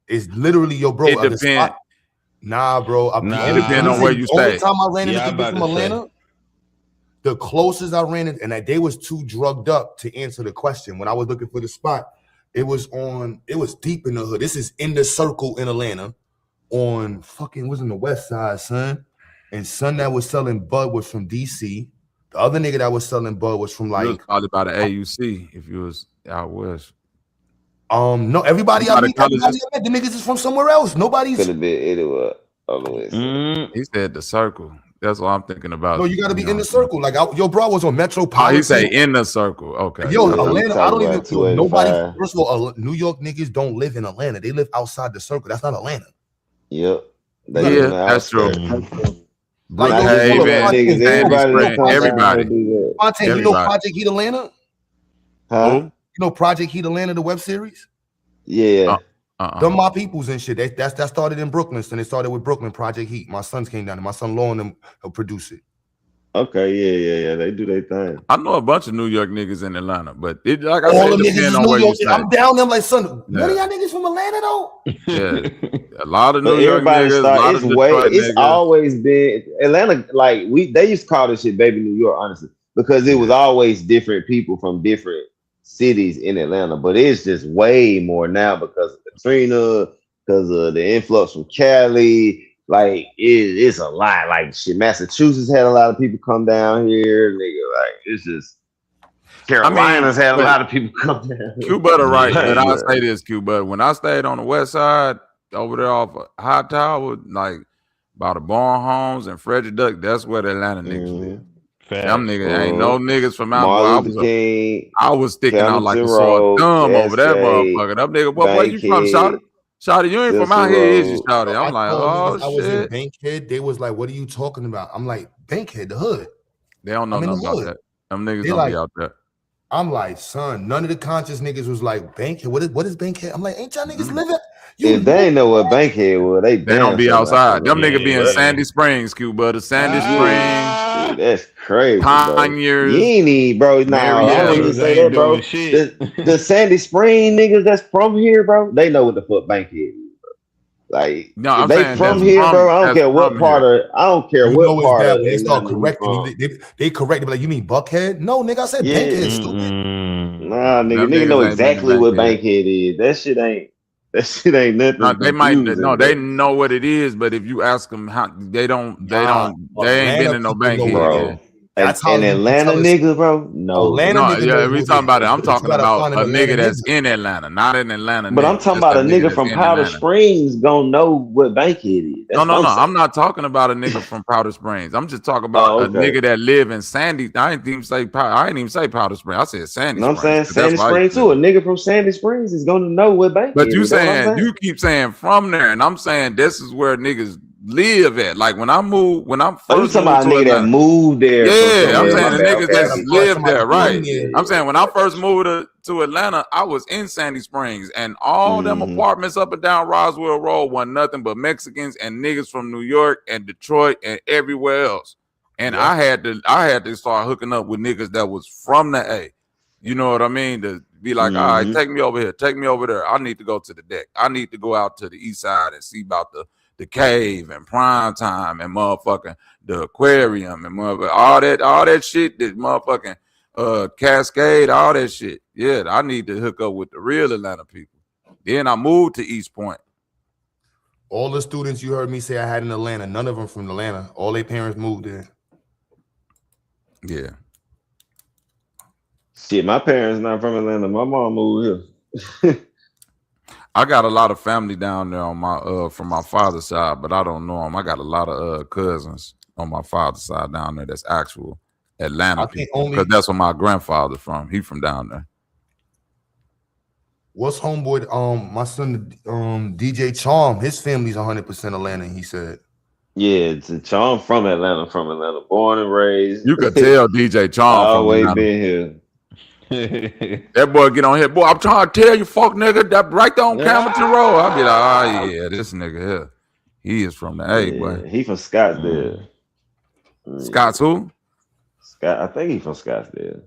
It's literally your bro. It depends. Nah, bro. It depends on where you stay. Only time I ran into people from Atlanta. The closest I ran in, and that they was too drugged up to answer the question. When I was looking for the spot, it was deep in the hood. This is in the circle in Atlanta was in the west side, son. And son that was selling bud was from DC. The other nigga that was selling bud was from You was like probably by the AUC if you was out west. no, everybody I meet, the niggas is from somewhere else. Nobody's Could have been anywhere on the west side. He said the circle. That's what I'm thinking about. No, you got to be in the circle. Like your bro was on Oh, Metropolitan. he say in the circle. Okay. Yo, Yeah. Atlanta. I don't even. Yo, nobody. First of all, New York niggas don't live in Atlanta. They live outside the circle. That's not Atlanta. Yep. Yeah, that's true. Brookhaven, everybody. Content, you know Project Heat Atlanta? Huh? You know Project Heat Atlanta, the web series? Yeah. Them my peoples and shit. That started in Brooklyn. So they started with Brooklyn Project Heat. My sons came down, and my son Law and them will produce it. Okay, yeah. They do their thing. I know a bunch of New York niggas in Atlanta, but it like I All said, the it niggas depends is on New where York. you stay. I'm down there. I'm like, son, one Yeah. of y'all niggas from Atlanta though? Yeah, a lot of But New York everybody niggas, a start. lot It's of way. Detroit It's niggas. always been Atlanta. Like they used to call this shit "Baby New York," honestly, because it was always different people from different cities in Atlanta. But it's just way more now because of Katrina, because of the influx from Cali. Like it's a lot. Like shit, Massachusetts had a lot of people come down here. Nigga, like it's just Carolinas had a lot of people come down. Q Butter right, but I'll Yeah. say this, Q Butter. When I stayed on the west side, over there off of High Tower, like by the Barn Homes and Frederick Duck, that's where the Atlanta niggas live. Them niggas ain't no niggas from out. Martin Luther King, I was sticking out like a Camden sore Road, thumb over that SJ, motherfucker. Them niggas, where you from, Bankhead, Shawty? Shawty, you ain't from Cecil out here, is you, Road. Shawty? I'm like, told oh niggas I was in shit. Bankhead. They was like, what are you talking about? I'm like, Bankhead, the hood. They don't know I'm in the nothing about hood. that. Them niggas They don't like- be out there. I'm like, son, none of the conscious niggas was like, Bankhead. What is Bankhead? I'm like, ain't y'all niggas living? If they ain't know what Bankhead was, they don't be damn outside. Them niggas be in Yeah. Sandy Springs, Q Butter. Sandy Springs. That's crazy, Conyers, bro. You ain't need, bro. No, I don't even say that, bro. The Sandy Spring niggas that's from here, bro, they know what the fuck Bankhead is, bro. Like, No, if I'm they saying from that's here, from- bro. I don't that's care what from part of. I don't care You what know it's part bad of when they start Atlanta you correcting from. you. They correct me like, you mean Buckhead? No, nigga, I said Yeah. Bankhead, stupid. Nah, nigga, Them nigga know niggas ain't exactly been what Bankhead. Bankhead is. That shit ain't nothing. No, they might confusing, no, they bro. know what it is, but if you ask them how they ain't been Atlanta in no people Bankhead. know Yeah. it. That's how An you Atlanta tell us- nigga, bro. No, Atlanta No, nigga yeah, knows we what talking about it. is, I'm but you talking gotta about find a an nigga Atlanta that's nigga. in Atlanta, not an Atlanta but nigga. I'm talking Just about a nigga that's from in Powder Atlanta. Springs gonna know what Bankhead is. That's No, what I'm saying. I'm not talking about a nigga from Powder Springs. I'm just talking about Oh, a okay. nigga that live in Sandy. I didn't even say Powder Springs. I said Sandy No, I'm Springs. saying 'cause that's Sandy where I used Springs to too. A live. nigga from Sandy Springs is gonna know what Bankhead But you is. That's what I'm saying you keep saying from there, and I'm saying this is where niggas live at. Like when I moved, when I Oh, you first talking moved about a to nigga Atlanta. that moved there? from Yeah, I'm somewhere. saying My the bad. niggas Okay, that okay. live there, right? Yeah. I'm saying when I first moved to Atlanta, I was in Sandy Springs, and all them apartments up and down Roswell Road wasn't nothing but Mexicans and niggas from New York and Detroit and everywhere else. And I had to start hooking up with niggas that was from the A. You know what I mean? To be like, all right, take me over here, take me over there. I need to go to the deck. I need to go out to the east side and see about the cave and prime time and motherfucking the aquarium and motherfucking all that shit that motherfucking Cascade, all that shit. Yeah, I need to hook up with the real Atlanta people. Then I moved to East Point. All the students you heard me say I had in Atlanta, none of them from Atlanta. All their parents moved there. Yeah. Shit, my parents not from Atlanta. My mom moved here. I got a lot of family down there on my from my father's side, but I don't know them. I got a lot of cousins on my father's side down there that's actual Atlanta people. Because that's where my grandfather from. He from down there. What's homeboy? My son, DJ Charm. His family's 100% Atlanta. He said. Yeah, it's Charm from Atlanta, born and raised. You could tell DJ Charm from always Atlanta. been here. That boy get on here, boy. I'm trying to tell you, fuck nigga, that right there on Campbellton Road. I'll be like, oh yeah, this nigga here, he is from the A, boy. He from Scottsdale. Scott's who? Scott, I think he from Scottsdale.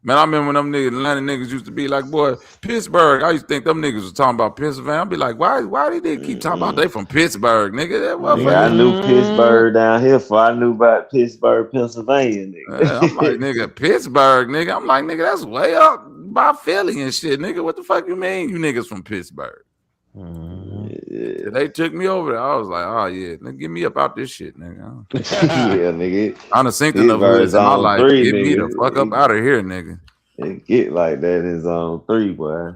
Man, I remember when them niggas, Atlanta niggas used to be like, boy, Pittsburgh. I used to think them niggas was talking about Pennsylvania. I'd be like, why they keep talking about they from Pittsburgh, nigga? That Yeah, I knew Pittsburgh down here before I knew about Pittsburgh, Pennsylvania. Nigga. I'm like, nigga, Pittsburgh, nigga. I'm like, nigga, that's way up by Philly and shit, nigga. What the fuck you mean? You niggas from Pittsburgh? Yeah, Yeah. They took me over there. I was like, oh yeah, get me up out this shit, nigga. Yeah, nigga. I done seen enough hoods in my life. Three, Get me nigga. the fuck up out of here, nigga. It get like that in zone 3, boy.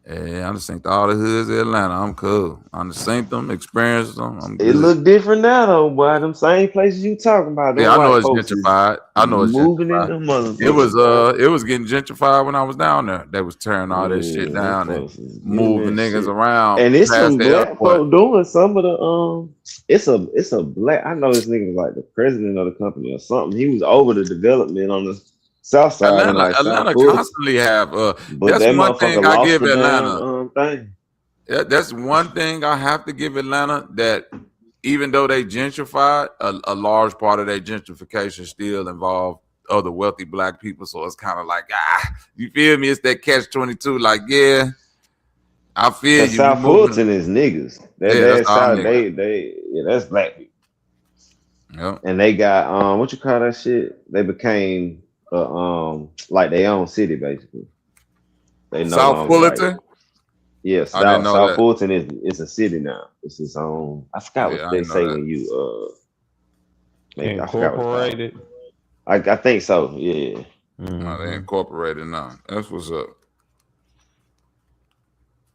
Yeah, I done seen all the hoods in Atlanta. I'm cool. I done seen them, experienced them. I'm good. It look different now though, boy. Them same places you talking about. Yeah, I know it's folks gentrified. I know it's moving in gentrified. them motherfuckers. It was getting gentrified when I was down there. They was tearing all that shit down and moving niggas around. And it's some black folk doing some of the it's a black. I know this nigga was like the president of the company or something. He was over the development on the south side. Atlanta constantly have that's one thing I give Atlanta. That's one thing I have to give Atlanta, that even though they gentrified, a large part of their gentrification still involved other wealthy black people. So it's kind of like, you feel me? It's that catch-22. Like, yeah, I feel you. South Fulton is niggas. That's black people. Yep. And they got what you call that shit? They became like their own city basically. They know South Fulton. Yeah, South Fulton is a city now. It's its own. I forgot what they say when you incorporated. I think so. Yeah. No, they incorporated now. That's what's up.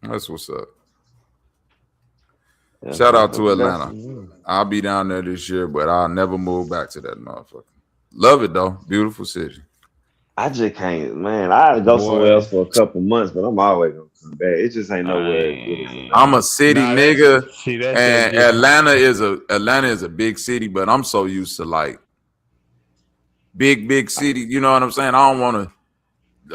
That's what's up. Yeah, shout out to Atlanta. I'll be down there this year, but I'll never move back to that motherfucker. Love it though. Beautiful city. I just can't, man. I go somewhere else for a couple months, but I'm always gonna come back. It just ain't nowhere. I'm a city nigga, and Atlanta is a big city, but I'm so used to like big city. You know what I'm saying? I don't want to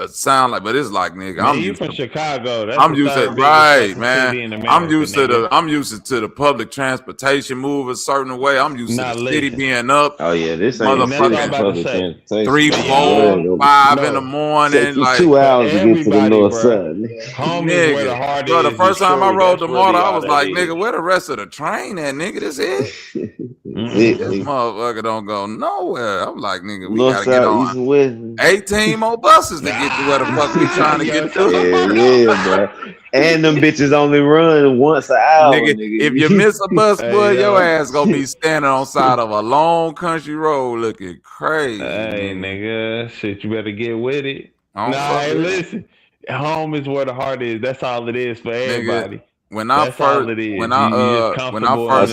sound like, but it's like, nigga, man, you from Chicago. That's I'm used to right, man. I'm used to the public transportation move a certain way. I'm used to the city being up. Oh yeah, this ain't motherfucking public transportation. 3, 4, 5 in the morning. Like 2 hours to get to the north side. Nigga, bro, the first time I rode the motor, I was like, nigga, where the rest of the train at, nigga? This it. This motherfucker don't go nowhere. I'm like, nigga, we gotta get on 18 more buses to get to where the fuck we trying to get to. Yeah, bro. And them bitches only run once an hour. Nigga, if you miss a bus, boy, your ass gonna be standing on side of a long country road looking crazy. Hey, nigga, shit, you better get with it. Hey, listen, home is where the heart is. That's all it is for everybody. Nigga, when I first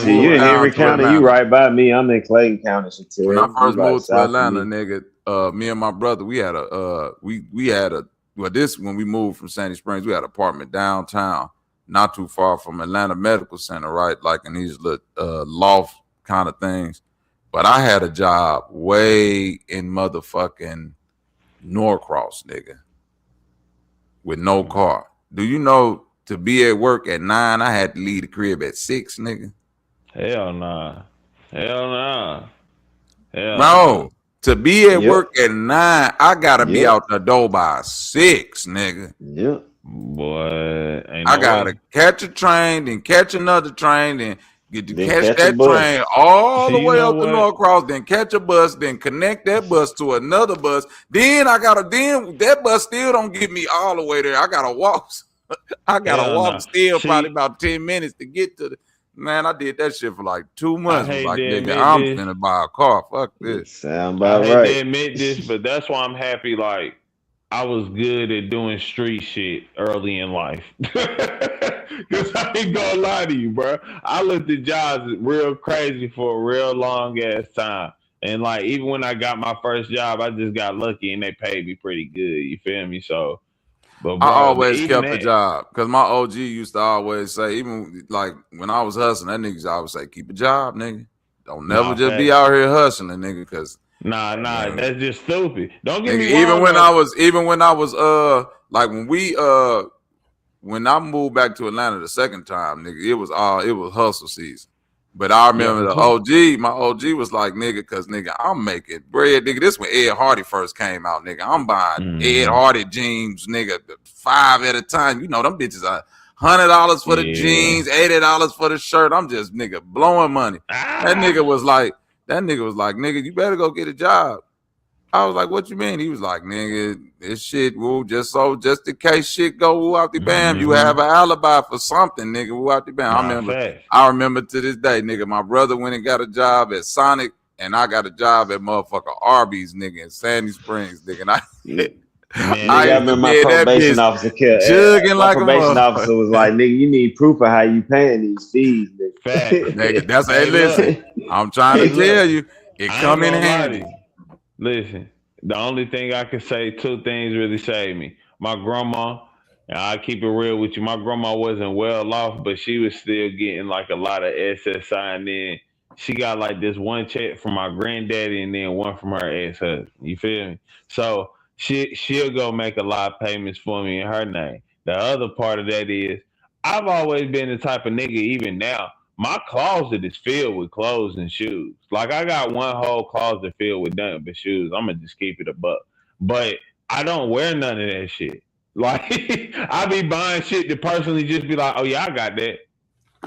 you in Henry County, you right by me. I'm in Clayton County. When I first moved to Atlanta, nigga, me and my brother, we had when we moved from Sandy Springs, we had an apartment downtown, not too far from Atlanta Medical Center, right? Like in these little loft kind of things. But I had a job way in motherfucking Norcross, nigga, with no car. Do you know? To be at work at 9, I had to leave the crib at 6, nigga. Hell nah. No. To be at work at 9, I gotta be out the door by 6, nigga. Yep. Boy, I gotta catch a train, then catch another train, then get to catch that train all the way up to Norcross, then catch a bus, then connect that bus to another bus. Then that bus still don't get me all the way there. I gotta walk. Probably about 10 minutes to get to the man. I did that shit for like 2 months. I was like, nigga, I'm finna buy a car. Fuck this. Sound about right. I hate to admit this, but that's why I'm happy. Like I was good at doing street shit early in life. Cause I ain't gonna lie to you, bro. I looked at jobs real crazy for a real long ass time. And like even when I got my first job, I just got lucky and they paid me pretty good. You feel me? So. But bro, I always kept a job because my OG used to always say, even like when I was hustling, that niggas always say, keep a job, nigga. Don't never just be out here hustling, nigga. Because that's just stupid. Don't get me wrong. Even when I was like when I moved back to Atlanta the second time, nigga, it was hustle season. But I remember my OG was like, nigga, because, nigga, I'm making bread, nigga. This when Ed Hardy first came out, nigga. I'm buying Ed Hardy jeans, nigga, 5 at a time. You know, them bitches are $100 for the jeans, $80 for the shirt. I'm just, nigga, blowing money. That nigga was like, nigga, you better go get a job. I was like, what you mean? He was like, nigga, this shit, woo, just in case shit go woo out the bam, you have an alibi for something, nigga, woo out the bam. I remember to this day, nigga, my brother went and got a job at Sonic, and I got a job at motherfucker Arby's, nigga, in Sandy Springs, nigga. And I remember my probation officer jugging my like probation a officer was like, nigga, you need proof of how you paying these fees, nigga. Nigga, that's listen. I'm trying to tell you, it come in handy. Listen, the only thing I can say, two things really saved me. My grandma, and I keep it real with you, my grandma wasn't well off, but she was still getting like a lot of SSI, and then she got like this one check from my granddaddy and then one from her ex-husband. You feel me? So she'll go make a lot of payments for me in her name. The other part of that is I've always been the type of nigga, even now, my closet is filled with clothes and shoes. Like I got one whole closet filled with nothing but shoes. I'm gonna just keep it a buck. But I don't wear none of that shit. Like I be buying shit to personally just be like, oh yeah, I got that.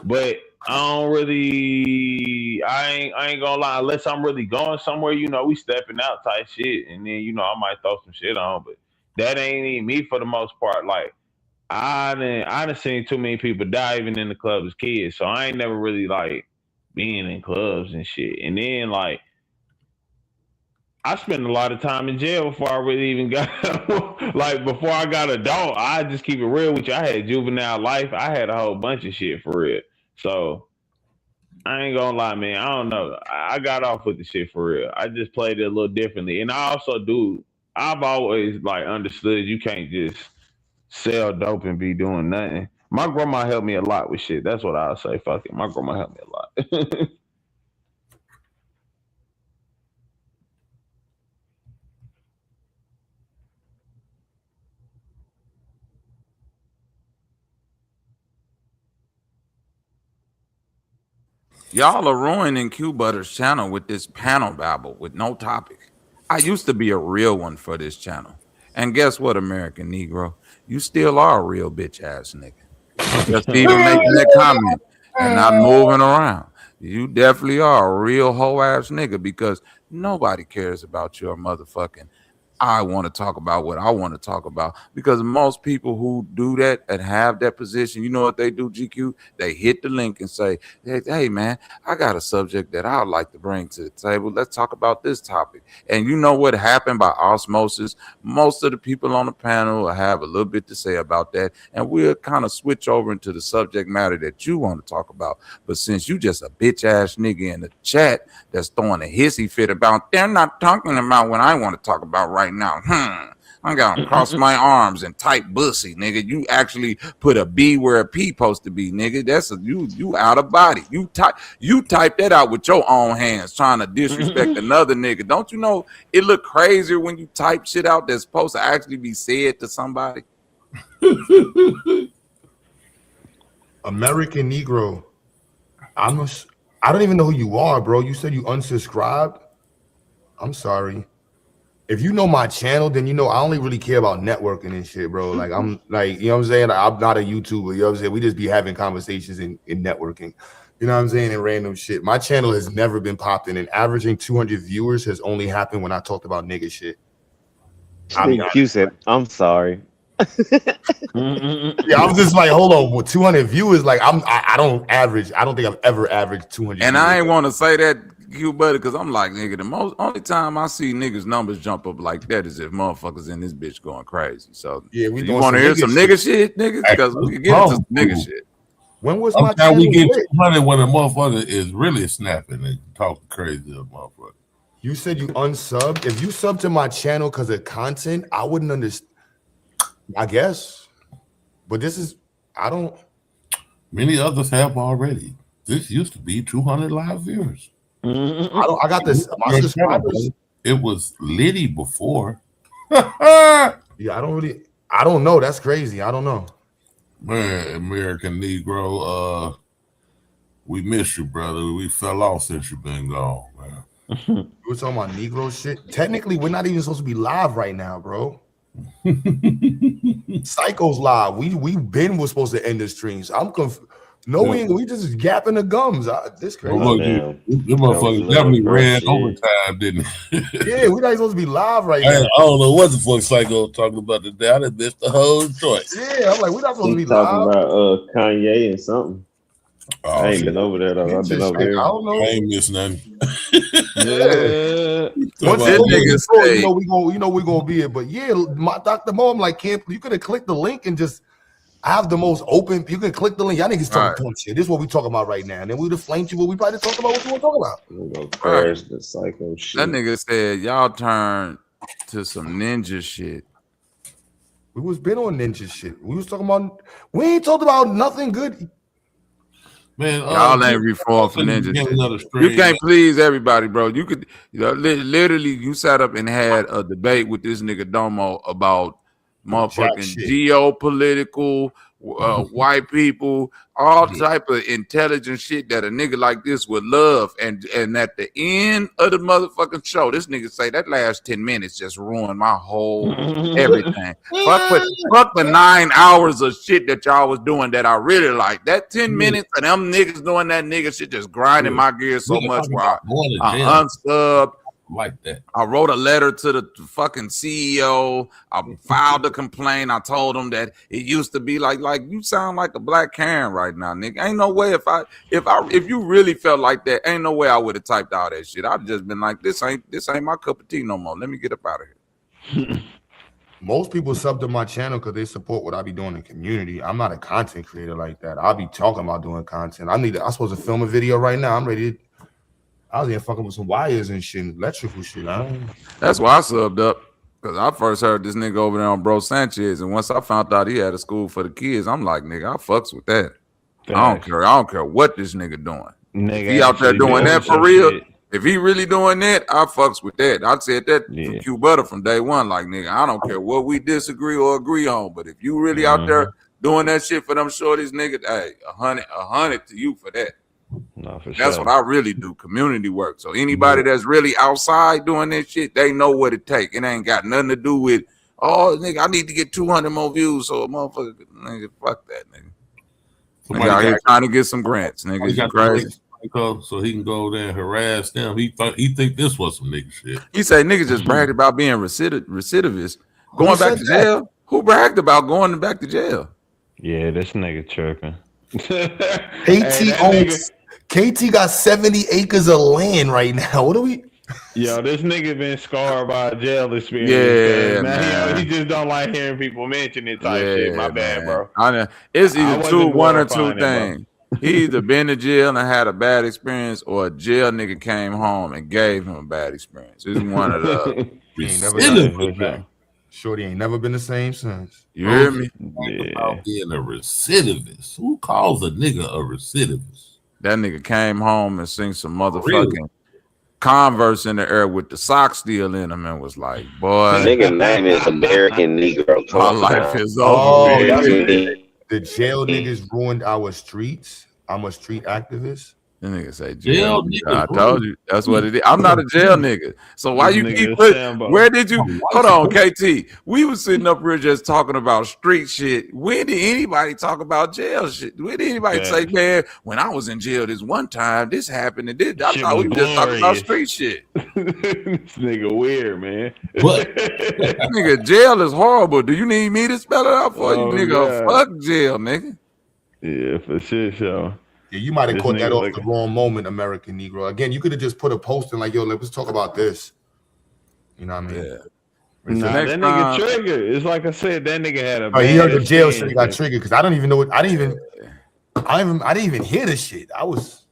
But I don't really, I ain't gonna lie, unless I'm really going somewhere, you know, we stepping out type shit, and then you know I might throw some shit on, but that ain't even me for the most part. Like I done seen too many people die even in the club as kids, so I ain't never really like being in clubs and shit. And then like I spent a lot of time in jail before I really even got like before I got adult. I just keep it real with you. I had juvenile life. I had a whole bunch of shit for real. So I ain't gonna lie, man. I don't know. I got off with the shit for real. I just played it a little differently, and I also do. I've always like understood you can't just sell dope and be doing nothing. My grandma helped me a lot with shit. That's what I'll say. Fuck it. My grandma helped me a lot. Y'all are ruining Q Butter's channel with this panel babble with no topic. I used to be a real one for this channel. And guess what, American Negro? You still are a real bitch ass nigga. Just even making that comment and not moving around. You definitely are a real hoe ass nigga because nobody cares about your motherfucking I want to talk about what I want to talk about, because most people who do that and have that position, you know what they do, GQ? They hit the link and say, hey man, I got a subject that I would like to bring to the table. Let's talk about this topic. And you know what happened by osmosis? Most of the people on the panel have a little bit to say about that, and we'll kind of switch over into the subject matter that you want to talk about. But since you just a bitch ass nigga in the chat that's throwing a hissy fit about, they're not talking about what I want to talk about right now. I'm gonna cross my arms and type bussy, nigga. You actually put a B where a P supposed to be, nigga. That's you out of body. You type that out with your own hands, trying to disrespect another nigga. Don't you know it look crazier when you type shit out that's supposed to actually be said to somebody? American Negro, I don't even know who you are, bro. You said you unsubscribed. I'm sorry. If you know my channel, then you know I only really care about networking and shit, bro. Like I'm like, you know what I'm saying? Like, I'm not a YouTuber, you know what I'm saying? We just be having conversations in networking, you know what I'm saying, and random shit. My channel has never been popping, and averaging 200 viewers has only happened when I talked about nigga shit. You said, I'm sorry. Yeah, I was just like, hold on, with 200 viewers, like I don't think I've ever averaged 200 and viewers. I ain't want to say that, Q buddy, because I'm like, nigga, the only time I see niggas numbers jump up like that is if motherfuckers in this bitch going crazy. So yeah, we you want to hear some nigga shit, niggas? Because we can get into some nigga shit. When was my channel we get lit? 200 when a motherfucker is really snapping and talking crazy to a motherfucker. You said you unsubbed. If you sub to my channel because of content, I wouldn't understand. I guess, but this is Many others have already. This used to be 200 live viewers. I got this. My subscribers. It was Liddy before. Yeah, I don't know. That's crazy. I don't know. Man, American Negro, we miss you, brother. We fell off since you've been gone, man. We're talking about Negro shit. Technically, we're not even supposed to be live right now, bro. Psycho's live. We was supposed to end the streams. No, we just gapping the gums. This crazy. Them motherfuckers definitely ran overtime, didn't they? Yeah, we're not supposed to be live right now. I don't know what the fuck Psycho talking about today. I done missed the whole choice. Yeah, I'm like, we're not supposed to be talking live. about Kanye and something. I ain't been over there though. I've been over there. I don't know. I ain't missed nothing. Yeah. Once That nigga say, we're gonna be it. But yeah, my Dr. Mo, I'm like, you could have clicked the link and just have the most open. You can click the link. Y'all niggas talking dumb shit. This is what we talking about right now. And then we'd have flamed you, but we probably talk about what you want to talk about. We'll go crash the Psycho shit. That nigga said y'all turned to some ninja shit. We was been on ninja shit. We was talking about. We ain't talked about nothing good. Man, y'all ain't reformed for ninja shit. You can't please everybody, bro. You could, literally, you sat up and had a debate with this nigga Domo about motherfucking geopolitical, white people, all type of intelligent shit that a nigga like this would love. And at the end of the motherfucking show, this nigga say that last 10 minutes just ruined my whole everything. Fuck the 9 hours of shit that y'all was doing that I really like. That 10 minutes of them niggas doing that nigga shit just grinding my gears so much where I unsubbed. Like that. I wrote a letter to the fucking CEO. I filed a complaint. I told him that it used to be like you sound like a black Karen right now, nigga. Ain't no way if you really felt like that, ain't no way I would have typed all that shit. I'd just been like, this ain't my cup of tea no more. Let me get up out of here. Most people sub to my channel because they support what I be doing in the community. I'm not a content creator like that. I'll be talking about doing content. I'm supposed to film a video right now. I'm ready to. I was here fucking with some wires and shit, electrical shit. That's why I subbed up. Because I first heard this nigga over there on Bro Sanchez. And once I found out he had a school for the kids, I'm like, nigga, I fucks with that. I don't care what this nigga doing. If he out there doing that for real, if he really doing that, I fucks with that. I said that for Q Butter from day one. Like, nigga, I don't care what we disagree or agree on. But if you really out there doing that shit for them shorties, nigga, hey, 100 to you for that. No, for That's sure. what I really do, community work. So anybody that's really outside doing that shit, they know what it take. It ain't got nothing to do with, oh, nigga, I need to get 200 more views. So a motherfucker, nigga, fuck that, nigga. Nigga out here trying to get some grants, nigga. You crazy. So he can go there and harass them. He think this was some nigga shit. He say niggas just bragged about being recidivist, going back to jail. Who bragged about going back to jail? Yeah, this nigga tripping. KT got 70 acres of land right now. What are we? Yo, this nigga been scarred by a jail experience. Yeah, man. He just don't like hearing people mention it type shit. My bad, bro. I know. It's either one or two things. He either been to jail and had a bad experience, or a jail nigga came home and gave him a bad experience. It's one of the. Shorty ain't never been the same since. You hear me? About being a recidivist. Who calls a nigga a recidivist? That nigga came home and seen some motherfucking Converse in the air with the socks still in them and was like, boy. Nigga name is American Negro. My life is over. The jail niggas ruined our streets. I'm a street activist. The nigga say jail nigga. I told you that's what it is. I'm not a jail nigga. So why you keep where did you hold on, KT? We was sitting up here just talking about street shit. When did anybody talk about jail shit? When did anybody say, man, when I was in jail this one time, this happened and this? I thought we were just talking about street shit. This nigga weird, man. What? Nigga, jail is horrible. Do you need me to spell it out for you, nigga? God. Fuck jail, nigga. Yeah, for sure. Yeah, you might have This caught that nigga off like- the wrong moment, American Negro. Again, you could have just put a post in like, yo, let's talk about this. You know what I mean? Nah, that nigga triggered. It's like I said, that nigga had a. Oh, he heard the bad jail shit. He got experience. triggered because I don't even know what. I didn't even hear the shit. I was.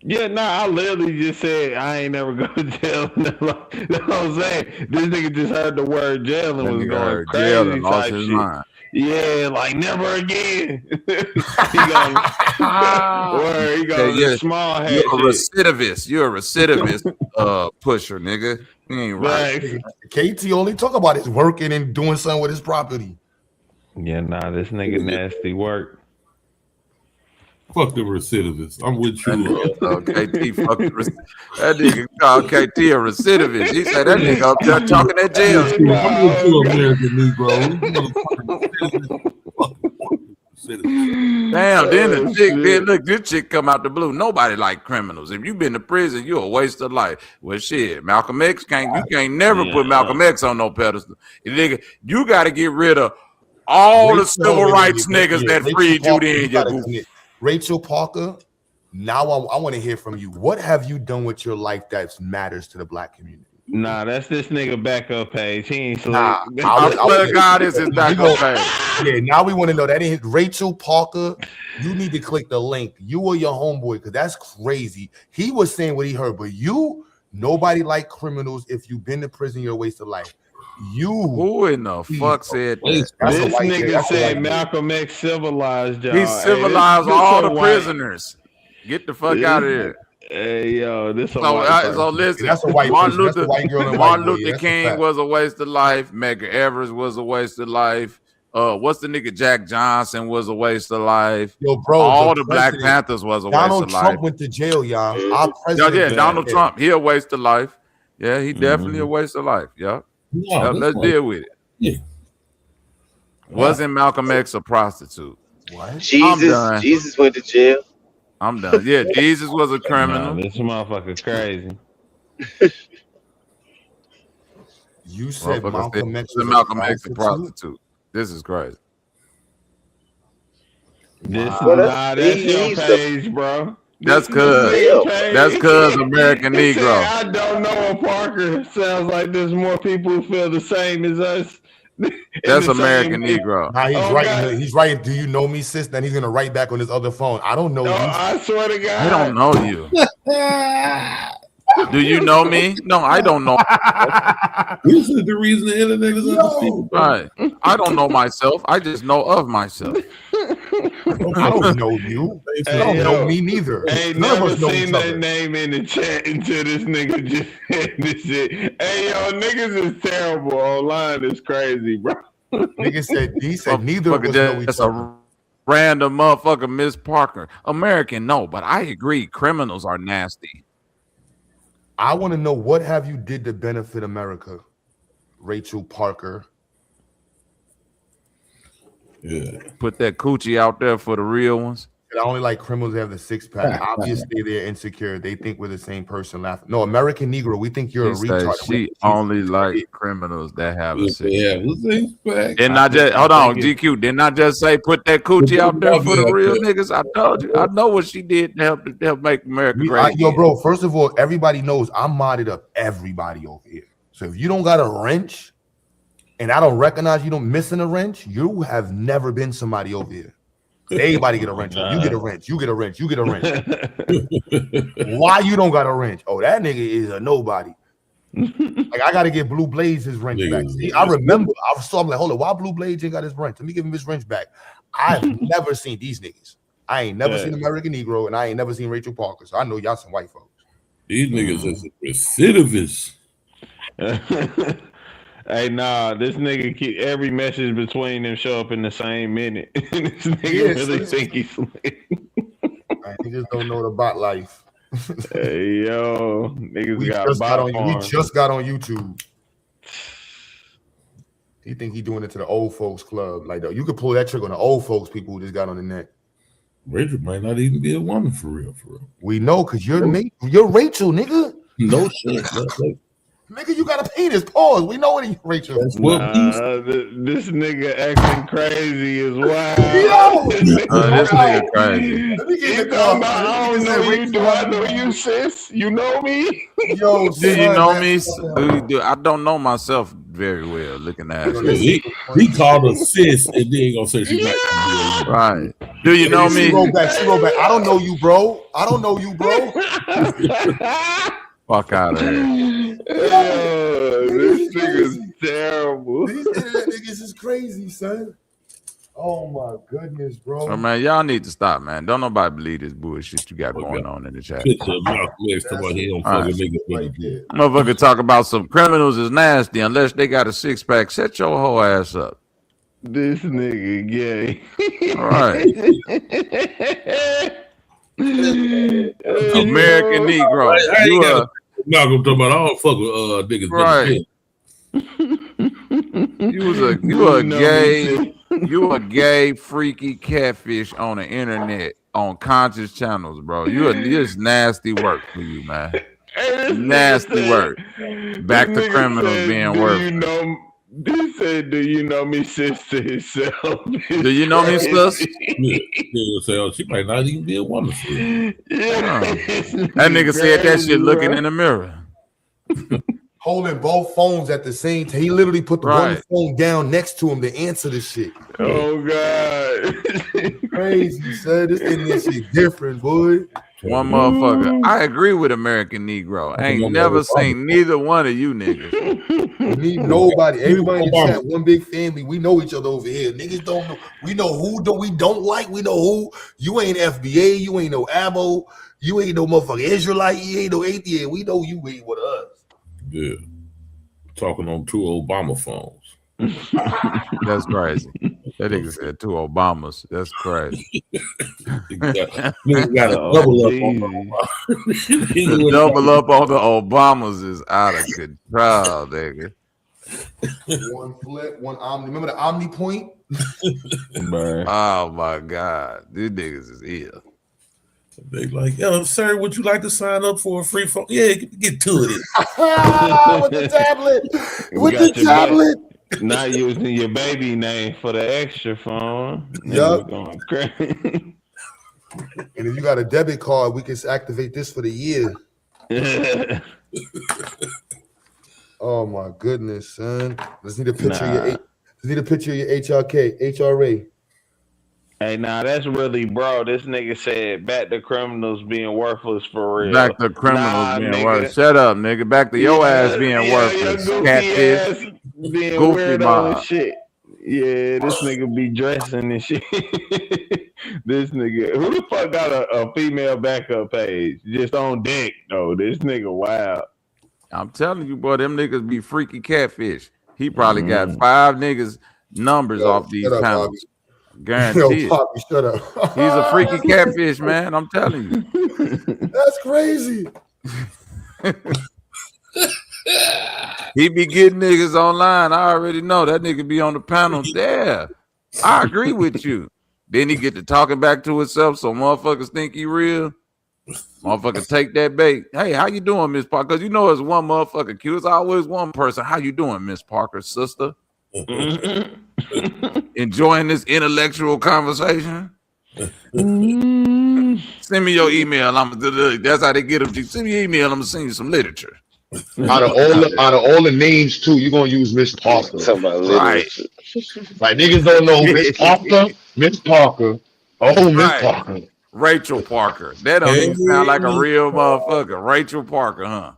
Yeah, I literally just said I ain't never go to jail. That's what I'm saying. This nigga just heard the word jail and was going crazy and lost type his shit. mind. Yeah, like never again. He gonna small head. You're a recidivist. You're a recidivist pusher, nigga. You ain't right. KT only talk about his working and doing something with his property. Yeah, this nigga nasty work. Fuck the recidivist. I'm with you. KT fuck the that nigga called KT a recidivist. He said that nigga up there talking that jail. I'm with you, American Negro. Damn, then the chick, then look, this chick come out the blue. Nobody like criminals. If you been to prison, you're a waste of life. Well, shit, Malcolm X you can't never put Malcolm X on no pedestal. Nigga, you got to get rid of all the civil rights niggas that freed you then. Rachel Parker, now I want to hear from you. What have you done with your life that matters to the black community? Nah, that's this nigga backup page. He ain't sleep. Nah, God is his backup page. Yeah, now we want to know that ain't Rachel Parker. You need to click the link. You or your homeboy, because that's crazy. He was saying what he heard, but nobody like criminals. If you've been to prison, you're a waste of life. Who in the fuck said that? This nigga said Malcolm X civilized y'all. He civilized all the prisoners. Get the fuck out of here. Hey yo, this a so listen. That's a white Martin person. Luther, Martin Luther King was a waste of life. Medgar Evers was a waste of life. What's the nigga Jack Johnson was a waste of life. Yo, bro, all the Black Panthers was a waste of life. Donald Trump went to jail, y'all. Our president. Yeah, Donald Trump, he a waste of life. Yeah, he definitely a waste of life. Yeah. Let's deal with it. Yeah. Wasn't Malcolm X a prostitute? What? Jesus went to jail. I'm done. Yeah, Jesus was a criminal. Nah, this motherfucker crazy. You said Malcolm X was a prostitute. This is crazy. That's your page, bro. That's cause American Negro. I don't know a Parker. Sounds like there's more people who feel the same as us. That's American Negro. He's writing. Do you know me, sis? Then he's gonna write back on his other phone. I don't know you. I swear to God, I don't know you. Do you know me? No, I don't know. This is the reason the internet is undefeated. Right. I don't know myself. I just know of myself. I don't know you. I don't know me neither. Ain't never seen that name in the chat until this nigga just said this shit. Hey, yo, niggas is terrible. Online is crazy, bro. Nigga said, neither of us know each other. Random motherfucker, Miss Parker. American, no, but I agree. Criminals are nasty. I want to know, what have you did to benefit America, Rachel Parker? Yeah. Put that coochie out there for the real ones. I only like criminals that have the six pack. Obviously, they're insecure. They think we're the same person. Laughing. No, American Negro. We think you're a retard. She only like criminals that have a six pack. Didn't I just hold on, GQ? Didn't I just say put that coochie out there for the real niggas? I told you. I know what she did to help make America great. Yo, bro. First of all, everybody knows I'm modded up everybody over here. So if you don't got a wrench, and I don't recognize you don't missing a wrench, you have never been somebody over here. Everybody get a wrench. You get a wrench. You get a wrench. You get a wrench. Why you don't got a wrench? Oh, that nigga is a nobody. Like, I gotta get Blue Blaze his wrench back. See, I remember. I'm like, hold on, why Blue Blaze ain't got his wrench? Let me give him his wrench back. I've never seen these niggas. I ain't never seen American Negro, and I ain't never seen Rachel Parker. So I know y'all some white folks. These niggas is recidivists. Hey, nah, this nigga keep every message between them show up in the same minute. This nigga really think he's slick. Niggas don't know the bot life. Hey, yo, niggas we just got on YouTube. He think he doing it to the old folks club. Like, you could pull that trick on the old folks people who just got on the net. Rachel might not even be a woman for real. We know, because you're Rachel, nigga. No shit. Nigga, you got a penis. Pause. We know what he Rachel. This nigga acting crazy as well. This nigga crazy. I don't know you. Do I know you, sis? You know me? Yo, do you know me? I don't know myself very well. Looking at he called her sis, and then gonna say she's not right. Do you know me? She wrote back. I don't know you, bro. I don't know you, bro. Fuck out of here. This nigga's terrible. These internet niggas is crazy, son. Oh my goodness, bro. Oh, man, y'all need to stop, man. Don't nobody believe this bullshit you got going on in the chat. Motherfucker talk about some criminals is nasty unless they got a six pack. Set your whole ass up. This nigga gay. All right. American Negro. Malcolm talking about I don't fuck with niggas. Right. You a gay freaky catfish on the internet on conscious channels, bro. It's nasty work for you, man. Nasty work. Back to criminals being worthless. He said, "Do you know me, sister himself? Do you know me, sis?" She might not even be a woman. That nigga said that shit looking in the mirror. Holding both phones at the same time. He literally put the one phone down next to him to answer the shit. Oh God. Crazy, son. This shit different, boy. One motherfucker. I agree with American Negro. I ain't never seen neither one of you niggas. Need nobody. Everybody in the chat, one big family. We know each other over here. Niggas don't know. We know who we don't like. We know who. You ain't FBA. You ain't no ammo. You ain't no motherfucking Israelite. You ain't no atheist. We know you ain't with us. Yeah. Talking on 2 Obama phones. That's crazy. That nigga said 2 Obamas. That's crazy. Nigga got a double up on the double up on the Obamas is out of control, nigga. One flip, one Omni. Remember the Omni point? Oh my God. These niggas is ill. They like, yo, sir, would you like to sign up for a free phone? Yeah, get to it. With the tablet. With the tablet. Not using your baby name for the extra phone. Yup. Going crazy. And if you got a debit card, we can activate this for the year. Oh my goodness, son. Let's need a picture of your HRA. Hey, that's really, bro. This nigga said back to criminals being worthless for real. Back to criminals being worthless. Shut up, nigga. Back to your ass being worthless. Catfish. Being Goofy weirdo and shit. Yeah, this nigga be dressing and shit. This nigga, who the fuck got a female backup page? Just on deck, though. This nigga wild. I'm telling you, boy, them niggas be freaky catfish. He probably got 5 niggas numbers off these panels. Guaranteed. Yo, Poppy, shut up. He's a freaky catfish, man. I'm telling you. That's crazy. He be getting niggas online. I already know that nigga be on the panel there. I agree with you. Then he get to talking back to himself, so motherfuckers think he real. Motherfucker take that bait. Hey, how you doing, Miss Parker? Because you know it's one motherfucker cute. It's always one person. How you doing, Miss Parker, sister? Enjoying this intellectual conversation? Send me your email. That's how they get them. Send me your email. I'm gonna send you some literature. Out of all the names too, you're gonna use Miss Parker. Right. Like niggas don't know Miss Parker. Miss Parker. Oh, Miss Parker. Rachel Parker. That don't even sound like a real motherfucker. Rachel Parker, huh?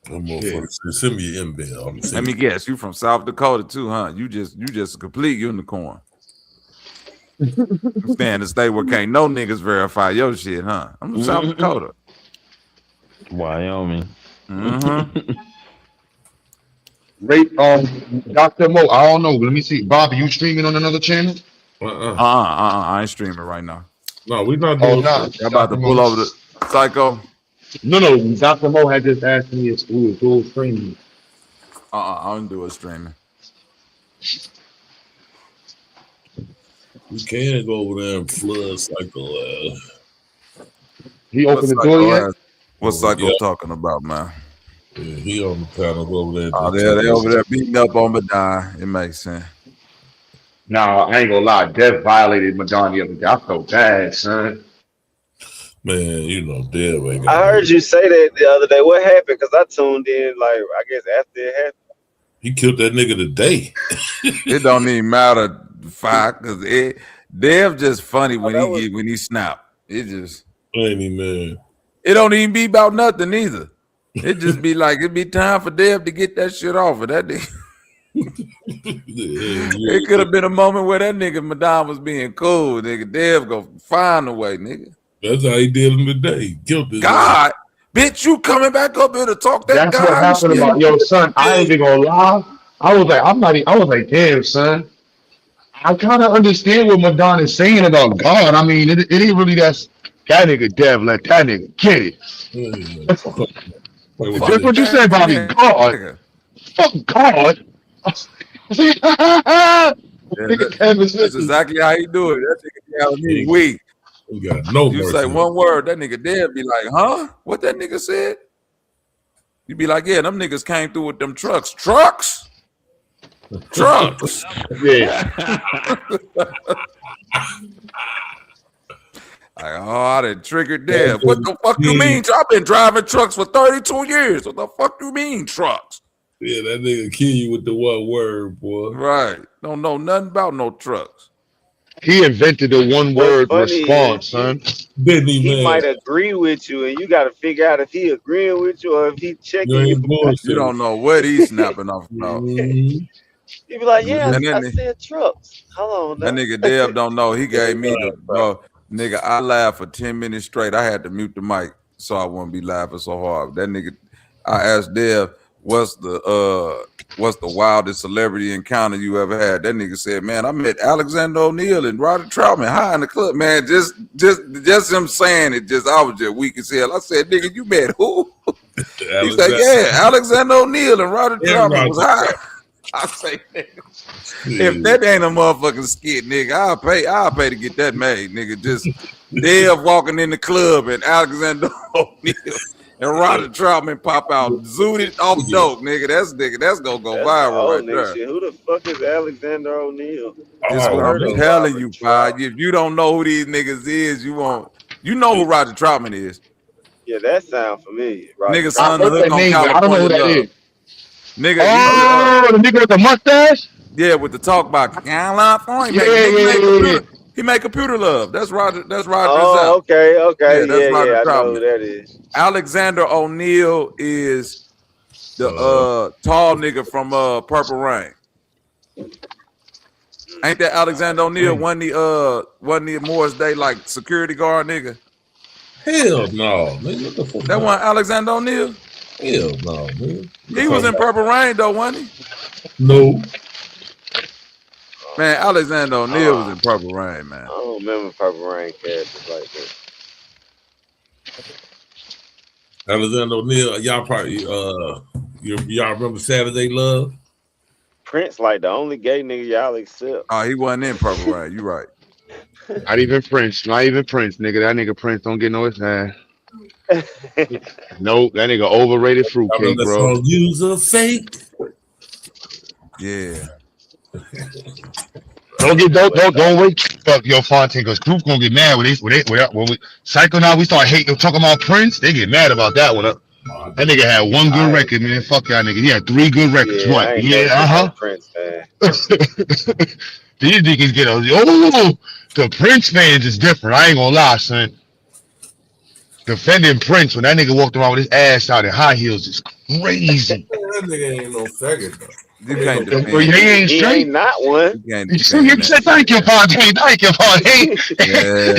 Send me your email. Let me guess. You from South Dakota too, huh? You just a complete unicorn. Stay in the state where can't no niggas verify your shit, huh? I'm from South Dakota. Wyoming. Rate Dr. Mo. I don't know. Let me see. Bobby, you streaming on another channel? I ain't streaming right now. No, we're not doing that. I'm about to pull over the Psycho. No. Dr. Mo had just asked me if we were dual streaming. I don't do a streaming. We can go over there and flood Psycho. He opened the door yet? What's Psycho talking about, man? Yeah, he on the panel over there. Oh, they over there beating up on Madonna. It makes sense. Nah, I ain't gonna lie. Dev violated Madonna the other day. I felt bad, son. Man, you know, Dev ain't I heard you say that the other day. What happened? Because I tuned in, like, I guess after it happened. He killed that nigga today. It don't even matter, because Dev just funny when he snap. It just ain't man. It don't even be about nothing either. It just be like it be time for Dev to get that shit off of that nigga. It could have been a moment where that nigga Madonna was being cool, nigga. Dev go find a way, nigga. That's how he did him today. Killed his God, bitch, you coming back up here to talk that? That's what happened about your son. I ain't even gonna lie. I was like, damn, son. I kind of understand what Madonna is saying about God. I mean, it ain't really that nigga Dev let that nigga get it. That's what you said, Bobby. God. Oh God. That's exactly how he do it. That nigga telling me weak. We got no You mercy. say one word, that nigga dead be like, huh? What that nigga said? You be like, yeah, them niggas came through with them trucks. Trucks? Trucks. Yeah. Like, oh, I done triggered death. What the fuck you mean? I've been driving trucks for 32 years. What the fuck you mean, trucks? Yeah, that nigga kill you with the one word, boy. Right. Don't know nothing about no trucks. He invented the one word response, son. He might agree with you, and you got to figure out if he agreeing with you or if he checking you. You don't know what he's snapping off about. You be like, yeah, I said trucks. Hold on. That nigga Dev don't know. He gave me the nigga. I laughed for 10 minutes straight. I had to mute the mic so I wouldn't be laughing so hard. That nigga, I asked Dev, what's the wildest celebrity encounter you ever had? That nigga said, man, I met Alexander O'Neal and Robert Troutman high in the club. Man, just him saying it, I was just weak as hell. I said, nigga, you met who? He said, yeah, Alexander O'Neal and Robert Troutman was high. I say, nigga, if that ain't a motherfucking skit, nigga, I'll pay to get that made, nigga. Just Dev walking in the club and Alexander O'Neal and Robert Troutman pop out, zooted off dope, nigga. That's gonna go viral right there. Shit. Who the fuck is Alexander O'Neal? It's what I'm telling you, Pi. If you don't know who these niggas is, you won't. You know who Roger Troutman is. Yeah, that sound familiar. Nigga, son, the hook on I don't know who that California is. Nigga, the nigga with the mustache? Yeah, with the talk about California. He make computer love. That's Roger. That's Roger. Oh, okay. Yeah, that's Roger I know Troutman. who that is. Alexander O'Neal is the tall nigga from Purple Rain. Ain't that Alexander O'Neal? Wasn't the Morris Day like security guard nigga? Hell no, nigga. What the fuck? That wasn't Alexander O'Neal? Hell no, man. He was in Purple Rain though, wasn't he? No. Man, Alexander O'Neal was in Purple Rain, man. I don't remember Purple Rain characters like that. Alexander O'Neal, y'all probably y'all remember Saturday Love? Prince like the only gay nigga y'all accept. Oh, he wasn't in Purple Rain. You right. Not even Prince, nigga. That nigga Prince don't get no ass. Nope, that nigga overrated fruitcake, bro. User fake. Yeah. Don't wait. Fuck your Fontaine, because Proof gonna get mad when we Psycho now we start hating talking about Prince. They get mad about that one. That nigga had one good record, man. Fuck y'all nigga. He had 3 good records. Yeah, What? Yeah, Prince fan. These niggas get the Prince fans is different. I ain't gonna lie, son. Defending Prince when that nigga walked around with his ass out in high heels is crazy. That nigga ain't no faggot though. You can't defend. He ain't He straight. ain't not one. You can't You defend said thank you, Fontaine. Thank you, Fontaine. Yeah,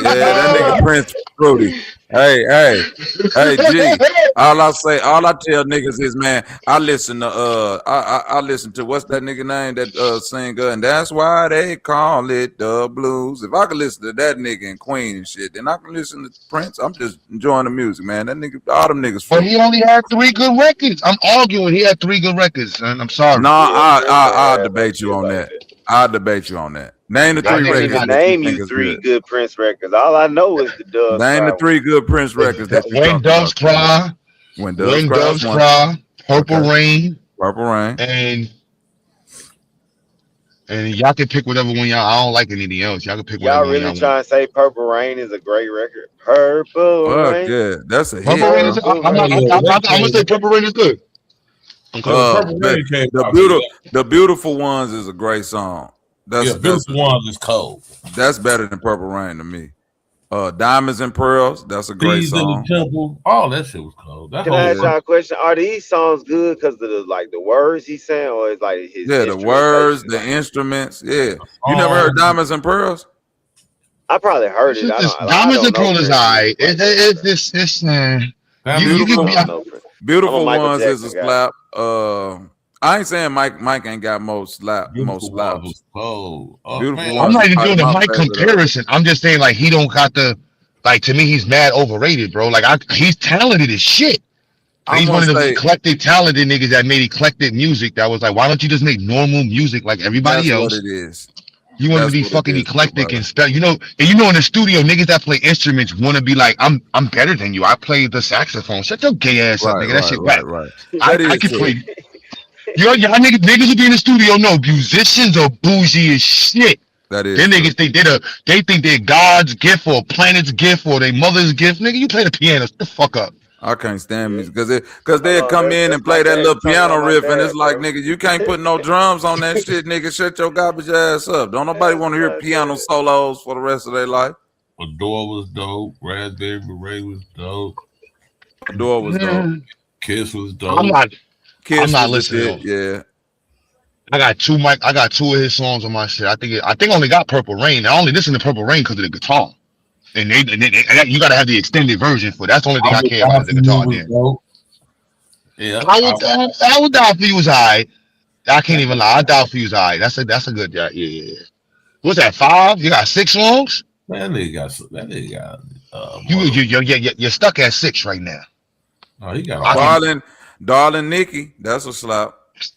that nigga Prince Fruity. Hey, G. All I tell niggas is, man, I listen to what's that nigga name that singer, and that's why they call it the blues. If I could listen to that nigga and Queen and shit, then I can listen to Prince. I'm just enjoying the music, man. That nigga, all them niggas. But he only had 3 good records. I'm arguing he had 3 good records, son. I'm sorry. No, I'll debate you on that. I'll debate you on that. Name the 3 records. Name you 3 good Prince records. All I know is the Doves. Name the 3 good Prince records that you When Doves Cry. When Doves Cry. Purple Rain. Purple Rain. And y'all can pick whatever one y'all. I don't like anything else. Y'all can pick y'all whatever really one trying to say Purple Rain is a great record? Purple Rain. Yeah, that's a hit. Purple Rain is. I'm gonna say Purple Rain is good. The Beautiful Ones is a great song. Beautiful Ones is cold. That's better than Purple Rain to me. Diamonds and Pearls, that's a great song. In the Temple, all that shit was cold. Can I ask y'all a question? Are these songs good because of the words he's saying, or is like his the words, the instruments? Yeah, you never heard Diamonds and Pearls? I probably heard it. Diamonds and Pearls is alright. It's this Beautiful Ones is a slap. I ain't saying Mike ain't got most slaps. Beautiful Ones. I'm not even doing the Mike comparison. I'm just saying like he don't got the to me he's mad overrated, bro. Like he's talented as shit. He's one of the eclectic, talented niggas that made eclectic music. That was like, why don't you just make normal music like everybody else? That's what it is. You want to be fucking eclectic and spell, you know, and you know in the studio, niggas that play instruments want to be like, I'm better than you. I play the saxophone. Shut your gay ass up, nigga. That shit whack. I can play. Y'all niggas who be in the studio know musicians are bougie as shit. That is. Them niggas think they think they're God's gift or planet's gift or their mother's gift. Nigga, you play the piano. Shut the fuck up. I can't stand music because they'll come in and play that little piano riff, and it's like, nigga, you can't put no drums on that shit, nigga. Shut your garbage ass up. Don't nobody want to hear piano solos for the rest of their life. Adore was dope. Raspberry Beret was dope. Adore was dope. Kiss was dope. I'm not Shit, listening. yeah. I got two of his songs on my shit. I think I only got Purple Rain. I only listen to Purple Rain because of the guitar. And they you gotta have the extended version for that's the only thing I care about is the guitar. Yeah, I would die for you was alright. I can't even lie. I die for you was alright. That's a good yeah. What's that? 5? You got 6 songs? That nigga got you're stuck at 6 right now. Oh, he got Darling Nikki. That's a slap.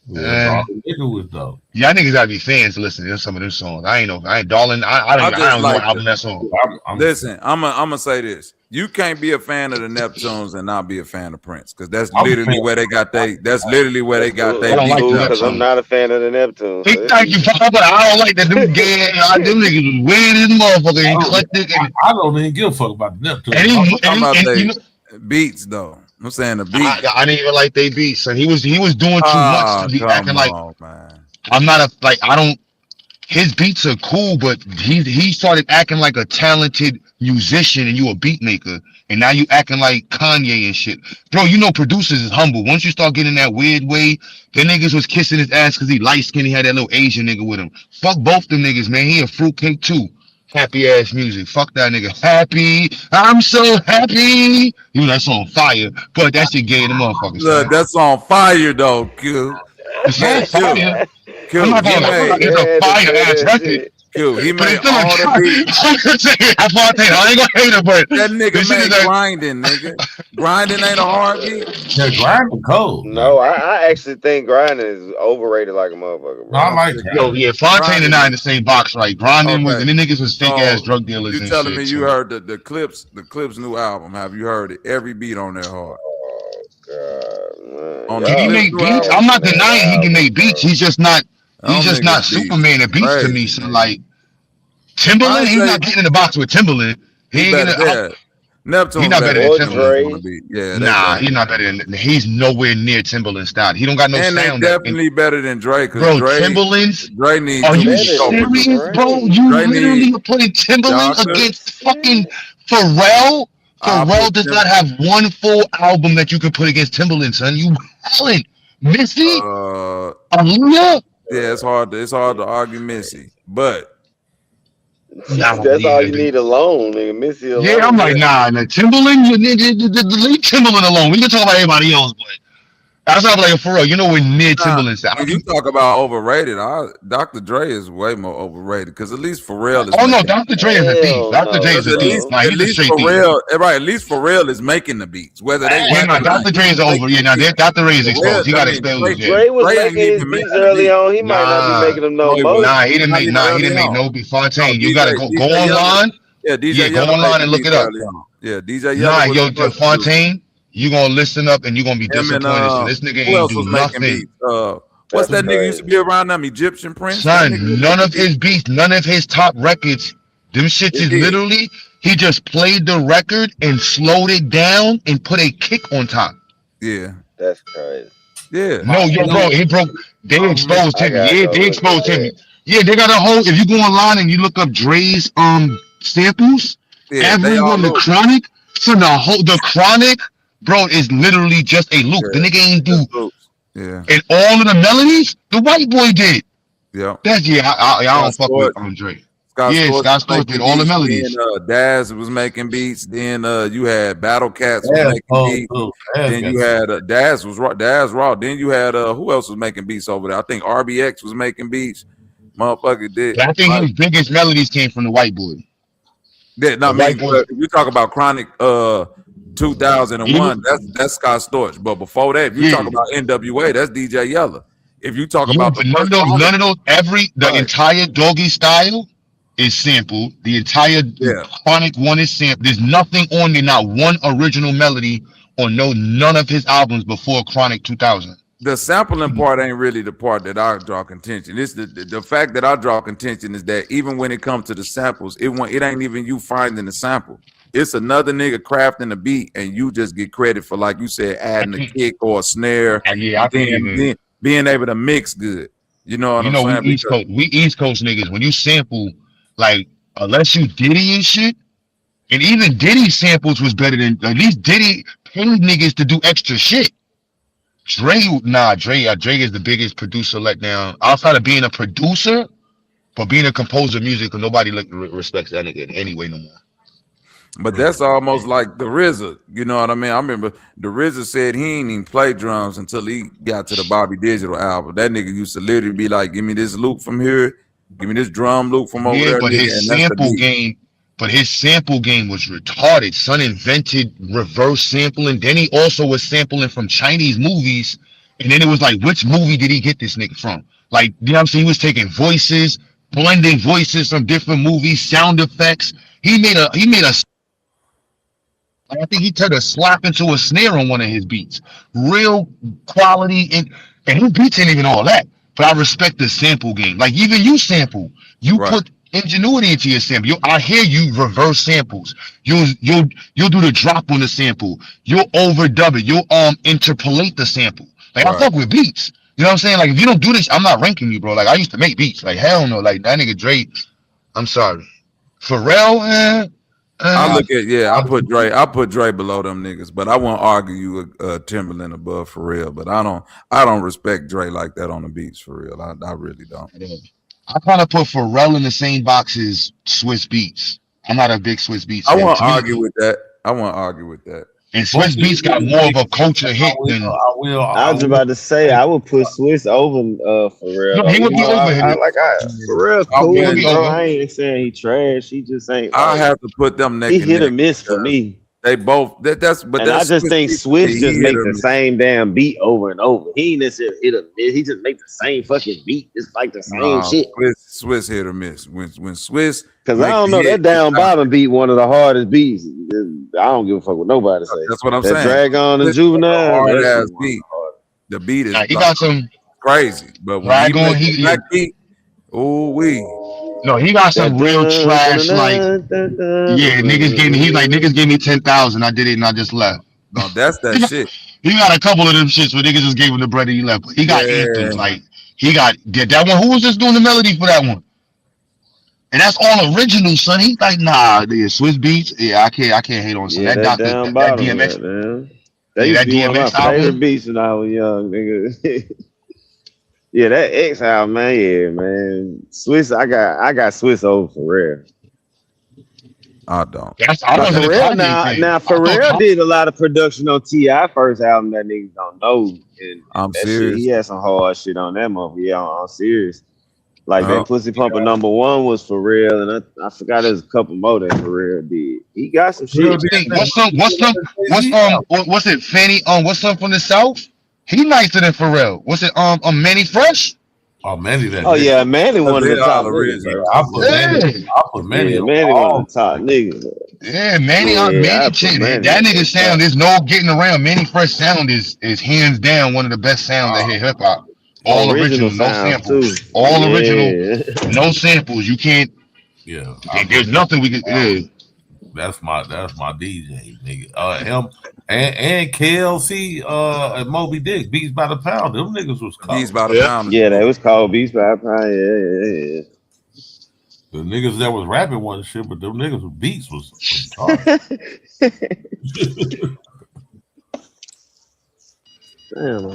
Yeah, nigga was dope. Y'all niggas gotta be fans listening to some of them songs. I ain't darling. I don't know what album that song. Listen, I'm gonna say this. You can't be a fan of the Neptunes and not be a fan of Prince, because that's literally where they got they. That's literally where they got they. Because I'm not a fan of the Neptunes. Hey, thank you, but I don't like that. Them gay, them niggas was weird as motherfucker, eclectic. I don't even give a fuck about the Neptunes. Beats though. I'm saying the beats. I didn't even like they beats, and he was doing too much to be acting like. Man. I'm not I don't. His beats are cool, but he started acting like a talented musician, and you a beat maker, and now you acting like Kanye and shit, bro. You know producers is humble. Once you start getting that weird way, the niggas was kissing his ass because he light skinned. He had that little Asian nigga with him. Fuck both them niggas, man. He a fruitcake too. Happy ass music. Fuck that nigga. Happy. I'm so happy. You know that song fire, but that shit gay in the motherfuckers. Look, that's on fire though, Q. It's on fire. I'm not gonna lie. It's a fire ass record. Q. He made all the beats. I ain't gonna hate him, but that nigga made grinding, nigga. Grinding ain't a hard beat. Yeah, grinding cold. No, I actually think grinding is overrated like a motherfucker, bro. I like that. Yo, yeah, Fontaine and I in the same box, right? Grinding was, and the niggas was fake ass drug dealers. You telling me you heard the Clips new album? Have you heard it? Every beat on there hard. God, can he make beats? I'm not denying he can make beats. He's just not. He's just not Superman at beats to me. So like Timberland, he's not getting in the box with Timberland. He ain't gonna. Neptune, he's not better than Timberland. Yeah, he's not better than. He's nowhere near Timberland style. He don't got no sound. And definitely better than Drake. Bro, Timberland's. Are you serious, bro? You literally putting Timberland against fucking Pharrell. Pharrell does not have one full album that you can put against Timberland, son. You hellin'. Missy? Aaliyah? Yeah, it's hard to argue Missy, but that's all you need alone, nigga. Missy alone. Yeah, I'm like, nah, Timberland, leave Timberland alone. We can talk about everybody else, but that's not like for real. You know, we're near Timberland. When you talk about overrated, Dr. Dre is way more overrated because at least Pharrell is. Oh no, Dr. Dre is a thief. Dr. Dre is a thief. At least Pharrell, right? At least Pharrell is making the beats. Whether they Dr. Dre is over. Yeah, now Dr. Dre is exposed. He got exposed. Dre was making his beats early on. He might not be making them no more. Nah, he didn't make no beats. Fontaine, you gotta go online. Yeah, DJ. Go online and look it up. Yeah, DJ. Nah, yo, Fontaine. You gonna listen up and you gonna be disappointed. So this nigga ain't do nothing. What's that nigga used to be around them? Egyptian Prince? Son, none of his beats, none of his top records, them shits is literally he just played the record and slowed it down and put a kick on top. Yeah. That's crazy. Yeah. No, yo, bro, they exposed him. Yeah, they exposed him. Yeah, they got a whole, if you go online and you look up Dre's samples, everyone, the Chronic, so the Chronic, bro, is literally just a loop. The nigga ain't do. Yeah. And all of the melodies, the white boy did. Yeah. That's I don't fuck with Dre. Scott Storch did all the melodies. Then Daz was making beats. Then you had Battle Cats was making beats. Then you had Daz Raw. Then you had who else was making beats over there? I think RBX was making beats. Motherfucker did. I think his biggest melodies came from the white boy. Yeah, no, if you talk about Chronic 2001, that's Scott Storch. But before that, if you talk about NWA, that's DJ Yella. If you talk about but none of those, the entire Doggy Style is sampled. The entire Chronic one is sampled. There's nothing on there, not one original melody on none of his albums before Chronic 2000. The sampling part ain't really the part that I draw contention. It's the fact that I draw contention is that even when it comes to the samples, it ain't even you finding the sample. It's another nigga crafting the beat, and you just get credit for, like you said, adding a kick or a snare. Being able to mix good. You know what I'm saying? We East Coast niggas, when you sample, like, unless you Diddy and shit, and even Diddy samples was better than, at least Diddy paid niggas to do extra shit. Dre is the biggest producer letdown. Outside of being a producer, but being a composer of music, because nobody respects that nigga anyway no more. But that's almost like the RZA. You know what I mean? I remember the RZA said he ain't even play drums until he got to the Bobby Digital album. That nigga used to literally be like, give me this loop from here, give me this drum loop from over there. But his sample game was retarded. Son invented reverse sampling. Then he also was sampling from Chinese movies. And then it was like, which movie did he get this nigga from? Like, you know what I'm saying? He was taking voices, blending voices from different movies, sound effects. He made a I think he turned a slap into a snare on one of his beats. Real quality, and his beats ain't even all that. But I respect the sample game. Like, even you sample, put ingenuity into your sample. I hear you reverse samples. You'll do the drop on the sample. You'll overdub it. You'll interpolate the sample. Like, I fuck with beats. You know what I'm saying? Like, if you don't do this, I'm not ranking you, bro. Like, I used to make beats. Like, hell no. Like, that nigga Dre, I'm sorry. Pharrell, I look at I put Dre below them niggas, but I won't argue you Timberland above for real. But I don't respect Dre like that on the beats for real. I really don't. I kind of put Pharrell in the same box as Swiss Beats. I'm not a big Swiss Beats. I won't argue with that. And Swiss Beats got more of a culture hit than. I was about to say I would put Swiss over Pharrell. No, he would be over him. Pharrell cool, bro. I ain't saying he trash. He just ain't. I have to put them neck. He hit or miss for me. They both. I just think Swiss just make the same damn beat over and over. He ain't necessarily hit or miss. He just make the same fucking beat. It's like the same shit. Swiss hit or miss. When Swiss, because I don't know, that down bottom beat one of the hardest beats. I don't give a fuck what nobody say. That's what I'm saying. Drag on and Juvenile. Hard ass beat. The beat is he got some crazy, but when that beat, no, he got some real trash. Like, niggas gave me 10,000. I did it and I just left. No, that's that shit. He got a couple of them shits where niggas just gave him the bread and he left. But he got anthems. Like, he got that one. Who was just doing the melody for that one? And that's all original, son. He's like, nah, the Swiss Beats. Yeah, I can't hate on some. That DMX, man. That used to be one of my favorite beats when I was young, nigga. Yeah, that X album, man. Yeah, man. Swiss, I got Swiss over Pharrell. I don't. Now Pharrell did a lot of production on T.I. first album that niggas don't know. And I'm Shit, serious. he had some hard shit on that motherfucker. Yeah, I'm serious. Like that Pussy Pumper #1 was Pharrell, and I forgot there's a couple more that Pharrell did. He got some shit. What's it, Fanny? What's up from the South? He nicer than Pharrell. What's it? Manny Fresh? Oh, Manny. Yeah, Manny one of the top niggas. I put Manny. Manny one of the top niggas. Yeah, Manny. That nigga sound. There's no getting around. Manny Fresh sound is hands down one of the best sounds that hit hip hop. All original, no samples. All original, no samples. You can't. Yeah, there's nothing we can. That's my DJ, nigga. Him and KLC and Moby Dick, Beats by the Pound. Them niggas was called Beats by the Pound. Yeah, they was called Beats by the Pound. Yeah. The niggas that was rapping wasn't shit, but them niggas with beats was Damn,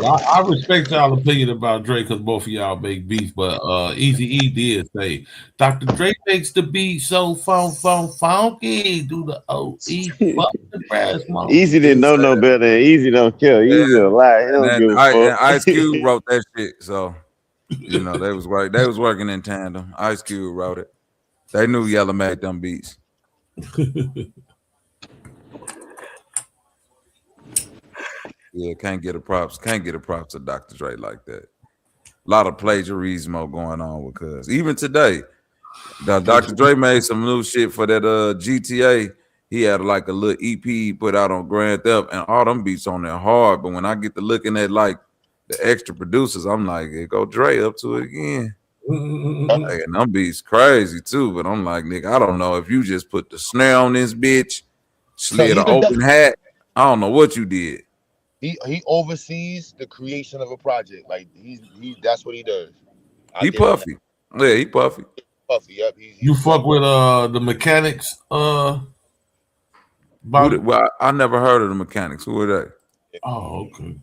I respect y'all opinion about Dre because both of y'all make beats, but Easy-E did say Dr. Dre makes the beat so funky. Do the OE fuck the brass monkey. Easy didn't know no better than Easy don't care. Easy a lie. And Ice Cube wrote that shit, so you know they was working in tandem. Ice Cube wrote it. They knew Yella made them beats. Yeah, can't get a props to Dr. Dre like that. A lot of plagiarism going on with cuz. Even today, Dr. Dre made some new shit for that GTA. He had like a little EP he put out on Grand Theft, and all them beats on there hard. But when I get to looking at like the extra producers, I'm like, hey, go Dre up to it again. Like, and them beats crazy too. But I'm like, nigga, I don't know if you just put the snare on this bitch, slid an open hat. I don't know what you did. He oversees the creation of a project. Like he that's what he does. He puffy. Yeah, he puffy. Puffy, yep. You fuck with the mechanics? Well, I never heard of the mechanics. Who are they? Oh, okay.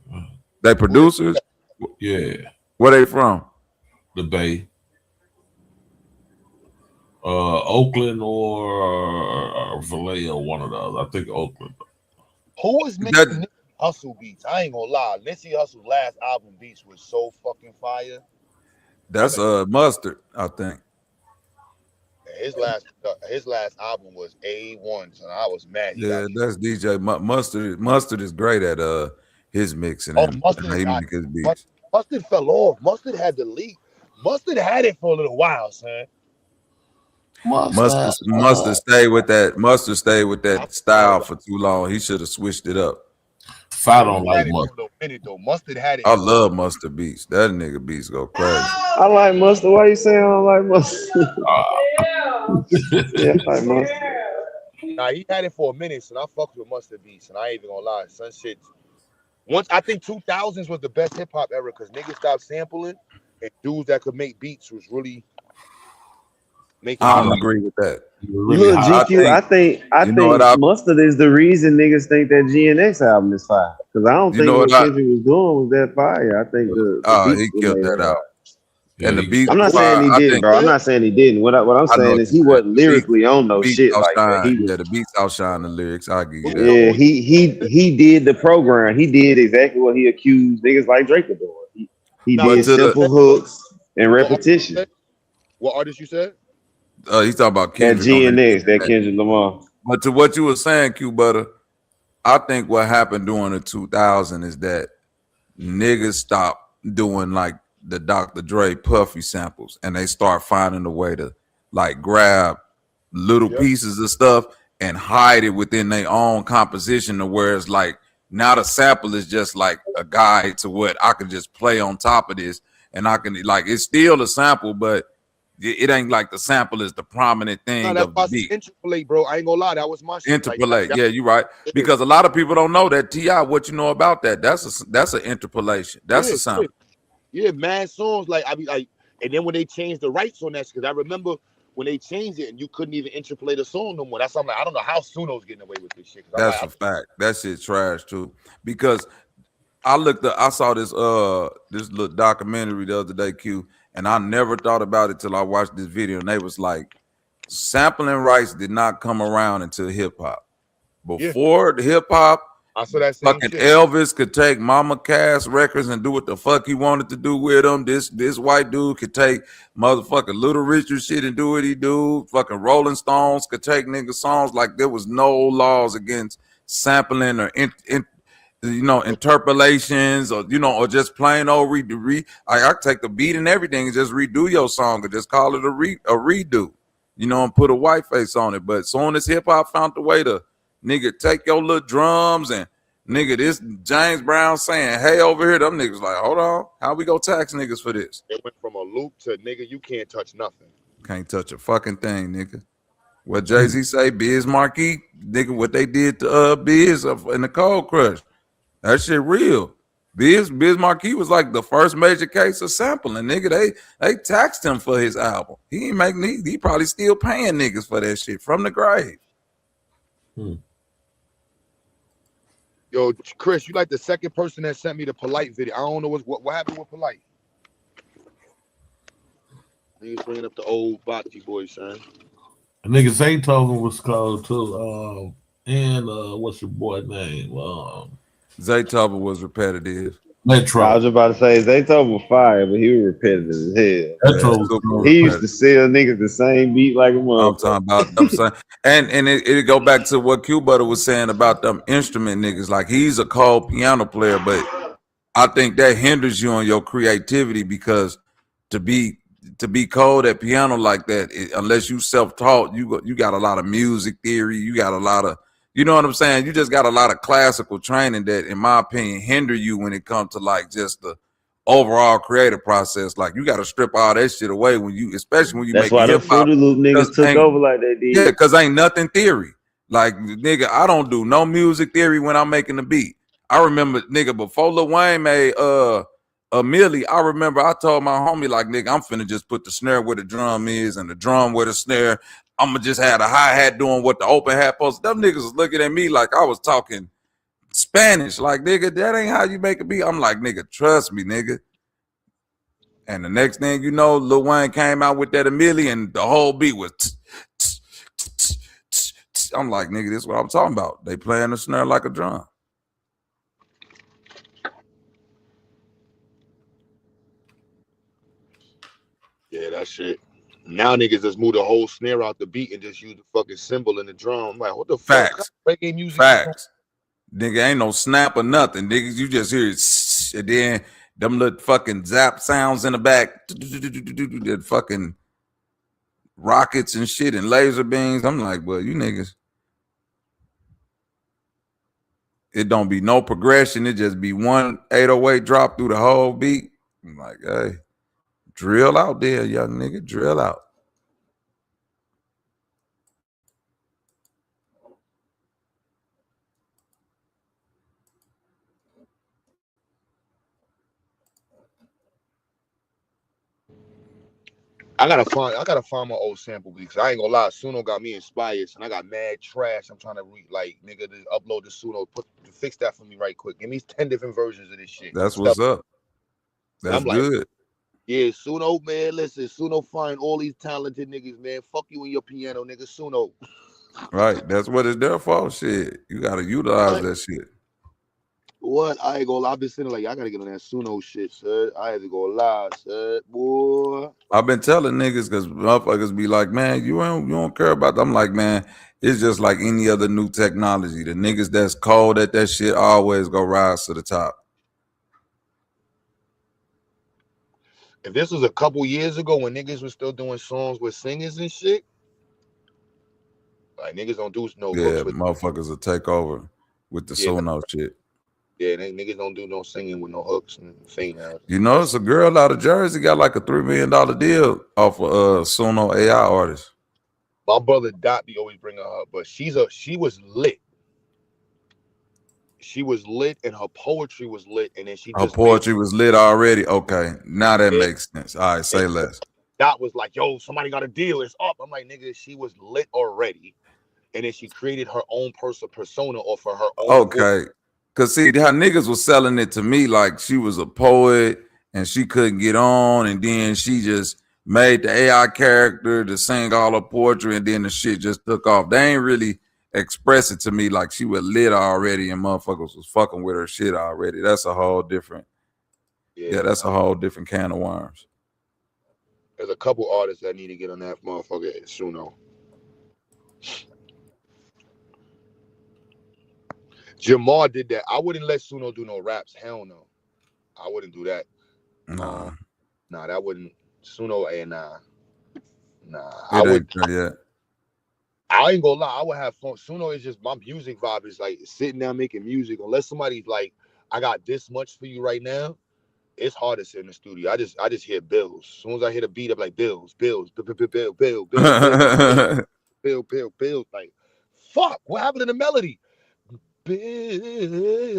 They producers? Yeah. Where they from? The Bay. Oakland or Vallejo, one of those. I think Oakland. Who was making Nipsey Hussle beats? I ain't gonna lie. Nipsey Hussle's last album beats was so fucking fire. That's Mustard, I think. His last album was A1, so I was mad. Yeah, that's DJ Mustard. Mustard is great at his mixing and how he make his beats. Mustard fell off. Mustard had the leak. Mustard had it for a little while, son. Mustard stayed with that. Mustard stayed with that style for too long. He should have switched it up. I don't like Mustard. Mustard had it. I love Mustard beats. That nigga beats go crazy. I like Mustard. Why you saying I don't like Mustard? Yeah, I like Mustard. Nah, he had it for a minute, so I fucked with Mustard beats, and I ain't even gonna lie, son. Shit. Once I think 2000s was the best hip hop era because niggas stopped sampling, and dudes that could make beats was really making. I don't agree with that. Look, GQ, I think Mustard is the reason niggas think that GNX album is fire. Because I don't think what Kendrick was doing was that fire. I think the he killed that out. And the beats. I'm not saying he didn't, bro. I'm not saying he didn't. What I'm saying is he wasn't lyrically on no shit like that. The beats outshine the lyrics. I give you that. Yeah, he did the program. He did exactly what he accused niggas like Drake of doing. He did simple hooks and repetition. What artist you said? He's talking about Kendrick. That GNX, that Kendrick Lamar. But to what you were saying, Q Butter, I think what happened during the 2000s is that niggas stopped doing like the Dr. Dre Puffy samples, and they start finding a way to like grab little pieces of stuff and hide it within their own composition, to where it's like now the sample is just like a guide to what I can just play on top of this, and I can like it's still a sample, but it ain't like the sample is the prominent thing of the beat. Interpolate, bro. I ain't gonna lie, that was my shit. Interpolate, yeah, you're right. Because a lot of people don't know that T.I. What you know about that? That's an interpolation. That's a sample. Yeah, mad songs like I be like, and then when they changed the rights on that, because I remember when they changed it and you couldn't even interpolate a song no more. That's why I'm like, I don't know how Suno's getting away with this shit. That's a fact. That shit trash too. Because I saw this little documentary the other day, Q, and I never thought about it till I watched this video, and they was like, sampling rights did not come around until hip hop. Before the hip hop, I saw that same fucking shit. Elvis could take Mama Cass records and do what the fuck he wanted to do with them. This white dude could take motherfucking Little Richard shit and do what he do. Fucking Rolling Stones could take nigga songs. Like there was no laws against sampling or interpolations or or just plain old I take the beat and everything and just redo your song or just call it a redo, and put a white face on it. But as soon as hip hop found the way to nigga take your little drums and nigga this James Brown saying hey over here, them niggas like hold on, how we go tax niggas for this? It went from a loop to nigga you can't touch nothing. Can't touch a fucking thing, nigga. What Jay-Z say, Biz Markie, nigga, what they did to Biz in the Cold Crush. That shit real. Biz Markie was like the first major case of sampling, nigga. They taxed him for his album. He ain't he probably still paying niggas for that shit from the grave. Yo, Chris, you like the second person that sent me the Polite video. I don't know what happened with Polite. Niggas bringing up the old Bocce boys, son. A nigga Zaytoven was called too. And what's your boy name? Zaytoven was repetitive. Metro. I was about to say Zaytoven was fire, but he was repetitive as hell. Metro was super He used to sell niggas the same beat like a I'm motherfucker. talking about them saying, and it go back to what Q Butter was saying about them instrument niggas. Like he's a cold piano player, but I think that hinders you on your creativity because to be cold at piano like that, unless you self-taught, you got a lot of music theory, you got a lot of, you know what I'm saying? You just got a lot of classical training that, in my opinion, hinder you when it comes to like just the overall creative process. Like you got to strip all that shit away when you, especially when you That's make why the hip hop. Fruity Loop niggas took over like they did. Yeah, because ain't nothing theory. Like nigga, I don't do no music theory when I'm making the beat. I remember, nigga, before Lil Wayne made a Millie, I remember I told my homie, like, nigga, I'm finna just put the snare where the drum is and the drum where the snare. I'ma just have the hi-hat doing what the open hat post. Them niggas was looking at me like I was talking Spanish. Like, nigga, that ain't how you make a beat. I'm like, nigga, trust me, nigga. And the next thing you know, Lil Wayne came out with that Amelie and the whole beat was I'm like, nigga, this is what I'm talking about. They playing the snare like a drum. Yeah, that shit. Now niggas just move the whole snare out the beat and just use the fucking cymbal in the drum. I'm like, what the fuck? Facts. Reggae music. Facts. Nigga, ain't no snap or nothing. Niggas, you just hear it, and then them little fucking zap sounds in the back. That fucking rockets and shit and laser beams. I'm like, well, you niggas. It don't be no progression. It just be one 808 drop through the whole beat. I'm like, hey, drill out there, young nigga. Drill out. I gotta find my old sample because I ain't gonna lie, Suno got me inspired and I got mad trash. I'm trying to nigga to upload the Suno, fix that for me right quick. Give me 10 different versions of this shit. That's what's up. That's I'm like, good. yeah, Suno, man. Listen, Suno find all these talented niggas, man. Fuck you and your piano, nigga. Suno. Right. That's what it's there for. Shit. You gotta utilize that shit. What? I ain't gonna lie. I've been sitting like, I gotta get on that Suno shit, sir. I ain't gonna lie, sir. Boy. I've been telling niggas because motherfuckers be like, man, you don't care about that. I'm like, man, it's just like any other new technology. The niggas that's cold at that shit always go rise to the top. If this was a couple years ago when niggas was still doing songs with singers and shit, like niggas don't do no hooks with motherfuckers will take over with the Suno shit. Yeah, niggas don't do no singing with no hooks and sing now. You know, it's a girl out of Jersey got like a $3 million deal off of Suno AI artist. My brother Dot be always bringing her up, but she was lit. She was lit and her poetry was lit, and then her poetry was lit already. Okay, now that makes sense. All right, say less. Dot was like, yo, somebody got a deal, it's up. I'm like, nigga, she was lit already, and then she created her own persona off of her own. Okay. Cause see how niggas was selling it to me like she was a poet and she couldn't get on, and then she just made the AI character to sing all her poetry, and then the shit just took off. They ain't really express it to me like she was lit already and motherfuckers was fucking with her shit already. That's a whole different. Yeah, that's a whole different can of worms. There's a couple artists that need to get on that motherfucker Suno. Jamar did that. I wouldn't let Suno do no raps. Hell no. I wouldn't do that. Nah. Nah, that wouldn't. Suno, nah. I would. Yeah. I ain't gonna lie. I would have fun. Suno is just my music vibe is like sitting down making music. Unless somebody's like, I got this much for you right now. It's hard to sit in the studio. I just hear bills. As soon as I hit a beat, I'm like bills. Like, fuck. What happened to the melody? Bills,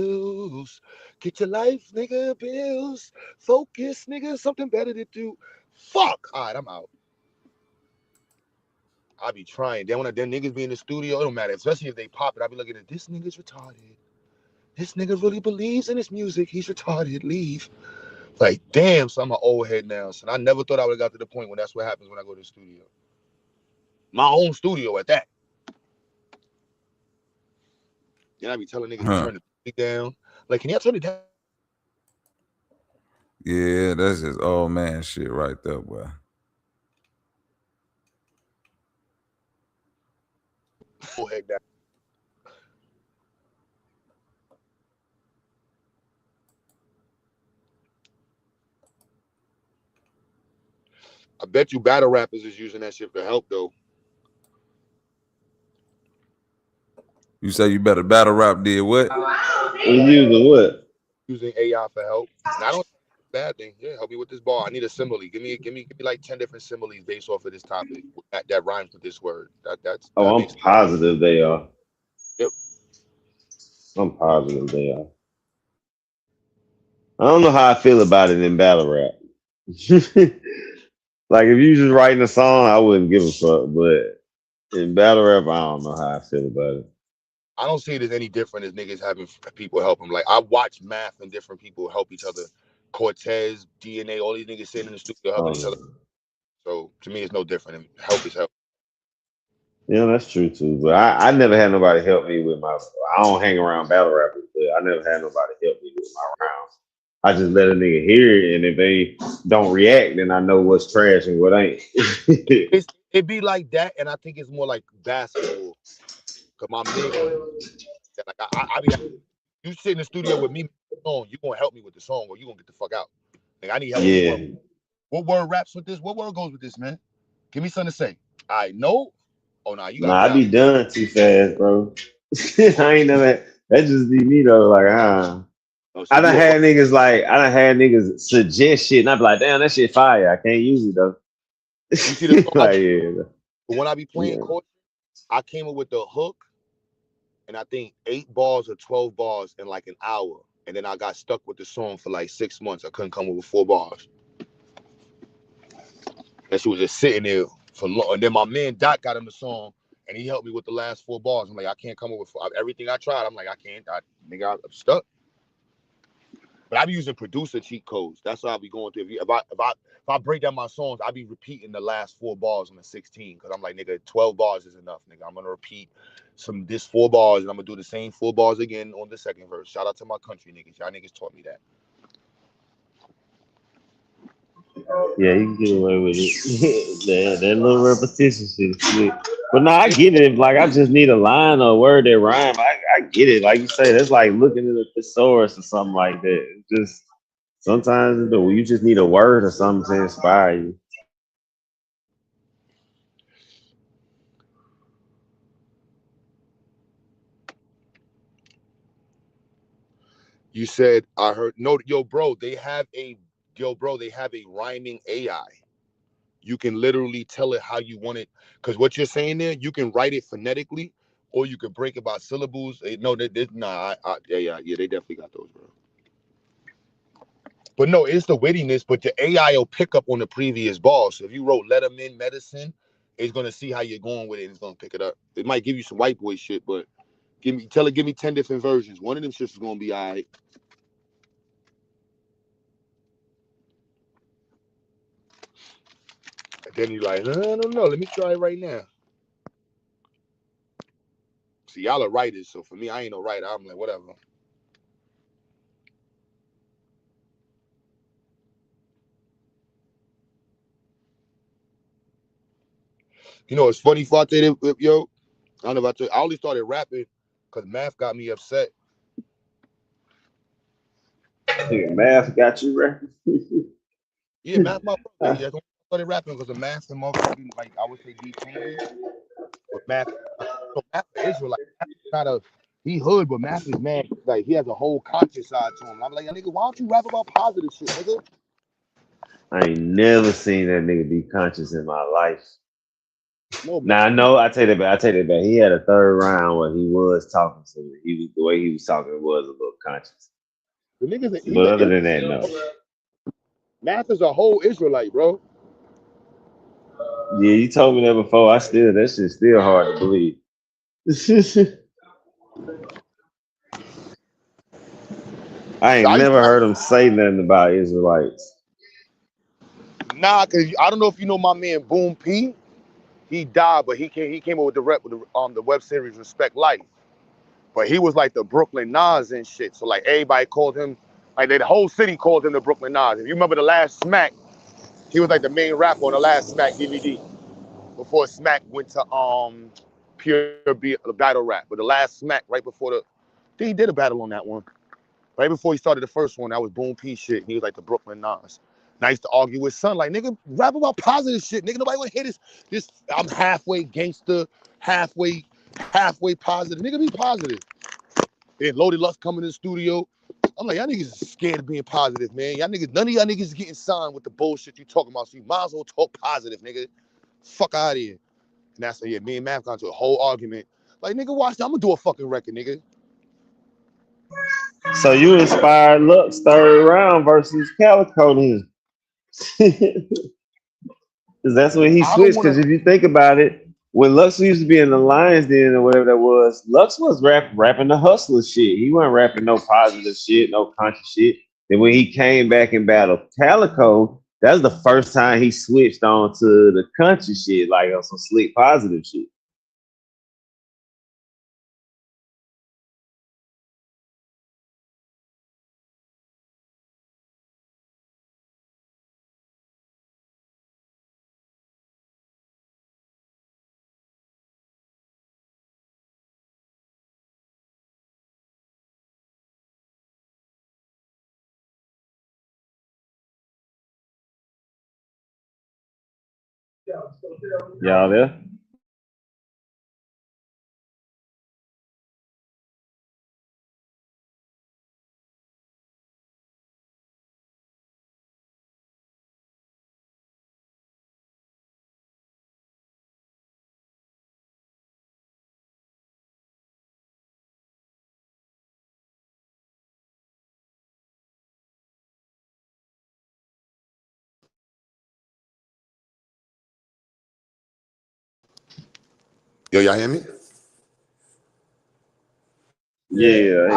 get your life, nigga. Bills, focus, nigga. Something better to do. Fuck. All right, I'm out. I be trying. Then when them niggas be in the studio, it don't matter. Especially if they pop it, I be looking at this nigga's retarded. This nigga really believes in his music. He's retarded. Leave. Like, damn. So I'm an old head now. So I never thought I would have got to the point when that's what happens when I go to the studio. My own studio at that. Then I be telling niggas to turn the music down. Like, can y'all turn it down? Yeah, that's just old man shit right there, boy. I bet you battle rappers is using that shit for help though. You say you better battle rap did what? You using what? Using AI for help. And I don't think it's a bad thing. Yeah, help me with this bar. I need a simile. Give me like 10 different similes based off of this topic that rhymes with this word. That I'm makes positive they are. Yep. I'm positive they are. I don't know how I feel about it in battle rap. Like if you just writing a song, I wouldn't give a fuck. But in battle rap, I don't know how I feel about it. I don't see it as any different as niggas having people help them. Like I watch Math and different people help each other. Cortez, DNA, all these niggas sitting in the studio helping each other. So to me, it's no different. Help is help. Yeah, that's true too. But I never had nobody help me with my. I don't hang around battle rappers, but I never had nobody help me with my rounds. I just let a nigga hear it, and if they don't react, then I know what's trash and what ain't. It be like that, and I think it's more like basketball. Cause my man, like I be, you sit in the studio with me, song, you gonna help me with the song, or you gonna get the fuck out. Like I need help with the word. What word raps with this? What word goes with this, man? Give me something to say. I know. Oh nah, you got. Nah, I be done too fast, bro. I ain't never. That just be me though. Like, I done had niggas suggest shit, and I be like, damn, that shit fire. I can't use it though. You see the song Like, yeah. But when I be playing chords, I came up with the hook, and I think 8 bars or 12 bars in like an hour, and then I got stuck with the song for like 6 months. I couldn't come up with 4 bars. That shit was just sitting there for long. And then my man Doc got him the song, and he helped me with the last 4 bars. I'm like, I can't come up with everything I tried. I'm like, I can't. Nigga, I'm stuck. But I be using producer cheat codes. That's how I be going through. If I break down my songs, I be repeating the last 4 bars on the 16 because I'm like, nigga, 12 bars is enough, nigga. I'm gonna repeat this 4 bars and I'm gonna do the same 4 bars again on the second verse. Shout out to my country niggas. Y'all niggas taught me that. Yeah, you can get away with it. that little repetition shit is slick. But no, I get it. Like I just need a line or a word that rhyme. I get it. Like you say, that's like looking at a thesaurus or something like that. It's just sometimes you just need a word or something to inspire you. You said I heard yo, bro, they have a rhyming AI. You can literally tell it how you want it. Because what you're saying there, you can write it phonetically, or you can break it by syllables. No, they definitely got those, bro. But no, it's the wittiness, but the AI will pick up on the previous ball. So if you wrote Letterman medicine, it's gonna see how you're going with it and it's gonna pick it up. It might give you some white boy shit, but give me 10 different versions. One of them shits is gonna be all right. And then you're like, I don't know. Let me try it right now. See, y'all are writers, so for me, I ain't no writer. I'm like, whatever. You know, it's funny, Fate, yo. I don't know about you. I only started rapping because Math got me upset. Math got you rapping. Yeah, Math, my brother. Yeah, I started rapping because of Math and motherfucking, like, I would say deep changes. But Math, so Math is Israelite. He hood, but Math is mad. Like, he has a whole conscious side to him. I'm like, nigga, why don't you rap about positive shit, nigga? I ain't never seen that nigga be conscious in my life. No, now I know. I tell you that. He had a third round where he was talking to me. The way he was talking was a little conscious. The niggas, but other than that, no. Math is a whole Israelite, bro. Yeah, you told me that before. That shit's still hard to believe. I ain't never heard him say nothing about Israelites. Nah, cause I don't know if you know my man Boom P. He died, but he came up with the web series Respect Life. But he was like the Brooklyn Nas and shit. So like everybody called him Like the whole city called him the Brooklyn Nas. If you remember the last Smack, he was like the main rapper on the last Smack DVD before Smack went to pure battle rap. But the last Smack right before he did a battle on that one. Right before he started the first one, that was Boom P shit. He was like the Brooklyn Nas. And I used to argue with son, like, nigga, rap about positive shit. Nigga, nobody would hear this. I'm halfway gangster, halfway positive. Nigga, be positive. Then Loaded Lux coming in the studio. I'm like, y'all niggas is scared of being positive, man. Y'all niggas, none of y'all niggas is getting signed with the bullshit you talking about. So you might as well talk positive, nigga. Fuck out of here. And that's me and Mav got into a whole argument. Like, nigga, watch that. I'm gonna do a fucking record, nigga. So you inspired Lux third round versus Calico then. Because that's when he switched. Because if you think about it, when Lux used to be in the Lions Den or whatever that was, Lux was rapping the hustler shit. He wasn't rapping no positive shit, no conscious shit. And when he came back and battled Calico, that was the first time he switched on to the country shit, like on some slick positive shit. Y'all there? Yo, y'all hear me? Yeah.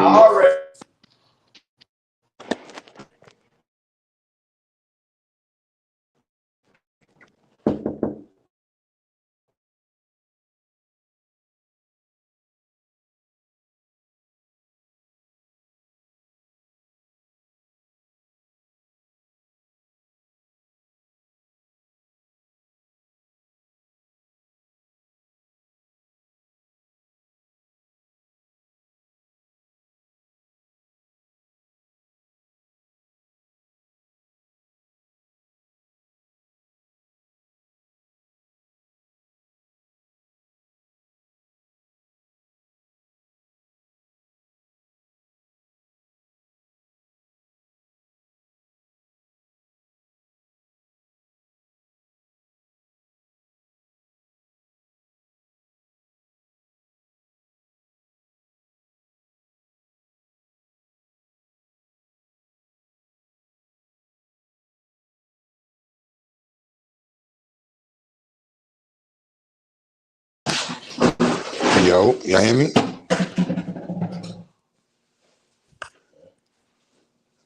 Yo, y'all hear me?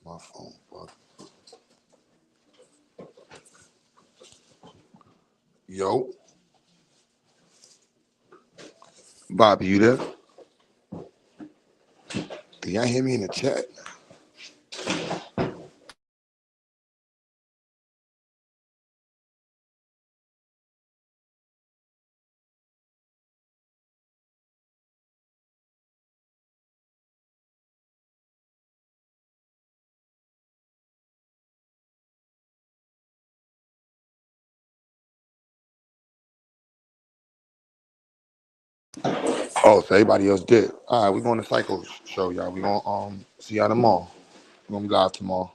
My phone, fuck. Yo. Bobby, you there? Can y'all hear me in the chat? Oh, so everybody else did. All right, we're going to Psycho show, y'all. We're going to see y'all tomorrow. We're going to be live tomorrow.